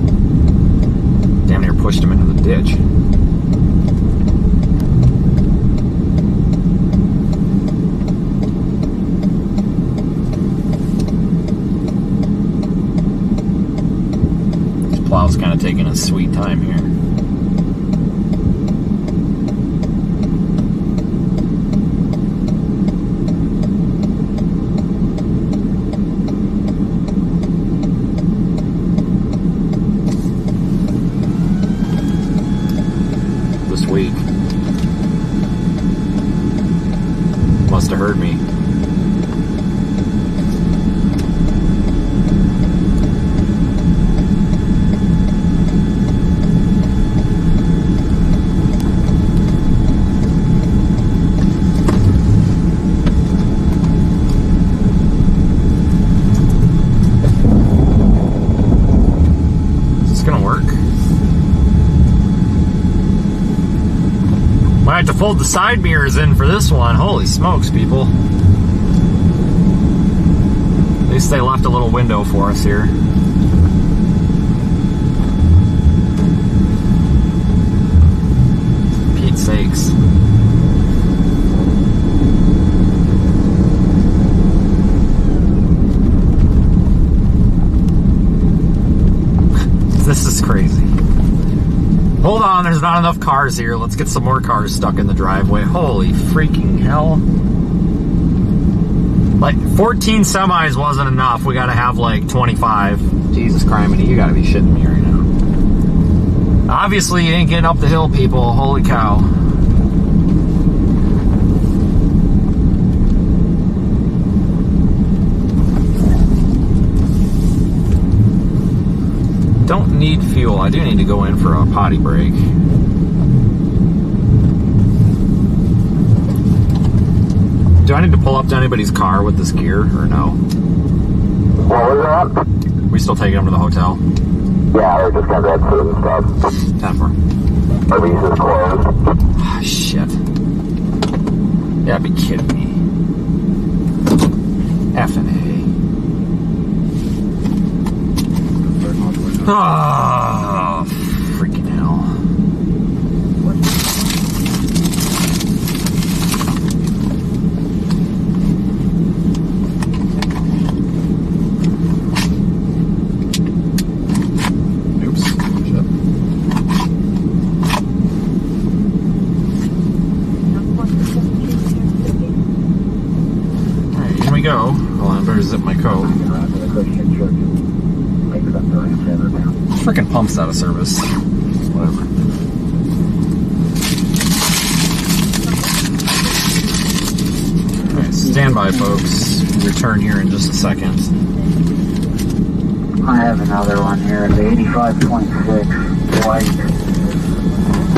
Damn near pushed him into the ditch. This plow's kind of taking a sweet time here. Must have heard me. Is this gonna work? Might have to fold the side mirrors in for this one. Holy smokes, people. At least they left a little window for us here. Pete's sakes. This is crazy. Hold on, there's not enough cars here. Let's get some more cars stuck in the driveway. Holy freaking hell. Like, 14 semis wasn't enough. We gotta have like 25. Jesus criminy, you gotta be shitting me right now. Obviously, you ain't getting up the hill, people. Holy cow. Don't need fuel. I do need to go in for a potty break. Do I need to pull up to anybody's car with this gear or no? What was that? We still taking them to the hotel? Yeah, or just kind of that food and stuff. 10-4. Arby's is closed. Ah, shit. Yeah, be kidding me. F&A. Ah, freaking hell. Oops. Shit. Alright, here we go. Hold on, I better zip my coat. Freaking pump's out of service. Whatever. Alright, stand by, folks. Return here in just a second. I have another one here. It's 85.6 white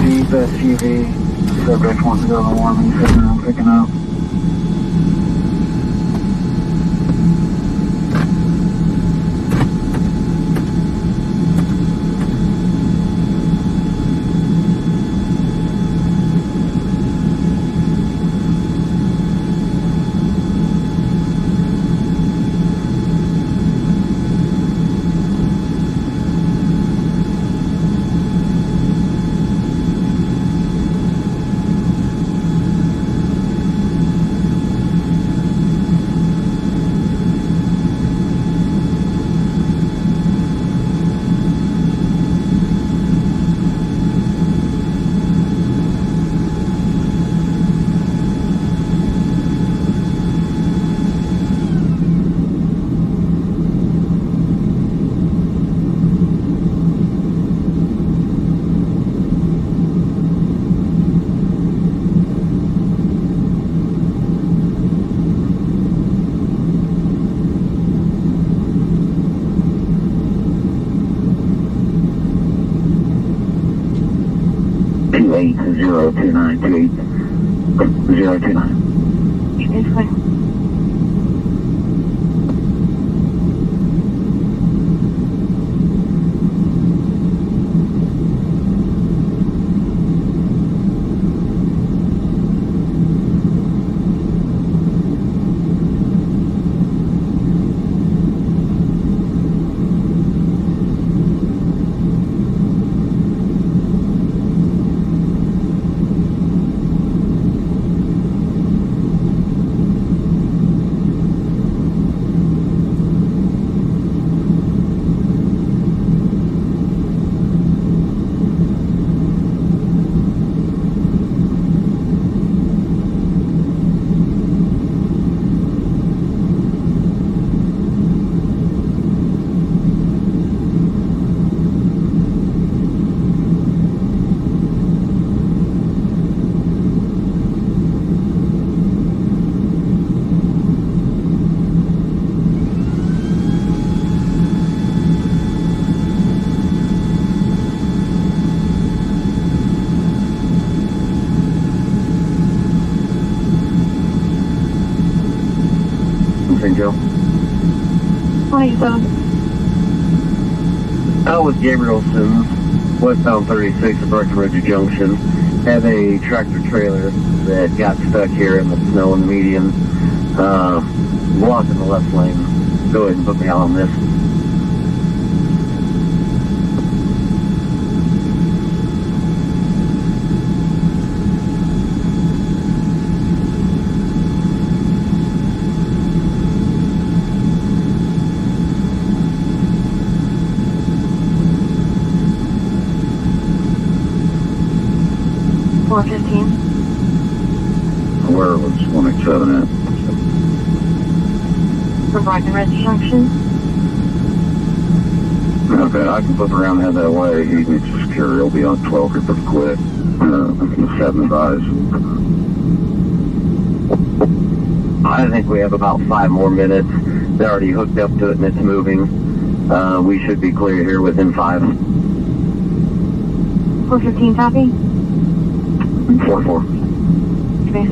Jeep SUV. Subject wants to go to the warming center. I'm picking up. Eight 02928 029. It's fine. Joe. 27. Out with Gabrielson, westbound 36 at Breckenridge Junction. Have a tractor trailer that got stuck here in the snow and median, blocking the left lane. Go ahead and put me out on this. Where was 187 at? From Breckenridge Junction. Okay, I can flip around and head that way. He needs to secure. He'll be on 12 here pretty quick. 75. I think we have about 5 more minutes. They're already hooked up to it and it's moving. We should be clear here within 5. 415 copy. 4-4. Okay.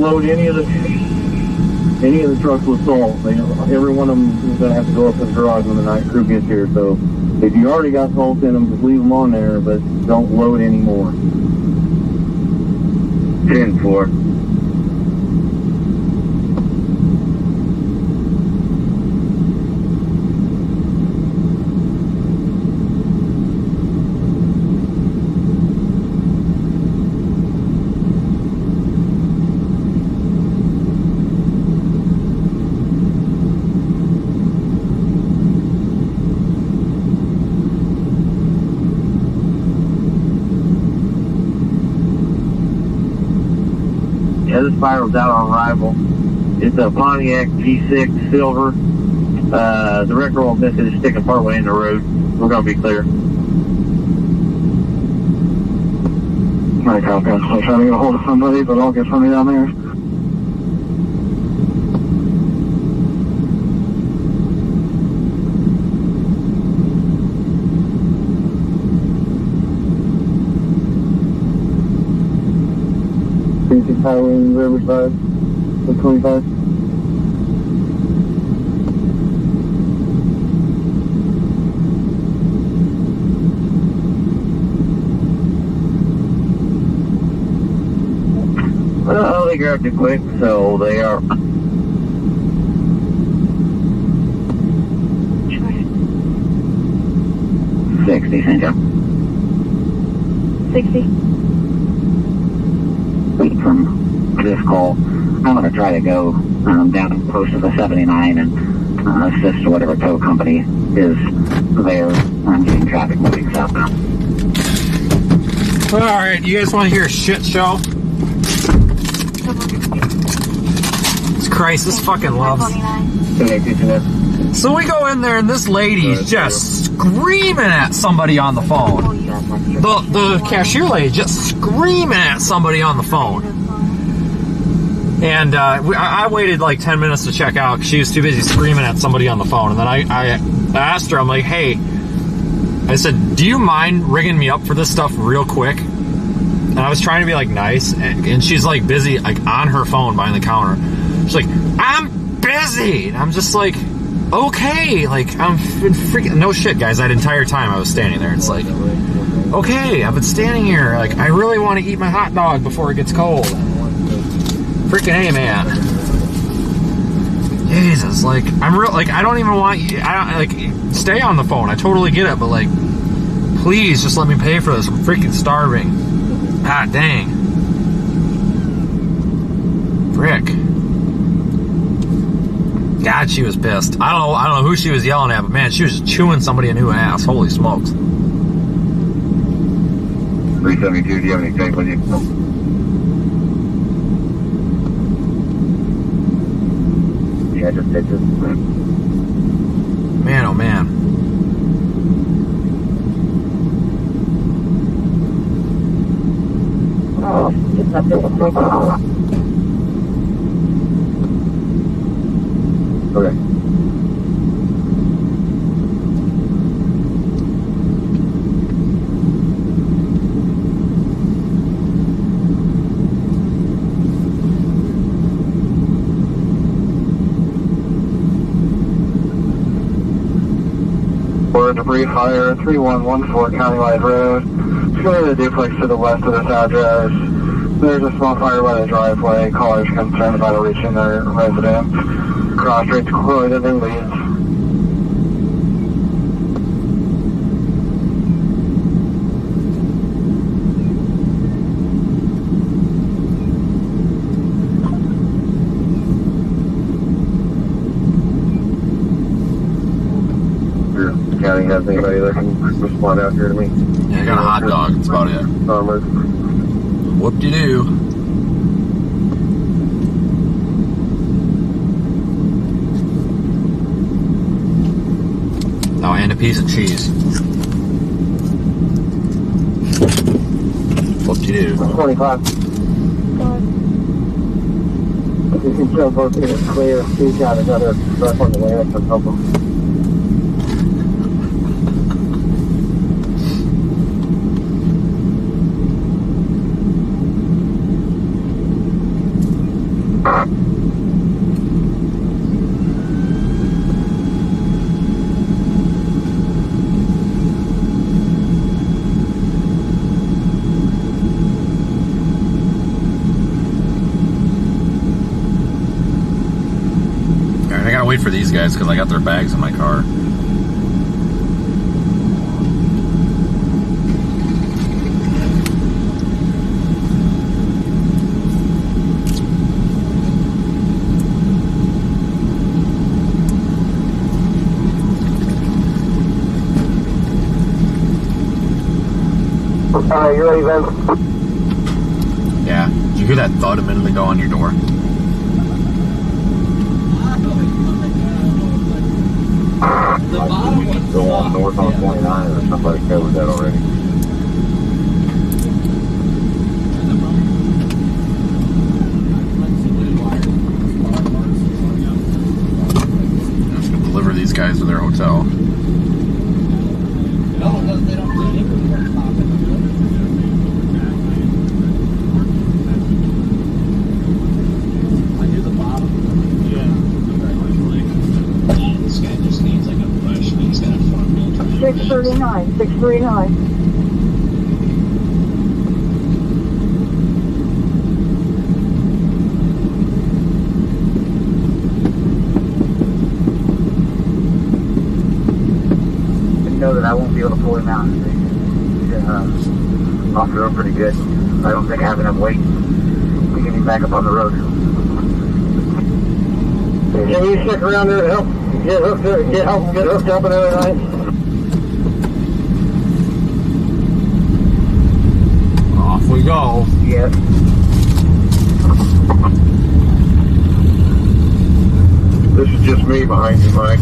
load any of the trucks with salt. Every one of them is going to have to go up in the garage when the night crew gets here. So if you already got salt in them, just leave them on there, but don't load any more. 10-4. Yeah, this fire was out on arrival. It's a Pontiac G6 Silver. The wreck roll missing is sticking partway in the road. We're going to be clear. Alright, copy. I'm trying to get a hold of somebody, but I'll get somebody down there. Highway in Riverside, 25. Well, they grabbed it quick, so they are. $60, St. Joe. 60. From this call, I'm going to try to go down close to the 79 and assist whatever tow company is there. I'm getting traffic moving southbound. Alright, you guys want to hear a shit show? It's Christ, this fucking loves. So we go in there and this lady's just screaming at somebody on the phone. The cashier lady just screaming at somebody on the phone. And I waited like 10 minutes to check out because she was too busy screaming at somebody on the phone. And then I asked her, I'm like, hey, I said, do you mind ringing me up for this stuff real quick? And I was trying to be like nice. And she's like busy, like on her phone behind the counter. She's like, I'm busy. And I'm just like, okay. Like, I'm freaking, no shit, guys. That entire time I was standing there. It's like, okay, I've been standing here. Like, I really want to eat my hot dog before it gets cold. Freaking A, man. Jesus, like, I'm real, like, I don't even want you, like, stay on the phone. I totally get it, but, like, please just let me pay for this. I'm freaking starving. Ah, dang. Frick. God, she was pissed. I don't know who she was yelling at, but man, she was chewing somebody a new ass. Holy smokes. 372, do you have any tank with you? No. Yeah, just ditches. Man, oh man. Oh, just up there. Okay. For a debris fire, 3114 Countywide Road. Go to the duplex to the west of this address. There's a small fire by the driveway. Callers concerned about it reaching their residence. Cross streets closed and leads. County has anybody that can respond out here to me? Yeah, I got a hot dog. That's about it. Whoop-de-doo. Oh, and a piece of cheese. Whoop-de-doo. 25. If you can show both units clear, he's got another truck on the way up to help him. gotta wait for these guys because I got their bags in my car. Alright, you ready, Vince? Yeah. Did you hear that thud a minute ago on your door? The bottom one. Go on north on 29, or somebody covered that already. I'm just gonna deliver these guys to their hotel. No, they don't do anything. I do the bottom. Yeah. This guy just needs like a push. He's got a front wheel drive. 639, 639. Know that I won't be able to pull him out. Off the road pretty good. I don't think I have enough weight to get him back up on the road. Can you stick around there to help get hooked up and everything? Off we go. Yes. This is just me behind you, Mike.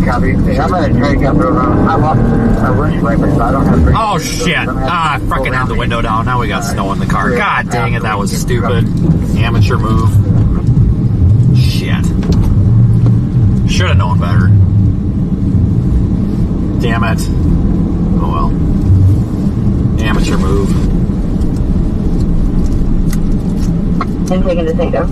Copy. I'm gonna try to get through. I lost a winch wiper, so I don't have. Oh shit! I fucking had the window down. Now we got snow in the car. God dang it, that was stupid. Amateur move. Shit. Should have known better. Damn it. Oh well. Amateur move. I'm taking the takeoff.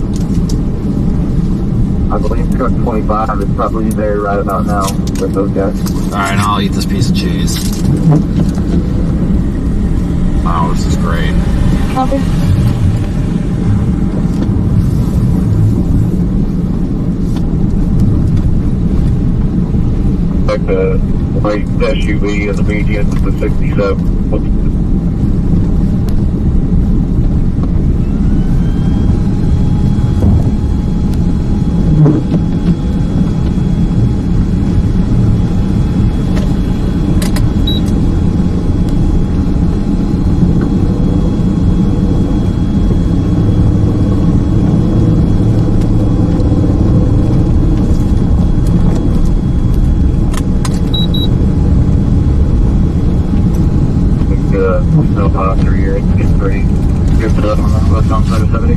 I believe truck 25 is probably there right about now with those guys. Alright, now I'll eat this piece of cheese. Wow, this is great. Copy. Like the white SUV and the median, the 67. Snow posture here, it's getting pretty drifted up on the west side of 70.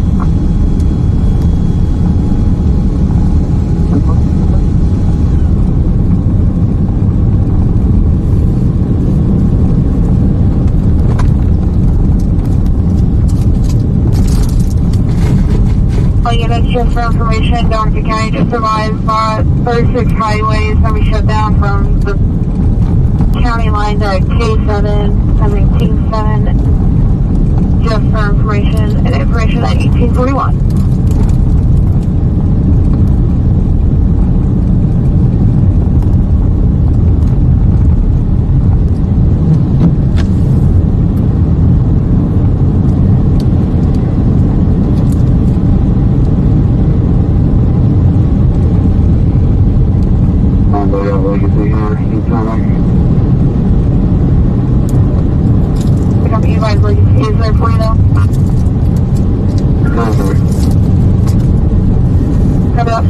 All units, just for information, Dougherty County just advised 36 highways that we shut down from the county line to Team 7, just for information, and information at 1841. Is there for you now? Come up.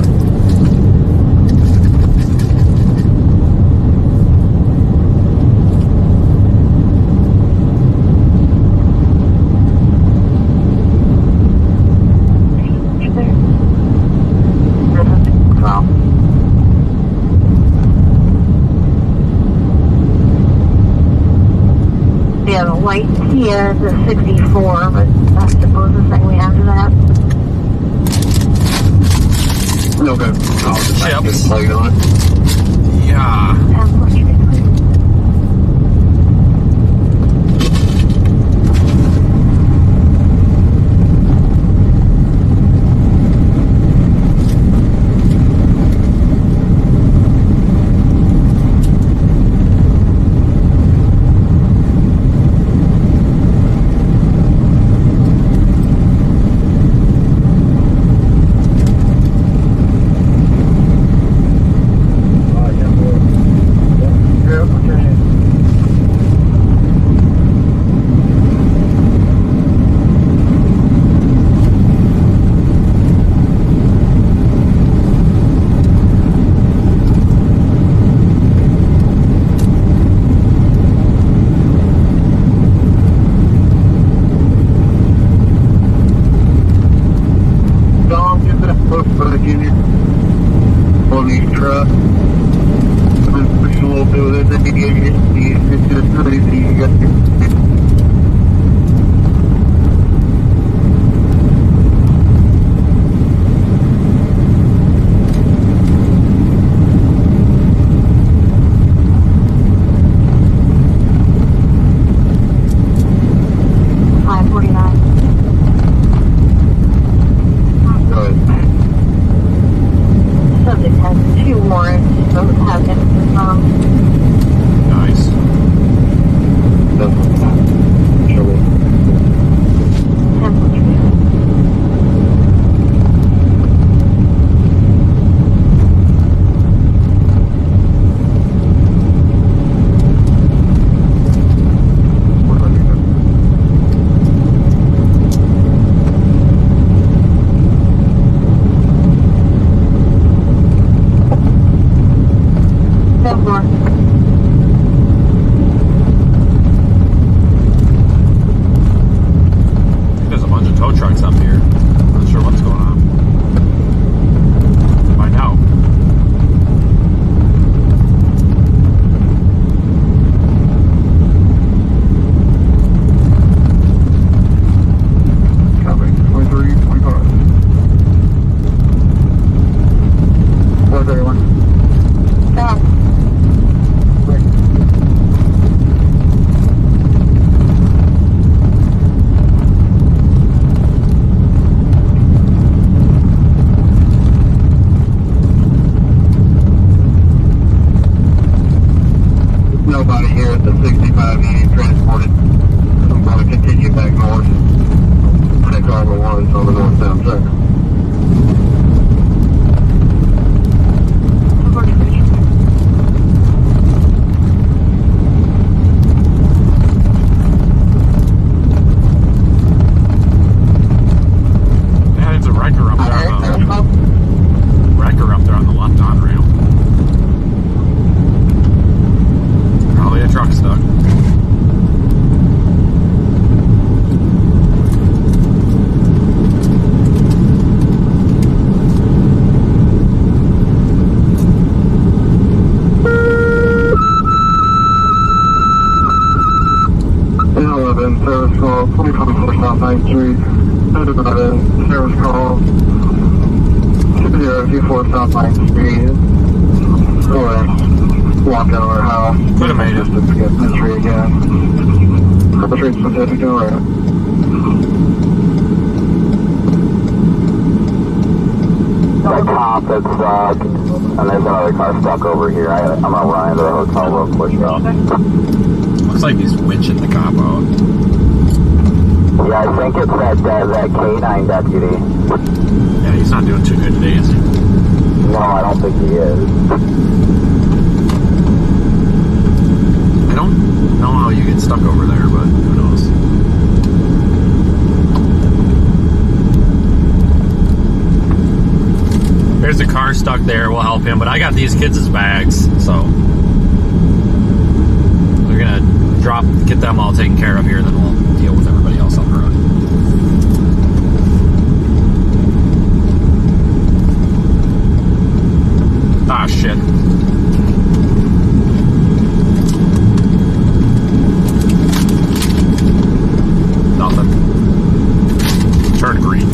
Yeah, the white Kia is a 64, but that's the closest thing we have to that. Okay. Chips. Plug on it. Yeah. truck. I'm pushing a little bit with it, then it's just crazy. You got Subject has 2 warrants, both have innocent songs. Nice. There's a bunch of tow trucks up here. Not sure what's going on. Find out. Copy. 23, 25. Where's everyone? Stop. Nobody here at the 65 being transported. I'm going to continue back north. Take all the ones on the northbound side. Yeah, there's a wrecker up there on the left on rail. Probably a truck stuck. Service call, 2024 South 9th Street. Service call, 2024 South 9th Street. Or walk out of our house. Could have made it. Just to get entry again. Street specific to right. That cop that's and there's another car stuck over here. I'm gonna run into the hotel real quick though. Looks like he's winching the cop out. Yeah, I think it's that K9 deputy. Yeah, he's not doing too good today, is he? No, I don't think he is. I don't know how you get stuck over there, but who knows? There's a car stuck there. We'll help him, but I got these kids as bags, so we're gonna get them all taken care of here, and then we'll deal with everybody else on the road. Ah, shit. Nothing. Turn green.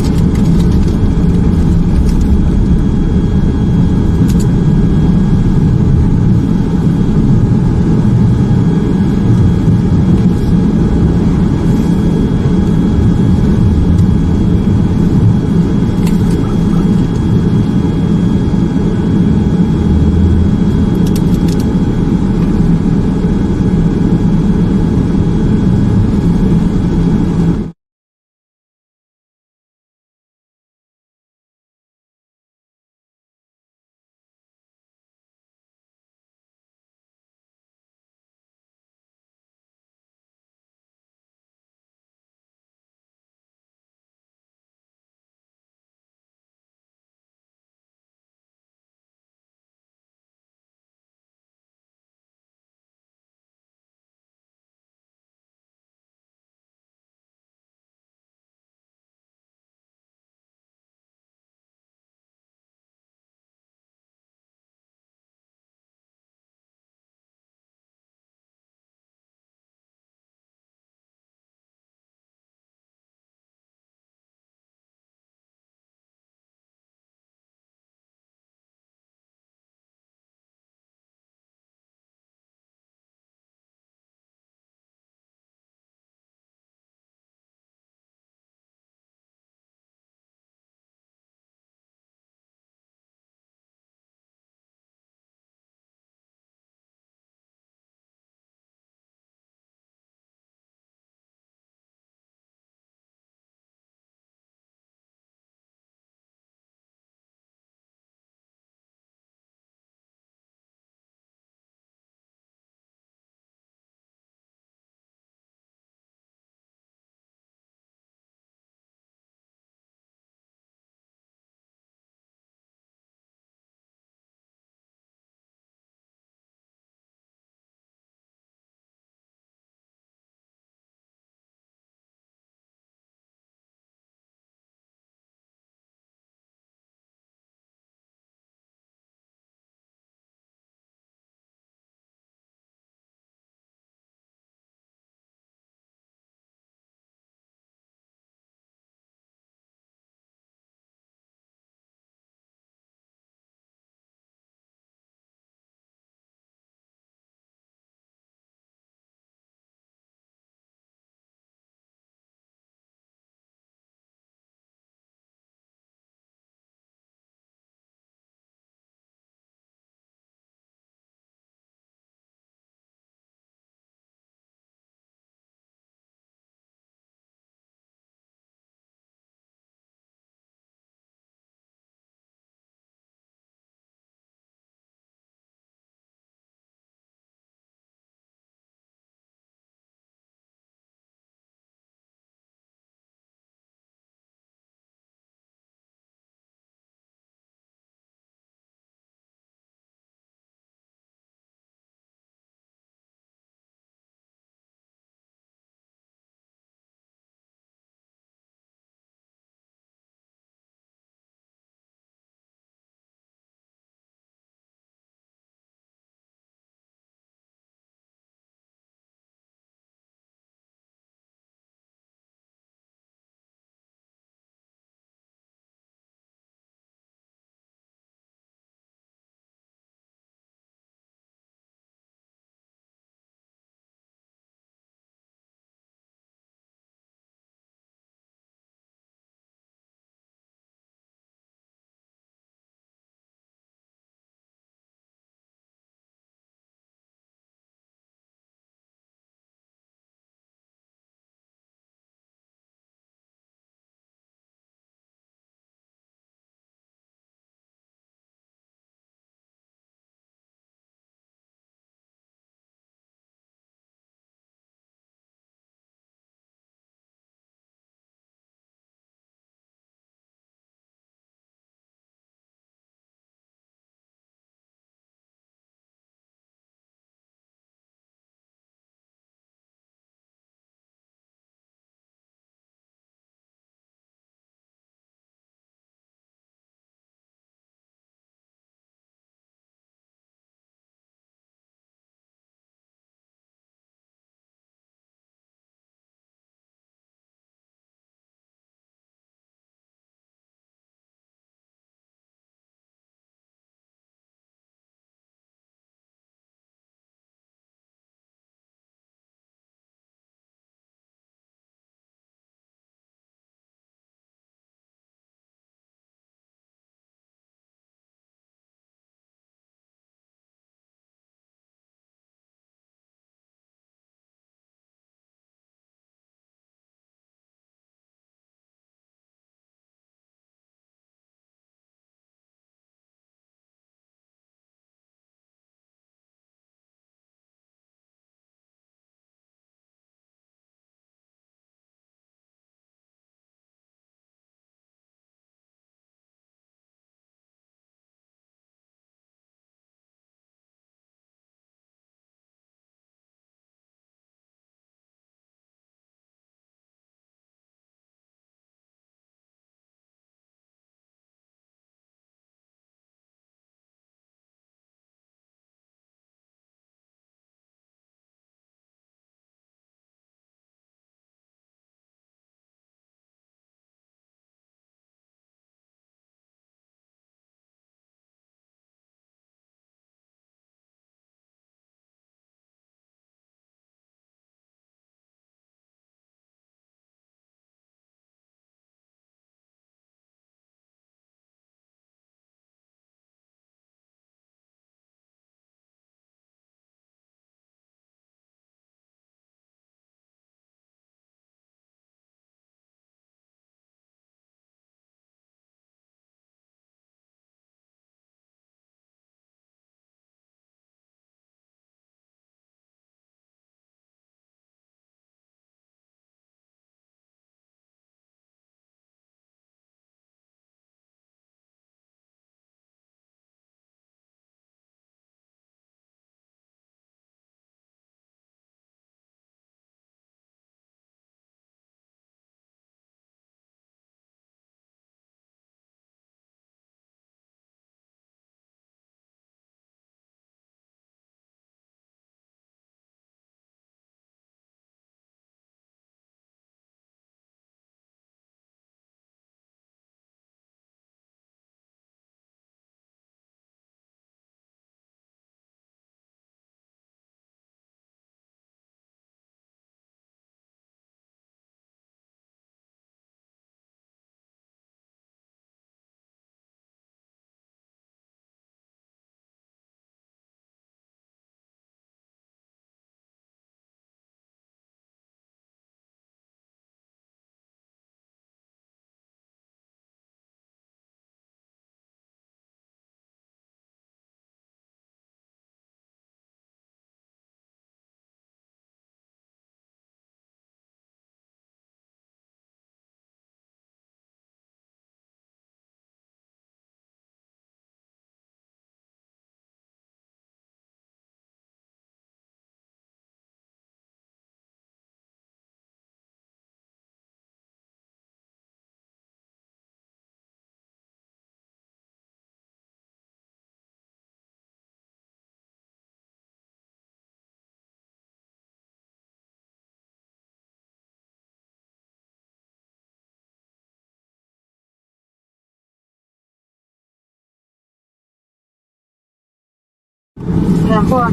10-4.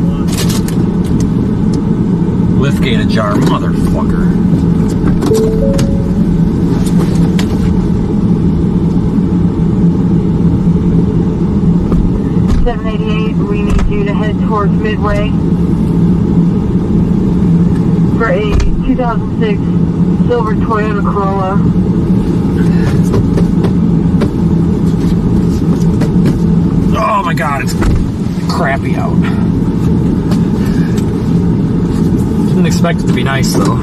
Liftgate ajar, motherfucker. 788, we need you to head towards Midway for a 2006 silver Toyota Corolla. Oh my god, it's crappy out. Didn't expect it to be nice though.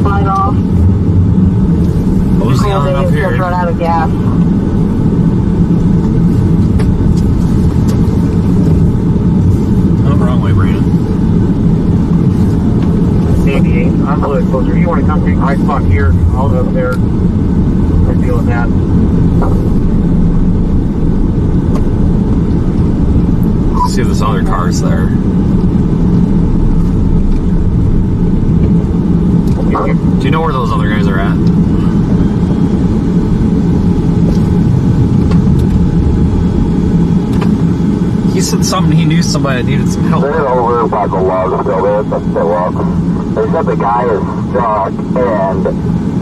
Slide off. Mosey on up here. Run out of gas. Oh, wrong way, Brandon. 88. I'm a little closer. You want to come take high spot here? I'll go up there and deal with that. See if there's other cars there. Do you know where those other guys are at? He said something, he knew somebody that needed some help. They're over by the log still there, but still up. They said the guy is stuck and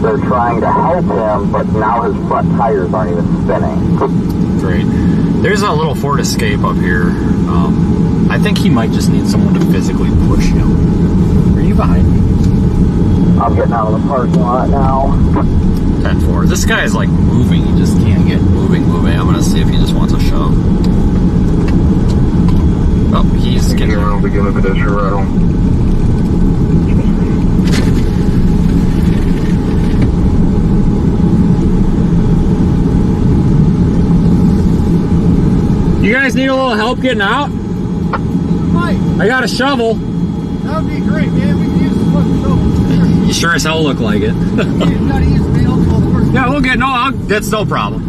they're trying to help him, but now his front tires aren't even spinning. Great. There's a little Ford Escape up here. I think he might just need someone to physically push him. Are you behind me? I'm getting out of the parking lot now. 10-4. This guy is like moving. He just can't get moving. I'm going to see if he just wants a shove. Oh, he's getting there. I'll begin a pedestrian right on. You guys need a little help getting out? I got a shovel. That would be great, man. We can use this fucking shovel. You sure as hell look like it. Yeah, we'll get that's no problem.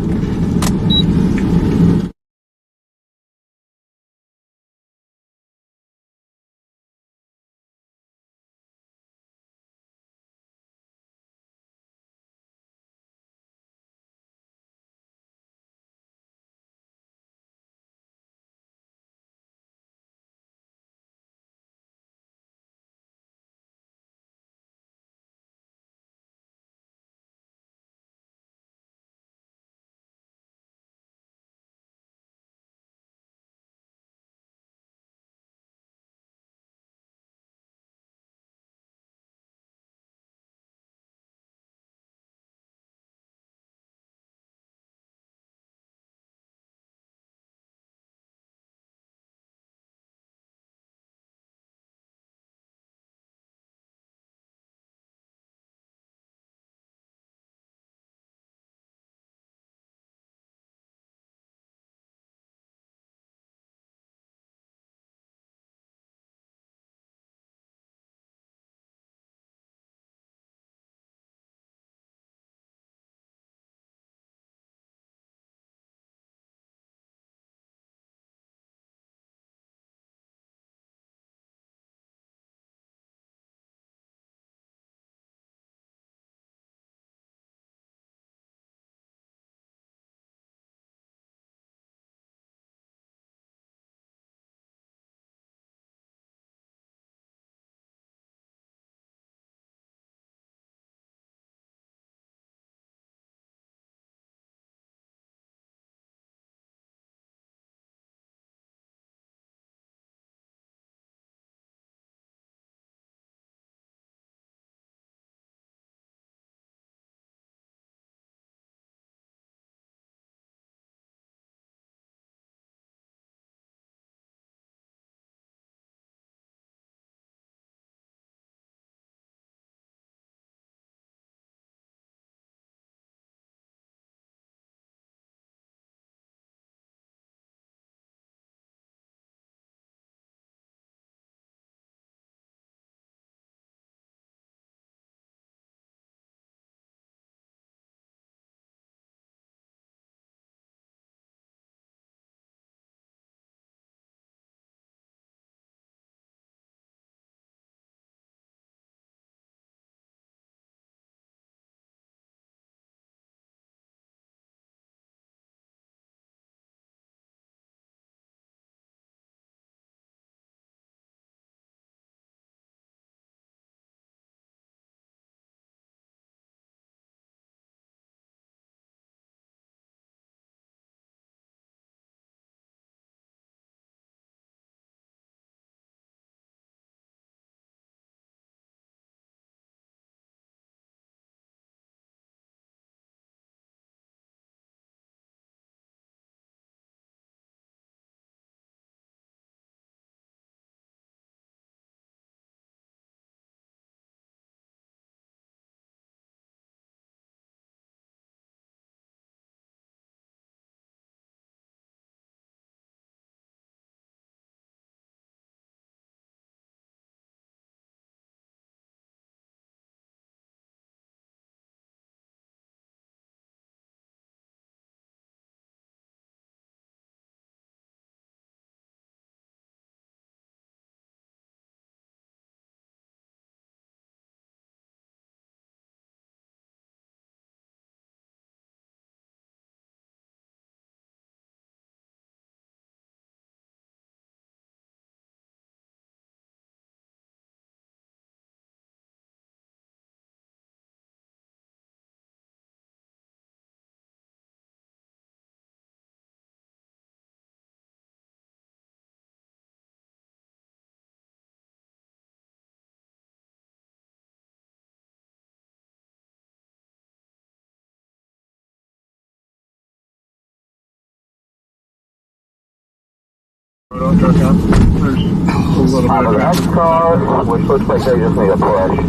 Don't truck out. There's a little bit of next car, which looks like they just made a push.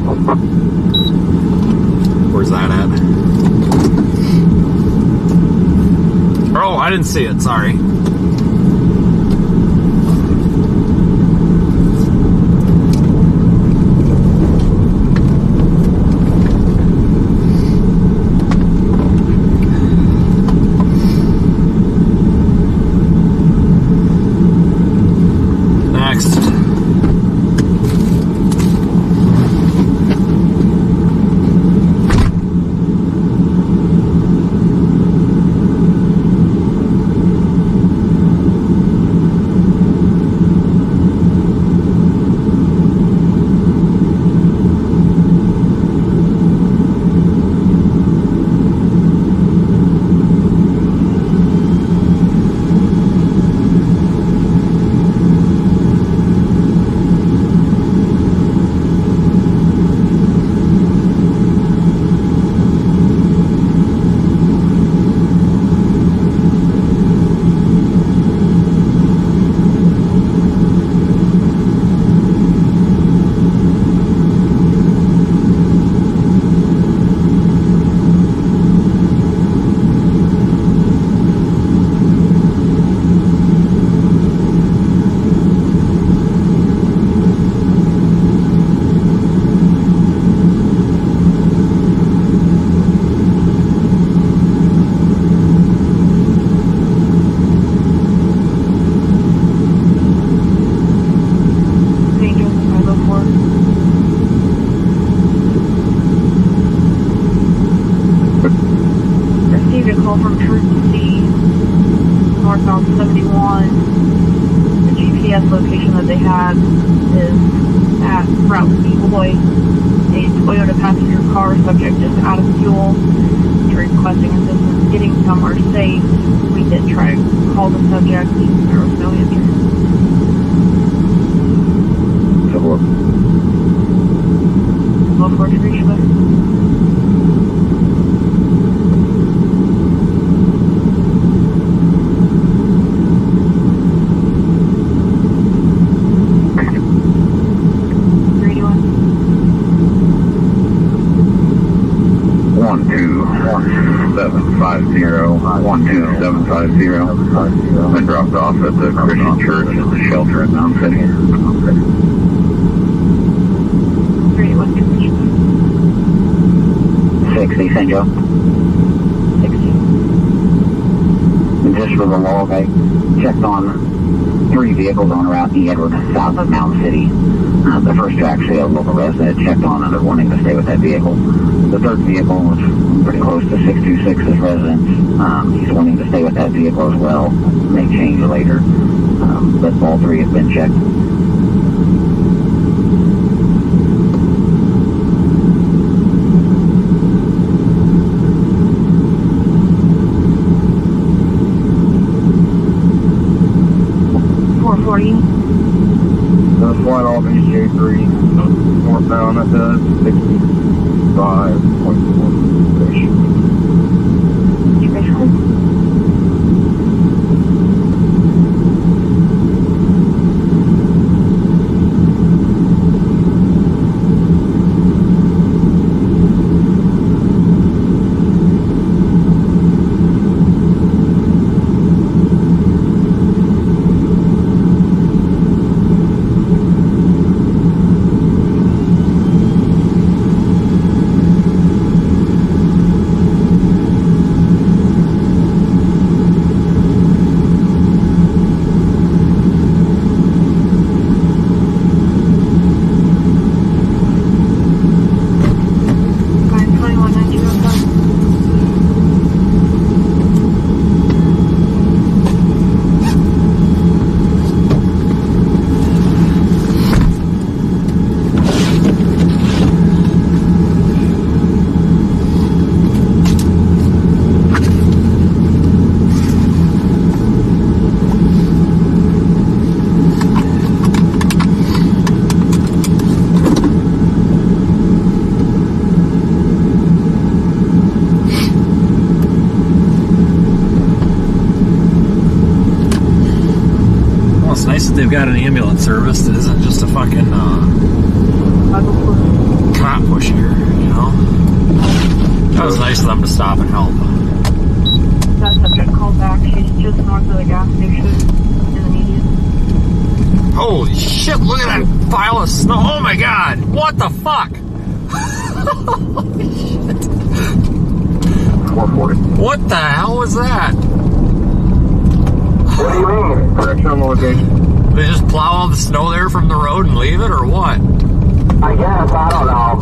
Where's that at? Oh, I didn't see it. Sorry. Location that they had is at Roadside. A Toyota passenger car subject is out of fuel. It's requesting assistance getting somewhere safe. We did try to call the subject. There was no answer. Look forward to reach back. Been dropped off at the Christian Church at the shelter in Mount City. 60, St. Joe. 60. And just for the log, I checked on 3 vehicles on Route E Edward south of Mound City. The first two actually a local resident checked on and they're wanting to stay with that vehicle. The third vehicle was pretty close to 626's residence. He's wanting to stay with that vehicle as well. May change later. But all 3 have been checked. Flight off HJ3, northbound at the 65.4 station. got an ambulance service that isn't just a fucking cop push here, you know? That was nice of them to stop and help. That subject called back. She's just north of the gas station in the median. Holy shit, look at that pile of snow. Oh my god, what the fuck? Holy shit. 440. What the hell was that? What do you mean? Correction location. They just plow all the snow there from the road and leave it, or what? I guess, I don't know.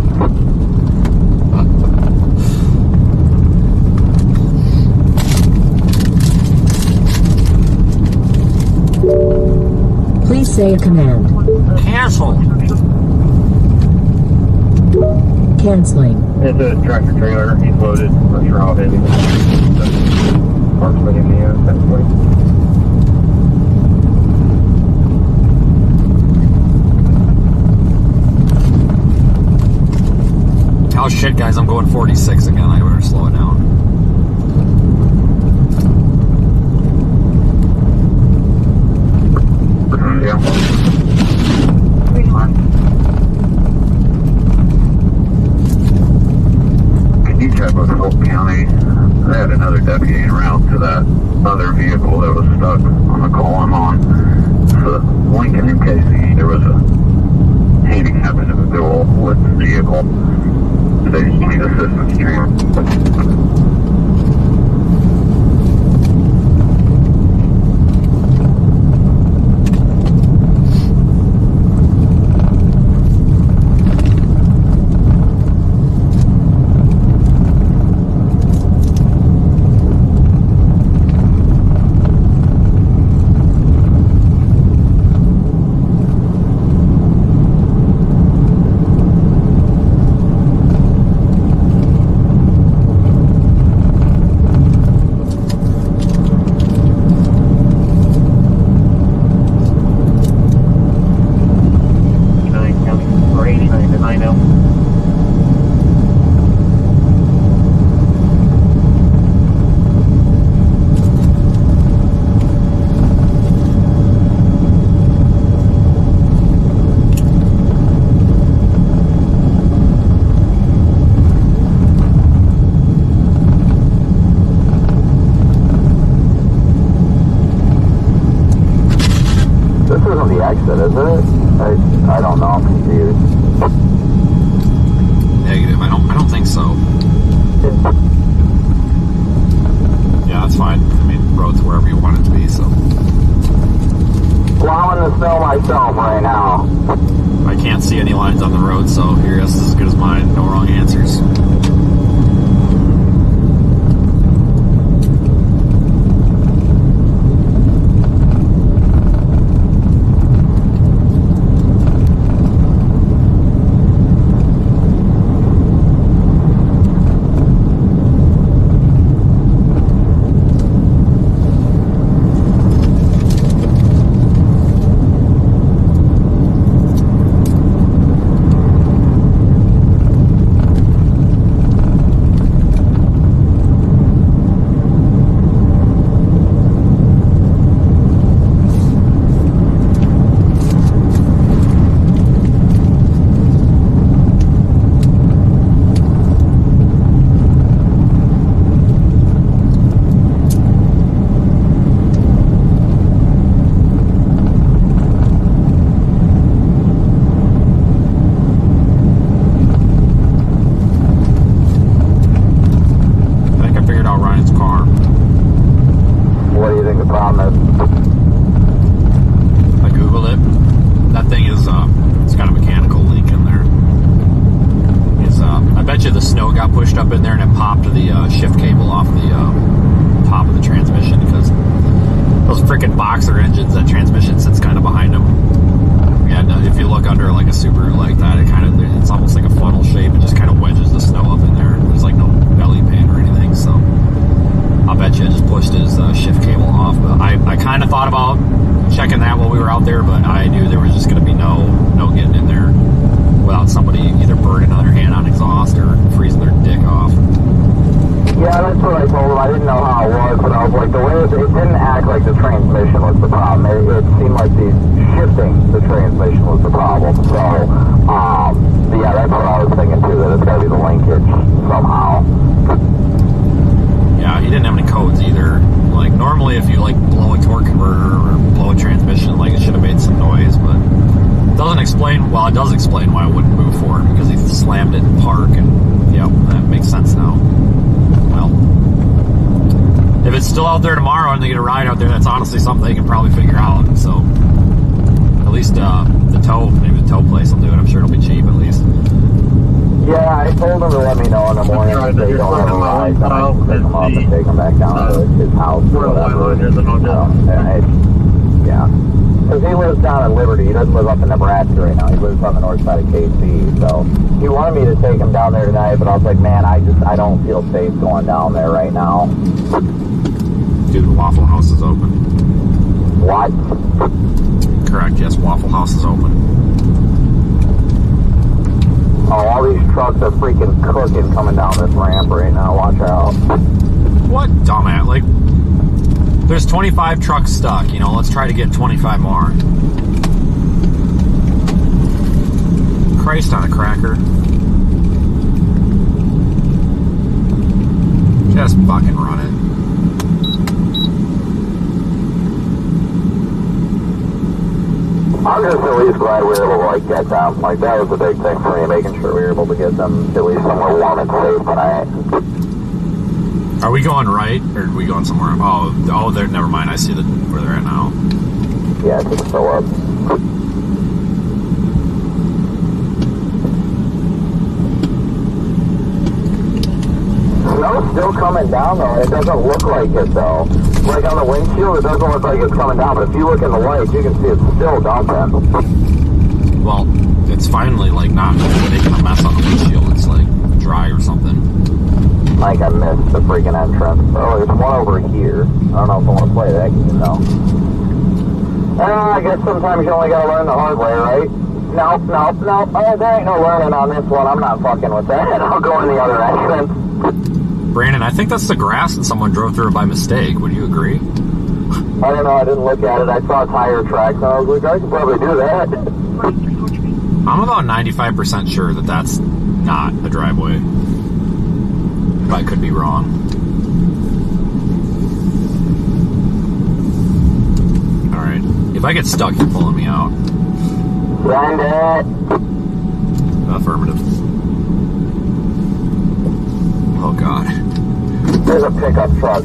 Please say a command. Cancel. Canceling. It's a tractor trailer. He's loaded. Not sure how heavy. Parks in the air. That's way. Oh shit, guys, I'm going 46 again. I better slow it down. Yeah. Can you check with Polk County? They had another deputy en route to that other vehicle that was stuck on the call I'm on. So Lincoln and Casey, there was a handicapped individual with the vehicle. They need assistance training. Isn't it? I don't know. I'm confused. Negative. I don't think so. Yeah, that's fine. I mean, road's wherever you want it to be, so. Plowing the snow myself right now. I can't see any lines on the road, so your guess is as good as mine. No wrong answers. transmission was the problem. So, yeah, that's what I was thinking too, that it's got to be the linkage somehow. Yeah, he didn't have any codes either. Like, normally if you, like, blow a torque converter or blow a transmission, like, it should have made some noise, but it doesn't explain, well, it does explain why it wouldn't move forward, because he slammed it in park, and, yeah, that makes sense now. Well, if it's still out there tomorrow and they get a ride out there, that's honestly something they can probably figure out, so at least the tow, maybe the tow place will do it. I'm sure it'll be cheap at least. Yeah, I told him to let me know in the morning if they don't have a ride, then I can pick them up and take them back down to his house or whatever. Yeah. Because he lives down in Liberty. He doesn't live up in Nebraska right now. He lives on the north side of KC. So he wanted me to take him down there tonight, but I was like, man, I don't feel safe going down there right now. Dude, the Waffle House is open. What? Correct, yes, Waffle House is open. Oh, all these trucks are freaking cooking coming down this ramp right now. Watch out. What? Dumbass. Like, there's 25 trucks stuck. You know, let's try to get 25 more. Christ on a cracker. Just fucking run it. I'm just at least glad we were able to, like, get them. Like, that was a big thing for me, making sure we were able to get them at least somewhere warm and safe tonight. Are we going right, or are we going somewhere? Oh, there. Never mind. I see where they're at now. Yeah, just fill up. Snow's still coming down, though. It doesn't look like it, though. Like, on the windshield, it doesn't look like it's coming down, but if you look in the lights, you can see it's still dumping. Well, it's finally, like, not making a mess on the windshield. It's, like, dry or something. Like, I missed the freaking entrance. Oh, there's one over here. I don't know if I want to play that game, though. I guess sometimes you only gotta learn the hard way, right? Nope. Oh, there ain't no learning on this one. I'm not fucking with that. I'll go in the other entrance. Brandon, I think that's the grass and someone drove through it by mistake. Would you agree? I don't know. I didn't look at it. I saw tire tracks, and I was like, I could probably do that. I'm about 95% sure that that's not a driveway. But I could be wrong. Alright. If I get stuck, you're pulling me out. Send it. Affirmative. Oh, God. There's a pickup truck,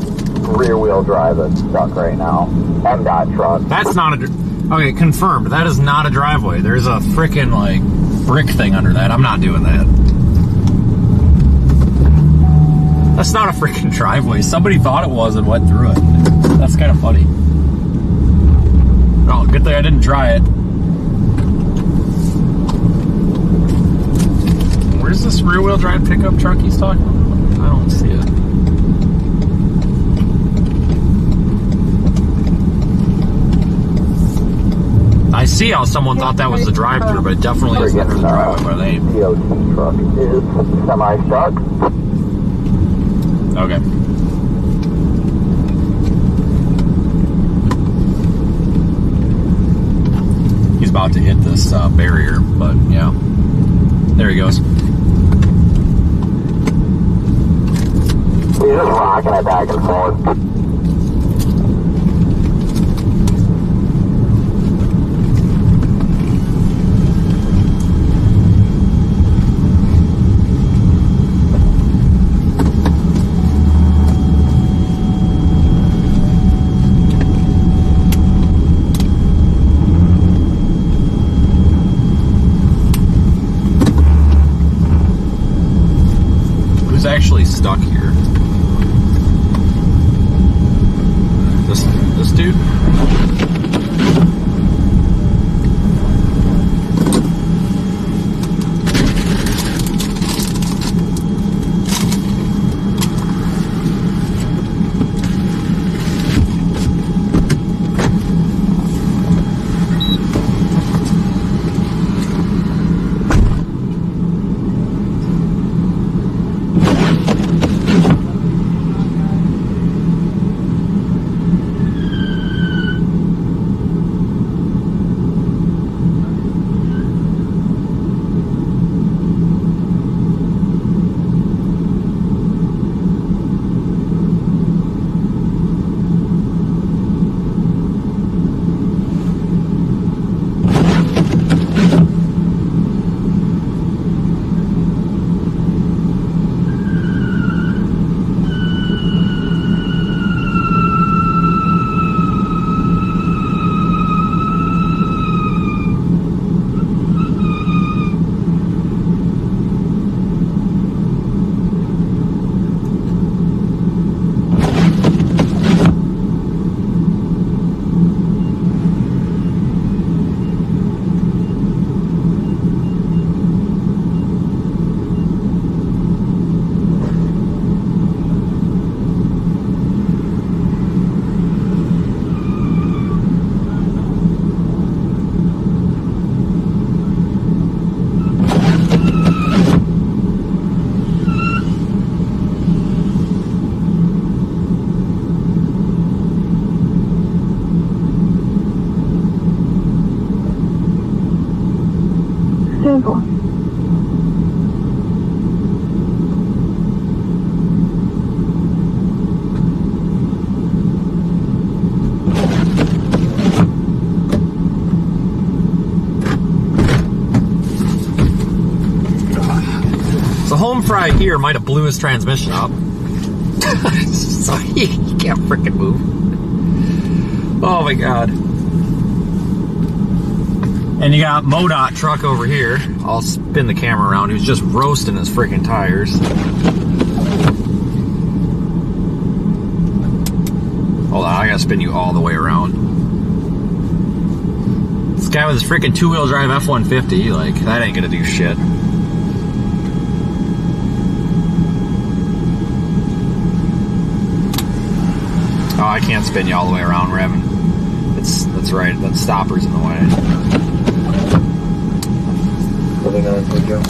rear-wheel drive that's stuck right now. MDOT truck. That's not a... Okay, confirmed. That is not a driveway. There's a frickin', like, brick thing under that. I'm not doing that. That's not a freaking driveway. Somebody thought it was and went through it. That's kind of funny. Oh, good thing I didn't try it. Where's this rear-wheel drive pickup truck he's talking about? I don't see it. I see how someone thought that was the drive-thru, but it definitely isn't the driveway where they... DOT truck is semi-stuck. Okay. He's about to hit this barrier, but yeah. There he goes. He's just rocking it back and forth. Actually stuck here. 10-4. So home fry here might have blew his transmission up. So he can't freaking move. Oh my god. And you got MoDOT truck over here. I'll spin the camera around. Who's just roasting his freaking tires. Hold on, I gotta spin you all the way around. This guy with his freaking two-wheel drive F-150, like, that ain't gonna do shit. Oh, I can't spin you all the way around. We're having... That's right, that stopper's in the way.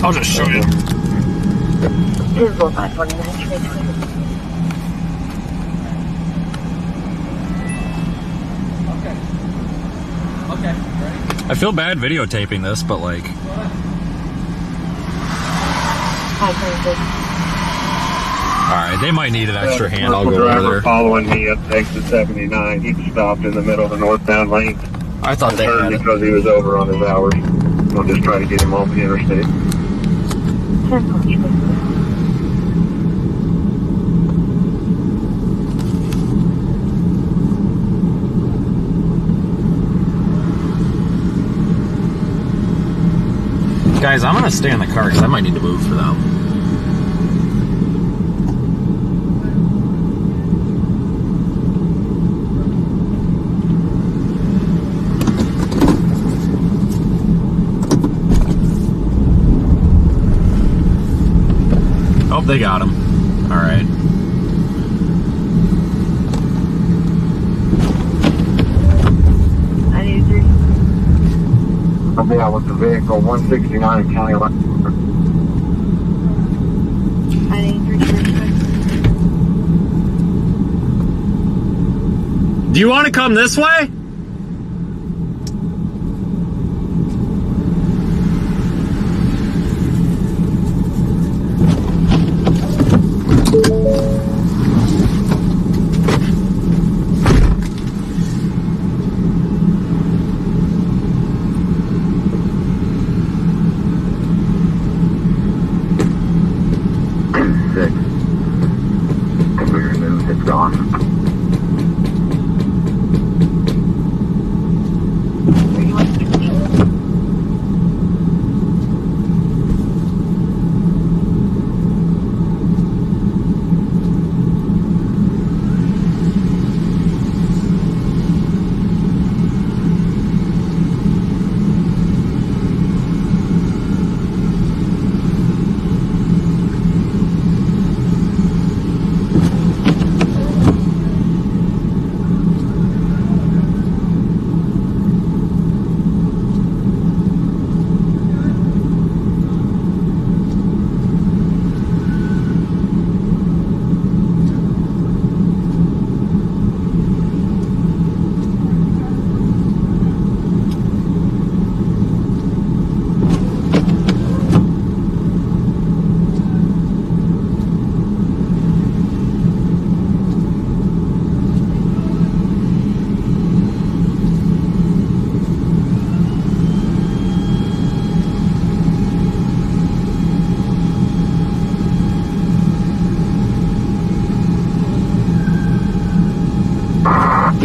I'll just show you. Okay. I feel bad videotaping this, but like... Alright, they might need an extra hand. I'll go over there. Following me up exit 79, he stopped in the middle of the northbound lane. I thought they had because he was over on his hours. We'll just try to get him off the interstate. Guys, I'm gonna stay in the car because I might need to move for them. Oh, they got him. All right. I need 3. I'll be out with the vehicle 169 County Line. I need 3. Do you want to come this way?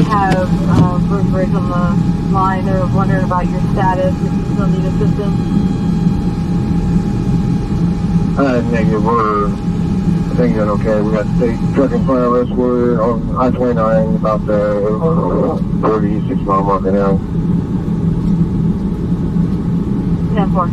Have room break on the line. They're wondering about your status, if you still need assistance. Negative. I think that okay. We got state truck in front of us. We're on I-29 about the 36 mile mark an hour. 10-4.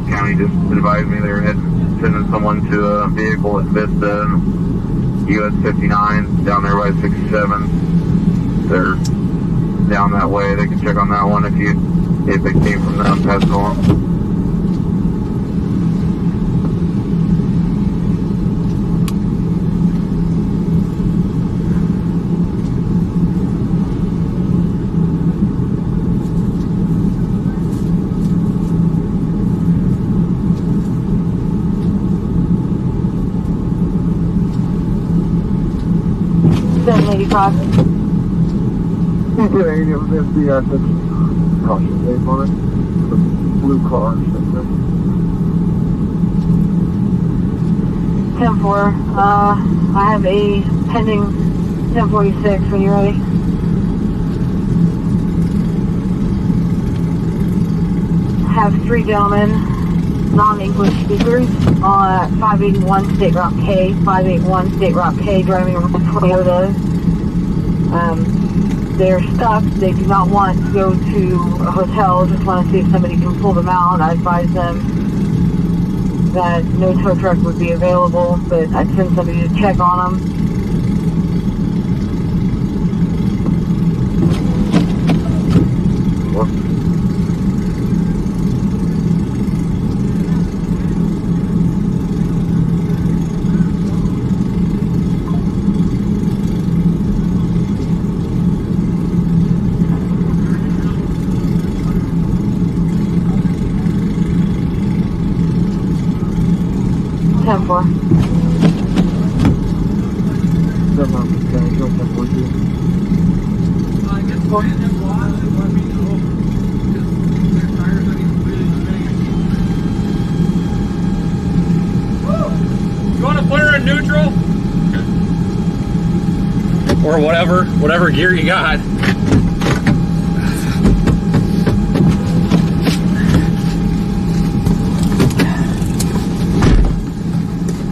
County just advised me they were sending someone to a vehicle at Vista and US 59 down there by 67. They're down that way. They can check on that one if it came from them. Pass it along. $785. Yeah, it was the caution tape on it. The blue car. 10-4. I have a pending 1046 when you're ready. Have 3 gentlemen, non-English speakers, on 581 State Route K, 581 State Route K, driving a Toyota. They're stuck. They do not want to go to a hotel. Just want to see if somebody can pull them out. I advise them that no tow truck would be available, but I'd send somebody to check on them. You want to put her in neutral? Or whatever gear you got.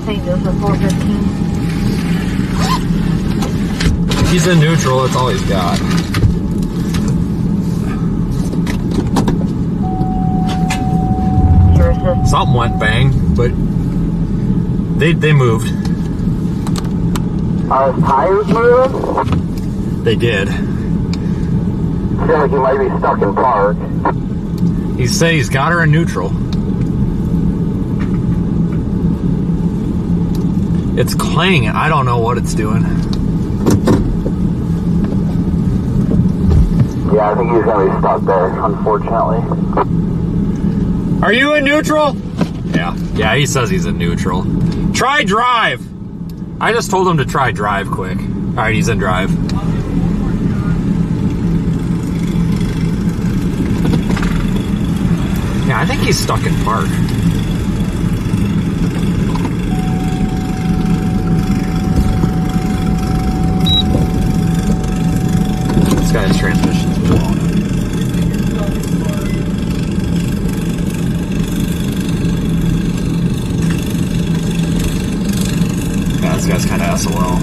St. Joseph 415. He's in neutral, that's all he's got. Something went bang, but they moved. Are his tires moving? They did. I feel like he might be stuck in park. He says he's got her in neutral. It's clanging. I don't know what it's doing. Yeah, I think he's gonna be stuck there, unfortunately. Are you in neutral? Yeah, he says he's in neutral. Try drive! I just told him to try drive quick. Alright, he's in drive. Yeah, I think he's stuck in park. This guy's transmission's blown. This guy's kind of SOL.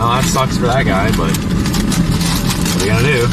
Oh, that sucks for that guy, but what are you gonna do?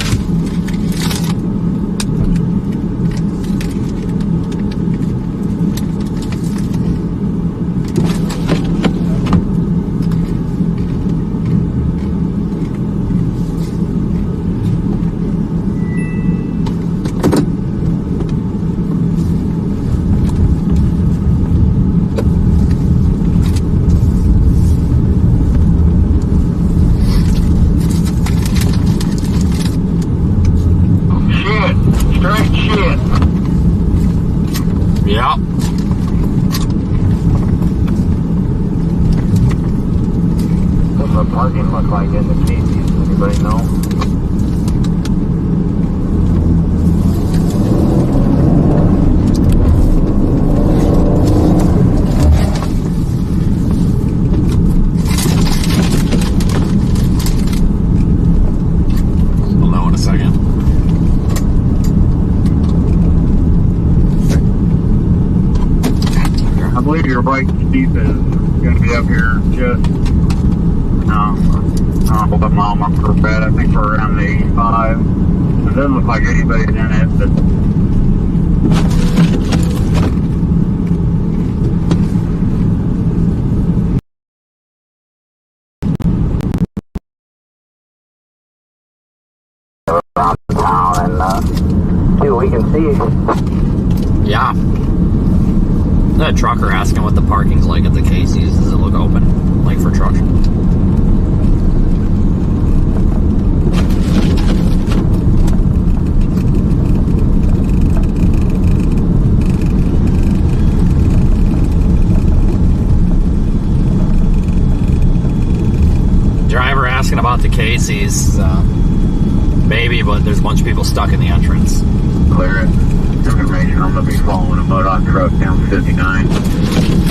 believe your bike steep is going to be up here just what mile marker we're at. I think we're around the 85. It doesn't look like anybody's in it, but around town and see what we can see. Yeah. That trucker asking what the parking's like at the Casey's. Does it look open? Like for trucks? Driver asking about the Casey's. Maybe, but there's a bunch of people stuck in the entrance. clear it. Information, I'm going to be following a MoDOT truck down 59.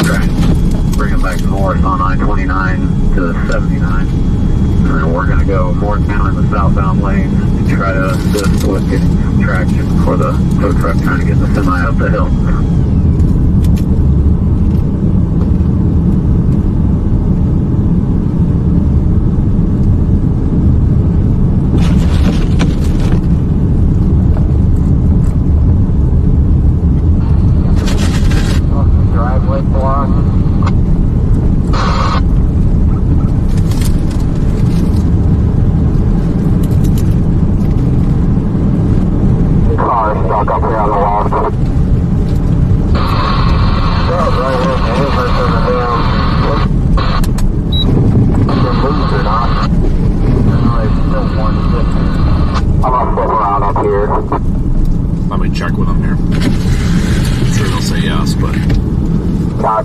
Trying to bring it back north on I-29 to 79. And then we're going to go more down in the southbound lane to try to assist with getting some traction for the tow truck trying to get the semi up the hill.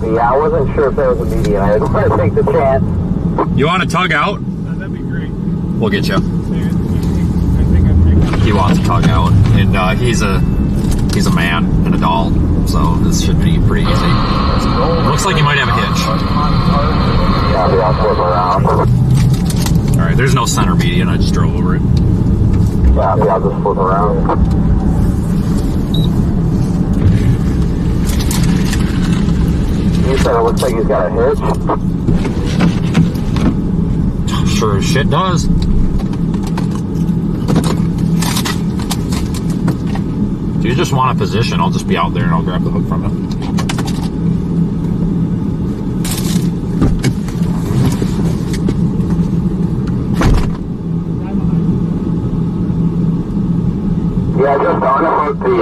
Yeah, I wasn't sure if there was a median. I didn't want to take the chance. You want to tug out? That'd be great. We'll get you. I think I'm taking. He wants to tug out, and he's a man, an adult, so this should be pretty easy. Looks like he might have a hitch. Yeah, I'll flip around. All right, there's no center median. I just drove over it. Yeah, I'll just flip around. You said it looks like he's got a hitch? Sure as shit does. Do you just want a position? I'll just be out there and I'll grab the hook from it. Yeah, just unhook the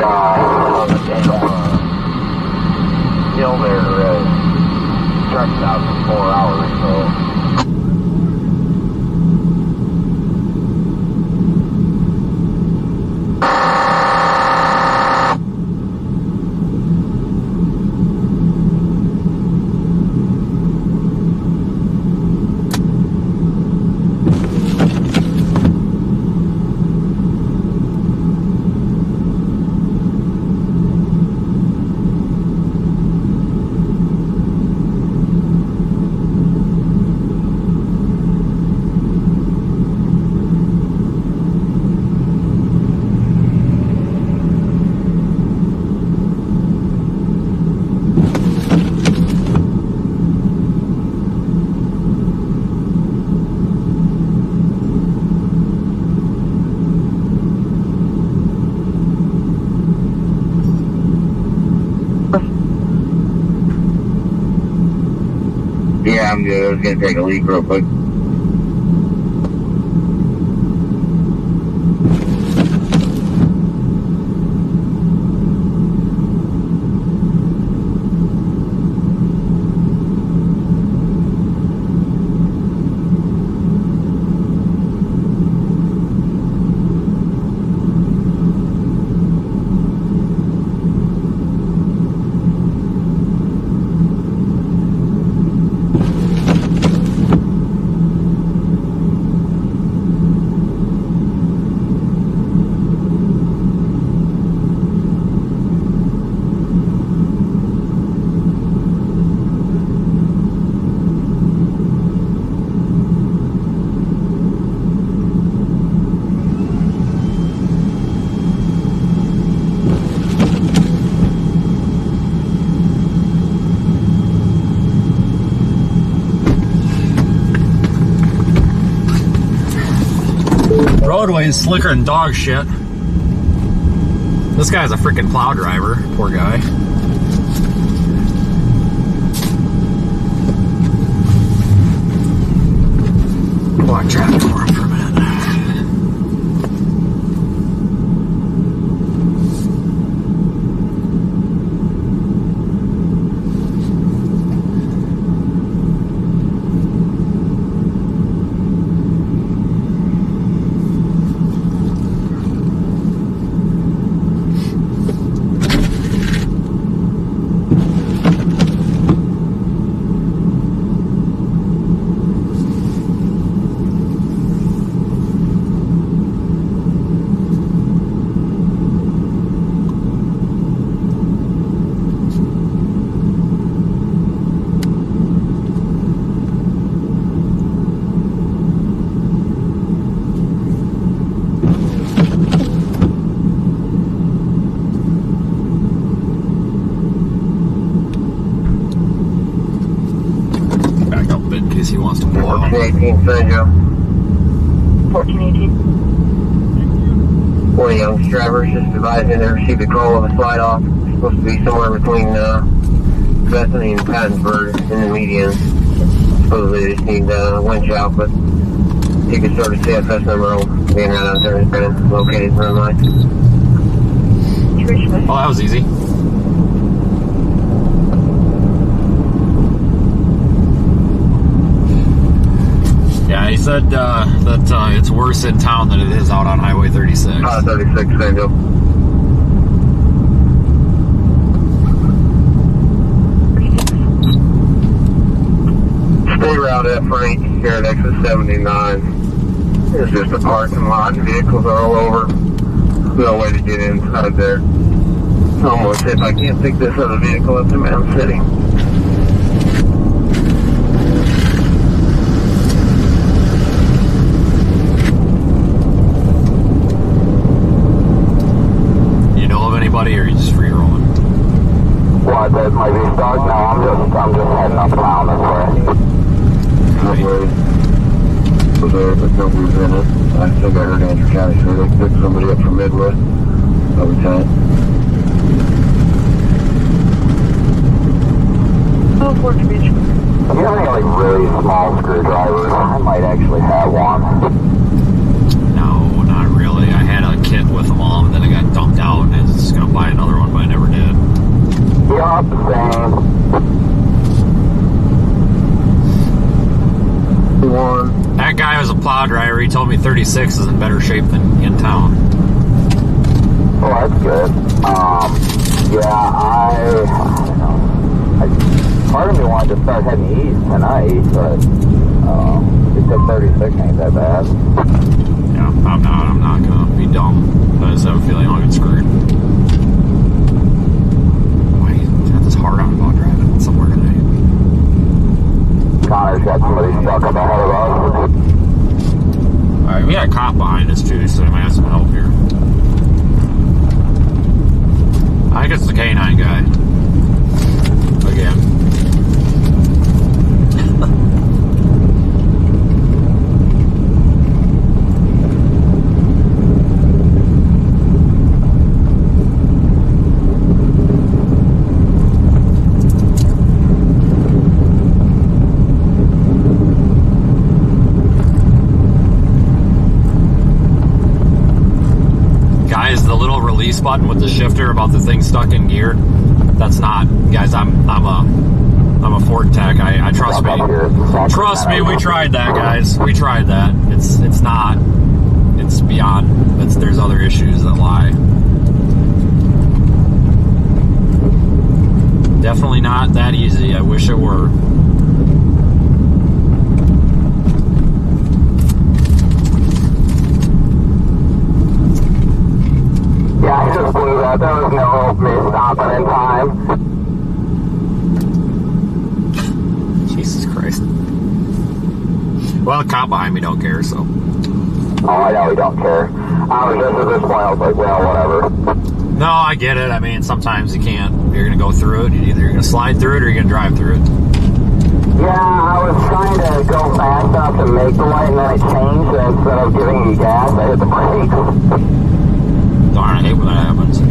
hill there. Truck's out for 4 hours, so. Yeah, I'm good. I was going to take a leak real quick. roadway is slicker than dog shit. This guy's a freaking plow driver. Poor guy. Block traffic for him for a minute. He wants to pull out. 1418 San Joe. 1418. One of the young drivers just advising they received a call of a slide off. It's supposed to be somewhere between Bethany and Pattonsburg in the median. Supposedly they just need winch out, but you can sort of CFS number being right out there has been located for the line. Oh, that was easy. Yeah, he said that it's worse in town than it is out on Highway 36. 36, San Joe. Stay route F8 here at exit 79. It's just a parking lot. Vehicles are all over. No way to get inside there. Almost if I can't pick this other vehicle up to Mound City. Anybody, or are you just free rolling? What, that might be stuck? No, I'm just heading uptown this way. Was there, but nobody's in it. I think I heard Andrew County say they picked somebody up from Midwest. Over time. Oh, Fort Beach. If you have any like really small screwdrivers, I might actually have one. No, not really. I had a kit with them all, and then I got dumped out, and I was just going to buy another one, but I never did. Yeah, the same. That guy was a plow driver. He told me 36 is in better shape than in town. Oh, that's good. Yeah, I don't know. Part of me wanted to start heading east tonight, but it said 36 ain't that bad. Yeah, I'm not gonna be dumb. I just have a feeling I'll get screwed. Why you got this hard on about driving somewhere today? Connor's got somebody stuck up ahead of us. Alright, we got a cop behind us too, so we might have some help here. I think it's the K9 guy. Again. Button with the shifter about the thing stuck in gear. That's not, guys. I'm a Ford tech. I trust me. Trust me. We tried that, guys. We tried that. It's not. It's beyond. There's other issues that lie. Definitely not that easy. I wish it were. Yeah, I just blew that. There was no hope of me stopping in time. Jesus Christ. Well, the cop behind me don't care, so. Oh, I know he don't care. I was just at this point, I was like, well, whatever. No, I get it. I mean, sometimes you can't. You're going to go through it. You're either going to slide through it or you're going to drive through it. Yeah, I was trying to go fast enough to make the light, and then it changed, and instead of giving me gas, I hit the brakes. Darn, I hate when that happens.